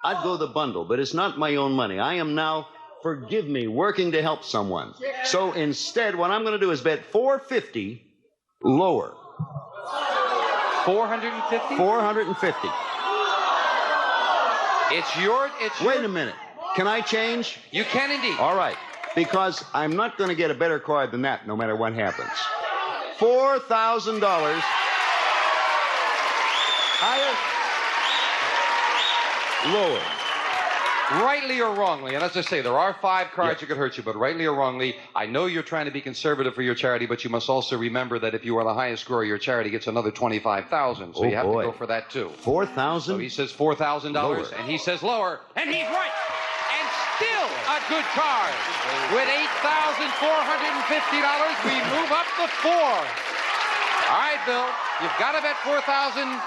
I'd go the bundle, but it's not my own money. I am now, forgive me, working to help someone. So instead, what I'm going to do is bet $450 lower. 450? 450. It's your... Wait a minute. Can I change? You can indeed. All right. Because I'm not going to get a better card than that no matter what happens. $4,000 higher, lower. Rightly or wrongly, and as I say, there are 5 cards that could hurt you, but rightly or wrongly, I know you're trying to be conservative for your charity, but you must also remember that if you are the highest scorer, your charity gets another $25,000. So you have to go for that too. 4,000. So he says $4,000, and he says lower, and he's right. And still a good card. With $8,450, we move up to 4. All right, Bill, you've got to bet $4,225.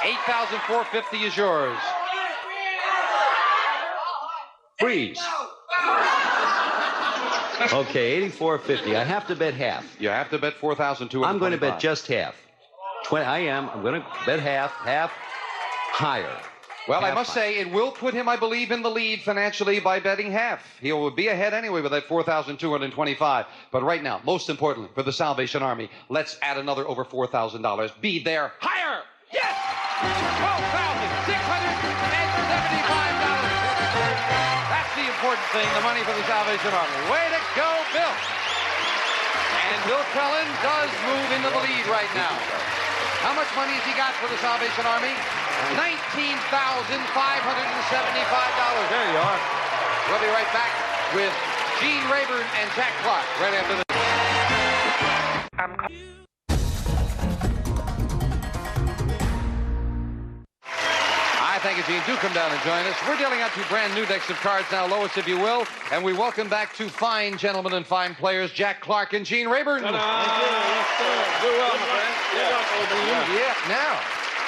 $8,450 is yours. Freeze. Okay, $8,450. I have to bet half. You have to bet $4,225. I'm going to bet just half. I'm going to bet half higher. Well, half I must say, it will put him, I believe, in the lead financially by betting half. He will be ahead anyway with that $4,225. But right now, most importantly, for the Salvation Army, let's add another over $4,000. Be there higher! Yes! $12,675. That's the important thing, the money for the Salvation Army. Way to go, Bill! And Bill Cullen does move into the lead right now. How much money has he got for the Salvation Army? $19,575. There you are. We'll be right back with Gene Rayburn and Jack Clark right after this. Thank you, Gene. Do come down and join us. We're dealing out 2 brand new decks of cards now, Lois, if you will. And we welcome back 2 fine gentlemen and fine players, Jack Clark and Gene Rayburn. Thank you. Yes, sir. Do well, my friend.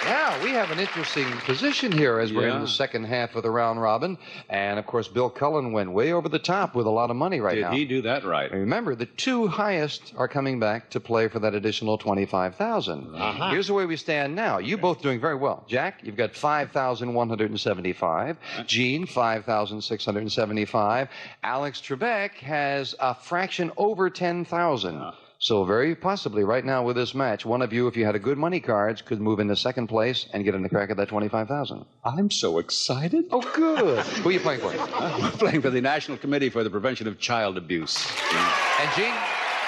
Now, we have an interesting position here as we're in the second half of the round robin. And, of course, Bill Cullen went way over the top with a lot of money right now. Did he do that right? And remember, the 2 highest are coming back to play for that additional $25,000. Here's the way we stand now. You both doing very well. Jack, you've got $5,175. Gene, $5,675. Alex Trebek has a fraction over $10,000. So very possibly right now with this match, one of you, if you had a good money cards, could move into second place and get in the crack at that $25,000. I'm so excited. Oh, good. Who are you playing for? I'm playing for the National Committee for the Prevention of Child Abuse. And Gene?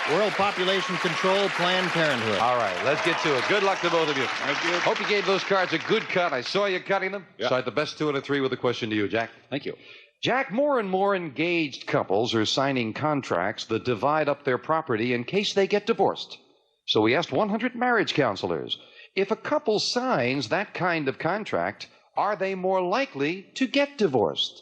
World Population Control, Planned Parenthood. All right, let's get to it. Good luck to both of you. Thank you. Hope you gave those cards a good cut. I saw you cutting them. So I had the best 2 and a 3 with a question to you, Jack. Thank you. Jack, more and more engaged couples are signing contracts that divide up their property in case they get divorced. So we asked 100 marriage counselors, if a couple signs that kind of contract, are they more likely to get divorced?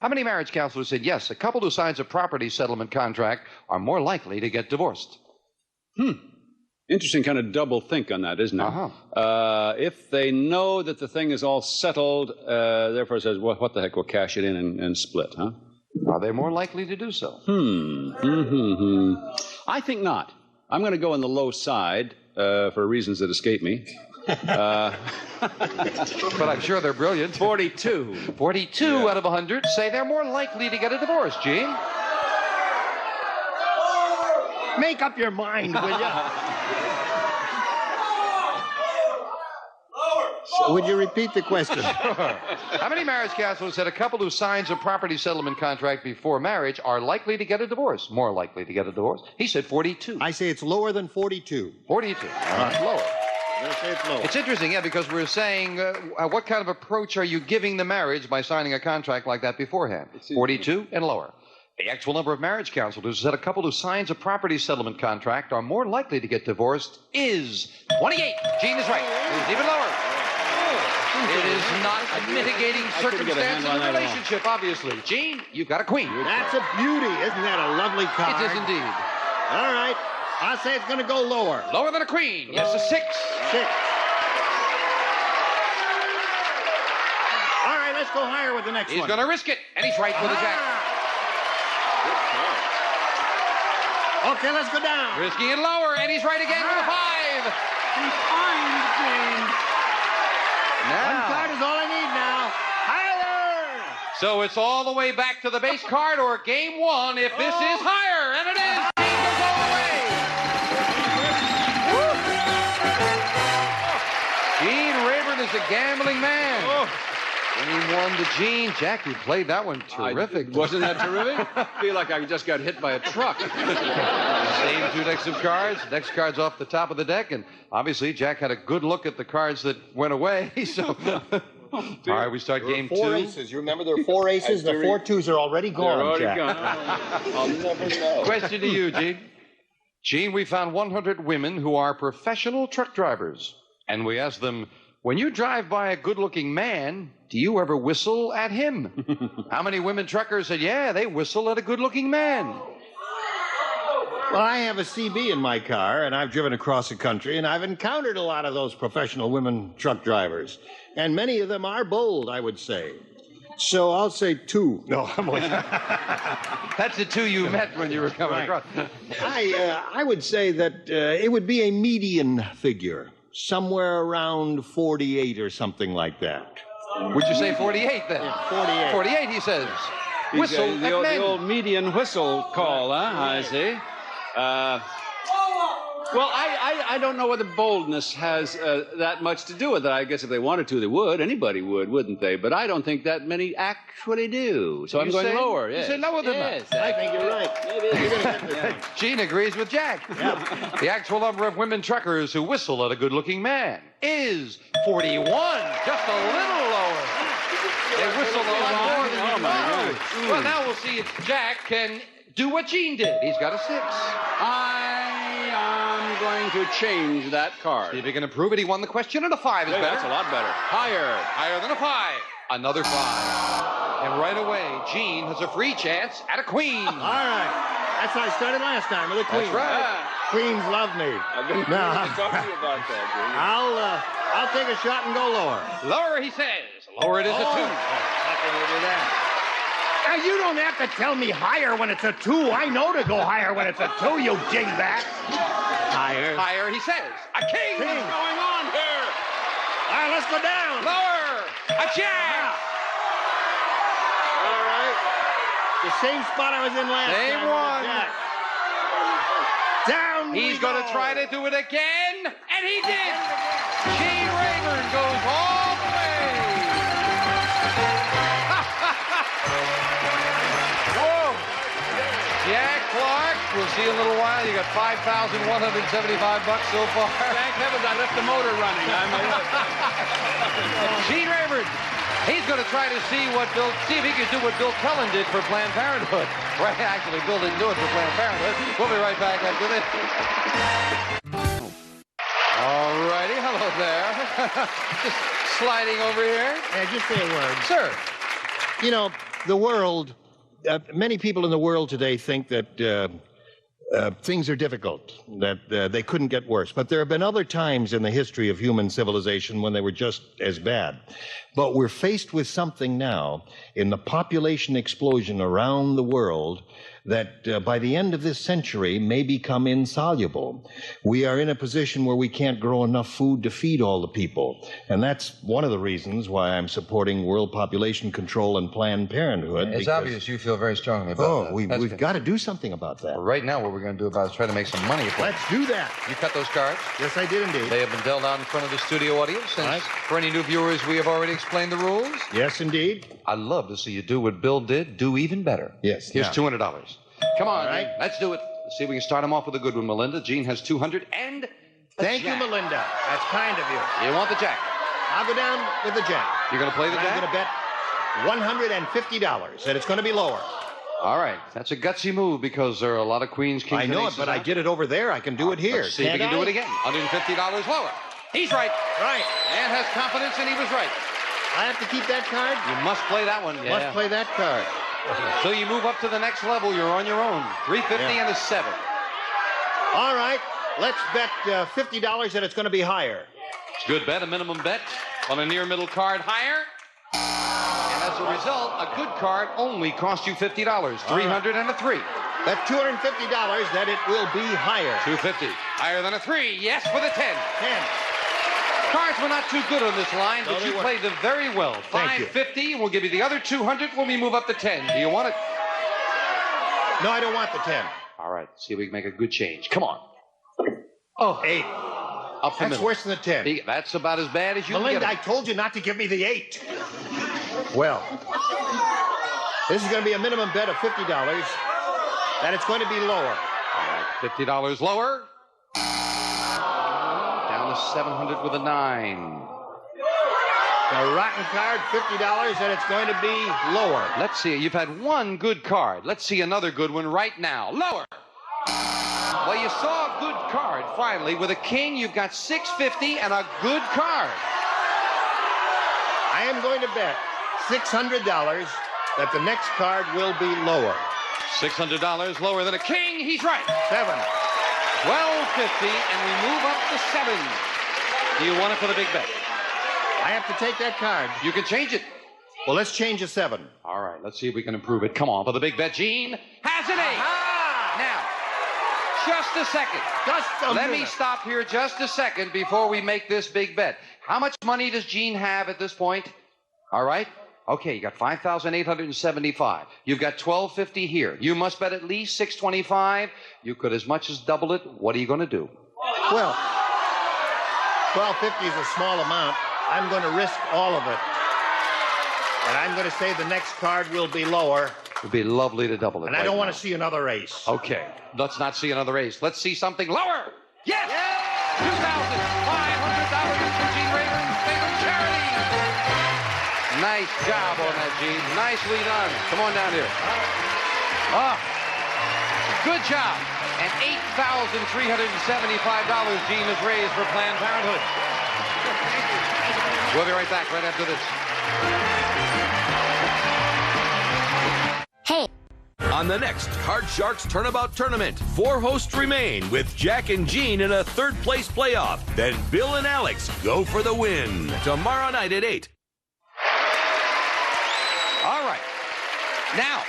How many marriage counselors said, yes, a couple who signs a property settlement contract are more likely to get divorced? Interesting kind of double think on that, isn't it? If they know that the thing is all settled, therefore says, well, what the heck, we'll cash it in and split, huh? Are they more likely to do so? I think not. I'm going to go on the low side. for reasons that escape me. But I'm sure they're brilliant. 42. 42 out of 100 say they're more likely to get a divorce, Gene. Make up your mind, will you? So would you repeat the question? Sure. How many marriage counselors said a couple who signs a property settlement contract before marriage are likely to get a divorce? More likely to get a divorce? He said 42. I say it's lower than 42. 42. Lower. I'm going to say it's lower. It's interesting, yeah, because we're saying what kind of approach are you giving the marriage by signing a contract like that beforehand? 42 and lower. The actual number of marriage counselors said a couple who signs a property settlement contract are more likely to get divorced is 28. Gene is right. It's even lower. It is not a mitigating circumstance in the relationship, obviously. Gene, you've got a queen. That's a beauty. Isn't that a lovely card? It is indeed. All right. I'll say it's going to go lower. Lower than a queen. Yes, a 6. 6. All right, let's go higher with the next one. He's going to risk it, and he's right with a jack. Okay, let's go down. Risking it lower, and he's right again with a 5. Behind Gene. Now. One card is all I need now. Higher! So it's all the way back to the base card or game 1 if this is higher, and it is. Gene goes all the way. Gene Rayburn is a gambling man. When he won the Gene, Jack, you played that one terrific. Wasn't that terrific? I feel like I just got hit by a truck. Same 2 decks of cards. Next card's off the top of the deck, and obviously Jack had a good look at the cards that went away. So, all right, we start game 2. 4 aces. You remember there are 4 aces? The 4 twos are already gone, They're already Jack. gone. I'll never know. Question to you, Gene. Gene, we found 100 women who are professional truck drivers, and we asked them, when you drive by a good-looking man, do you ever whistle at him? How many women truckers said, yeah, they whistle at a good-looking man? Well, I have a CB in my car, and I've driven across the country, and I've encountered a lot of those professional women truck drivers. And many of them are bold, I would say. So I'll say 2. No, I'm only... That's the 2 you met when you were coming across. I would say that it would be a median figure, somewhere around 48 or something like that. Would you say 48 then? Yeah, 48. 48, he says. Whistle at men. The old median whistle call, huh? I see. Well, I don't know whether boldness has that much to do with it. I guess if they wanted to, they would. Anybody would, wouldn't they? But I don't think that many actually do. So I'm going lower. Yes. You say lower than that? I think you're right. Gene agrees with Jack. Yeah. The actual number of women truckers who whistle at a good-looking man is 41. Just a little lower. They whistle a lot more than you know. Well, now we'll see if Jack can do what Gene did. He's got a 6. I'm going to change that card. See if he can improve it. He won the question, and a 5 is better. That's a lot better. Higher. Higher than a 5. Another 5. And right away, Gene has a free chance at a queen. All right. That's how I started last time with a queen. That's right. Queens love me. I've been talking to you about that, Gene. I'll take a shot and go lower. Lower, he says. Lower it is a 2. How can you do that? Now, you don't have to tell me higher when it's a 2. I know to go higher when it's a 2, you dingbat. Higher. Higher, he says. A king. What's going on here? All right, let's go down. Lower. A jack. All right. The same spot I was in last time. Same one. Down He's going to try to do it again, and he did. Gene Rayburn goes all the way. Whoa. Jack Clark, we'll see you in a little while. You got $5,175 so far. Thank heavens I left the motor running. Gene Rayburn. He's going to try to see if he can do what Bill Cullen did for Planned Parenthood. Right, actually, Bill didn't do it for Planned Parenthood. We'll be right back after this. All righty, hello there. Just sliding over here. Yeah, just say a word. Sir. You know, the world, many people in the world today think that things are difficult, that they couldn't get worse. But there have been other times in the history of human civilization when they were just as bad. But we're faced with something now in the population explosion around the world that by the end of this century may become insoluble. We are in a position where we can't grow enough food to feed all the people. And that's one of the reasons why I'm supporting world population control and Planned Parenthood. It's obvious you feel very strongly about that. We've got to do something about that. Well, right now, what we're going to do about it is try to make some money. Let's do that. You cut those cards? Yes, I did indeed. They have been dealt out in front of the studio audience. Right. For any new viewers, we have already explained the rules. Yes, indeed. I'd love to see you do what Bill did, do even better. Yes. Here's now. $200. Come on, All right. Gene. Let's do it. Let's see if we can start him off with a good one, Melinda. Gene has 200 and a Thank jack. you, Melinda. That's kind of you. You want the jack? I'll go down with the jack. You're going to play the jack? I'm going to bet $150 that it's going to be lower. All right. That's a gutsy move because there are a lot of queens, kings, I know and it, aces but I out. did it over there. I can do it here. Let's see if we can do it again. $150 lower. He's right. Right. And has confidence, and he was right. I have to keep that card? You must play that one. Yeah. Must play that card. So you move up to the next level. You're on your own. $350 and a 7. All right. Let's bet $50 that it's going to be higher. It's a good bet, a minimum bet on a near-middle card higher. And as a result, a good card only cost you $50. 300 and a 3. Bet $250 that it will be higher. 250. Higher than a 3. Yes, for the 10. 10. Cards were not too good on this line, No, but they you weren't. played them very well. Thank you. $550. We'll give you the other 200 when we move up to 10. Do you want it? No, I don't want the 10. All right. See if we can make a good change. Come on. Oh, 8. Up the That's middle. worse than the 10. That's about as bad as you Melinda, can I get. told you not to give me the 8. Well, this is going to be a minimum bet of $50 that it's going to be lower. All right. $50 lower. Down to 700 with a 9. The rotten card, $50 that it's going to be lower. Let's see. You've had one good card. Let's see another good one right now. Lower. Well, you saw a good card finally. With a king, you've got $650 and a good card. I am going to bet $600 that the next card will be lower. $600 lower than a king. He's right. 7. $1250, and we move up to 7. Do you want it for the big bet? I have to take that card. You can change it. Well, let's change a 7. All right, let's see if we can improve it. Come on, for the big bet. Gene has an 8. Now, just a second. Let me stop here just a second before we make this big bet. How much money does Gene have at this point? All right. Okay, you got $5,875. You've got $1,250 here. You must bet at least $625. You could as much as double it. What are you going to do? Well, $1,250 is a small amount. I'm going to risk all of it. And I'm going to say the next card will be lower. It would be lovely to double it. And I don't want to see another ace. Okay, let's not see another ace. Let's see something lower. Yes! $2,500 for Gene Rayburn's favorite charity. Nice job on that, Gene. Nicely done. Come on down here. Good job. And $8,375 Gene has raised for Planned Parenthood. We'll be right back right after this. Hey. On the next Card Sharks Turnabout Tournament, 4 hosts remain with Jack and Gene in a third-place playoff. Then Bill and Alex go for the win. Tomorrow night at 8. All right. Now,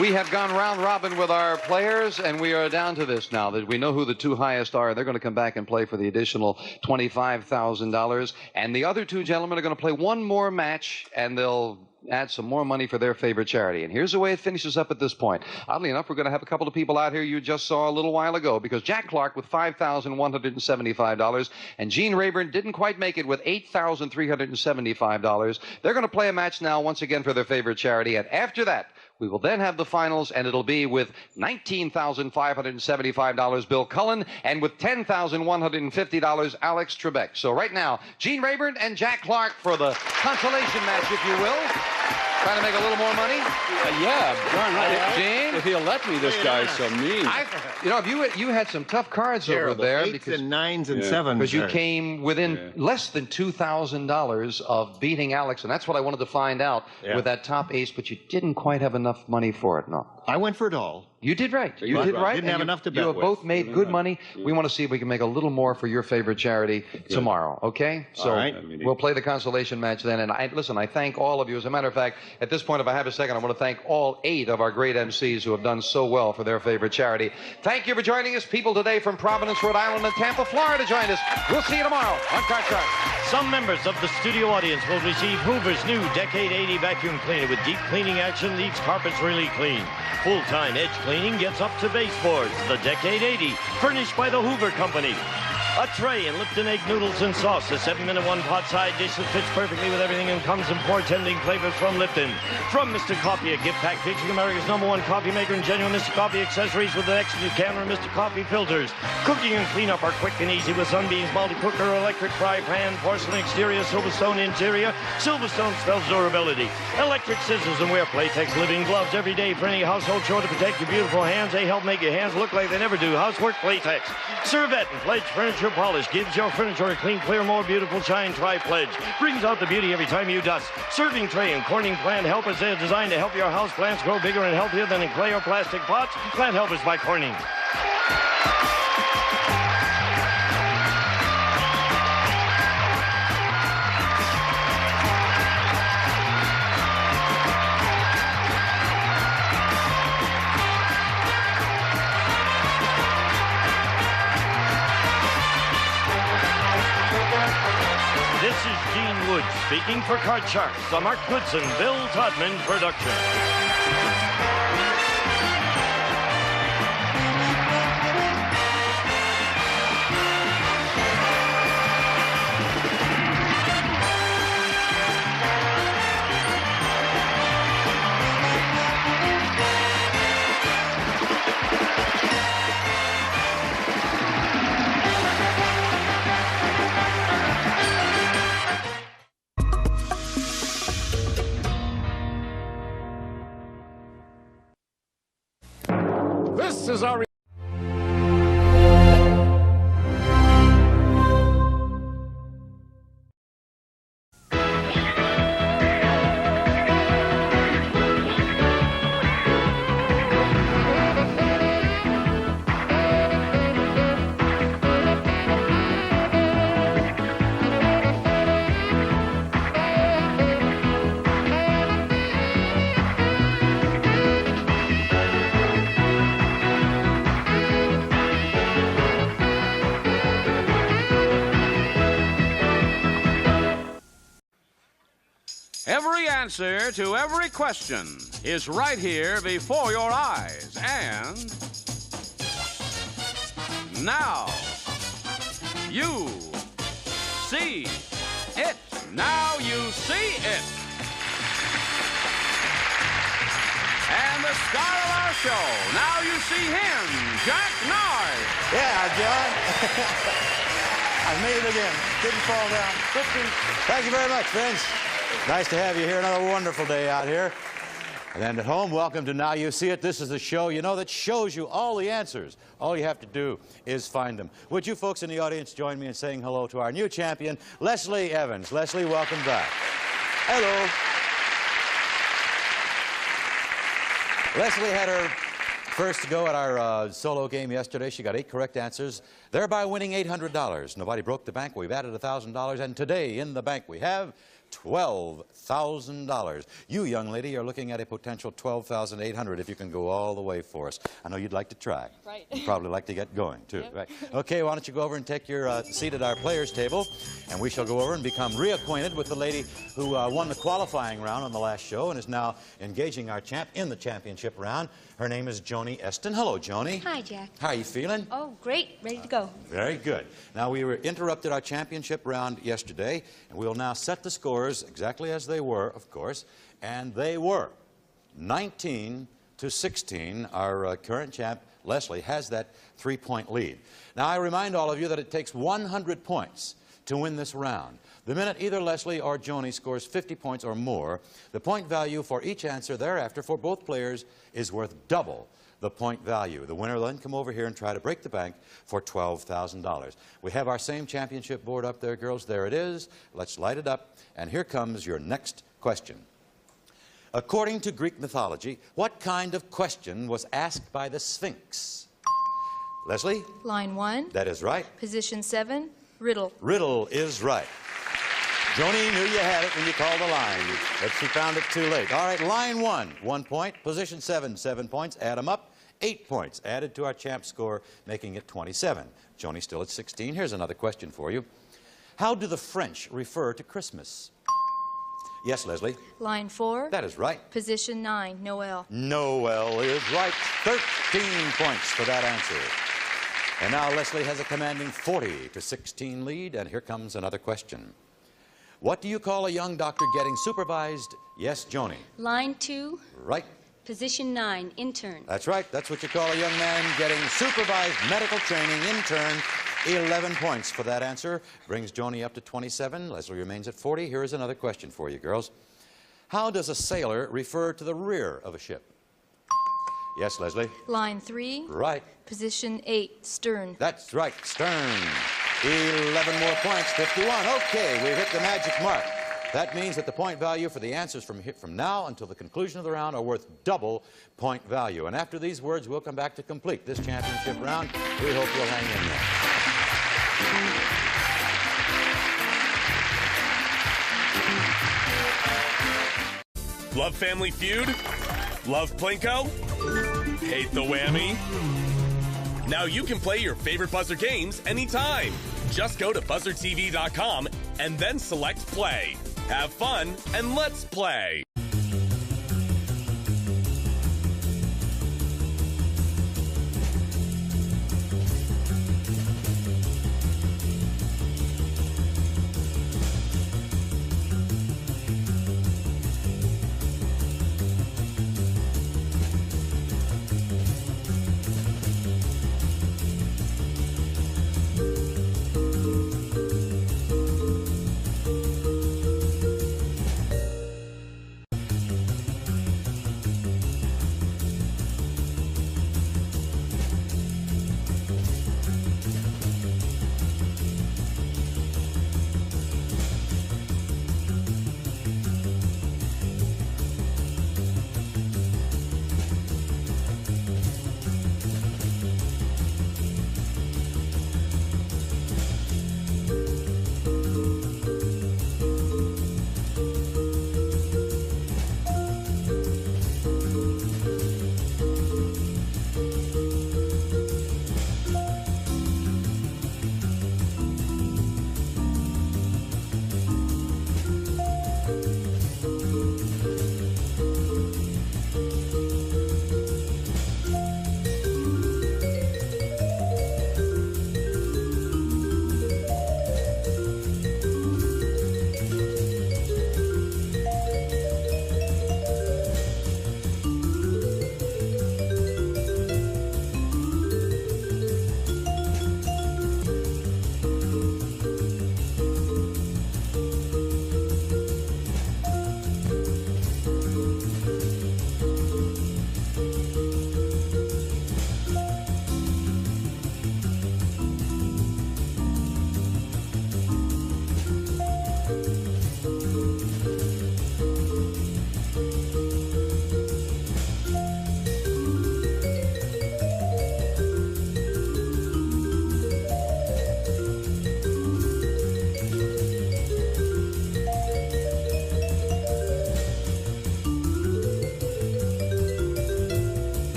we have gone round robin with our players, and we are down to this now that we know who the 2 highest are. They're going to come back and play for the additional $25,000. And the other 2 gentlemen are going to play one more match, and they'll add some more money for their favorite charity. And here's the way it finishes up at this point. Oddly enough, we're going to have a couple of people out here you just saw a little while ago, because Jack Clark with $5,175 and Gene Rayburn didn't quite make it with $8,375. They're going to play a match now once again for their favorite charity. And after that, we will then have the finals, and it'll be with $19,575 Bill Cullen and with $10,150 Alex Trebek. So right now, Gene Rayburn and Jack Clark for the consolation match, if you will. Trying to make a little more money? Yeah, darn right. Gene? If he'll let me, this guy's so mean. You had some tough cards over there. 8s and 9s and 7s. Because you came within less than $2,000 of beating Alex, and that's what I wanted to find out with that top ace, but you didn't quite have enough money for it, no. I went for it all. You did right. You did right. Didn't have enough to bet You have with. both made good money. We want to see if we can make a little more for your favorite charity tomorrow, okay? So All right. we'll play the consolation match then. And listen, I thank all of you. As a matter of fact, at this point, if I have a second, I want to thank all 8 of our great MCs who have done so well for their favorite charity. Thank you for joining us. People today from Providence, Rhode Island, and Tampa, Florida joined us. We'll see you tomorrow on Card Shark. Some members of the studio audience will receive Hoover's new Decade 80 vacuum cleaner with deep cleaning action, leaves carpets really clean. Full-time edge cleaning gets up to baseboards. The Decade 80, furnished by the Hoover Company. A tray and Lipton egg noodles and sauce. A 7-minute one-pot side dish that fits perfectly with everything and comes in 4 tempting flavors from Lipton. From Mr. Coffee, a gift pack featuring America's #1 coffee maker and genuine Mr. Coffee accessories with an extra camera and Mr. Coffee filters. Cooking and cleanup are quick and easy with Sunbeam's multi-cooker, electric fry pan, porcelain exterior, Silverstone interior. Silverstone spells durability. Electric scissors and wear Playtex living gloves every day for any household chore to protect your beautiful hands. They help make your hands look like they never do. Housework Playtex. Servette and Pledge Furniture Polish gives your furniture a clean, clear, more beautiful shine. Try Pledge. Brings out the beauty every time you dust. Serving tray and Corning plant helpers. They're designed to help your house plants grow bigger and healthier than in clay or plastic pots. Plant helpers by Corning. This is Gene Woods speaking for Card Sharks, a Mark Goodson, Bill Todman production. This is our Every answer to every question is right here before your eyes. And now you see it. Now you see it. And the star of our show, now you see him, Jack Nard. Yeah, John. I made it again. Didn't fall down. Thank you very much, friends. Nice to have you here. Another wonderful day out here. And then at home, welcome to Now You See It. This is a show, you know, that shows you all the answers. All you have to do is find them. Would you folks in the audience join me in saying hello to our new champion, Leslie Evans. Leslie, welcome back. Hello. Leslie had her first go at our solo game yesterday. She got 8 correct answers, thereby winning $800. Nobody broke the bank. We've added $1,000, and today in the bank we have $12,000. You, young lady, are looking at a potential $12,800 if you can go all the way for us. I know you'd like to try. Right. You'd probably like to get going, too. Yep. Right. Okay, why don't you go over and take your seat at our players' table, and we shall go over and become reacquainted with the lady who won the qualifying round on the last show and is now engaging our champ in the championship round. Her name is Joni Eston. Hello, Joni. Hi, Jack. How are you feeling? Oh, great. Ready to go. Very good. Now, we interrupted our championship round yesterday, and we'll now set the scores exactly as they were, of course, and they were 19-16. Our current champ, Leslie, has that 3-point lead. Now, I remind all of you that it takes 100 points to win this round. The minute either Leslie or Joni scores 50 points or more, the point value for each answer thereafter for both players is worth double the point value. The winner will then come over here and try to break the bank for $12,000. We have our same championship board up there, girls. There it is. Let's light it up. And here comes your next question. According to Greek mythology, what kind of question was asked by the Sphinx? Leslie? Line 1. That is right. Position 7, riddle. Riddle is right. Joni knew you had it when you called the line, but she found it too late. All right, line 1, 1 point. Position 7, 7 points. Add them up, 8 points. Added to our champ score, making it 27. Joni's still at 16. Here's another question for you. How do the French refer to Christmas? Yes, Leslie? Line 4. That is right. Position 9, Noel. Noel is right. 13 points for that answer. And now Leslie has a commanding 40-16 lead, and here comes another question. What do you call a young doctor getting supervised? Yes, Joni. Line 2. Right. Position 9, intern. That's right. That's what you call a young man getting supervised medical training, intern. 11 points for that answer. Brings Joni up to 27. Leslie remains at 40. Here is another question for you, girls. How does a sailor refer to the rear of a ship? Yes, Leslie? Line 3. Right. Position 8, stern. That's right, stern. 11 more points, 51. Okay, we've hit the magic mark. That means that the point value for the answers from now until the conclusion of the round are worth double point value. And after these words, we'll come back to complete this championship round. We hope you'll hang in there. Love Family Feud? Love Plinko? Hate the whammy? Now you can play your favorite Buzzer games anytime. Just go to buzzertv.com and then select play. Have fun and let's play.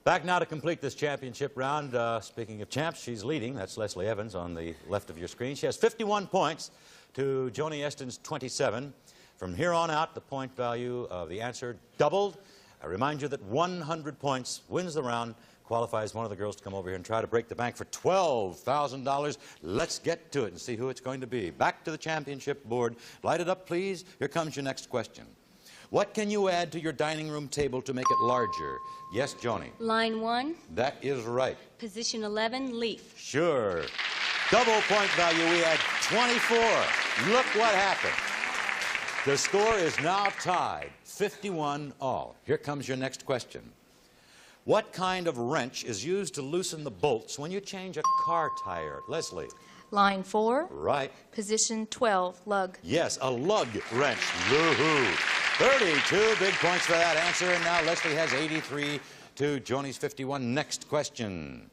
Back now to complete this championship round. Speaking of champs, she's leading. That's Leslie Evans on the left of your screen. She has 51 points to Joni Eston's 27. From here on out, the point value of the answer doubled. I remind you that 100 points wins the round, qualifies one of the girls to come over here and try to break the bank for $12,000. Let's get to it and see who it's going to be. Back to the championship board. Light it up, please. Here comes your next question. What can you add to your dining room table to make it larger? Yes, Joni. Line 1. That is right. Position 11, leaf. Sure. Double point value, we had 24. Look what happened. The score is now tied, 51 all. Here comes your next question. What kind of wrench is used to loosen the bolts when you change a car tire? Leslie. Line 4. Right. Position 12, lug. Yes, a lug wrench. Woo-hoo. 32 big points for that answer, and now Leslie has 83 to Joni's 51. Next question.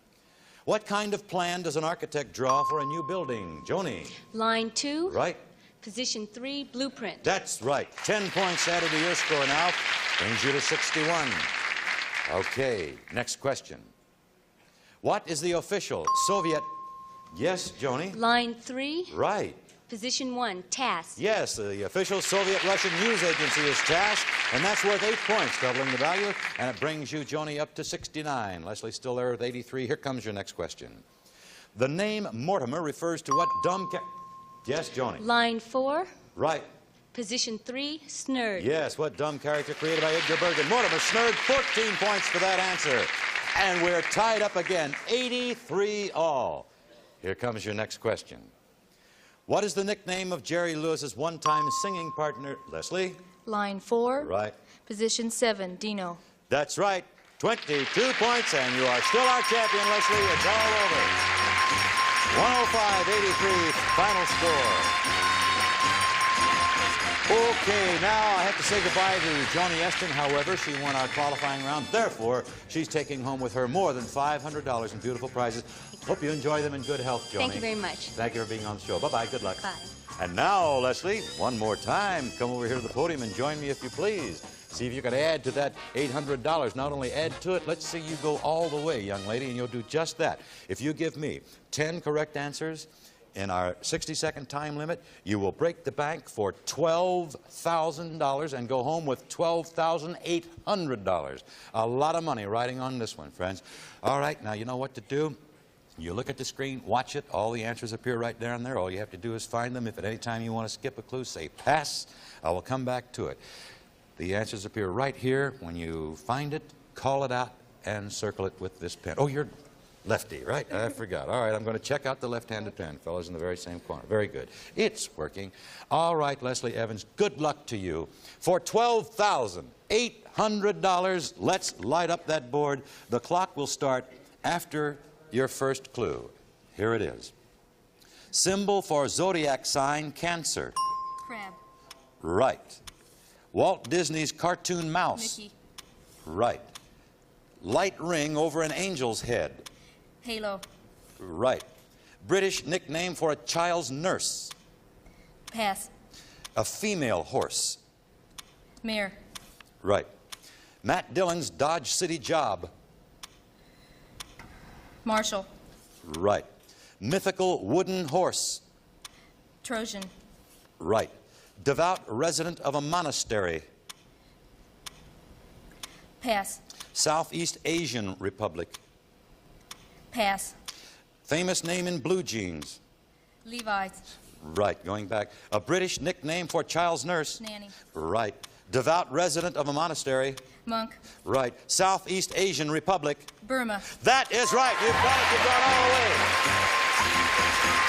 What kind of plan does an architect draw for a new building? Joni. Line 2. Right. Position 3, blueprint. That's right. 10 points added to your score now. Brings you to 61. Okay, next question. What is the official Soviet... Yes, Joni? Line 3. Right. Position 1, TASS. Yes, the official Soviet-Russian news agency is TASS, and that's worth 8 points, doubling the value, and it brings you, Joni, up to 69. Leslie's still there with 83. Here comes your next question. The name Mortimer refers to what dumb Yes, Joni? Line 4. Right. Position 3, Snurd. Yes, what dumb character created by Edgar Bergen? Mortimer Snurd, 14 points for that answer. And we're tied up again, 83 all. Here comes your next question. What is the nickname of Jerry Lewis's one-time singing partner, Leslie? Line 4. Right. Position 7, Dino. That's right. 22 points, and you are still our champion, Leslie. It's all over. 105-83, final score. Okay, now I have to say goodbye to Joni Eston. However, she won our qualifying round. Therefore, she's taking home with her more than $500 in beautiful prizes. Hope you enjoy them in good health, Joni. Thank you very much. Thank you for being on the show. Bye-bye. Good luck. Bye. And now, Leslie, one more time, come over here to the podium and join me if you please. See if you can add to that $800. Not only add to it, let's see you go all the way, young lady, and you'll do just that. If you give me 10 correct answers in our 60-second time limit, you will break the bank for $12,000 and go home with $12,800. A lot of money riding on this one, friends. All right, now you know what to do. You look at the screen, watch it. All the answers appear right down there. All you have to do is find them. If at any time you want to skip a clue, say pass. I will come back to it. The answers appear right here. When you find it, call it out and circle it with this pen. Oh, you're lefty, right? I forgot. All right, I'm going to check out the left-handed pen. Fellas in the very same corner. Very good. It's working. All right, Leslie Evans, good luck to you. For $12,800, let's light up that board. The clock will start after your first clue. Here it is. Symbol for zodiac sign, Cancer. Crab. Right. Walt Disney's cartoon mouse. Mickey. Right. Light ring over an angel's head. Halo. Right. British nickname for a child's nurse. Pass. A female horse. Mare. Right. Matt Dillon's Dodge City job. Marshall. Right. Mythical wooden horse. Trojan. Right. Devout resident of a monastery. Pass. Southeast Asian Republic. Pass. Famous name in blue jeans. Levi's. Right, going back. A British nickname for child's nurse. Nanny. Right. Devout resident of a monastery. Monk. Right. Southeast Asian Republic. Burma. That is right. You've got it. You've gone all the way.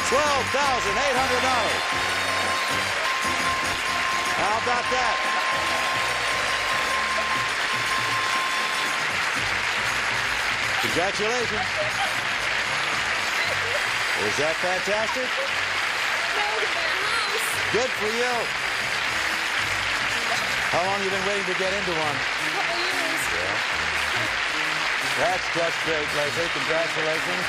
$12,800. How about that? Congratulations. Is that fantastic? Good for you. How long have you been waiting to get into one? A couple years. Yeah. That's just great, Leslie. Congratulations.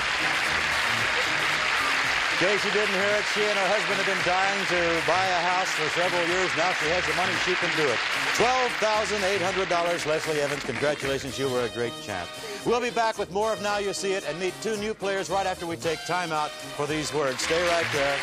In case you didn't hear it, she and her husband have been dying to buy a house for several years. Now she has the money, she can do it. $12,800, Leslie Evans. Congratulations, you were a great champ. We'll be back with more of Now You See It and meet two new players right after we take time out for these words. Stay right there.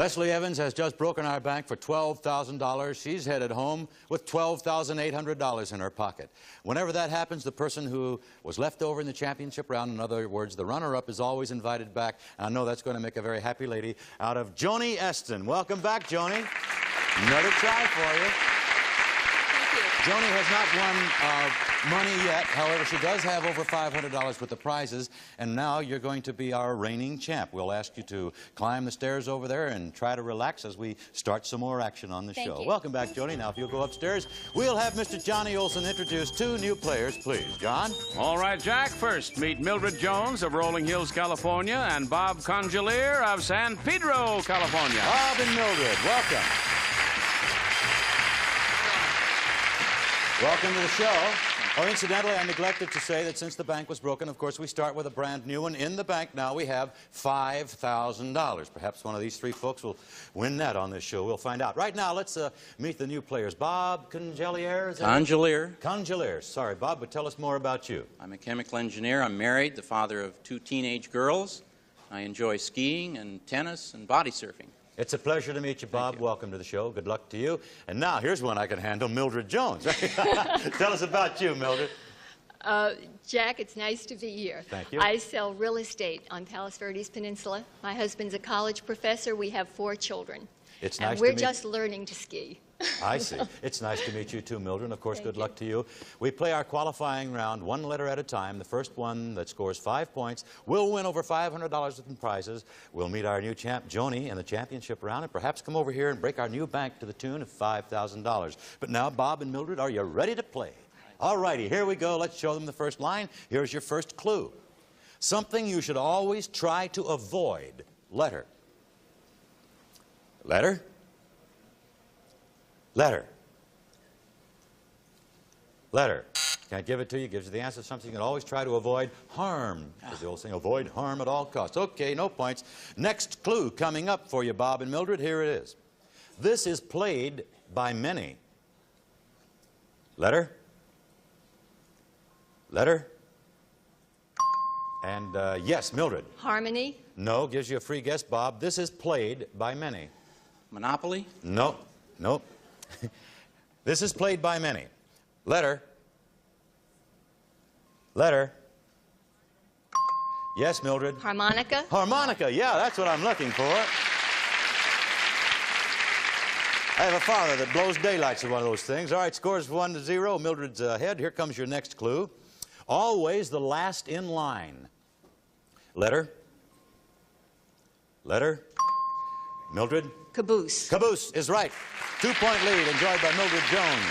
Leslie Evans has just broken our bank for $12,000. She's headed home with $12,800 in her pocket. Whenever that happens, the person who was left over in the championship round, in other words, the runner-up, is always invited back. And I know that's going to make a very happy lady out of Joni Eston. Welcome back, Joni. Another try for you. Joni has not won money yet. However, she does have over $500 worth of prizes, and now you're going to be our reigning champ. We'll ask you to climb the stairs over there and try to relax as we start some more action on the show. Thank you. Welcome back, Joni. Now, if you'll go upstairs, we'll have Mr. Johnny Olson introduce 2 new players, please. John? All right, Jack. First, meet Mildred Jones of Rolling Hills, California, and Bob Congelier of San Pedro, California. Bob and Mildred, welcome. Welcome to the show. Oh, incidentally, I neglected to say that since the bank was broken, of course, we start with a brand new one. In the bank now we have $5,000. Perhaps one of these 3 folks will win that on this show. We'll find out. Right now, let's meet the new players. Bob Congelier? Congelier. Congelier. Sorry, Bob, but tell us more about you. I'm a chemical engineer. I'm married, the father of 2 teenage girls. I enjoy skiing and tennis and body surfing. It's a pleasure to meet you, Bob. Welcome to the show. Good luck to you. And now, here's one I can handle, Mildred Jones. Tell us about you, Mildred. Jack, it's nice to be here. Thank you. I sell real estate on Palos Verdes Peninsula. My husband's a college professor. We have 4 children. It's and nice we're to meet just learning to ski. I see. It's nice to meet you too, Mildred. And of course, good luck to you. We play our qualifying round 1 letter at a time. The first one that scores 5 points will win over $500 in prizes. We'll meet our new champ, Joni, in the championship round, and perhaps come over here and break our new bank to the tune of $5,000. But now, Bob and Mildred, are you ready to play? All righty, here we go. Let's show them the first line. Here's your first clue. Something you should always try to avoid. Letter. Letter. Letter. Letter. Can't give it to you. Gives you the answer. Something you can always try to avoid. Harm. As the old saying, avoid harm at all costs. Okay, no points. Next clue coming up for you, Bob and Mildred. Here it is. This is played by many. Letter. Letter. And yes, Mildred. Harmony. No, gives you a free guess, Bob. This is played by many. Monopoly? No. Nope. This is played by many. Letter. Letter. Yes, Mildred. Harmonica. Harmonica, yeah, that's what I'm looking for. I have a father that blows daylights at one of those things. All right, scores 1-0. Mildred's ahead. Here comes your next clue. Always the last in line. Letter. Letter. Mildred. Caboose. Caboose is right. 2-point lead enjoyed by Mildred Jones.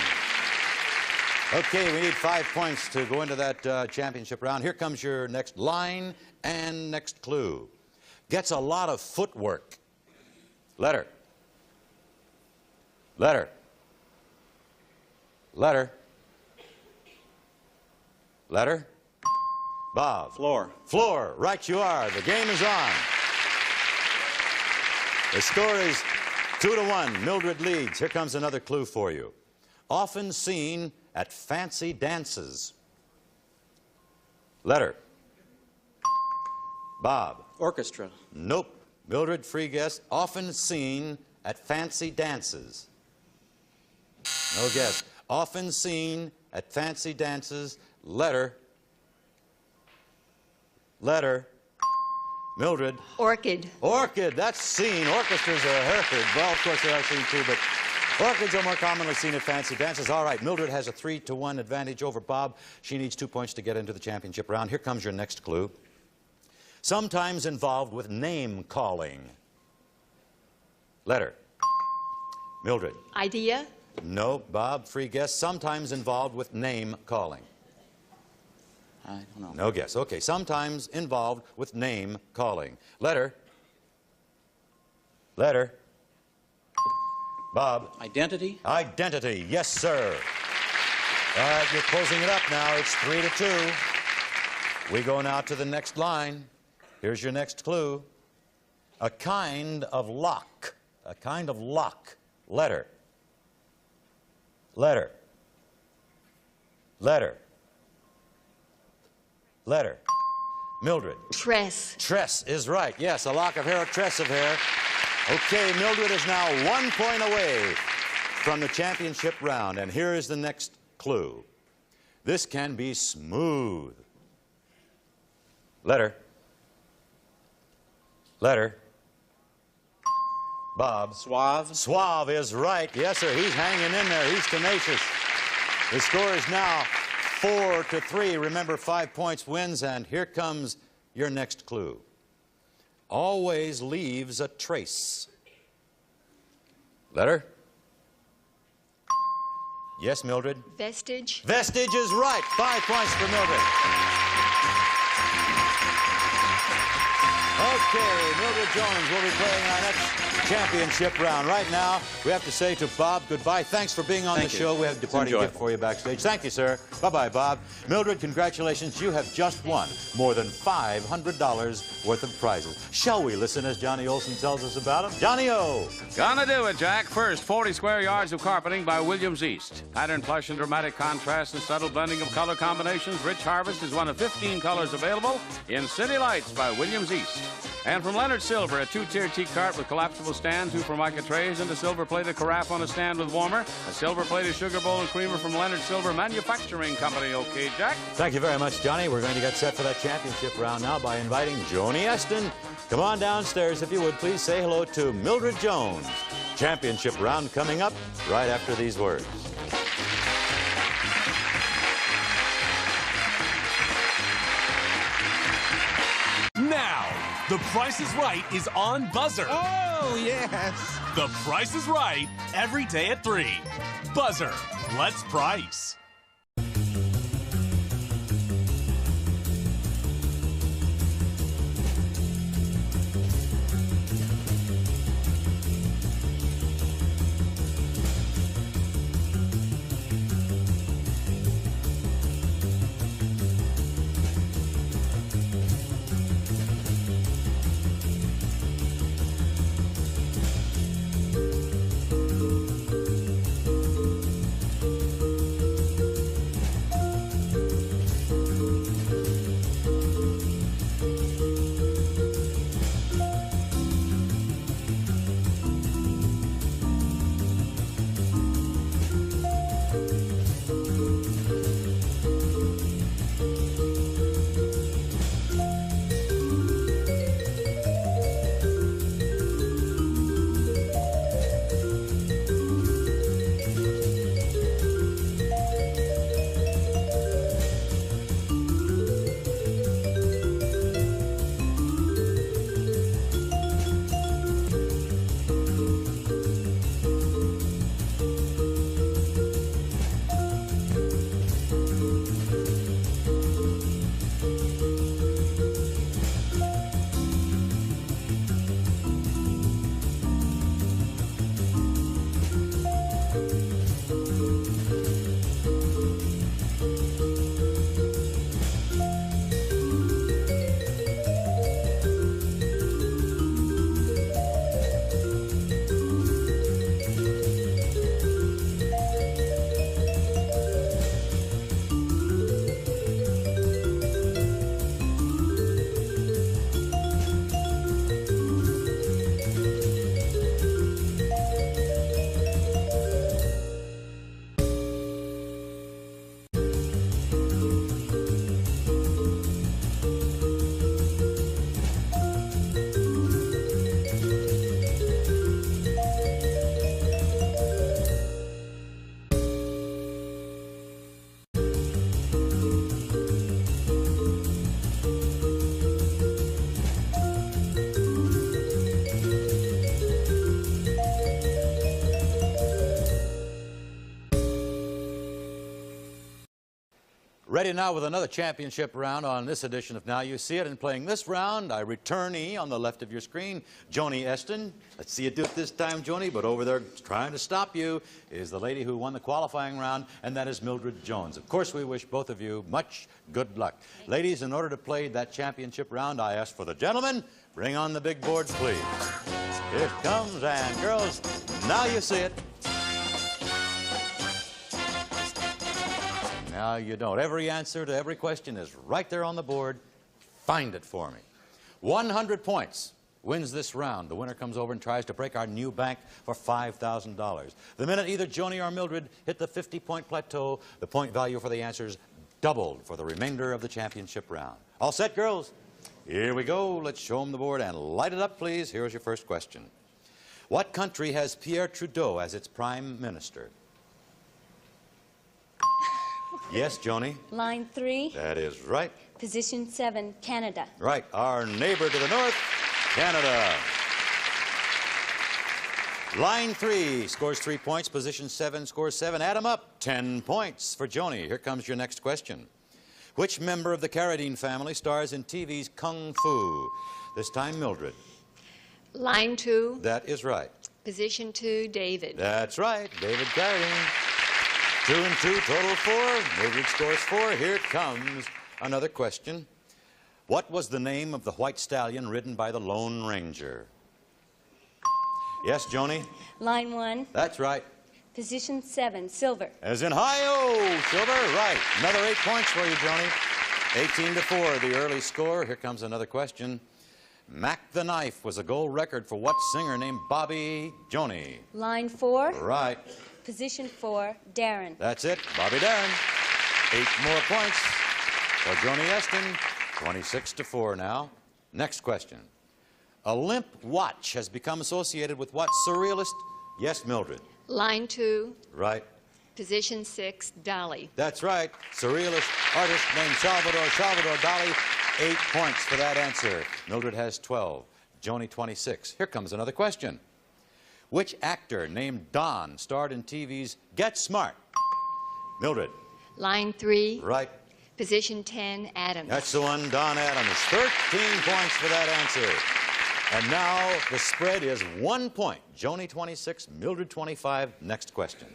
Okay, we need 5 points to go into that championship round. Here comes your next line and next clue. Gets a lot of footwork. Letter. Letter. Letter. Letter. Bob. Floor. Floor. Right you are. The game is on. The score is 2-1. Mildred leads. Here comes another clue for you. Often seen at fancy dances. Letter. Bob. Orchestra. Nope. Mildred, free guess. Often seen at fancy dances. No guess. Often seen at fancy dances. Letter. Letter. Mildred. Orchid. Orchid, that's seen. Orchestras are heard. Well, of course, they are seen too, but orchids are more commonly seen at fancy dances. All right, Mildred has a 3-1 advantage over Bob. She needs 2 points to get into the championship round. Here comes your next clue. Sometimes involved with name calling. Letter. Mildred. Idea. No, Bob, free guess. Sometimes involved with name calling. I don't know. No guess. Okay, sometimes involved with name calling. Letter. Letter. Bob. Identity? Identity, yes, sir. All right, you're closing it up now. It's 3-2. We go now to the next line. Here's your next clue. A kind of lock. A kind of lock. Letter. Letter. Letter. Letter. Mildred. Tress. Tress is right. Yes, a lock of hair, a tress of hair. Okay, Mildred is now 1 point away from the championship round. And here is the next clue. This can be smooth. Letter. Letter. Bob. Suave. Suave is right. Yes, sir. He's hanging in there. He's tenacious. The score is now 4-3. Remember, 5 points wins. And here comes your next clue. Always leaves a trace. Letter. Yes, Mildred? Vestige. Vestige is right. 5 points for Mildred. Okay, Mildred Jones will be playing our next championship round. Right now, we have to say to Bob goodbye. Thanks for being on the show. We have a departing gift for you backstage. Thank you, sir. Bye-bye, Bob. Mildred, congratulations. You have just won more than $500 worth of prizes. Shall we listen as Johnny Olson tells us about them? Johnny-O! Gonna do it, Jack. First, 40 square yards of carpeting by Williams East. Pattern plush and dramatic contrast and subtle blending of color combinations. Rich Harvest is one of 15 colors available in City Lights by Williams East. And from Leonard Silver, a 2-tier tea cart with collapsible stand, 2 Formica trays, and a silver-plated carafe on a stand with warmer. A silver-plated sugar bowl and creamer from Leonard Silver Manufacturing Company. Okay, Jack? Thank you very much, Johnny. We're going to get set for that championship round now by inviting Joni Eston. Come on downstairs, if you would. Please say hello to Mildred Jones. Championship round coming up right after these words. Now, The Price is Right is on Buzzer. Oh, yes. The Price is Right, every day at 3. Buzzer, let's price. Ready now with another championship round on this edition of Now You See It. And playing this round, our returnee on the left of your screen, Joni Eston. Let's see you do it this time, Joni. But over there trying to stop you is the lady who won the qualifying round, and that is Mildred Jones. Of course, we wish both of you much good luck. Ladies, in order to play that championship round, I ask for the gentlemen. Bring on the big board, please. Here it comes, and girls, now you see it. Now you don't. Every answer to every question is right there on the board. Find it for me. 100 points wins this round, the winner comes over and tries to break our new bank for $5,000. The minute either Joni or Mildred hit the 50-point plateau, the point value for the answers doubled for the remainder of the championship round. All set, girls? Here we go. Let's show them the board and light it up, please. Here's your first question. What country has Pierre Trudeau as its prime minister? Yes, Joni? Line 3. That is right. Position 7, Canada. Right. Our neighbor to the north, Canada. Line 3 scores 3 points. Position 7 scores 7. Add them up. 10 points for Joni. Here comes your next question. Which member of the Carradine family stars in TV's Kung Fu? This time, Mildred. Line 2. That is right. Position 2, David. That's right. David Carradine. 2 and 2, total 4. Mildred scores 4. Here comes another question. What was the name of the white stallion ridden by the Lone Ranger? Yes, Joni? Line 1. That's right. Position 7, Silver. As in hi-oh, Silver. Right. Another 8 points for you, Joni. 18-4, the early score. Here comes another question. Mac the Knife was a gold record for what singer named Bobby Joni? Line 4. Right. Position 4, Darren. That's it. Bobby Darren. 8 more points for Joni Eston. 26-4 now. Next question. A limp watch has become associated with what surrealist? Yes, Mildred. Line 2. Right. Position 6, Dolly. That's right. Surrealist artist named Salvador Dali. 8 points for that answer. Mildred has 12. Joni 26. Here comes another question. Which actor named Don starred in TV's Get Smart? Mildred. Line 3. Right. Position 10, Adams. That's the one, Don Adams. 13 points for that answer. And now the spread is 1 point. Joni 26, Mildred 25. Next question.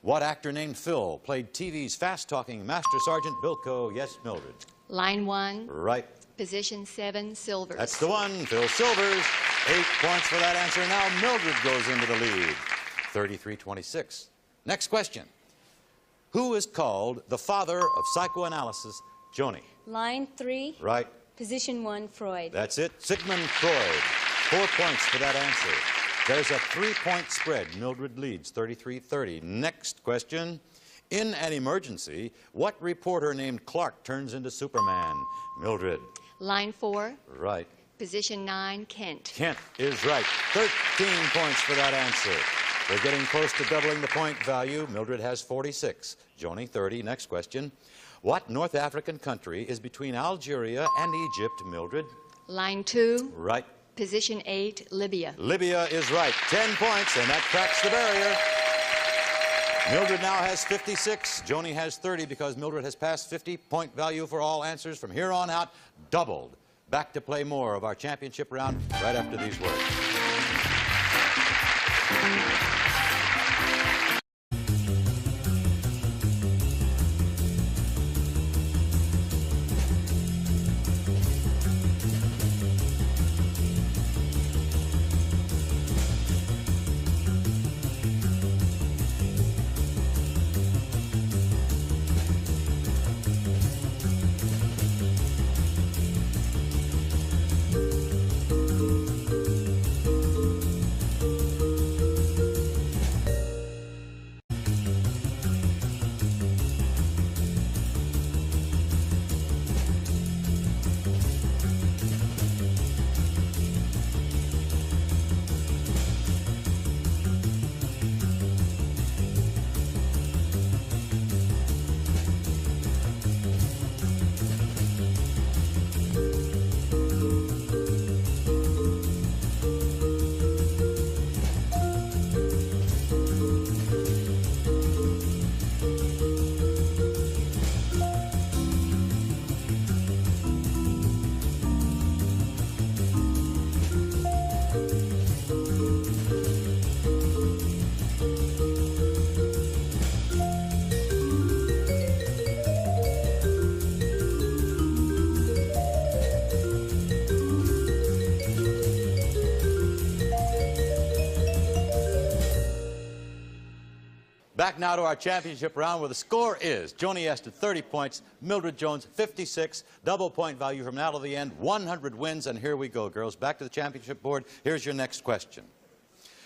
What actor named Phil played TV's fast-talking Master Sergeant Bilko? Yes, Mildred. Line 1. Right. Position 7, Silvers. That's the one, Phil Silvers. 8 points for that answer. Now Mildred goes into the lead. 33-26. Next question. Who is called the father of psychoanalysis? Joni. Line 3. Right. Position 1, Freud. That's it. Sigmund Freud. 4 points for that answer. There's a 3-point spread. Mildred leads 33-30. Next question. In an emergency, what reporter named Clark turns into Superman? Mildred. Line 4. Right. Position 9, Kent. Kent is right. 13 points for that answer. We're getting close to doubling the point value. Mildred has 46. Joni 30. Next question. What North African country is between Algeria and Egypt, Mildred? Line 2. Right. Position 8, Libya. Libya is right. 10 points, and that cracks the barrier. Mildred now has 56. Joni has 30 because Mildred has passed 50. Point value for all answers from here on out doubled. Back to play more of our championship round right after these words. Back now to our championship round where the score is Joni Esther 30 points, Mildred Jones 56, double point value from now to the end, 100 wins, and here we go, girls. Back to the championship board. Here's your next question.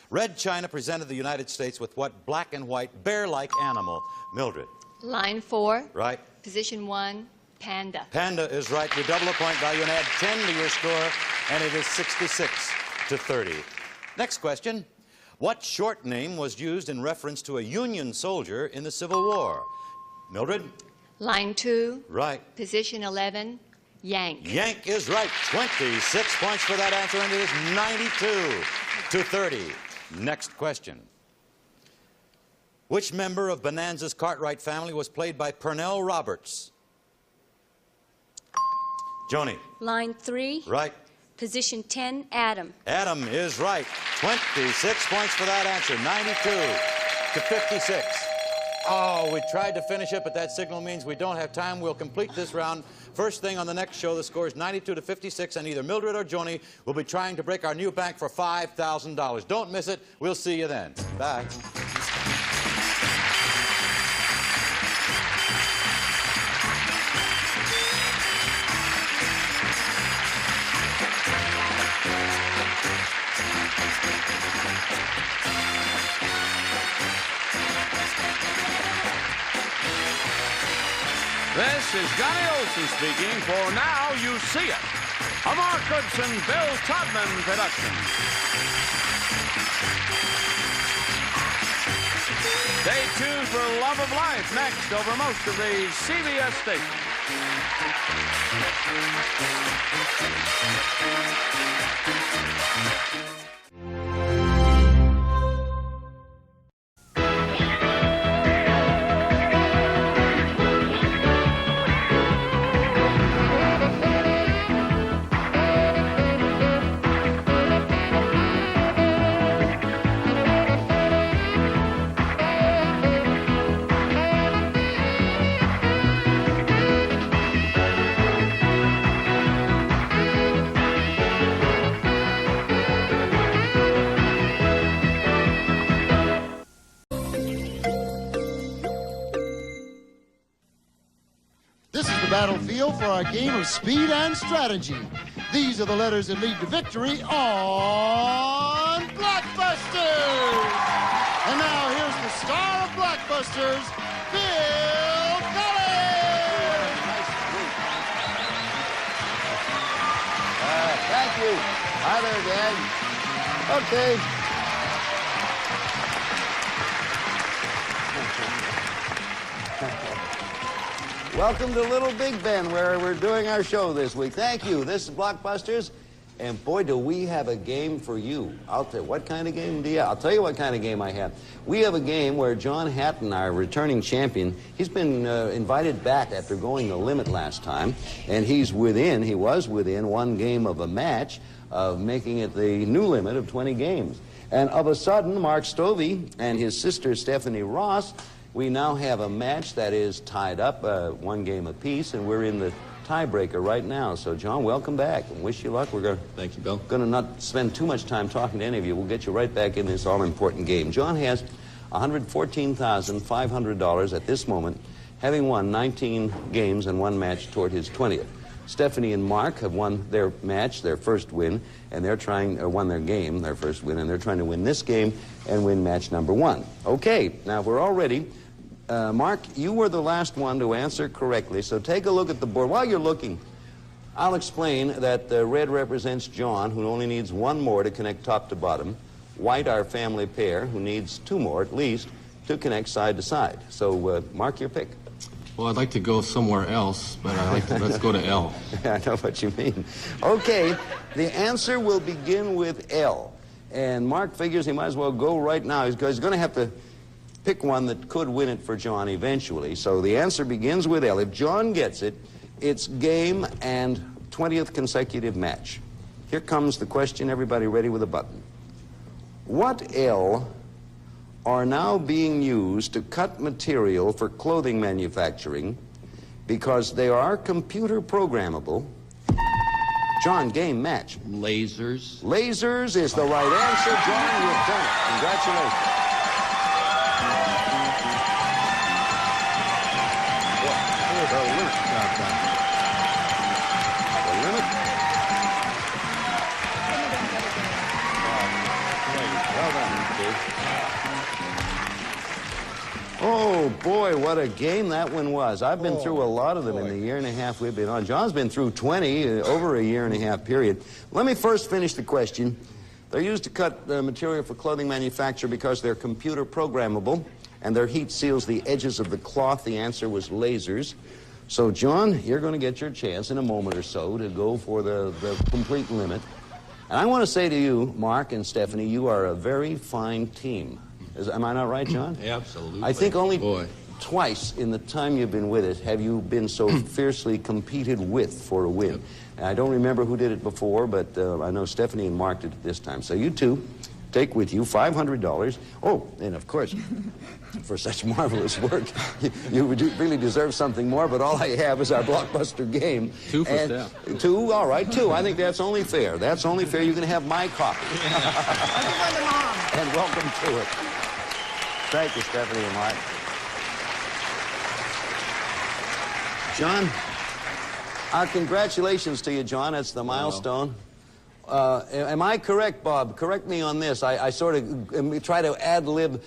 Red China presented the United States with what black and white bear-like animal? Mildred. Line 4. Right. Position 1, panda. Panda is right. You double a point value and add 10 to your score, and it is 66 to 30. Next question. What short name was used in reference to a Union soldier in the Civil War? Mildred? Line 2. Right. Position 11, Yank. Yank is right. 26 points for that answer, and it is 92 to 30. Next question. Which member of Bonanza's Cartwright family was played by Pernell Roberts? Joni. Line 3. Right. Position 10, Adam. Adam is right. 26 points for that answer. 92 to 56. Oh, we tried to finish it, but that signal means we don't have time. We'll complete this round. First thing on the next show, the score is 92 to 56, and either Mildred or Joni will be trying to break our new bank for $5,000. Don't miss it. We'll see you then. Bye. This is Johnny Olson speaking for Now You See It, a Mark Goodson, Bill Todman production. Stay tuned for Love of Life next over most of the CBS stations. Battlefield for our game of speed and strategy. These are the letters that lead to victory on Blockbusters. And now here's the star of Blockbusters, Bill Cullen. Thank you. Hi there, Dad. Okay. Welcome to Little Big Ben, where we're doing our show this week. Thank you. This is Blockbusters, and boy, do we have a game for you. I'll tell you, what kind of game do you have? I'll tell you what kind of game I have. We have a game where John Hatton, our returning champion, he's been invited back after going the limit last time, and he was within one game of a match of making it the new limit of 20 games. And of a sudden, Mark Stovey and his sister Stephanie Ross, we now have a match that is tied up, one game apiece, and we're in the tiebreaker right now. So, John, welcome back, and wish you luck. We're going to... Thank you, Bill. Going to not spend too much time talking to any of you. We'll get you right back in this all-important game. John has $114,500 at this moment, having won 19 games and one match toward his 20th. Stephanie and Mark have won their match, their first win, and they're won their game, their first win, and they're trying to win this game and win match number 1. Okay, now we're all ready. Mark, you were the last one to answer correctly, so take a look at the board. While you're looking, I'll explain that red represents John, who only needs one more to connect top to bottom. White, our family pair, who needs 2 more at least to connect side to side. So, Mark, your pick. Well, I'd like to go somewhere else, but let's go to L. I know what you mean. Okay, the answer will begin with L. And Mark figures he might as well go right now. He's going to have to pick one that could win it for John eventually. So the answer begins with L. If John gets it, it's game and 20th consecutive match. Here comes the question. Everybody ready with a button. What L are now being used to cut material for clothing manufacturing because they are computer programmable? John, game, match. Lasers. Lasers is the right answer. John, you've done it. Congratulations. Oh, boy, what a game that one was. I've been through a lot of them in the year and a half we've been on. John's been through 20 over a year and a half period. Let me first finish the question. They're used to cut material for clothing manufacture because they're computer programmable and their heat seals the edges of the cloth. The answer was lasers. So, John, you're going to get your chance in a moment or so to go for the complete limit. And I want to say to you, Mark and Stephanie, you are a very fine team. Am I not right, John? Absolutely. I think only twice in the time you've been with it have you been so fiercely competed with for a win. And I don't remember who did it before, but I know Stephanie and Mark did it this time. So you two take with you $500. Oh, and of course, for such marvelous work, you really deserve something more, but all I have is our blockbuster game. 2 for Steph. 2, all right, 2. I think that's only fair. That's only fair. You can have my copy. And welcome to it. Thank you, Stephanie and Mark. John, congratulations to you, John. That's the milestone. Am I correct, Bob? Correct me on this. I sort of try to ad-lib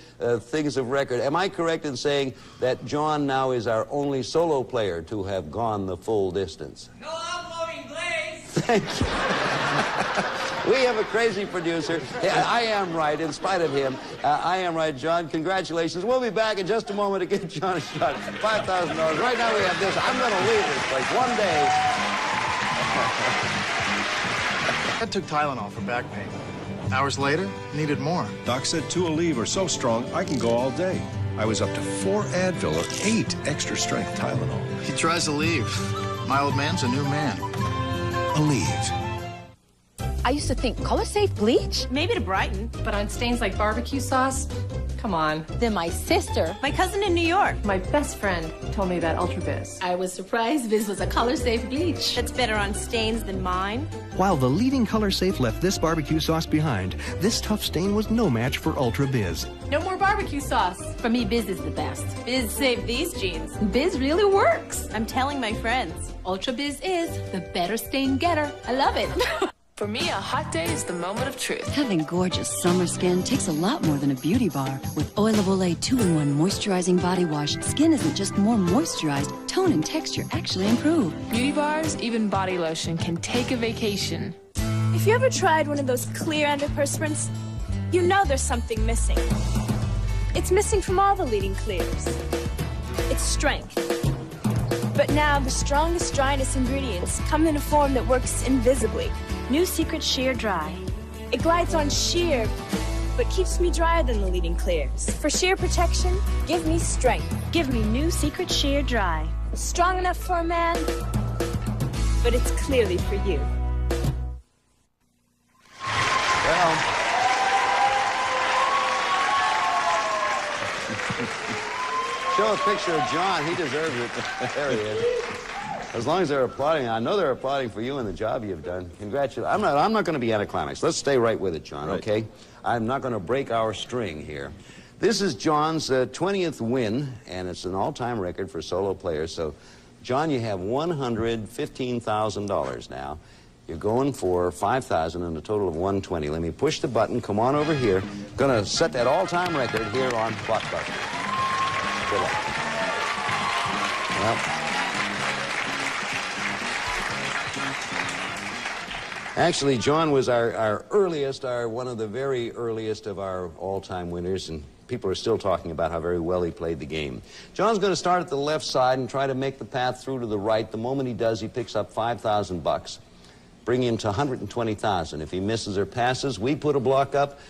things of record. Am I correct in saying that John now is our only solo player to have gone the full distance? No uploading, Blaze! Thank you. We have a crazy producer. Yeah, I am right, in spite of him. I am right, John. Congratulations. We'll be back in just a moment to get John a shot. $5,000. Right now we have this. I'm going to leave this place one day. I took Tylenol for back pain. Hours later, needed more. Doc said 2 Aleve are so strong, I can go all day. I was up to 4 Advil or 8 extra-strength Tylenol. He tries to leave. My old man's a new man. Aleve. I used to think color safe bleach? Maybe to brighten, but on stains like barbecue sauce, come on. Then my sister, My cousin in New York. My best friend told me about Ultra Biz. I was surprised Biz was a color safe bleach. That's better on stains than mine. While the leading color safe left this barbecue sauce behind, this tough stain was no match for Ultra Biz. No more barbecue sauce. For me, Biz is the best. Biz saved these jeans. Biz really works. I'm telling my friends. Ultra Biz is the better stain getter. I love it. For me, a hot day is the moment of truth. Having gorgeous summer skin takes a lot more than a beauty bar. With Oil of Olay 2-in-1 Moisturizing Body Wash, skin isn't just more moisturized, tone and texture actually improve. Beauty bars, even body lotion, can take a vacation. If you ever tried one of those clear antiperspirants, you know there's something missing. It's missing from all the leading clears. It's strength. But now the strongest dryness ingredients come in a form that works invisibly. New Secret Sheer Dry. It glides on sheer, but keeps me drier than the leading clears. For sheer protection, give me strength. Give me New Secret Sheer Dry. Strong enough for a man, but it's clearly for you. Well, show a picture of John. He deserves it. There he is. As long as they're applauding, I know they're applauding for you and the job you've done. Congratulations. I'm not going to be anticlimax. Let's stay right with it, John, okay? I'm not going to break our string here. This is John's 20th win, and it's an all-time record for solo players. So, John, you have $115,000 now. You're going for $5,000 and a total of $120,000. Let me push the button. Come on over here. Going to set that all-time record here on Blockbuster. Good luck. Well, actually, John was our earliest, one of the very earliest of our all-time winners, and people are still talking about how very well he played the game. John's going to start at the left side and try to make the path through to the right. The moment he does, he picks up $5,000, bring him to $120,000. If he misses or passes, we put a block up.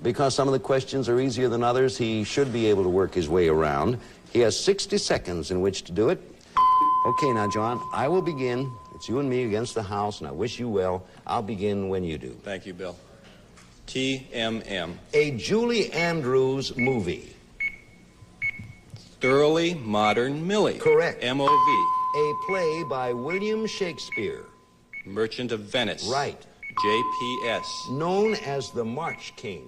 Because some of the questions are easier than others, he should be able to work his way around. He has 60 seconds in which to do it. Okay, now, John, I will begin. It's you and me against the house, and I wish you well. I'll begin when you do. Thank you, Bill. TMM. A Julie Andrews movie. Thoroughly Modern Millie. Correct. MOV. A play by William Shakespeare. Merchant of Venice. Right. JPS. Known as the March King.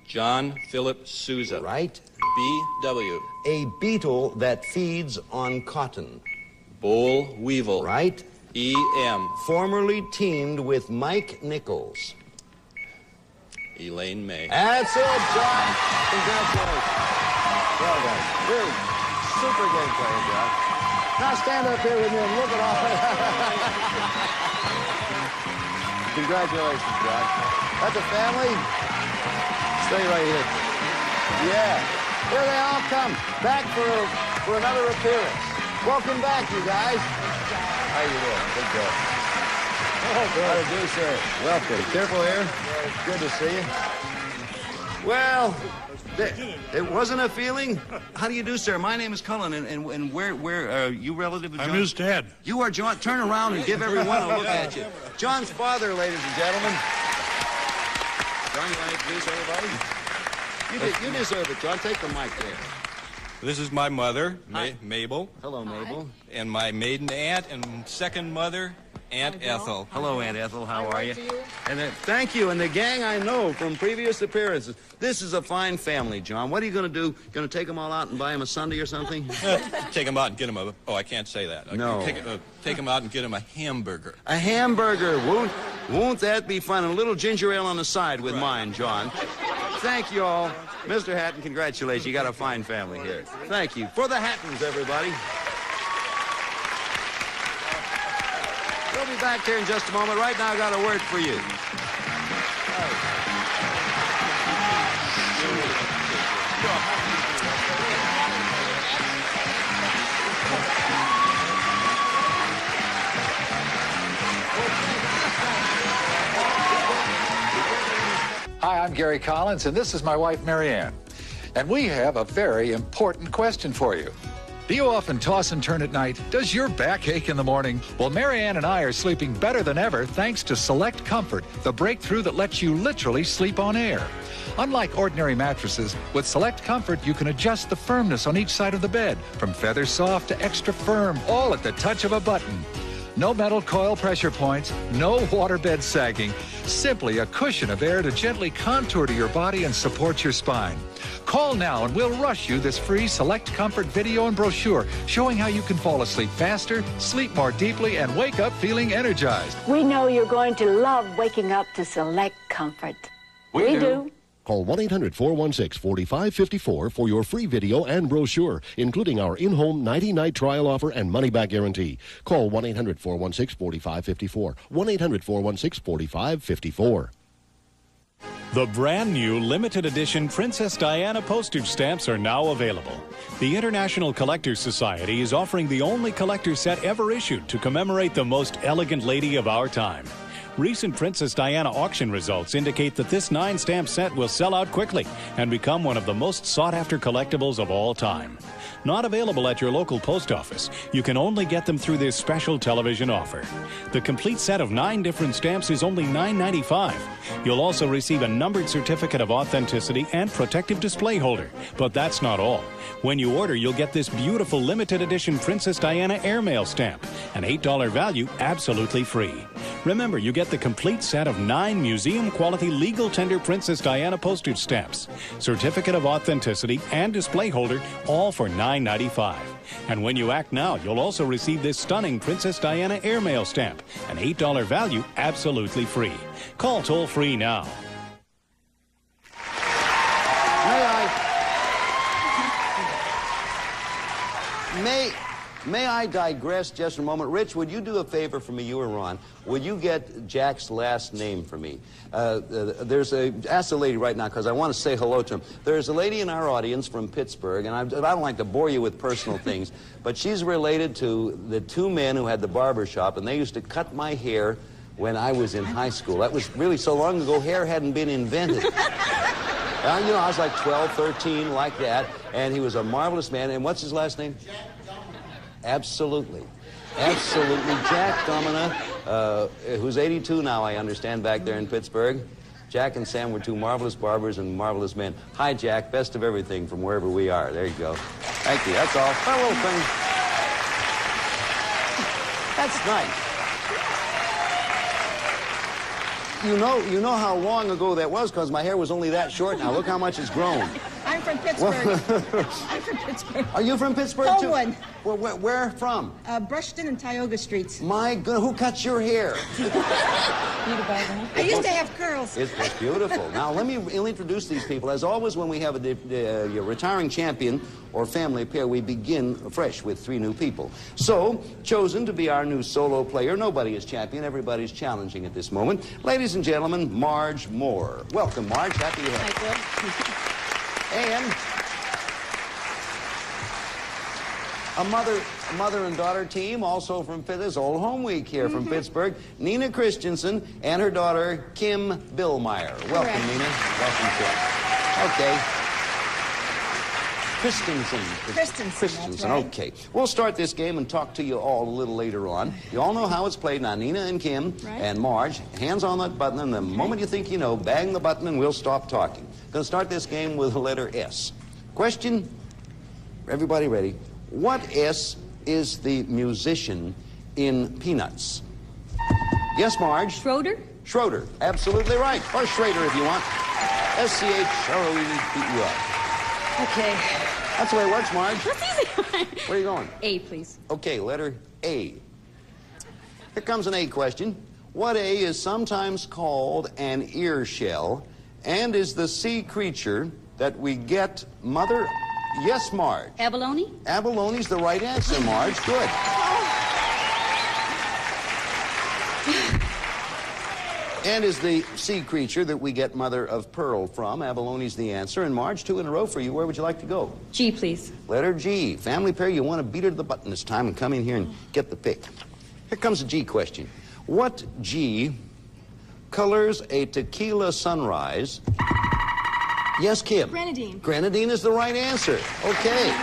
John Philip Sousa. Right. BW. A beetle that feeds on cotton. Boll Weevil. Right. EM. Formerly teamed with Mike Nichols. Elaine May. That's it, John. Congratulations. Well done. You're a super game player, John. Now stand up here with me and look at all Congratulations, John. That's a family. Stay right here. Yeah. Here they all come. Back for another appearance. Welcome back, you guys. How you doing? Good job. Oh, how do you do, sir? Welcome. Careful here. Good to see you. Well, it wasn't a feeling. How do you do, sir? My name is Cullen, and where are you relative to John? I'm his dad. You are John. Turn around and give everyone a look at you. John's father, ladies and gentlemen. John, you want to introduce everybody? You deserve it, John. Take the mic there. This is my mother, Mabel. Hello, Mabel. And my maiden aunt and second mother, Aunt Ethel. Hello, Aunt Ethel. How are you? And thank you. And the gang I know from previous appearances. This is a fine family, John. What are you going to do? Going to take them all out and buy them a Sunday or something? Take them out and get them a... Oh, I can't say that. No. Take them out and get them a hamburger. A hamburger. Won't that be fun? And a little ginger ale on the side with mine, John. Thank you all. Mr. Hatton, congratulations. You got a fine family here. Thank you. For the Hattons, everybody. We'll be back here in just a moment. Right now, I got a word for you. Hi, I'm Gary Collins, and this is my wife, Marianne. And we have a very important question for you. Do you often toss and turn at night? Does your back ache in the morning? Well, Marianne and I are sleeping better than ever thanks to Select Comfort, the breakthrough that lets you literally sleep on air. Unlike ordinary mattresses, with Select Comfort, you can adjust the firmness on each side of the bed, from feather soft to extra firm, all at the touch of a button. No metal coil pressure points, no waterbed sagging, simply a cushion of air to gently contour to your body and support your spine. Call now and we'll rush you this free Select Comfort video and brochure showing how you can fall asleep faster, sleep more deeply, and wake up feeling energized. We know you're going to love waking up to Select Comfort. We do. Call 1-800-416-4554 for your free video and brochure, including our in-home 90-night trial offer and money-back guarantee. Call 1-800-416-4554. 1-800-416-4554. The brand new limited edition Princess Diana postage stamps are now available. The International Collectors Society is offering the only collector set ever issued to commemorate the most elegant lady of our time. Recent Princess Diana auction results indicate that this 9-stamp set will sell out quickly and become one of the most sought-after collectibles of all time. Not available at your local post office, you can only get them through this special television offer. The complete set of 9 different stamps is only $9.95. You'll also receive a numbered certificate of authenticity and protective display holder. But that's not all. When you order, you'll get this beautiful limited edition Princess Diana airmail stamp, an $8 value absolutely free. Remember, you get the complete set of 9 museum-quality legal tender Princess Diana postage stamps, certificate of authenticity, and display holder, all for $9.95. And when you act now, you'll also receive this stunning Princess Diana airmail stamp, an $8 value absolutely free. Call toll-free now. May I digress just a moment? Rich, would you do a favor for me, you or Ron? Would you get Jack's last name for me? Ask the lady right now, because I want to say hello to him. There's a lady in our audience from Pittsburgh, and I don't like to bore you with personal things, but she's related to the 2 men who had the barber shop, and they used to cut my hair when I was in high school. That was really so long ago, hair hadn't been invented. I was like 12, 13, like that, and he was a marvelous man. And what's his last name? Absolutely. Absolutely. Jack Domina, who's 82 now, I understand, back there in Pittsburgh. Jack and Sam were 2 marvelous barbers and marvelous men. Hi, Jack. Best of everything from wherever we are. There you go. Thank you. That's all. Fun little thing. That's nice. You know how long ago that was, because my hair was only that short now. Look how much it's grown. I'm from Pittsburgh. I'm from Pittsburgh. Are you from Pittsburgh, too? Homewood. Well, where from? Brushton and Tioga Streets. My God, who cuts your hair? I used to have curls. It's beautiful. Now, let me introduce these people. As always, when we have a retiring champion or family pair, we begin fresh with 3 new people. So, chosen to be our new solo player, nobody is champion, everybody's challenging at this moment. Ladies and gentlemen, Marge Moore. Welcome, Marge. Happy to have you. And a mother and daughter team, also from this old home week here from Pittsburgh, Nina Christensen and her daughter, Kim Billmeyer. Welcome, Nina. Welcome, Kim. Okay. Christensen. Right. Okay. We'll start this game and talk to you all a little later on. You all know how it's played. Now, Nina and Kim and Marge, hands on that button, and the moment you think you know, bang the button and we'll stop talking. Going to start this game with the letter S. Question, everybody ready? What S is the musician in Peanuts? Yes, Marge? Schroeder? Schroeder. Absolutely right. Or Schrader if you want. S-C-H-R-O-E-D-E-R. Okay. That's the way it works, Marge. That's easy. Where are you going? A, please. Okay, letter A. Here comes an A question. What A is sometimes called an ear shell and is the sea creature that we get mother... Yes, Marge. Abalone? Abalone's the right answer, Marge. Good. And is the sea creature that we get mother of pearl from. Abalone's the answer. And Marge, 2 in a row for you. Where would you like to go? G, please. Letter G. Family pair, you want to beat her to the button this time and come in here and get the pick. Here comes a G question. What G colors a tequila sunrise? Yes, Kim. Grenadine. Grenadine is the right answer. Okay.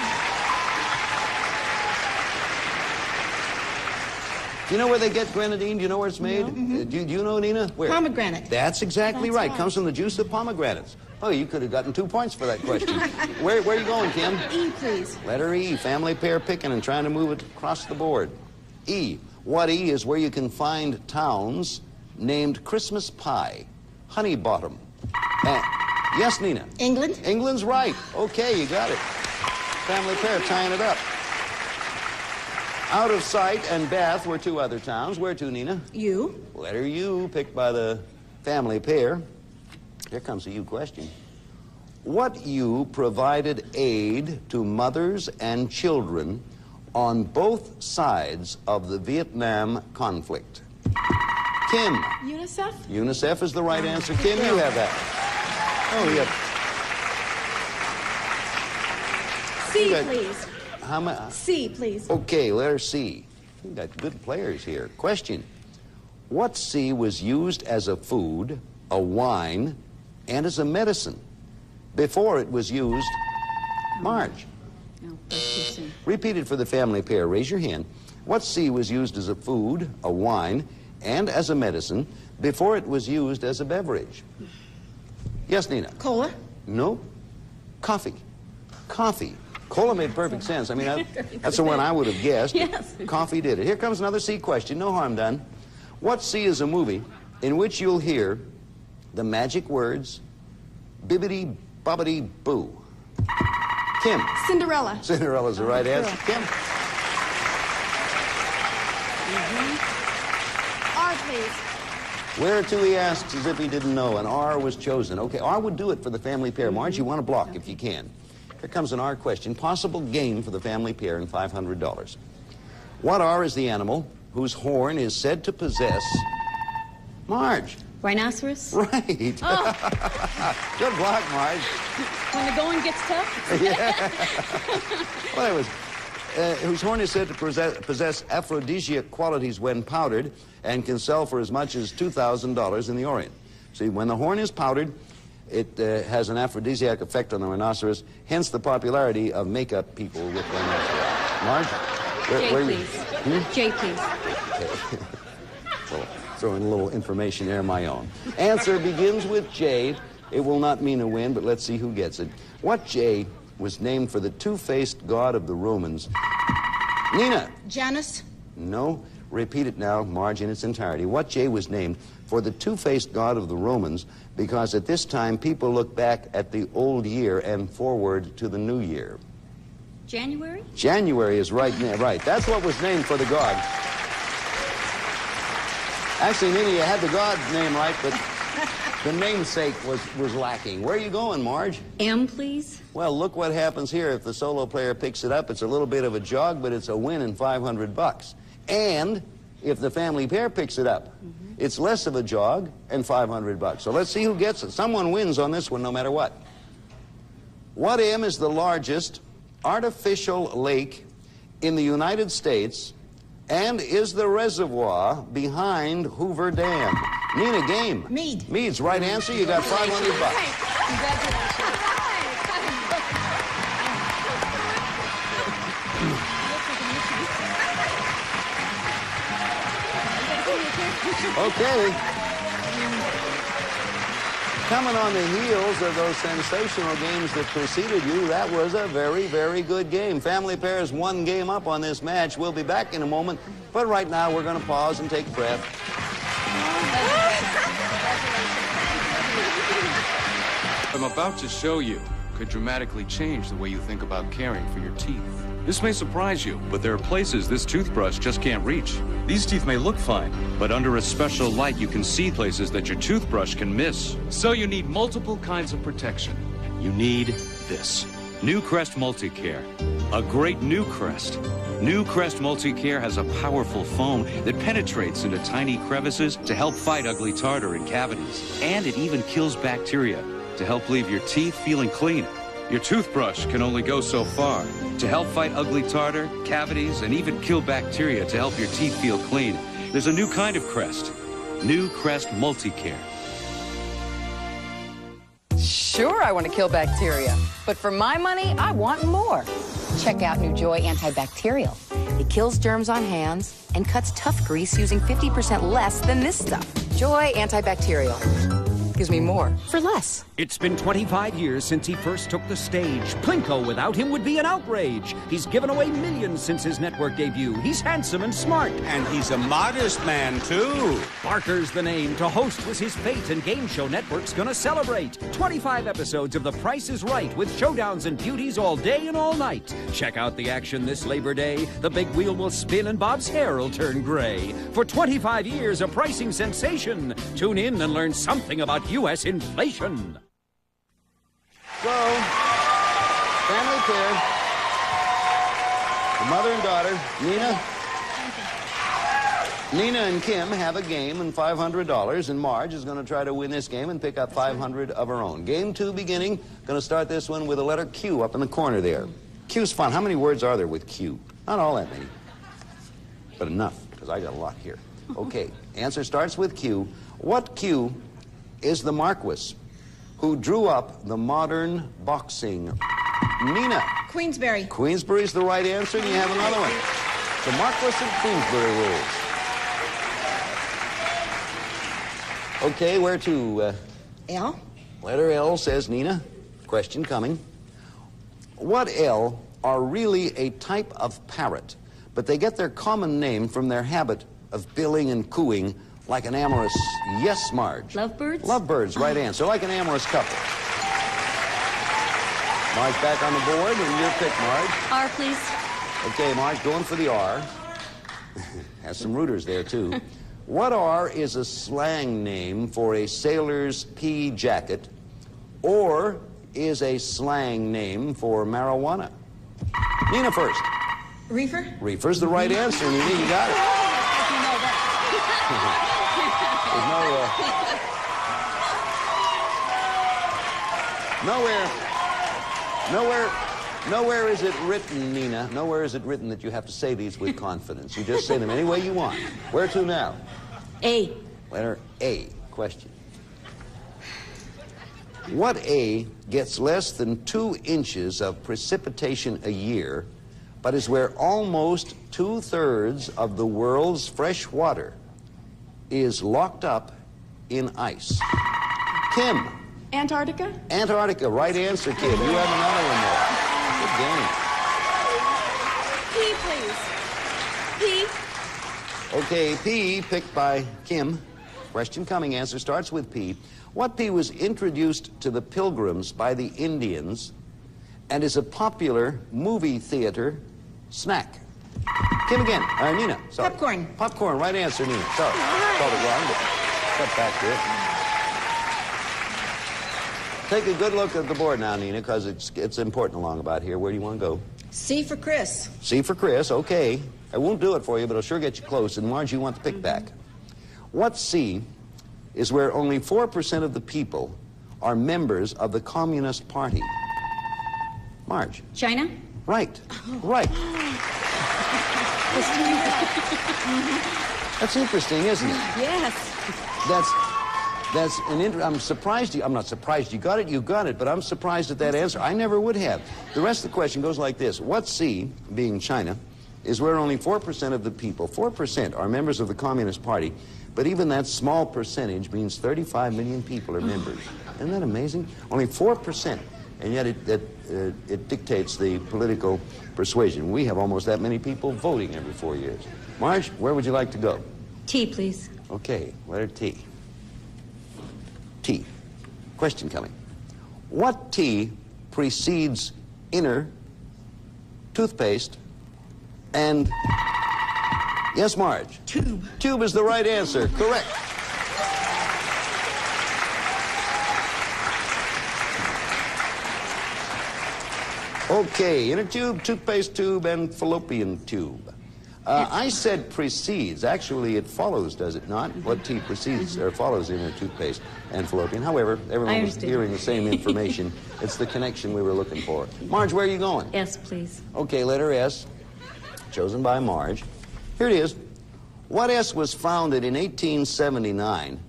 Do you know where they get grenadine? Do you know where it's made? No. Do you know, Nina? Where? Pomegranate. That's exactly That's right. Comes from the juice of pomegranates. Oh, you could have gotten 2 points for that question. Where are you going, Kim? E, please. Letter E. Family pair picking and trying to move it across the board. E. What E is where you can find towns named Christmas Pie, Honey Bottom. Yes, Nina? England. England's right. Okay, you got it. Family pair tying it up. Out of Sight and Bath were 2 other towns. Where to, Nina? U. Letter U, picked by the family pair. Here comes a U question. What U provided aid to mothers and children on both sides of the Vietnam conflict? Kim. UNICEF? UNICEF is the right answer. Kim, you have that. Oh, yeah. C, please. How many? C, please. Okay, letter C. We've got good players here. Question. What C was used as a food, a wine, and as a medicine before it was used? Marge. No, that's too soon. Repeat it for the family pair. Raise your hand. What C was used as a food, a wine, and as a medicine before it was used as a beverage? Yes, Nina? Cola. No. Coffee. Coffee. Cola made perfect sense. I mean, that's the one I would have guessed. Yes. Coffee did it. Here comes another C question. No harm done. What C is a movie in which you'll hear the magic words, bibbidi bobbidi boo? Kim. Cinderella. Cinderella's the right answer. Kim. R, please. Where to, he asks as if he didn't know, and R was chosen. Okay, R would do it for the family pair. Marge, you want to block if you can. Here comes an R question. Possible game for the family pair and $500. What R is the animal whose horn is said to possess... Marge. Rhinoceros? Right. Oh. Good block, Marge. When the going gets tough? Yeah. Well, it was... whose horn is said to possess aphrodisiac qualities when powdered and can sell for as much as $2,000 in the Orient. See, when the horn is powdered, it has an aphrodisiac effect on the rhinoceros, hence the popularity of makeup people with rhinoceros. Marge? J, please. J, please. Okay. Well, throw in a little information there, my own. Answer begins with J. It will not mean a win, but let's see who gets it. What J was named for the two-faced god of the Romans? Nina? Janus. No. repeat it now, Marge, in its entirety. What J was named for the two-faced god of the Romans, because at this time people look back at the old year and forward to the new year? January? January is right. Right. That's what was named for the god. Actually, Nina, you had the god name right, but the namesake was lacking. Where are you going, Marge? M, please. Well, look what happens here. If the solo player picks it up, it's a little bit of a jog, but it's a win and $500. And if the family pair picks it up, it's less of a jog and $500. So let's see who gets it. Someone wins on this one no matter what. What M is the largest artificial lake in the United States and is the reservoir behind Hoover Dam? Nina, game. Mead. Mead's right answer. You got $500. Okay. Coming on the heels of those sensational games that preceded you, that was a very, very good game. Family pairs 1 game up on this match. We'll be back in a moment, but right now we're going to pause and take a breath. I'm about to show you could dramatically change the way you think about caring for your teeth. This may surprise you, but there are places this toothbrush just can't reach. These teeth may look fine, but under a special light you can see places that your toothbrush can miss. So you need multiple kinds of protection. You need this. New Crest Multicare. A great New Crest. New Crest Multicare has a powerful foam that penetrates into tiny crevices to help fight ugly tartar and cavities. And it even kills bacteria to help leave your teeth feeling clean. Your toothbrush can only go so far. To help fight ugly tartar, cavities, and even kill bacteria to help your teeth feel clean, there's a new kind of Crest. New Crest Multicare. Sure, I want to kill bacteria, but for my money, I want more. Check out New Joy Antibacterial. It kills germs on hands and cuts tough grease using 50% less than this stuff. Joy Antibacterial. Gives me more for less. It's been 25 years since he first took the stage. Plinko without him would be an outrage. He's given away millions since his network debut. He's handsome and smart. And he's a modest man, too. Barker's the name. To host was his fate, and Game Show Network's gonna celebrate. 25 episodes of The Price is Right with showdowns and beauties all day and all night. Check out the action this Labor Day. The big wheel will spin and Bob's hair will turn gray. For 25 years, a pricing sensation. Tune in and learn something about U.S. inflation. So, family pair, the mother and daughter, Nina and Kim have a game and $500, and Marge is going to try to win this game and pick up $500 of her own. Game 2 beginning. Going to start this one with the letter Q up in the corner there. Q's fun. How many words are there with Q? Not all that many, but enough, because I got a lot here. Okay, answer starts with Q. What Q is the Marquis who drew up the modern boxing? Nina. Queensberry. Queensberry's the right answer, and you have another one. The Marquis of Queensberry rules. Okay, where to? L. Letter L, says Nina. Question coming. What L are really a type of parrot, but they get their common name from their habit of billing and cooing like an amorous... Yes, Marge. Lovebirds? Lovebirds, right answer. Like an amorous couple. Marge back on the board, and your pick, Marge. R, please. Okay, Marge, going for the R. Has some rooters there, too. What R is a slang name for a sailor's pea jacket, or is a slang name for marijuana? Nina first. Reefer? Reefer's the right answer, Nina. You got it. There's nowhere is it written, Nina, nowhere is it written that you have to say these with confidence. You just say them any way you want. Where to now? A. Letter A. Question. What A gets less than 2 inches of precipitation a year, but is where almost 2/3 of the world's fresh water is locked up in ice? Kim. Antarctica? Antarctica, right answer, Kim. You have another one there. Good game. P, please. P. Okay, P, picked by Kim. Question coming. Answer starts with P. What P was introduced to the Pilgrims by the Indians and is a popular movie theater snack? Kim again. Nina. Sorry. Popcorn. Popcorn. Right answer, Nina. Sorry. Called it wrong, but cut back to it. Take a good look at the board now, Nina, because it's important along about here. Where do you want to go? C for Chris. C for Chris. Okay. I won't do it for you, but I'll sure get you close. And Marge, you want the pick back. What C is where only 4% of the people are members of the Communist Party? Marge. China? Right. Right. That's interesting, isn't it? Yes. That's an I'm surprised you. I'm not surprised you got it. You got it, but I'm surprised at that answer. I never would have. The rest of the question goes like this. What C, being China, is where only 4% of the people, 4% are members of the Communist Party, but even that small percentage means 35 million people are members. Isn't that amazing? Only 4%, and yet it dictates the political persuasion. We have almost that many people voting every 4 years. Marge, where would you like to go? T, please. Okay, letter T. T. Question coming. What T precedes inner toothpaste and... Yes, Marge? Tube. Tube is the right answer. Correct. Okay, inner tube, toothpaste tube, and fallopian tube. I said precedes. Actually, it follows, does it not? What T precedes or follows inner toothpaste and fallopian. However, everyone was hearing the same information. It's the connection we were looking for. Marge, where are you going? S, please. Okay, letter S, chosen by Marge. Here it is. What S was founded in 1879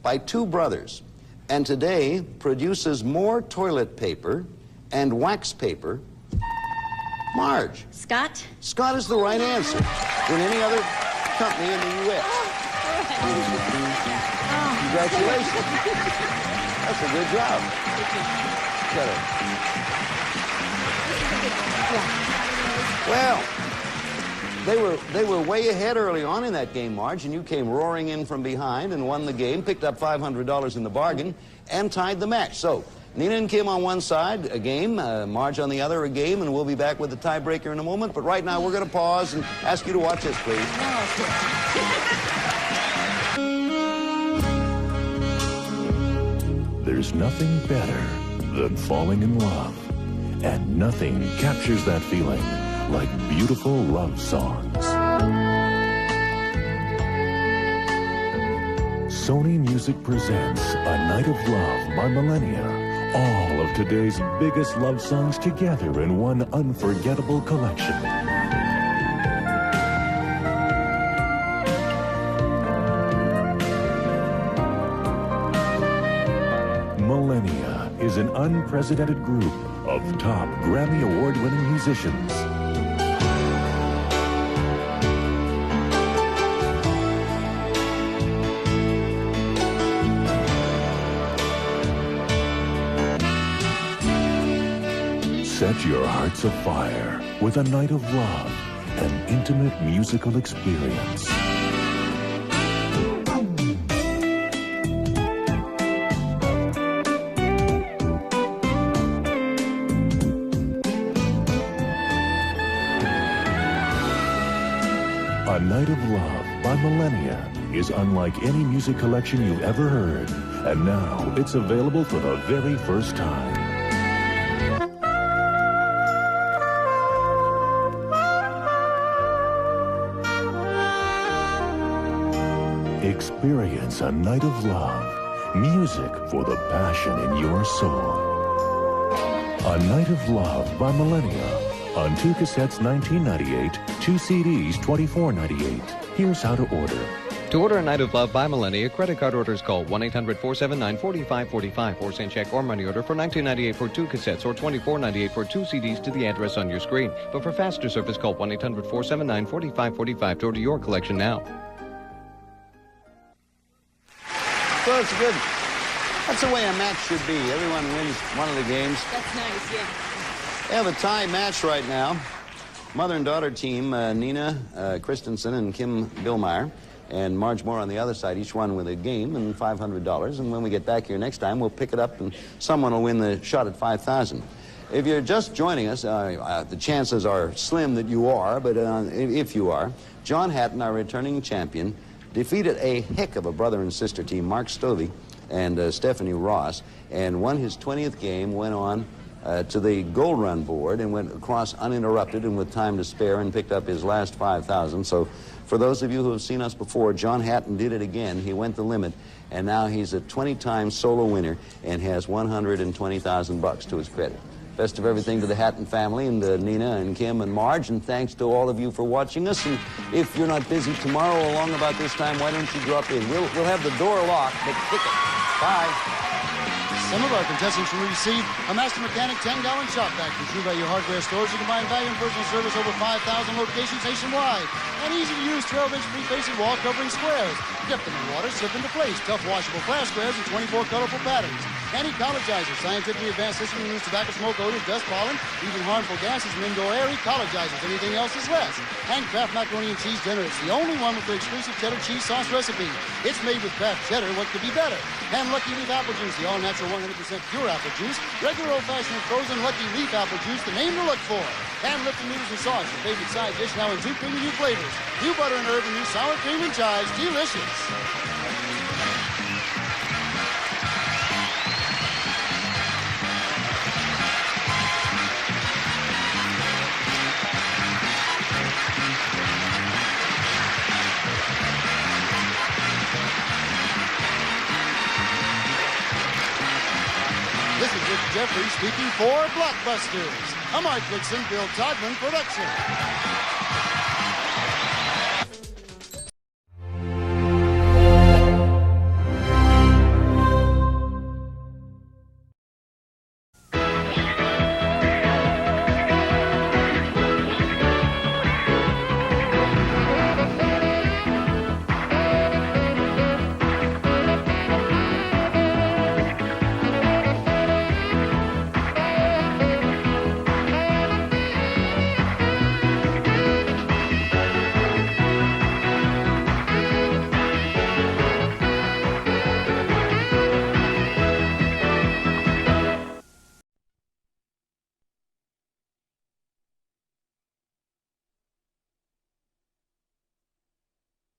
by two brothers and today produces more toilet paper and wax paper? Marge. Scott? Scott is the right answer than any other company in the U.S. Congratulations. That's a good job. Well, they were way ahead early on in that game, Marge, and you came roaring in from behind and won the game, picked up $500 in the bargain, and tied the match. So, Nina and Kim on one side, a game, Marge on the other, a game, and we'll be back with the tiebreaker in a moment. But right now, we're going to pause and ask you to watch this, please. There's nothing better than falling in love. And nothing captures that feeling like beautiful love songs. Sony Music presents A Night of Love by Millennia. All of today's biggest love songs together in one unforgettable collection. Millennia is an unprecedented group of top Grammy Award-winning musicians. Set your hearts afire with A Night of Love, an intimate musical experience. A Night of Love by Millennia is unlike any music collection you've ever heard, and now it's available for the very first time. Experience A Night of Love, music for the passion in your soul. A Night of Love by Millennia, on 2 cassettes $19.98, 2 CDs $24.98. Here's how to order. To order A Night of Love by Millennia, credit card orders call 1-800-479-4545 or send check or money order for $19.98 for 2 cassettes or $24.98 for 2 CDs to the address on your screen. But for faster service, call 1-800-479-4545 to order your collection now. Well, it's good. That's the way a match should be. Everyone wins one of the games. That's nice, yeah. We have a tie match right now. mother and daughter team, Nina Christensen and Kim Billmeyer, and Marge Moore on the other side, each one with a game and $500. And when we get back here next time, we'll pick it up and someone will win the shot at $5,000. If you're just joining us, the chances are slim that you are, but if you are, John Hatton, our returning champion, defeated a heck of a brother and sister team, Mark Stovey and Stephanie Ross, and won his 20th game, went on to the gold run board and went across uninterrupted and with time to spare and picked up his last $5,000. So for those of you who have seen us before, John Hatton did it again. He went the limit, and now he's a 20-time solo winner and has $120,000 to his credit. Best of everything to the Hatton family and Nina and Kim and Marge, and thanks to all of you for watching us. And if you're not busy tomorrow along about this time, why don't you drop in? We'll have the door locked, but kick it. Bye. Some of our contestants will receive a Master Mechanic 10-gallon shop vac from True Value Hardware stores who combine value and personal service over 5,000 locations nationwide. And easy-to-use 12-inch pre-facing wall covering squares. Dip them in water, slip into place. Tough washable glass squares in 24 colorful patterns. Anti-collegizer, scientifically advanced system to remove tobacco smoke, odors, dust, pollen, even harmful gases from indoor air. Ecologizers, anything else is less. And Kraft Macaroni and Cheese Dinner. It's the only one with the exclusive cheddar cheese sauce recipe. It's made with Kraft cheddar. What could be better? And Lucky Leaf Apple Juice, the all-natural 100% pure apple juice. Regular old-fashioned and frozen Lucky Leaf Apple Juice, the name to look for. And Lipton noodles and sauce, your favorite side dish now in 2 creamy new flavors. New butter and herb and new sour cream and chives. Delicious. This is Rick Jeffrey speaking for Blockbusters, a Mark Dixon, Bill Todman production.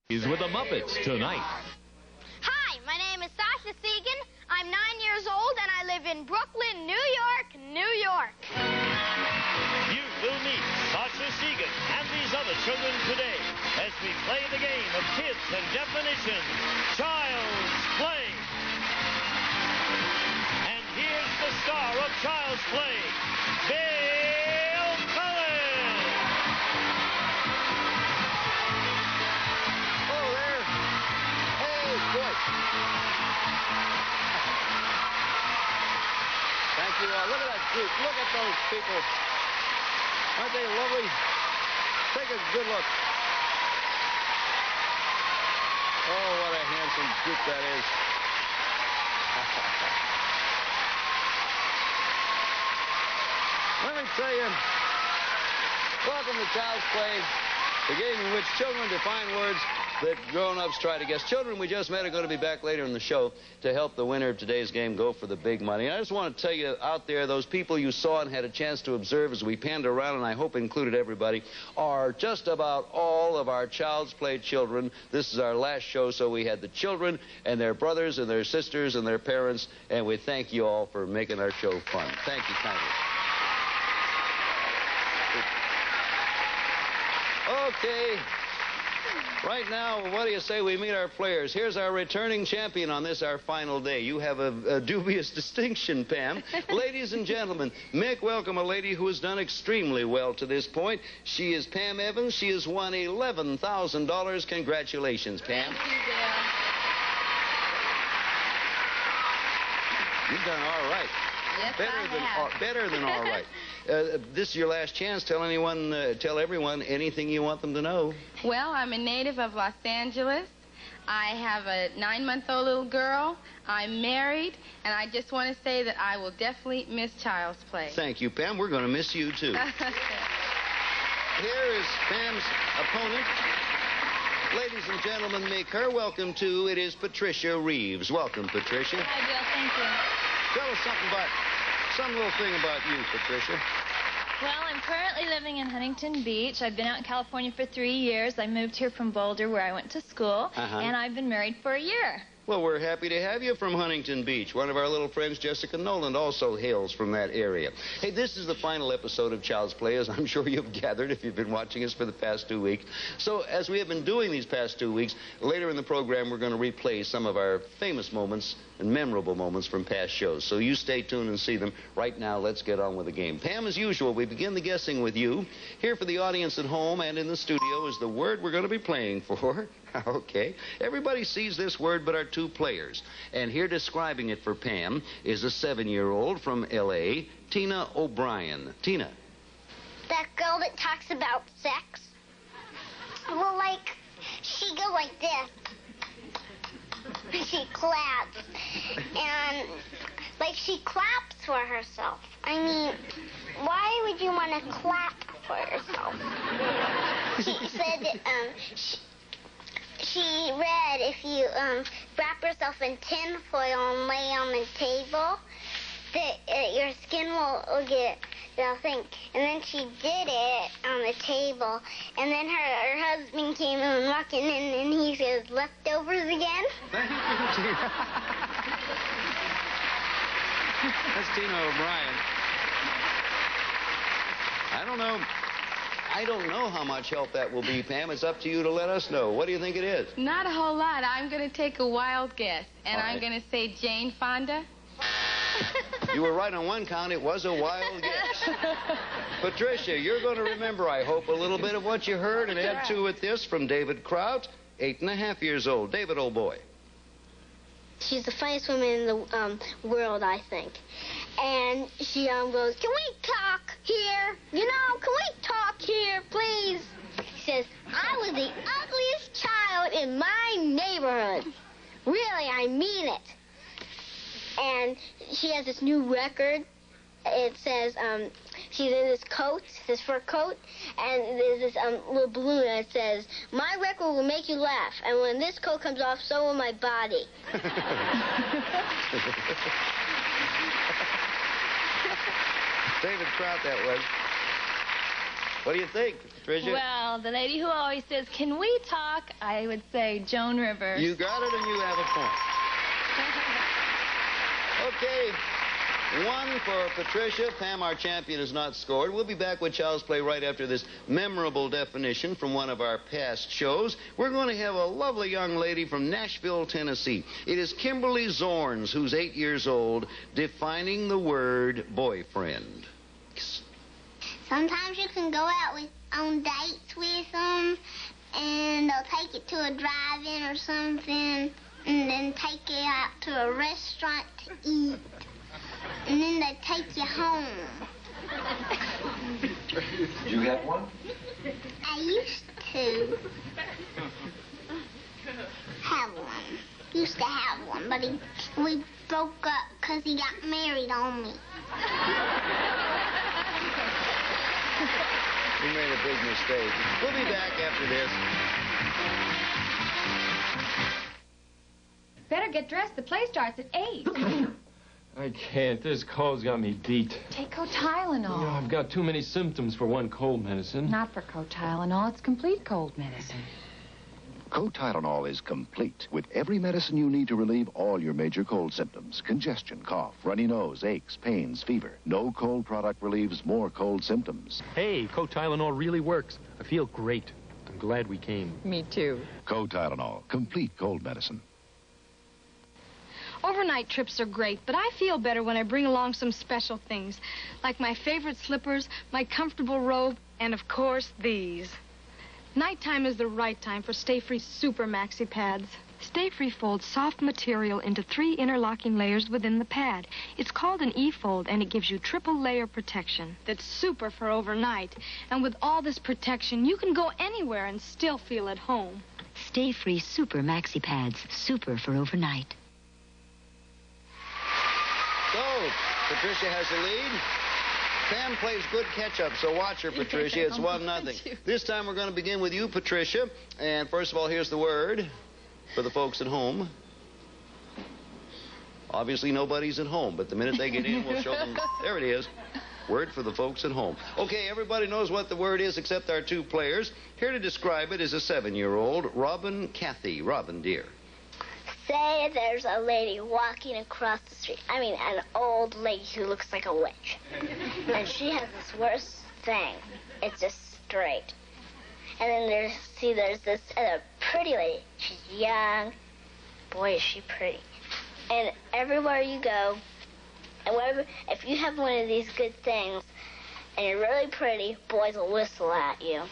Is with the Muppets tonight. Hi, my name is Sasha Segan. I'm 9 years old and I live in Brooklyn, New York, New York. You will meet Sasha Segan and these other children today as we play the game of kids and definition, Child's Play. And here's the star of Child's Play, Bill Cullen. Thank you all. Look at that group. Look at those people. Aren't they lovely? Take a good look. Oh, what a handsome group that is. Let me tell you, welcome to Child's Play, the game in which children define words that grown-ups try to guess. Children we just met are going to be back later in the show to help the winner of today's game go for the big money. And I just want to tell you out there, those people you saw and had a chance to observe as we panned around, and I hope included everybody, are just about all of our Child's Play children. This is our last show, so we had the children and their brothers and their sisters and their parents, and we thank you all for making our show fun. Thank you kindly. Okay. Right now, what do you say we meet our players? Here's our returning champion on this, our final day. You have a dubious distinction, Pam. Ladies and gentlemen, make welcome a lady who has done extremely well to this point. She is Pam Evans. She has won $11,000. Congratulations, Pam. Thank you, Bill. You've done all right. Yes, I have. Better than all right. This is your last chance. Tell everyone anything you want them to know. Well, I'm a native of Los Angeles. I have a 9-month-old little girl. I'm married, and I just want to say that I will definitely miss Child's Play. Thank you, Pam. We're going to miss you, too. here is Pam's opponent. Ladies and gentlemen, make her welcome to, it is Patricia Reeves. Welcome, Patricia. Hi, Bill. Thank you. Tell us some little thing about you, Patricia. Well, I'm currently living in Huntington Beach. I've been out in California for 3 years. I moved here from Boulder, where I went to school, and I've been married for a year. Well, we're happy to have you from Huntington Beach. One of our little friends, Jessica Noland, also hails from that area. Hey, this is the final episode of Child's Play, as I'm sure you've gathered if you've been watching us for the past 2 weeks. So, as we have been doing these past 2 weeks, later in the program, we're going to replay some of our famous moments and memorable moments from past shows. So you stay tuned and see them. Right now, let's get on with the game. Pam, as usual, we begin the guessing with you. Here for the audience at home and in the studio is the word we're going to be playing for. Okay. Everybody sees this word but our two players. And here describing it for Pam is a 7-year-old from L.A., Tina O'Brien. Tina. That girl that talks about sex. Well, like, she goes like this. She claps. And, like, she claps for herself. I mean, why would you want to clap for yourself? She said that, she read if you wrap yourself in tin foil and lay on the table, that your skin will get, they'll think. And then she did it on the table, and then her husband came in walking in, and he says, leftovers again? Thank you, Tina. That's Tina O'Brien. I don't know how much help that will be, Pam. It's up to you to let us know. What do you think it is? Not a whole lot. I'm going to take a wild guess, and I'm going to say Jane Fonda. You were right on one count. It was a wild guess. Patricia, you're going to remember, I hope, a little bit of what you heard and add to it this from David Kraut, 8.5 years old. David, old boy. She's the funniest woman in the world, I think. And she goes, can we talk here? You know, can we talk here, please? She says, I was the ugliest child in my neighborhood. Really, I mean it. And she has this new record. It says, she's in this coat, this fur coat, and there's this little balloon, and it says, my record will make you laugh, and when this coat comes off, so will my body. David Kraut, that was. What do you think, Patricia? Well, the lady who always says, can we talk? I would say Joan Rivers. You got it, and you have a point. Okay. 1 for Patricia. Pam, our champion, has not scored. We'll be back with Child's Play right after this memorable definition from one of our past shows. We're going to have a lovely young lady from Nashville, Tennessee. It is Kimberly Zorns, who's 8 years old, defining the word boyfriend. Sometimes you can go out on dates with them, and they'll take it to a drive-in or something, and then take it out to a restaurant to eat. And then they take you home. Did you get one? I used to have one. Used to have one, but we broke up because he got married on me. We made a big mistake. We'll be back after this. Better get dressed. The play starts at 8. I can't. This cold's got me beat. Take Tylenol. You know, I've got too many symptoms for one cold medicine. Not for Tylenol. It's complete cold medicine. Tylenol is complete with every medicine you need to relieve all your major cold symptoms. Congestion, cough, runny nose, aches, pains, fever. No cold product relieves more cold symptoms. Hey, Tylenol really works. I feel great. I'm glad we came. Me too. Tylenol, complete cold medicine. Overnight trips are great, but I feel better when I bring along some special things, like my favorite slippers, my comfortable robe, and, of course, these. Nighttime is the right time for Stay Free Super Maxi Pads. Stay Free folds soft material into 3 interlocking layers within the pad. It's called an E-fold, and it gives you triple layer protection. That's super for overnight. And with all this protection, you can go anywhere and still feel at home. Stay Free Super Maxi Pads. Super for overnight. So, Patricia has the lead. Pam plays good catch-up, so watch her, Patricia. It's 1-0. This time we're going to begin with you, Patricia. And first of all, here's the word for the folks at home. Obviously, nobody's at home, but the minute they get in, we'll show them. There it is. Word for the folks at home. Okay, everybody knows what the word is except our two players. Here to describe it is a 7-year-old, Robin Cathy. Robin, dear. Say there's a lady walking across the street. I mean, an old lady who looks like a witch. And she has this worst thing. It's just straight. And then there's this pretty lady. She's young. Boy, is she pretty. And everywhere you go, and if you have one of these good things, and you're really pretty, boys will whistle at you.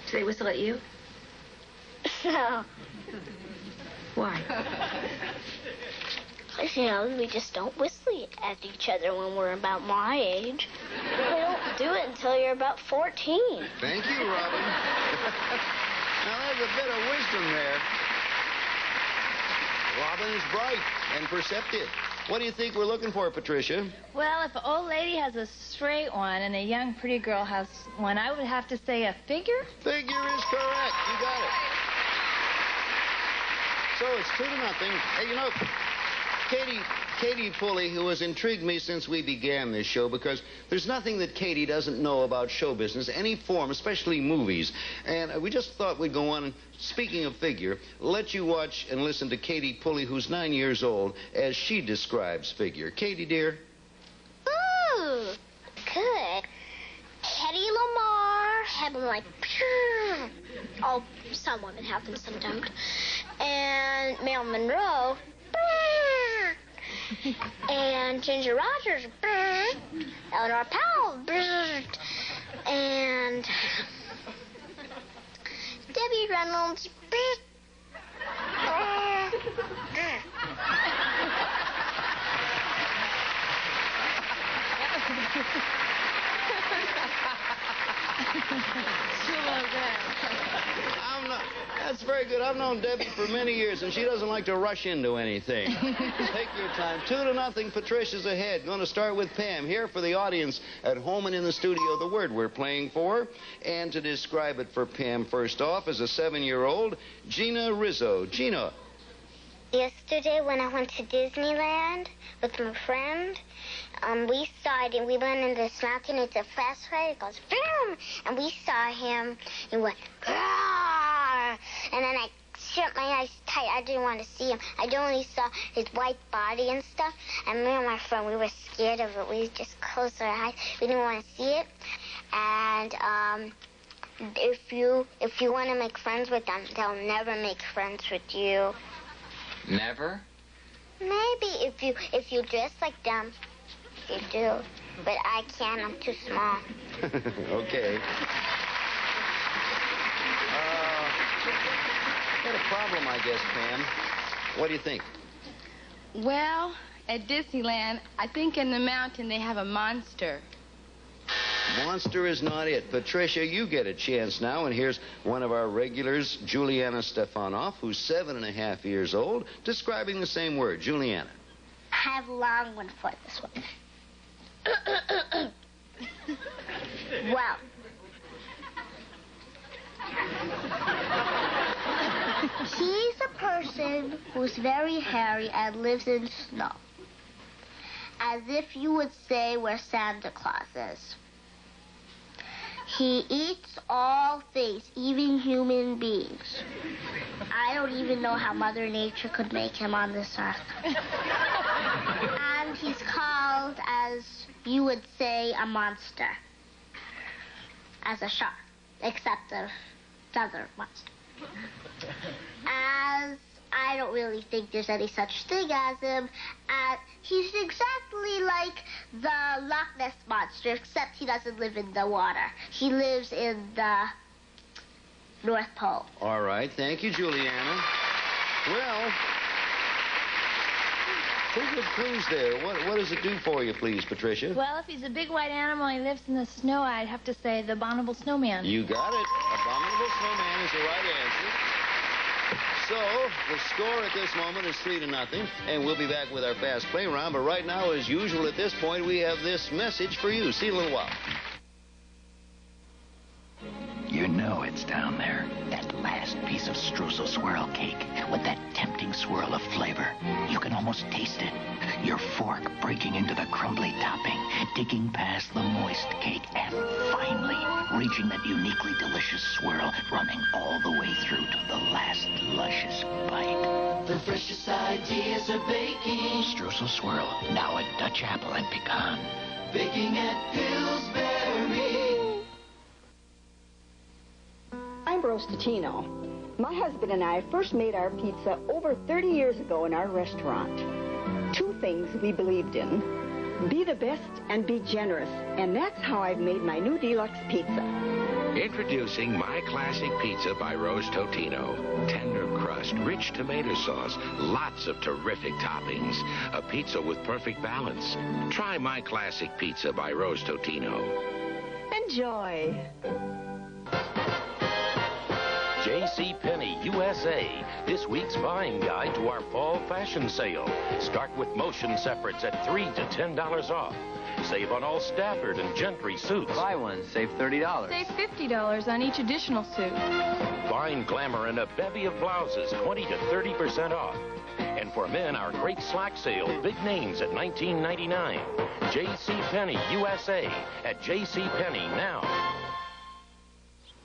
Do they whistle at you? No. Why? You know, we just don't whistle at each other when we're about my age. We don't do it until you're about 14. Thank you, Robin. Now, there's a bit of wisdom there. Robin is bright and perceptive. What do you think we're looking for, Patricia? Well, if an old lady has a straight one and a young pretty girl has one, I would have to say a figure. Figure is correct. You got it. So it's 2-0. Hey, you know, Katie Pulley, who has intrigued me since we began this show, because there's nothing that Katie doesn't know about show business, any form, especially movies. And we just thought we'd go on, and speaking of figure, let you watch and listen to Katie Pulley, who's 9 years old, as she describes figure. Katie, dear. Ooh, good. Hedy Lamarr had them like, oh, some women have them sometimes. And Marilyn Monroe, and Ginger Rogers, Eleanor Powell, and Debbie Reynolds. That's very good. I've known Debbie for many years, and she doesn't like to rush into anything. Take your time. 2-0. Patricia's ahead. Going to start with Pam. Here for the audience at home and in the studio, the word we're playing for. And to describe it for Pam, first off, is a 7-year-old, Gina Rizzo. Gina. Yesterday when I went to Disneyland with my friend, we saw it, and we went in this mountain. It's a fast ride. It goes, boom! And we saw him, and went, Rawr! And then I shut my eyes tight. I didn't want to see him. I only saw his white body and stuff. And me and my friend, we were scared of it. We just closed our eyes. We didn't want to see it. And if you want to make friends with them, they'll never make friends with you. Never? Maybe if you dress like them, you do. But I can't. I'm too small. Okay. Got a problem, I guess, Pam. What do you think? Well, at Disneyland, I think in the mountain they have a monster. Monster is not it. Patricia, you get a chance now, and here's one of our regulars, Juliana Stefanoff, who's 7.5 years old, describing the same word. Juliana. I have a long one for this one. Well. He's a person who's very hairy and lives in snow. As if you would say where Santa Claus is. He eats all things, even human beings. I don't even know how Mother Nature could make him on this earth. And he's called, as you would say, a monster. As a shark, except another monster. As I don't really think there's any such thing as him. He's exactly like the Loch Ness Monster, except he doesn't live in the water. He lives in the North Pole. All right. Thank you, Juliana. Well, pretty good clues there. What does it do for you, please, Patricia? Well, if he's a big white animal and he lives in the snow, I'd have to say the abominable snowman. You got it. Abominable snowman is the right answer. So, the score at this moment is 3-0, and we'll be back with our fast play round. But right now, as usual, at this point, we have this message for you. See you in a little while. You know it's down there. That last piece of streusel swirl cake with that tempting swirl of flavor. You can almost taste it. Your fork breaking into the crumbly topping, digging past the moist cake, and finally reaching that uniquely delicious swirl, running all the way through to the last luscious bite. The freshest ideas are baking. Streusel swirl, now at Dutch apple and pecan. Baking at Pillsbury. I'm Rose Tatino. My husband and I first made our pizza over 30 years ago in our restaurant. Two things we believed in: be the best and be generous. And that's how I've made my new deluxe pizza. Introducing My Classic Pizza by Rose Totino. Tender crust, rich tomato sauce, lots of terrific toppings. A pizza with perfect balance. Try My Classic Pizza by Rose Totino. Enjoy. JCPenney USA, this week's buying guide to our fall fashion sale. Start with motion separates at $3 to $10 off. Save on all Stafford and Gentry suits. Buy one, save $30. Save $50 on each additional suit. Find glamour in a bevy of blouses, 20 to 30% off. And for men, our great slack sale, big names at $19.99. JCPenney USA at JCPenney now.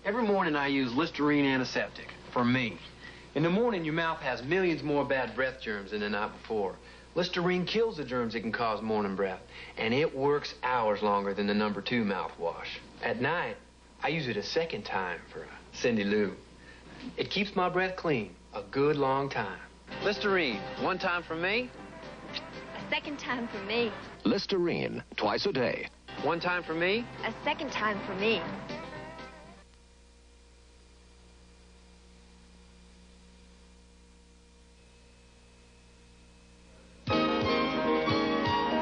Every morning I use Listerine antiseptic, for me. In the morning, your mouth has millions more bad breath germs than the night before. Listerine kills the germs that can cause morning breath, and it works hours longer than the No. 2 mouthwash. At night, I use it a second time for a Cindy Lou. It keeps my breath clean a good long time. Listerine, one time for me. A second time for me. Listerine, twice a day. One time for me. A second time for me.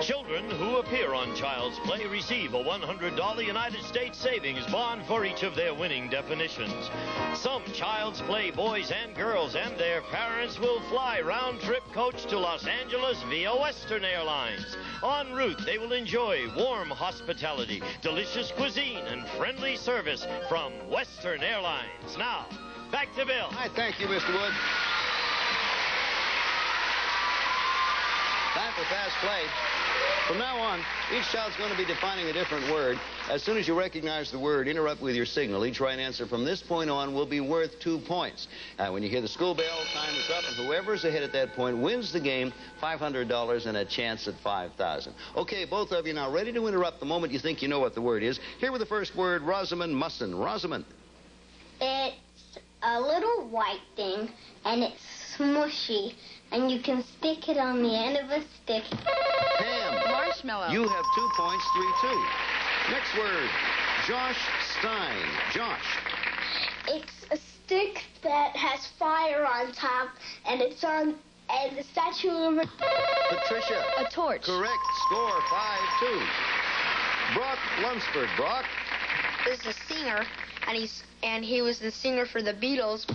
Children who appear on Child's Play receive a $100 United States savings bond for each of their winning definitions. Some Child's Play boys and girls and their parents will fly round-trip coach to Los Angeles via Western Airlines. En route, they will enjoy warm hospitality, delicious cuisine, and friendly service from Western Airlines. Now, back to Bill. Hi, thank you, Mr. Wood. Time for fast play. From now on, each child's going to be defining a different word. As soon as you recognize the word, interrupt with your signal. Each right answer from this point on will be worth 2 points. When you hear the school bell, time is up, and whoever's ahead at that point wins the game, $500 and a chance at $5,000. Okay, both of you now ready to interrupt the moment you think you know what the word is. Here with the first word, Rosamond Musson. Rosamond. It's a little white thing, and it's smushy, and you can stick it on the end of a stick. Pam. Marshmallow. You have 2 points, 3-2. Next word, Josh Stein. Josh. It's a stick that has fire on top, and it's on the Statue of Patricia. A torch. Correct. Score 5-2. Brock Lunsford. Brock. is a singer, and he was the singer for the Beatles.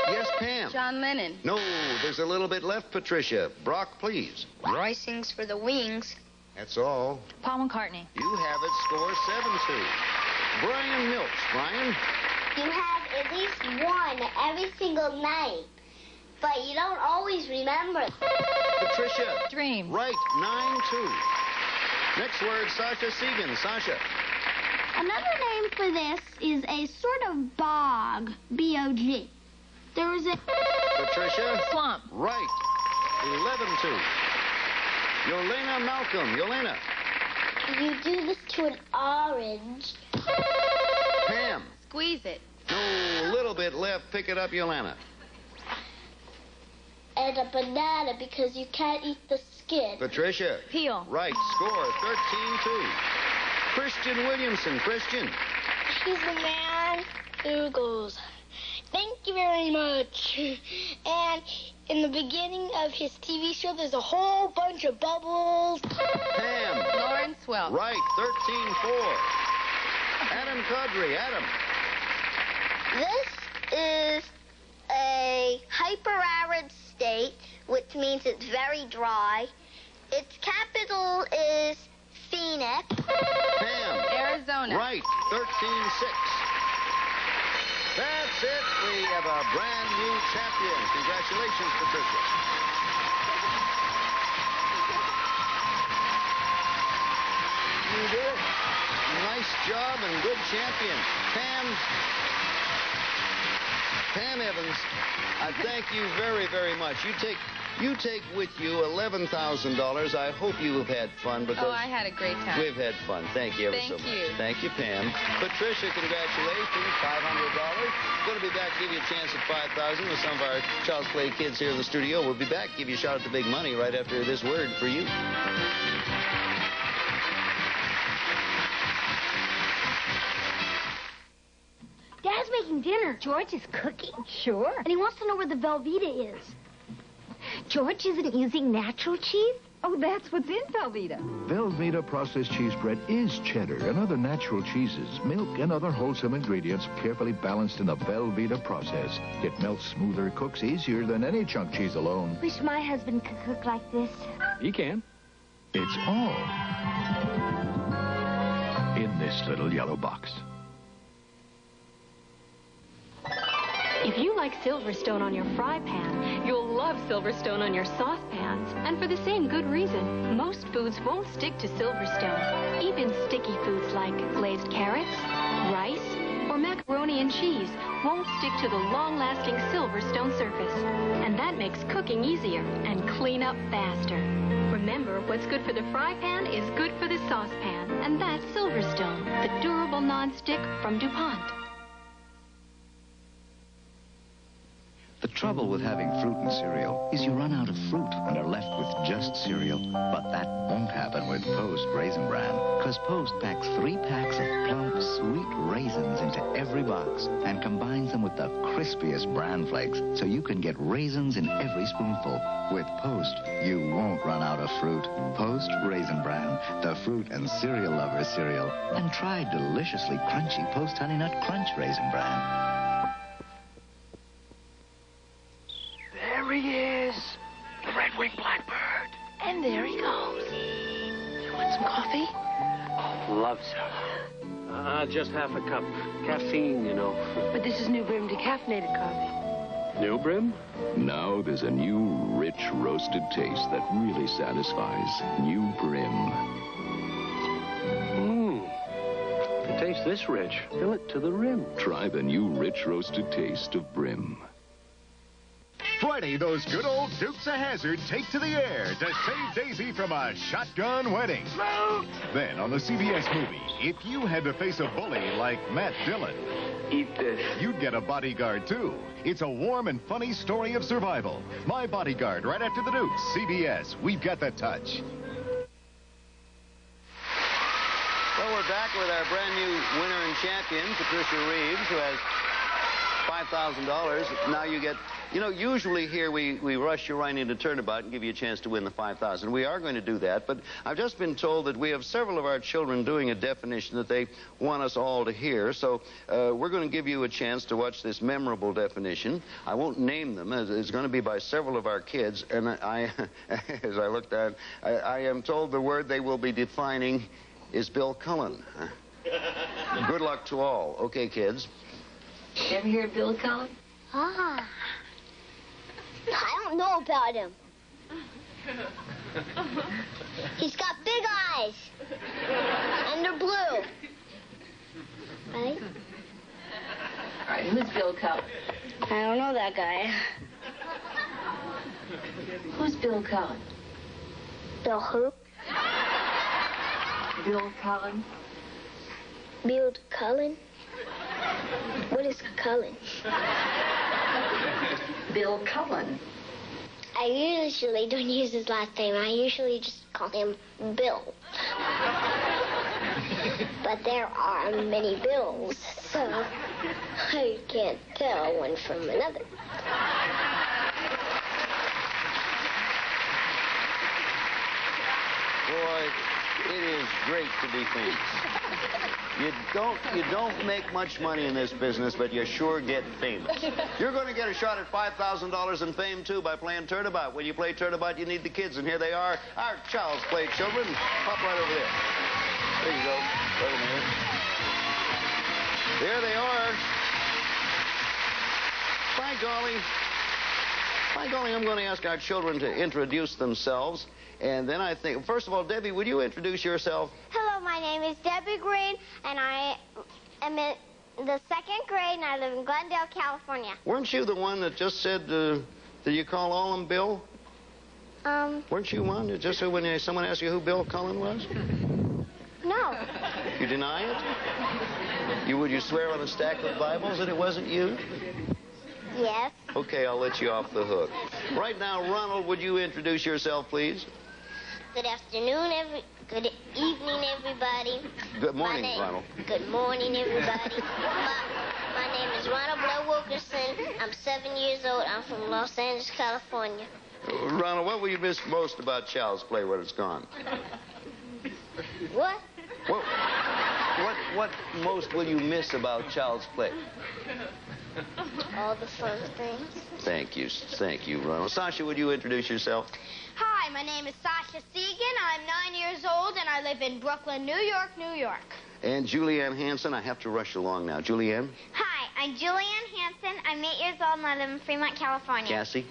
Yes, Pam. John Lennon. No, there's a little bit left, Patricia. Brock, please. Roy sings for the Wings. That's all. Paul McCartney. You have it. Score 7-2. Brian Milks. Brian? You have at least one every single night, but you don't always remember. Patricia. Dream. Right. 9-2. Next word, Sasha Segan. Sasha. Another name for this is a sort of bog. B-O-G. There was a... Patricia? Swamp. Right. 11-2. Yolena Malcolm. Yolena. You do this to an orange. Pam. Squeeze it. No, a little bit left. Pick it up, Yolena. And a banana because you can't eat the skin. Patricia. Peel. Right. Score 13-2. Christian Williamson. Christian. He's the man who goes, "Thank you very much." And in the beginning of his TV show, there's a whole bunch of bubbles. Pam. Lawrence Welk. Right. 13-4. Adam Codry. Adam. This is a hyper-arid state, which means it's very dry. Its capital is Phoenix. Pam. Arizona. Right, 13-6. That's it. We have a brand new champion. Congratulations, Patricia. You did it. Nice job and good champion. Pam Evans, I thank you very, very much. You take with you $11,000. I hope you have had fun because Oh, I had a great time. we've had fun. Thank you ever so much. Thank you. Thank you, Pam. Patricia, congratulations. $500. Going to be back, give you a chance at $5,000 with some of our Child's Play kids here in the studio. We'll be back, give you a shot at the big money right after this word for you. Dad's making dinner. George is cooking. Sure. And he wants to know where the Velveeta is. George isn't using natural cheese? Oh, that's what's in Velveeta. Velveeta processed cheese bread is cheddar and other natural cheeses, milk, and other wholesome ingredients carefully balanced in the Velveeta process. It melts smoother, cooks easier than any chunk cheese alone. Wish my husband could cook like this. He can. It's all in this little yellow box. If you like Silverstone on your fry pan, you'll love Silverstone on your saucepans. And for the same good reason. Most foods won't stick to Silverstone. Even sticky foods like glazed carrots, rice, or macaroni and cheese won't stick to the long-lasting Silverstone surface. And that makes cooking easier and clean up faster. Remember, what's good for the fry pan is good for the saucepan. And that's Silverstone, the durable non-stick from DuPont. The trouble with having fruit in cereal is you run out of fruit and are left with just cereal. But that won't happen with Post Raisin Bran, because Post packs 3 packs of plump, sweet raisins into every box and combines them with the crispiest bran flakes so you can get raisins in every spoonful. With Post, you won't run out of fruit. Post Raisin Bran, the fruit and cereal lovers cereal. And try deliciously crunchy Post Honey Nut Crunch Raisin Bran. There he is, the red-winged blackbird. And there he goes. You want some coffee? Oh, love some. Just half a cup. Caffeine, you know. But this is New Brim decaffeinated coffee. New Brim? Now there's a new, rich, roasted taste that really satisfies. New Brim. It tastes this rich. Fill it to the rim. Try the new, rich, roasted taste of Brim. Friday, those good old Dukes of Hazzard take to the air to save Daisy from a shotgun wedding. Then on the CBS movie, if you had to face a bully like Matt Dillon, eat this. You'd get a bodyguard, too. It's a warm and funny story of survival. My Bodyguard, right after the Dukes. CBS, we've got the touch. Well, we're back with our brand new winner and champion, Patricia Reeves, who has $5,000. Now you get, you know, usually here we rush you right into Turnabout and give you a chance to win the $5,000. We are going to do that, but I've just been told that we have several of our children doing a definition that they want us all to hear. So we're going to give you a chance to watch this memorable definition. I won't name them. It's going to be by several of our kids. And I as I look down, I am told the word they will be defining is Bill Cullen. Good luck to all. Okay, kids. Ever hear of Bill Cullen? Ah. I don't know about him. He's got big eyes. And they're blue. Right? All right, who's Bill Cullen? I don't know that guy. Who's Bill Cullen? Bill who? Bill Cullen. Bill Cullen? What is Cullen? Bill Cullen. I usually don't use his last name. I usually just call him Bill. But there are many Bills, so I can't tell one from another. Boy, It is great to be famous. You don't make much money in this business, but you sure get famous. You're going to get a shot at $5,000 in fame, too, by playing Turnabout. When you play Turnabout, you need the kids, and here they are, our child's play children. Pop right over there. There you go. Right in here. There they are. By golly, I'm going to ask our children to introduce themselves. And then I think, first of all, Debbie, would you introduce yourself? Hello, my name is Debbie Green, and I am in the 2nd grade, and I live in Glendale, California. Weren't you the one that just said, did you call all of them Bill? Weren't you one that just said when someone asked you who Bill Cullen was? No. You deny it? Would you swear on a stack of Bibles that it wasn't you? Yes. Okay, I'll let you off the hook. Right now, Ronald, would you introduce yourself, please? Good afternoon, good evening, everybody. Good morning, Ronald. Good morning, everybody. My name is Ronald Blair Wilkerson. I'm 7 years old. I'm from Los Angeles, California. Ronald, what will you miss most about Child's Play when it's gone? What? What most will you miss about Child's Play? All the fun things. Thank you, Ronald. Sasha, would you introduce yourself? Hi, my name is Sasha Segan. I'm 9 years old, and I live in Brooklyn, New York, New York. And Julianne Hanson. I have to rush along now. Julianne? Hi, I'm Julianne Hanson. I'm 8 years old, and I live in Fremont, California. Cassie?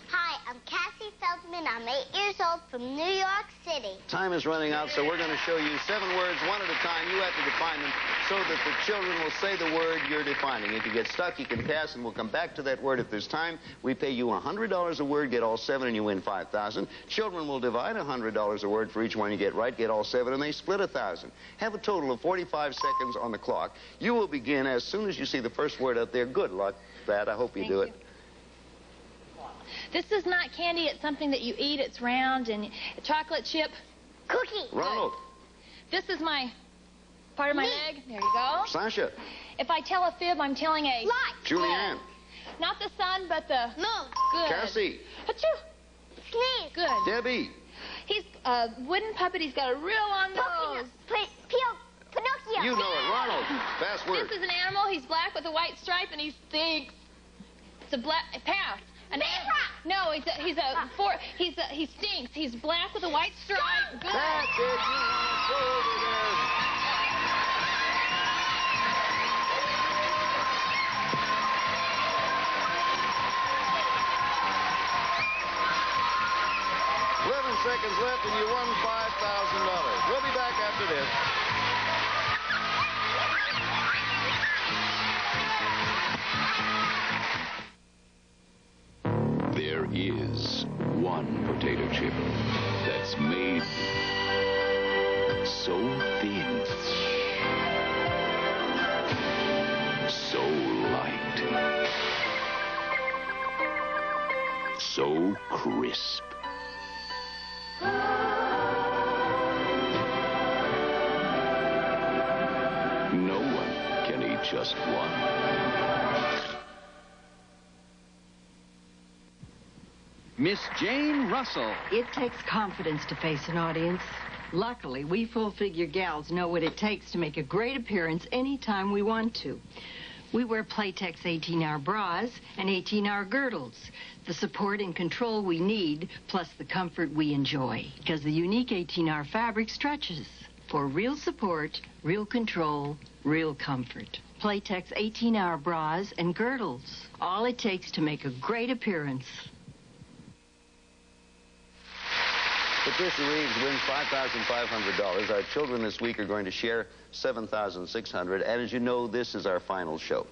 Hi, I'm Cassie Feldman. I'm 8 years old from New York City. Time is running out, so we're going to show you 7 words, one at a time. You have to define them so that the children will say the word you're defining. If you get stuck, you can pass, and we'll come back to that word if there's time. We pay you $100 a word, get all 7, and you win $5,000. Children will divide $100 a word for each one you get right, get all 7, and they split $1,000. Have a total of 45 seconds on the clock. You will begin as soon as you see the first word out there. Good luck, Pat. I hope you do it. This is not candy. It's something that you eat. It's round and chocolate chip. Cookie. Ronald. This is my part of my leg. There you go. Sasha. If I tell a fib, I'm telling a lie. Julianne. Not the sun, but the moon. Good. Cassie. Achoo. Sneeze. Good. Debbie. He's a wooden puppet. He's got a real long nose. Pinocchio. You know it, Ronald. Fast word. This is an animal. He's black with a white stripe, and he stinks. It's a black pass. No, he stinks. He's black with a white stripe. Good. That's it. You want to go over there. Seconds left, and you won $5,000. We'll be back after this. There is one potato chip that's made so thin, so light, so crisp. No one can eat just one. Miss Jane Russell. It takes confidence to face an audience. Luckily, we full-figure gals know what it takes to make a great appearance anytime we want to. We wear Playtex 18-hour bras and 18-hour girdles, the support and control we need, plus the comfort we enjoy, because the unique 18-hour fabric stretches for real support, real control, real comfort. Playtex 18-hour bras and girdles, all it takes to make a great appearance. Patricia Reeves wins $5,500. Our children this week are going to share $7,600. And as you know, this is our final show.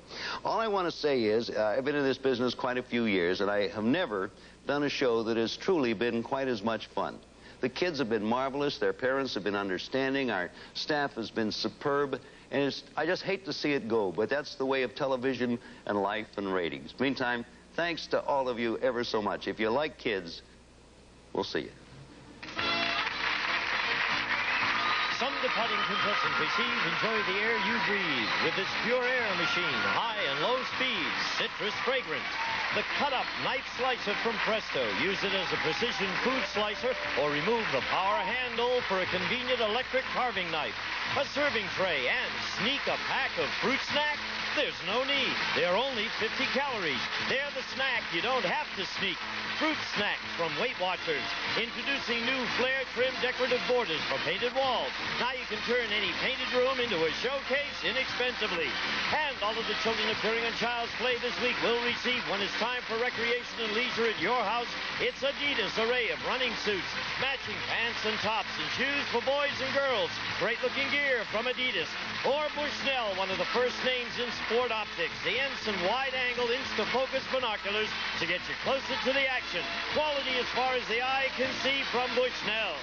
All I want to say is I've been in this business quite a few years, and I have never done a show that has truly been quite as much fun. The kids have been marvelous. Their parents have been understanding. Our staff has been superb. And I just hate to see it go, but that's the way of television and life and ratings. Meantime, thanks to all of you ever so much. If you like kids, we'll see you. Sunday Paddington Present Receive, enjoy the air you breathe with this pure air machine, high and low speeds, citrus fragrance. The cut-up knife slicer from Presto. Use it as a precision food slicer or remove the power handle for a convenient electric carving knife. A serving tray and sneak a pack of fruit snack? There's no need. They're only 50 calories. They're the snack you don't have to sneak. Fruit snacks from Weight Watchers. Introducing new flare trim decorative borders for painted walls. Now you can turn any painted room into a showcase inexpensively. And all of the children appearing on Child's Play this week will receive, when it's time for recreation and leisure at your house, its Adidas array of running suits, matching pants and tops, and shoes for boys and girls. Great looking gear from Adidas. Or Bushnell, one of the first names in sport optics. The Ensign wide-angle Insta-Focus binoculars to get you closer to the action. Quality as far as the eye can see from Bushnell.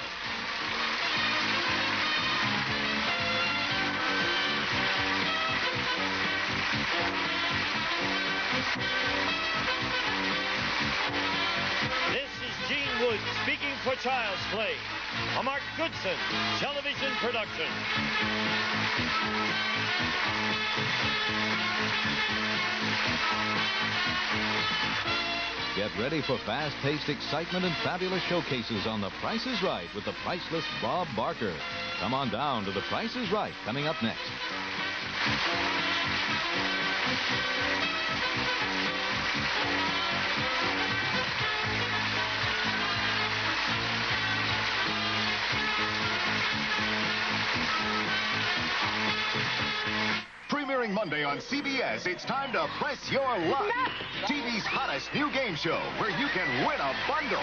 This is Gene Wood speaking for Child's Play, a Mark Goodson television production. Get ready for fast-paced excitement and fabulous showcases on The Price is Right with the priceless Bob Barker. Come on down to The Price is Right, coming up next. Premiering Monday on CBS, it's time to press your luck. TV's hottest new game show where you can win a bundle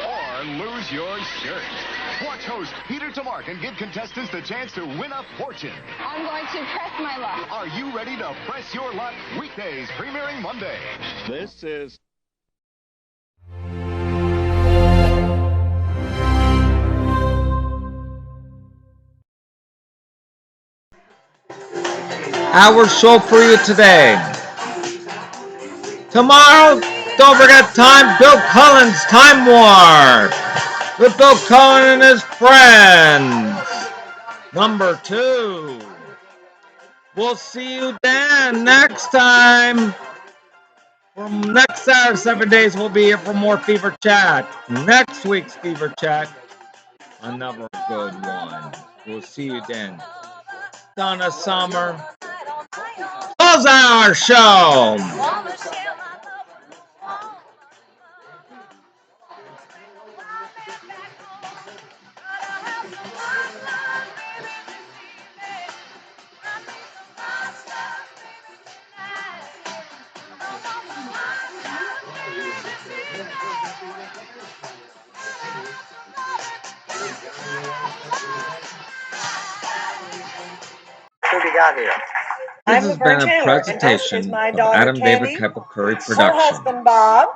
or lose your shirt. Watch host Peter Tamarkin give contestants the chance to win a fortune. I'm going to press my luck. Are you ready to press your luck? Weekdays premiering Monday. This is... Our show for you today. Tomorrow, don't forget Bill Cullen's Time War with Bill Cullen and his friends. Number 2. We'll see you then next time. From next Saturday, 7 days, we'll be here for more Fever Chat. Next week's Fever Chat, another good one. We'll see you then. Donna Summer. Close our show. What do we got here? This has been a presentation of Adam David Keppel Curry Production. Husband Bob.